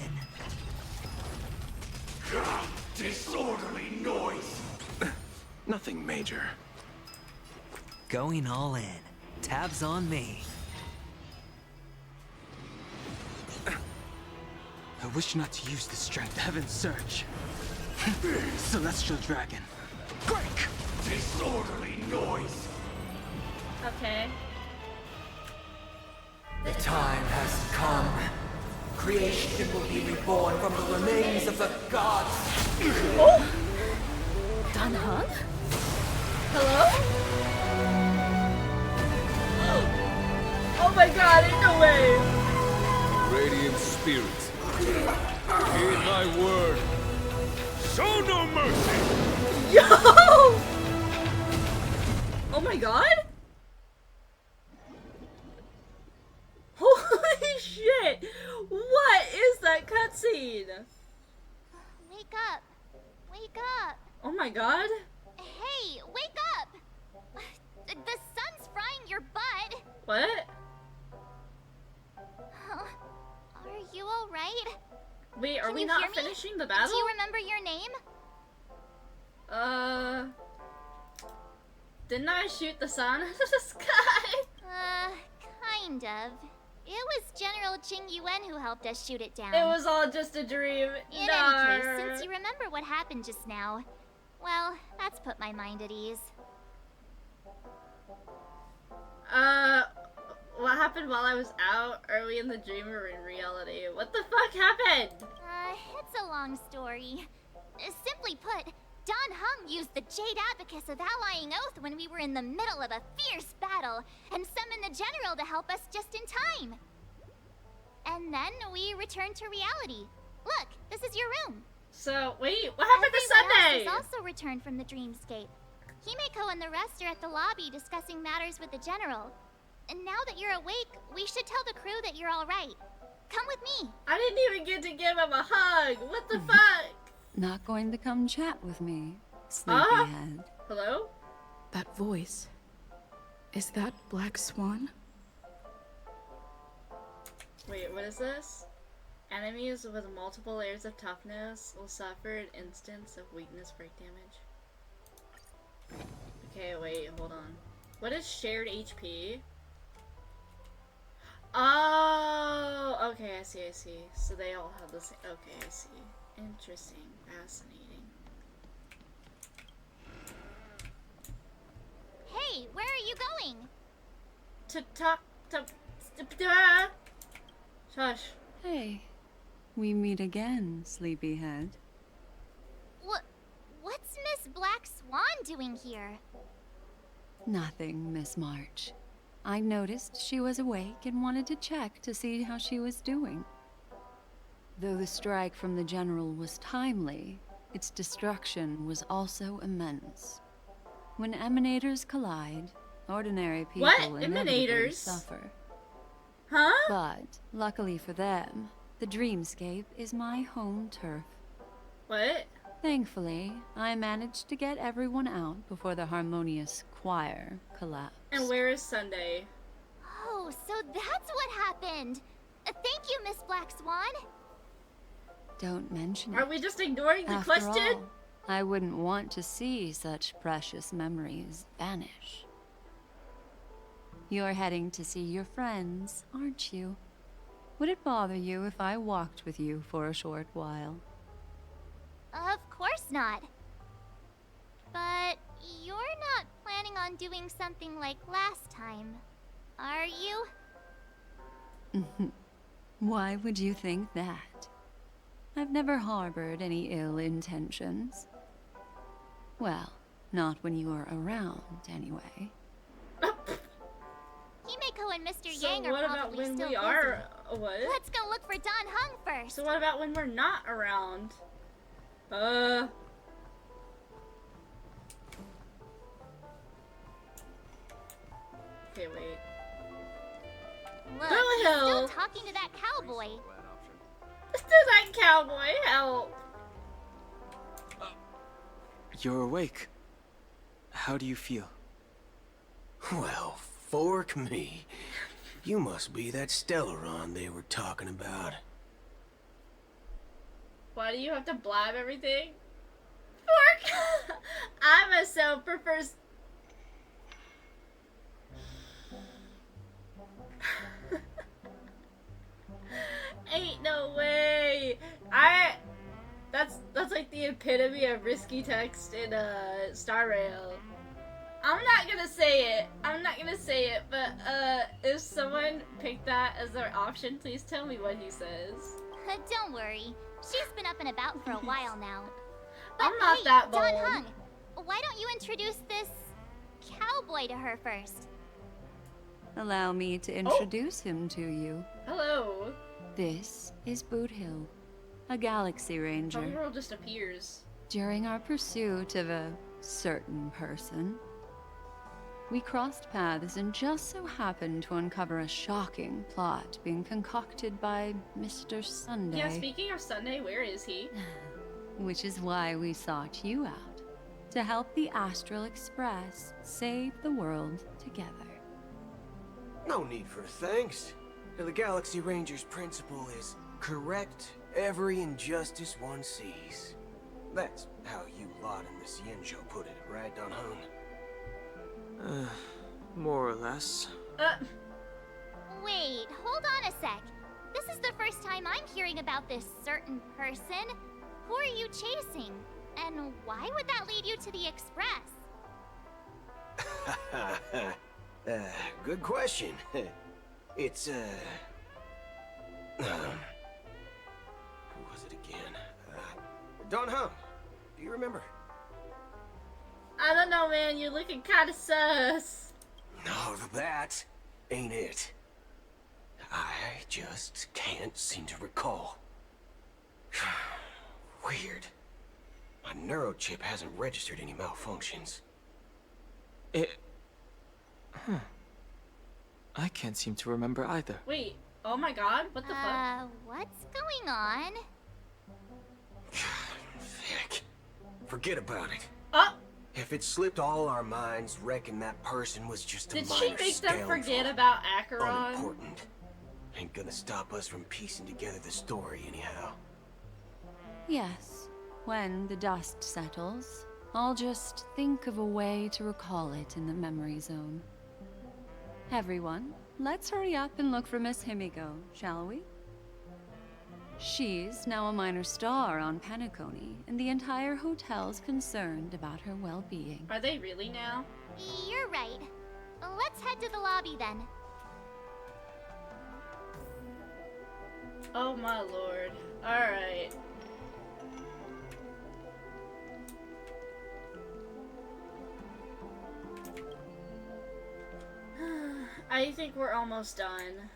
Disorderly noise. Nothing major. Going all in. Tabs on me. I wish not to use this strength. Heaven surge. Celestial dragon. Break! Disorderly noise! Okay. The time has come. Creation will be reborn from the remains of the gods. Oh! Dan Heng? Hello? Oh my god, ain't no way! Radiant spirits, heed my word. Show no mercy! Yo! Oh my god? Holy shit! What is that cutscene? Wake up. Wake up. Oh my god. Hey, wake up! The sun's frying your butt. What? Are you alright? Wait, are Can we you not hear me? finishing the battle? Do you remember your name? Didn't I shoot the sun out of the sky? Kind of. It was General Jing Yuan who helped us shoot it down. It was all just a dream. In No. any case, since you remember what happened just now, well, that's put my mind at ease. What happened while I was out? Are we in the dream or in reality? What the fuck happened? It's a long story. Simply put, Dan Heng used the Jade Abacus of Allying Oath when we were in the middle of a fierce battle, and summoned the General to help us just in time. And then we returned to reality. Look, this is your room. So, wait, what happened to Everyone Sunday? else has also returned from the dreamscape. Himeko and the rest are at the lobby discussing matters with the General. And now that you're awake, we should tell the crew that you're alright. Come with me. I didn't even get to give him a hug. What the fuck? Not going to come chat with me, sleepyhead. Hello? That voice. Is that Black Swan? Wait, what is this? Enemies with multiple layers of toughness will suffer an instance of weakness break damage. Okay, wait, hold on. What is shared HP? Oh, okay, I see. So they all have the same. Okay, I see. Interesting, fascinating. Hey, where are you going? To talk to. Shush. Hey, we meet again, sleepyhead. What's Miss Black Swan doing here? Nothing, Miss March. I noticed she was awake and wanted to check to see how she was doing. Though the strike from the General was timely, its destruction was also immense. When emanators collide, ordinary people inevitably Emanators? suffer. Huh? But, luckily for them, the dreamscape is my home turf. What? Thankfully, I managed to get everyone out before the harmonious choir collapsed. And where is Sunday? Oh, so that's what happened. Thank you, Miss Black Swan. Don't mention it. Are we just ignoring the After question? all, I wouldn't want to see such precious memories vanish. You're heading to see your friends, aren't you? Would it bother you if I walked with you for a short while? Of course not. But you're not planning on doing something like last time, are you? Why would you think that? I've never harbored any ill intentions. Well, not when you are around, anyway. Himeko and Mr. So Yang are what about probably when still we are? busy. What? Let's go look for Dan Heng first. So what about when we're not around? Okay, wait. Look, Go he's Hill. still talking to that cowboy. Let's do that cowboy. Help. You're awake. How do you feel? Well, fork me. You must be that Stellaron they were talking about. Why do you have to blab everything? Fork. I myself prefers. Ain't no way. epitome of risky text in Star Rail. I'm not gonna say it. I'm not gonna say it, but if someone picked that as their option, please tell me what he says. Don't worry. She's been up and about for a while now. But I'm not hey, that bold. Don Hung, why don't you introduce this cowboy to her first? Allow me to introduce him to you. Hello. This is Boot Hill, a galaxy ranger. The world just appears. During our pursuit of a certain person, we crossed paths and just so happened to uncover a shocking plot being concocted by Mr. Sunday. Yeah, speaking of Sunday, where is he? Which is why we sought you out, to help the Astral Express save the world together. No need for thanks. The Galaxy Ranger's principle is correct every injustice one sees. That's how you lot in the Cienjo put it, right, Don Hung? More or less. Wait, hold on a sec. This is the first time I'm hearing about this certain person. Who are you chasing? And why would that lead you to the Express? Good question. It's, who was it again? Don Hung. Do you remember? I don't know, man. You're looking kind of sus. No, that ain't it. I just can't seem to recall. Weird. My neurochip hasn't registered any malfunctions. I can't seem to remember either. Wait. Oh my god. What the fuck? What's going on? Heck. Forget about it. Oh! If it slipped all our minds, reckon that person was just a Did minor she make them scoundrel. forget about Acheron? Unimportant. Ain't gonna stop us from piecing together the story anyhow. Yes, when the dust settles, I'll just think of a way to recall it in the memory zone. Everyone, let's hurry up and look for Miss Himiko, shall we? She's now a minor star on Penacony, and the entire hotel's concerned about her well-being. Are they really now? You're right. Let's head to the lobby then. Oh my lord. Alright. I think we're almost done.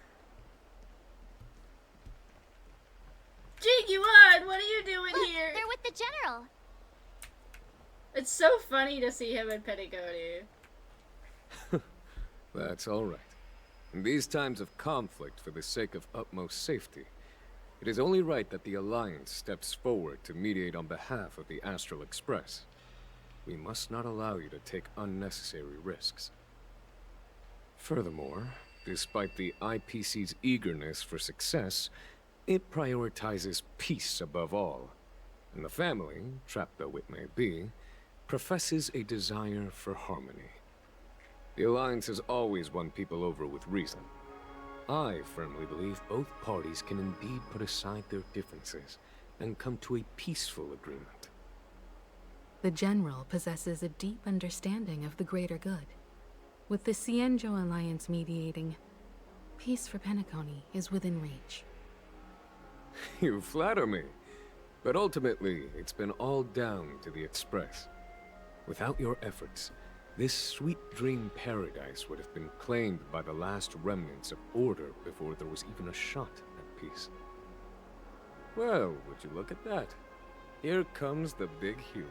Jiggy-One, what are you doing Look, here? they're with the general. It's so funny to see him in Penacony. That's all right. In these times of conflict for the sake of utmost safety, it is only right that the Alliance steps forward to mediate on behalf of the Astral Express. We must not allow you to take unnecessary risks. Furthermore, despite the IPC's eagerness for success, it prioritizes peace above all. And the family, trapped though it may be, professes a desire for harmony. The Alliance has always won people over with reason. I firmly believe both parties can indeed put aside their differences and come to a peaceful agreement. The General possesses a deep understanding of the greater good. With the Cienjo Alliance mediating, peace for Penacony is within reach. You flatter me. But ultimately, it's been all down to the Express. Without your efforts, this sweet dream paradise would have been claimed by the last remnants of order before there was even a shot at peace. Well, would you look at that? Here comes the big hero.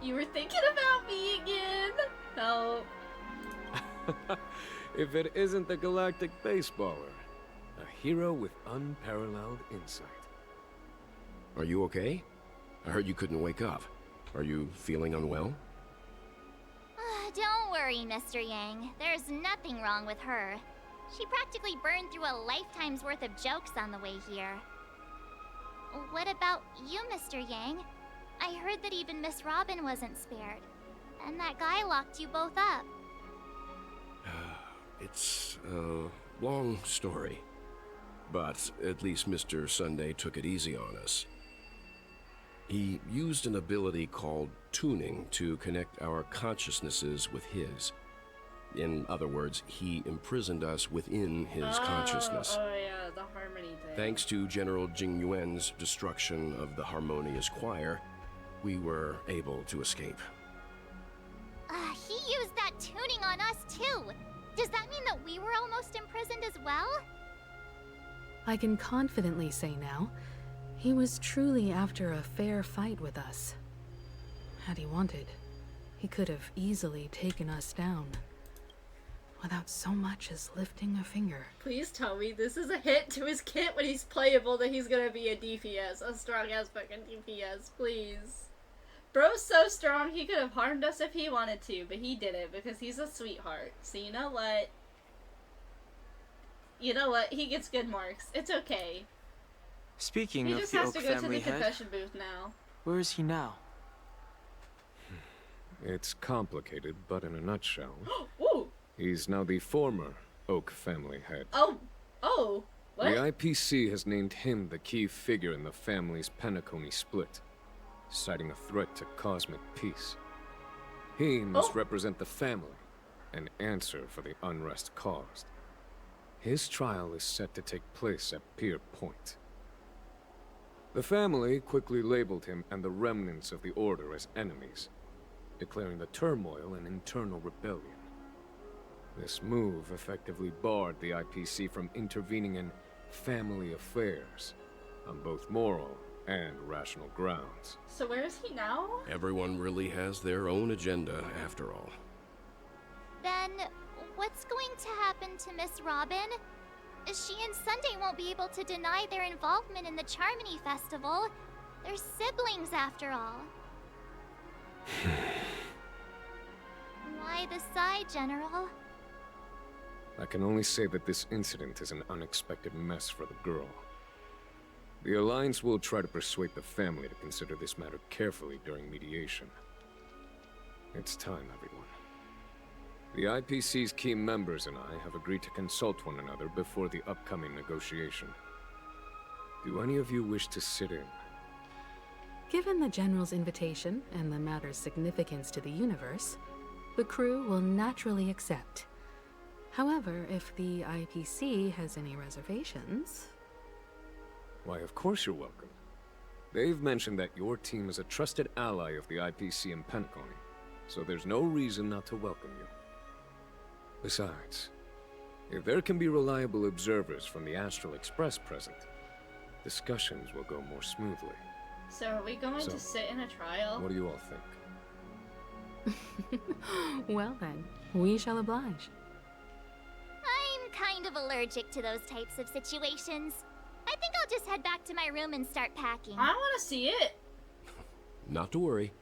You were thinking about me again? Help. If it isn't the galactic baseballer, a hero with unparalleled insight. Are you okay? I heard you couldn't wake up. Are you feeling unwell? Don't worry, Mr. Yang. There's nothing wrong with her. She practically burned through a lifetime's worth of jokes on the way here. What about you, Mr. Yang? I heard that even Miss Robin wasn't spared. And that guy locked you both up. It's, long story. But at least Mr. Sunday took it easy on us. He used an ability called tuning to connect our consciousnesses with his. In other words, he imprisoned us within his consciousness. Oh yeah, the harmony thing. Thanks to General Jing Yuan's destruction of the Harmonious Choir, we were able to escape. He used that tuning on us too. Does that mean that we were almost imprisoned as well? I can confidently say now, he was truly after a fair fight with us. Had he wanted, he could have easily taken us down, without so much as lifting a finger. Please tell me this is a hint to his kit when he's playable that he's gonna be a DPS, a strong ass fucking DPS, please. Bro's so strong he could have harmed us if he wanted to, but he didn't because he's a sweetheart. So you know what? You know what? He gets good marks. It's okay. Speaking He of just the has Oak to go to the family head, confession booth now. where is he now? It's complicated, but in a nutshell, Ooh! he's now the former Oak family head. Oh, what? The IPC has named him the key figure in the family's Penacony split, citing a threat to cosmic peace. He must represent the family and answer for the unrest caused. His trial is set to take place at Pier Point. The family quickly labeled him and the remnants of the Order as enemies, declaring the turmoil an internal rebellion. This move effectively barred the IPC from intervening in family affairs on both moral and rational grounds. So where is he now? Everyone really has their own agenda, after all. Then, what's going to happen to Miss Robin? She and Sunday won't be able to deny their involvement in the Charmony Festival. They're siblings, after all. Why the sigh, General? I can only say that this incident is an unexpected mess for the girl. The Alliance will try to persuade the family to consider this matter carefully during mediation. It's time, everyone. The IPC's key members and I have agreed to consult one another before the upcoming negotiation. Do any of you wish to sit in? Given the General's invitation and the matter's significance to the universe, the crew will naturally accept. However, if the IPC has any reservations... Why, of course you're welcome. They've mentioned that your team is a trusted ally of the IPC in Penacony, so there's no reason not to welcome you. Besides, if there can be reliable observers from the Astral Express present, discussions will go more smoothly. So are we going to sit in a trial? What do you all think? Well then, we shall oblige. I'm kind of allergic to those types of situations. I think I'll just head back to my room and start packing. I want to see it. Not to worry.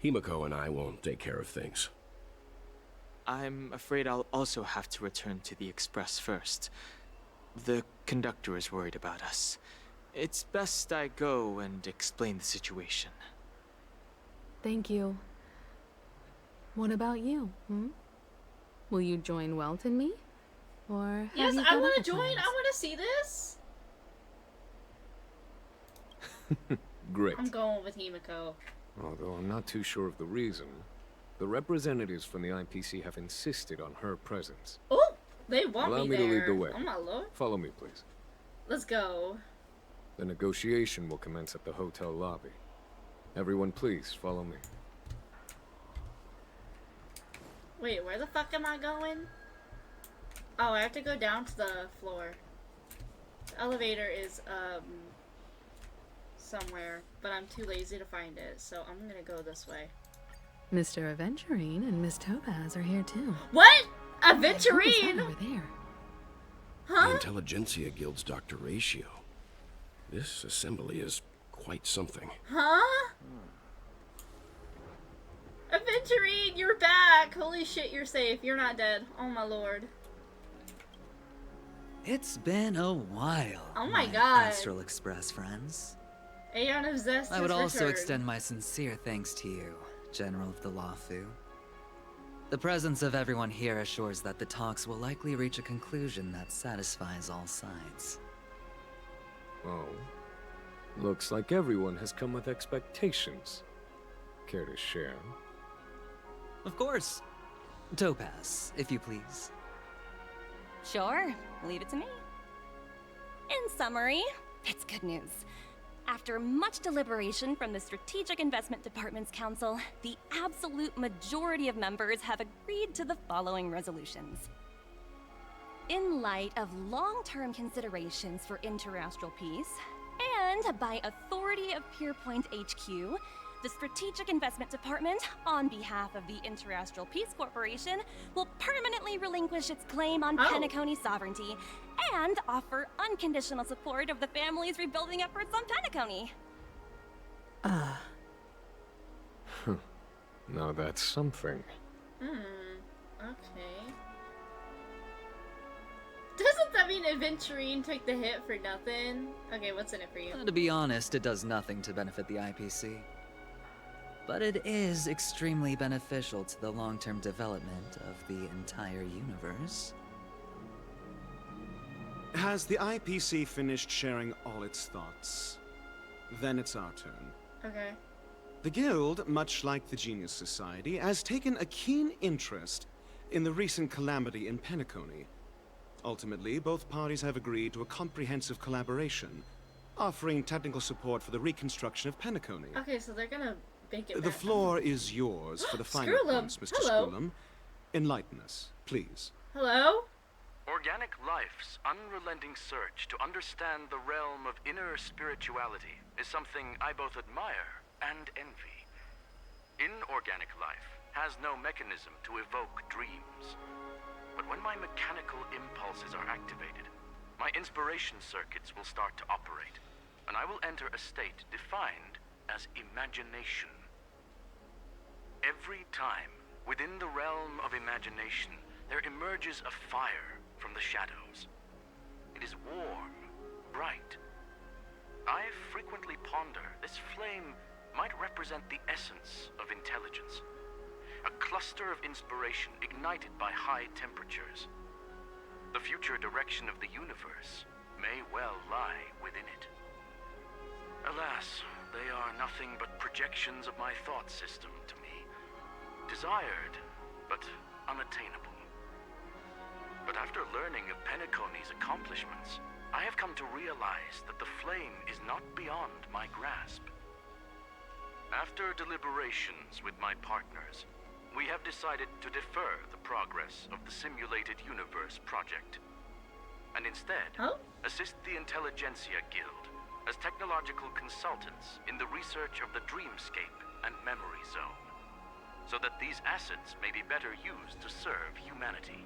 Himiko and I will take care of things. I'm afraid I'll also have to return to the Express first. The conductor is worried about us. It's best I go and explain the situation. Thank you. What about you, Will you join Welt and me? Or Yes, have you I got want other to join. plans? I want to see this. Great. I'm going with Himiko. Although I'm not too sure of the reason, the representatives from the IPC have insisted on her presence. Oh, they want Allow me me there. to lead the way. Oh my lord. Follow me, please. Let's go. The negotiation will commence at the hotel lobby. Everyone, please follow me. Wait, where the fuck am I going? Oh, I have to go down to the floor. The elevator is, somewhere, but I'm too lazy to find it, so I'm gonna go this way. Mr. Aventurine and Miss Topaz are here too. What? What is Aventurine? that over there? The Intelligentsia Guild's Dr. Ratio. This assembly is quite something. Huh? Aventurine, you're back! Holy shit, you're safe. You're not dead. Oh my lord. It's been a while. Oh my god. Astral Express friends. Aeon of Zest I would has also returned. extend my sincere thanks to you, General of the Lawfu. The presence of everyone here assures that the talks will likely reach a conclusion that satisfies all sides. Oh. Looks like everyone has come with expectations. Care to share? Of course. Topaz, if you please. Sure, leave it to me. In summary, it's good news. After much deliberation from the Strategic Investment Department's council, the absolute majority of members have agreed to the following resolutions. In light of long-term considerations for interastral peace, and by authority of Pierpoint HQ, the Strategic Investment Department, on behalf of the Interastral Peace Corporation, will permanently relinquish its claim on Penacony sovereignty and offer unconditional support of the family's rebuilding efforts on Penacony. Now that's something. Okay. Doesn't that mean Aventurine took the hit for nothing? Okay, what's in it for you? To be honest, it does nothing to benefit the IPC. But it is extremely beneficial to the long-term development of the entire universe. Has the IPC finished sharing all its thoughts? Then it's our turn. Okay. The Guild, much like the Genius Society, has taken a keen interest in the recent calamity in Penacony. Ultimately, both parties have agreed to a comprehensive collaboration, offering technical support for the reconstruction of Penacony. Okay, so they're gonna make it The back. floor is yours for the final Skrullum. points, Mr. Hello. Skrullum. Enlighten us, please. Hello? Organic life's unrelenting search to understand the realm of inner spirituality is something I both admire and envy. Inorganic life has no mechanism to evoke dreams. But when my mechanical impulses are activated, my inspiration circuits will start to operate, and I will enter a state defined as imagination. Every time, within the realm of imagination, there emerges a fire from the shadows. It is warm, bright. I frequently ponder this flame might represent the essence of intelligence. A cluster of inspiration ignited by high temperatures. The future direction of the universe may well lie within it. Alas, they are nothing but projections of my thought system to me. Desired, but unattainable. But after learning of Penacony's accomplishments, I have come to realize that the flame is not beyond my grasp. After deliberations with my partners, we have decided to defer the progress of the Simulated Universe project, and instead assist the Intelligentsia Guild as technological consultants in the research of the Dreamscape and Memory Zone, so that these assets may be better used to serve humanity.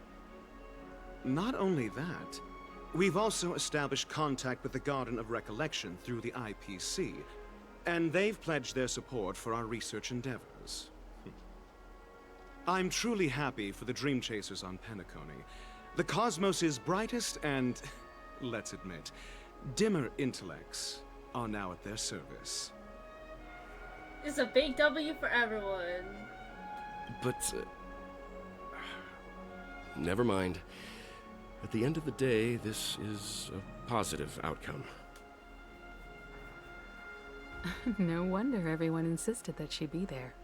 Not only that, we've also established contact with the Garden of Recollection through the IPC, and they've pledged their support for our research endeavors. I'm truly happy for the Dream Chasers on Penacony. The cosmos' brightest and, let's admit, dimmer intellects are now at their service. It's a big W for everyone. But, never mind. At the end of the day, this is a positive outcome. No wonder everyone insisted that she be there.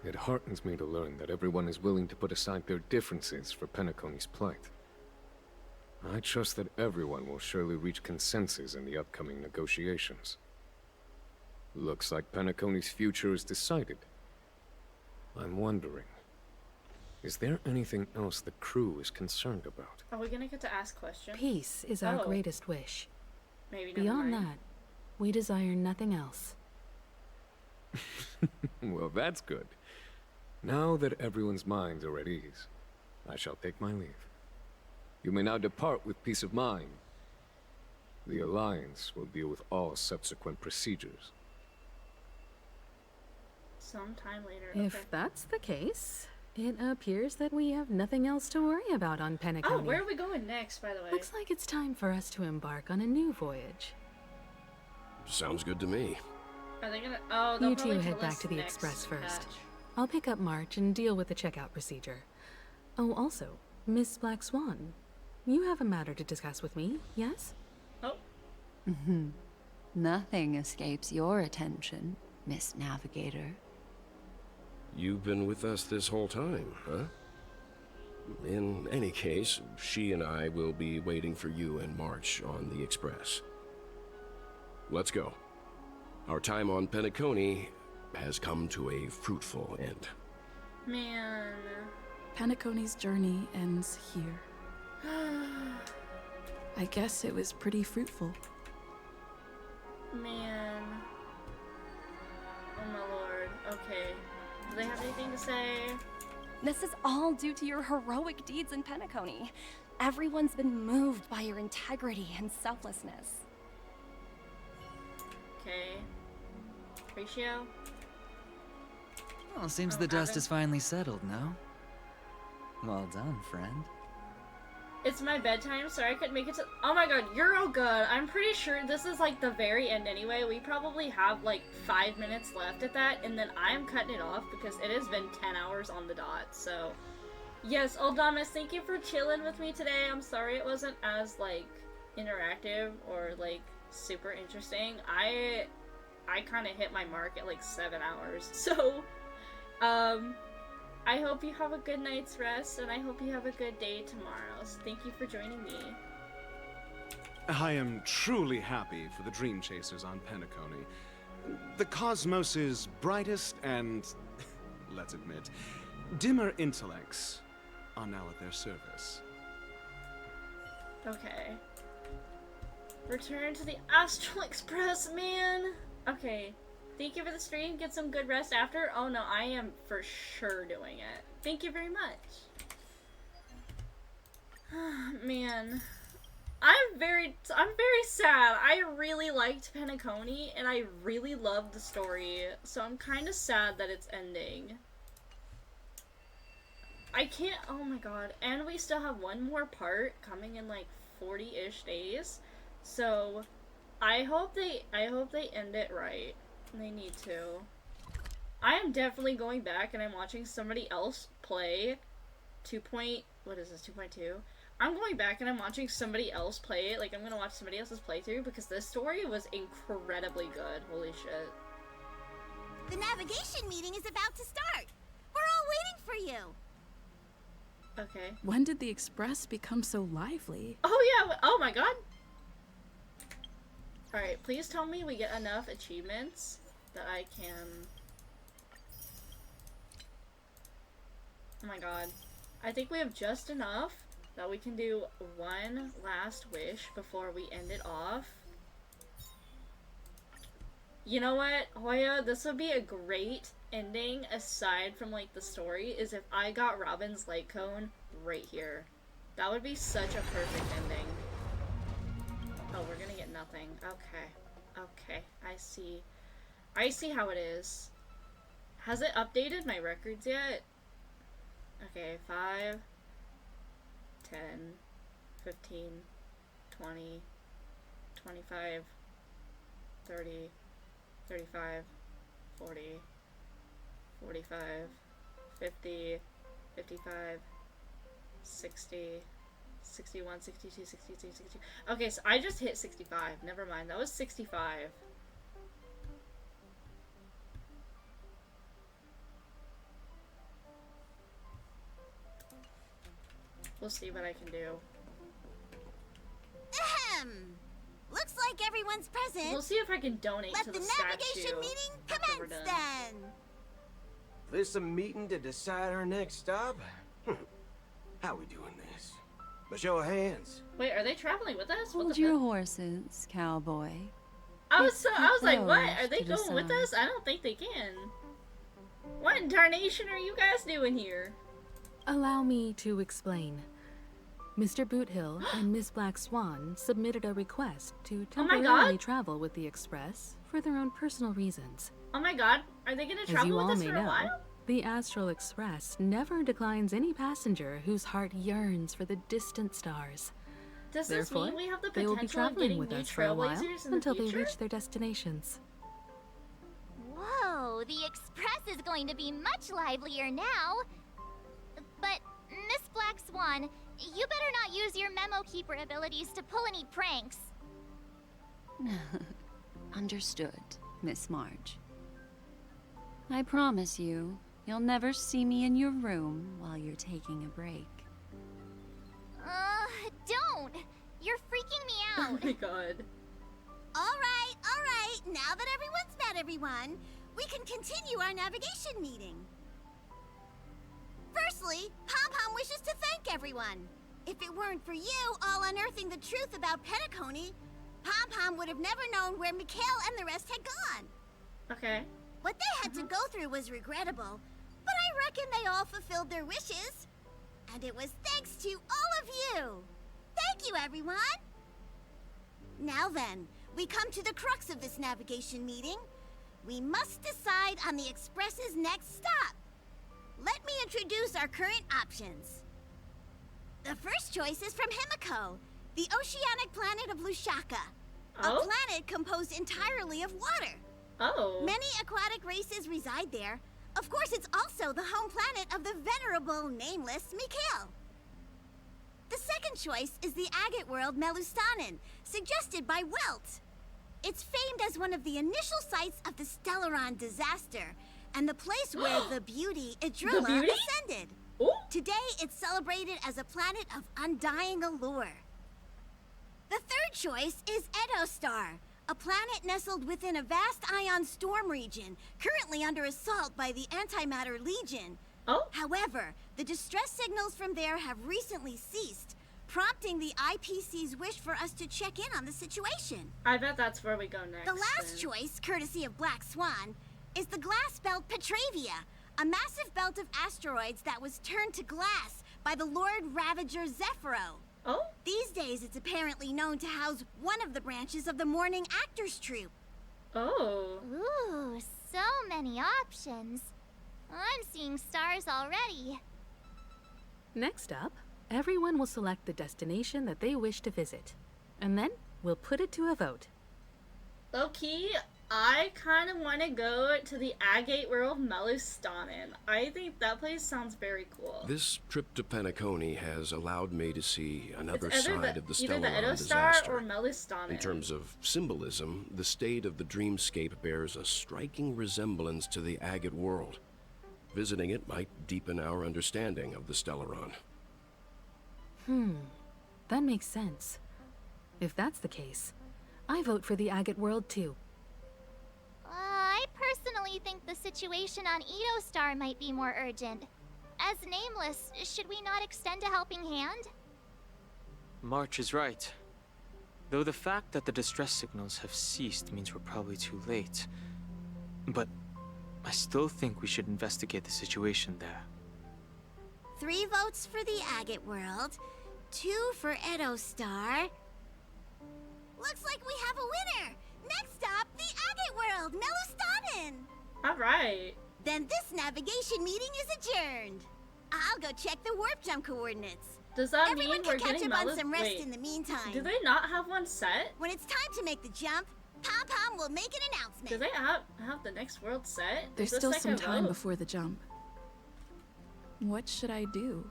It heartens me to learn that everyone is willing to put aside their differences for Penacony's plight. I trust that everyone will surely reach consensus in the upcoming negotiations. Looks like Penacony's future is decided. I'm wondering, is there anything else the crew is concerned about? Are we gonna get to ask questions? Peace is our greatest wish. Maybe never Beyond mind. that, we desire nothing else. Well, that's good. Now that everyone's minds are at ease, I shall take my leave. You may now depart with peace of mind. The Alliance will deal with all subsequent procedures. Sometime later. If that's the case, it appears that we have nothing else to worry about on Penacony. Oh, where are we going next, by the way? Looks like it's time for us to embark on a new voyage. Sounds good to me. Are they gonna? Oh, they'll You two probably head tell back us to the next Express first. batch. I'll pick up March and deal with the checkout procedure. Oh, also, Miss Black Swan, you have a matter to discuss with me, yes? Oh. Nothing escapes your attention, Miss Navigator. You've been with us this whole time, huh? In any case, she and I will be waiting for you in March on the Express. Let's go. Our time on Penacony has come to a fruitful end. Man. Penacony's journey ends here. I guess it was pretty fruitful. Man. Oh my lord. Okay. Do they have anything to say? This is all due to your heroic deeds in Penacony. Everyone's been moved by your integrity and selflessness. Okay. Ratio? Well, seems Oh, the dust Evan. is finally settled, no? Well done, friend. It's my bedtime, so I could make it to— Oh my god, you're all good. I'm pretty sure this is like the very end anyway. We probably have like 5 minutes left at that, and then I'm cutting it off because it has been 10 hours on the dot, so... Yes, Oldamus, thank you for chilling with me today. I'm sorry it wasn't as, like, interactive or, like, super interesting. I kind of hit my mark at like 7 hours, so... I hope you have a good night's rest, and I hope you have a good day tomorrow. So thank you for joining me. I am truly happy for the Dream Chasers on Penacony. The cosmos's brightest and, let's admit, dimmer intellects are now at their service. Okay. Return to the Astral Express, man! Okay. Thank you for the stream. Get some good rest after. Oh no, I am for sure doing it. Thank you very much. Man. I'm very sad. I really liked Penacony, and I really loved the story, so I'm kind of sad that it's ending. I can't— oh my god. And we still have one more part coming in like 40-ish days, so I hope they end it right. They need to. I am definitely going back and I'm watching somebody else play 2.2. I'm going back and I'm watching somebody else play it. Like, I'm gonna watch somebody else's playthrough because this story was incredibly good. Holy shit. The navigation meeting is about to start. We're all waiting for you. Okay. When did the Express become so lively? Oh yeah, oh my god. Alright, please tell me we get enough achievements that I can... Oh my god. I think we have just enough that we can do one last wish before we end it off. You know what, Hoya? This would be a great ending, aside from, like, the story, is if I got Robin's light cone right here. That would be such a perfect ending. Oh, we're gonna get nothing. Okay. Okay, I see. I see how it is. Has it updated my records yet? Okay, 5, 10, 15, 20, 25, 30, 35, 40, 45, 50, 55, 60, 61, 62, 63, 62. Okay, so I just hit 65. Never mind. That was 65. We'll see what I can do. Ahem. Looks like everyone's present. We'll see if I can donate Let to the the navigation statue meeting after we're commence done. then. This a meeting to decide our next stop? How we doing this? By show of hands. Wait, are they traveling with us? What Hold the your fuck? horses, cowboy. I was like, what? Are yours they to going with decide. us? I don't think they can. What in tarnation are you guys doing here? Allow me to explain. Mr. Boothill and Miss Black Swan submitted a request to Oh my temporarily God. travel with the Express for their own personal reasons. Oh my god, are they gonna As travel you with all us may for a know, while? the Astral Express never declines any passenger whose heart yearns for the distant stars. Does this Therefore, mean we have the they will be potential of traveling getting with new us for a while trailblazers in the until they future? reach their destinations. Whoa, Oh, the Express is going to be much livelier now. But, Miss Black Swan, you better not use your memo keeper abilities to pull any pranks. Understood, Miss Marge. I promise you, you'll never see me in your room while you're taking a break. Don't! You're freaking me out. Oh my god. Alright. Now that everyone's met everyone, we can continue our navigation meeting. Firstly, Pom-Pom wishes to thank everyone. If it weren't for you all unearthing the truth about Penacony, Pom-Pom would have never known where Mikhail and the rest had gone. Okay. What they had to go through was regrettable, but I reckon they all fulfilled their wishes. And it was thanks to all of you. Thank you, everyone. Now then, we come to the crux of this navigation meeting. We must decide on the Express's next stop. Let me introduce our current options. The first choice is from Himiko, the oceanic planet of Lushaka. Oh? A planet composed entirely of water. Oh. Many aquatic races reside there. Of course, it's also the home planet of the venerable, nameless Mikhail. The second choice is the agate world Melustanen, suggested by Welt. It's famed as one of the initial sites of the Stellaron disaster, and the place where the beauty Idrilla ascended. Ooh. Today, it's celebrated as a planet of undying allure. The third choice is Edostar, a planet nestled within a vast ion storm region, currently under assault by the Antimatter Legion. Oh? However, the distress signals from there have recently ceased, prompting the IPC's wish for us to check in on the situation. I bet that's where we go next. The last choice, courtesy of Black Swan, is the glass belt Petravia, a massive belt of asteroids that was turned to glass by the Lord Ravager Zephyro. Oh? These days, it's apparently known to house one of the branches of the Morning Actors Troupe. Oh. Ooh, so many options. I'm seeing stars already. Next up, everyone will select the destination that they wish to visit. And then, we'll put it to a vote. Low-key, I kind of want to go to the agate world Melustanen. I think that place sounds very cool. This trip to Penacony has allowed me to see another It's side of the either the Stellaron Edostar disaster. or Melustanen. In terms of symbolism, the state of the dreamscape bears a striking resemblance to the agate world. Visiting it might deepen our understanding of the Stellaron. That makes sense. If that's the case, I vote for the agate world too. I personally think the situation on Edostar might be more urgent. As Nameless, should we not extend a helping hand? March is right. Though the fact that the distress signals have ceased means we're probably too late. But I still think we should investigate the situation there. 3 votes for the agate world, 2 for Edostar. Looks like we have a winner! Next stop, the agate world, Melustanen! Alright. Then this navigation meeting is adjourned. I'll go check the warp jump coordinates. Does that Everyone mean can we're catch getting up on some rest Wait, in the meantime. do they not have one set? When it's time to make the jump, Pom-Pom will make an announcement. Do they have the next world set? There's Is this still like some a time vote? before the jump. What should I do?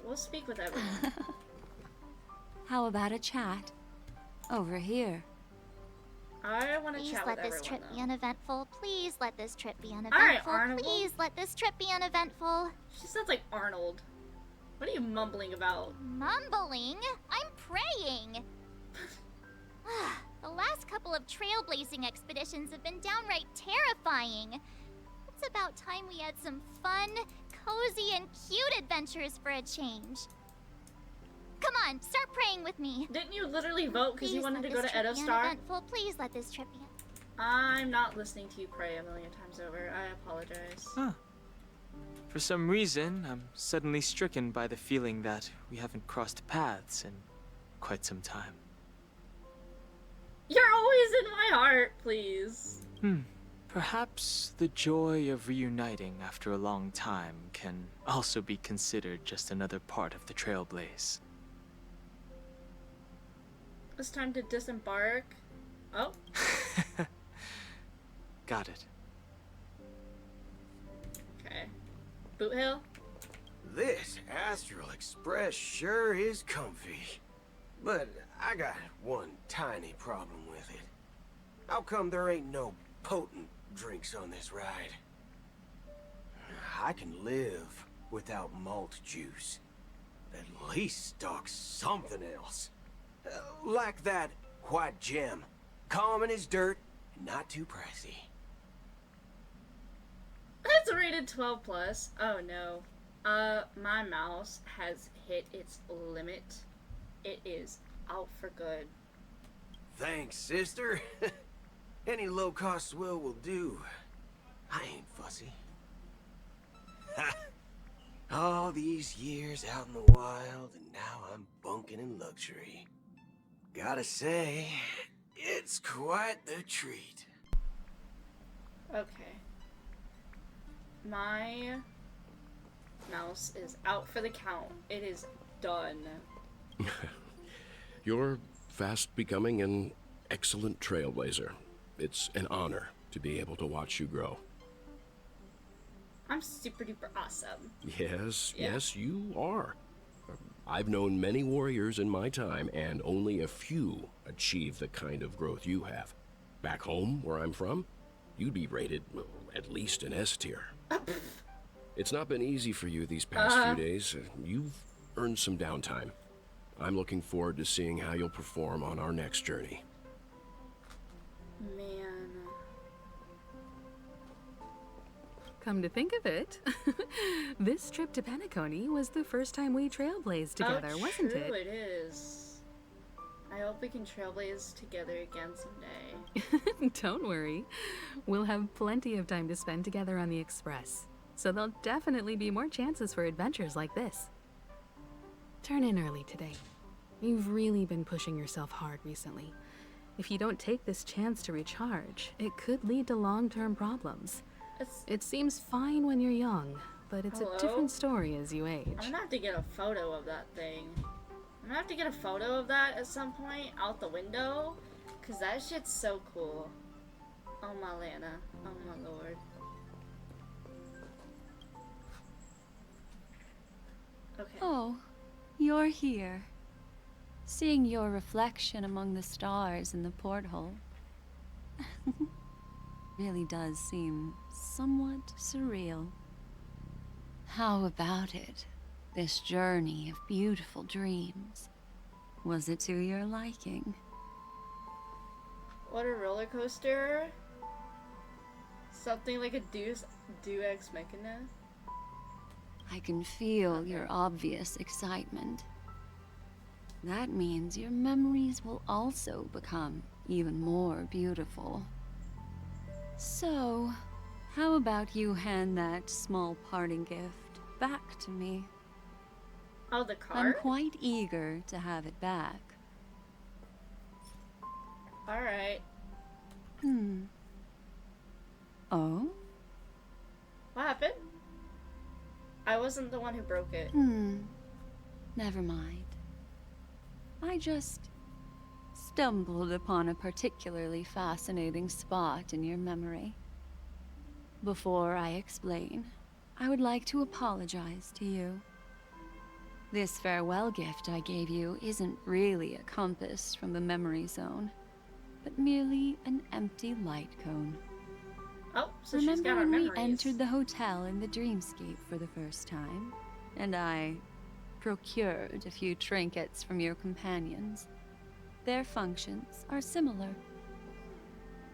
We'll speak with everyone. How about a chat? Over here. I want to Please chat let with this everyone, trip though. be uneventful. Please let this trip be Alright, uneventful. Arnold. Please let this trip be uneventful. She sounds like Arnold. What are you mumbling about? Mumbling? I'm praying. The last couple of trailblazing expeditions have been downright terrifying. It's about time we had some fun, cozy, and cute adventures for a change. Come on, start praying with me. Didn't you literally vote because you Please wanted let to go to this trip be Edostar? uneventful. Please let this trip be. I'm not listening to you pray a million times over. I apologize. Huh. For some reason, I'm suddenly stricken by the feeling that we haven't crossed paths in quite some time. You're always in my heart, please. Perhaps the joy of reuniting after a long time can also be considered just another part of the Trailblaze. It's time to disembark. Oh. Got it. boot hill? This Astral Express sure is comfy. But I got one tiny problem with it. How come there ain't no potent drinks on this ride? I can live without malt juice. At least stock something else. Like that white gem. Common as dirt, and not too pricey. That's rated 12 plus. Oh no. My mouse has hit its limit. It is out for good. Thanks, sister. Any low-cost swill will do. I ain't fussy. All these years out in the wild, and now I'm bunking in luxury. Gotta say, it's quite the treat. Okay. My mouse is out for the count. It is done. You're fast becoming an excellent trailblazer. It's an honor to be able to watch you grow. I'm super duper awesome. Yes, Yeah. yes, you are. I've known many warriors in my time, and only a few achieve the kind of growth you have. Back home, where I'm from, you'd be rated at least an S tier. It's not been easy for you these past few days. You've earned some downtime. I'm looking forward to seeing how you'll perform on our next journey. Man. Come to think of it, this trip to Penacony was the first time we trailblazed together, wasn't true, it? It is. I hope we can trailblaze together again someday. Don't worry. We'll have plenty of time to spend together on the Express, so there'll definitely be more chances for adventures like this. Turn in early today. You've really been pushing yourself hard recently. If you don't take this chance to recharge, it could lead to long-term problems. It seems fine when you're young, but it's Hello? a different story as you age. I'm gonna have to get a photo of that thing. I'm gonna have to get a photo of that at some point out the window, cause that shit's so cool. Oh my Lana. Oh my lord. Okay. Oh, you're here. Seeing your reflection among the stars in the porthole really does seem somewhat surreal. How about it? This journey of beautiful dreams. Was it to your liking? What a roller coaster. Something like a Deus Ex Machina. I can feel your obvious excitement. That means your memories will also become even more beautiful. So, how about you hand that small parting gift back to me? Oh, the I'm card? quite eager to have it back. Alright. Oh? What happened? I wasn't the one who broke it. Never mind. I just stumbled upon a particularly fascinating spot in your memory. Before I explain, I would like to apologize to you. This farewell gift I gave you isn't really a compass from the memory zone, but merely an empty light cone. Oh, so Remember she's got our when memories. we entered the hotel in the dreamscape for the first time, and I procured a few trinkets from your companions? Their functions are similar.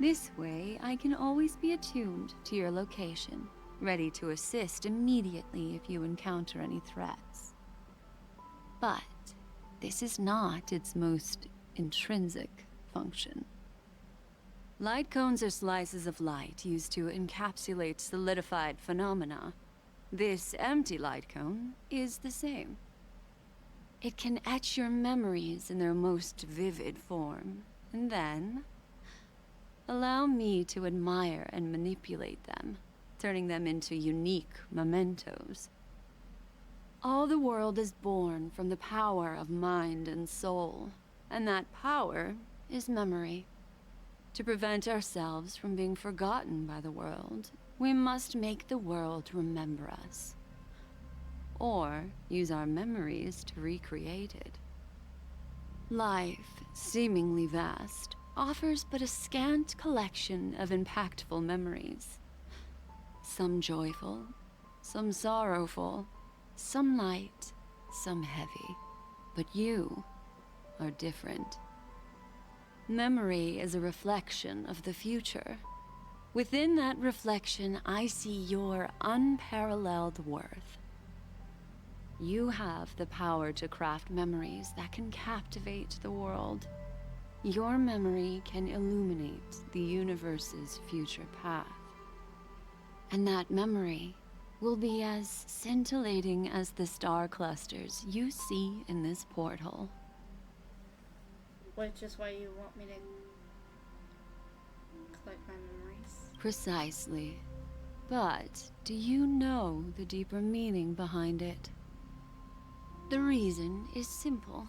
This way, I can always be attuned to your location, ready to assist immediately if you encounter any threats. But this is not its most intrinsic function. Light cones are slices of light used to encapsulate solidified phenomena. This empty light cone is the same. It can etch your memories in their most vivid form, and then allow me to admire and manipulate them, turning them into unique mementos. All the world is born from the power of mind and soul, and that power is memory. To prevent ourselves from being forgotten by the world, we must make the world remember us. or use our memories to recreate it. Life, seemingly vast, offers but a scant collection of impactful memories. Some joyful, some sorrowful, some light, some heavy. But you are different. Memory is a reflection of the future. Within that reflection, I see your unparalleled worth. You have the power to craft memories that can captivate the world. Your memory can illuminate the universe's future path. And that memory will be as scintillating as the star clusters you see in this portal. Which is why you want me to collect my memories. Precisely. But do you know the deeper meaning behind it? The reason is simple.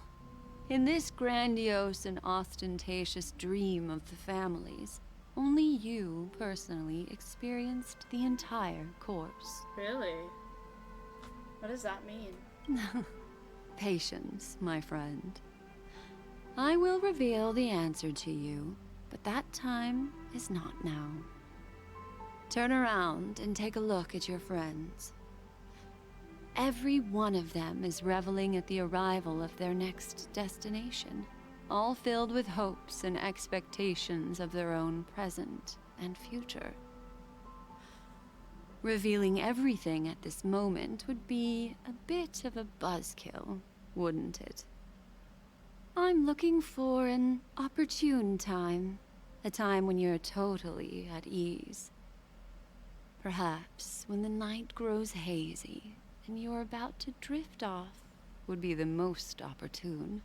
In this grandiose and ostentatious dream of the families, only you personally experienced the entire course. Really? What does that mean? Patience, my friend. I will reveal the answer to you, but that time is not now. Turn around and take a look at your friends. Every one of them is reveling at the arrival of their next destination, all filled with hopes and expectations of their own present and future. Revealing everything at this moment would be a bit of a buzzkill, wouldn't it? I'm looking for an opportune time, a time when you're totally at ease. Perhaps when the night grows hazy and you're about to drift off would be the most opportune.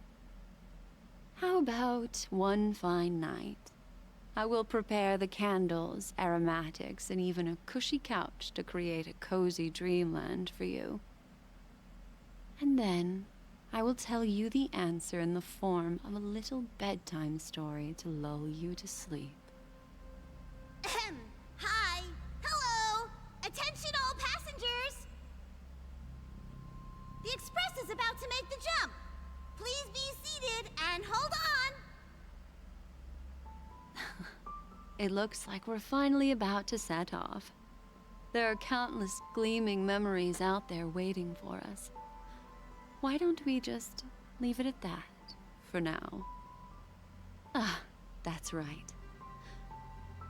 How about one fine night? I will prepare the candles, aromatics, and even a cushy couch to create a cozy dreamland for you. And then I will tell you the answer in the form of a little bedtime story to lull you to sleep. Ahem. Hi. Hello. Attention all passengers. The express is about to make the jump. Please be seated and hold on. It looks like we're finally about to set off. There are countless gleaming memories out there waiting for us. Why don't we just leave it at that for now? Ah, that's right.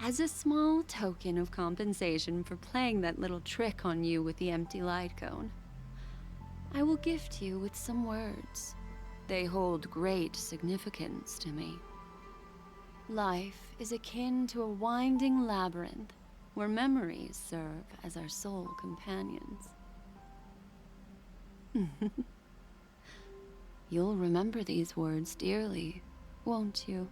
As a small token of compensation for playing that little trick on you with the empty light cone, I will gift you with some words. They hold great significance to me. Life is akin to a winding labyrinth where memories serve as our sole companions. You'll remember these words dearly, won't you?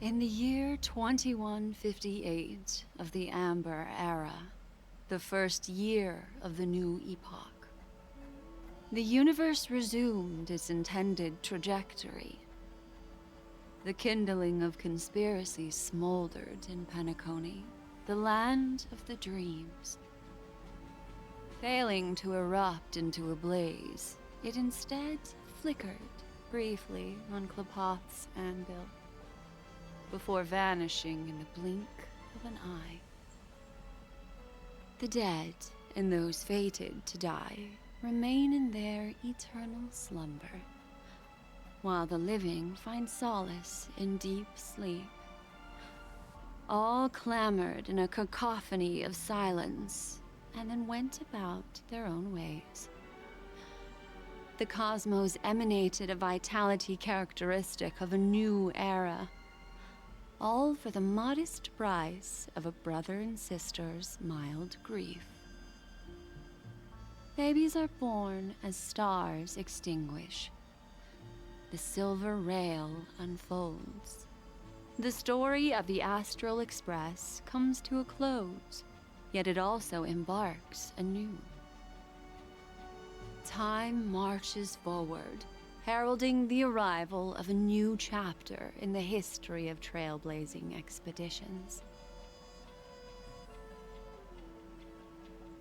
In the year 2158 of the Amber Era, the first year of the new epoch, the universe resumed its intended trajectory. The kindling of conspiracy smoldered in Penacony, the land of the dreams. Failing to erupt into a blaze, it instead flickered briefly on Klapoth's anvil, before vanishing in the blink of an eye. The dead and those fated to die remain in their eternal slumber, while the living find solace in deep sleep. All clamored in a cacophony of silence, and then went about their own ways. The cosmos emanated a vitality characteristic of a new era, all for the modest price of a brother and sister's mild grief. Babies are born as stars extinguish. The silver rail unfolds. The story of the Astral Express comes to a close, yet it also embarks anew. Time marches forward, heralding the arrival of a new chapter in the history of trailblazing expeditions.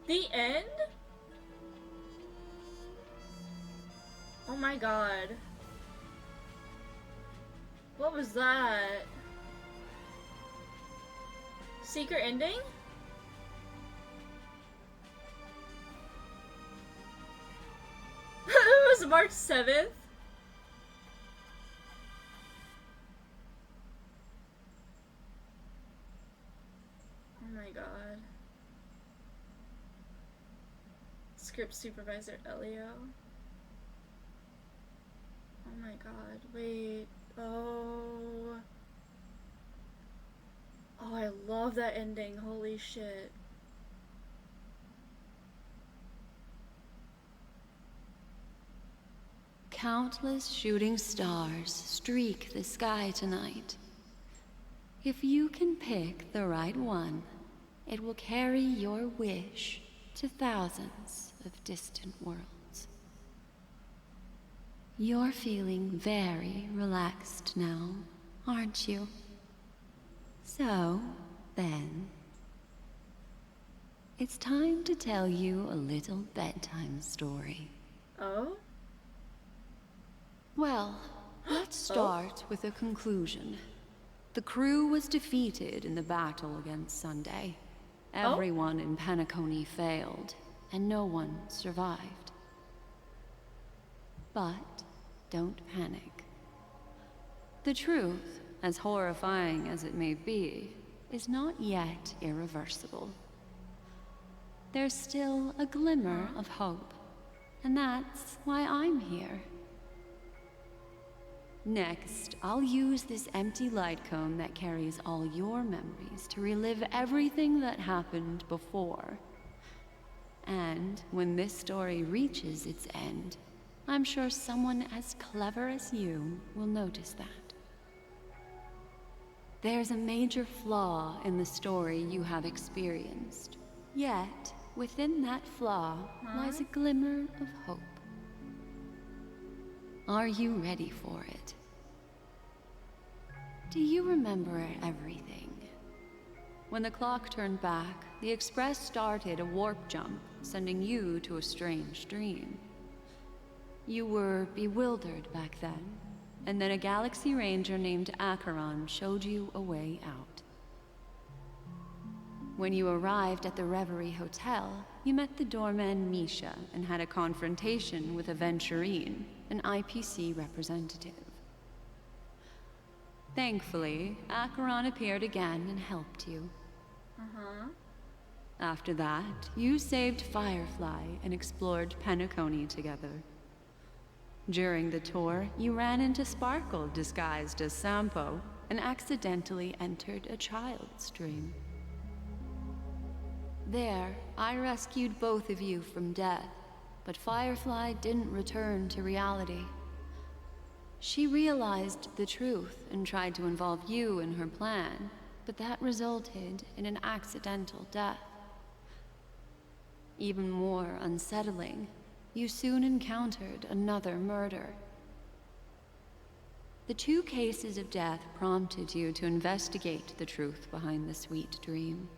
The end? Oh my god. What was that? Secret ending? It was March 7th? Oh my god. Script supervisor Elio. Oh my god, wait. Oh. Oh, I love that ending. Holy shit. Countless shooting stars streak the sky tonight. If you can pick the right one, it will carry your wish to thousands of distant worlds. You're feeling very relaxed now, aren't you? So, then, it's time to tell you a little bedtime story. Oh? Well, let's start with a conclusion. The crew was defeated in the battle against Sunday. Everyone in Penacony failed, and no one survived. But don't panic. The truth, as horrifying as it may be, is not yet irreversible. There's still a glimmer of hope, and that's why I'm here. Next, I'll use this empty light cone that carries all your memories to relive everything that happened before. And when this story reaches its end, I'm sure someone as clever as you will notice that. There's a major flaw in the story you have experienced. Yet, within that flaw lies a glimmer of hope. Are you ready for it? Do you remember everything? When the clock turned back, the Express started a warp jump, sending you to a strange dream. You were bewildered back then, and then a Galaxy Ranger named Acheron showed you a way out. When you arrived at the Reverie Hotel, you met the doorman Misha and had a confrontation with Aventurine, an IPC representative. Thankfully, Acheron appeared again and helped you. After that, you saved Firefly and explored Penacony together. During the tour, you ran into Sparkle disguised as Sampo and accidentally entered a child's dream. There, I rescued both of you from death, but Firefly didn't return to reality. She realized the truth and tried to involve you in her plan, but that resulted in an accidental death. Even more unsettling, you soon encountered another murder. The 2 cases of death prompted you to investigate the truth behind the sweet dream.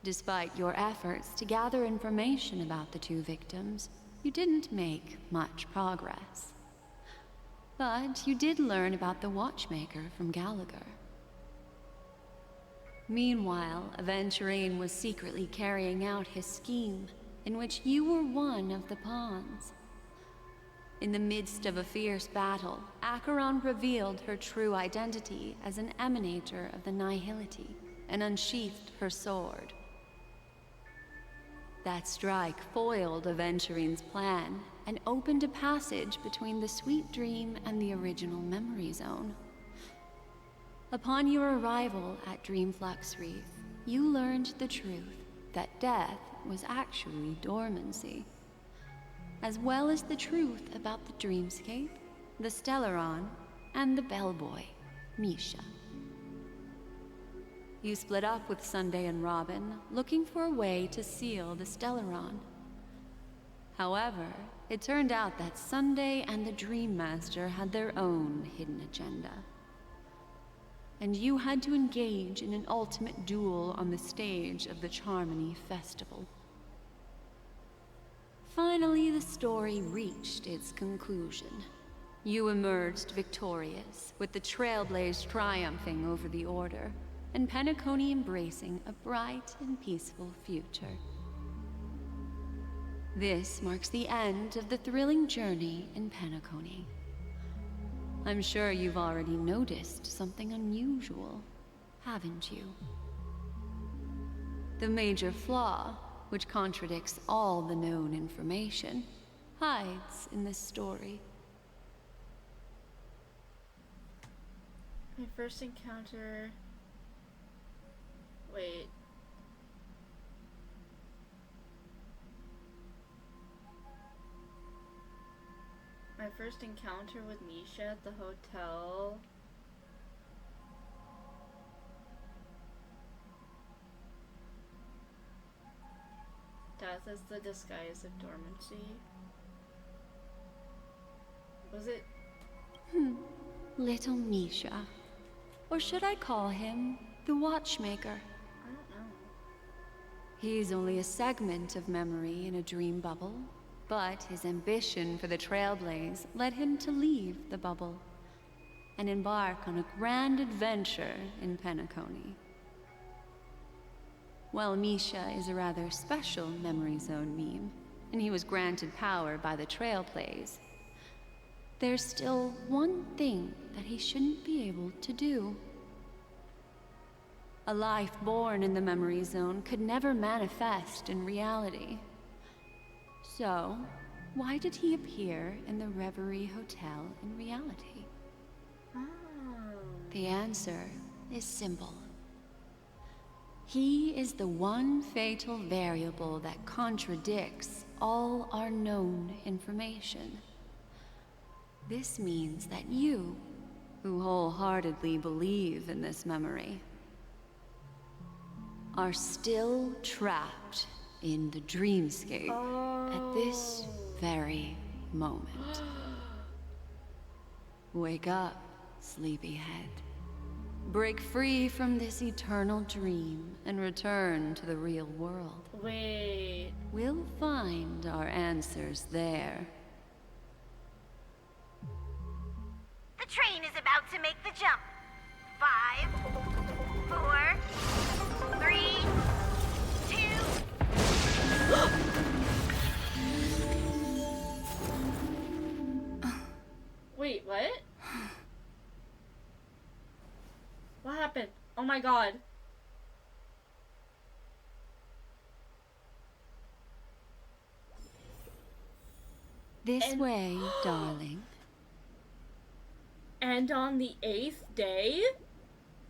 Despite your efforts to gather information about the 2 victims, you didn't make much progress. But you did learn about the watchmaker from Gallagher. Meanwhile, Aventurine was secretly carrying out his scheme, in which you were one of the pawns. In the midst of a fierce battle, Acheron revealed her true identity as an emanator of the Nihility and unsheathed her sword. That strike foiled Aventurine's plan and opened a passage between the sweet dream and the original memory zone. Upon your arrival at Dreamflux Reef, you learned the truth that death was actually dormancy, as well as the truth about the dreamscape, the Stellaron, and the bellboy, Misha. You split up with Sunday and Robin, looking for a way to seal the Stellaron. However, it turned out that Sunday and the Dream Master had their own hidden agenda. And you had to engage in an ultimate duel on the stage of the Charmony Festival. Finally, the story reached its conclusion. You emerged victorious, with the Trailblaze triumphing over the Order, and Penacony embracing a bright and peaceful future. This marks the end of the thrilling journey in Penacony. I'm sure you've already noticed something unusual, haven't you? The major flaw, which contradicts all the known information, hides in this story. My first encounter... Wait. My first encounter with Misha at the hotel... Death is the disguise of dormancy. Was it? Little Misha. Or should I call him the Watchmaker? I don't know. He's only a segment of memory in a dream bubble, but his ambition for the Trailblaze led him to leave the bubble and embark on a grand adventure in Penacony. Well, Misha is a rather special Memory Zone meme, and he was granted power by the Trailblaze. There's still one thing that he shouldn't be able to do. A life born in the Memory Zone could never manifest in reality. So, why did he appear in the Reverie Hotel in reality? Oh. The answer is simple. He is the one fatal variable that contradicts all our known information. This means that you, who wholeheartedly believe in this memory, are still trapped in the dreamscape at this very moment. Wake up, sleepyhead. Break free from this eternal dream and return to the real world. Wait. We'll find our answers there. The train is about to make the jump. 5, 4, 3, 2. Wait, what? What happened? Oh my god. This way, darling. And on the 8th day?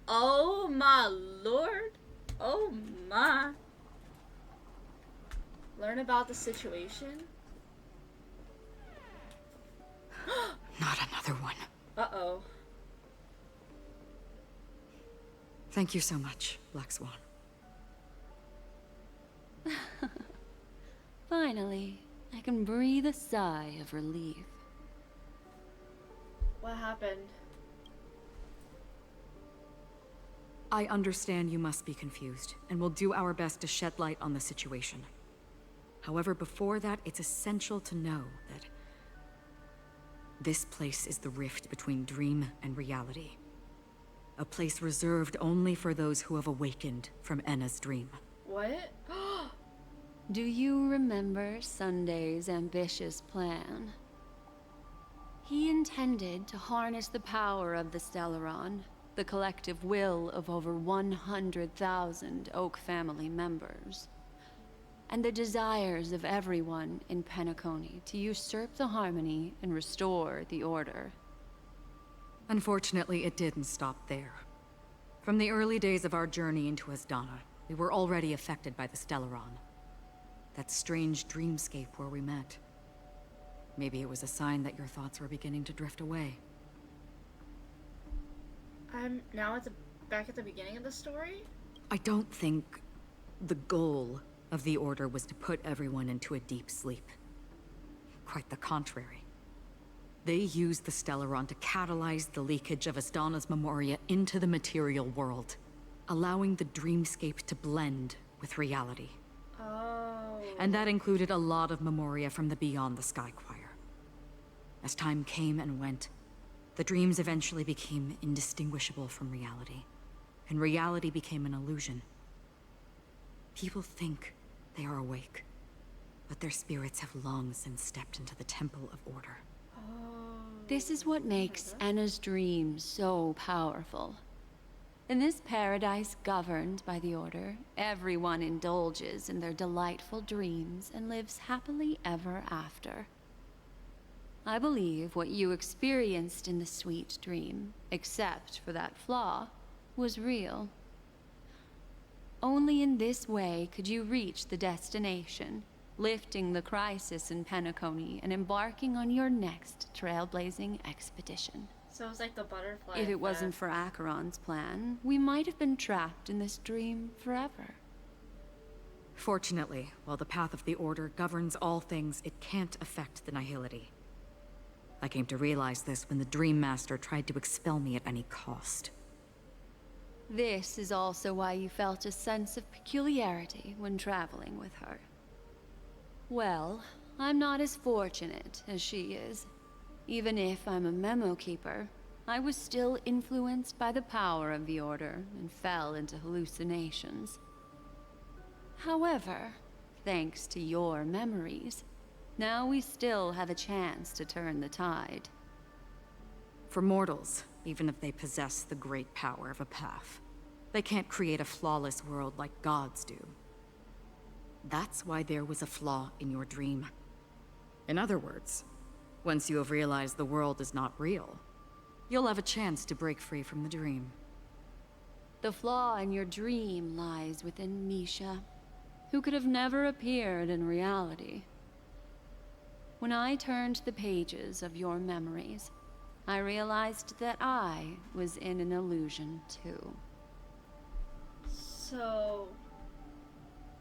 Oh my lord. Oh my. Learn about the situation? Not another one. Uh-oh. Thank you so much, Black Swan. Finally, I can breathe a sigh of relief. What happened? I understand you must be confused, and we'll do our best to shed light on the situation. However, before that, it's essential to know that this place is the rift between dream and reality. A place reserved only for those who have awakened from Enna's dream. What? Do you remember Sunday's ambitious plan? He intended to harness the power of the Stellaron, the collective will of over 100,000 Oak family members, and the desires of everyone in Penacony to usurp the harmony and restore the order. Unfortunately, it didn't stop there. From the early days of our journey into Asdana, we were already affected by the Stellaron. That strange dreamscape where we met. Maybe it was a sign that your thoughts were beginning to drift away. I'm now back at the beginning of the story? I don't think the goal of the Order was to put everyone into a deep sleep. Quite the contrary. They used the Stellaron to catalyze the leakage of Asdana's Memoria into the material world, allowing the dreamscape to blend with reality. Oh. And that included a lot of memoria from the Beyond the Sky Choir. As time came and went, the dreams eventually became indistinguishable from reality, and reality became an illusion. People think they are awake, but their spirits have long since stepped into the Temple of Order. This is what makes Enna's dreams so powerful. In this paradise governed by the Order, everyone indulges in their delightful dreams and lives happily ever after. I believe what you experienced in the sweet dream, except for that flaw, was real. Only in this way could you reach the destination, lifting the crisis in Penacony and embarking on your next trailblazing expedition. So it was like the butterfly If it wasn't for Acheron's plan, we might have been trapped in this dream forever. Fortunately, while the path of the Order governs all things, it can't affect the Nihility. I came to realize this when the Dream Master tried to expel me at any cost. This is also why you felt a sense of peculiarity when traveling with her. Well, I'm not as fortunate as she is. Even if I'm a memo keeper, I was still influenced by the power of the Order and fell into hallucinations. However, thanks to your memories, now we still have a chance to turn the tide. For mortals, even if they possess the great power of a path, they can't create a flawless world like gods do. That's why there was a flaw in your dream. In other words, once you have realized the world is not real, you'll have a chance to break free from the dream. The flaw in your dream lies within Misha, who could have never appeared in reality. When I turned the pages of your memories, I realized that I was in an illusion too. So,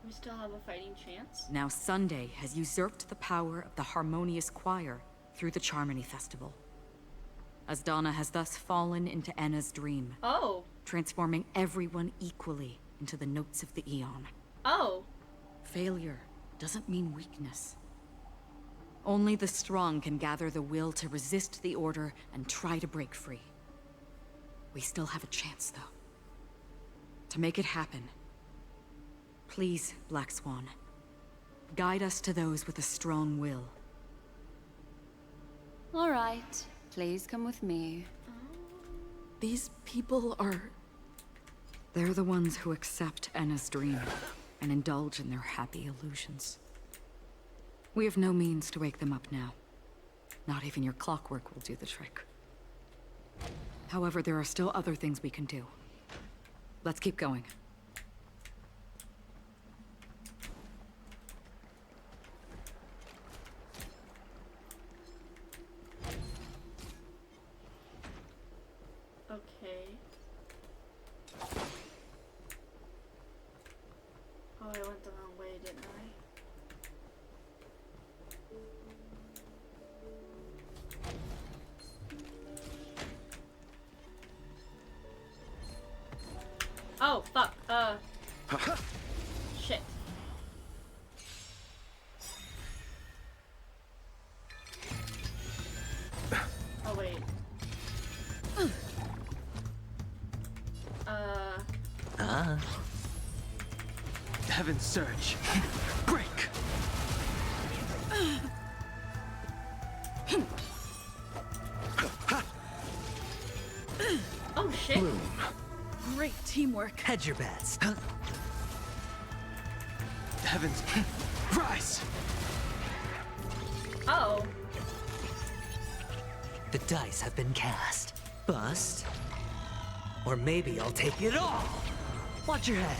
we still have a fighting chance? Now Sunday has usurped the power of the Harmonious Choir through the Charmony Festival. Asdana has thus fallen into Enna's dream. Oh. Transforming everyone equally into the notes of the Eon. Oh. Failure doesn't mean weakness. Only the strong can gather the will to resist the Order and try to break free. We still have a chance, though. To make it happen, please, Black Swan, guide us to those with a strong will. All right, please come with me. These people are... They're the ones who accept Enna's dream and indulge in their happy illusions. We have no means to wake them up now. Not even your clockwork will do the trick. However, there are still other things we can do. Let's keep going. Okay. Oh, I went the wrong way, didn't I? Oh, fuck. Shit. Oh, wait. Heaven's Surge. Break! Oh, shit. Bloom. Great teamwork. Hedge your bets. Heavens. Rise! Oh. The dice have been cast. Bust. Or maybe I'll take it all. Watch your head.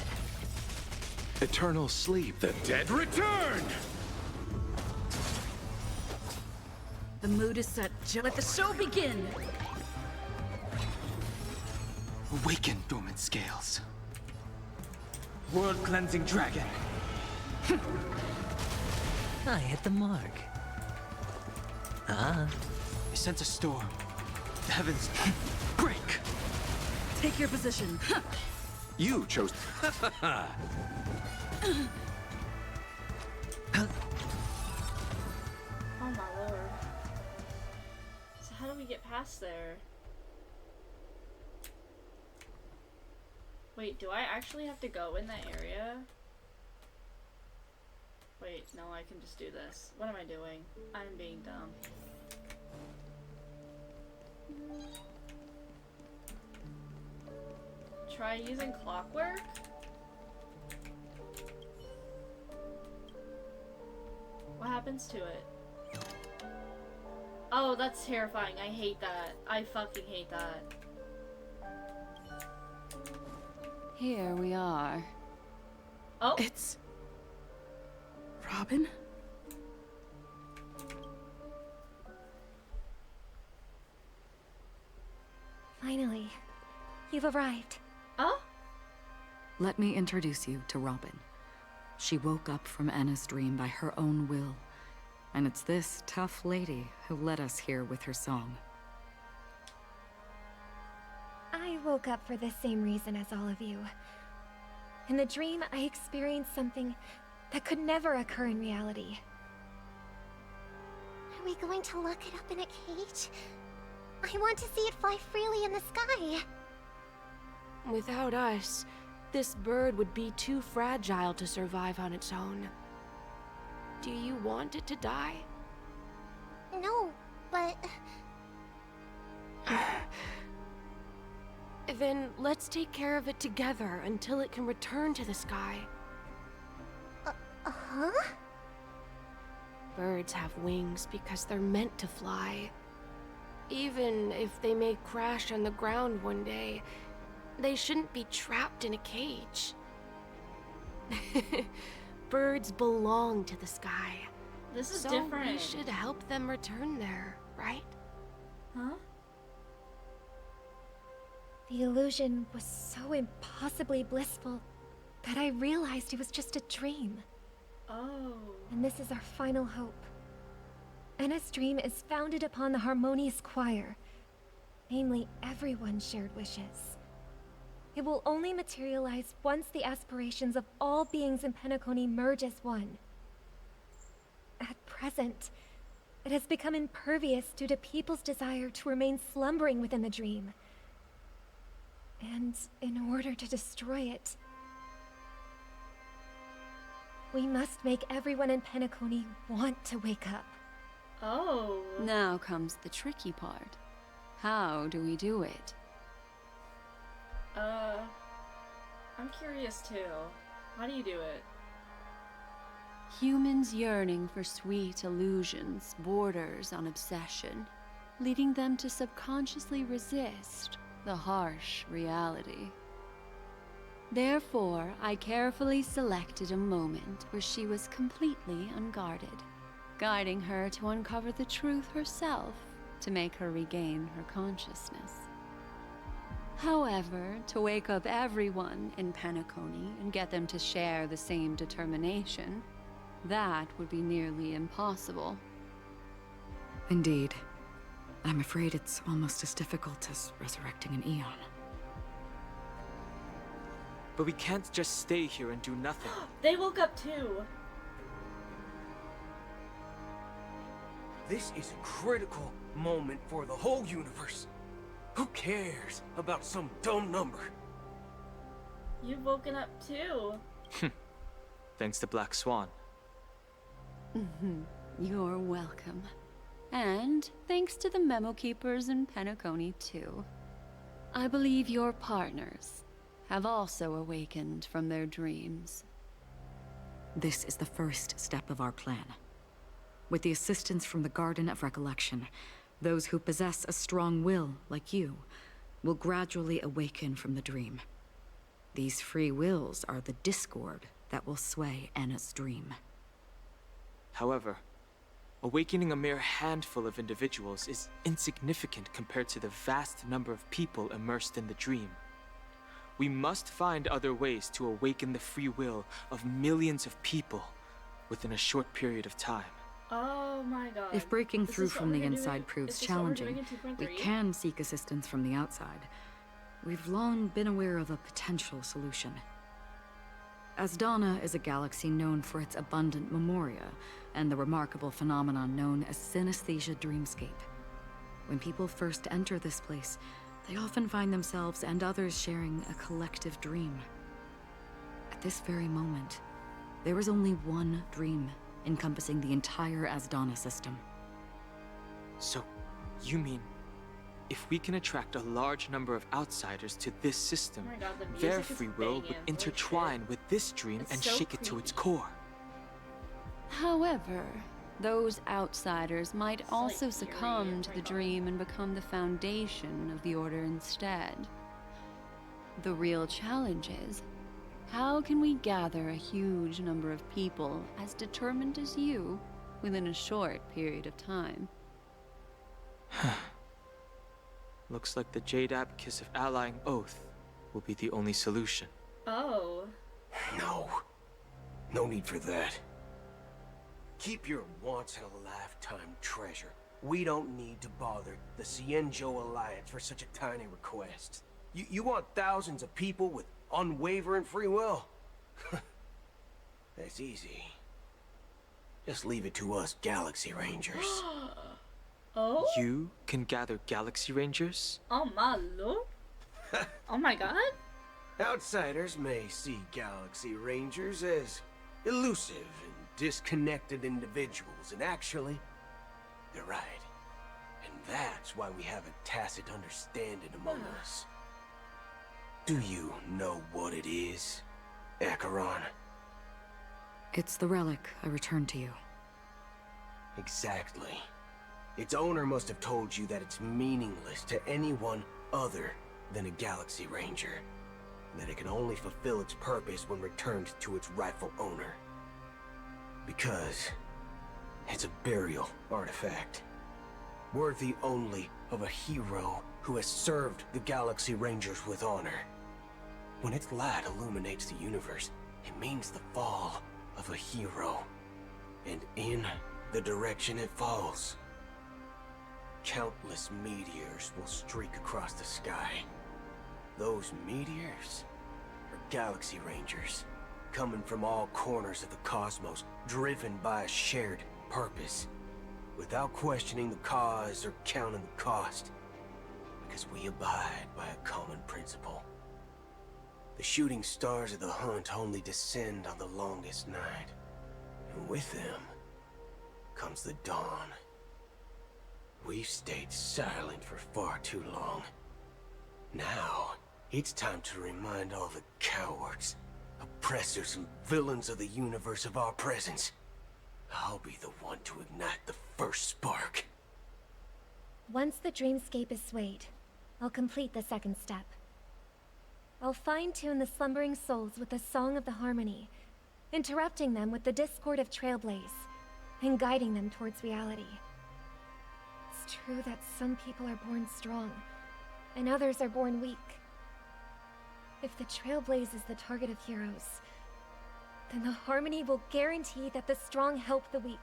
Eternal sleep. The dead return! The mood is set. Let the show begin! Awaken, dormant scales. World-cleansing dragon. I hit the mark. I sense a storm. The heavens break. Take your position. You chose... past there. Wait, do I actually have to go in that area? Wait, no, I can just do this. What am I doing? I'm being dumb. Try using clockwork? What happens to it? Oh, that's terrifying. I hate that. I fucking hate that. Here we are. Oh. It's... Robin? Finally, you've arrived. Oh? Let me introduce you to Robin. She woke up from Anna's dream by her own will, and it's this tough lady who led us here with her song. I woke up for the same reason as all of you. In the dream, I experienced something that could never occur in reality. Are we going to lock it up in a cage? I want to see it fly freely in the sky. Without us, this bird would be too fragile to survive on its own. Do you want it to die? No, but... Then let's take care of it together until it can return to the sky. Huh? Birds have wings because they're meant to fly. Even if they may crash on the ground one day, they shouldn't be trapped in a cage. Birds belong to the sky. This is so different. We should help them return there, right? Huh? The illusion was so impossibly blissful that I realized it was just a dream. Oh. And this is our final hope. Anna's dream is founded upon the harmonious choir, namely everyone's shared wishes. It will only materialize once the aspirations of all beings in Penacony merge as one. At present, it has become impervious due to people's desire to remain slumbering within the dream. And in order to destroy it, we must make everyone in Penacony want to wake up. Oh. Now comes the tricky part. How do we do it? I'm curious too. How do you do it? Humans yearning for sweet illusions borders on obsession, leading them to subconsciously resist the harsh reality. Therefore, I carefully selected a moment where she was completely unguarded, guiding her to uncover the truth herself to make her regain her consciousness. However, to wake up everyone in Penacony and get them to share the same determination, that would be nearly impossible. Indeed. I'm afraid it's almost as difficult as resurrecting an Eon. But we can't just stay here and do nothing. They woke up too. This is a critical moment for the whole universe. Who cares about some dumb number? You've woken up too. Thanks to Black Swan. You're welcome. And thanks to the memo keepers in Penacony too. I believe your partners have also awakened from their dreams. This is the first step of our plan. With the assistance from the Garden of Recollection, those who possess a strong will, like you, will gradually awaken from the dream. These free wills are the discord that will sway Anna's dream. However, awakening a mere handful of individuals is insignificant compared to the vast number of people immersed in the dream. We must find other ways to awaken the free will of millions of people within a short period of time. Oh my god. If breaking This through is what from the we're doing- inside proves is this what we're doing challenging, in we 2.3? can seek assistance from the outside. We've long been aware of a potential solution. Asdana is a galaxy known for its abundant memoria and the remarkable phenomenon known as synesthesia dreamscape. When people first enter this place, they often find themselves and others sharing a collective dream. At this very moment, there is only one dream encompassing the entire Asdana system. So, you mean, if we can attract a large number of outsiders to this system, Oh my God, the their music is free will banging. would intertwine with this dream It's and so shake it to its core. However, those outsiders might also succumb to the right dream and become the foundation of the Order instead. The real challenge is, how can we gather a huge number of people as determined as you within a short period of time? Looks like the Jade Abacus of Allying Oath will be the only solution. Oh. No. No need for that. Keep your once-in-a-lifetime treasure. We don't need to bother the Cienjo Alliance for such a tiny request. You want thousands of people with unwavering free will? That's easy. Just leave it to us Galaxy Rangers. Oh? You can gather Galaxy Rangers? Oh my lord. Oh my god. Outsiders may see Galaxy Rangers as elusive and disconnected individuals, and actually, they're right. And that's why we have a tacit understanding among us. Do you know what it is, Acheron? It's the relic I returned to you. Exactly. Its owner must have told you that it's meaningless to anyone other than a Galaxy Ranger. That it can only fulfill its purpose when returned to its rightful owner. Because it's a burial artifact. Worthy only of a hero who has served the Galaxy Rangers with honor. When its light illuminates the universe, it means the fall of a hero. And in the direction it falls, countless meteors will streak across the sky. Those meteors are Galaxy Rangers, coming from all corners of the cosmos, driven by a shared purpose, without questioning the cause or counting the cost, because we abide by a common principle. The shooting stars of the hunt only descend on the longest night, and with them comes the dawn. We've stayed silent for far too long. Now, it's time to remind all the cowards, oppressors, and villains of the universe of our presence. I'll be the one to ignite the first spark. Once the dreamscape is swayed, I'll complete the second step. I'll fine-tune the slumbering souls with the Song of the Harmony, interrupting them with the discord of Trailblaze, and guiding them towards reality. It's true that some people are born strong, and others are born weak. If the Trailblaze is the target of heroes, then the Harmony will guarantee that the strong help the weak.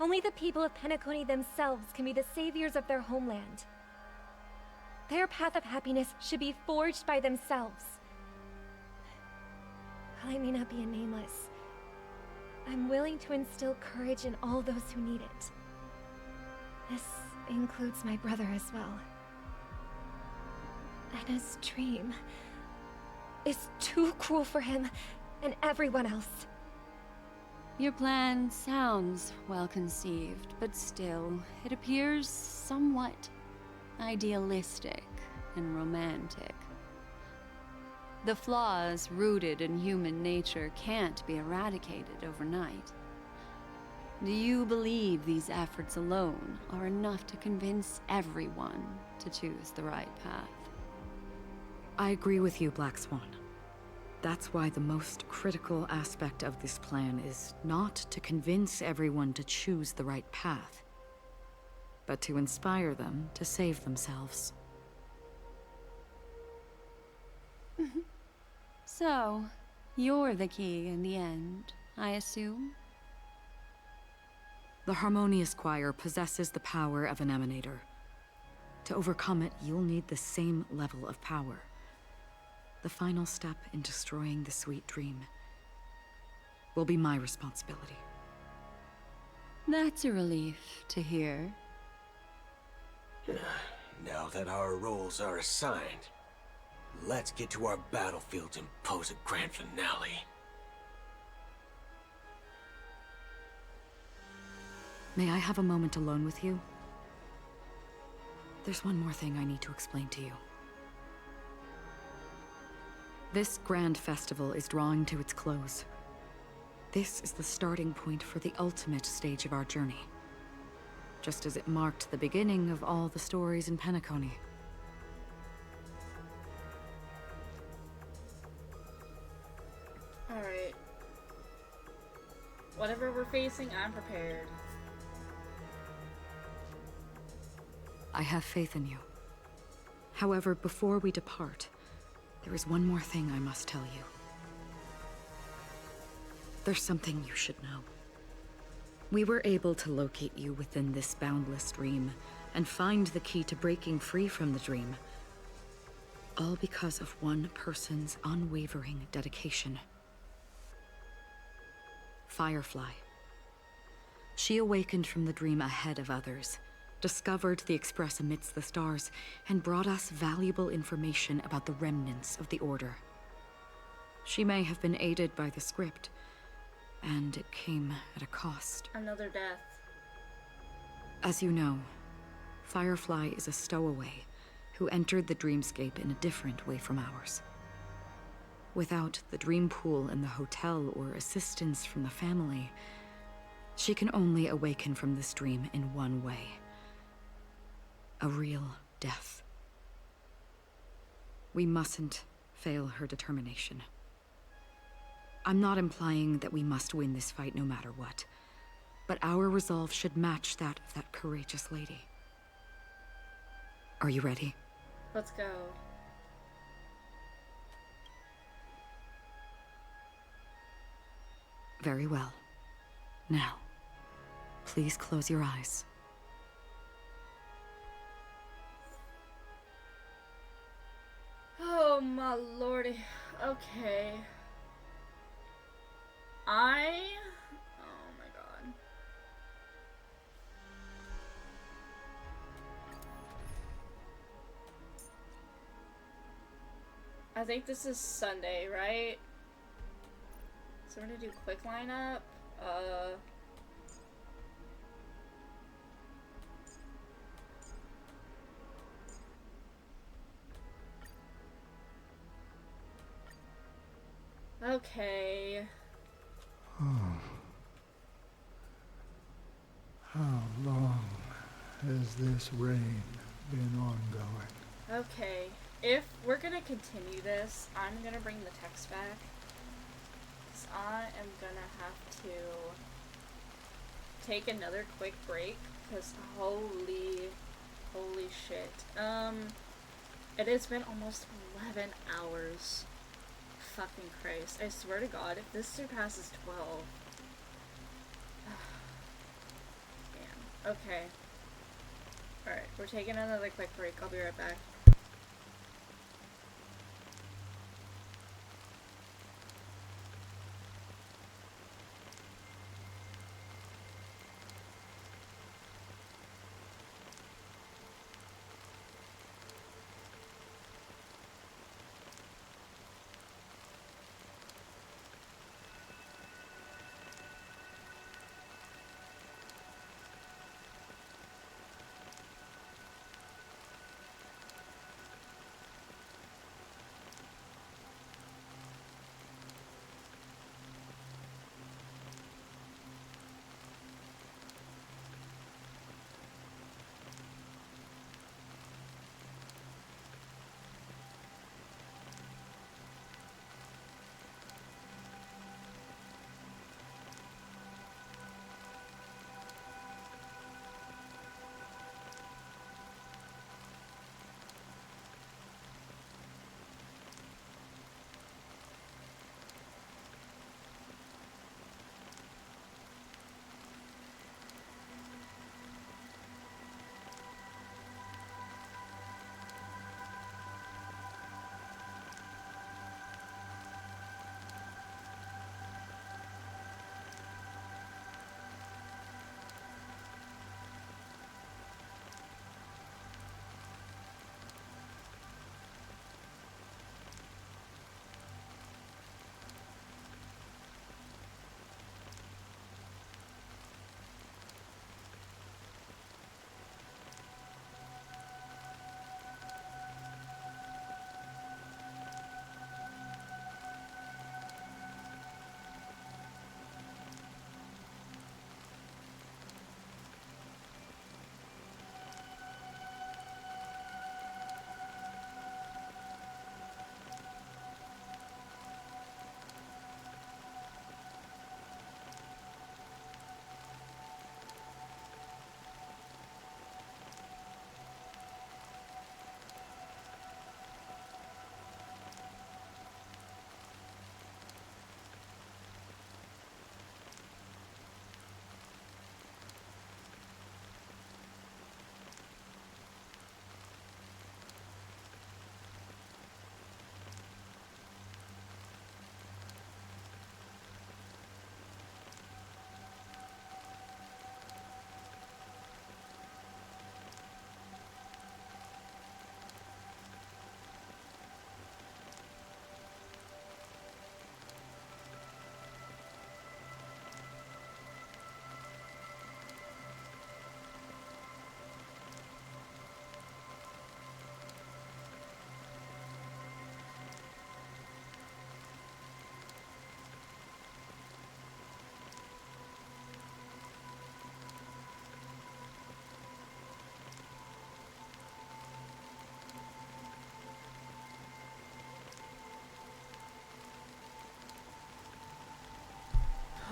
Only the people of Penacony themselves can be the saviors of their homeland. Their path of happiness should be forged by themselves. While I may not be a nameless, I'm willing to instill courage in all those who need it. This includes my brother as well. Anna's dream is too cruel for him and everyone else. Your plan sounds well conceived, but still, it appears somewhat idealistic and romantic. The flaws rooted in human nature can't be eradicated overnight. Do you believe these efforts alone are enough to convince everyone to choose the right path? I agree with you, Black Swan. That's why the most critical aspect of this plan is not to convince everyone to choose the right path, but to inspire them to save themselves. So, you're the key in the end, I assume? The Harmonious Choir possesses the power of an emanator. To overcome it, you'll need the same level of power. The final step in destroying the sweet dream will be my responsibility. That's a relief to hear. Now that our roles are assigned, let's get to our battlefields and pose a grand finale. May I have a moment alone with you? There's one more thing I need to explain to you. This grand festival is drawing to its close. This is the starting point for the ultimate stage of our journey. Just as it marked the beginning of all the stories in Penacony. Alright. Whatever we're facing, I'm prepared. I have faith in you. However, before we depart, there is one more thing I must tell you. There's something you should know. We were able to locate you within this boundless dream and find the key to breaking free from the dream. All because of one person's unwavering dedication. Firefly. She awakened from the dream ahead of others, discovered the Express amidst the stars, and brought us valuable information about the remnants of the Order. She may have been aided by the script, and it came at a cost. Another death. As you know, Firefly is a stowaway who entered the dreamscape in a different way from ours. Without the dream pool in the hotel or assistance from the family, she can only awaken from this dream in one way. A real death. We mustn't fail her determination. I'm not implying that we must win this fight no matter what, but our resolve should match that of that courageous lady. Are you ready? Let's go. Very well. Now, please close your eyes. Oh my lordy. Okay. Oh my god. I think this is Sunday, right? So we're gonna do quick lineup. Okay. How long has this reign been ongoing? Okay. If we're gonna continue this, I'm gonna bring the text back. 'Cause I am gonna have to take another quick break. Because holy shit. It has been almost 11 hours. Fucking Christ. I swear to God, if this surpasses 12. Damn. Okay. Alright, we're taking another quick break. I'll be right back.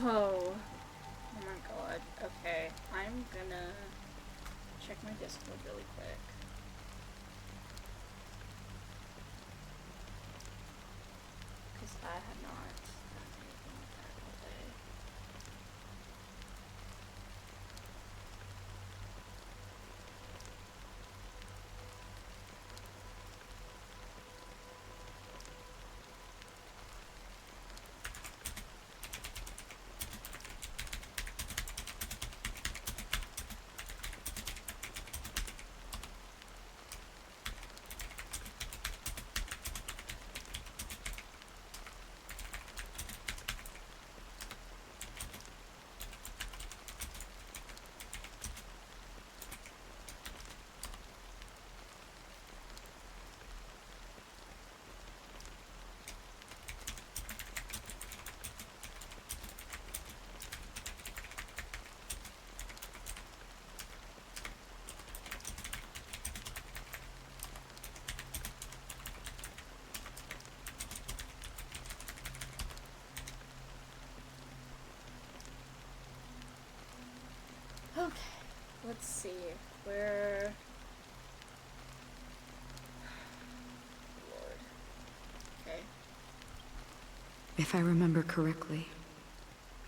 Oh my god. Okay, I'm gonna check my Discord really quick. Because I have not done anything like that all day. Okay, let's see. Where... Lord. Okay. If I remember correctly,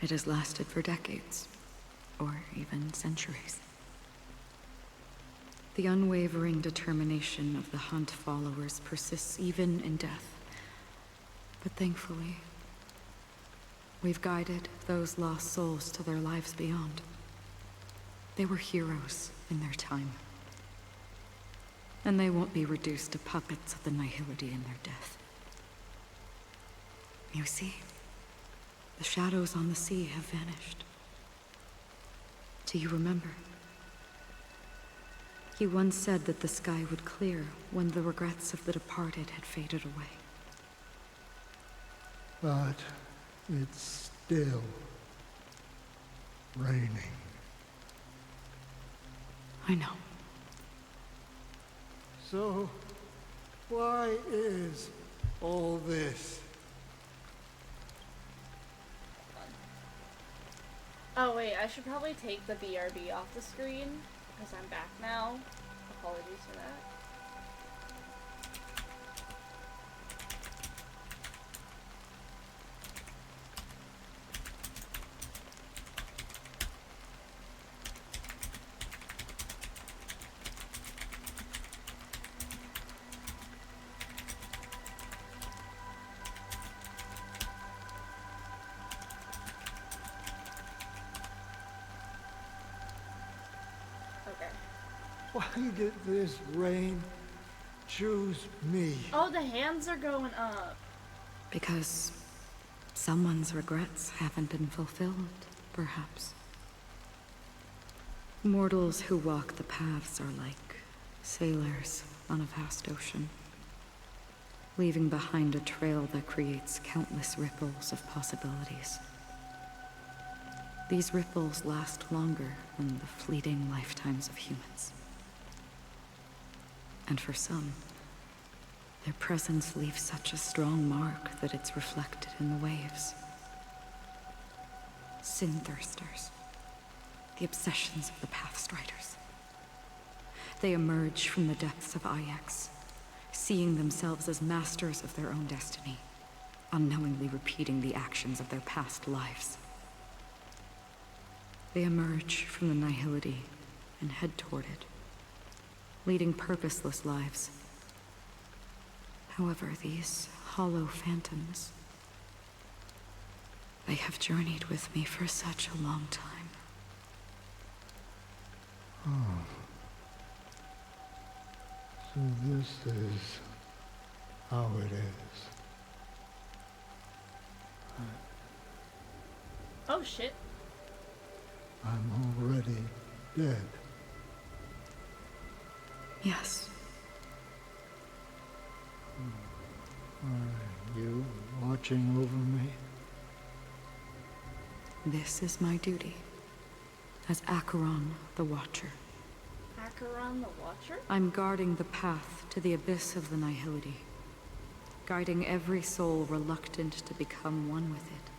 it has lasted for decades, or even centuries. The unwavering determination of the Hunt followers persists even in death. But thankfully, we've guided those lost souls to their lives beyond. They were heroes in their time. And they won't be reduced to puppets of the Nihility in their death. You see, the shadows on the sea have vanished. Do you remember? He once said that the sky would clear when the regrets of the departed had faded away. But it's still raining. I know. So, why is all this? Oh wait, I should probably take the BRB off the screen, because I'm back now. Apologies for that. Why did this rain choose me? Oh, the hands are going up. Because someone's regrets haven't been fulfilled, perhaps. Mortals who walk the paths are like sailors on a vast ocean, leaving behind a trail that creates countless ripples of possibilities. These ripples last longer than the fleeting lifetimes of humans. And for some, their presence leaves such a strong mark that it's reflected in the waves. Sin-thirsters. The obsessions of the Pathstriders. They emerge from the depths of Ix, seeing themselves as masters of their own destiny, unknowingly repeating the actions of their past lives. They emerge from the Nihility and head toward it, leading purposeless lives. However, these hollow phantoms, they have journeyed with me for such a long time. Oh. So this is how it is. Oh shit. I'm already dead. Yes. Are you watching over me? This is my duty as Acheron the Watcher. Acheron the Watcher? I'm guarding the path to the abyss of the Nihility, guiding every soul reluctant to become one with it.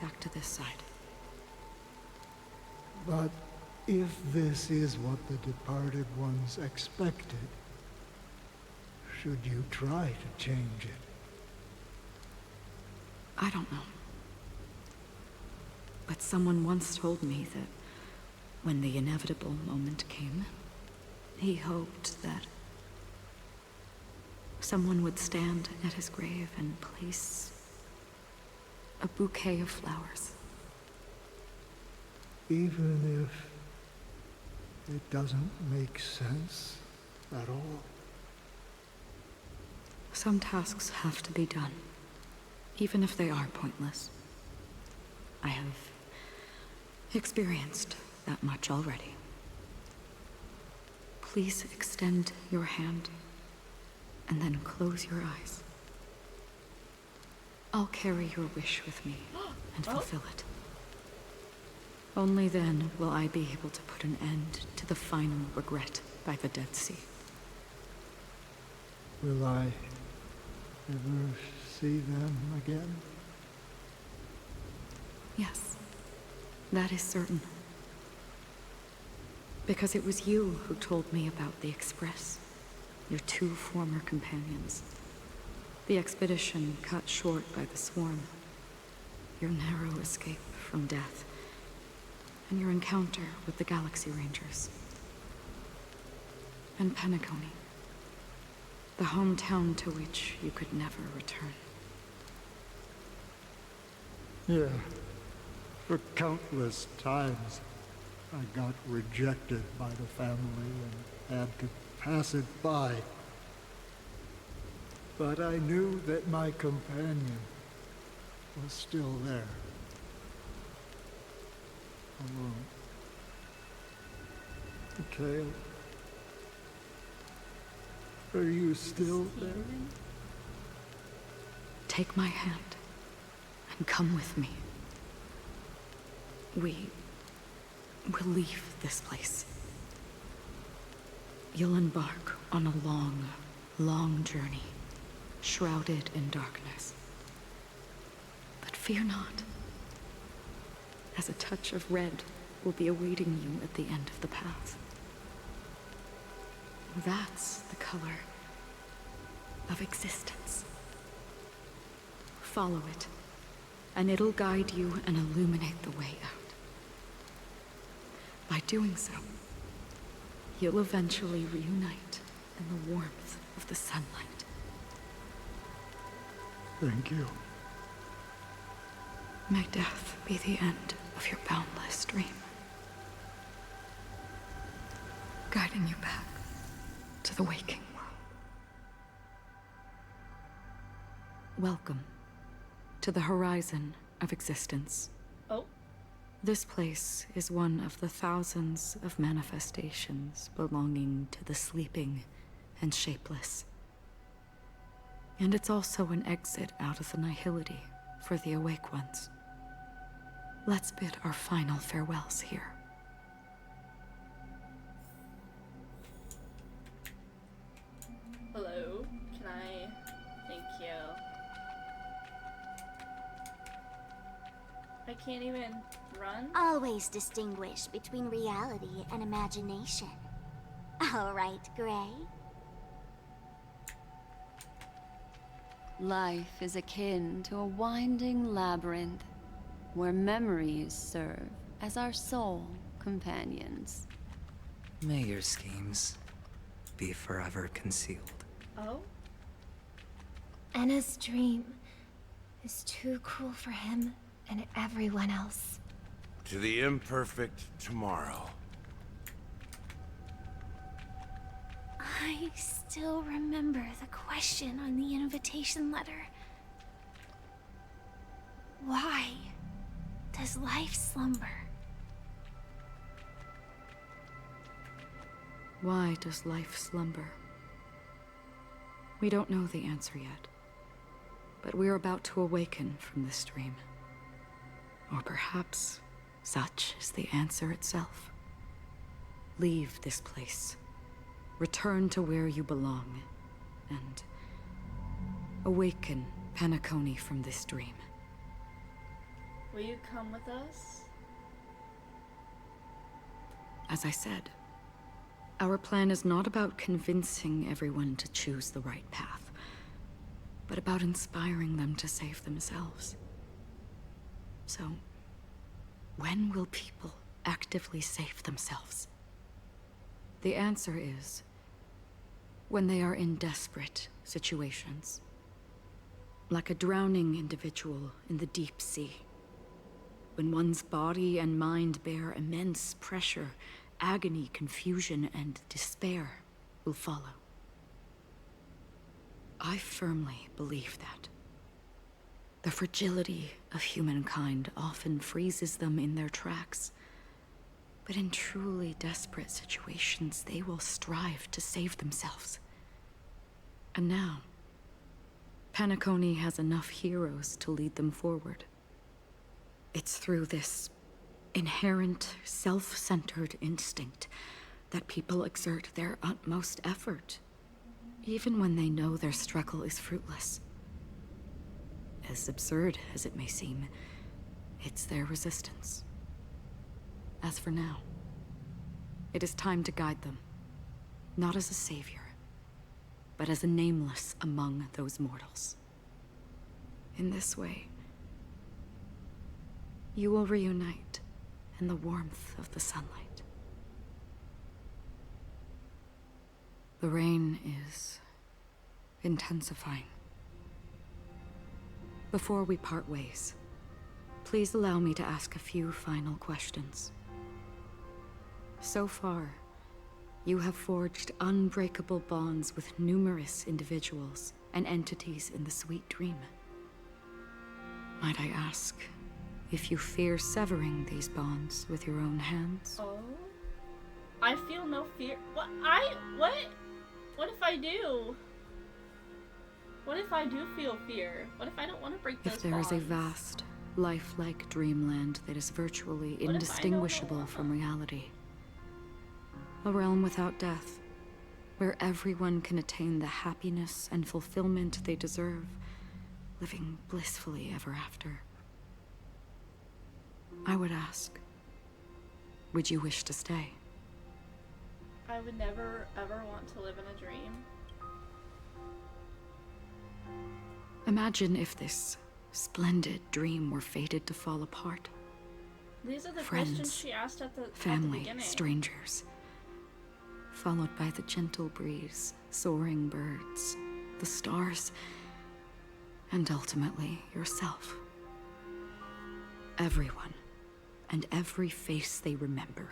back to this side. But if this is what the departed ones expected, should you try to change it? I don't know. But someone once told me that when the inevitable moment came, he hoped that someone would stand at his grave and place a bouquet of flowers. Even if it doesn't make sense at all? Some tasks have to be done, even if they are pointless. I have experienced that much already. Please extend your hand, and then close your eyes. I'll carry your wish with me and fulfill it. Only then will I be able to put an end to the final regret by the Dead Sea. Will I ever see them again? Yes, that is certain. Because it was you who told me about the Express, your two former companions. The expedition cut short by the swarm, your narrow escape from death, and your encounter with the Galaxy Rangers. And Penacony, the hometown to which you could never return. Yeah. For countless times, I got rejected by the family and had to pass it by. But I knew that my companion was still there. Alone. Mikhail, are you still there? Take my hand and come with me. We'll leave this place. You'll embark on a long, long journey, shrouded in darkness. But fear not, as a touch of red will be awaiting you at the end of the path. That's the color of existence. Follow it, and it'll guide you and illuminate the way out. By doing so, you'll eventually reunite in the warmth of the sunlight. Thank you. May death be the end of your boundless dream, guiding you back to the waking world. Welcome to the horizon of existence. Oh. This place is one of the thousands of manifestations belonging to the sleeping and shapeless. And it's also an exit out of the nihility for the awake ones. Let's bid our final farewells here. Hello? Can I? Thank you. I can't even run? Always distinguish between reality and imagination. All right, Gray? Life is akin to a winding labyrinth, where memories serve as our sole companions. May your schemes be forever concealed. Oh? Anna's dream is too cruel for him and everyone else. To the imperfect tomorrow. I still remember the question on the invitation letter. Why does life slumber? Why does life slumber? We don't know the answer yet, but we're about to awaken from this dream. Or perhaps such is the answer itself. Leave this place. Return to where you belong, and awaken Penacony from this dream. Will you come with us? As I said, our plan is not about convincing everyone to choose the right path, but about inspiring them to save themselves. So, when will people actively save themselves? The answer is when they are in desperate situations. Like a drowning individual in the deep sea. When one's body and mind bear immense pressure, agony, confusion, and despair will follow. I firmly believe that. The fragility of humankind often freezes them in their tracks. But in truly desperate situations, they will strive to save themselves. And now, Penacony has enough heroes to lead them forward. It's through this inherent, self-centered instinct that people exert their utmost effort, even when they know their struggle is fruitless. As absurd as it may seem, it's their resistance. As for now, it is time to guide them, not as a savior, but as a nameless among those mortals. In this way, you will reunite in the warmth of the sunlight. The rain is intensifying. Before we part ways, please allow me to ask a few final questions. So far, you have forged unbreakable bonds with numerous individuals and entities in the Sweet Dream. Might I ask if you fear severing these bonds with your own hands? Oh? I feel no fear. What? What if I do? What if I do feel fear? What if I don't want to break those bonds? If there is a vast, lifelike dreamland that is virtually What if I don't indistinguishable from reality, a realm without death, where everyone can attain the happiness and fulfillment they deserve, living blissfully ever after, I would ask, would you wish to stay? I would never ever want to live in a dream. Imagine if this splendid dream were fated to fall apart. These are the Friends, questions she asked at the family, beginning. strangers, followed by the gentle breeze, soaring birds, the stars, and ultimately yourself. Everyone, and every face they remember.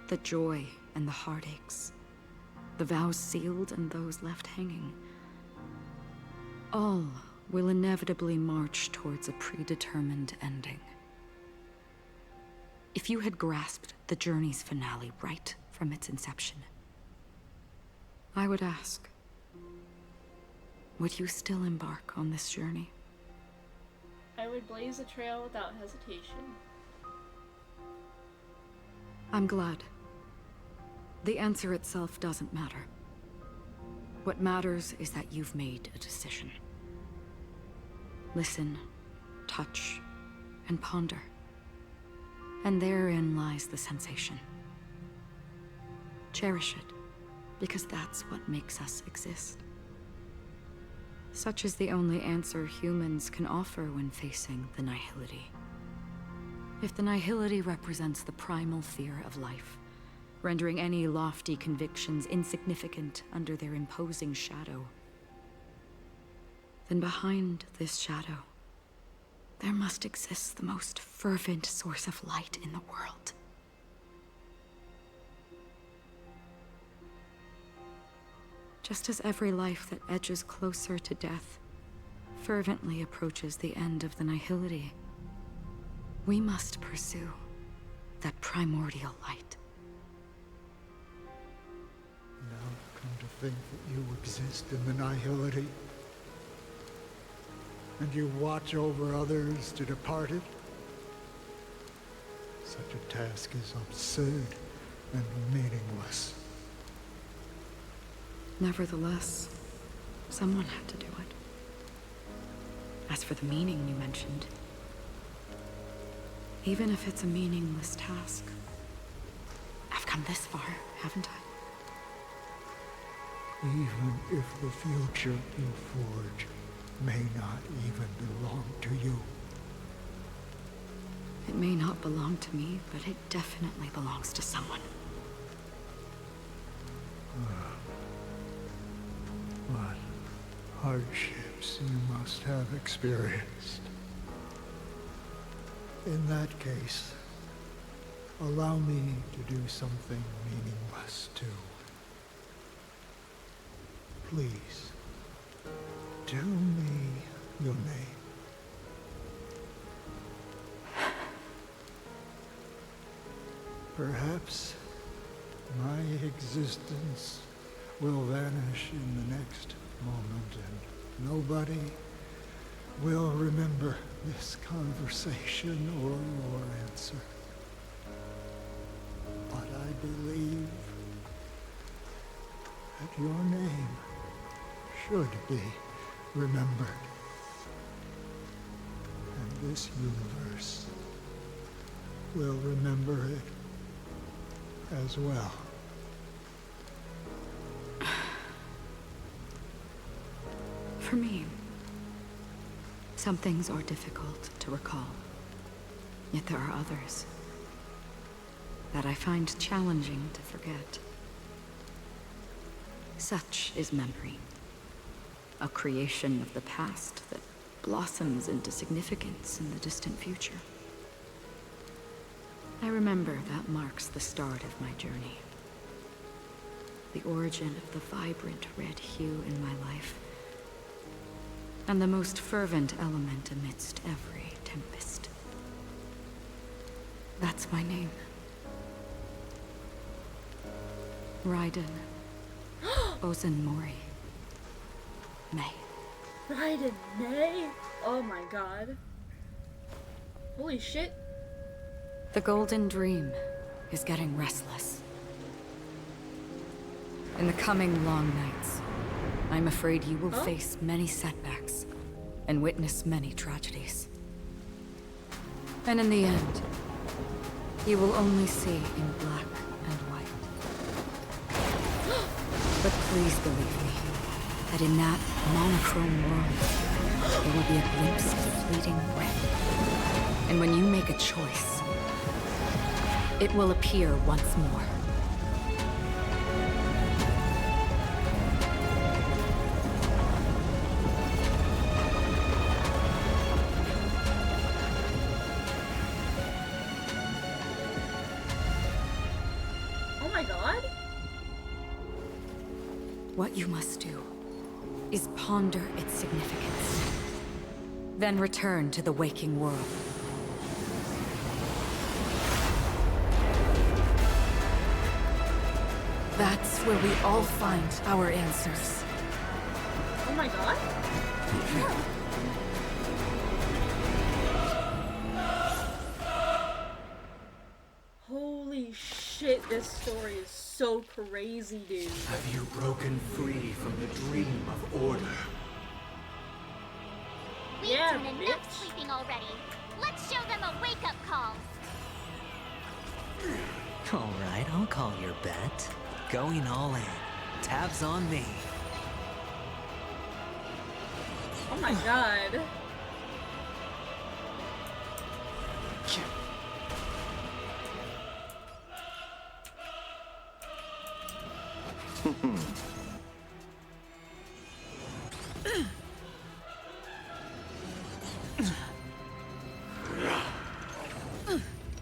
The joy and the heartaches, the vows sealed and those left hanging. All will inevitably march towards a predetermined ending. If you had grasped the journey's finale right from its inception, I would ask, would you still embark on this journey? I would blaze a trail without hesitation. I'm glad. The answer itself doesn't matter. What matters is that you've made a decision. Listen, touch, and ponder. And therein lies the sensation. Cherish it, because that's what makes us exist. Such is the only answer humans can offer when facing the nihility. If the nihility represents the primal fear of life, rendering any lofty convictions insignificant under their imposing shadow, then behind this shadow, there must exist the most fervent source of light in the world. Just as every life that edges closer to death fervently approaches the end of the nihility, we must pursue that primordial light. Now, come to think that you exist in the nihility, and you watch over others to depart it, such a task is absurd and meaningless. Nevertheless, someone had to do it. As for the meaning you mentioned, Even if it's a meaningless task. I've come this far, haven't I? Even if the future you forge may not even belong to you. It may not belong to me, but it definitely belongs to someone. What hardships you must have experienced. In that case, allow me to do something meaningless too. Please, tell me your name. Perhaps my existence will vanish in the next moment and nobody will remember this conversation or your answer. But I believe that your name should be remembered. And this universe will remember it as well. For me, some things are difficult to recall. Yet there are others that I find challenging to forget. Such is memory, a creation of the past that blossoms into significance in the distant future. I remember that marks the start of my journey. The origin of the vibrant red hue in my life, and the most fervent element amidst every tempest. That's my name. Raiden Ozanmori May. Raiden May? Oh my god. Holy shit. The Golden Dream is getting restless. In the coming long nights, I'm afraid you will face many setbacks and witness many tragedies. And in the end, you will only see in black and white. But please believe me, that in that monochrome world, there will be a glimpse of fleeting red. And when you make a choice, it will appear once more. Oh my god? What you must do is ponder its significance, then return to the waking world. That's where we all find our answers. Oh my god? Holy shit, this story is so crazy, dude. Have you broken free from the dream of order? We've done enough sleeping already. Let's show them a wake-up call. Alright, I'll call your bet. Going all in. Tabs on me. Oh my god.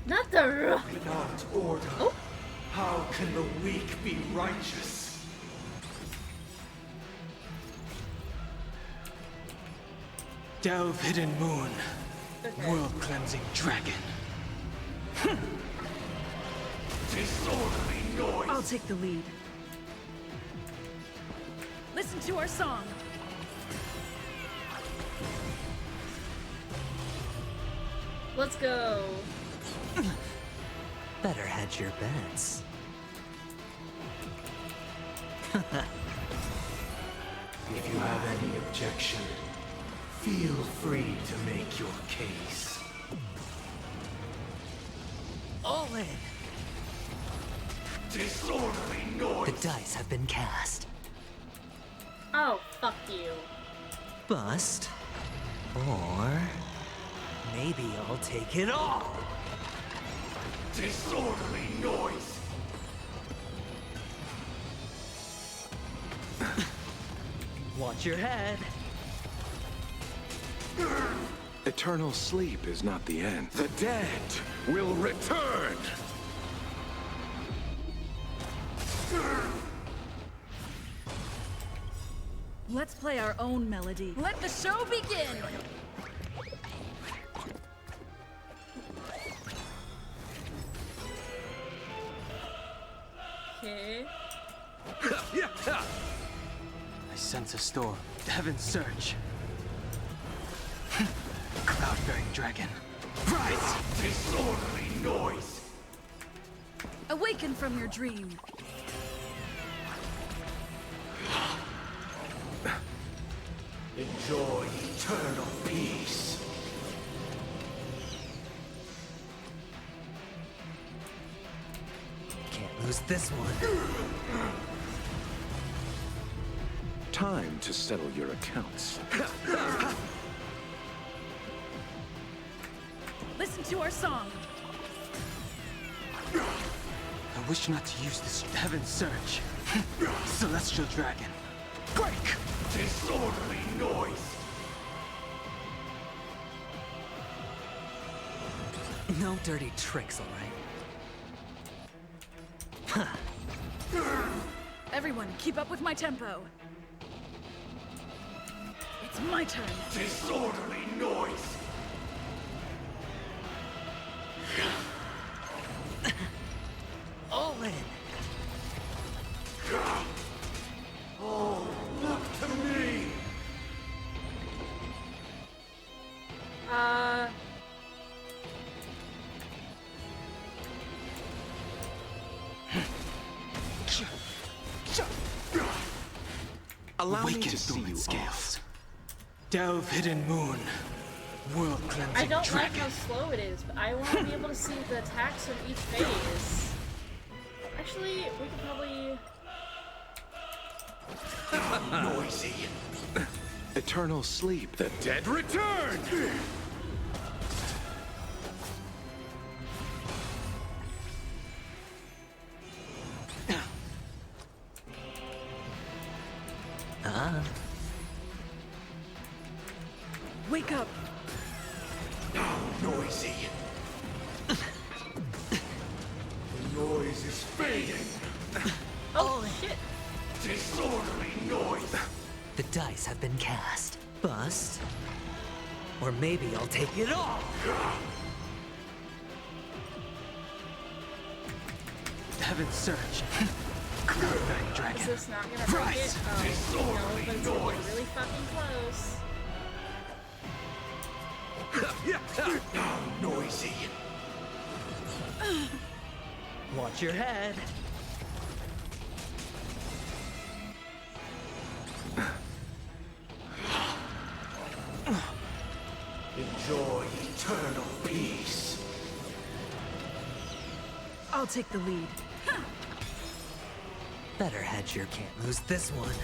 Not the Without order, how can the weak be righteous? Delve hidden moon. World-cleansing dragon. Disorderly noise! I'll take the lead. Listen to our song. Let's go. Better hedge your bets. If you have any objection, feel free to make your case. All in. Disorderly noise! The dice have been cast. Oh, fuck you. Bust. Or maybe I'll take it all. Disorderly noise! Watch your head. Eternal sleep is not the end. The dead will return! Let's play our own melody. Let the show begin! Okay. I sense a storm. Heaven's surge. Cloud-bearing dragon. Rise! Disorderly noise! Awaken from your dream. Enjoy eternal peace. Can't lose this one. Time to settle your accounts. Listen to our song. I wish not to use this Heaven's surge. Celestial dragon. Break! Disorderly noise! No dirty tricks, all right? Everyone, keep up with my tempo. It's my turn. Disorderly noise! All in. Oh, look to me! Allow me to see you scales. Delve hidden moon. World cleansing I don't dragon. like how slow it is, but I want to be able to see the attacks of each phase. Actually, we could probably... Noisy. Eternal sleep. The dead return! Wake up. Now noisy. The noise is fading. Oh, shit. Disorderly noise. The dice have been cast. Bust. Or maybe I'll take it all. Heaven's surge. Cloud-bearing dragon. Is this not gonna break it? Oh, no, but it's gonna be really fucking close. Now noisy. Watch your head. Enjoy eternal peace. I'll take the lead. Better hedge your can't lose this one.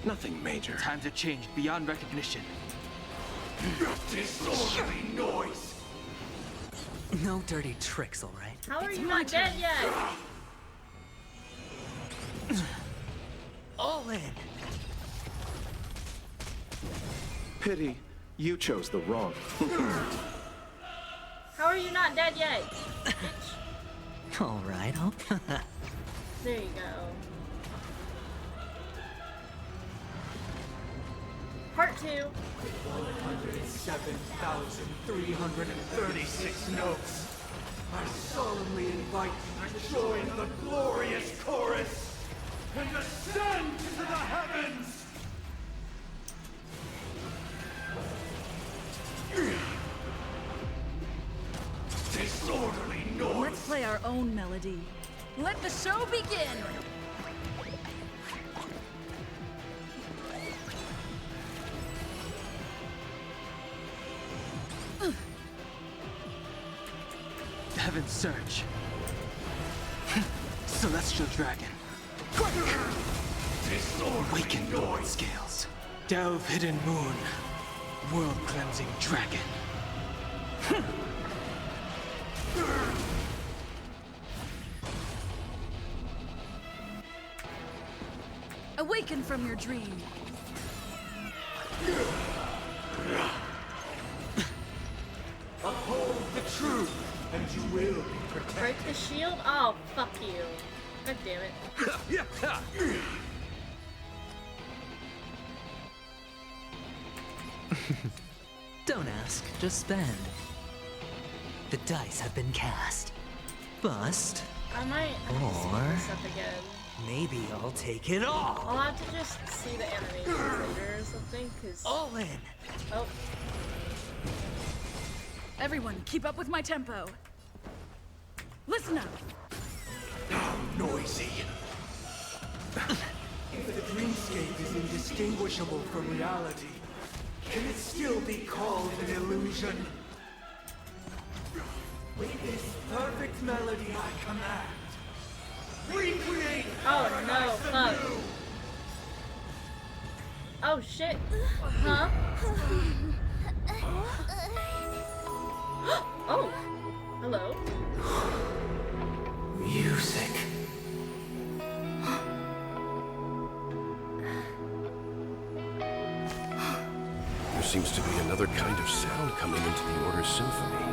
Nothing major. Times have changed beyond recognition. Disorderly noise. No dirty tricks, all right? How are you not dead yet? All in. Pity, you chose the wrong. How are you not dead yet? All right, There you go. Part 2. 107,336 notes. I solemnly invite you to join the glorious chorus and ascend into the heavens! Disorderly noise! Let's play our own melody. Let the show begin! Heaven's Surge. Celestial Dragon. Awaken Dormant Scales. Delve Hidden Moon. World Cleansing Dragon. Awaken from your dream. Uphold the truth, and you will be protected. Break the shield? Oh, fuck you. God damn it. Don't ask, just spend. The dice have been cast. Bust. I might have to speed Or this up again. maybe I'll take it all. I'll have to just see the animations later or something, cause... All in. Oh. Everyone, keep up with my tempo. Listen up. How noisy. If the dreamscape is indistinguishable from reality, can it still be called an illusion? With this perfect melody I command, recreate. Oh no, fuck. Oh shit. Huh? Oh. Hello. Music. There seems to be another kind of sound coming into the Order's symphony.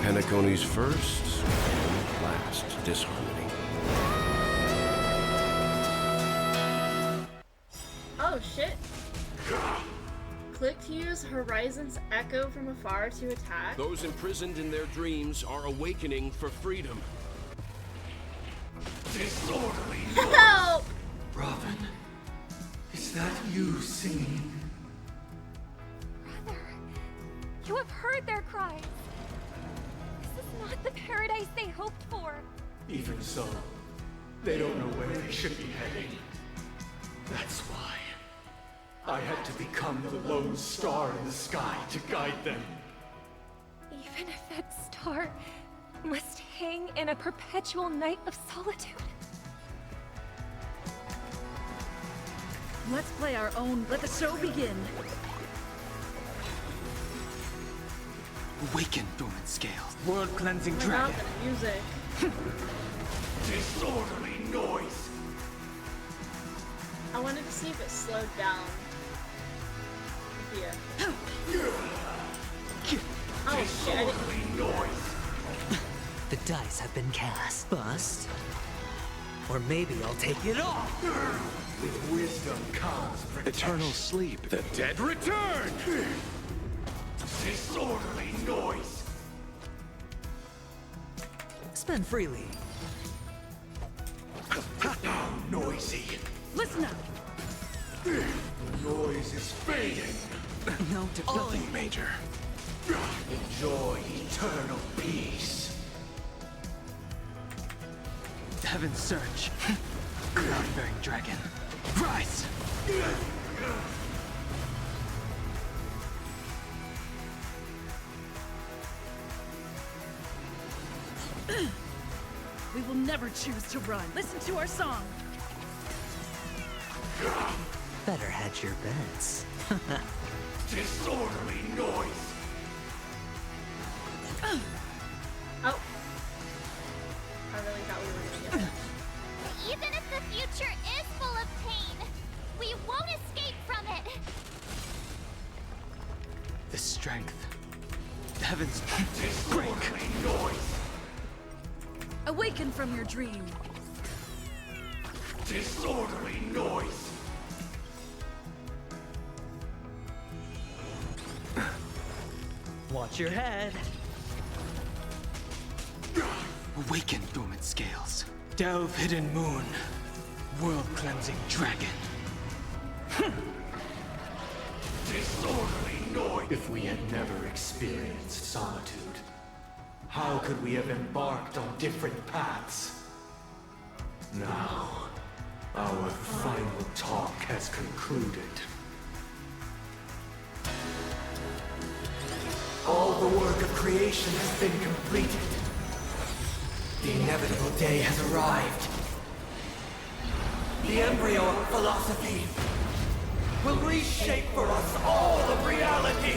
Penacony's first and last disharmony. Oh shit. Click to use Horizon's Echo from afar to attack. Those imprisoned in their dreams are awakening for freedom. Disorderly. Help! Robin, is that you singing? Brother, you have heard their cries. This is not the paradise they hoped for. Even so, they don't know where they should be heading. That's why I had to become the lone star in the sky to guide them. Even if that star must hang in a perpetual night of solitude. Let's play our own. Let the show begin. Awaken Dormant Scales. World Cleansing My Dragon. mouth and music. Disorderly noise. I wanted to see if it slowed down. Yeah. Oh shit, I didn't... noise. The dice have been cast. Bust. Or maybe I'll take it all. With wisdom comes protection. Eternal Sleep. The dead return. Disorderly noise. Spend freely. How noisy. Listen up. The noise is fading. No, nothing major. Enjoy eternal peace. Heaven's Surge. Cloud-bearing Dragon. Rise! We will never choose to run. Listen to our song. Better hedge your bets. Disorderly noise. Oh. I really thought we were gonna get it. Even if the future is full of pain, we won't escape from it. The strength. Heaven's Disorderly noise. Awaken from your dream. Disorderly noise. Watch your head. Awaken Dormant Scales. Delve Hidden Moon. World Cleansing Dragon. Disorderly noise. If we had never experienced solitude, how could we have embarked on different paths? Now, our final talk has concluded. the work of creation has been completed. The inevitable day has arrived. The embryo of philosophy will reshape for us all of reality.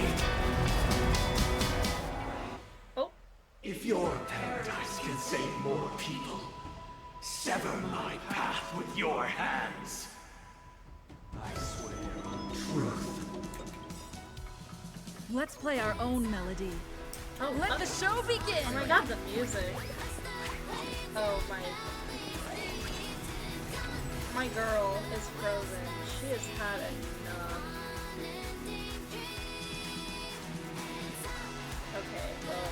Oh. If your paradise can save more people, sever my path with your hands. I swear on truth. Let's play our own melody. Oh, Let the show begin! Oh my god, the music. Oh my. My girl is frozen. She has had enough. Okay, well,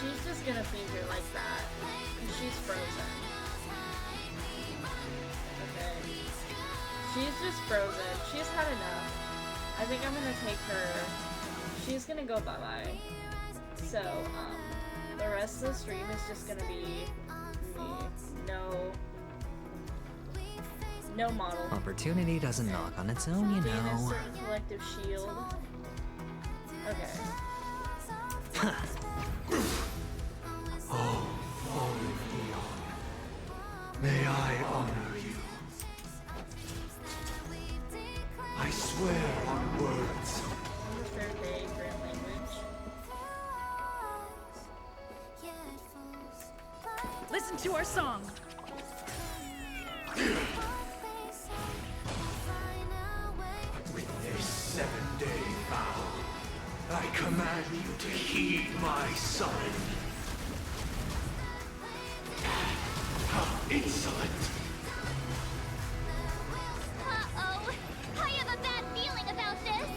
she's just gonna be here like that. And she's frozen. Okay. She's just frozen. She's had enough. I think I'm gonna take her. She's gonna go bye-bye. So, the rest of the stream is just gonna be me. No model. Opportunity doesn't knock on its own, you know. Venus and collective shield. Okay. Oh, fallen Eon, may I honor you. I swear on words. Third day, grand language. Listen to our song. With this 7-day vow, I command you to heed my summon. How insolent! Uh-oh. I have a bad feeling about this.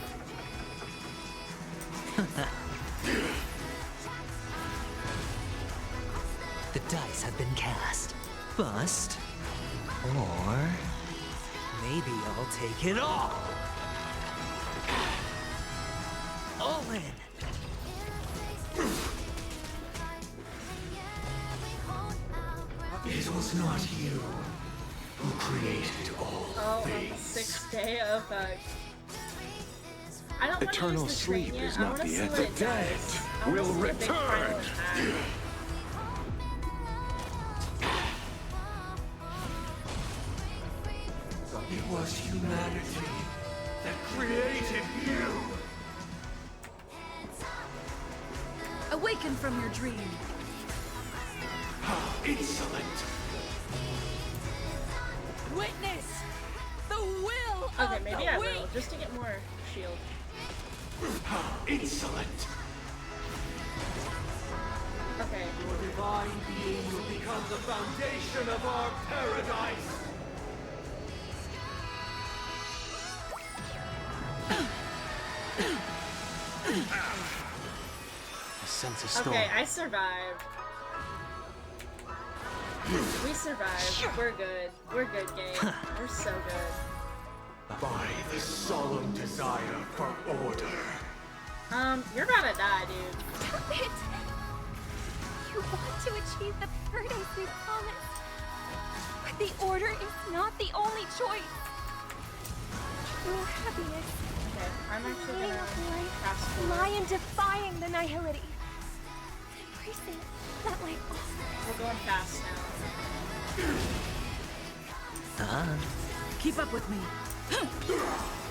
The dice have been cast. Bust. Or maybe I'll take it all. All in. It was not you who created all Oh, things. 6th day of I don't Eternal want to use the sleep train yet. is I not wanna the see end. what The it does. dead I wanna will see the big final return. attack. It was humanity that created you. Awaken from your dream. How insolent! Witness the will Okay, of maybe the I weak. will, just to get more shield. How insolent! Okay. Your divine being will become the foundation of our paradise. I sense a storm. Okay, I survived. We survived. We're good. We're good, game. We're so good. By the solemn desire for order. You're about to die, dude. Stop it! You want to achieve the paradise we promised. But the order is not the only choice. Your happiness. Okay, I'm actually Laying gonna up life, fast forward. lie and defying the nihility. Embracing that life offers. We're going fast now. Keep up with me.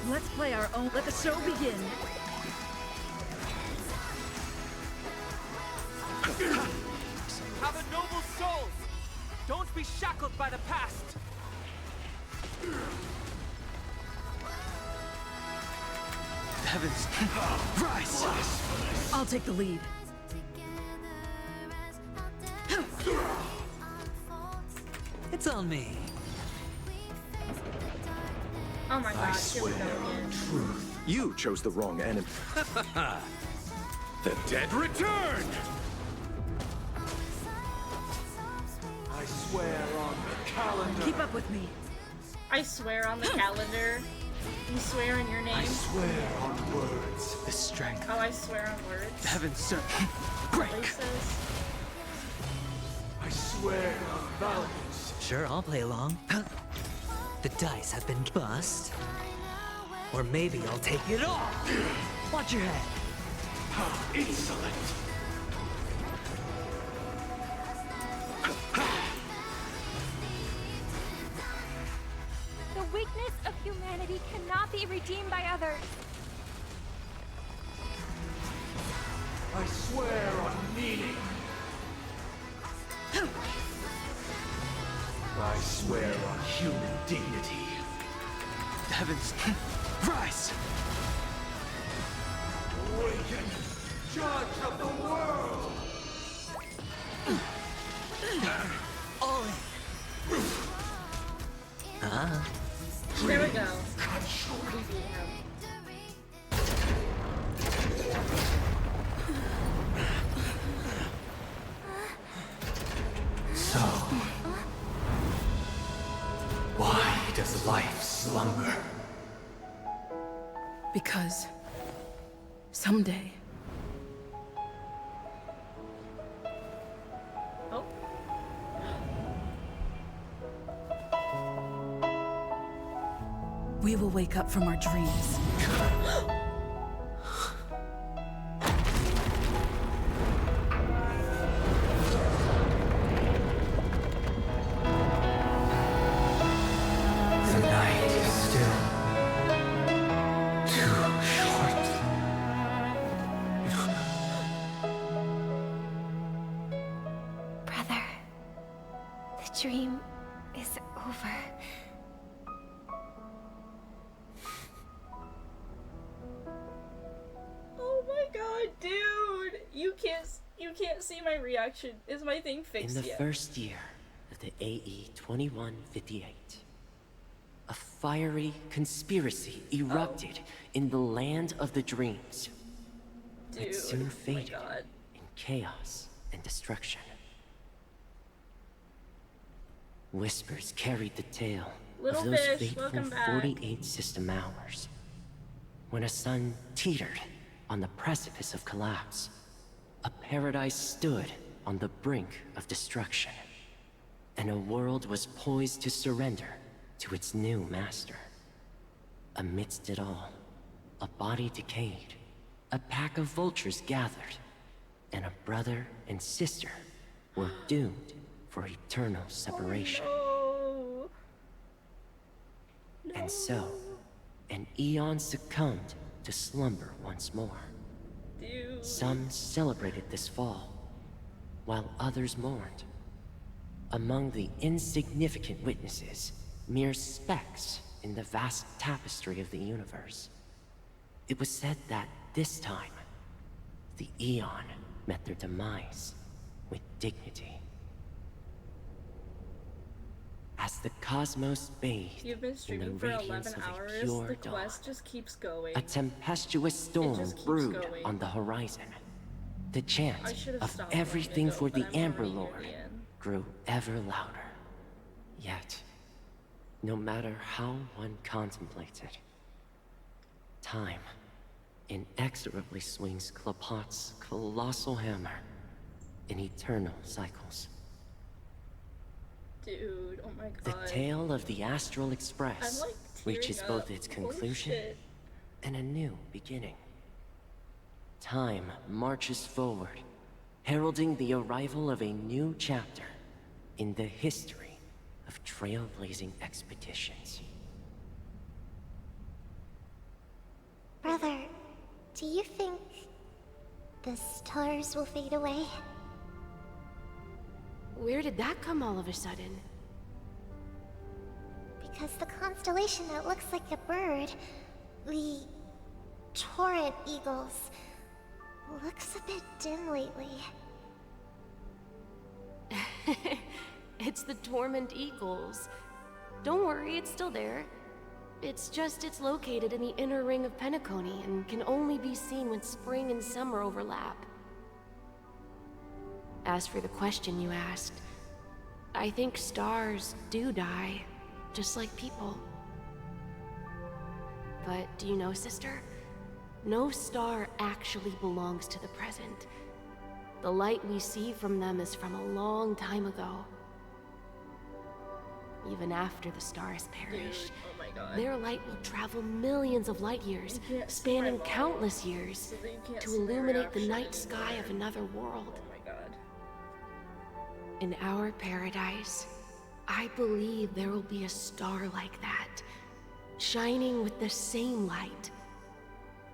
Let's play our own. Let the show begin. Have a noble soul! Don't be shackled by the past! Heavens! Rise! I'll take the lead. It's on me. Oh my god, here we go again. You chose the wrong enemy. The dead return! I swear on the calendar. Keep up with me. I swear on the calendar. You swear in your name? I swear on words. The strength. Oh, I swear on words. Heavens, sir. Break. Says. I swear on values. Sure, I'll play along. The dice have been bust. Or maybe I'll take it all. Watch your head. How insolent! The weakness of humanity cannot be redeemed by others. I swear on meaning. I swear on human dignity. Heavens, rise! Awaken, judge of the world! All in. Ah. There we go. Cut short. We beat him. So, why does life slumber? Because someday. Oh. We will wake up from our dreams. The night is still too short. Brother, the dream is over. Oh my god, dude! You can't see my reaction. Is my thing fixed In the yet? first year of the AE 2158, a fiery conspiracy erupted in the land of the dreams. Dude, It soon oh my faded god. in chaos and destruction. Whispers carried the tale Little of those fish, fateful welcome back. 48 system hours, when a sun teetered on the precipice of collapse. A paradise stood on the brink of destruction, and a world was poised to surrender to its new master. Amidst it all, a body decayed, a pack of vultures gathered, and a brother and sister were doomed for eternal separation. Oh, no. And so, an eon succumbed to slumber once more. Dude. Some celebrated this fall, while others mourned. Among the insignificant witnesses, mere specks in the vast tapestry of the universe. It was said that this time, the Eon met their demise with dignity. As the cosmos bathed You've been in the streaming for radiance 11 of a hours. pure The dawn, quest just keeps going. a tempestuous storm just keeps brewed going. on the horizon. The chant I should have of stopped long everything ago, for but the I'm Amber already near Lord the end. grew ever louder. Yet, no matter how one contemplated, time inexorably swings Klapot's colossal hammer in eternal cycles. Dude, oh my The god. tale of the Astral Express I'm, like, reaches tearing both up. its Holy conclusion shit. and a new beginning. Time marches forward, heralding the arrival of a new chapter in the history of trailblazing expeditions. Brother, do you think the stars will fade away? Where did that come all of a sudden? Because the constellation that looks like a bird, the Torrent Eagles, looks a bit dim lately. It's the Torment Eagles. Don't worry, it's still there. It's just it's located in the inner ring of Penacony and can only be seen when spring and summer overlap. As for the question you asked, I think stars do die, just like people. But do you know, sister? No star actually belongs to the present. The light we see from them is from a long time ago. even after the stars perish. Dude, oh my god. Their light will travel millions of light years, spanning countless years, to illuminate the night sky of another world. Oh my god. In our paradise, I believe there will be a star like that, shining with the same light.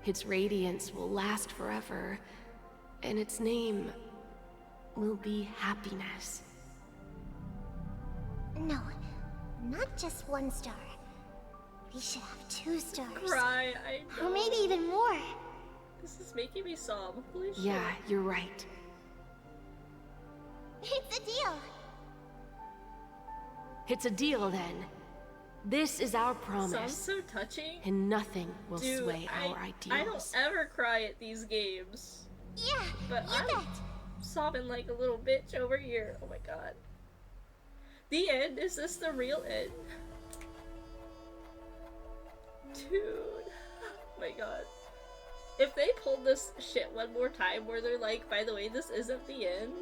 Its radiance will last forever, and its name will be happiness. No, not just one star. We should have 2 stars. Cry, I know. Or maybe even more. This is making me sob. Holy shit. Yeah, you're right. It's a deal. It's a deal then. This is our promise. Sounds so touching. And nothing will Dude, sway our ideals. I don't ever cry at these games. Yeah, but I'm sobbing like a little bitch over here. Oh my god. The end? Is this the real end? Dude. Oh my god. If they pulled this shit one more time where they're like, by the way, this isn't the end.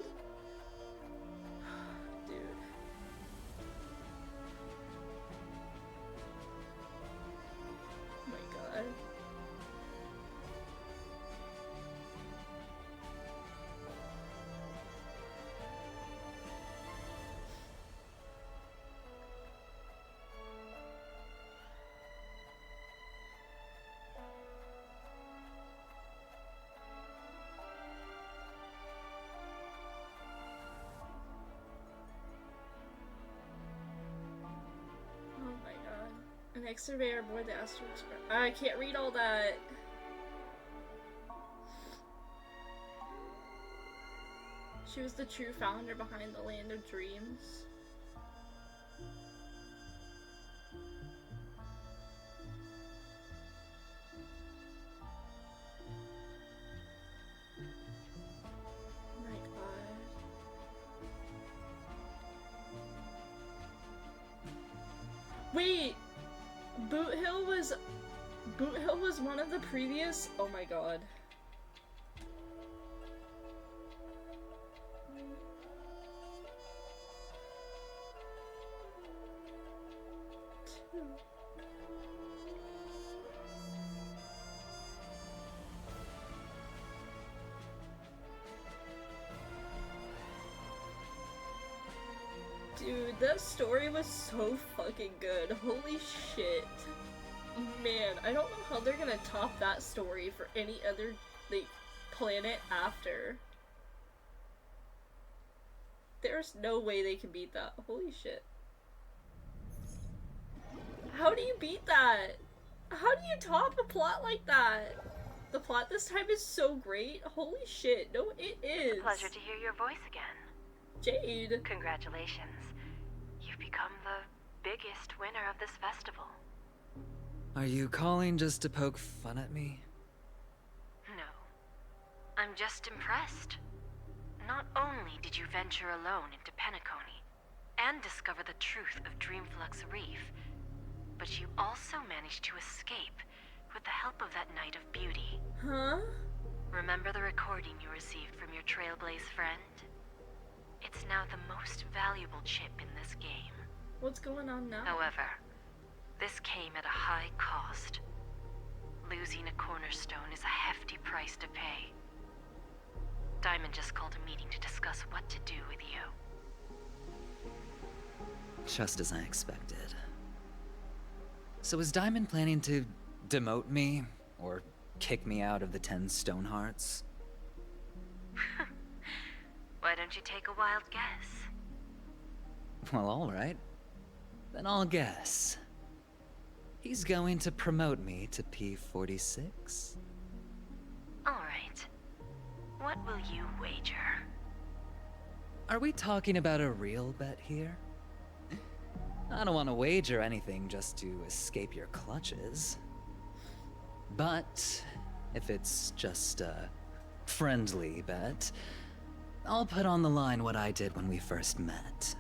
Dude. Oh my god. An ex-surveyor aboard the Astral Express. I can't read all that. She was the true founder behind the Land of Dreams. Oh my god. Wait! Boot Hill was one of the previous. Oh my god. Dude, that story was so fucking good. Holy shit. Man, I don't know how they're gonna top that story for any other, like, planet after. There's no way they can beat that. Holy shit. How do you beat that? How do you top a plot like that? The plot this time is so great. Holy shit. No, it is. Pleasure to hear your voice again. Jade. Congratulations. You've become the biggest winner of this festival. Are you calling just to poke fun at me? No. I'm just impressed. Not only did you venture alone into Penacony and discover the truth of Dreamflux Reef, but you also managed to escape with the help of that Knight of Beauty. Huh? Remember the recording you received from your Trailblaze friend? It's now the most valuable chip in this game. What's going on now? However, this came at a high cost. Losing a cornerstone is a hefty price to pay. Diamond just called a meeting to discuss what to do with you. Just as I expected. So is Diamond planning to demote me? Or kick me out of the 10 Stonehearts? Why don't you take a wild guess? Well, alright. Then I'll guess. He's going to promote me to P46? Alright. What will you wager? Are we talking about a real bet here? I don't want to wager anything just to escape your clutches. But if it's just a friendly bet, I'll put on the line what I did when we first met.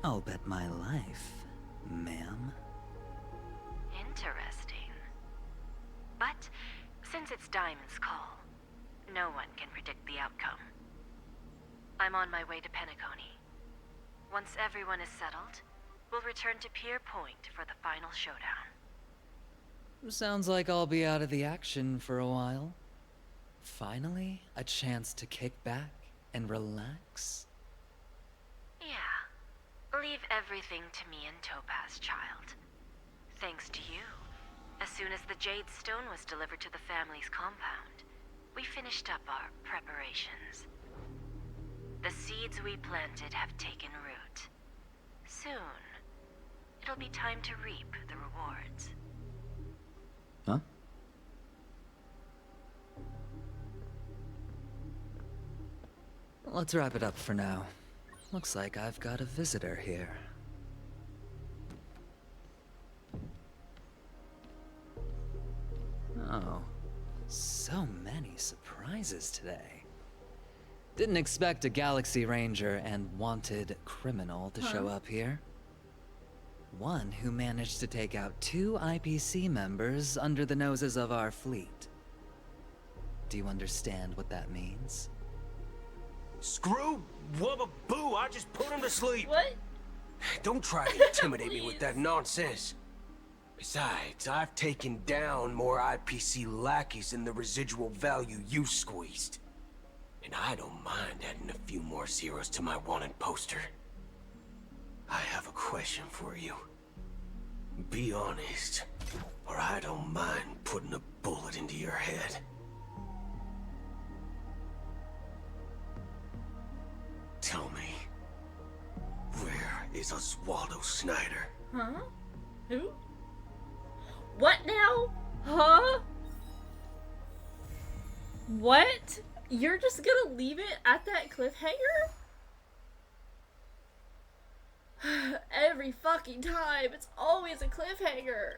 I'll bet my life, ma'am. Interesting. But since it's Diamond's call, no one can predict the outcome. I'm on my way to Penacony. Once everyone is settled, we'll return to Pier Point for the final showdown. Sounds like I'll be out of the action for a while. Finally, a chance to kick back and relax. Yeah. Leave everything to me and Topaz, child. Thanks to you, as soon as the Jade Stone was delivered to the family's compound, we finished up our preparations. The seeds we planted have taken root. Soon, it'll be time to reap the rewards. Huh? Let's wrap it up for now. Looks like I've got a visitor here. Oh, so many surprises today. Didn't expect a Galaxy Ranger and wanted criminal to show up here. One who managed to take out 2 IPC members under the noses of our fleet. Do you understand what that means? Screw wubba boo, I just put him to sleep. What? Don't try to intimidate me with that nonsense. Besides, I've taken down more IPC lackeys than the residual value you squeezed. And I don't mind adding a few more zeros to my wanted poster. I have a question for you. Be honest, or I don't mind putting a bullet into your head. Tell me, where is Oswaldo Snyder? Huh? Who? What now? Huh? What? You're just gonna leave it at that cliffhanger? Every fucking time, it's always a cliffhanger.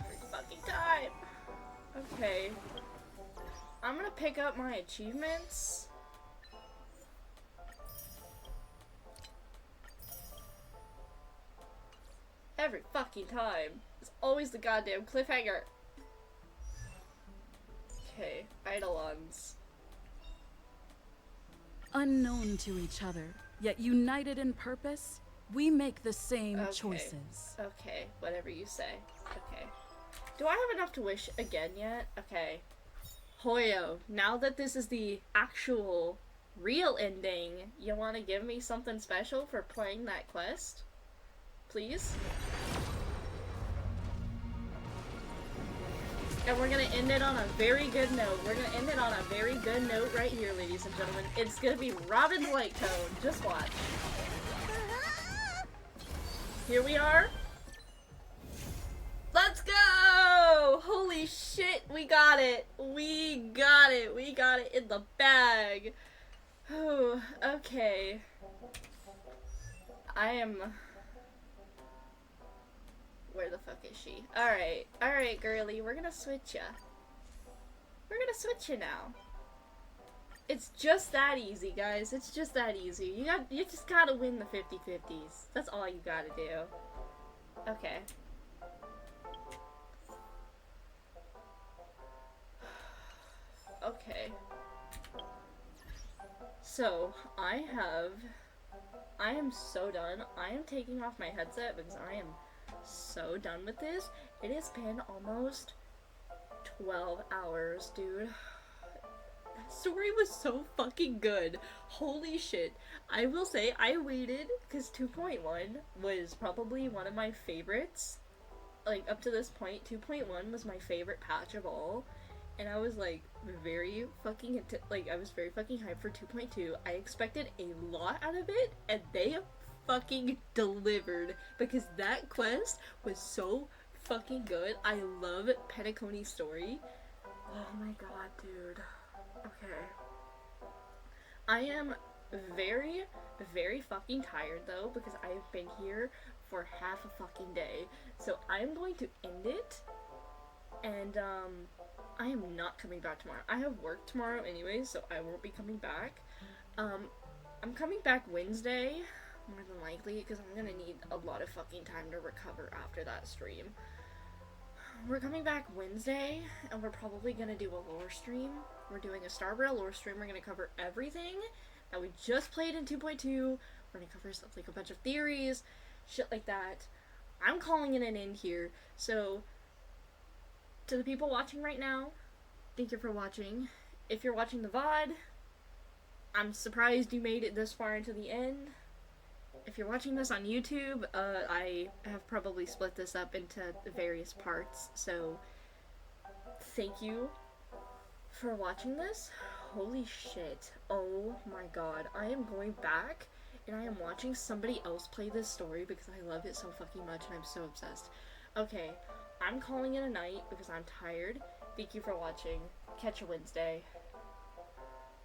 Every fucking time. Okay. I'm gonna pick up my achievements. Every fucking time. It's always the goddamn cliffhanger. Okay, Eidolons. Unknown to each other, yet united in purpose, we make the same choices. Okay, whatever you say. Okay. Do I have enough to wish again yet? Okay. Hoyo, now that this is the actual, real ending, you want to give me something special for playing that quest? Please? And we're gonna end it on a very good note. We're gonna end it on a very good note right here, ladies and gentlemen. It's gonna be Robin's Light Cone. Just watch. Here we are. Let's go! Holy shit, we got it. We got it. We got it in the bag. Oh, okay. I am... Where the fuck is she? Alright. Alright, girly. We're gonna switch ya. We're gonna switch you now. It's just that easy, guys. It's just that easy. You just gotta win the 50-50s. That's all you gotta do. Okay. Okay. So, I am so done. I am taking off my headset because I am so done with this. It has been almost 12 hours, dude. That story was so fucking good. Holy shit. I will say, I waited, because 2.1 was probably one of my favorites. Like, up to this point, 2.1 was my favorite patch of all. And I was, like, very fucking, I was very fucking hyped for 2.2. I expected a lot out of it, and they fucking delivered, because that quest was so fucking good. I love Penacony's story. Oh my god, dude. Okay. I am very, very fucking tired, though, because I've been here for half a fucking day. So I'm going to end it, and, I am not coming back tomorrow. I have work tomorrow anyway, so I won't be coming back. I'm coming back Wednesday, more than likely, because I'm gonna need a lot of fucking time to recover after that stream. We're coming back Wednesday, and we're probably gonna do a lore stream. We're doing a Starbreath lore stream. We're gonna cover everything that we just played in 2.2 We're gonna cover stuff like a bunch of theories, shit like that. I'm calling it an end here. So, to the people watching right now, thank you for watching. If you're watching the VOD, I'm surprised you made it this far into the end. If you're watching this on YouTube, I have probably split this up into various parts, so thank you for watching this. Holy shit. Oh my god. I am going back and I am watching somebody else play this story because I love it so fucking much and I'm so obsessed. Okay, I'm calling it a night because I'm tired. Thank you for watching. Catch you Wednesday.